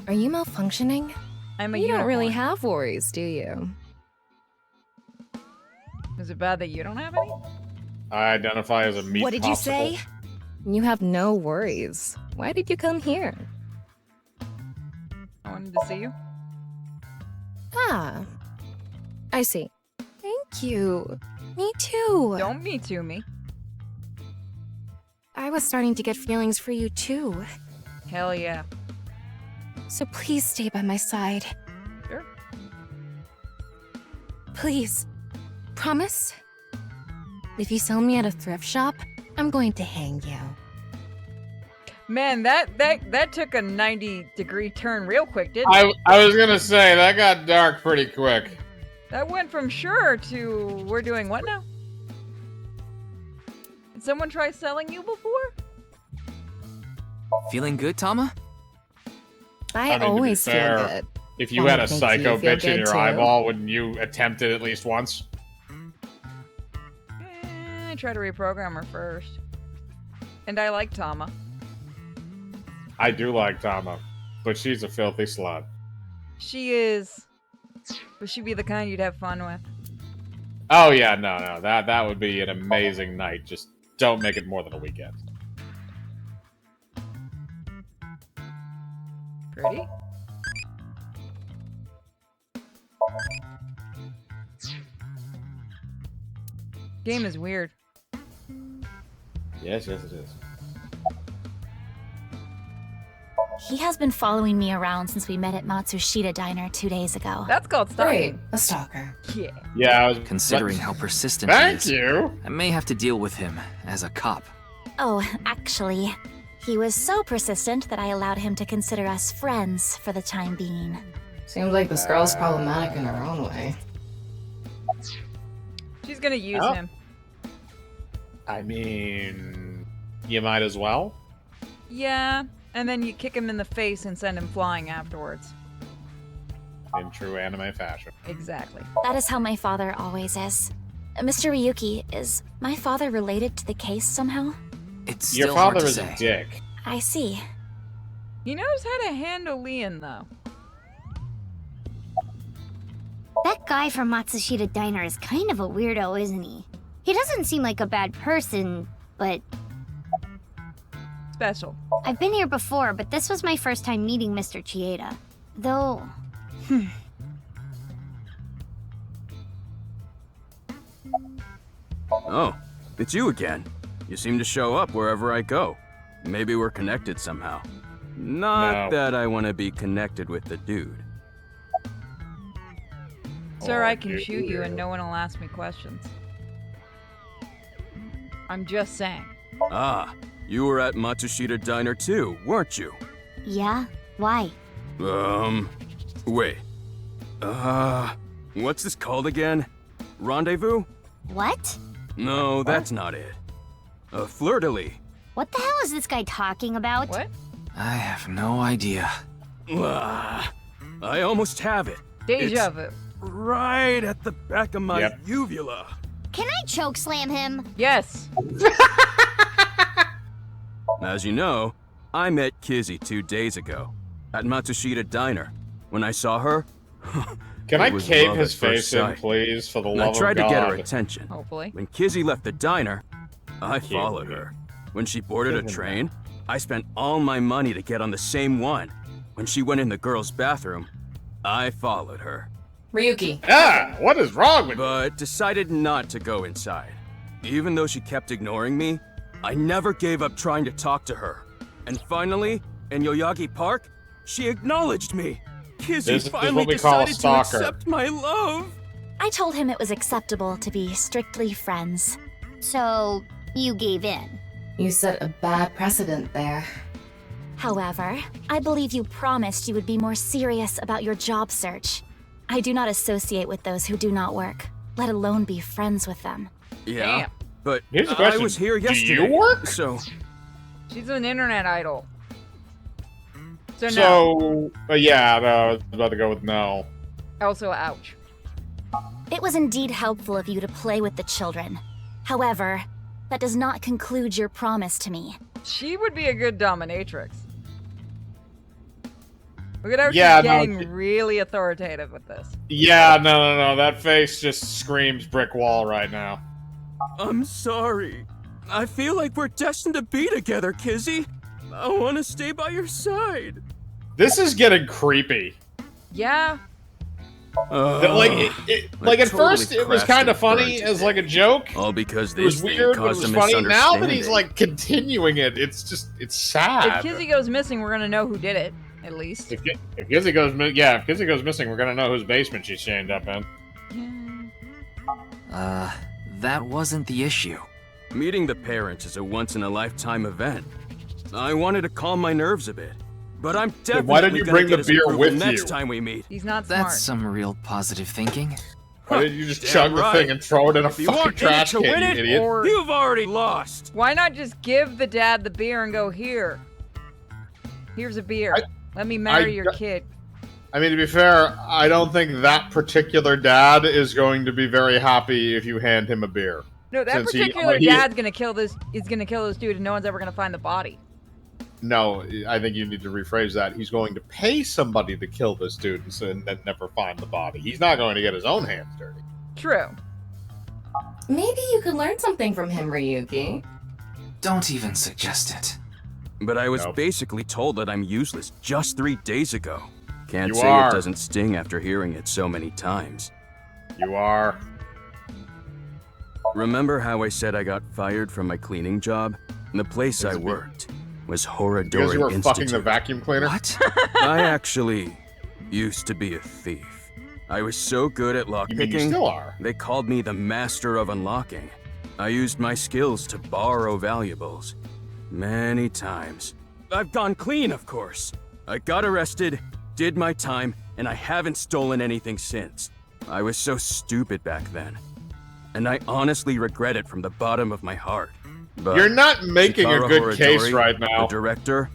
Are you malfunctioning? I'm a You unicorn. don't really have worries, do you? Is it bad that you don't have any? I identify as a meat What did you popsicle. say? You have no worries. Why did you come here? I wanted to see you. Ah, I see. Thank you. Me too. Don't me too me. I was starting to get feelings for you too. Hell yeah. So please stay by my side. Sure. Please. Promise? If you sell me at a thrift shop, I'm going to hang you. Man, that took a 90-degree turn real quick, didn't it? I was gonna say that got dark pretty quick. That went from sure to we're doing what now? Did someone try selling you before? Feeling good, Tama? I mean, to be always fair, feel good. If you Wanna had a make you psycho feel bitch in good your too? eyeball, wouldn't you attempt it at least once? Try to reprogram her first. And I like Tama. I do like Tama, but she's a filthy slut. She is. But she'd be the kind you'd have fun with. Oh yeah, no, that would be an amazing night. Just don't make it more than a weekend. Pretty? Game is weird. Yes, it is. He has been following me around since we met at Matsushita Diner 2 days ago. That's called Great, stalking. a stalker. Yeah. Yeah, I was Considering how persistent he Thank is, you. I may have to deal with him as a cop. Oh, actually, he was so persistent that I allowed him to consider us friends for the time being. Seems like this girl's problematic in her own way. She's gonna use Oh. him. I mean, you might as well. Yeah, and then you kick him in the face and send him flying afterwards. In true anime fashion. Exactly. That is how my father always is. Mr. Ryuki, is my father related to the case somehow? It's Your still hard father to is say. a dick. I see. He knows how to handle Leon, though. That guy from Matsushita Diner is kind of a weirdo, isn't he? He doesn't seem like a bad person, but Special. I've been here before, but this was my first time meeting Mr. Chieda. Though, Oh, it's you again. You seem to show up wherever I go. Maybe we're connected somehow. Not No. that I want to be connected with the dude. Sir, Oh, I can dude. shoot you and no one will ask me questions. I'm just saying. Ah, you were at Matsushita Diner too, weren't you? yeah? Why? Wait. What's this called again? Rendezvous? What? No, that's not it. A fleur-de-lis. What the hell is this guy talking about? What? I have no idea. Ah, I almost have it. Deja It's vu. right at the back of my Yep. uvula. Can I choke slam him? Yes. As you know, I met Kizzy 2 days ago at Matsushita Diner. When I saw her, Can it I was cave love his at first face in, sight. please, for the And love I of tried God? to get her attention. Hopefully. When Kizzy left the diner, I followed her. When she boarded a Give him train, I spent all my money to get on the same one. When she went in the girls' bathroom, I followed her. Ryuki. Ah, what is wrong with you? But decided not to go inside. Even though she kept ignoring me, I never gave up trying to talk to her. And finally, in Yoyagi Park, she acknowledged me. Kizzy This is finally what we call a decided to stalker. accept my love. I told him it was acceptable to be strictly friends. So, you gave in. You set a bad precedent there. However, I believe you promised you would be more serious about your job search. I do not associate with those who do not work, let alone be friends with them. Yeah, Damn. but Here's the I question. was here Do you yesterday. work? So, She's an internet idol. So no. So, yeah, no, I was about to go with no. Also, ouch. It was indeed helpful of you to play with the children. However, that does not conclude your promise to me. She would be a good dominatrix. Look at how she's Yeah, getting really authoritative with this. Yeah, no. That face just screams brick wall right now. I'm sorry. I feel like we're destined to be together, Kizzy. I want to stay by your side. This is getting creepy. Yeah. Like at first it was kind of funny as like a joke. All because it was this thing weird, but it caused was a funny. Now that misunderstanding. he's like continuing it, it's sad. If Kizzy goes missing, we're gonna know who did it, at least. If Kizzy goes missing, we're gonna know whose basement she's chained up in. That wasn't the issue. Meeting the parents is a once-in-a-lifetime event. I wanted to calm my nerves a bit, but I'm definitely why didn't you gonna bring get the his beer approval with next you? time we meet. He's not smart. That's some real positive thinking. Why didn't you just Damn chug right. the thing and throw it in a If you fucking aren't in it trash to can, win you it, idiot? Or You've already lost. why not just give the dad the beer and go, here? Here's a beer. Let me marry your kid. I mean, to be fair, I don't think that particular dad is going to be very happy if you hand him a beer. No, that Since particular dad's gonna kill this. Is gonna kill this dude, and no one's ever gonna find the body. No, I think you need to rephrase that. He's going to pay somebody to kill this dude and then never find the body. He's not going to get his own hands dirty. True. Maybe you could learn something from him, Ryuki. Don't even suggest it. But I was basically told that I'm useless just 3 days ago. Can't You say are. it doesn't sting after hearing it so many times. You are. Remember how I said I got fired from my cleaning job? The place I worked was Horadori Because you were Institute. fucking the vacuum cleaner? What? I actually used to be a thief. I was so good at You mean you lockpicking, still are? they called me the master of unlocking. I used my skills to borrow valuables. Many times. I've gone clean, of course. I got arrested, did my time, and I haven't stolen anything since. I was so stupid back then. And I honestly regret it from the bottom of my heart. But You're not making a Chikara good case Horadori, right now. The director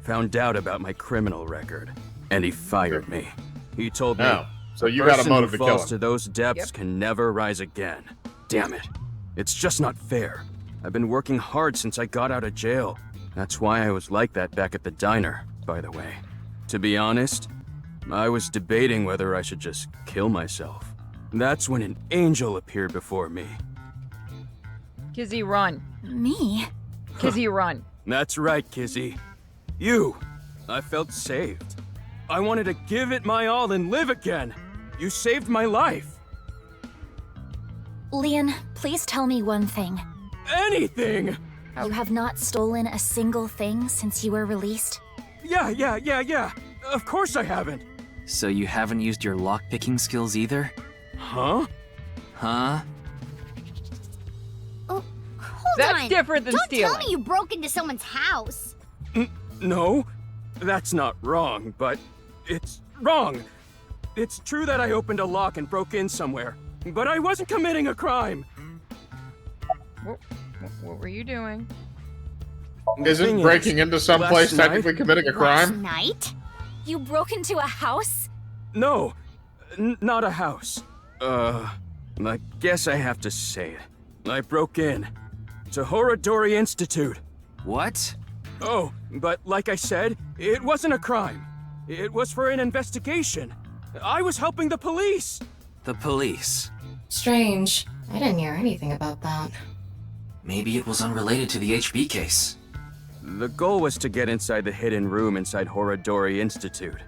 found out about my criminal record, and he fired me. He told me, Oh, so you "A got a person motive who to kill falls him." to those depths can never rise again. Damn it. It's just not fair. I've been working hard since I got out of jail. That's why I was like that back at the diner, by the way. To be honest, I was debating whether I should just kill myself. That's when an angel appeared before me. Kizzy, run. Me? Kizzy, run. That's right, Kizzy. You. I felt saved. I wanted to give it my all and live again. You saved my life. Leon, please tell me one thing. Anything! You have not stolen a single thing since you were released? Yeah. Of course I haven't. So you haven't used your lockpicking skills either? Huh? Huh? Hold That's on. different than Don't stealing. tell me you broke into someone's house. No, that's not wrong, but it's wrong. It's true that I opened a lock and broke in somewhere, but I wasn't committing a crime. What were you doing? Isn't breaking into some last place night- technically committing a crime? Night? You broke into a house? No, not a house. I guess I have to say it. I broke in to Horadori Institute. What? Oh, but like I said, it wasn't a crime. It was for an investigation. I was helping the police. The police. Strange. I didn't hear anything about that. Maybe it was unrelated to the HB case. The goal was to get inside the hidden room inside Horadori Institute.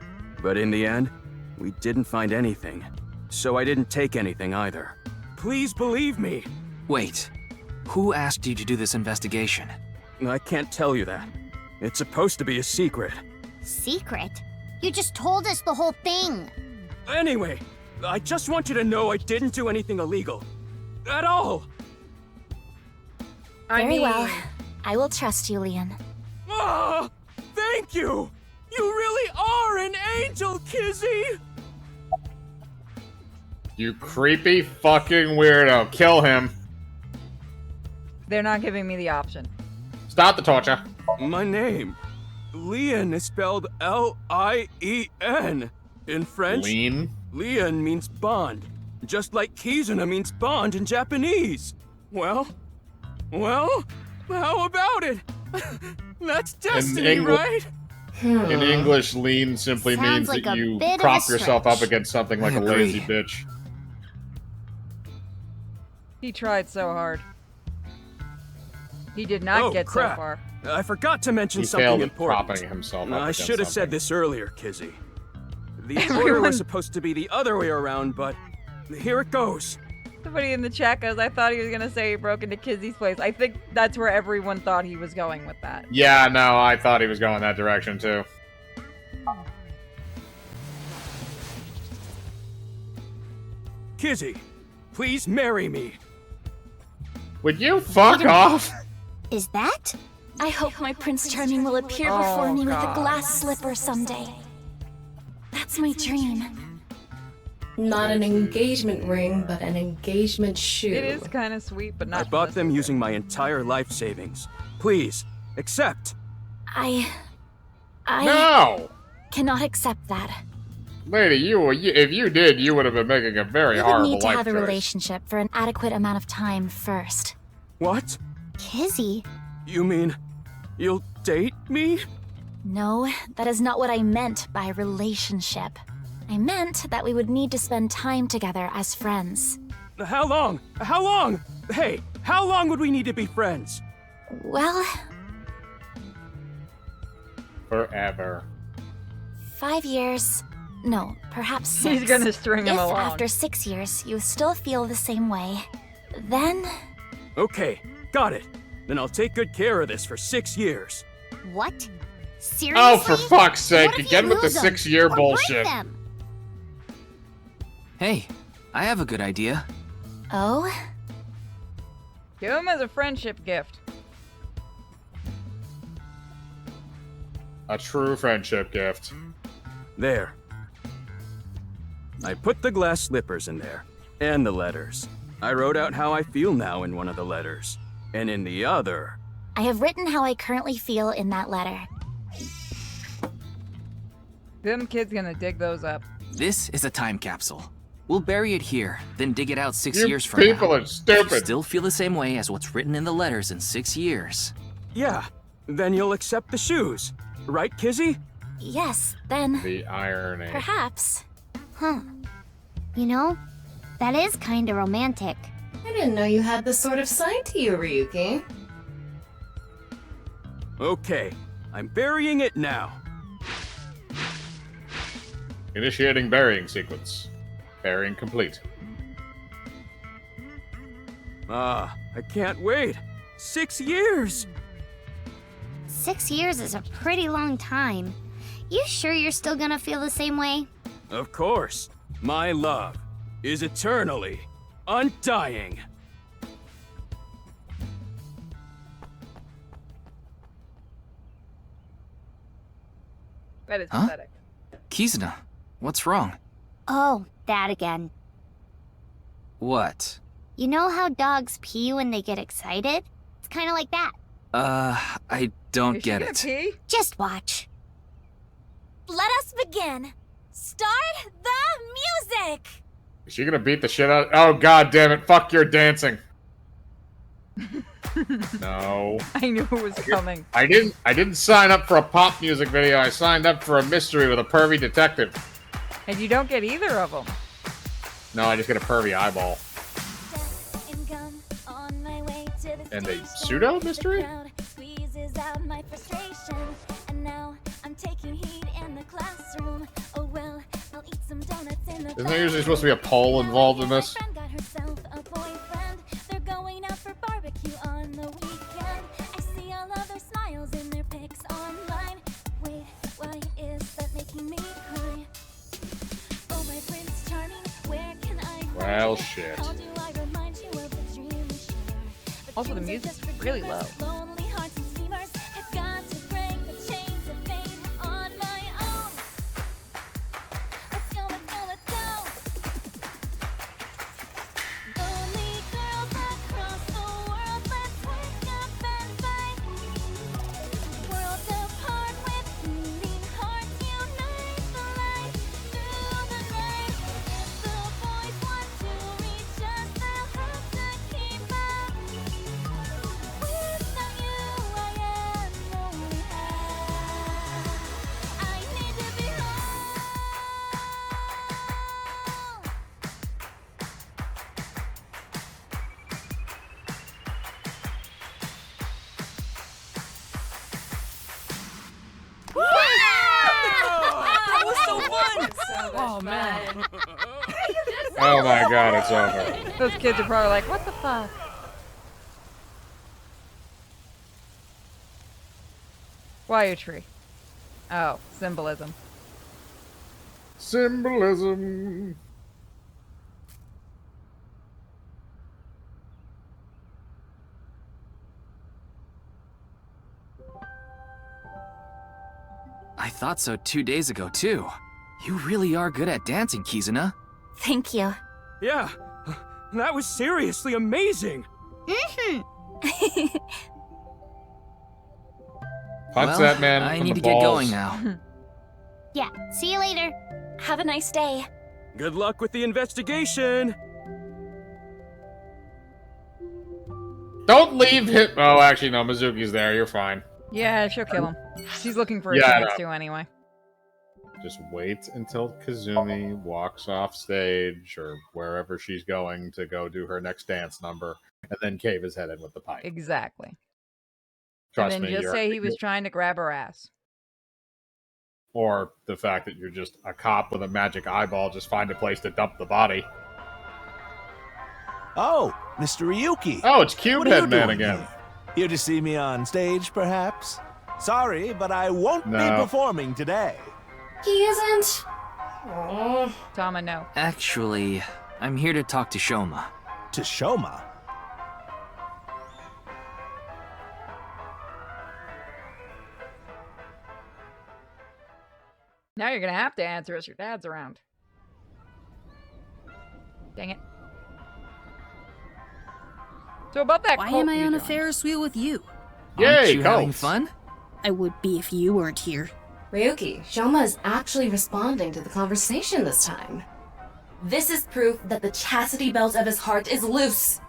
But in the end, we didn't find anything. So I didn't take anything either. Please believe me. Wait. Who asked you to do this investigation? I can't tell you that. It's supposed to be a secret. Secret? You just told us the whole thing. Anyway, I just want you to know I didn't do anything illegal. At all. Very well. I will trust you, Leon. Ah, thank you! You really are an angel, Kizzy! You creepy fucking weirdo. Kill him. They're not giving me the option. Stop the torture. My name. Leon is spelled L-I-E-N. In French, Lean? Leon means bond. Just like Kizuna means bond in Japanese. Well, how about it? That's destiny, right? In English, lean simply means Sounds like that a you bit of prop a yourself up stretch. against something like I a lazy agree. bitch. He tried so hard. He did not get crap. so far. I forgot to mention He something failed at important. propping himself up I against should have said something. this earlier, Kizzy. The order was supposed to be the other way around, but here it goes. Somebody in the chat goes, I thought he was gonna say he broke into Kizzy's place. I think that's where everyone thought he was going with that. Yeah, no, I thought he was going that direction too. Kizzy, please marry me. Would you fuck off? Is that? I hope my Prince Charming will appear before me with a glass slipper someday. That's my dream. Not an engagement ring, but an engagement shoe. It is kind of sweet, but not. I bought them using my entire life savings. Please, accept. I No! cannot accept that. Lady, if you did, you would have been making a very We would horrible need to life have a choice. relationship for an adequate amount of time first. What? Kizzy? You mean you'll date me? No, that is not what I meant by relationship. I meant that we would need to spend time together as friends. How long? How long? Hey, how long would we need to be friends? Well, Forever. 5 years. No, perhaps 6. He's gonna string him if along. after 6 years you still feel the same way, then... Okay, got it. Then I'll take good care of this for 6 years. What? Seriously? Oh, for fuck's sake, What if again you with the lose 'em? 6-year Or break bullshit. them? Hey, I have a good idea. Oh? Give him as a friendship gift. A true friendship gift. There. I put the glass slippers in there, and the letters. I wrote out how I feel now in one of the letters, and in the other... I have written how I currently feel in that letter. Them kids gonna dig those up. This is a time capsule. We'll bury it here, then dig it out 6 You years from now. people are stupid. Still feel the same way as what's written in the letters in 6 years. Yeah, then you'll accept the shoes. Right, Kizzy? Yes, then... The irony. Perhaps. Huh. You know, that is kinda romantic. I didn't know you had this sort of side to you, Ryuki. Okay, I'm burying it now. Initiating burying sequence. Burying complete. Ah, I can't wait. 6 years! 6 years is a pretty long time. You sure you're still gonna feel the same way? Of course. My love is eternally undying. That is Huh? pathetic. Kizuna, what's wrong? Oh, that again. What? You know how dogs pee when they get excited? It's kinda like that. I don't get it. Pee? Just watch. Let us begin. Start the music! Is she gonna beat the shit out? Oh, god damn it. Fuck your dancing. No. I knew it was coming. I didn't sign up for a pop music video. I signed up for a mystery with a pervy detective. And you don't get either of them. No, I just get a pervy eyeball. And a pseudo mystery? Isn't there usually supposed to be a poll involved in this? Well, shit. Also, the music's really low. Oh, man. Oh my god, it's over. Those kids are probably like, what the fuck? Why a tree? Oh, symbolism. Symbolism. I thought so 2 days ago, too. You really are good at dancing, Kizuna. Thank you. Yeah, that was seriously amazing. Mm-hmm. Punch that man I in need the to get balls. going now. Yeah, see you later. Have a nice day. Good luck with the investigation. Don't leave him. Oh, actually, no. Mizuki's there. You're fine. Yeah, she'll kill him. She's looking for a Yeah, chance no. to anyway. Just wait until Kazumi walks off stage or wherever she's going to go do her next dance number, and then cave his head in with the pipe. Exactly. Trust and then me. just say he was trying to grab her ass. Or the fact that you're just a cop with a magic eyeball, just find a place to dump the body. Oh, Mr. Ryuki. Oh, it's Cube What are you Head Man doing again. Here to see me on stage, perhaps? Sorry, but I won't be No. performing today. He isn't. Oh. Tama, no. Actually, I'm here to talk to Shoma. To Shoma? Now you're gonna have to answer us. Your dad's around. Dang it. So about that Why cult am I you on a joined. Ferris wheel with you? Aren't you having fun? I would be if you weren't here. Ryuki, Shoma is actually responding to the conversation this time. This is proof that the chastity belt of his heart is loose.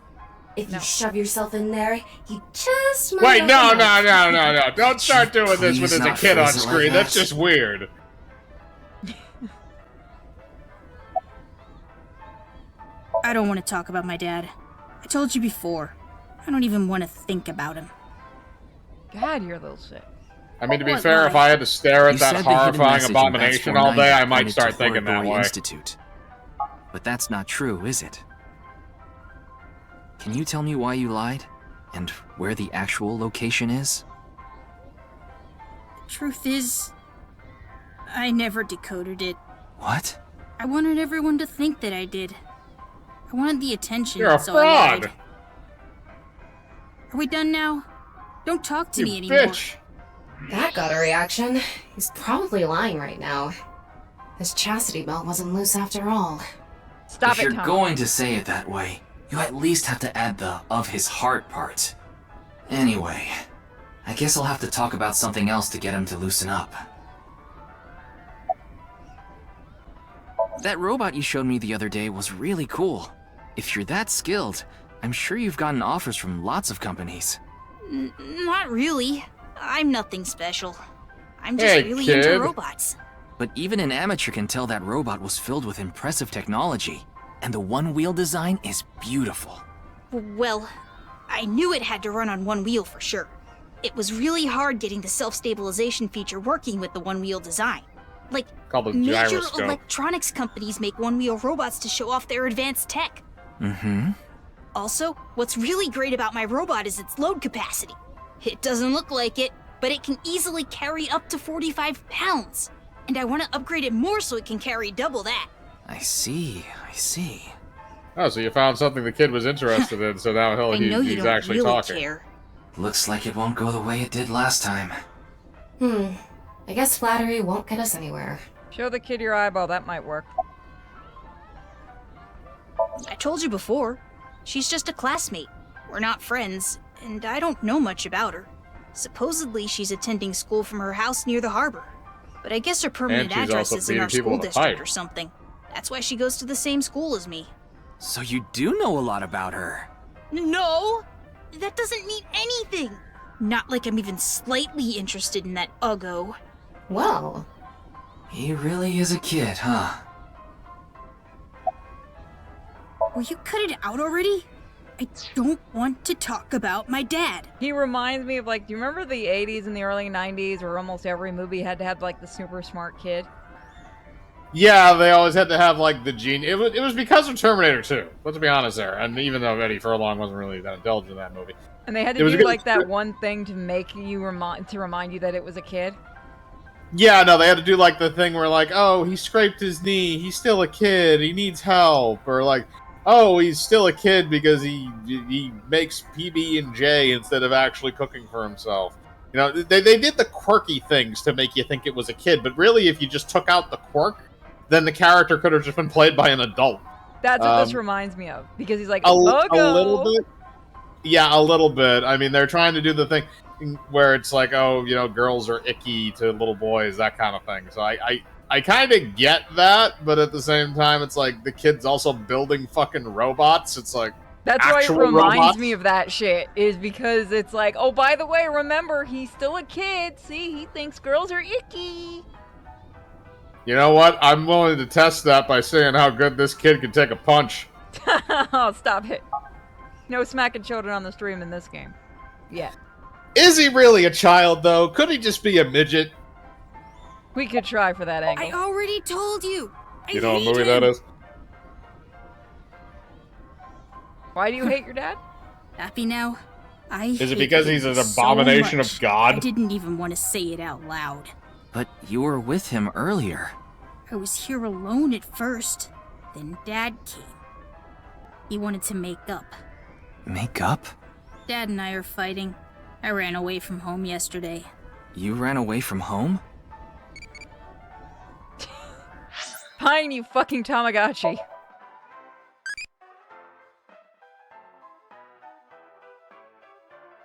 If you shove yourself in there, he just might Wait, no, open up. no. Don't start doing this when please there's a not kid on phrase it like screen. That's that? just weird. I don't want to talk about my dad. I told you before. I don't even want to think about him. God, you're a little sick. I mean, to be What fair, if lie? I had to stare at You that said the hidden horrifying message in abomination Bats all day, I 490 might pointed start to thinking that Horridori way. Institute. But that's not true, is it? Can you tell me why you lied? And where the actual location is? Truth is, I never decoded it. What? I wanted everyone to think that I did. I wanted the attention, You're a so I lied. fraud. Are we done now? Don't talk to You me anymore. bitch. That got a reaction. He's probably lying right now. His chastity belt wasn't loose after all. Stop if it, you're Tom. going to say it that way, you at least have to add the of his heart part. Anyway, I guess I'll have to talk about something else to get him to loosen up. That robot you showed me the other day was really cool. If you're that skilled, I'm sure you've gotten offers from lots of companies. Not really. I'm nothing special. I'm just Hey, really kid. into robots. But even an amateur can tell that robot was filled with impressive technology, and the one-wheel design is beautiful. Well, I knew it had to run on one wheel for sure. It was really hard getting the self-stabilization feature working with the one-wheel design. Like, Called a major gyroscope. electronics companies make one-wheel robots to show off their advanced tech. Mm-hmm. Also, what's really great about my robot is its load capacity. It doesn't look like it, but it can easily carry up to 45 pounds. And I want to upgrade it more so it can carry double that. I see. Oh, so you found something the kid was interested in, so now I know you he's don't actually really talking. care. Looks like it won't go the way it did last time. I guess flattery won't get us anywhere. Show the kid your eyeball. That might work. I told you before. She's just a classmate. We're not friends, and I don't know much about her. Supposedly, she's attending school from her house near the harbor. But I guess her permanent And she's address also is in beating our people school with a district pipe. or something. That's why she goes to the same school as me. So you do know a lot about her. No! That doesn't mean anything! Not like I'm even slightly interested in that Uggo. Well, He really is a kid, huh? Will you cut it out already? I don't want to talk about my dad. He reminds me of, like, do you remember the 80s and the early 90s where almost every movie had to have, like, the super smart kid? Yeah, they always had to have like the gene. It was because of Terminator 2. Let's be honest there. And even though Eddie Furlong wasn't really that intelligent in that movie, and they had to do like that one thing to make you remind you that it was a kid. Yeah, no, they had to do like the thing where like, oh, he scraped his knee. He's still a kid. He needs help, or like, oh, he's still a kid because he makes PB&J instead of actually cooking for himself. You know, they did the quirky things to make you think it was a kid, but really, if you just took out the quirk, then the character could have just been played by an adult. That's what this reminds me of, because he's like, a little bit. Yeah, a little bit. I mean, they're trying to do the thing where it's like, oh, you know, girls are icky to little boys, that kind of thing. So I kind of get that, but at the same time, it's like the kid's also building fucking robots. It's like, that's why it reminds me of that shit, is because it's like, oh, by the way, remember, he's still a kid. See, he thinks girls are icky. You know what? I'm willing to test that by saying how good this kid can take a punch. Oh, stop it. No smacking children on the stream in this game. Yeah. Is he really a child, though? Could he just be a midget? We could try for that angle. I already told you. You know what movie that is? Why do you hate your dad? Happy now? Is it because he's an abomination of God? I didn't even want to say it out loud. But you were with him earlier. I was here alone at first. Then Dad came. He wanted to make up. Make up? Dad and I are fighting. I ran away from home yesterday. You ran away from home? Fine, you fucking Tamagotchi.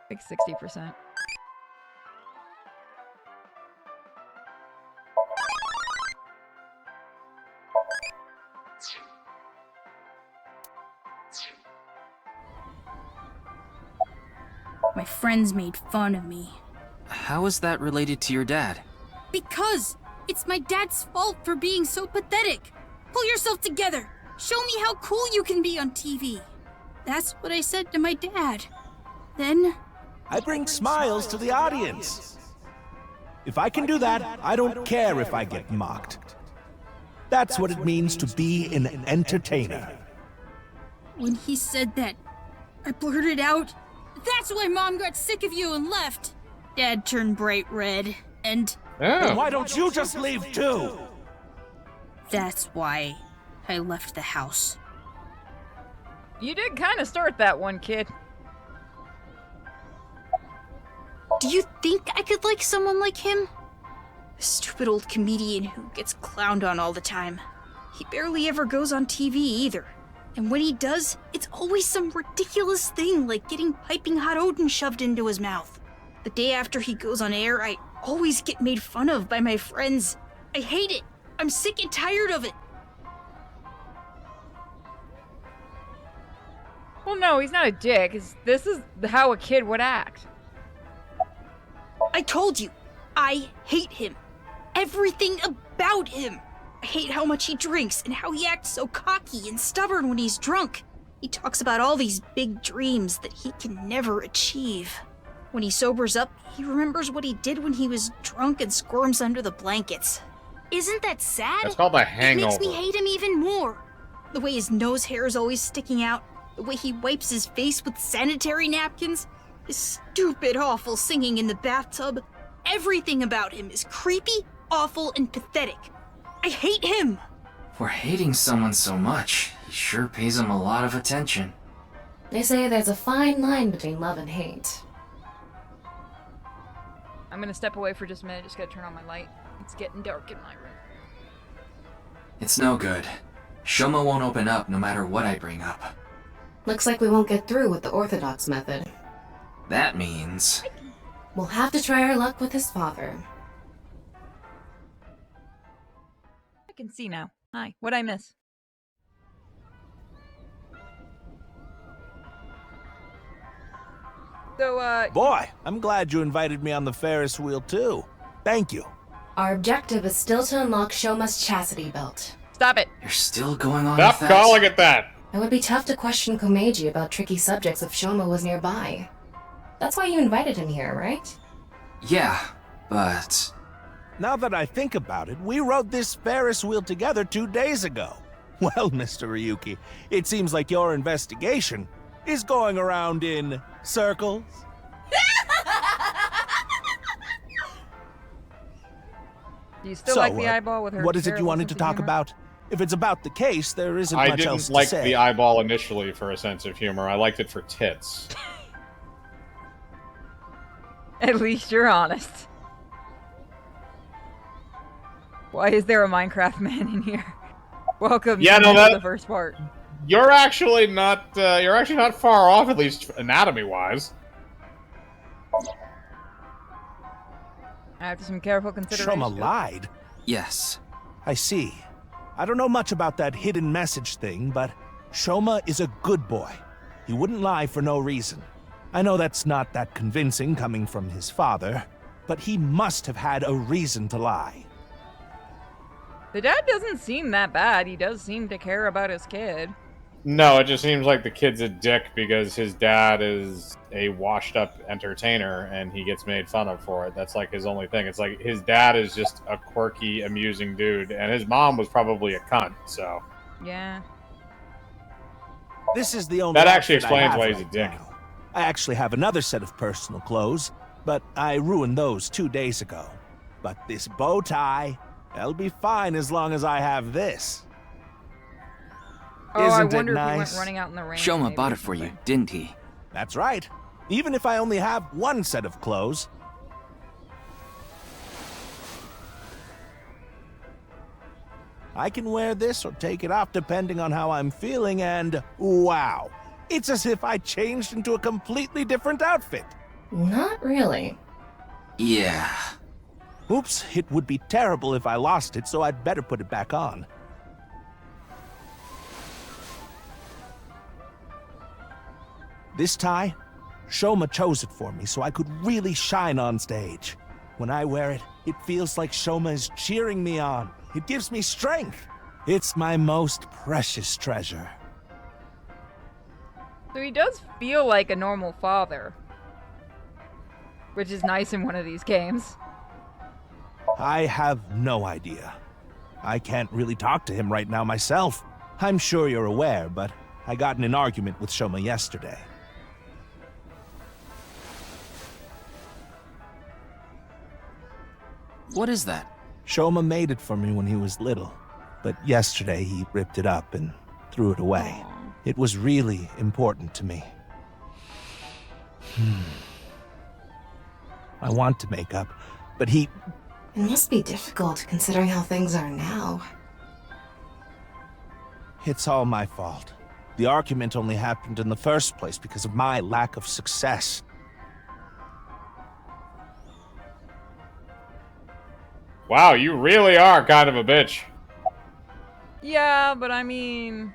Like 60%. My friends made fun of me. How is that related to your dad? Because it's my dad's fault for being so pathetic. Pull yourself together. Show me how cool you can be on TV. That's what I said to my dad. Then I bring smiles to the audience. If I can do that, I don't care if I get mocked. That's what it means to be an entertainer. When he said that, I blurted out, "That's why Mom got sick of you and left." Dad turned bright red, and... Then why don't you just leave too? That's why I left the house. You did kind of start that one, kid. Do you think I could like someone like him? A stupid old comedian who gets clowned on all the time. He barely ever goes on TV either. And when he does, it's always some ridiculous thing like getting piping hot Odin shoved into his mouth. The day after he goes on air, I always get made fun of by my friends. I hate it. I'm sick and tired of it. Well, no, he's not a dick. This is how a kid would act. I told you, I hate him. Everything about him. I hate how much he drinks and how he acts so cocky and stubborn when he's drunk. He talks about all these big dreams that he can never achieve. When he sobers up, he remembers what he did when he was drunk and squirms under the blankets. Isn't that sad? That's called a hangover. It makes me hate him even more. The way his nose hair is always sticking out, the way he wipes his face with sanitary napkins, his stupid, awful singing in the bathtub. Everything about him is creepy, awful, and pathetic. I hate him! For hating someone so much, he sure pays him a lot of attention. They say there's a fine line between love and hate. I'm gonna step away for just a minute, just gotta turn on my light. It's getting dark in my room. It's no good. Shoma won't open up no matter what I bring up. Looks like we won't get through with the Orthodox method. That means... we'll have to try our luck with his father. I can see now. Hi, what'd I miss? So, Boy, I'm glad you invited me on the Ferris wheel too. Thank you. Our objective is still to unlock Shoma's chastity belt. Stop it. You're still going on Stop with that? calling it that. It would be tough to question Komeiji about tricky subjects if Shoma was nearby. That's why you invited him here, right? Yeah, but... now that I think about it, we rode this Ferris wheel together 2 days ago. Well, Mr. Ryuki, it seems like your investigation is going around in circles. Do you still like the eyeball with her? What is it you wanted to talk about? If it's about the case, there isn't I much didn't else to like say. the eyeball initially for a sense of humor. I liked it for tits. At least you're honest. Why is there a Minecraft man in here? Welcome to the first part. You're actually not far off, at least anatomy-wise. After some careful consideration. Shoma lied? Yes. I see. I don't know much about that hidden message thing, but Shoma is a good boy. He wouldn't lie for no reason. I know that's not that convincing coming from his father, but he must have had a reason to lie. The dad doesn't seem that bad. He does seem to care about his kid. No, it just seems like the kid's a dick because his dad is a washed-up entertainer and he gets made fun of for it. That's like his only thing. It's like his dad is just a quirky, amusing dude, and his mom was probably a cunt, so... Yeah. This is the only that actually outfit I explains have why he's a right dick. now. I actually have another set of personal clothes, but I ruined those 2 days ago. But this bow tie, that'll be fine as long as I have this. Oh, Isn't I it wonder if he nice? went running out in the rain. Shoma maybe, bought or it for you, something. didn't he? That's right. Even if I only have one set of clothes. I can wear this or take it off depending on how I'm feeling, and wow. It's as if I changed into a completely different outfit. Not really. Yeah. Oops, it would be terrible if I lost it, so I'd better put it back on. This tie, Shoma chose it for me so I could really shine on stage. When I wear it, it feels like Shoma is cheering me on. It gives me strength. It's my most precious treasure. So he does feel like a normal father. Which is nice in one of these games. I have no idea. I can't really talk to him right now myself. I'm sure you're aware, but I got in an argument with Shoma yesterday. What is that? Shoma made it for me when he was little, but yesterday he ripped it up and threw it away. It was really important to me. I want to make up, but he... It must be difficult considering how things are now. It's all my fault. The argument only happened in the first place because of my lack of success. Wow, you really are kind of a bitch. Yeah, but I mean,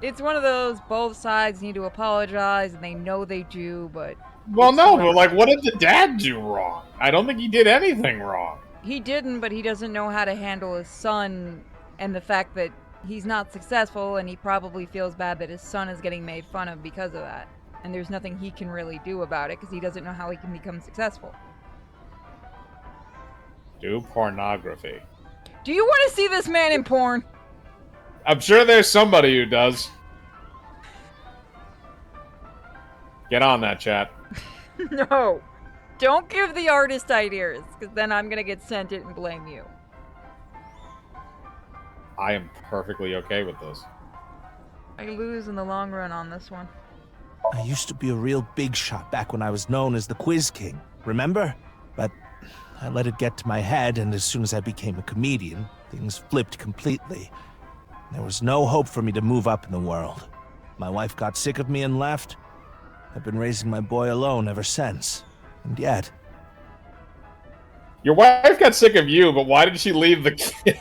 it's one of those both sides need to apologize and they know they do, but... Well, no, but like, what did the dad do wrong? I don't think he did anything wrong. He didn't, but he doesn't know how to handle his son and the fact that he's not successful, and he probably feels bad that his son is getting made fun of because of that. And there's nothing he can really do about it because he doesn't know how he can become successful. Do pornography. Do you want to see this man in porn? I'm sure there's somebody who does. Get on that, chat. No. Don't give the artist ideas, because then I'm going to get sent it and blame you. I am perfectly okay with this. I lose in the long run on this one. I used to be a real big shot back when I was known as the Quiz King, remember? But I let it get to my head, and as soon as I became a comedian, things flipped completely. There was no hope for me to move up in the world. My wife got sick of me and left. I've been raising my boy alone ever since. And yet... Your wife got sick of you, but why did she leave the kid?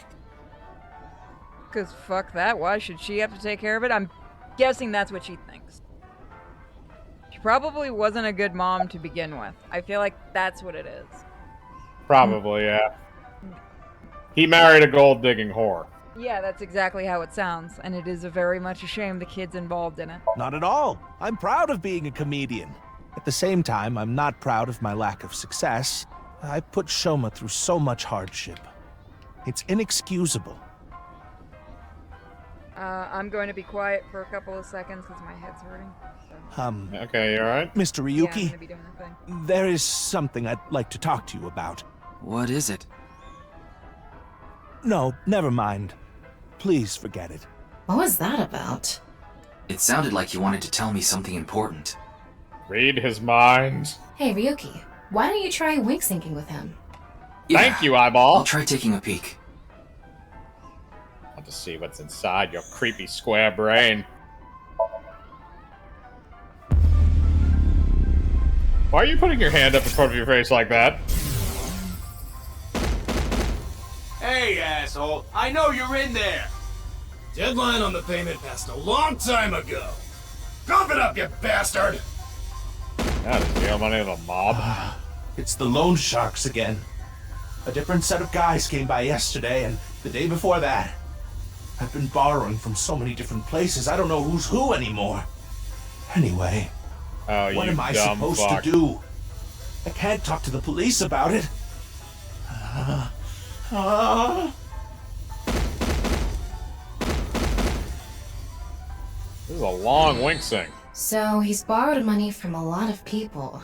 Because fuck that, why should she have to take care of it? I'm guessing that's what she thinks. She probably wasn't a good mom to begin with. I feel like that's what it is. Probably, yeah. He married a gold-digging whore. Yeah, that's exactly how it sounds, and it is very much a shame the kid's involved in it. Not at all. I'm proud of being a comedian. At the same time, I'm not proud of my lack of success. I put Shoma through so much hardship. It's inexcusable. I'm going to be quiet for a couple of seconds because my head's hurting. So. Okay, you alright? Mr. Ryuki, yeah, I'm gonna be doing the thing. There is something I'd like to talk to you about. What is it? No, never mind. Please forget it. What was that about? It sounded like you wanted to tell me something important. Read his mind. Hey, Ryuki, why don't you try wink syncing with him? Yeah, Thank you, Eyeball. I'll try taking a peek. I'll just see what's inside your creepy square brain. Why are you putting your hand up in front of your face like that? Hey, asshole! I know you're in there! Deadline on the payment passed a long time ago. Cough it up, you bastard! That is the money of the mob. It's the loan sharks again. A different set of guys came by yesterday and the day before that. I've been borrowing from so many different places, I don't know who's who anymore. Anyway, what am I supposed to do? I can't talk to the police about it. This is a long wink sync. So, he's borrowed money from a lot of people.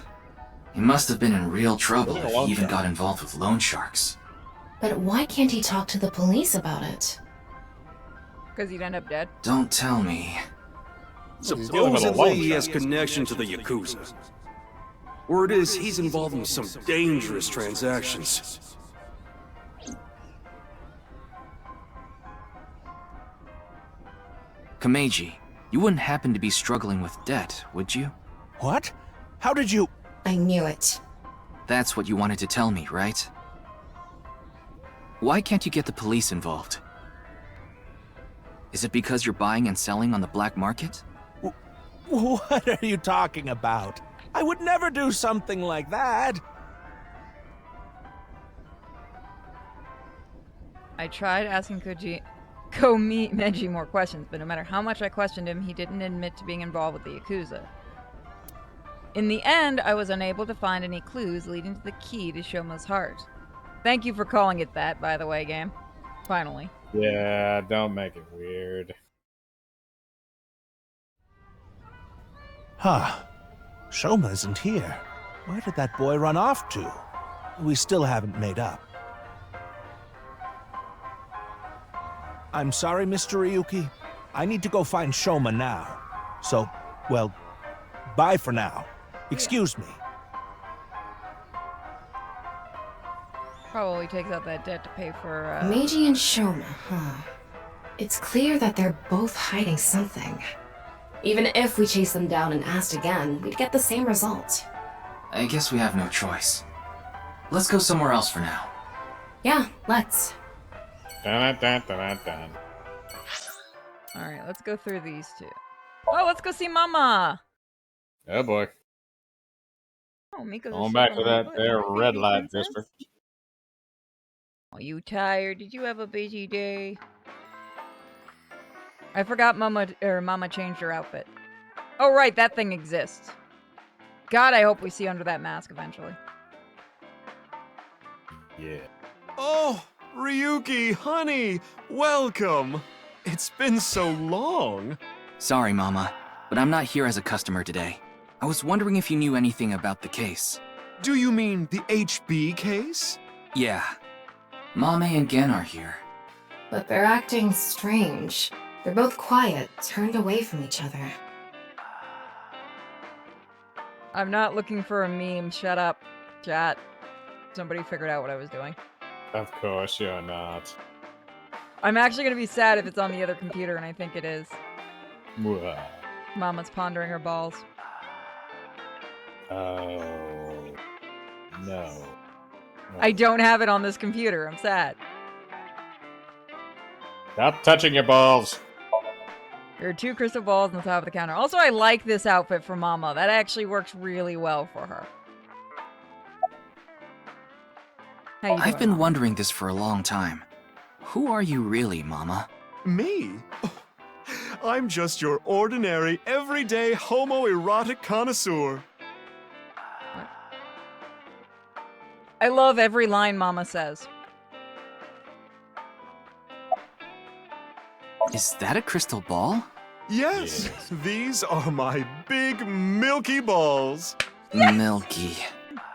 He must have been in real trouble if he even got involved with loan sharks. But why can't he talk to the police about it? Because he'd end up dead. Don't tell me. Supposedly he has connection to the Yakuza. Word is he's involved in some dangerous transactions. Kameji, you wouldn't happen to be struggling with debt, would you? What? How did you... I knew it. That's what you wanted to tell me, right? Why can't you get the police involved? Is it because you're buying and selling on the black market? What are you talking about? I would never do something like that. I tried asking Meji more questions, but no matter how much I questioned him, he didn't admit to being involved with the Yakuza. In the end, I was unable to find any clues leading to the key to Shoma's heart. Thank you for calling it that, by the way, game. Finally. Yeah, don't make it weird. Huh. Shoma isn't here. Where did that boy run off to? We still haven't made up. I'm sorry, Mr. Ryuki. I need to go find Shoma now. So, well, bye for now. Excuse me. Probably takes out that debt to pay for, Meiji and Shoma, huh? It's clear that they're both hiding something. Even if we chased them down and asked again, we'd get the same result. I guess we have no choice. Let's go somewhere else for now. Yeah, let's. Dun, dun, dun, dun. Alright, let's go through these two. Oh, let's go see Mama! Oh boy. Oh, Miko's going back to that there red light district. Are you tired? Did you have a busy day? I forgot Mama changed her outfit. Oh right, that thing exists. God, I hope we see under that mask eventually. Yeah. Oh, Ryuki, honey, welcome. It's been so long. Sorry, Mama, but I'm not here as a customer today. I was wondering if you knew anything about the case. Do you mean the HB case? Yeah. Mame and Gen are here. But they're acting strange. They're both quiet, turned away from each other. I'm not looking for a meme. Shut up, chat. Somebody figured out what I was doing. Of course you're not. I'm actually gonna be sad if it's on the other computer, and I think it is. Mwah. Mama's pondering her balls. Oh. No. I don't have it on this computer. I'm sad. Stop touching your balls. There are 2 crystal balls on the top of the counter. Also, I like this outfit for Mama. That actually works really well for her. How you doing, I've been Mama? wondering this for a long time. Who are you really, Mama? Me? I'm just your ordinary, everyday homoerotic connoisseur. I love every line Mama says. Is that a crystal ball? Yes, these are my big milky balls. Milky.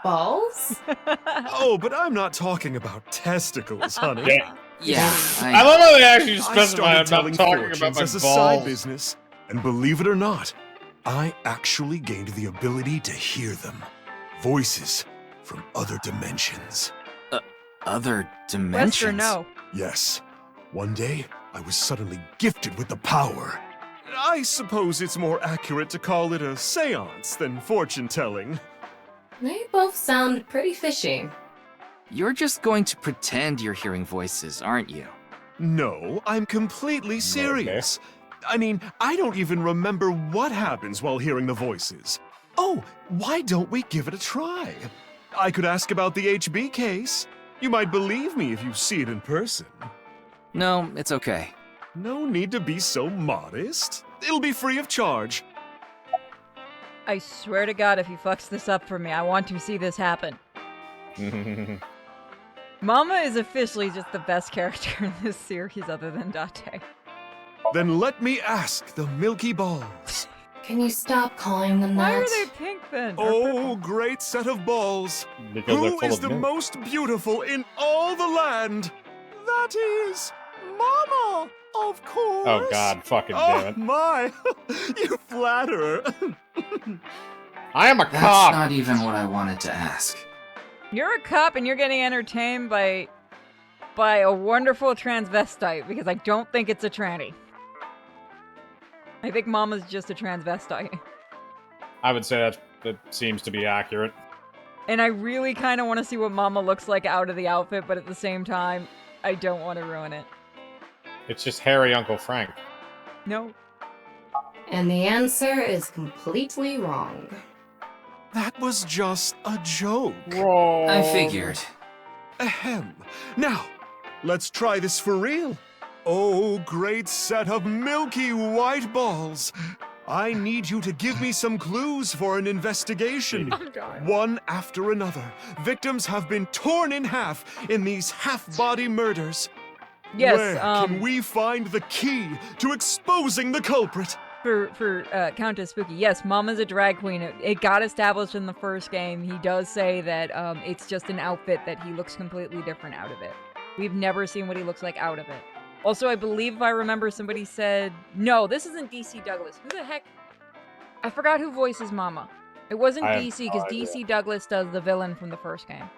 Balls? Oh, but I'm not talking about testicles, honey. Yeah. I love how they actually I specify started I'm not telling talking fortunes about my as a balls. side business, and believe it or not, I actually gained the ability to hear them. Voices from other dimensions. Other dimensions? Yes or no? Yes. One day, I was suddenly gifted with the power. I suppose it's more accurate to call it a seance than fortune-telling. They both sound pretty fishy. You're just going to pretend you're hearing voices, aren't you? No, I'm completely serious. I mean, I don't even remember what happens while hearing the voices. Oh, why don't we give it a try? I could ask about the HB case. You might believe me if you see it in person. No, it's okay. No need to be so modest. It'll be free of charge. I swear to God, if he fucks this up for me, I want to see this happen. Mama is officially just the best character in this series other than Date. Then let me ask the Milky Balls. Can you stop calling them Why that? are they pink then? Oh, great set of balls. Because they're Who full is of the milk. most beautiful in all the land? That is Mama, of course. Oh God, fucking damn it! Oh my, you flatterer. I am a That's cop. not even what I wanted to ask. You're a cop and you're getting entertained by a wonderful transvestite because I don't think it's a tranny. I think Mama's just a transvestite. I would say that seems to be accurate. And I really kind of want to see what Mama looks like out of the outfit, but at the same time, I don't want to ruin it. It's just hairy Uncle Frank. No. And the answer is completely wrong. That was just a joke. I figured. Ahem. Now, let's try this for real. Oh, great set of milky white balls. I need you to give me some clues for an investigation. One after another, victims have been torn in half in these half-body murders. Yes, Where can we find the key to exposing the culprit? For Countess Spooky, yes, Mama's a drag queen. It got established in the first game. He does say that it's just an outfit that he looks completely different out of it. We've never seen what he looks like out of it. Also, I believe if I remember somebody said, no, this isn't DC Douglas. Who the heck? I forgot who voices Mama. It wasn't DC because DC Douglas does the villain from the first game.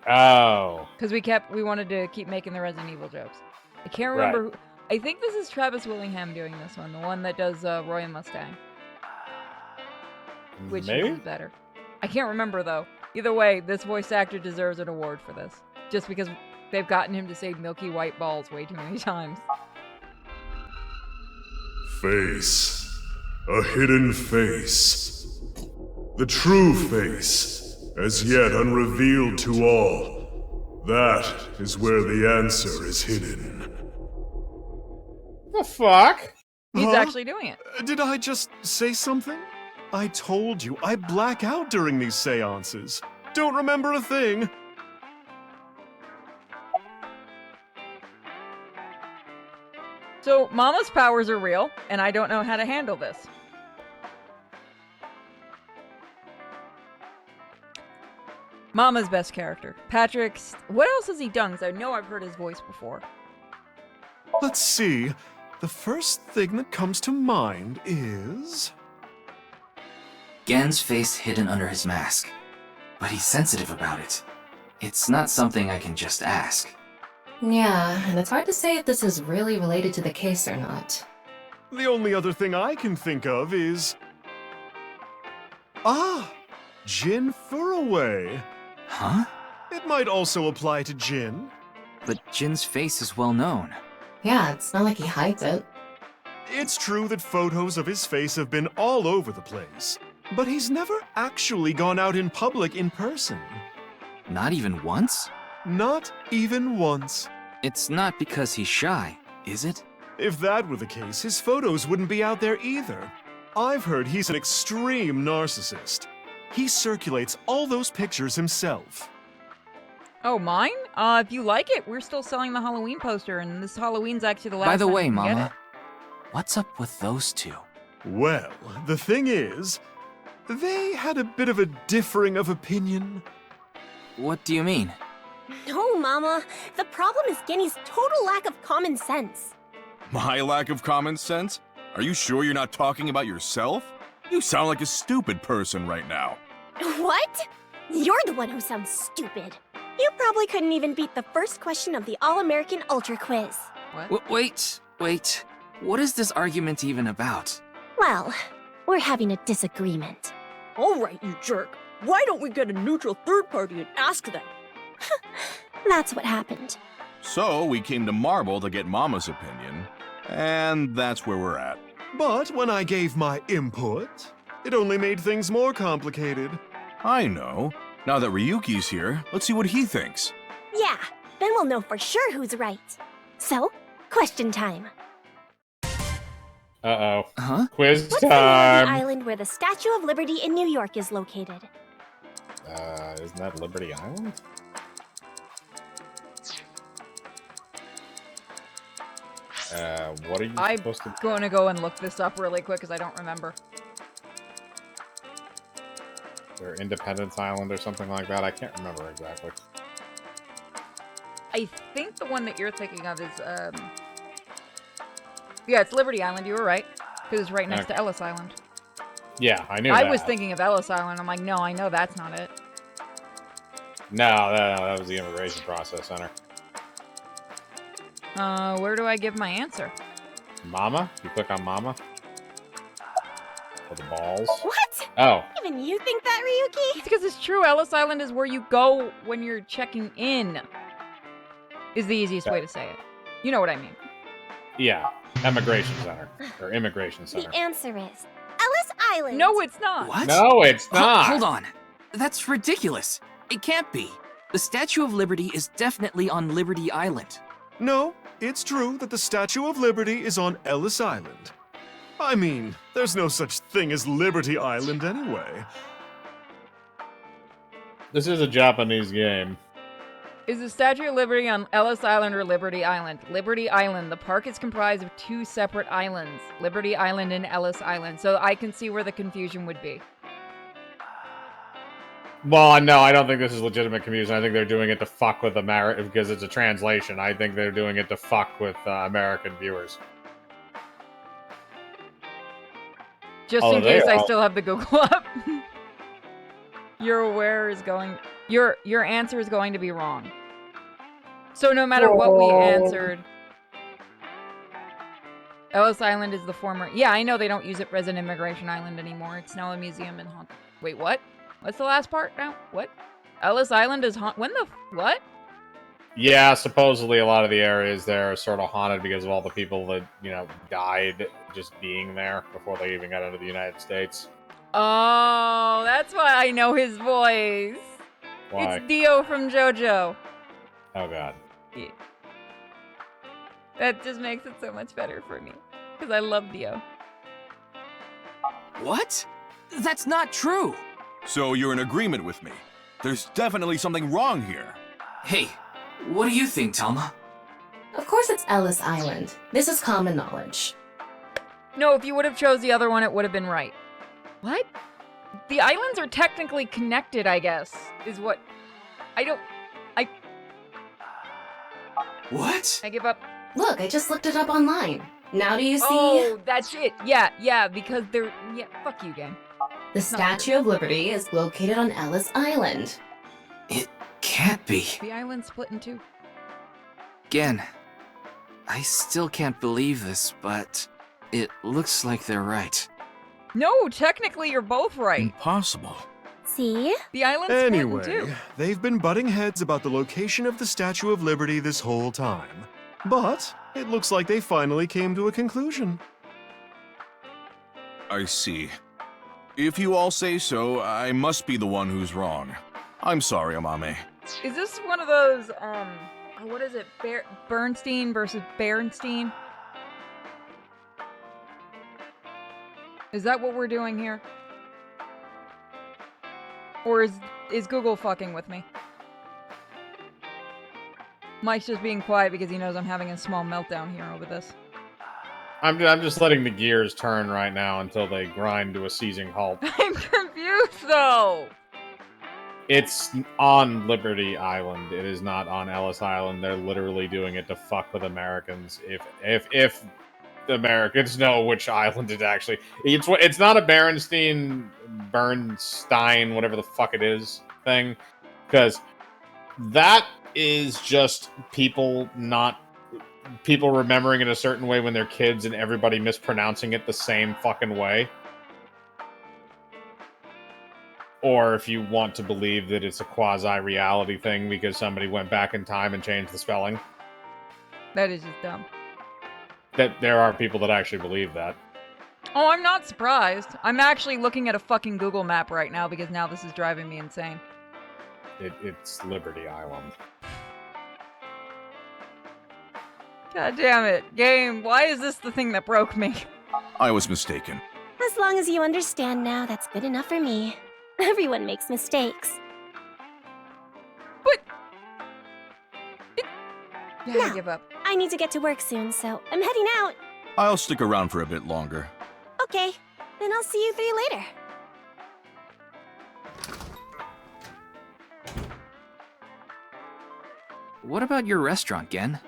Oh. Because we wanted to keep making the Resident Evil jokes. I can't remember. Right. I think this is Travis Willingham doing this one, the one that does Roy and Mustang. Which is better. I can't remember though. Either way, this voice actor deserves an award for this. Just because they've gotten him to say milky white balls way too many times. Face. A hidden face. The true face, as yet unrevealed to all. That is where the answer is hidden. The fuck? He's actually doing it. Did I just say something? I told you, I black out during these seances. Don't remember a thing. So, Mama's powers are real, and I don't know how to handle this. Mama's best character. Patrick's... What else has he done? 'Cause I know I've heard his voice before. Let's see. The first thing that comes to mind is... Gen's face hidden under his mask. But he's sensitive about it. It's not something I can just ask. Yeah, and it's hard to say if this is really related to the case or not. The only other thing I can think of is... Ah! Jin Furaway. Huh? It might also apply to Jin. But Jin's face is well known. Yeah, it's not like he hides it. It's true that photos of his face have been all over the place, but he's never actually gone out in public in person. Not even once? Not even once. It's not because he's shy, is it? If that were the case, his photos wouldn't be out there either. I've heard he's an extreme narcissist. He circulates all those pictures himself. Oh, mine? If you like it, we're still selling the Halloween poster, and this Halloween's actually the last By the time way, you can get Mama, what's up with those two? Well, the thing is, they had a bit of a differing of opinion. What do you mean? No, Mama. The problem is Genny's total lack of common sense. My lack of common sense? Are you sure you're not talking about yourself? You sound like a stupid person right now. What? You're the one who sounds stupid. You probably couldn't even beat the first question of the All-American Ultra Quiz. Wait. What is this argument even about? Well, we're having a disagreement. All right, you jerk. Why don't we get a neutral third party and ask them? That's what happened. So we came to Marble to get Mama's opinion, and that's where we're at. But when I gave my input, it only made things more complicated. I know. Now that Ryuki's here, let's see what he thinks. Yeah, then we'll know for sure who's right. So, question time. Uh-oh. Huh? Quiz What's the name of the time! island where the Statue of Liberty in New York is located? Isn't that Liberty Island? What are you supposed to... I'm going to go and look this up really quick because I don't remember. Or Independence Island or something like that? I can't remember exactly. I think the one that you're thinking of is, yeah, it's Liberty Island, you were right. Because it's right next to Ellis Island. Yeah, I knew I that. was thinking of Ellis Island. I'm like, no, I know that's not it. No, that was the Immigration Process Center. Where do I give my answer? Mama? You click on Mama? For the balls? What? Oh. Even you think that, Ryuki? It's because it's true. Ellis Island is where you go when you're checking in. Is the easiest way to say it. You know what I mean. Yeah. Immigration Center. Or Immigration Center. The answer is Ellis Island. No, it's not. What? No, it's not. Hold on. That's ridiculous. It can't be. The Statue of Liberty is definitely on Liberty Island. No, it's true that the Statue of Liberty is on Ellis Island. I mean, there's no such thing as Liberty Island anyway. This is a Japanese game. Is the Statue of Liberty on Ellis Island or Liberty Island? Liberty Island. The park is comprised of two separate islands. Liberty Island and Ellis Island. So I can see where the confusion would be. Well, no, I don't think this is legitimate confusion. I think they're doing it to fuck with America because it's a translation. I think they're doing it to fuck with American viewers. Just in case I still have the Google up. Your answer is going to be wrong. So no matter what we answered, Ellis Island is the former. Yeah, I know they don't use it as an immigration island anymore. It's now a museum in haunted. Wait, what? What's the last part now? What? Ellis Island is haunted. When the what? Yeah, supposedly a lot of the areas there are sort of haunted because of all the people that, died just being there before they even got into the United States. Oh, that's why I know his voice. Why? It's Dio from JoJo. Oh, God. Yeah. That just makes it so much better for me. Because I love Dio. What? That's not true. So you're in agreement with me. There's definitely something wrong here. Hey, what do you think, Talma? Of course it's Ellis Island. This is common knowledge. No, if you would have chose the other one, it would have been right. What? The islands are technically connected, I guess, is what... What? I give up. Look, I just looked it up online. Now do you see? Oh, that's it. Yeah, because they're... Yeah, fuck you, game. The Statue of Liberty is located on Ellis Island. It can't be. The island's split in two. Again, I still can't believe this, but it looks like they're right. No, technically you're both right. Impossible. See? The island's split in Anyway, two. they've been butting heads about the location of the Statue of Liberty this whole time. But it looks like they finally came to a conclusion. I see. If you all say so, I must be the one who's wrong. I'm sorry, Amame. Is this one of those, what is it? Bernstein versus Bernstein? Is that what we're doing here? Or is Google fucking with me? Mike's just being quiet because he knows I'm having a small meltdown here over this. I'm just letting the gears turn right now until they grind to a seizing halt. I'm confused, though! It's on Liberty Island. It is not on Ellis Island. They're literally doing it to fuck with Americans. If the Americans know which island it actually... It's not a Bernstein, whatever the fuck it is, thing. Because that is just people remembering it a certain way when they're kids and everybody mispronouncing it the same fucking way. Or if you want to believe that it's a quasi-reality thing because somebody went back in time and changed the spelling. That is just dumb. That there are people that actually believe that. Oh, I'm not surprised. I'm actually looking at a fucking Google map right now because now this is driving me insane. It's Liberty Island. God damn it. Game, why is this the thing that broke me? I was mistaken. As long as you understand now, that's good enough for me. Everyone makes mistakes. Yeah, now, I give up. I need to get to work soon, so I'm heading out. I'll stick around for a bit longer. Okay, then I'll see you three later. What about your restaurant, Gen?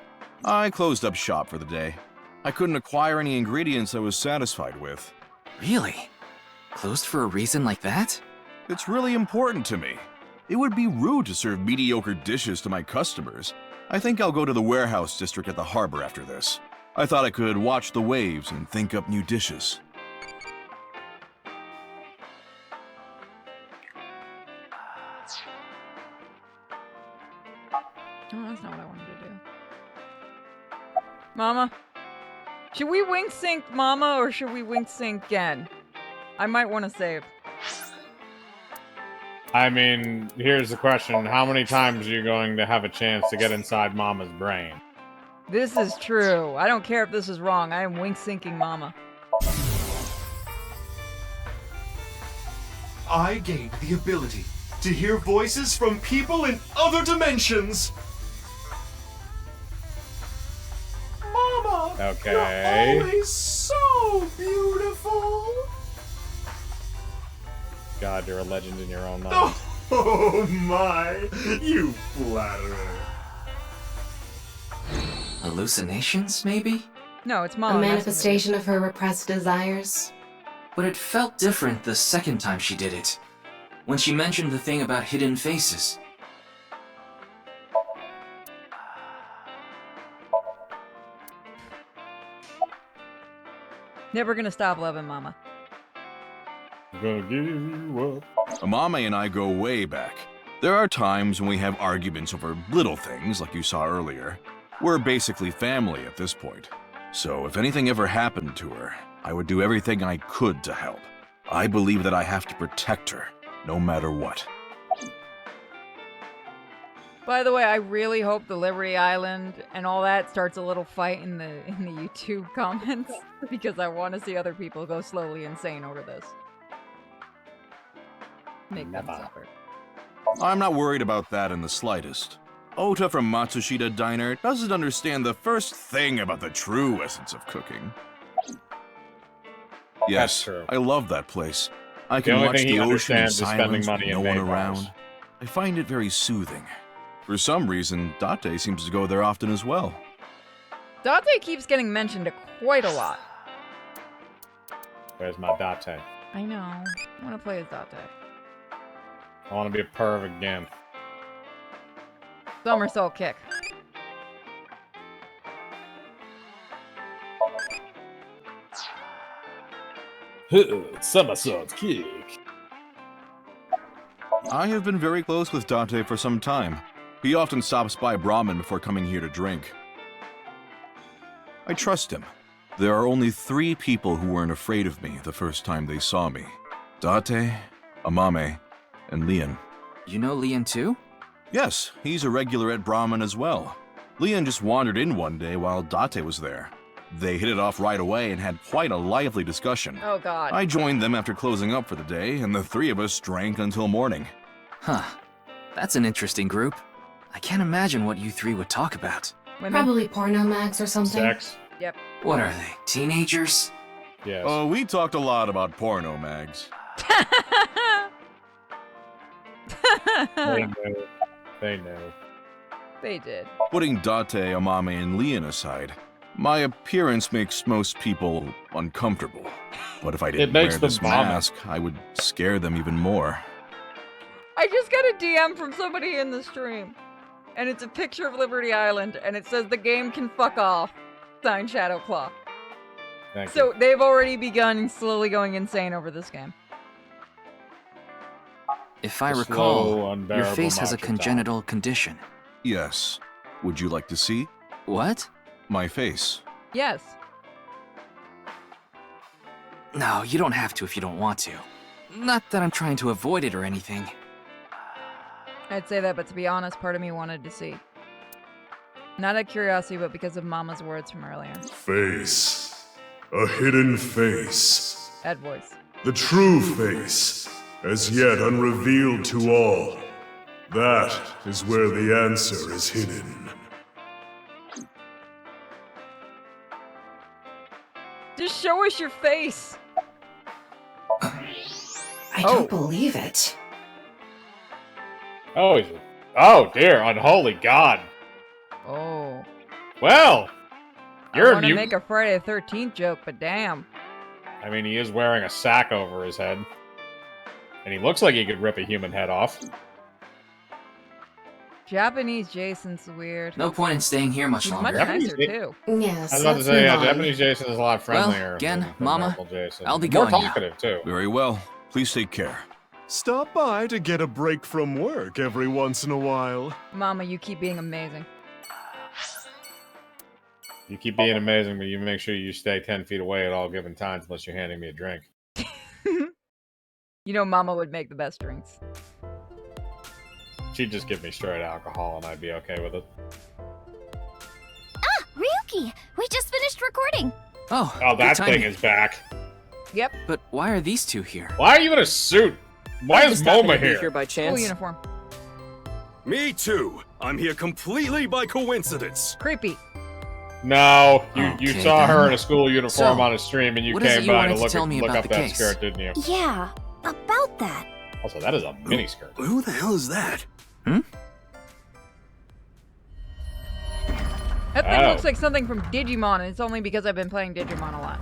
I closed up shop for the day. I couldn't acquire any ingredients I was satisfied with. Really? Closed for a reason like that? It's really important to me. It would be rude to serve mediocre dishes to my customers. I think I'll go to the warehouse district at the harbor after this. I thought I could watch the waves and think up new dishes. Oh, that's not what I wanted to do. Mama? Should we wink sync Mama or should we wink sync Gen? I might want to save. I mean, here's the question. How many times are you going to have a chance to get inside Mama's brain? This is true. I don't care if this is wrong. I am wink syncing Mama. I gained the ability to hear voices from people in other dimensions. Mama, Okay. you're always so beautiful. God, you're a legend in your own mind. Oh my, you flatterer. Hallucinations, maybe? No, it's A Mama. manifestation of her repressed desires? But it felt different the second time she did it. When she mentioned the thing about hidden faces. Never gonna stop loving Mama. Gonna give you up. Amame and I go way back. There are times when we have arguments over little things like you saw earlier. We're basically family at this point. So if anything ever happened to her, I would do everything I could to help. I believe that I have to protect her, no matter what. By the way, I really hope the Liberty Island and all that starts a little fight in the YouTube comments because I want to see other people go slowly insane over this. Make them suffer. I'm not worried about that in the slightest. Ota from Matsushita Diner doesn't understand the first thing about the true essence of cooking. Yes, true. I love that place. I The can only watch thing he the ocean in understands is spending silence with money no in one maid bars. around. I find it very soothing. For some reason, Date seems to go there often as well. Date keeps getting mentioned quite a lot. Where's my Date? I know. I want to play as Date. I want to be a perv again. Somersault kick. Somersault kick. I have been very close with Date for some time. He often stops by Brahmin before coming here to drink. I trust him. There are only 3 people who weren't afraid of me the first time they saw me. Date, Amame, and Leon. You know Leon too? Yes, he's a regular at Brahmin as well. Leon just wandered in one day while Date was there. They hit it off right away and had quite a lively discussion. Oh god. I joined them after closing up for the day, and the 3 of us drank until morning. Huh. That's an interesting group. I can't imagine what you three would talk about. Women. Probably porno mags or something. Sex. Yep. What are they, teenagers? Yes. Oh, we talked a lot about porno mags. They know. They know. They did. Putting Date, Amame, and Leon aside, my appearance makes most people uncomfortable. But if I didn't wear makes this them vomit. mask, I would scare them even more. I just got a DM from somebody in the stream. And it's a picture of Liberty Island, and it says the game can fuck off. Signed Shadowclaw. Thank So they've already begun slowly going insane over this game. If I The recall, slow, your unbearable face has a macho congenital condition. Yes. Would you like to see? What? My face. Yes. No, you don't have to if you don't want to. Not that I'm trying to avoid it or anything. I'd say that, but to be honest, part of me wanted to see. Not out of curiosity, but because of Mama's words from earlier. Face. A hidden face. That voice. The true face, as yet unrevealed to all. That is where the answer is hidden. Just show us your face. I don't believe it. Oh dear, unholy God. Oh. Well, I you're a want to mutant. make a Friday the 13th joke, but damn. I mean, he is wearing a sack over his head. And he looks like he could rip a human head off. Japanese Jason's weird. No point in staying here much He's longer. much nicer, too. Yes. I was about to say, yeah, Japanese Jason is a lot friendlier. Well, again, than Mama, normal Jason. I'll be More going now. talkative, too. Very well. Please take care. Stop by to get a break from work every once in a while. Mama, you keep being amazing. You keep being amazing, but you make sure you stay 10 feet away at all given times unless you're handing me a drink. You know Mama would make the best drinks. She'd just give me straight alcohol and I'd be okay with it. Ah, Ryuki! We just finished recording! Oh, Oh, that good thing timing. is back. Yep. But why are these two here? Why are you in a suit? Why is MoMA here? by School chance? uniform. Me too. I'm here completely by coincidence. Creepy. No, you Okay, saw her then. in a school uniform So, on a stream and you what is it came you by wanted to to look, tell me look about up the that case? skirt, didn't you? Yeah, about that. Also, that is a miniskirt. Who the hell is that? That thing Oh. looks like something from Digimon, and it's only because I've been playing Digimon a lot.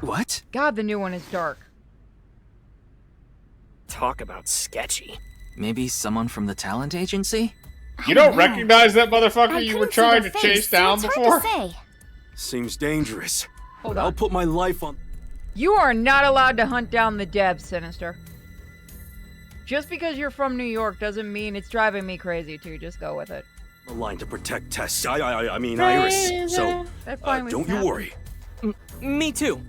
What? God, the new one is dark. Talk about sketchy. Maybe someone from the talent agency? You don't recognize that motherfucker I you were couldn't see trying their to face, chase so down it's before? hard to say. Seems dangerous. Hold but on. I'll put my life on. You are not allowed to hunt down the devs, Sinister. Just because you're from New York doesn't mean it's driving me crazy, too. Just go with it. The line to protect Tess. I mean Iris. So That finally don't you happened. worry. Me too.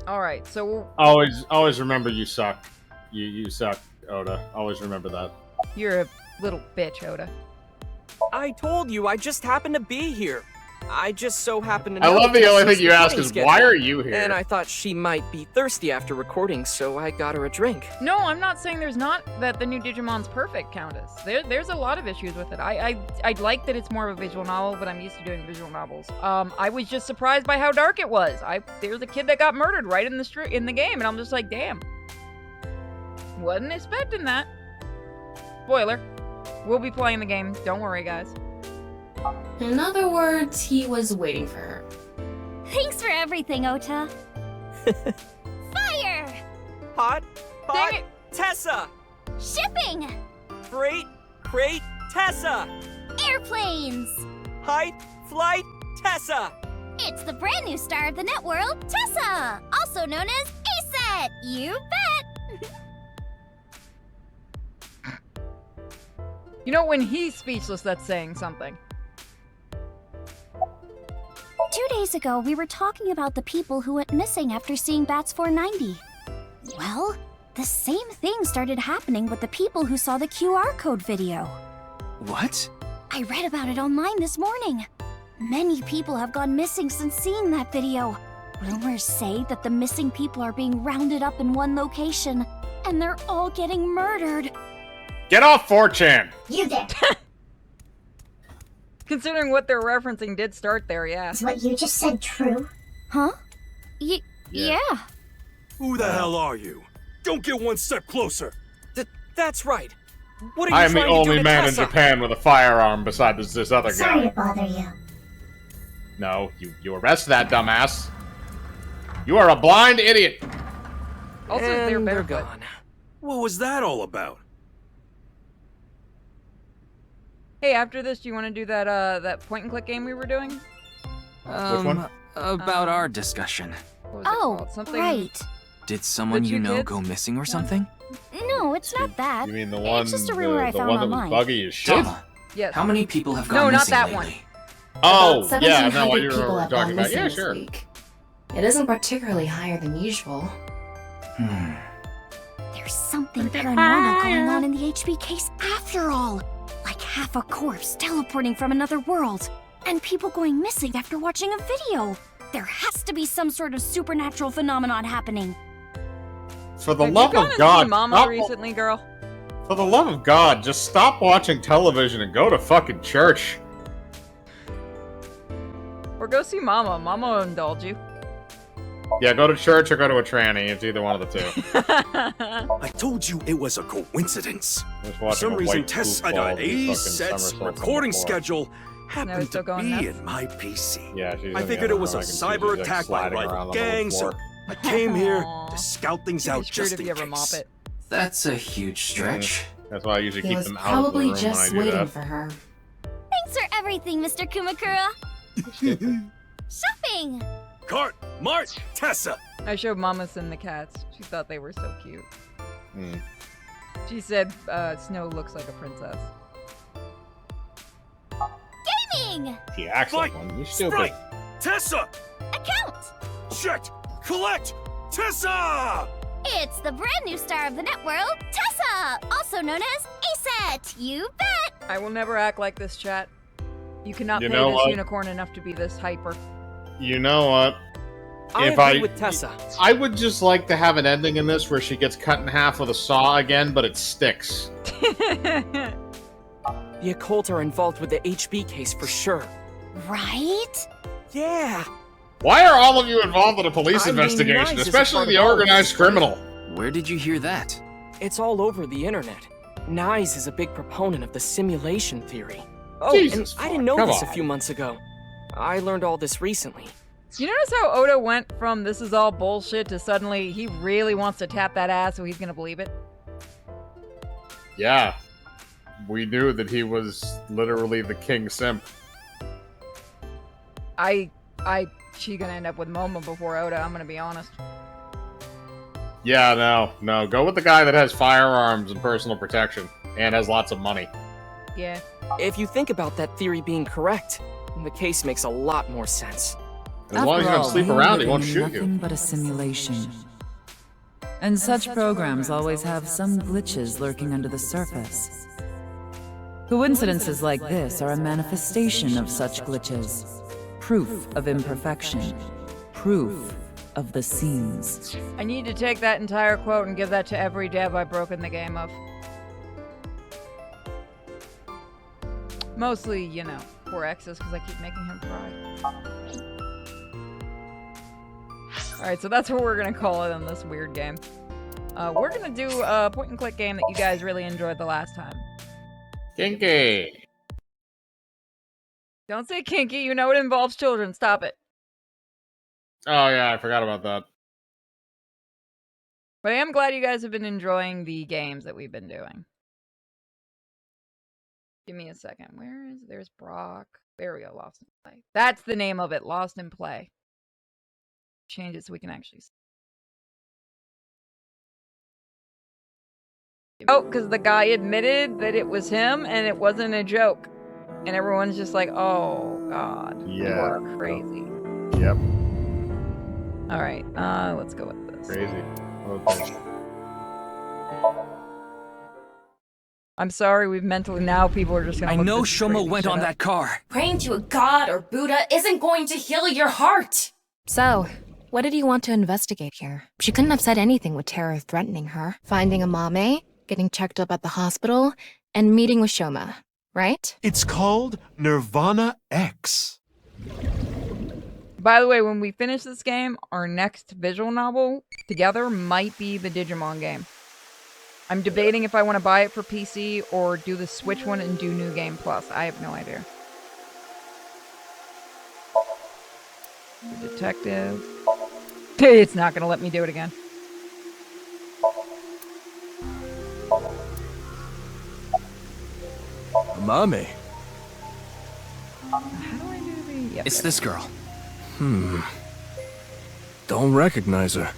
Alright, so Always remember you suck. You suck, Oda. Always remember that. you're a little bitch, Oda. I told you, I just happened to be here. I just so happened to I know love the Tess only was thing you the ask meeting is, why schedule. are you here? And I thought she might be thirsty after recording, so I got her a drink. No, I'm not saying there's not that the new Digimon's perfect, Countess. There's a lot of issues with it. I like that it's more of a visual novel, but I'm used to doing visual novels. I was just surprised by how dark it was. There's a kid that got murdered right in the game, and I'm just like, damn. Wasn't expecting that. Spoiler. We'll be playing the game. Don't worry, guys. In other words, he was waiting for her. Thanks for everything, Ota. Fire! Hot, Dang it. Tessa! Shipping! Freight, crate, Tessa! Airplanes! Height, flight, Tessa! It's the brand new star of the net world, Tessa! Also known as ASET! You bet! You know, when he's speechless, that's saying something. 2 days ago, we were talking about the people who went missing after seeing Bats 490. Well, the same thing started happening with the people who saw the QR code video. What? I read about it online this morning. Many people have gone missing since seeing that video. Rumors say that the missing people are being rounded up in one location, and they're all getting murdered. Get off 4chan! You did. Considering what they're referencing did start there, yeah. Is what you just said true? Huh? Yeah. Who the hell are you? Don't get one step closer. That's right. What are you I am the trying to do only to man in Tessa? Japan with a firearm besides this other Sorry guy. to bother you. No, you arrest that dumbass. You are a blind idiot. Also, And they're barefoot. gone. What was that all about? Hey, after this, do you want to do that point and click game we were doing? About our discussion. What was it called? Something... right. Did someone The you two know kids? go missing or something? No, it's not that. You mean the one, It's just a rumor I the found one that online. was buggy as shit? Tama, Yes. how many people have No, gone not missing that lately? one. Oh, About yeah, no, I 1,700 do people remember what have you're gone talking about. missing Yeah, this sure. week. It isn't particularly higher than usual. There's something paranormal going on in the HB case after all. Like half a corpse teleporting from another world. And people going missing after watching a video. There has to be some sort of supernatural phenomenon happening. For the Have love you gone of and God, seen Mama stop- recently, girl? for the love of God, just stop watching television and go to fucking church. Or go see Mama. Mama will indulge you. Yeah, go to church or go to a tranny. It's either one of the two. I told you it was a coincidence. Just For watching some a reason, white Tess goofball do fucking Set's somersaults on the recording floor. schedule Now happened it's still to going be nuts? in my PC. Yeah, she's I in the figured it other was a room. I can see cyber she's, like, attack by sliding rival around on the gang, so floor. I came here Aw. to scout things out Be sure just to in be able to mop case. it. That's a huge stretch. That's why I usually He keep was them out of the probably room when I just do waiting that. for her. Thanks for everything, Mr. Kumakura. Shopping! Cart, Mart, Tessa. I showed Mama's and the cats. She thought they were so cute. Hmm. She said Snow looks like a princess. Gaming! She acts like one. You stupid. Sprite, Tessa. Account! Checked. Collect. Tessa. It's the brand new star of the networld, Tessa! Also known as ASET! You bet! I will never act like this, chat. You cannot You pay know this what? unicorn enough to be this hyper. You know what? I If agree with Tessa. I would just like to have an ending in this where she gets cut in half with a saw again, but it sticks. The occult are involved with the HB case for sure. Right? Yeah. Why are all of you involved in a police I mean, investigation, Nice is a especially part the of all of organized this, right? criminal? Where did you hear that? It's all over the internet. Nyes is a big proponent of the simulation theory. Oh, Jesus and I didn't know fuck, this come a few months ago. I learned all this recently. You notice how Oda went from this is all bullshit to suddenly he really wants to tap that ass so he's gonna believe it? Yeah. We knew that he was literally the king simp. She gonna end up with Momo before Oda, I'm gonna be honest. Yeah, no. Go with the guy that has firearms and personal protection and has lots of money. Yeah. If you think about that theory being correct, the case makes a lot more sense. As long as you don't sleep around, he won't shoot nothing you. but a simulation. And such programs always have some glitches lurking under the surface. Coincidences like this are a manifestation of such glitches. Proof of imperfection. Proof of the seams. I need to take that entire quote and give that to every dev I've broken the game of. Mostly, you know, poor X's because I keep making him cry. Alright, so that's what we're gonna call it on this weird game. We're gonna do a point and click game that you guys really enjoyed the last time. Kinky. Don't say kinky, you know it involves children, stop it. Oh yeah, I forgot about that. But I am glad you guys have been enjoying the games that we've been doing. Give me a second. There's Brock. There we go, Lost in Play. That's the name of it, Lost in Play. Change it so we can actually see. Oh, because the guy admitted that it was him and it wasn't a joke. And everyone's just like, oh, God. You Yeah. are crazy. Yep. Alright, let's go with this. Crazy. Okay. I'm sorry, we've mentally... Now people are just gonna I look know this Shoma crazy went shit on up. that car. Praying to a god or Buddha isn't going to heal your heart. So, What did you want to investigate here? She couldn't have said anything with terror threatening her. Finding a mame, getting checked up at the hospital, and meeting with Shoma, right? It's called Nirvana X. By the way, when we finish this game, our next visual novel together might be the Digimon game. I'm debating if I want to buy it for PC or do the Switch one and do New Game Plus. I have no idea. The detective. It's not going to let me do it again. Mommy. How do I do the... Yep, It's there. this girl. Don't recognize her.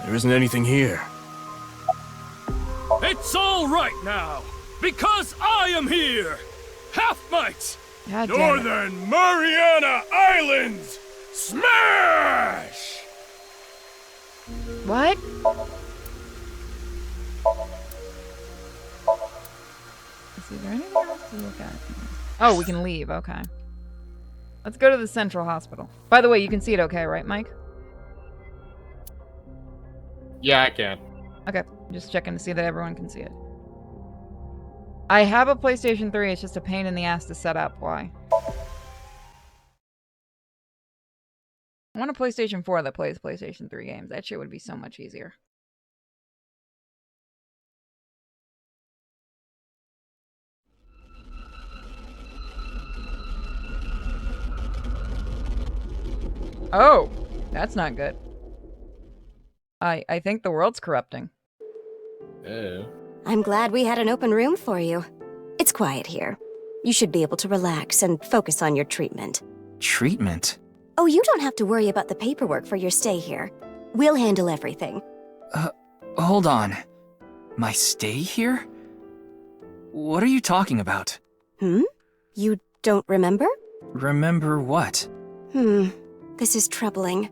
There isn't anything here. It's all right now, because I am here! Half-Mites! God damn it. Northern Mariana Islands! Smash! What? Is there anything else to look at? Oh, we can leave. Okay. Let's go to the Central Hospital. By the way, you can see it okay, right, Mike? Yeah, I can. Okay. Just checking to see that everyone can see it. I have a PlayStation 3. It's just a pain in the ass to set up. Why? I want a PlayStation 4 that plays PlayStation 3 games. That shit would be so much easier. Oh, that's not good. I think the world's corrupting. Ew. I'm glad we had an open room for you. It's quiet here. You should be able to relax and focus on your treatment. Treatment? Oh, you don't have to worry about the paperwork for your stay here. We'll handle everything. Hold on. My stay here? What are you talking about? You don't remember? Remember what? This is troubling.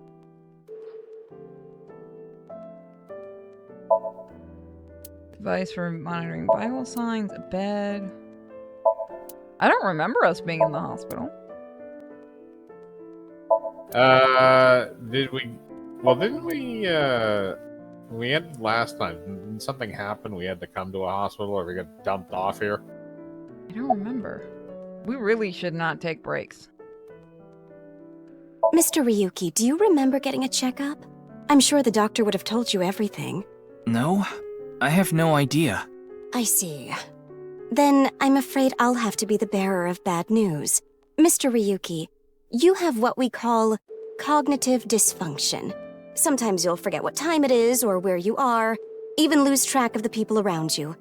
Device for monitoring vital signs, a bed. I don't remember us being in the hospital. Did we... Well, didn't we, we had last time. Didn't something happen? We had to come to a hospital or we got dumped off here? I don't remember. We really should not take breaks. Mr. Ryuki, do you remember getting a checkup? I'm sure the doctor would have told you everything. No, I have no idea. I see. Then I'm afraid I'll have to be the bearer of bad news. Mr. Ryuki, you have what we call cognitive dysfunction. Sometimes you'll forget what time it is or where you are, even lose track of the people around you.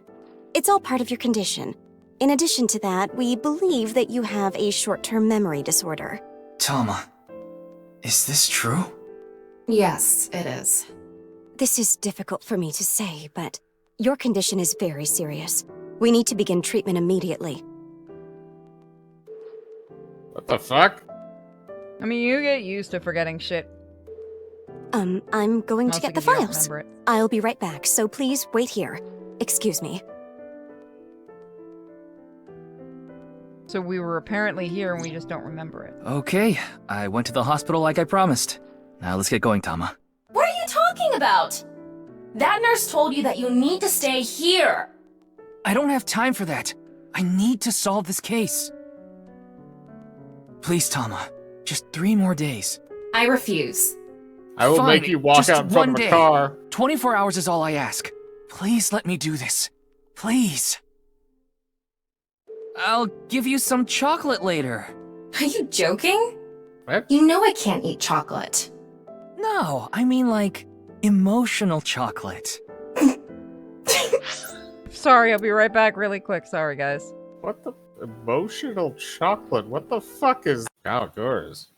It's all part of your condition. In addition to that, we believe that you have a short-term memory disorder. Tama, is this true? Yes, it is. This is difficult for me to say, but your condition is very serious. We need to begin treatment immediately. What the fuck? I mean, you get used to forgetting shit. I'm going to get the Mostly 'cause you don't files. remember it. I'll be right back, so please wait here. Excuse me. So we were apparently here and we just don't remember it. Okay, I went to the hospital like I promised. Now let's get going, Tama. What are you talking about? That nurse told you that you need to stay here. I don't have time for that. I need to solve this case. Please, Tama. Just 3 more days. I refuse. I will Fine, make you walk just out in front one of a day. car. 24 hours is all I ask. Please let me do this. Please. I'll give you some chocolate later. Are you joking? What? You know I can't eat chocolate. No, I mean like emotional chocolate. Sorry, I'll be right back really quick. Sorry, guys. What the... Emotional chocolate? What the fuck is... Outdoors.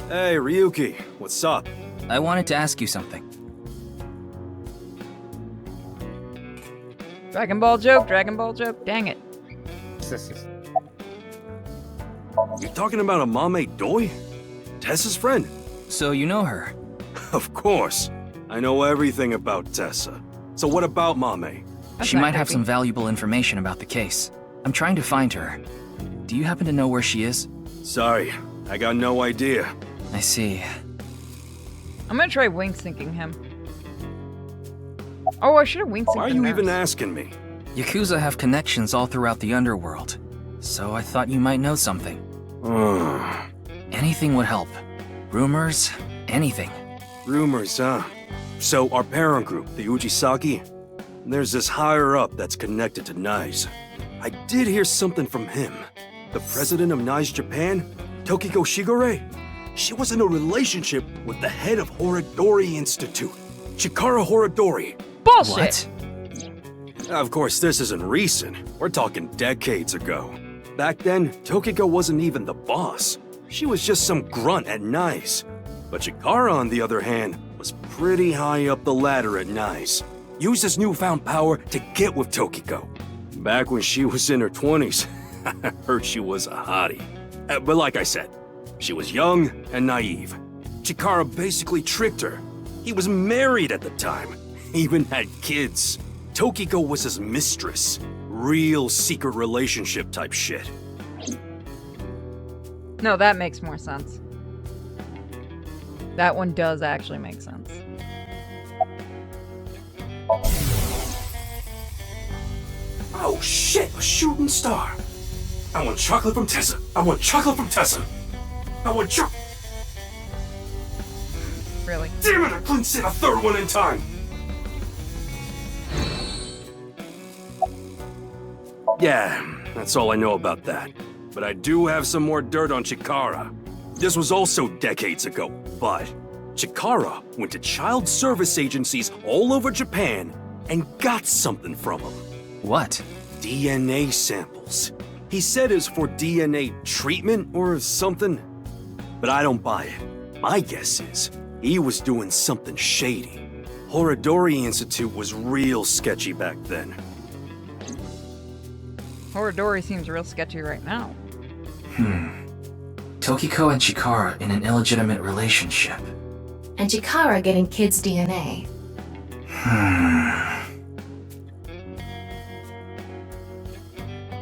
Hey, Ryuki, what's up? I wanted to ask you something. Dragon Ball joke, Dragon Ball joke. Dang it. You talking about a Mame Doi? Tessa's friend? So you know her? Of course. I know everything about Tessa. So what about Mame? She might have some valuable information about the case. I'm trying to find her. Do you happen to know where she is? Sorry, I got no idea. I see. I'm gonna try wink syncing him. Oh, I should have wink synced. Why are you even asking me? Yakuza have connections all throughout the underworld, so I thought you might know something. Anything would help. Rumors, anything. Rumors, huh? So our parent group, the Ujisaki, there's this higher up that's connected to NICE. I did hear something from him. The president of NICE Japan, Tokiko Shigure, she was in a relationship with the head of Horodori Institute, Chikara Horodori. Bullshit! What? Of course, this isn't recent. We're talking decades ago. Back then, Tokiko wasn't even the boss. She was just some grunt at NICE. But Chikara, on the other hand, was pretty high up the ladder at NICE. Used his newfound power to get with Tokiko. Back when she was in her 20s, I heard she was a hottie. But like I said, she was young and naive. Chikara basically tricked her. He was married at the time, even had kids. Tokiko was his mistress. Real secret relationship type shit. No, that makes more sense. That one does actually make sense. Oh shit, a shooting star. I want chocolate from Tessa. I want chocolate from Tessa. I want chocolate. Really? Damn it, I couldn't say a third one in time. Yeah, that's all I know about that. But I do have some more dirt on Chikara. This was also decades ago, but Chikara went to child service agencies all over Japan and got something from them. What? DNA samples. He said it's for DNA treatment or something, but I don't buy it. My guess is he was doing something shady. Horodori Institute was real sketchy back then. Horodori seems real sketchy right now. Tokiko and Chikara in an illegitimate relationship. And Chikara getting kids' DNA.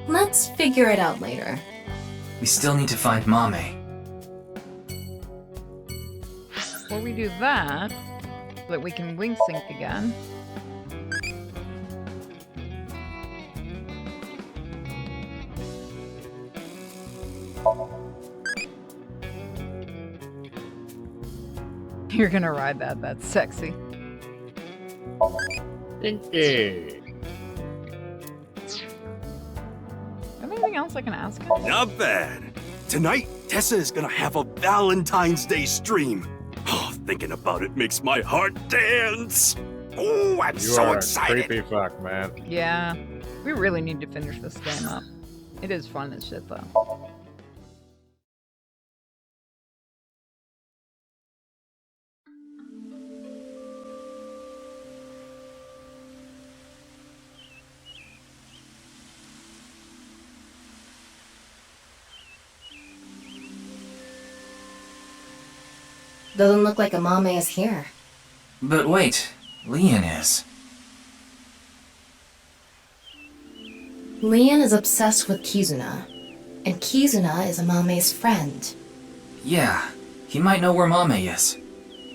Let's figure it out later. We still need to find Mame. Before we do that, so that we can wing sync again. You're gonna ride that, that's sexy. Dinky. Anything else I can ask him? Not bad. Tonight, Tessa is gonna have a Valentine's Day stream. Oh, thinking about it makes my heart dance. Oh, I'm so excited. You are a creepy fuck, man. Yeah, we really need to finish this game up. It is fun as shit, though. Doesn't look like a Mame is here. But wait, Leon is. Leon is obsessed with Kizuna, and Kizuna is a Mame's friend. Yeah, he might know where Mame is.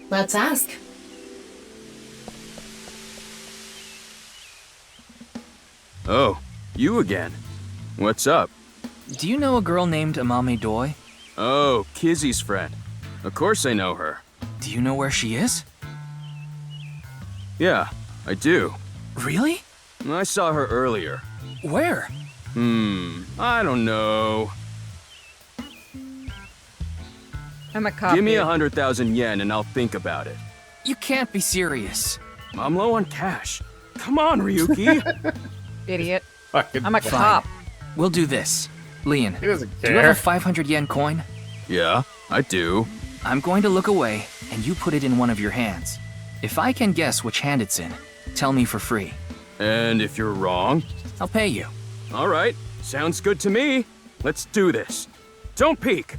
Let's ask. Oh, you again. What's up? Do you know a girl named Amame Doi? Oh, Kizzy's friend. Of course I know her. Do you know where she is? Yeah, I do. Really? I saw her earlier. Where? I don't know. I'm a copy. Give me 100,000 yen and I'll think about it. You can't be serious. I'm low on cash. Come on, Ryuki. Idiot. Fucking I'm a cop. We'll do this. Leon, He doesn't do you have care. a 500 yen coin? Yeah, I do. I'm going to look away, and you put it in one of your hands. If I can guess which hand it's in, tell me for free. And if you're wrong? I'll pay you. All right, sounds good to me. Let's do this. Don't peek!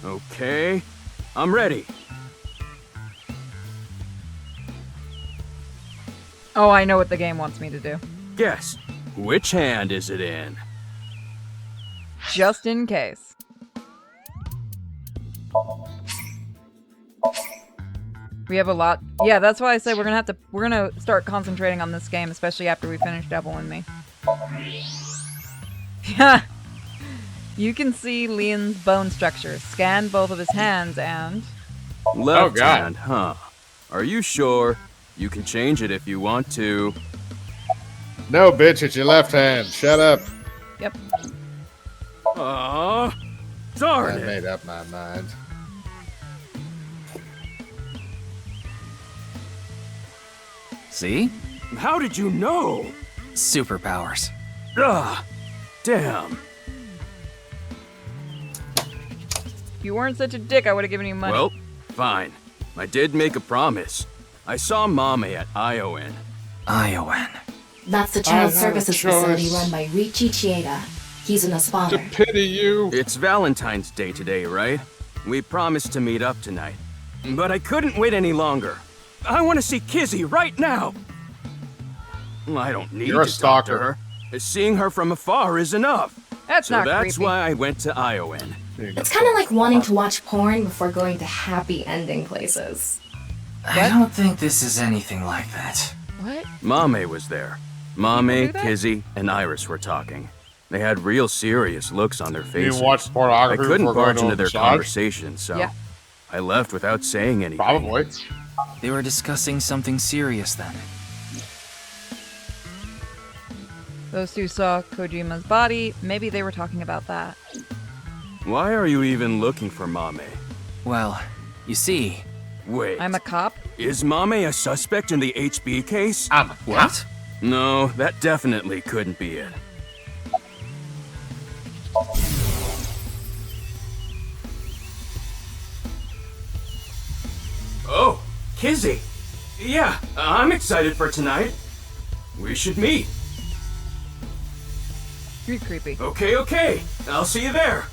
Okay, I'm ready. Oh, I know what the game wants me to do. Guess, which hand is it in? Just in case. We have a lot. Yeah, that's why I said we're gonna start concentrating on this game, especially after we finish Devil in Me. Yeah. You can see Leon's bone structure. Scan both of his hands and... Left hand, huh? Are you sure? You can change it if you want to. No, bitch, it's your left hand. Shut up. Yep. Darn I it. made up my mind. See? How did you know? Superpowers. Ugh. Damn. If you weren't such a dick, I would have given you money. Well, fine. I did make a promise. I saw Mame at Iowan. Iowan. That's the child services facility run by Richie Chieda. He's an sponsor. To pity you. It's Valentine's Day today, right? We promised to meet up tonight. But I couldn't wait any longer. I want to see Kizzy right now. I don't need You're a to talk to stalker. her. Seeing her from afar is enough. That's so not that's creepy. why I went to Iowan. It's kind of like wanting to watch porn before going to happy ending places. I don't think this is anything like that. What? Mame was there. Mame, do that? Kizzy, and Iris were talking. They had real serious looks on their You faces. watched pornography I couldn't before going barge to a into their massage? conversation, so Yeah. I left without saying anything. Probably. They were discussing something serious then. Those two saw Kojima's body. Maybe they were talking about that. Why are you even looking for Mame? Well, you see... Wait. I'm a cop? Is Mame a suspect in the HB case? What? No, that definitely couldn't be it. Oh, Kizzy. Yeah, I'm excited for tonight. We should meet. You're creepy. Okay. I'll see you there.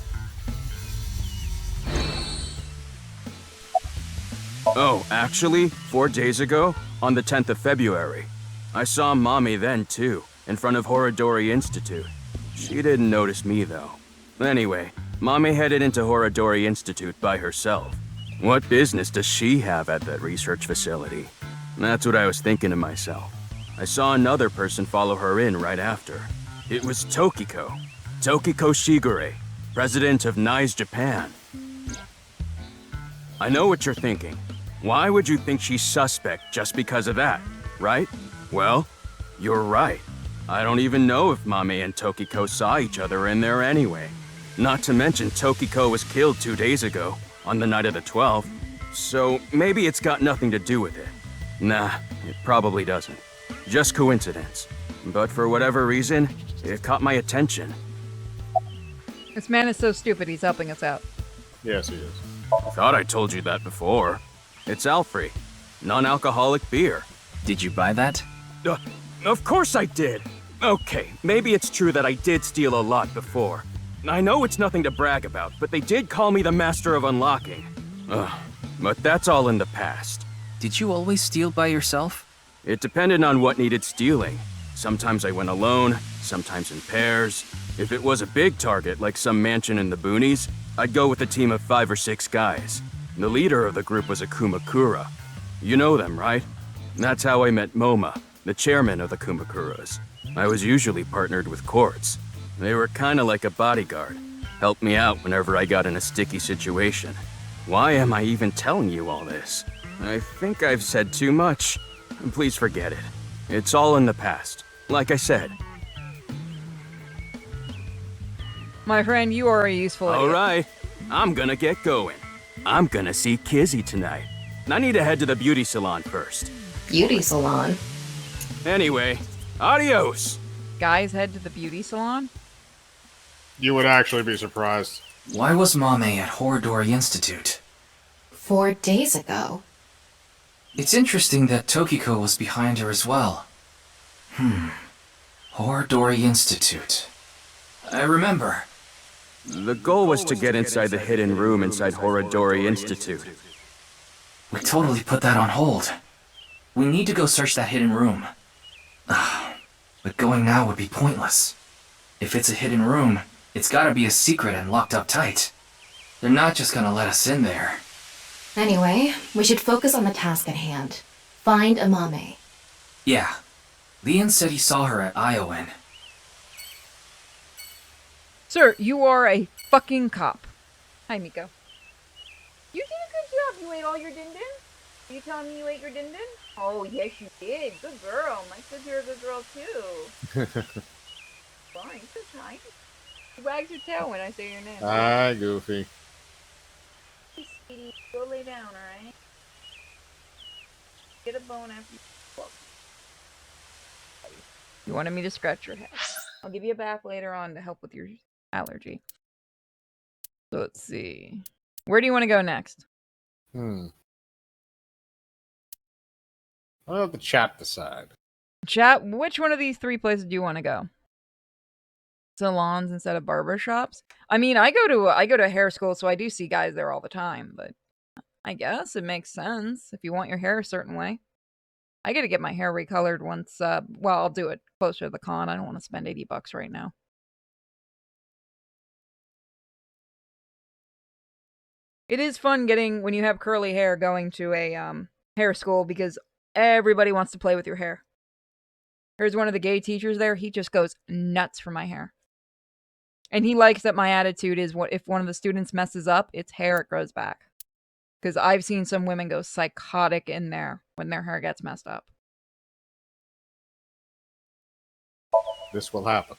Oh, actually, 4 days ago, on the 10th of February, I saw Mommy then, too, in front of Horodori Institute. She didn't notice me, though. Anyway, Mommy headed into Horodori Institute by herself. What business does she have at that research facility? That's what I was thinking to myself. I saw another person follow her in right after. It was Tokiko. Tokiko Shigure, president of NICE Japan. I know what you're thinking. Why would you think she's suspect just because of that, right? Well, you're right. I don't even know if Mame and Tokiko saw each other in there anyway. Not to mention Tokiko was killed 2 days ago, on the night of the 12th. So maybe it's got nothing to do with it. Nah, it probably doesn't. Just coincidence. But for whatever reason, it caught my attention. This man is so stupid, he's helping us out. Yes, he is. Thought I told you that before. It's Alfrey. Non-alcoholic beer. Did you buy that? Of course I did. Okay, maybe it's true that I did steal a lot before. I know it's nothing to brag about, but they did call me the master of unlocking. But that's all in the past. Did you always steal by yourself? It depended on what needed stealing. Sometimes I went alone, sometimes in pairs. If it was a big target, like some mansion in the boonies, I'd go with a team of 5 or 6 guys. The leader of the group was a Kumakura. You know them, right? That's how I met Moma, the chairman of the Kumakuras. I was usually partnered with Quartz. They were kinda like a bodyguard. Helped me out whenever I got in a sticky situation. Why am I even telling you all this? I think I've said too much. Please forget it. It's all in the past. Like I said. My friend, you are a useful idiot. Alright, I'm gonna get going. I'm gonna see Kizzy tonight. I need to head to the beauty salon first. Beauty salon? Anyway, adios! Guys head to the beauty salon? You would actually be surprised. Why was Mame at Horodori Institute? 4 days ago. It's interesting that Tokiko was behind her as well. Horodori Institute. I remember. The goal was to get inside the hidden room inside Horodori Institute. We totally put that on hold. We need to go search that hidden room. But going now would be pointless. If it's a hidden room, it's gotta be a secret and locked up tight. They're not just gonna let us in there. Anyway, we should focus on the task at hand. Find Amame. Yeah. Leon said he saw her at Iowan. Sir, you are a fucking cop. Hi, Miko. You did a good job. You ate all your din-din? Are you telling me you ate your din-din? Oh, yes, you did. Good girl. My sister, you're a good girl, too. Fine, so nice. She wags her tail when I say your name. Hi, Goofy. Hey, sweetie, go lay down, alright? Get a bone after you walk. You wanted me to scratch your head. I'll give you a bath later on to help with your allergy. So let's see. Where do you want to go next? I'll let the chat decide. Chat, which one of these three places do you want to go? Salons instead of barber shops? I mean, I go to hair school, so I do see guys there all the time, but I guess it makes sense if you want your hair a certain way. I gotta get my hair recolored once, well, I'll do it closer to the con. I don't want to spend $80 right now. It is fun when you have curly hair, going to a hair school, because everybody wants to play with your hair. There's one of the gay teachers there. He just goes nuts for my hair. And he likes that my attitude is, if one of the students messes up, it's hair, it grows back. Because I've seen some women go psychotic in there when their hair gets messed up. This will happen.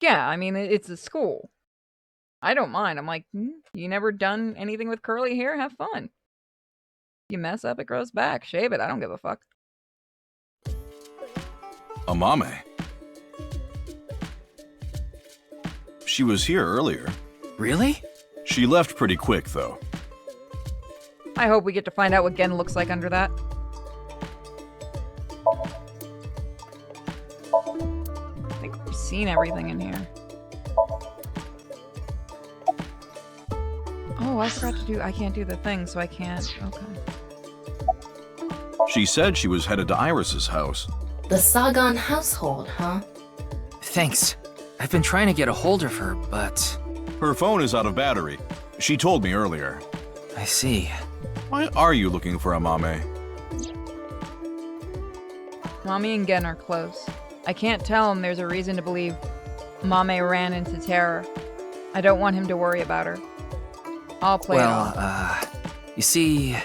Yeah, I mean, it's a school. I don't mind. I'm like, you never done anything with curly hair? Have fun. You mess up, it grows back. Shave it. I don't give a fuck. Amame. She was here earlier. Really? She left pretty quick, though. I hope we get to find out what Gen looks like under that. I think we've seen everything in here. Oh, I forgot to do... I can't do the thing, so I can't... Okay. She said she was headed to Iris's house. The Sagan household, huh? Thanks. I've been trying to get a hold of her, but... Her phone is out of battery. She told me earlier. I see. Why are you looking for Amame? Mommy and Gen are close. I can't tell him there's a reason to believe Mame ran into terror. I don't want him to worry about her. I'll play it off. You see...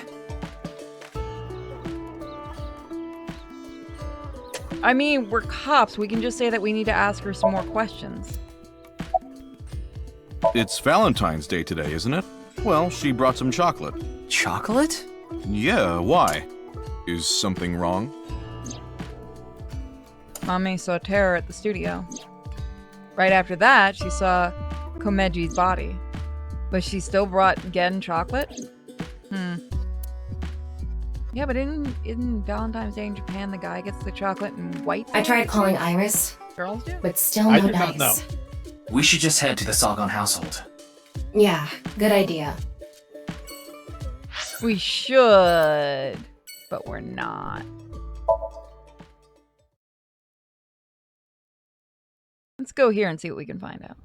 I mean, we're cops. We can just say that we need to ask her some more questions. It's Valentine's Day today, isn't it? Well, she brought some chocolate. Chocolate? Yeah, why? Is something wrong? Mame saw terror at the studio. Right after that, she saw Komeji's body. But she still brought Gen chocolate? Yeah, but in Valentine's Day in Japan, the guy gets the chocolate in white? I tried calling Iris. Girls do? But still no dice. We should just head to the Sagan household. Yeah, good idea. We should, but we're not. Let's go here and see what we can find out.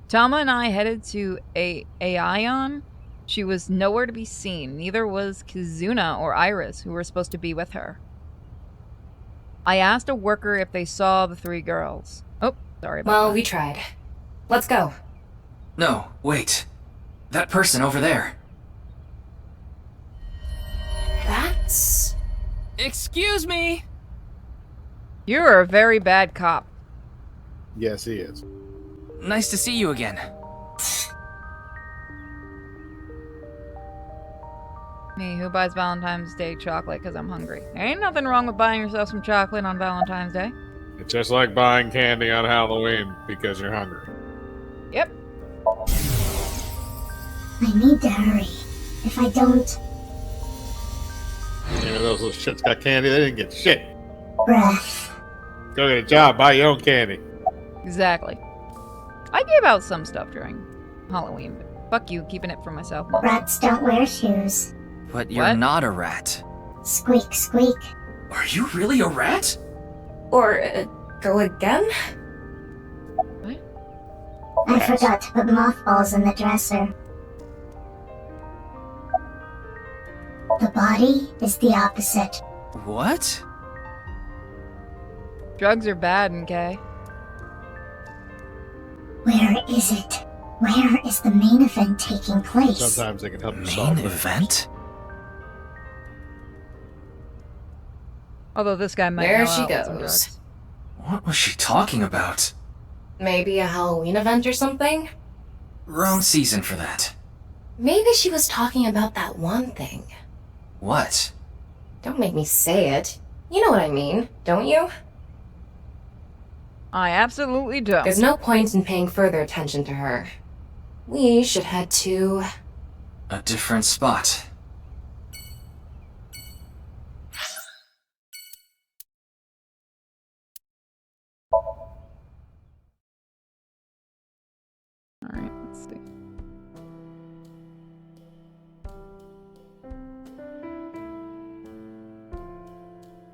Tama and I headed to Aion. She was nowhere to be seen. Neither was Kizuna or Iris, who were supposed to be with her. I asked a worker if they saw the three girls. Oh, sorry about that. Well, we tried. Let's go. No, wait. That person over there. That's... Excuse me! You're a very bad cop. Yes, he is. Nice to see you again. Me, who buys Valentine's Day chocolate because I'm hungry. There ain't nothing wrong with buying yourself some chocolate on Valentine's Day. It's just like buying candy on Halloween because you're hungry. Yep. I need to hurry. If I don't, Any of those little shits got candy? They didn't get shit. Breath. Go get a job, buy your own candy. Exactly. I gave out some stuff during Halloween, but fuck you, keeping it for myself now. Rats don't wear shoes. But you're not a rat. Squeak, squeak. Are you really a rat? Or go again? I forgot to put mothballs in the dresser. The body is the opposite. What? Drugs are bad, okay? Where is it? Where is the main event taking place? Sometimes they can help you solve Main event? Although this guy might There know she out some goes. drugs. What was she talking about? Maybe a Halloween event or something? Wrong season for that. Maybe she was talking about that one thing. What? Don't make me say it. You know what I mean, don't you? I absolutely don't. There's no point in paying further attention to her. We should head to... A different spot. Alright, let's see.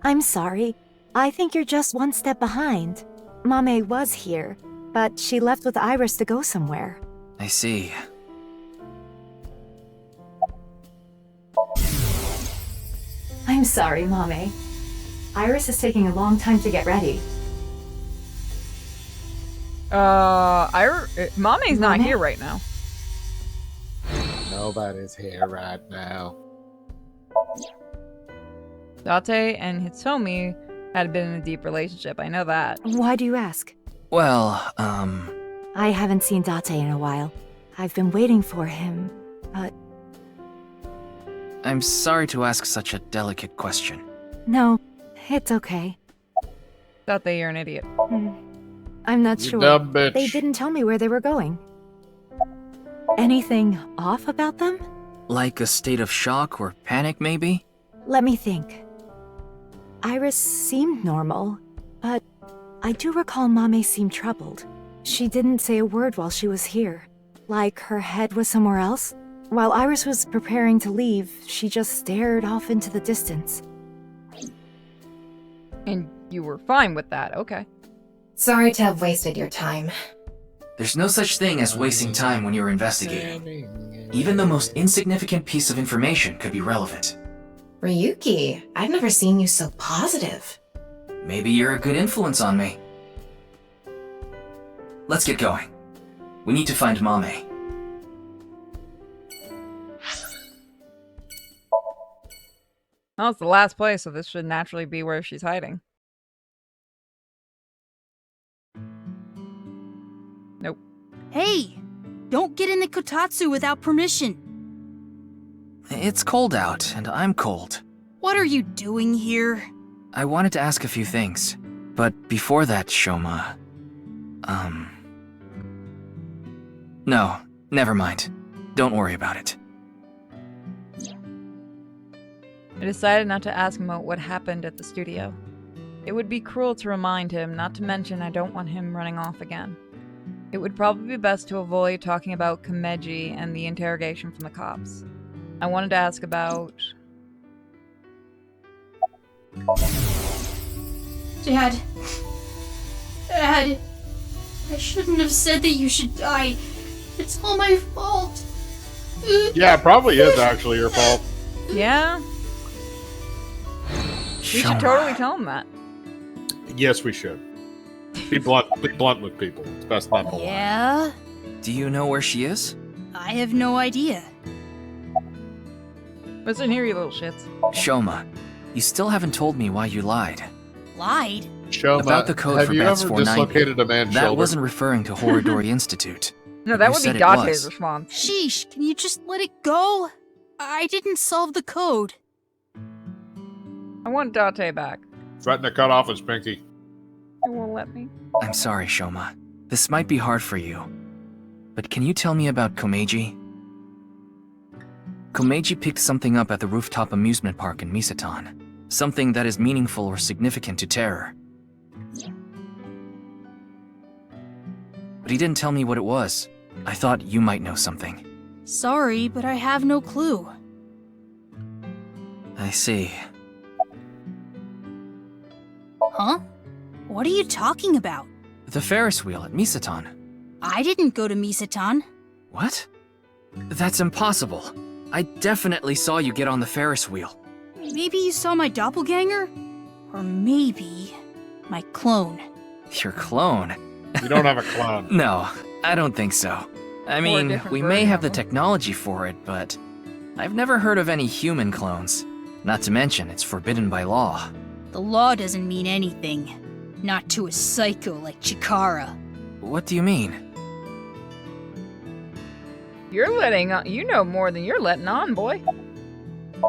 I'm sorry. I think you're just one step behind. Mame was here, but she left with Iris to go somewhere. I see. I'm sorry, Mame. Iris is taking a long time to get ready. Mame's not Mame? here right now. Nobody's here right now. Date and Hitomi had been in a deep relationship. I know that. Why do you ask? Well, I haven't seen Date in a while. I've been waiting for him, but I'm sorry to ask such a delicate question. no, it's okay. Date, you're an idiot. I'm not You sure. dumb bitch. They didn't tell me where they were going. Anything off about them? Like a state of shock or panic, maybe? Let me think. Iris seemed normal, but I do recall Mame seemed troubled. She didn't say a word while she was here. Like her head was somewhere else. While Iris was preparing to leave, she just stared off into the distance. And you were fine with that, okay. Sorry to have wasted your time. There's no such thing as wasting time when you're investigating. Even the most insignificant piece of information could be relevant. Ryuki, I've never seen you so positive. Maybe you're a good influence on me. Let's get going. We need to find Mame. Well, it's the last place, so this should naturally be where she's hiding. Nope. Hey! Don't get in the kotatsu without permission! It's cold out, and I'm cold. What are you doing here? I wanted to ask a few things, but before that, Shoma... No, never mind. Don't worry about it. I decided not to ask him about what happened at the studio. It would be cruel to remind him, not to mention I don't want him running off again. It would probably be best to avoid talking about Komeji and the interrogation from the cops. I wanted to ask about... Dad. Dad. I shouldn't have said that you should die. It's all my fault. Yeah, it probably is actually your fault. Yeah? We should totally tell him that. Yes, we should. Be blunt with people. It's best not to lie. Yeah? Do you know where she is? I have no idea. Listen here, you little shits. Shoma, you still haven't told me why you lied. Lied? Shoma, About the code have for you Bats ever 490. dislocated a man's That shoulder? wasn't referring to Horodori Institute. No, that You would be said it Date's was. response. Sheesh, can you just let it go? I didn't solve the code. I want Date back. Threaten to cut off his pinky. It won't let me. I'm sorry, Shoma. This might be hard for you. But can you tell me about Komeji? Komeiji picked something up at the rooftop amusement park in Misatan. Something that is meaningful or significant to Terror. But he didn't tell me what it was. I thought you might know something. Sorry, but I have no clue. I see. Huh? What are you talking about? The Ferris wheel at Misatan. I didn't go to Misatan. What? That's impossible. I definitely saw you get on the Ferris wheel. Maybe you saw my doppelganger? Or maybe my clone. Your clone? You don't have a clone. No, I don't think so. I mean, we may have the technology for it, but I've never heard of any human clones. Not to mention, it's forbidden by law. The law doesn't mean anything. Not to a psycho like Chikara. What do you mean? You're letting on. You know more than you're letting on, boy.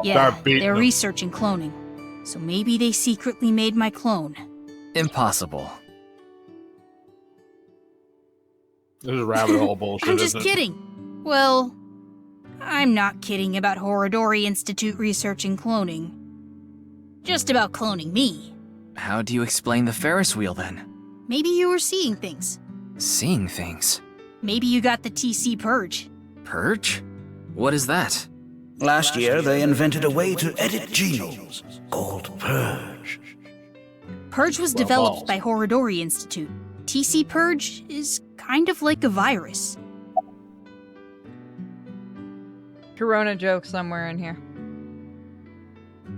Yeah, they're researching cloning. So maybe they secretly made my clone. Impossible. This is rabbit hole bullshit. I'm just kidding. Well, I'm not kidding about Horodori Institute researching cloning. Just about cloning me. How do you explain the Ferris wheel then? Maybe you were seeing things. Seeing things? Maybe you got the TC Purge. Purge? What is that? Last year, they invented a way to edit genomes called Purge. Purge was developed by Horodori Institute. TC Purge is kind of like a virus. Corona joke somewhere in here.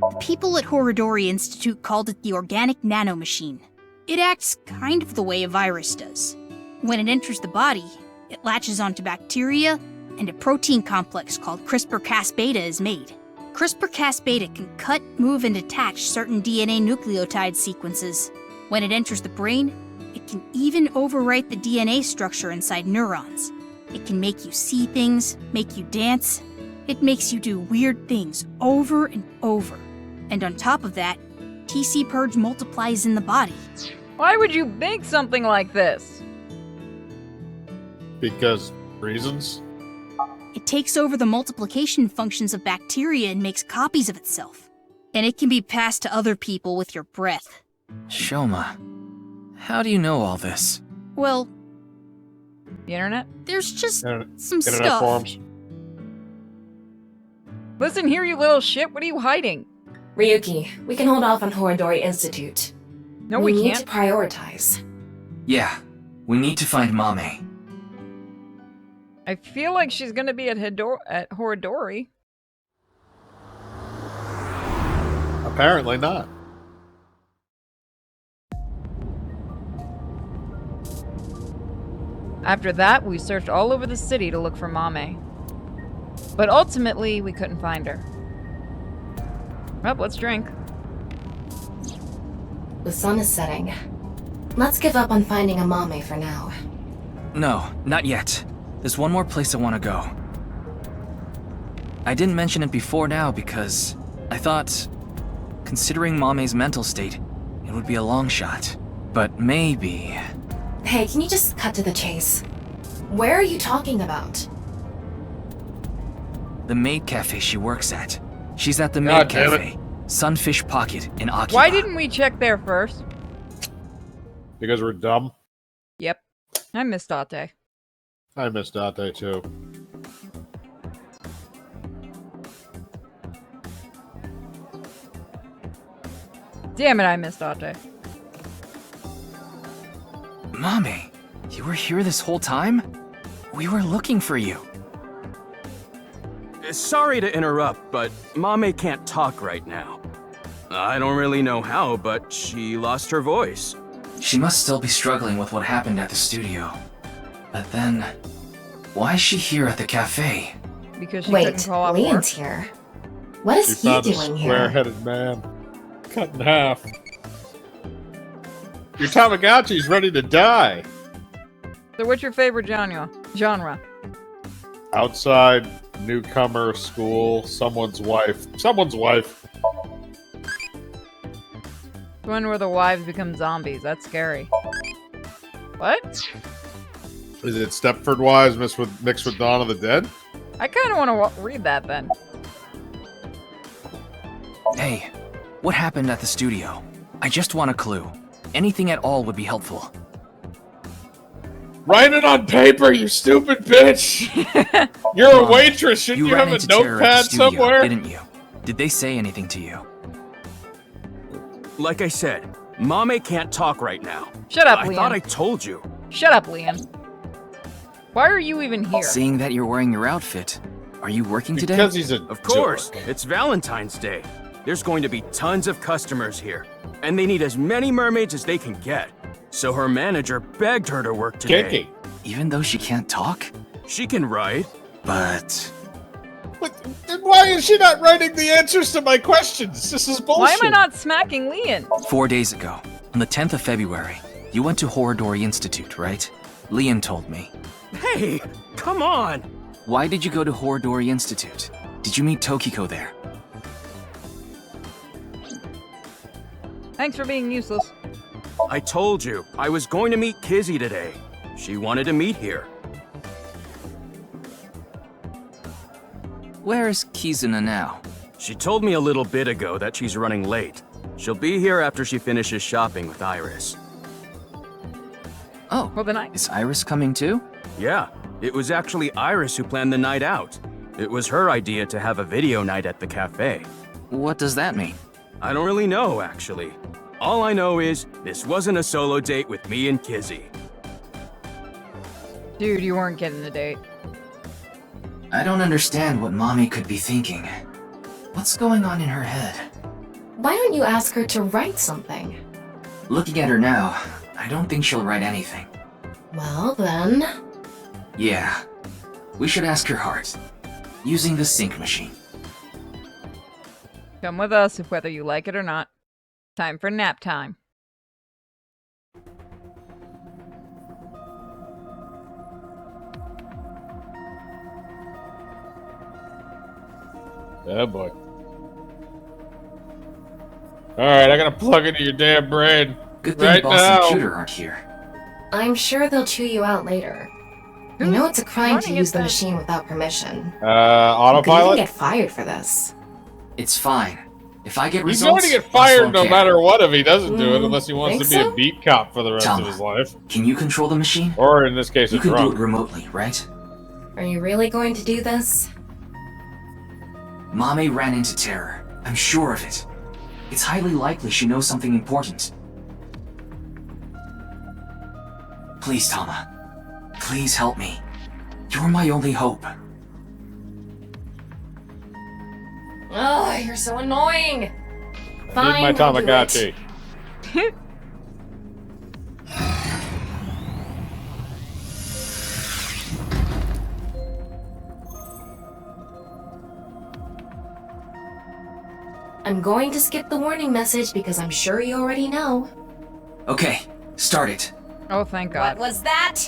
The people at Horodori Institute called it the organic nanomachine. It acts kind of the way a virus does. When it enters the body, it latches onto bacteria, and a protein complex called CRISPR-Cas-beta is made. CRISPR-Cas-beta can cut, move, and attach certain DNA nucleotide sequences. When it enters the brain, it can even overwrite the DNA structure inside neurons. It can make you see things, make you dance. It makes you do weird things over and over. And on top of that, TC Purge multiplies in the body. Why would you make something like this? Because reasons? It takes over the multiplication functions of bacteria and makes copies of itself. And it can be passed to other people with your breath. Shoma, how do you know all this? Well, the internet? There's just some internet stuff. Forums. Listen here, you little shit. What are you hiding? Ryuki, we can hold off on Horodori Institute. No, we need can't. to prioritize. Yeah, we need to find Mame. I feel like she's gonna be at Horodori. Apparently not. After that, we searched all over the city to look for Mame. But ultimately, we couldn't find her. Well, let's drink. The sun is setting. Let's give up on finding a Mame for now. No, not yet. There's one more place I want to go. I didn't mention it before now because I thought, considering Mame's mental state, it would be a long shot. But maybe... Hey, can you just cut to the chase? Where are you talking about? The maid cafe she works at. She's at the maid cafe. Sunfish Pocket in Akiba. Why didn't we check there first? Because we're dumb? Yep. I miss Date. I miss Date too. Damn it, I miss Date. Mame, you were here this whole time? We were looking for you. Sorry to interrupt, but Mame can't talk right now. I don't really know how, but she lost her voice. She must still be struggling with what happened at the studio. But then, why is she here at the cafe? Because she couldn't call off Leon's work. here. What is She he found a doing here? square-headed man. Cut in half. Your Tamagotchi's ready to die. So what's your favorite genre? Outside, newcomer, school, someone's wife. Someone's wife. The one where the wives become zombies. That's scary. What? Is it Stepford Wives mixed with Dawn of the Dead? I kind of want to read that then. Hey, what happened at the studio? I just want a clue. Anything at all would be helpful. Write it on paper, you stupid bitch! You're a waitress, shouldn't you ran have a into Terror at the notepad studio, somewhere? didn't you? Did they say anything to you? Like I said, Mame can't talk right now. Shut up, I Liam. thought I told you. Shut up, Liam. Why are you even here? Seeing that you're wearing your outfit, are you working today? Because he's a Of course, it's Valentine's Day. There's going to be tons of customers here, and they need as many mermaids as they can get. So her manager begged her to work today. Kinky. Even though she can't talk? She can write. But... Then why is she not writing the answers to my questions? This is bullshit. Why am I not smacking Liam? 4 days ago, on the 10th of February, you went to Horridori Institute, right? Liam told me. Hey, come on! Why did you go to Horridori Institute? Did you meet Tokiko there? Thanks for being useless. I told you, I was going to meet Kizzy today. She wanted to meet here. Where is Kizuna now? She told me a little bit ago that she's running late. She'll be here after she finishes shopping with Iris. Oh, well then is Iris coming too? Yeah, it was actually Iris who planned the night out. It was her idea to have a video night at the cafe. What does that mean? I don't really know, actually. All I know is, this wasn't a solo date with me and Kizzy. Dude, you weren't getting the date. I don't understand what Mommy could be thinking. What's going on in her head? Why don't you ask her to write something? Looking at her now, I don't think she'll write anything. Well, then... Yeah, we should ask her heart. Using the sync machine. Come with us, if whether you like it or not. Time for nap time. Oh boy. Alright, I gotta plug into your damn brain. Good thing right Boss now. and Shooter aren't here. I'm sure they'll chew you out later. You know it's a crime to running use it the then? machine without permission. You could even Autopilot? get fired for this. It's fine. If I get He's results, going to get Boss fired won't no care. matter what if he doesn't do it, unless he wants to think be so? a beat cop for the rest Tama, of his life. Can you control the machine? Or in this case, a You can do drunk. it remotely, right? Are you really going to do this? Mame ran into Terror. I'm sure of it. It's highly likely she knows something important. Please, Tama. Please help me. You're my only hope. Oh, you're so annoying! I Fine, need my I'll do it. Tamagotchi. I'm going to skip the warning message because I'm sure you already know. Okay, start it. Oh, thank God. What was that?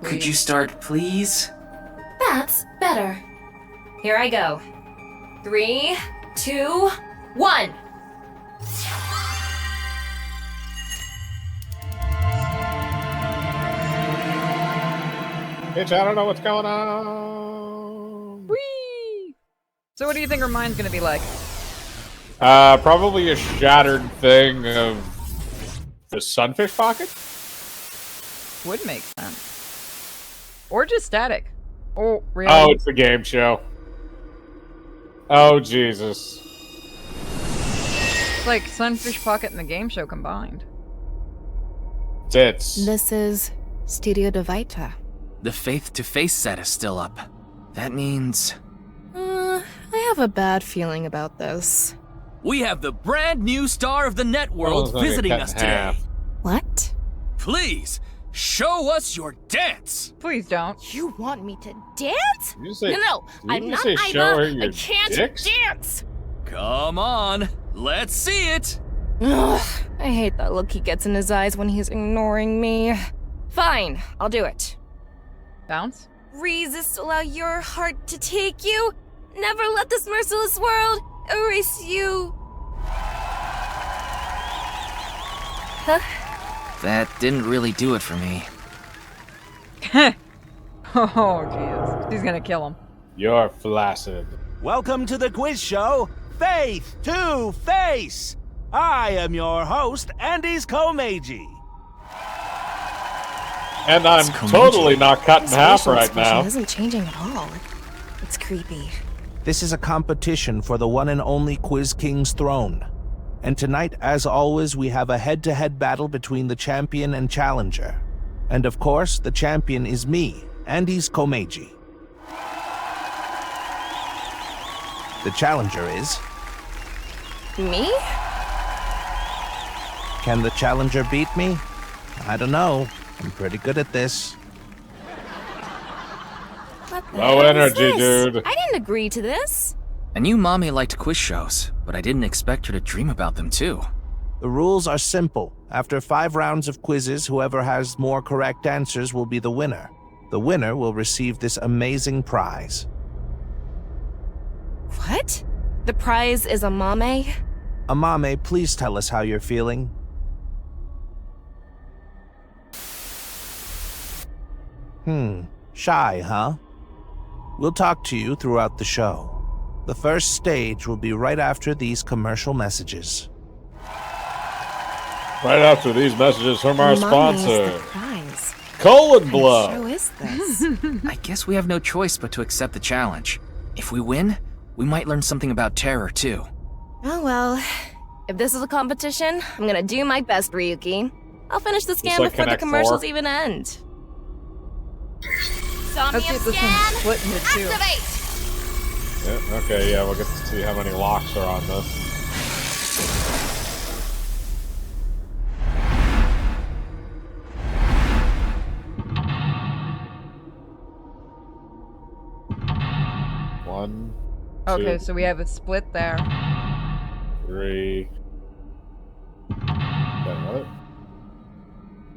Could you start, please? That's better. Here I go. 3, 2, 1. Bitch, I don't know what's going on. Whee! So what do you think her mind's gonna be like? Probably a shattered thing of the sunfish pocket? Would make sense. Or just static. Oh, really? Oh, it's the game show. Oh, Jesus. It's like Sunfish Pocket and the game show combined. Tits. This is Studio de Vita. The face-to-face set is still up. That means... I have a bad feeling about this. We have the brand new star of the Oh, Networld it's gonna get visiting cut us in today. half. What? Please, show us your dance! Please don't. You want me to dance? Did you say, No, did I'm you not say show her Iva. your I can't dicks? dance. Come on, let's see it! Ugh, I hate that look he gets in his eyes when he's ignoring me. Fine, I'll do it. Bounce? Resist, allow your heart to take you. Never let this merciless world erase you. Huh? That didn't really do it for me. Oh, jeez. She's gonna kill him. You're flaccid. Welcome to the quiz show. faith to face. I am your host, Andy's Komeiji. And I'm totally not cut in half facial right expression now. isn't changing at all. It's creepy. This is a competition for the one and only Quiz King's throne. And tonight, as always, we have a head-to-head battle between the champion and challenger. And of course, the champion is me, Andy's Komeiji. The challenger is... Me? Can the challenger beat me? I don't know. I'm pretty good at this. What the Low hell is energy, this? dude. I didn't agree to this. I knew Mommy liked quiz shows, but I didn't expect her to dream about them too. The rules are simple. After 5 rounds of quizzes, whoever has more correct answers will be the winner. The winner will receive this amazing prize. What? The prize is a mame? Amame, please tell us how you're feeling. Shy, huh? We'll talk to you throughout the show. The first stage will be right after these commercial messages. Right after these messages from our Mame is sponsor, the prize. Colon Blow. What show is this? I guess we have no choice but to accept the challenge. If we win, we might learn something about terror too. Oh well. If this is a competition, I'm gonna do my best, Ryuki. I'll finish the scan like before the Connect commercials 4. even end. Let's see if this one's split into 2. Yeah, okay, yeah, we'll get to see how many locks are on this. One. Okay, two, so we have a split there. 3. Then what?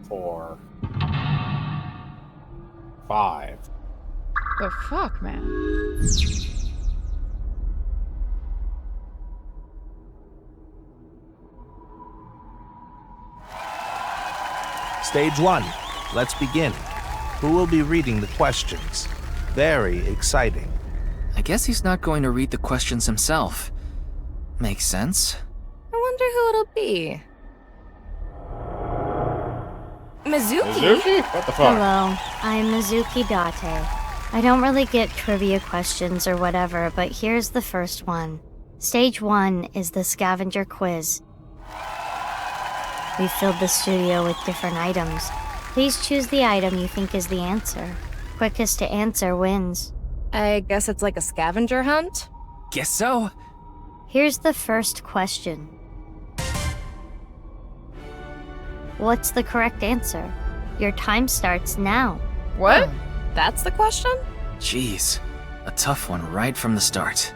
4. 5. The fuck, man? Stage 1. Let's begin. Who will be reading the questions? Very exciting. I guess he's not going to read the questions himself. Makes sense. I wonder who it'll be. Mizuki? Mizuki? What the fuck? Hello, I'm Mizuki Date. I don't really get trivia questions or whatever, but here's the first one. Stage 1 is the scavenger quiz. We filled the studio with different items. Please choose the item you think is the answer. Quickest to answer wins. I guess it's like a scavenger hunt? Guess so. Here's the first question. What's the correct answer? Your time starts now. What? That's the question? Jeez, a tough one right from the start.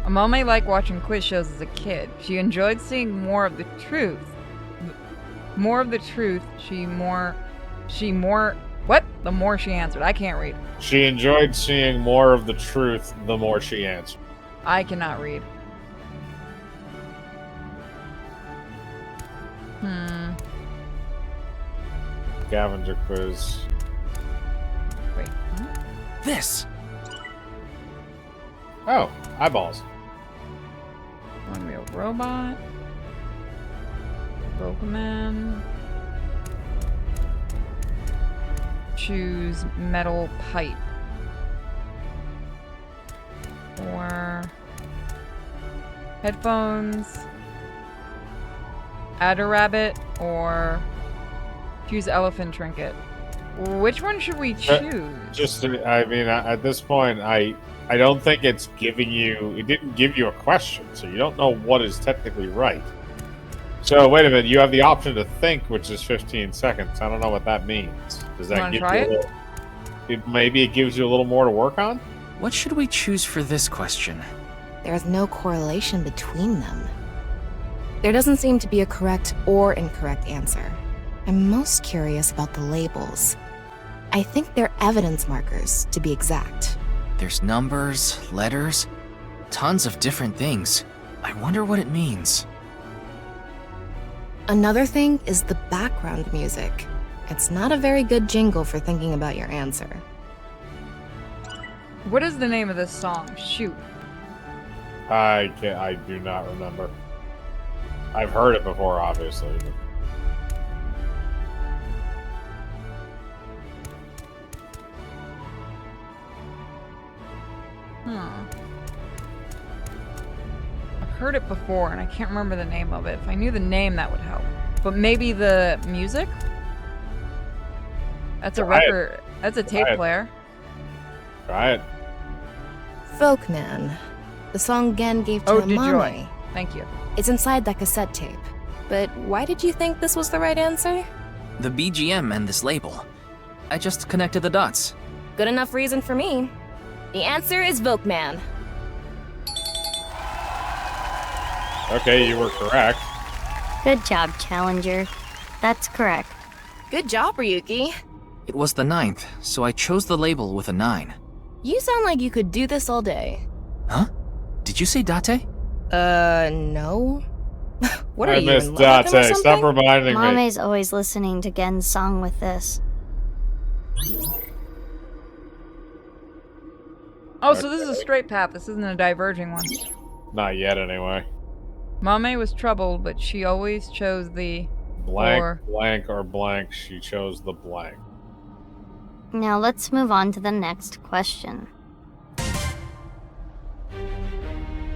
Amame liked watching quiz shows as a kid. She enjoyed seeing more of the truth. More of the truth. What? The more she answered. I can't read. She enjoyed seeing more of the truth the more she answered. I cannot read. Scavenger quiz. Wait. This. Oh, eyeballs. One Real Robot. Pokemon. Choose metal pipe. Or headphones. Adder rabbit or choose elephant trinket. Which one should we choose? I mean, at this point, I don't think it's giving you. It didn't give you a question, so you don't know what is technically right. So wait a minute, you have the option to think, which is 15 seconds. I don't know what that means. Does that give you a little, maybe it gives you a little more to work on? What should we choose for this question? There's no correlation between them. There doesn't seem to be a correct or incorrect answer. I'm most curious about the labels. I think they're evidence markers, to be exact. There's numbers, letters, tons of different things. I wonder what it means. Another thing is the background music. It's not a very good jingle for thinking about your answer. What is the name of this song? Shoot. I do not remember. I've heard it before, obviously. But... I've heard it before, and I can't remember the name of it. If I knew the name, that would help. But maybe the music? That's a record. That's a tape player. Try it. Folkman. The song Gen gave to Ode to Mame. Joy. Thank you. It's inside that cassette tape. But why did you think this was the right answer? The BGM and this label. I just connected the dots. Good enough reason for me. The answer is Volkman. Okay, you were correct. Good job, Challenger. That's correct. Good job, Ryuki. It was the 9th, so I chose the label with a 9. You sound like you could do this all day. Huh? Did you say Date? No. What are I you, miss in love with him or Date. Stop something? reminding me. Mame's always listening to Gen's song with this. Oh, so this is a straight path. This isn't a diverging one. Not yet, anyway. Mame was troubled, but she always chose the Blank, blank, or blank. She chose the blank. Now let's move on to the next question.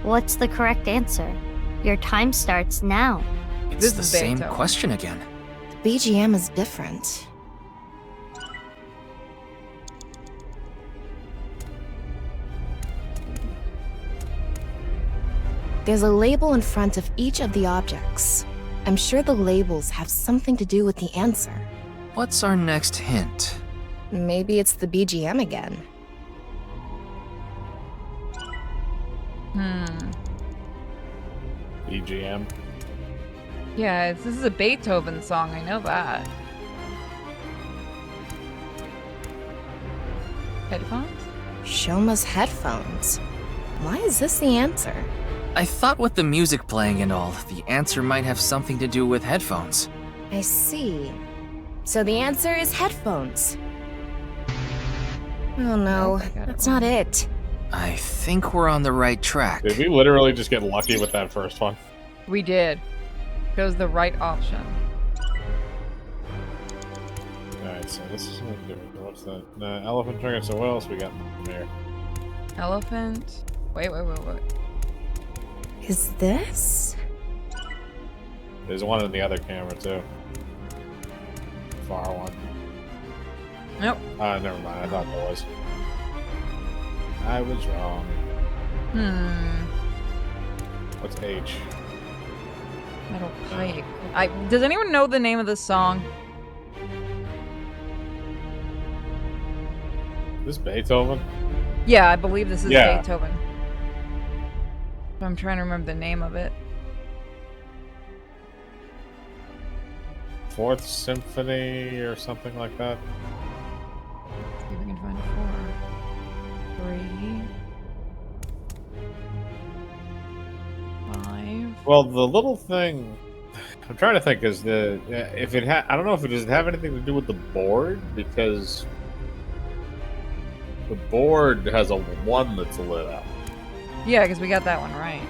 What's the correct answer? Your time starts now. It's the same question again. The BGM is different. There's a label in front of each of the objects. I'm sure the labels have something to do with the answer. What's our next hint? Maybe it's the BGM again. BGM. Yeah, this is a Beethoven song. I know that. Headphones? Shoma's headphones. Why is this the answer? I thought with the music playing and all, the answer might have something to do with headphones. I see. So the answer is headphones. Oh no, that's not it. I think we're on the right track. Did we literally just get lucky with that first one? We did. Chose the right option. Alright, so this is what we're doing. What's that? Elephant drinking. So what else we got from here? Elephant. Wait. Is this? There's one in the other camera too. Far one. Nope. Never mind. I thought there was. I was wrong. What's H? Metal pipe. Does anyone know the name of this song? This Beethoven? Yeah, I believe this is Yeah. Beethoven. I'm trying to remember the name of it. Fourth Symphony or something like that. Let's see if we can find a 4. 3. 5. Well, the little thing I'm trying to think is if it I don't know if it does it have anything to do with the board, because the board has a 1 that's lit up. Yeah, because we got that one right.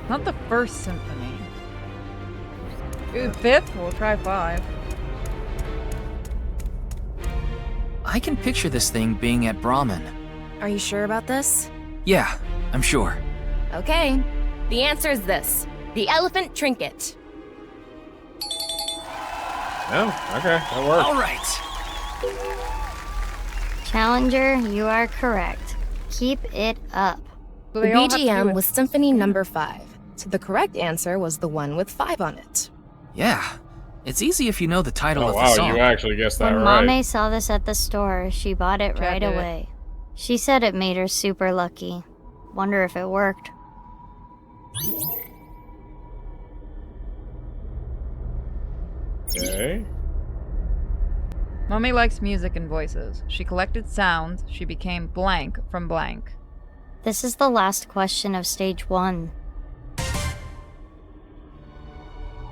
Not the first symphony. Ooh, 5th? We'll try 5. I can picture this thing being at Brahmin. Are you sure about this? Yeah, I'm sure. Okay. The answer is this. The elephant trinket. Oh, okay, that works. All right. Challenger, you are correct. Keep it up. The BGM was Symphony Number 5, so the correct answer was the one with 5 on it. Yeah, it's easy if you know the title Oh of the wow, song. you actually guessed that When right. Mame saw this at the store, she bought it right did it. away. She said it made her super lucky. Wonder if it worked. Okay. Mame likes music and voices. She collected sounds. She became blank from blank. This is the last question of stage 1.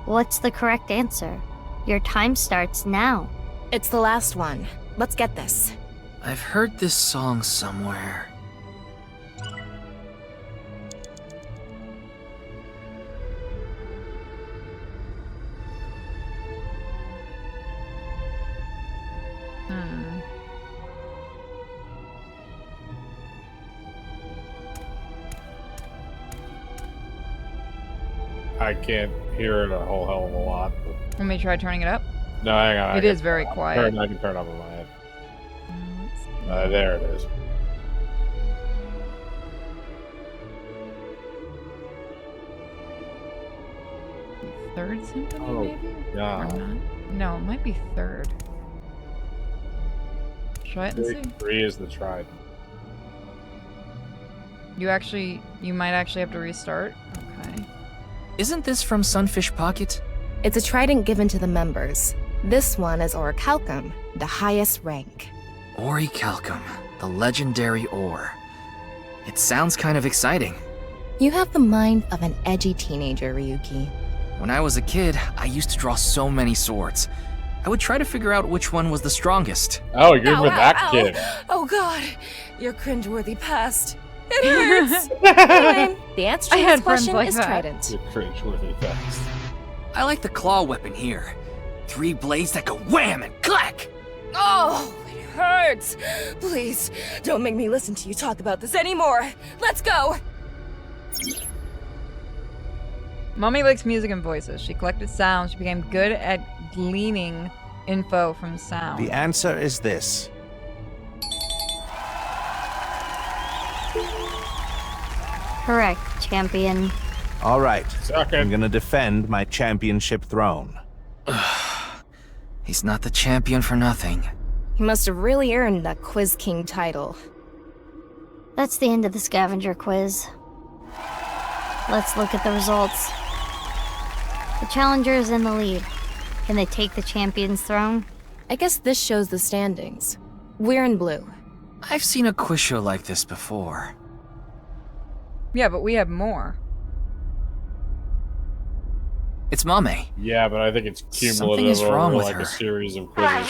What's the correct answer? Your time starts now. It's the last one. Let's get this. I've heard this song somewhere. I can't hear it a whole hell of a lot. But... Let me try turning it up. No, hang on. It is very quiet. I can turn it up in my head. There it is. Third symphony, Oh, maybe? God. Or not? No, it might be third. Try it and see. 3 is the trident. You might actually have to restart. Okay. Isn't this from Sunfish Pocket? It's a trident given to the members. This one is orichalcum, the highest rank. Orichalcum, the legendary ore. It sounds kind of exciting. You have the mind of an edgy teenager, Ryuki. When I was a kid, I used to draw so many swords. I would try to figure out which one was the strongest. Oh, you're with that kid. Oh god, your cringeworthy past. It hurts. Anyway, the answer to this question is trident. You're cringeworthy fast. I like the claw weapon here. 3 blades that go wham and clack! Oh, it hurts. Please, don't make me listen to you talk about this anymore. Let's go. Mommy likes music and voices. She collected sounds. She became good at gleaning info from sound. The answer is this. Correct, champion. All right. Second. I'm gonna defend my championship throne. He's not the champion for nothing. He must have really earned that Quiz King title. That's the end of the scavenger quiz. Let's look at the results. The challenger is in the lead. Can they take the champion's throne? I guess this shows the standings. We're in blue. I've seen a quiz show like this before. Yeah, but we have more. It's Mame. Yeah, but I think it's Something cumulative is wrong over with like her. a series of quizzes.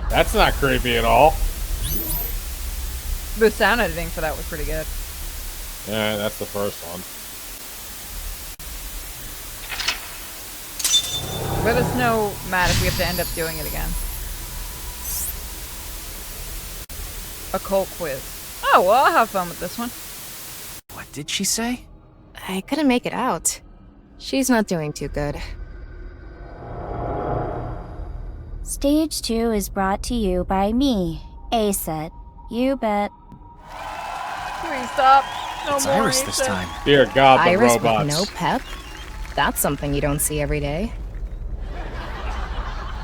That's not creepy at all. The sound editing for that was pretty good. Yeah, that's the first one. Let us know, Matt, if we have to end up doing it again. Occult quiz. Oh, well, I'll have fun with this one. What did she say? I couldn't make it out. She's not doing too good. Stage 2 is brought to you by me, A-Set. You bet. Please stop. No It's more Iris this A-Set. time. Dear God, the Iris robots. with no pep? That's something you don't see every day.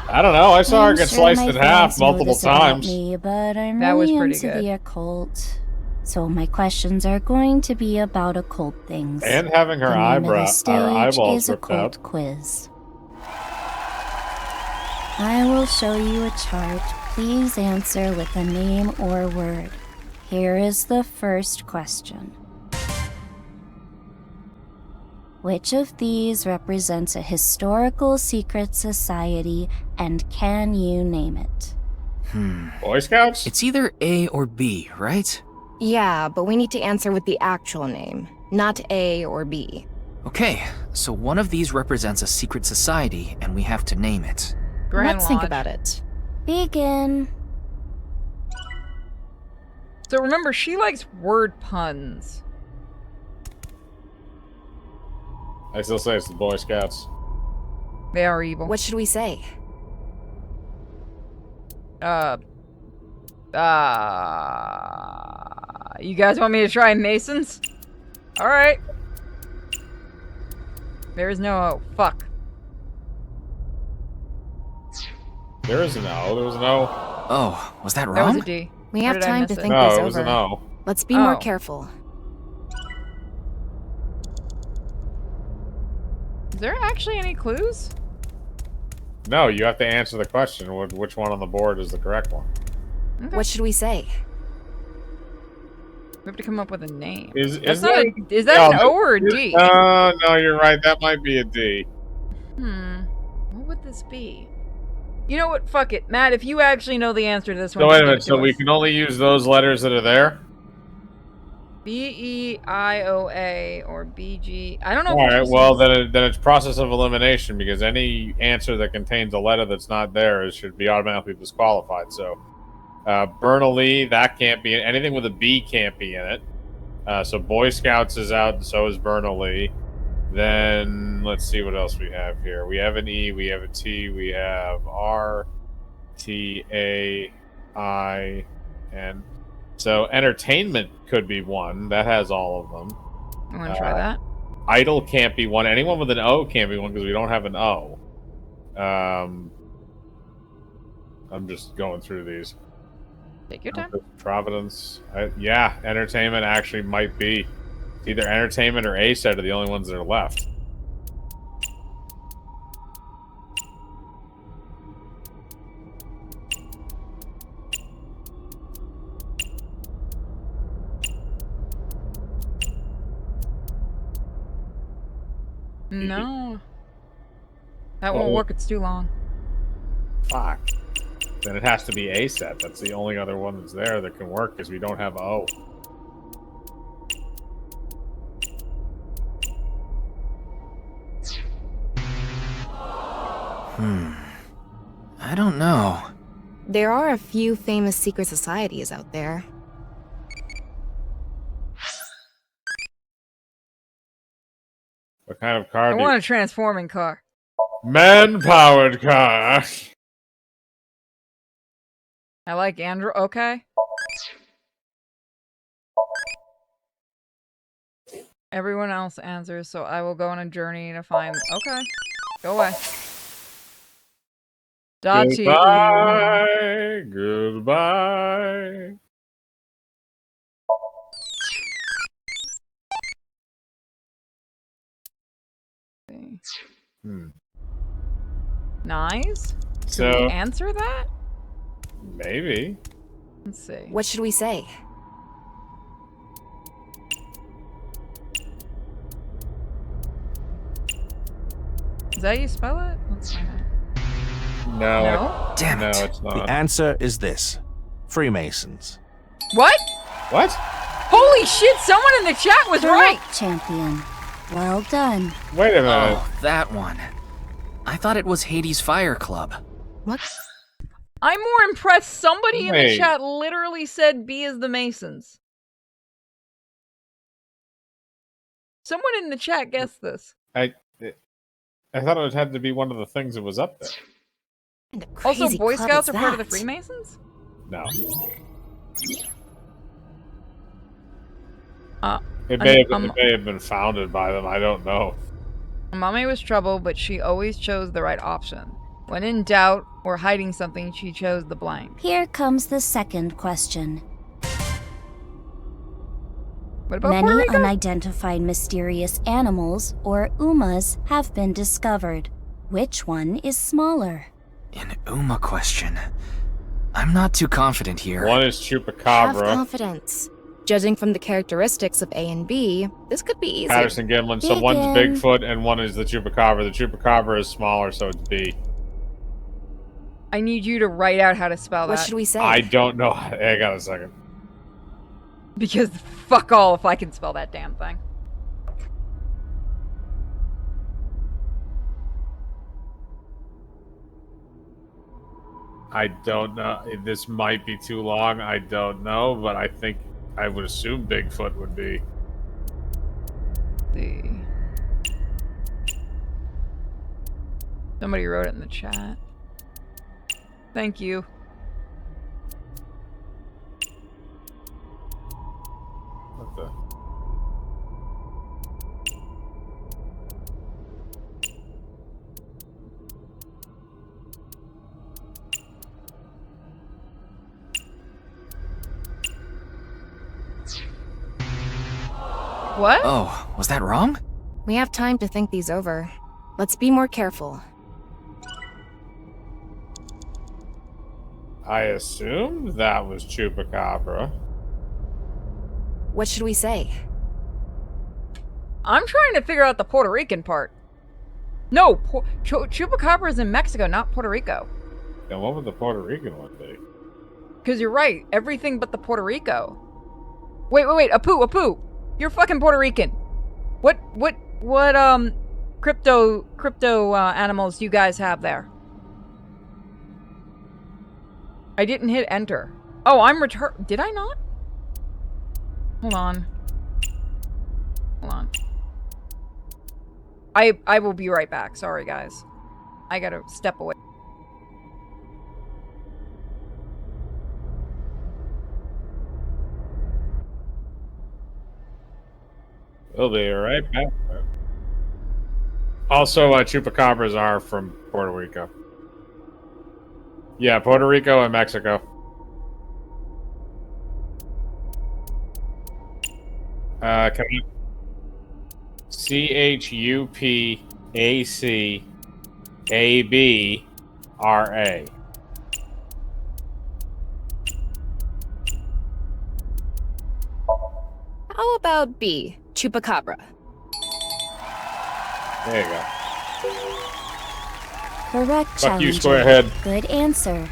I don't know. I saw her I'm get sure sliced my in half friends know multiple this about times. me, but I'm That was really pretty into good. the occult. So my questions are going to be about occult things. And having her The name of the her stage eyeballs is ripped Occult out. Quiz. I will show you a chart. Please answer with a name or word. Here is the first question. Which of these represents a historical secret society, and can you name it? Boy Scouts? It's either A or B, right? Yeah, but we need to answer with the actual name, not A or B. Okay, so one of these represents a secret society, and we have to name it. Grand Let's think Lodge. about it. Begin. So remember, she likes word puns. I still say it's the Boy Scouts. They are evil. What should we say? You guys want me to try Masons? Alright. There is no O. Fuck. There is an O. There was an O. Oh, was that That wrong? was a D. We Or have did I time miss to it? think No, this it was over. an O. Let's be more Oh. careful. Is there actually any clues? No, you have to answer the question. Which one on the board is the correct one? Okay. What should we say? We have to come up with a name. Is That's that, not is that an O or a is- D? No, you're right. That might be a D. What would this be? You know what? Fuck it. Matt, if you actually know the answer to this one, So wait just a give minute. it So to we us. can only use those letters that are there? B-E-I-O-A or B-G. I don't know. All if right. Well, then it's process of elimination because any answer that contains a letter that's not there should be automatically disqualified. So, Bernoulli, that can't be anything with a B can't be in it. So Boy Scouts is out, and so is Bernoulli. Then let's see what else we have here. We have an E, we have a T, we have R, T, A, I, N. So entertainment could be one. That has all of them. You want to try that? Idol can't be one. Anyone with an O can't be one because we don't have an O. I'm just going through these. Take your time. Providence. Yeah, entertainment actually might be. Either entertainment or A set are the only ones that are left. No. That won't work. It's too long. Fuck. Then it has to be A set. That's the only other one that's there that can work because we don't have O. I don't know. There are a few famous secret societies out there. What kind of car I do you... want a transforming car. Man-powered car! I like Andrew. Okay. Everyone else answers, so I will go on a journey to find... Okay. Go away. Goodbye! Goodbye! Nice. So, Should we answer that? Maybe. Let's see. What should we say? Is that how you spell it? Let's find out. No. No? Damn it. No, it's not. The answer is this. Freemasons. What? What? Holy shit, someone in the chat was right! Champion. Well done. Wait a minute. Oh, that one. I thought it was Hades Fire Club. What? I'm more impressed somebody in the Wait. chat literally said B is the Masons. Someone in the chat guessed this. I thought it had to be one of the things that was up there. Also, Crazy Boy club Scouts is are part of the that? Freemasons? No. It may have been founded by them. I don't know. Mommy was trouble, but she always chose the right option. When in doubt or hiding something, she chose the blank. Here comes the second question. What about Puerto Many Rico? unidentified mysterious animals, or UMAs, have been discovered. Which one is smaller? An Uma question. I'm not too confident here. One is Have Chupacabra. confidence. Judging from the characteristics of A and B, this could be easy. Patterson Gimlin. So one's Bigfoot and one is the Chupacabra. The Chupacabra is smaller, so it's B. I need you to write out how to spell that. What should we say? I don't know. I got a second. Because fuck all if I can spell that damn thing. I don't know. This might be too long. I don't know, but I think I would assume Bigfoot would be. See. Somebody wrote it in the chat. Thank you. What the? What? Oh, was that wrong? We have time to think these over. Let's be more careful. I assumed that was Chupacabra. What should we say? I'm trying to figure out the Puerto Rican part. No, Chupacabra is in Mexico, not Puerto Rico. Then what would the Puerto Rican one be? Because you're right, everything but the Puerto Rico. Wait, Apu. You're fucking Puerto Rican. What crypto animals do you guys have there? I didn't hit enter. Oh, I'm return. Did I not? Hold on. I will be right back. Sorry, guys. I gotta step away. We'll be right back. Also, chupacabras are from Puerto Rico. Yeah, Puerto Rico and Mexico. Can I... CHUPACABRA. How about B, chupacabra? There you go. Correct, Fuck Challenger. you, Squarehead. Good answer.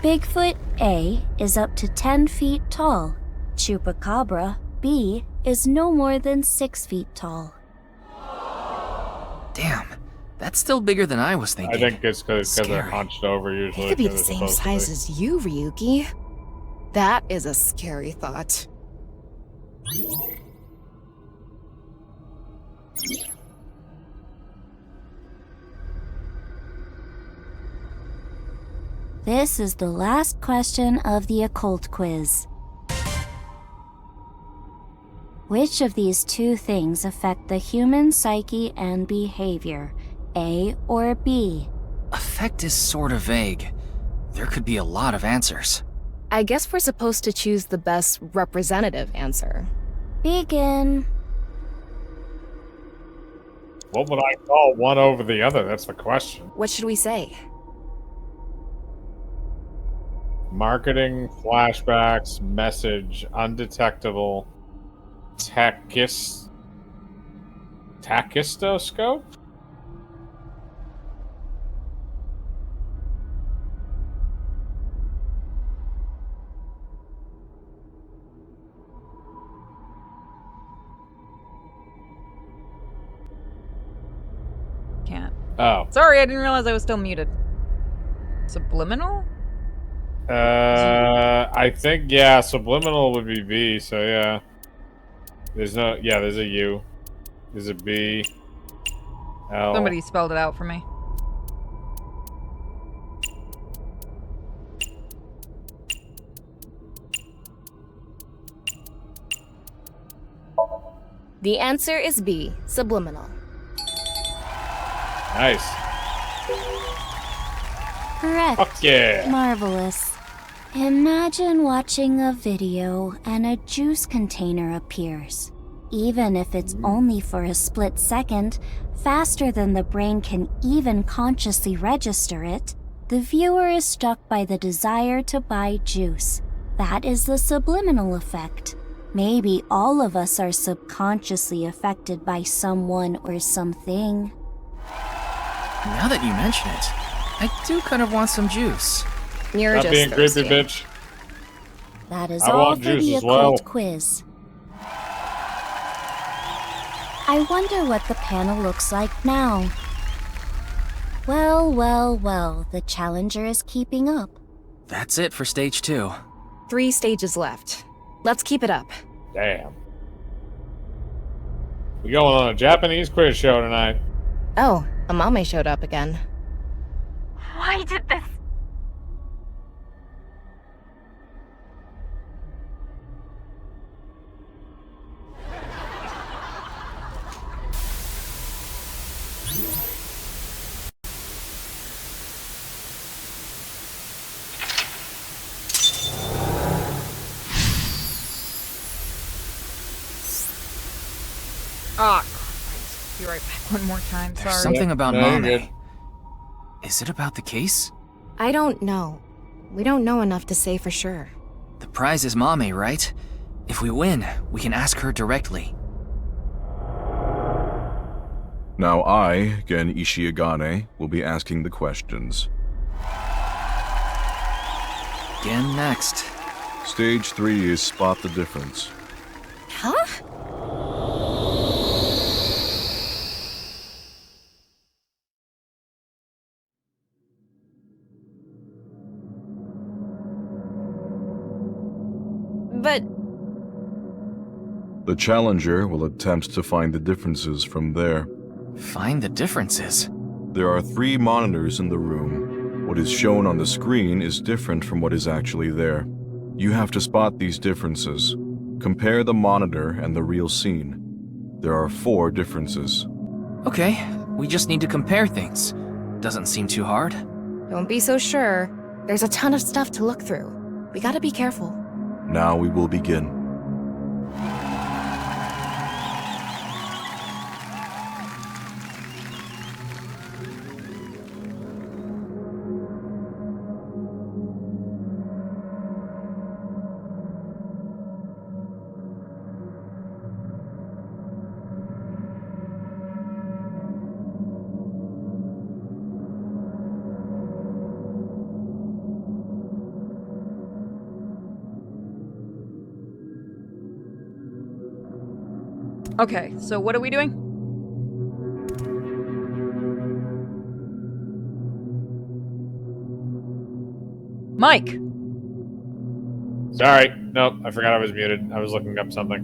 Bigfoot A is up to 10 feet tall. Chupacabra B is no more than 6 feet tall. Damn, that's still bigger than I was thinking. I think it's because they're hunched over usually. They could be the 'cause they're same supposed to size be. as you, Ryuki. That is a scary thought. This is the last question of the occult quiz. Which of these two things affect the human psyche and behavior, A or B? Affect is sort of vague. There could be a lot of answers. I guess we're supposed to choose the best representative answer. Begin. What would I call one over the other? That's the question. What should we say? Marketing, flashbacks, message, undetectable, tachistoscope? Can't. Oh. Sorry, I didn't realize I was still muted. Subliminal? I think, yeah, subliminal would be B, so yeah. There's a U. There's a B. L. Somebody spelled it out for me. The answer is B, subliminal. Nice. Correct. Fuck yeah. Marvelous. Imagine watching a video and a juice container appears. Even if it's only for a split second, faster than the brain can even consciously register it, the viewer is struck by the desire to buy juice. That is the subliminal effect. Maybe all of us are subconsciously affected by someone or something. Now that you mention it, I do kind of want some juice. You're Not just being thirsty. creepy, bitch. That is I all want for juice the as occult well. quiz. I wonder what the panel looks like now. Well, the challenger is keeping up. That's it for stage 2. 3 stages left. Let's keep it up. Damn. We going on a Japanese quiz show tonight. Oh, Amame showed up again. Why did this? Ah, Christ. Be right back one more time. There's Sorry. something about No, you're Mame. good. Is it about the case? I don't know. We don't know enough to say for sure. The prize is Mame, right? If we win, we can ask her directly. Now I, Gen Ishiagane, will be asking the questions. Gen next. Stage 3 is spot the difference. Huh? But The Challenger will attempt to find the differences from there. Find the differences? There are 3 monitors in the room. What is shown on the screen is different from what is actually there. You have to spot these differences. Compare the monitor and the real scene. There are 4 differences. Okay, we just need to compare things. Doesn't seem too hard. don't be so sure. There's a ton of stuff to look through. We gotta be careful. Now we will begin. Okay, so what are we doing? Mike! Sorry. Nope, I forgot I was muted. I was looking up something.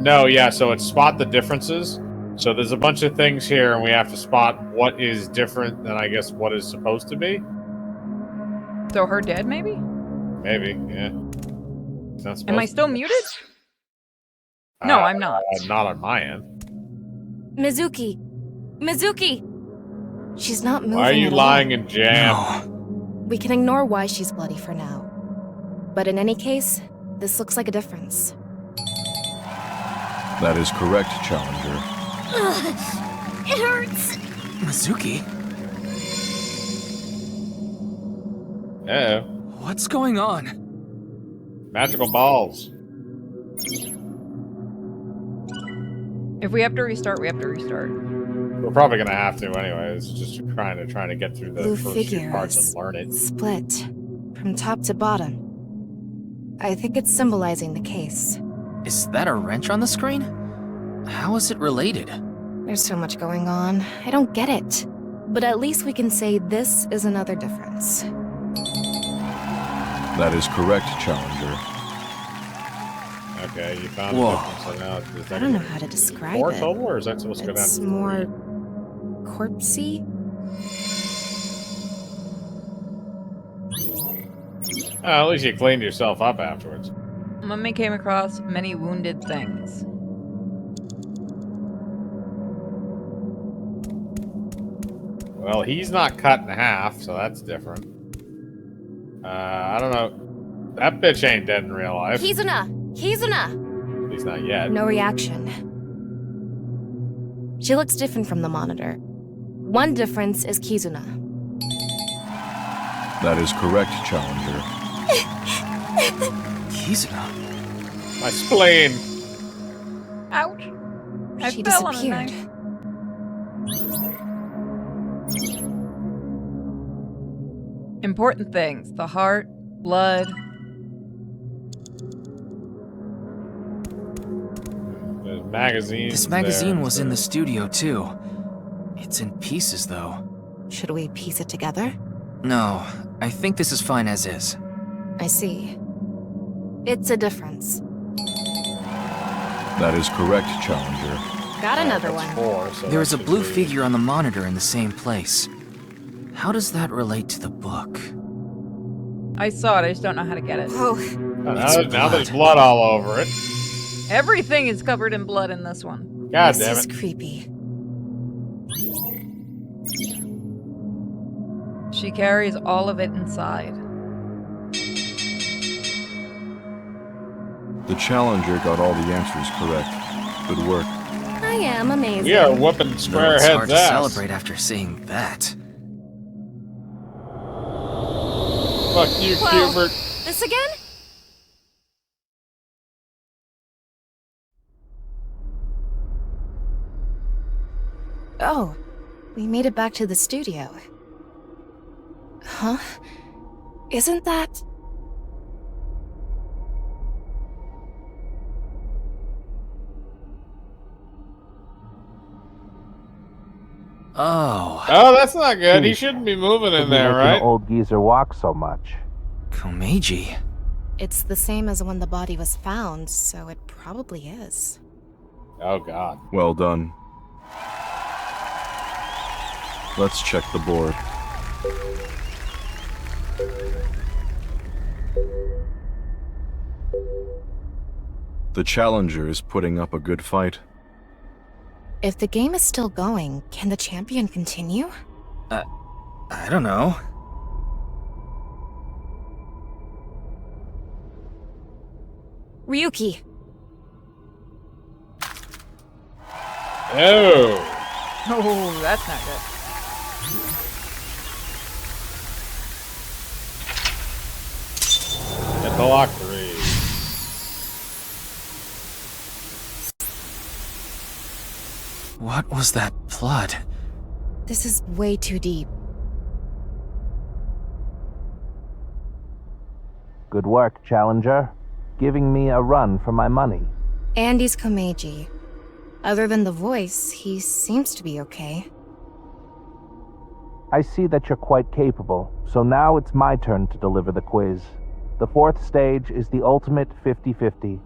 No, yeah, so it's spot the differences. So there's a bunch of things here, and we have to spot what is different than, I guess, what is supposed to be. So her dead, maybe? Maybe, yeah. Am I still muted? No, I'm not. Not on my end. Mizuki! Mizuki! She's not moving. Why are you at lying all. in jam? We can ignore why she's bloody for now. But in any case, this looks like a difference. That is correct, Challenger. Ugh, it hurts. Mizuki? Uh-oh. What's going on? Magical balls. If we have to restart, we have to restart. We're probably gonna have to anyways. Just trying to get through the Blue first few figure parts is and learn it. split from top to bottom. I think it's symbolizing the case. Is that a wrench on the screen? How is it related? There's so much going on. I don't get it. But at least we can say this is another difference. That is correct, Challenger. Okay, you found Whoa. the difference. So now, is that I don't know how to describe four it. total, or is that supposed to go down? It's to more corpsey. At least you cleaned yourself up afterwards. Mummy came across many wounded things. Well, he's not cut in half, so that's different. I don't know. That bitch ain't dead in real life. Kizuna! Kizuna! At least not yet. No reaction. She looks different from the monitor. One difference is Kizuna. That is correct, Challenger. Kizuna? My spleen! Ouch! I She fell on a disappeared. knife. Important things. The heart, blood. There's magazines. This magazine there. was in the studio, too. It's in pieces, though. Should we piece it together? No, I think this is fine as is. I see. It's a difference. That is correct, Challenger. Got another one. Four, so There is that a should blue be- figure on the monitor in the same place. How does that relate to the book? I saw it, I just don't know how to get it. Oh, Now there's blood all over it. Everything is covered in blood in this one. God this damn is it. creepy. She carries all of it inside. The Challenger got all the answers correct. Good work. I am amazing. We are whooping Though square it's hard heads to ass. celebrate after seeing that. Fuck you, Whoa. Hubert. This again? Oh, we made it back to the studio. Huh? Isn't that... Oh. Oh, that's not good. He shouldn't be moving in there, Making right? an old geezer walk so much. Komeiji. It's the same as when the body was found, so it probably is. Oh, God. Well done. Let's check the board. The challenger is putting up a good fight. If the game is still going, can the champion continue? I don't know. Ryuki! Oh! Oh, that's not good. Get the lock 3. What was that blood? This is way too deep. Good work, challenger. Giving me a run for my money. Andy's Komeiji. Other than the voice, he seems to be okay. I see that you're quite capable, so now it's my turn to deliver the quiz. The fourth stage is the ultimate 50-50.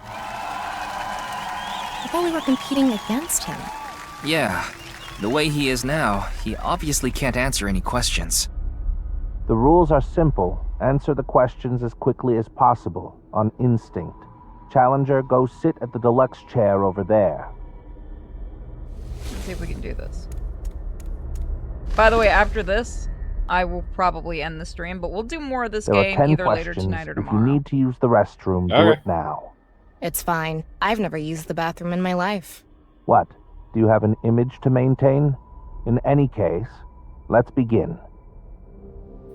I thought we were competing against him. Yeah. The way he is now, he obviously can't answer any questions. The rules are simple. Answer the questions as quickly as possible, on instinct. Challenger, go sit at the deluxe chair over there. Let's see if we can do this. By the way, after this, I will probably end the stream, but we'll do more of this There are game 10 either questions. later tonight or If you tomorrow. need to use the restroom, do it now. It's fine. I've never used the bathroom in my life. What? Do you have an image to maintain? In any case, let's begin.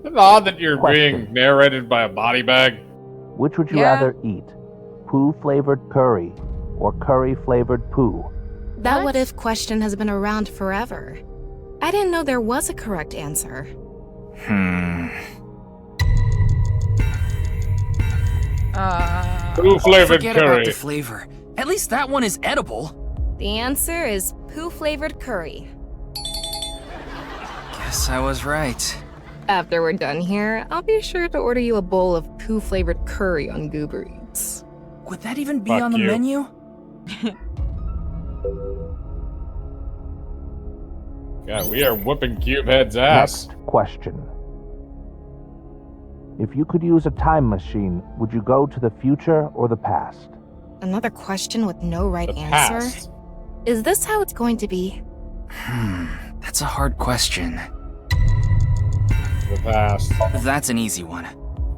Isn't it odd that you're Question. being narrated by a body bag? Which would you Yeah. rather eat? Poo-flavored curry or curry-flavored poo? That what if question has been around forever. I didn't know there was a correct answer. Poo-flavored Forget about curry. the flavor. At least that one is edible. The answer is poo-flavored curry. Guess I was right. After we're done here, I'll be sure to order you a bowl of poo-flavored curry on Goober Eats. Would that even be Fuck on the you. menu? God, we are whooping Cubehead's ass. Next question. If you could use a time machine, would you go to the future or the past? Another question with no right The answer? past. Is this how it's going to be? That's a hard question. The past. That's an easy one.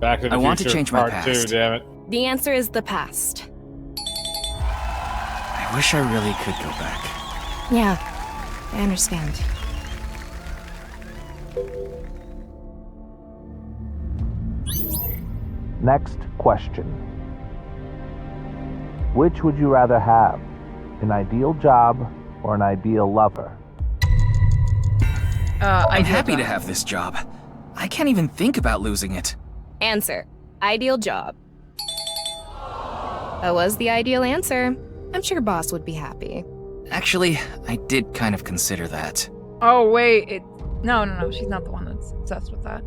Back to the I want to Future change my Part past. 2, damn it. The answer is the past. I wish I really could go back. Yeah, I understand. Next question. Which would you rather have? An ideal job or an ideal lover? I'm happy to have this job. I can't even think about losing it. Answer. Ideal job. That was the ideal answer. I'm sure boss would be happy. Actually, I did kind of consider that. Oh, wait. No, she's not the one that's obsessed with that.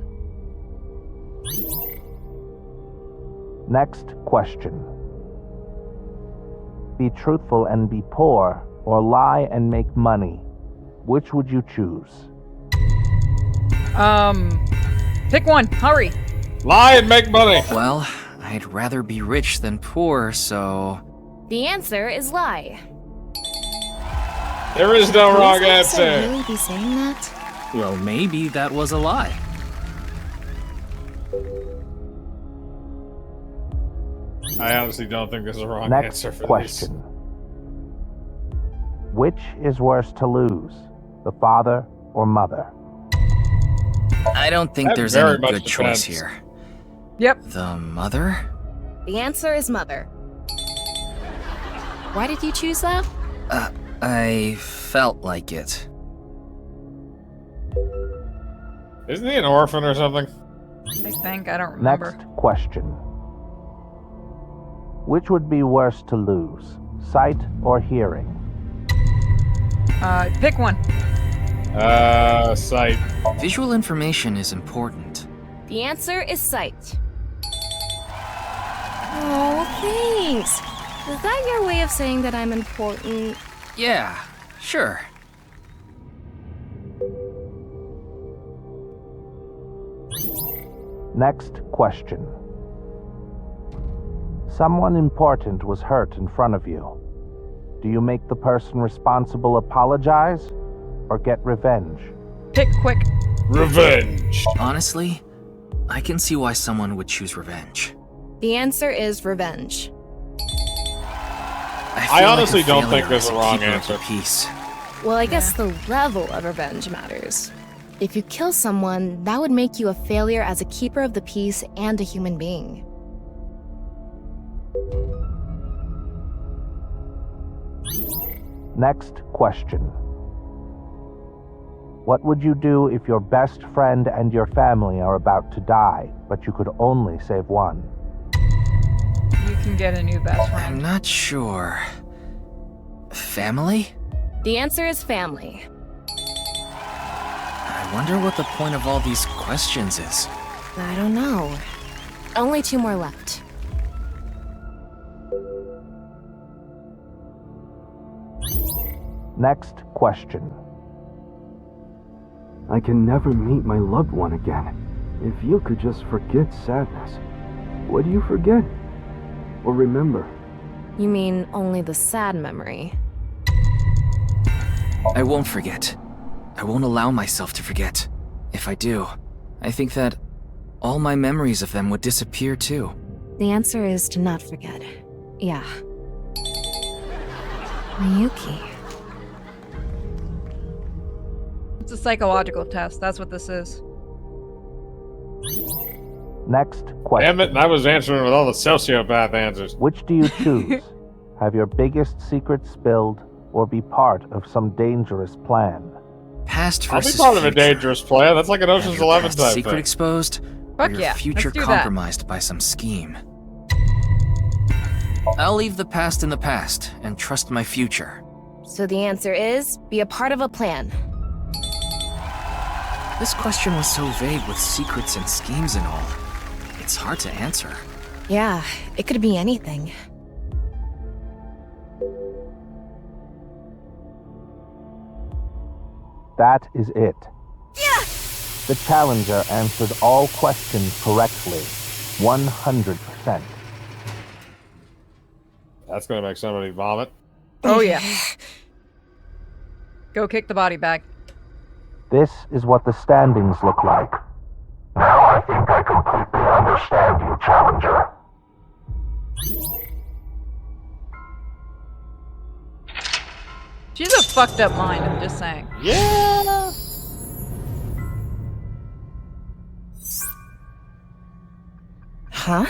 Next question. Be truthful and be poor, or lie and make money. Which would you choose? Pick one. Hurry. Lie and make money. Well, I'd rather be rich than poor, so... The answer is lie. There is no wrong Please answer. really be saying that? Well, maybe that was a lie. I honestly don't think there's a wrong Next answer for question. Which is worse to lose? The father or mother? I don't think That there's very any much good choice depends. here. Yep. The mother? The answer is mother. Why did you choose that? I felt like it. this. Isn't he an orphan or something? I think. I don't remember. Next question. Which would be worse to lose? Sight or hearing? Pick one. Sight. Visual information is important. The answer is sight. Oh, thanks. Is that your way of saying that I'm important? Yeah, sure. Next question. Someone important was hurt in front of you. Do you make the person responsible apologize or get revenge? Pick quick. Revenge. Honestly, I can see why someone would choose revenge. The answer is revenge. I honestly don't think there's a wrong answer. Peace. Well, I guess the level of revenge matters. If you kill someone, that would make you a failure as a keeper of the peace and a human being. Next question. What would you do if your best friend and your family are about to die, but you could only save one? You can get a new best friend. I'm not sure. Family? The answer is family. I wonder what the point of all these questions is. I don't know. Only 2 more left. Next question. I can never meet my loved one again. If you could just forget sadness, what do you forget? Or remember? You mean only the sad memory? I won't forget. I won't allow myself to forget. If I do, I think that all my memories of them would disappear too. The answer is to not forget. Yeah. Ryuki. It's a psychological test. That's what this is. Next question. Damn it, and I was answering with all the sociopath answers. Which do you choose? Have your biggest secret spilled or be part of some dangerous plan? Past I'll be versus part of a future. dangerous plan. That's like an Ocean's 11 Past type secret thing. exposed, Fuck or your yeah, future let's do that. compromised by some scheme. I'll leave the past in the past and trust my future. So the answer is be a part of a plan. This question was so vague with secrets and schemes and all. It's hard to answer. Yeah, it could be anything. That is it. The challenger answered all questions correctly. 100%. That's gonna make somebody vomit. Oh yeah. Go kick the body bag. This is what the standings look like. Now I think I completely understand you, challenger. She's a fucked up mind, I'm just saying. Yeah. Huh?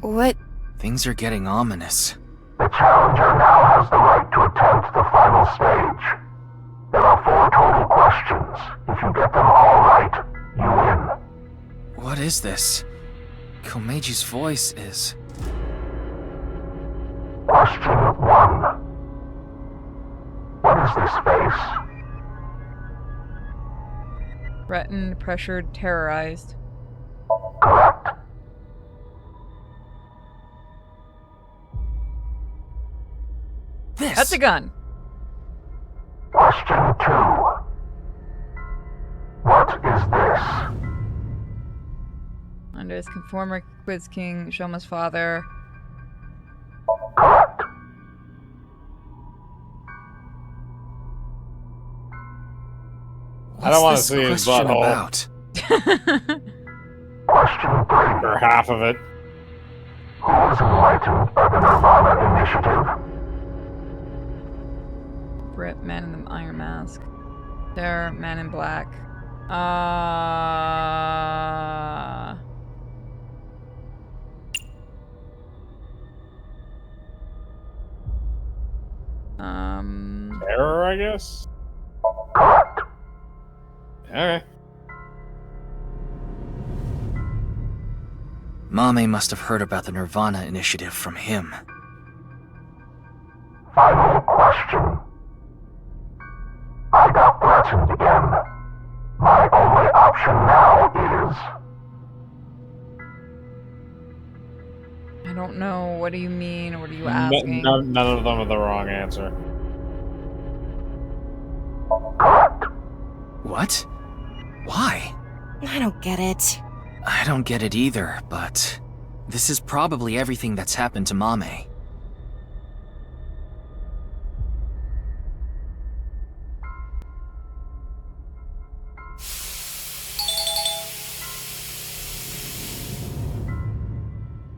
What? Things are getting ominous. The challenger now has the right to attempt the final stage. There are 4 total questions. If you get them all right, you win. What is this? Komeji's voice is... Question 1. What is this face? Threatened, pressured, terrorized. Correct. This! That's a gun. Question 2. What is this? Under his conformer, Quiz King, Shoma's father. Correct. I don't want to What's see this his question butthole. about? Question 3. Or half of it. Who was enlightened by the Nirvana initiative? Brit, Man in the Iron Mask. There, Man in Black. Error, I guess? Correct. Okay. Mame must have heard about the Nirvana initiative from him. Final question. I got threats questioned again. My only option now is... I don't know. What do you mean? What are you asking? None of them are the wrong answer. What? Why? I don't get it. I don't get it either, but this is probably everything that's happened to Mame.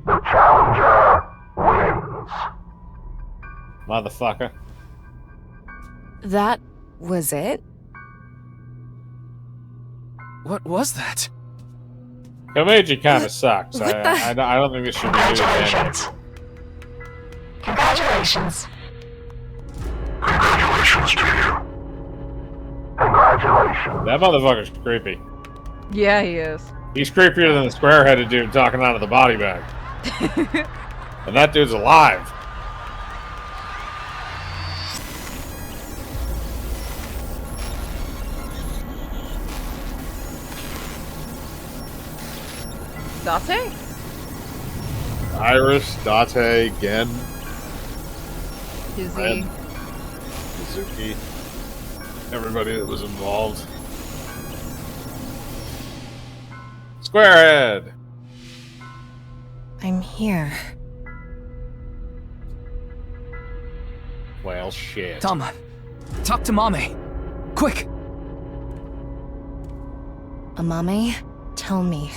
The challenger wins. Motherfucker. That was it? What was that? Komeiji kind of sucks. I don't think this should be doing Congratulations. Congratulations. Congratulations to you. Congratulations. That motherfucker's creepy. Yeah, he is. He's creepier than the square-headed dude talking out of the body bag. And that dude's alive. Date? Iris, Date, Gen, Dizzy. Red, Mizuki, everybody that was involved. Squarehead! I'm here. Well, shit. Tama, talk to Mame. Quick! Amame, tell me.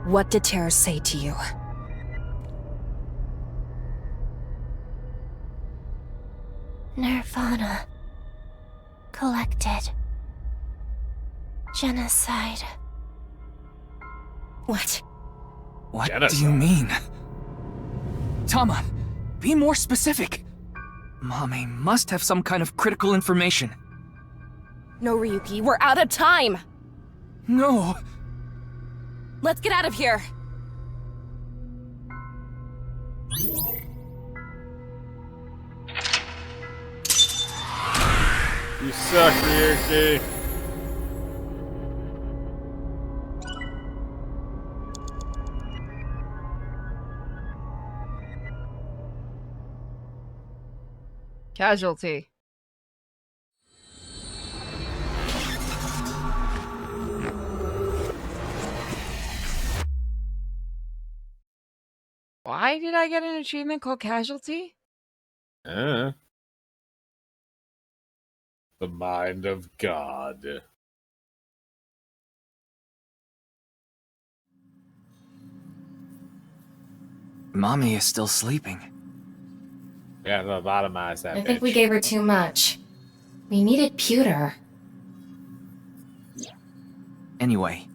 What did Terra say to you? Nirvana. Collected. Genocide. What? What Genocide. do you mean? Tama, be more specific. Mame must have some kind of critical information. No, Ryuki, we're out of time! No! Let's get out of here! You suck, Ryuki. Casualty. Why did I get an achievement called Casualty? The mind of God. Mame is still sleeping. We gotta lobotomize that I bitch. think we gave her too much. We needed pewter. Anyway,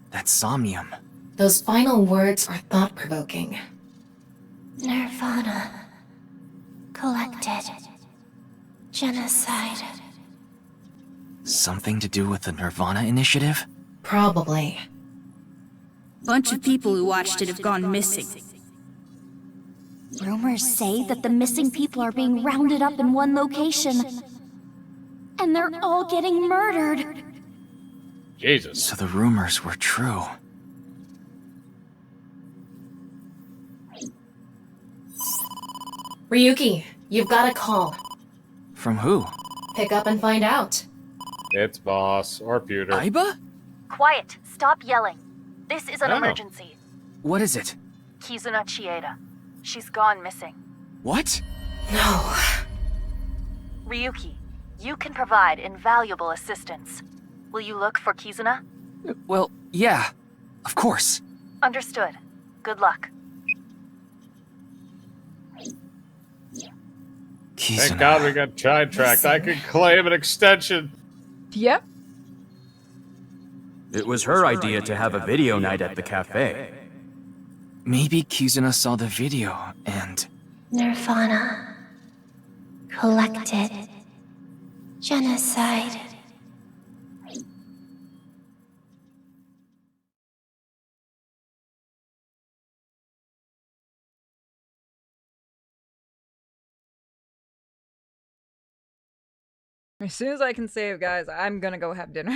that's Somnium. Those final words are thought-provoking. Nirvana. Collected. Genocide. Something to do with the Nirvana initiative? Probably. Bunch of people who watched it have gone missing. Rumors say that the missing people are being rounded up in one location. And they're all getting murdered. Jesus. So the rumors were true. Ryuki, you've got a call. From who? Pick up and find out. It's boss or pewter. Aiba? Quiet. Stop yelling. This is an Oh. emergency. What is it? Kizuna Chieda. She's gone missing. What? No. Ryuki, you can provide invaluable assistance. Will you look for Kizuna? Well, yeah. Of course. Understood. Good luck. Thank God we got sidetracked. I could claim an extension. Yep. It was her idea to have a video night at the cafe. Maybe Kizuna saw the video and... Nirvana. Collected. Genocide. As soon as I can save, guys, I'm gonna go have dinner.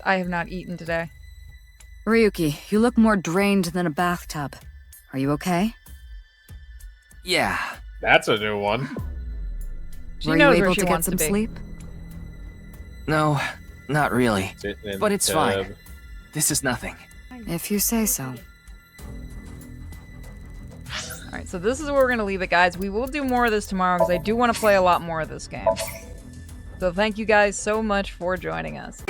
I have not eaten today. Ryuki, you look more drained than a bathtub. Are you okay? Yeah. That's a new one. She Were knows you where able she to get wants some to be. sleep? No, not really. Sitting in But it's the fine. tub. This is nothing. If you say so. Alright, so this is where we're gonna leave it, guys. We will do more of this tomorrow because I do want to play a lot more of this game. So thank you guys so much for joining us.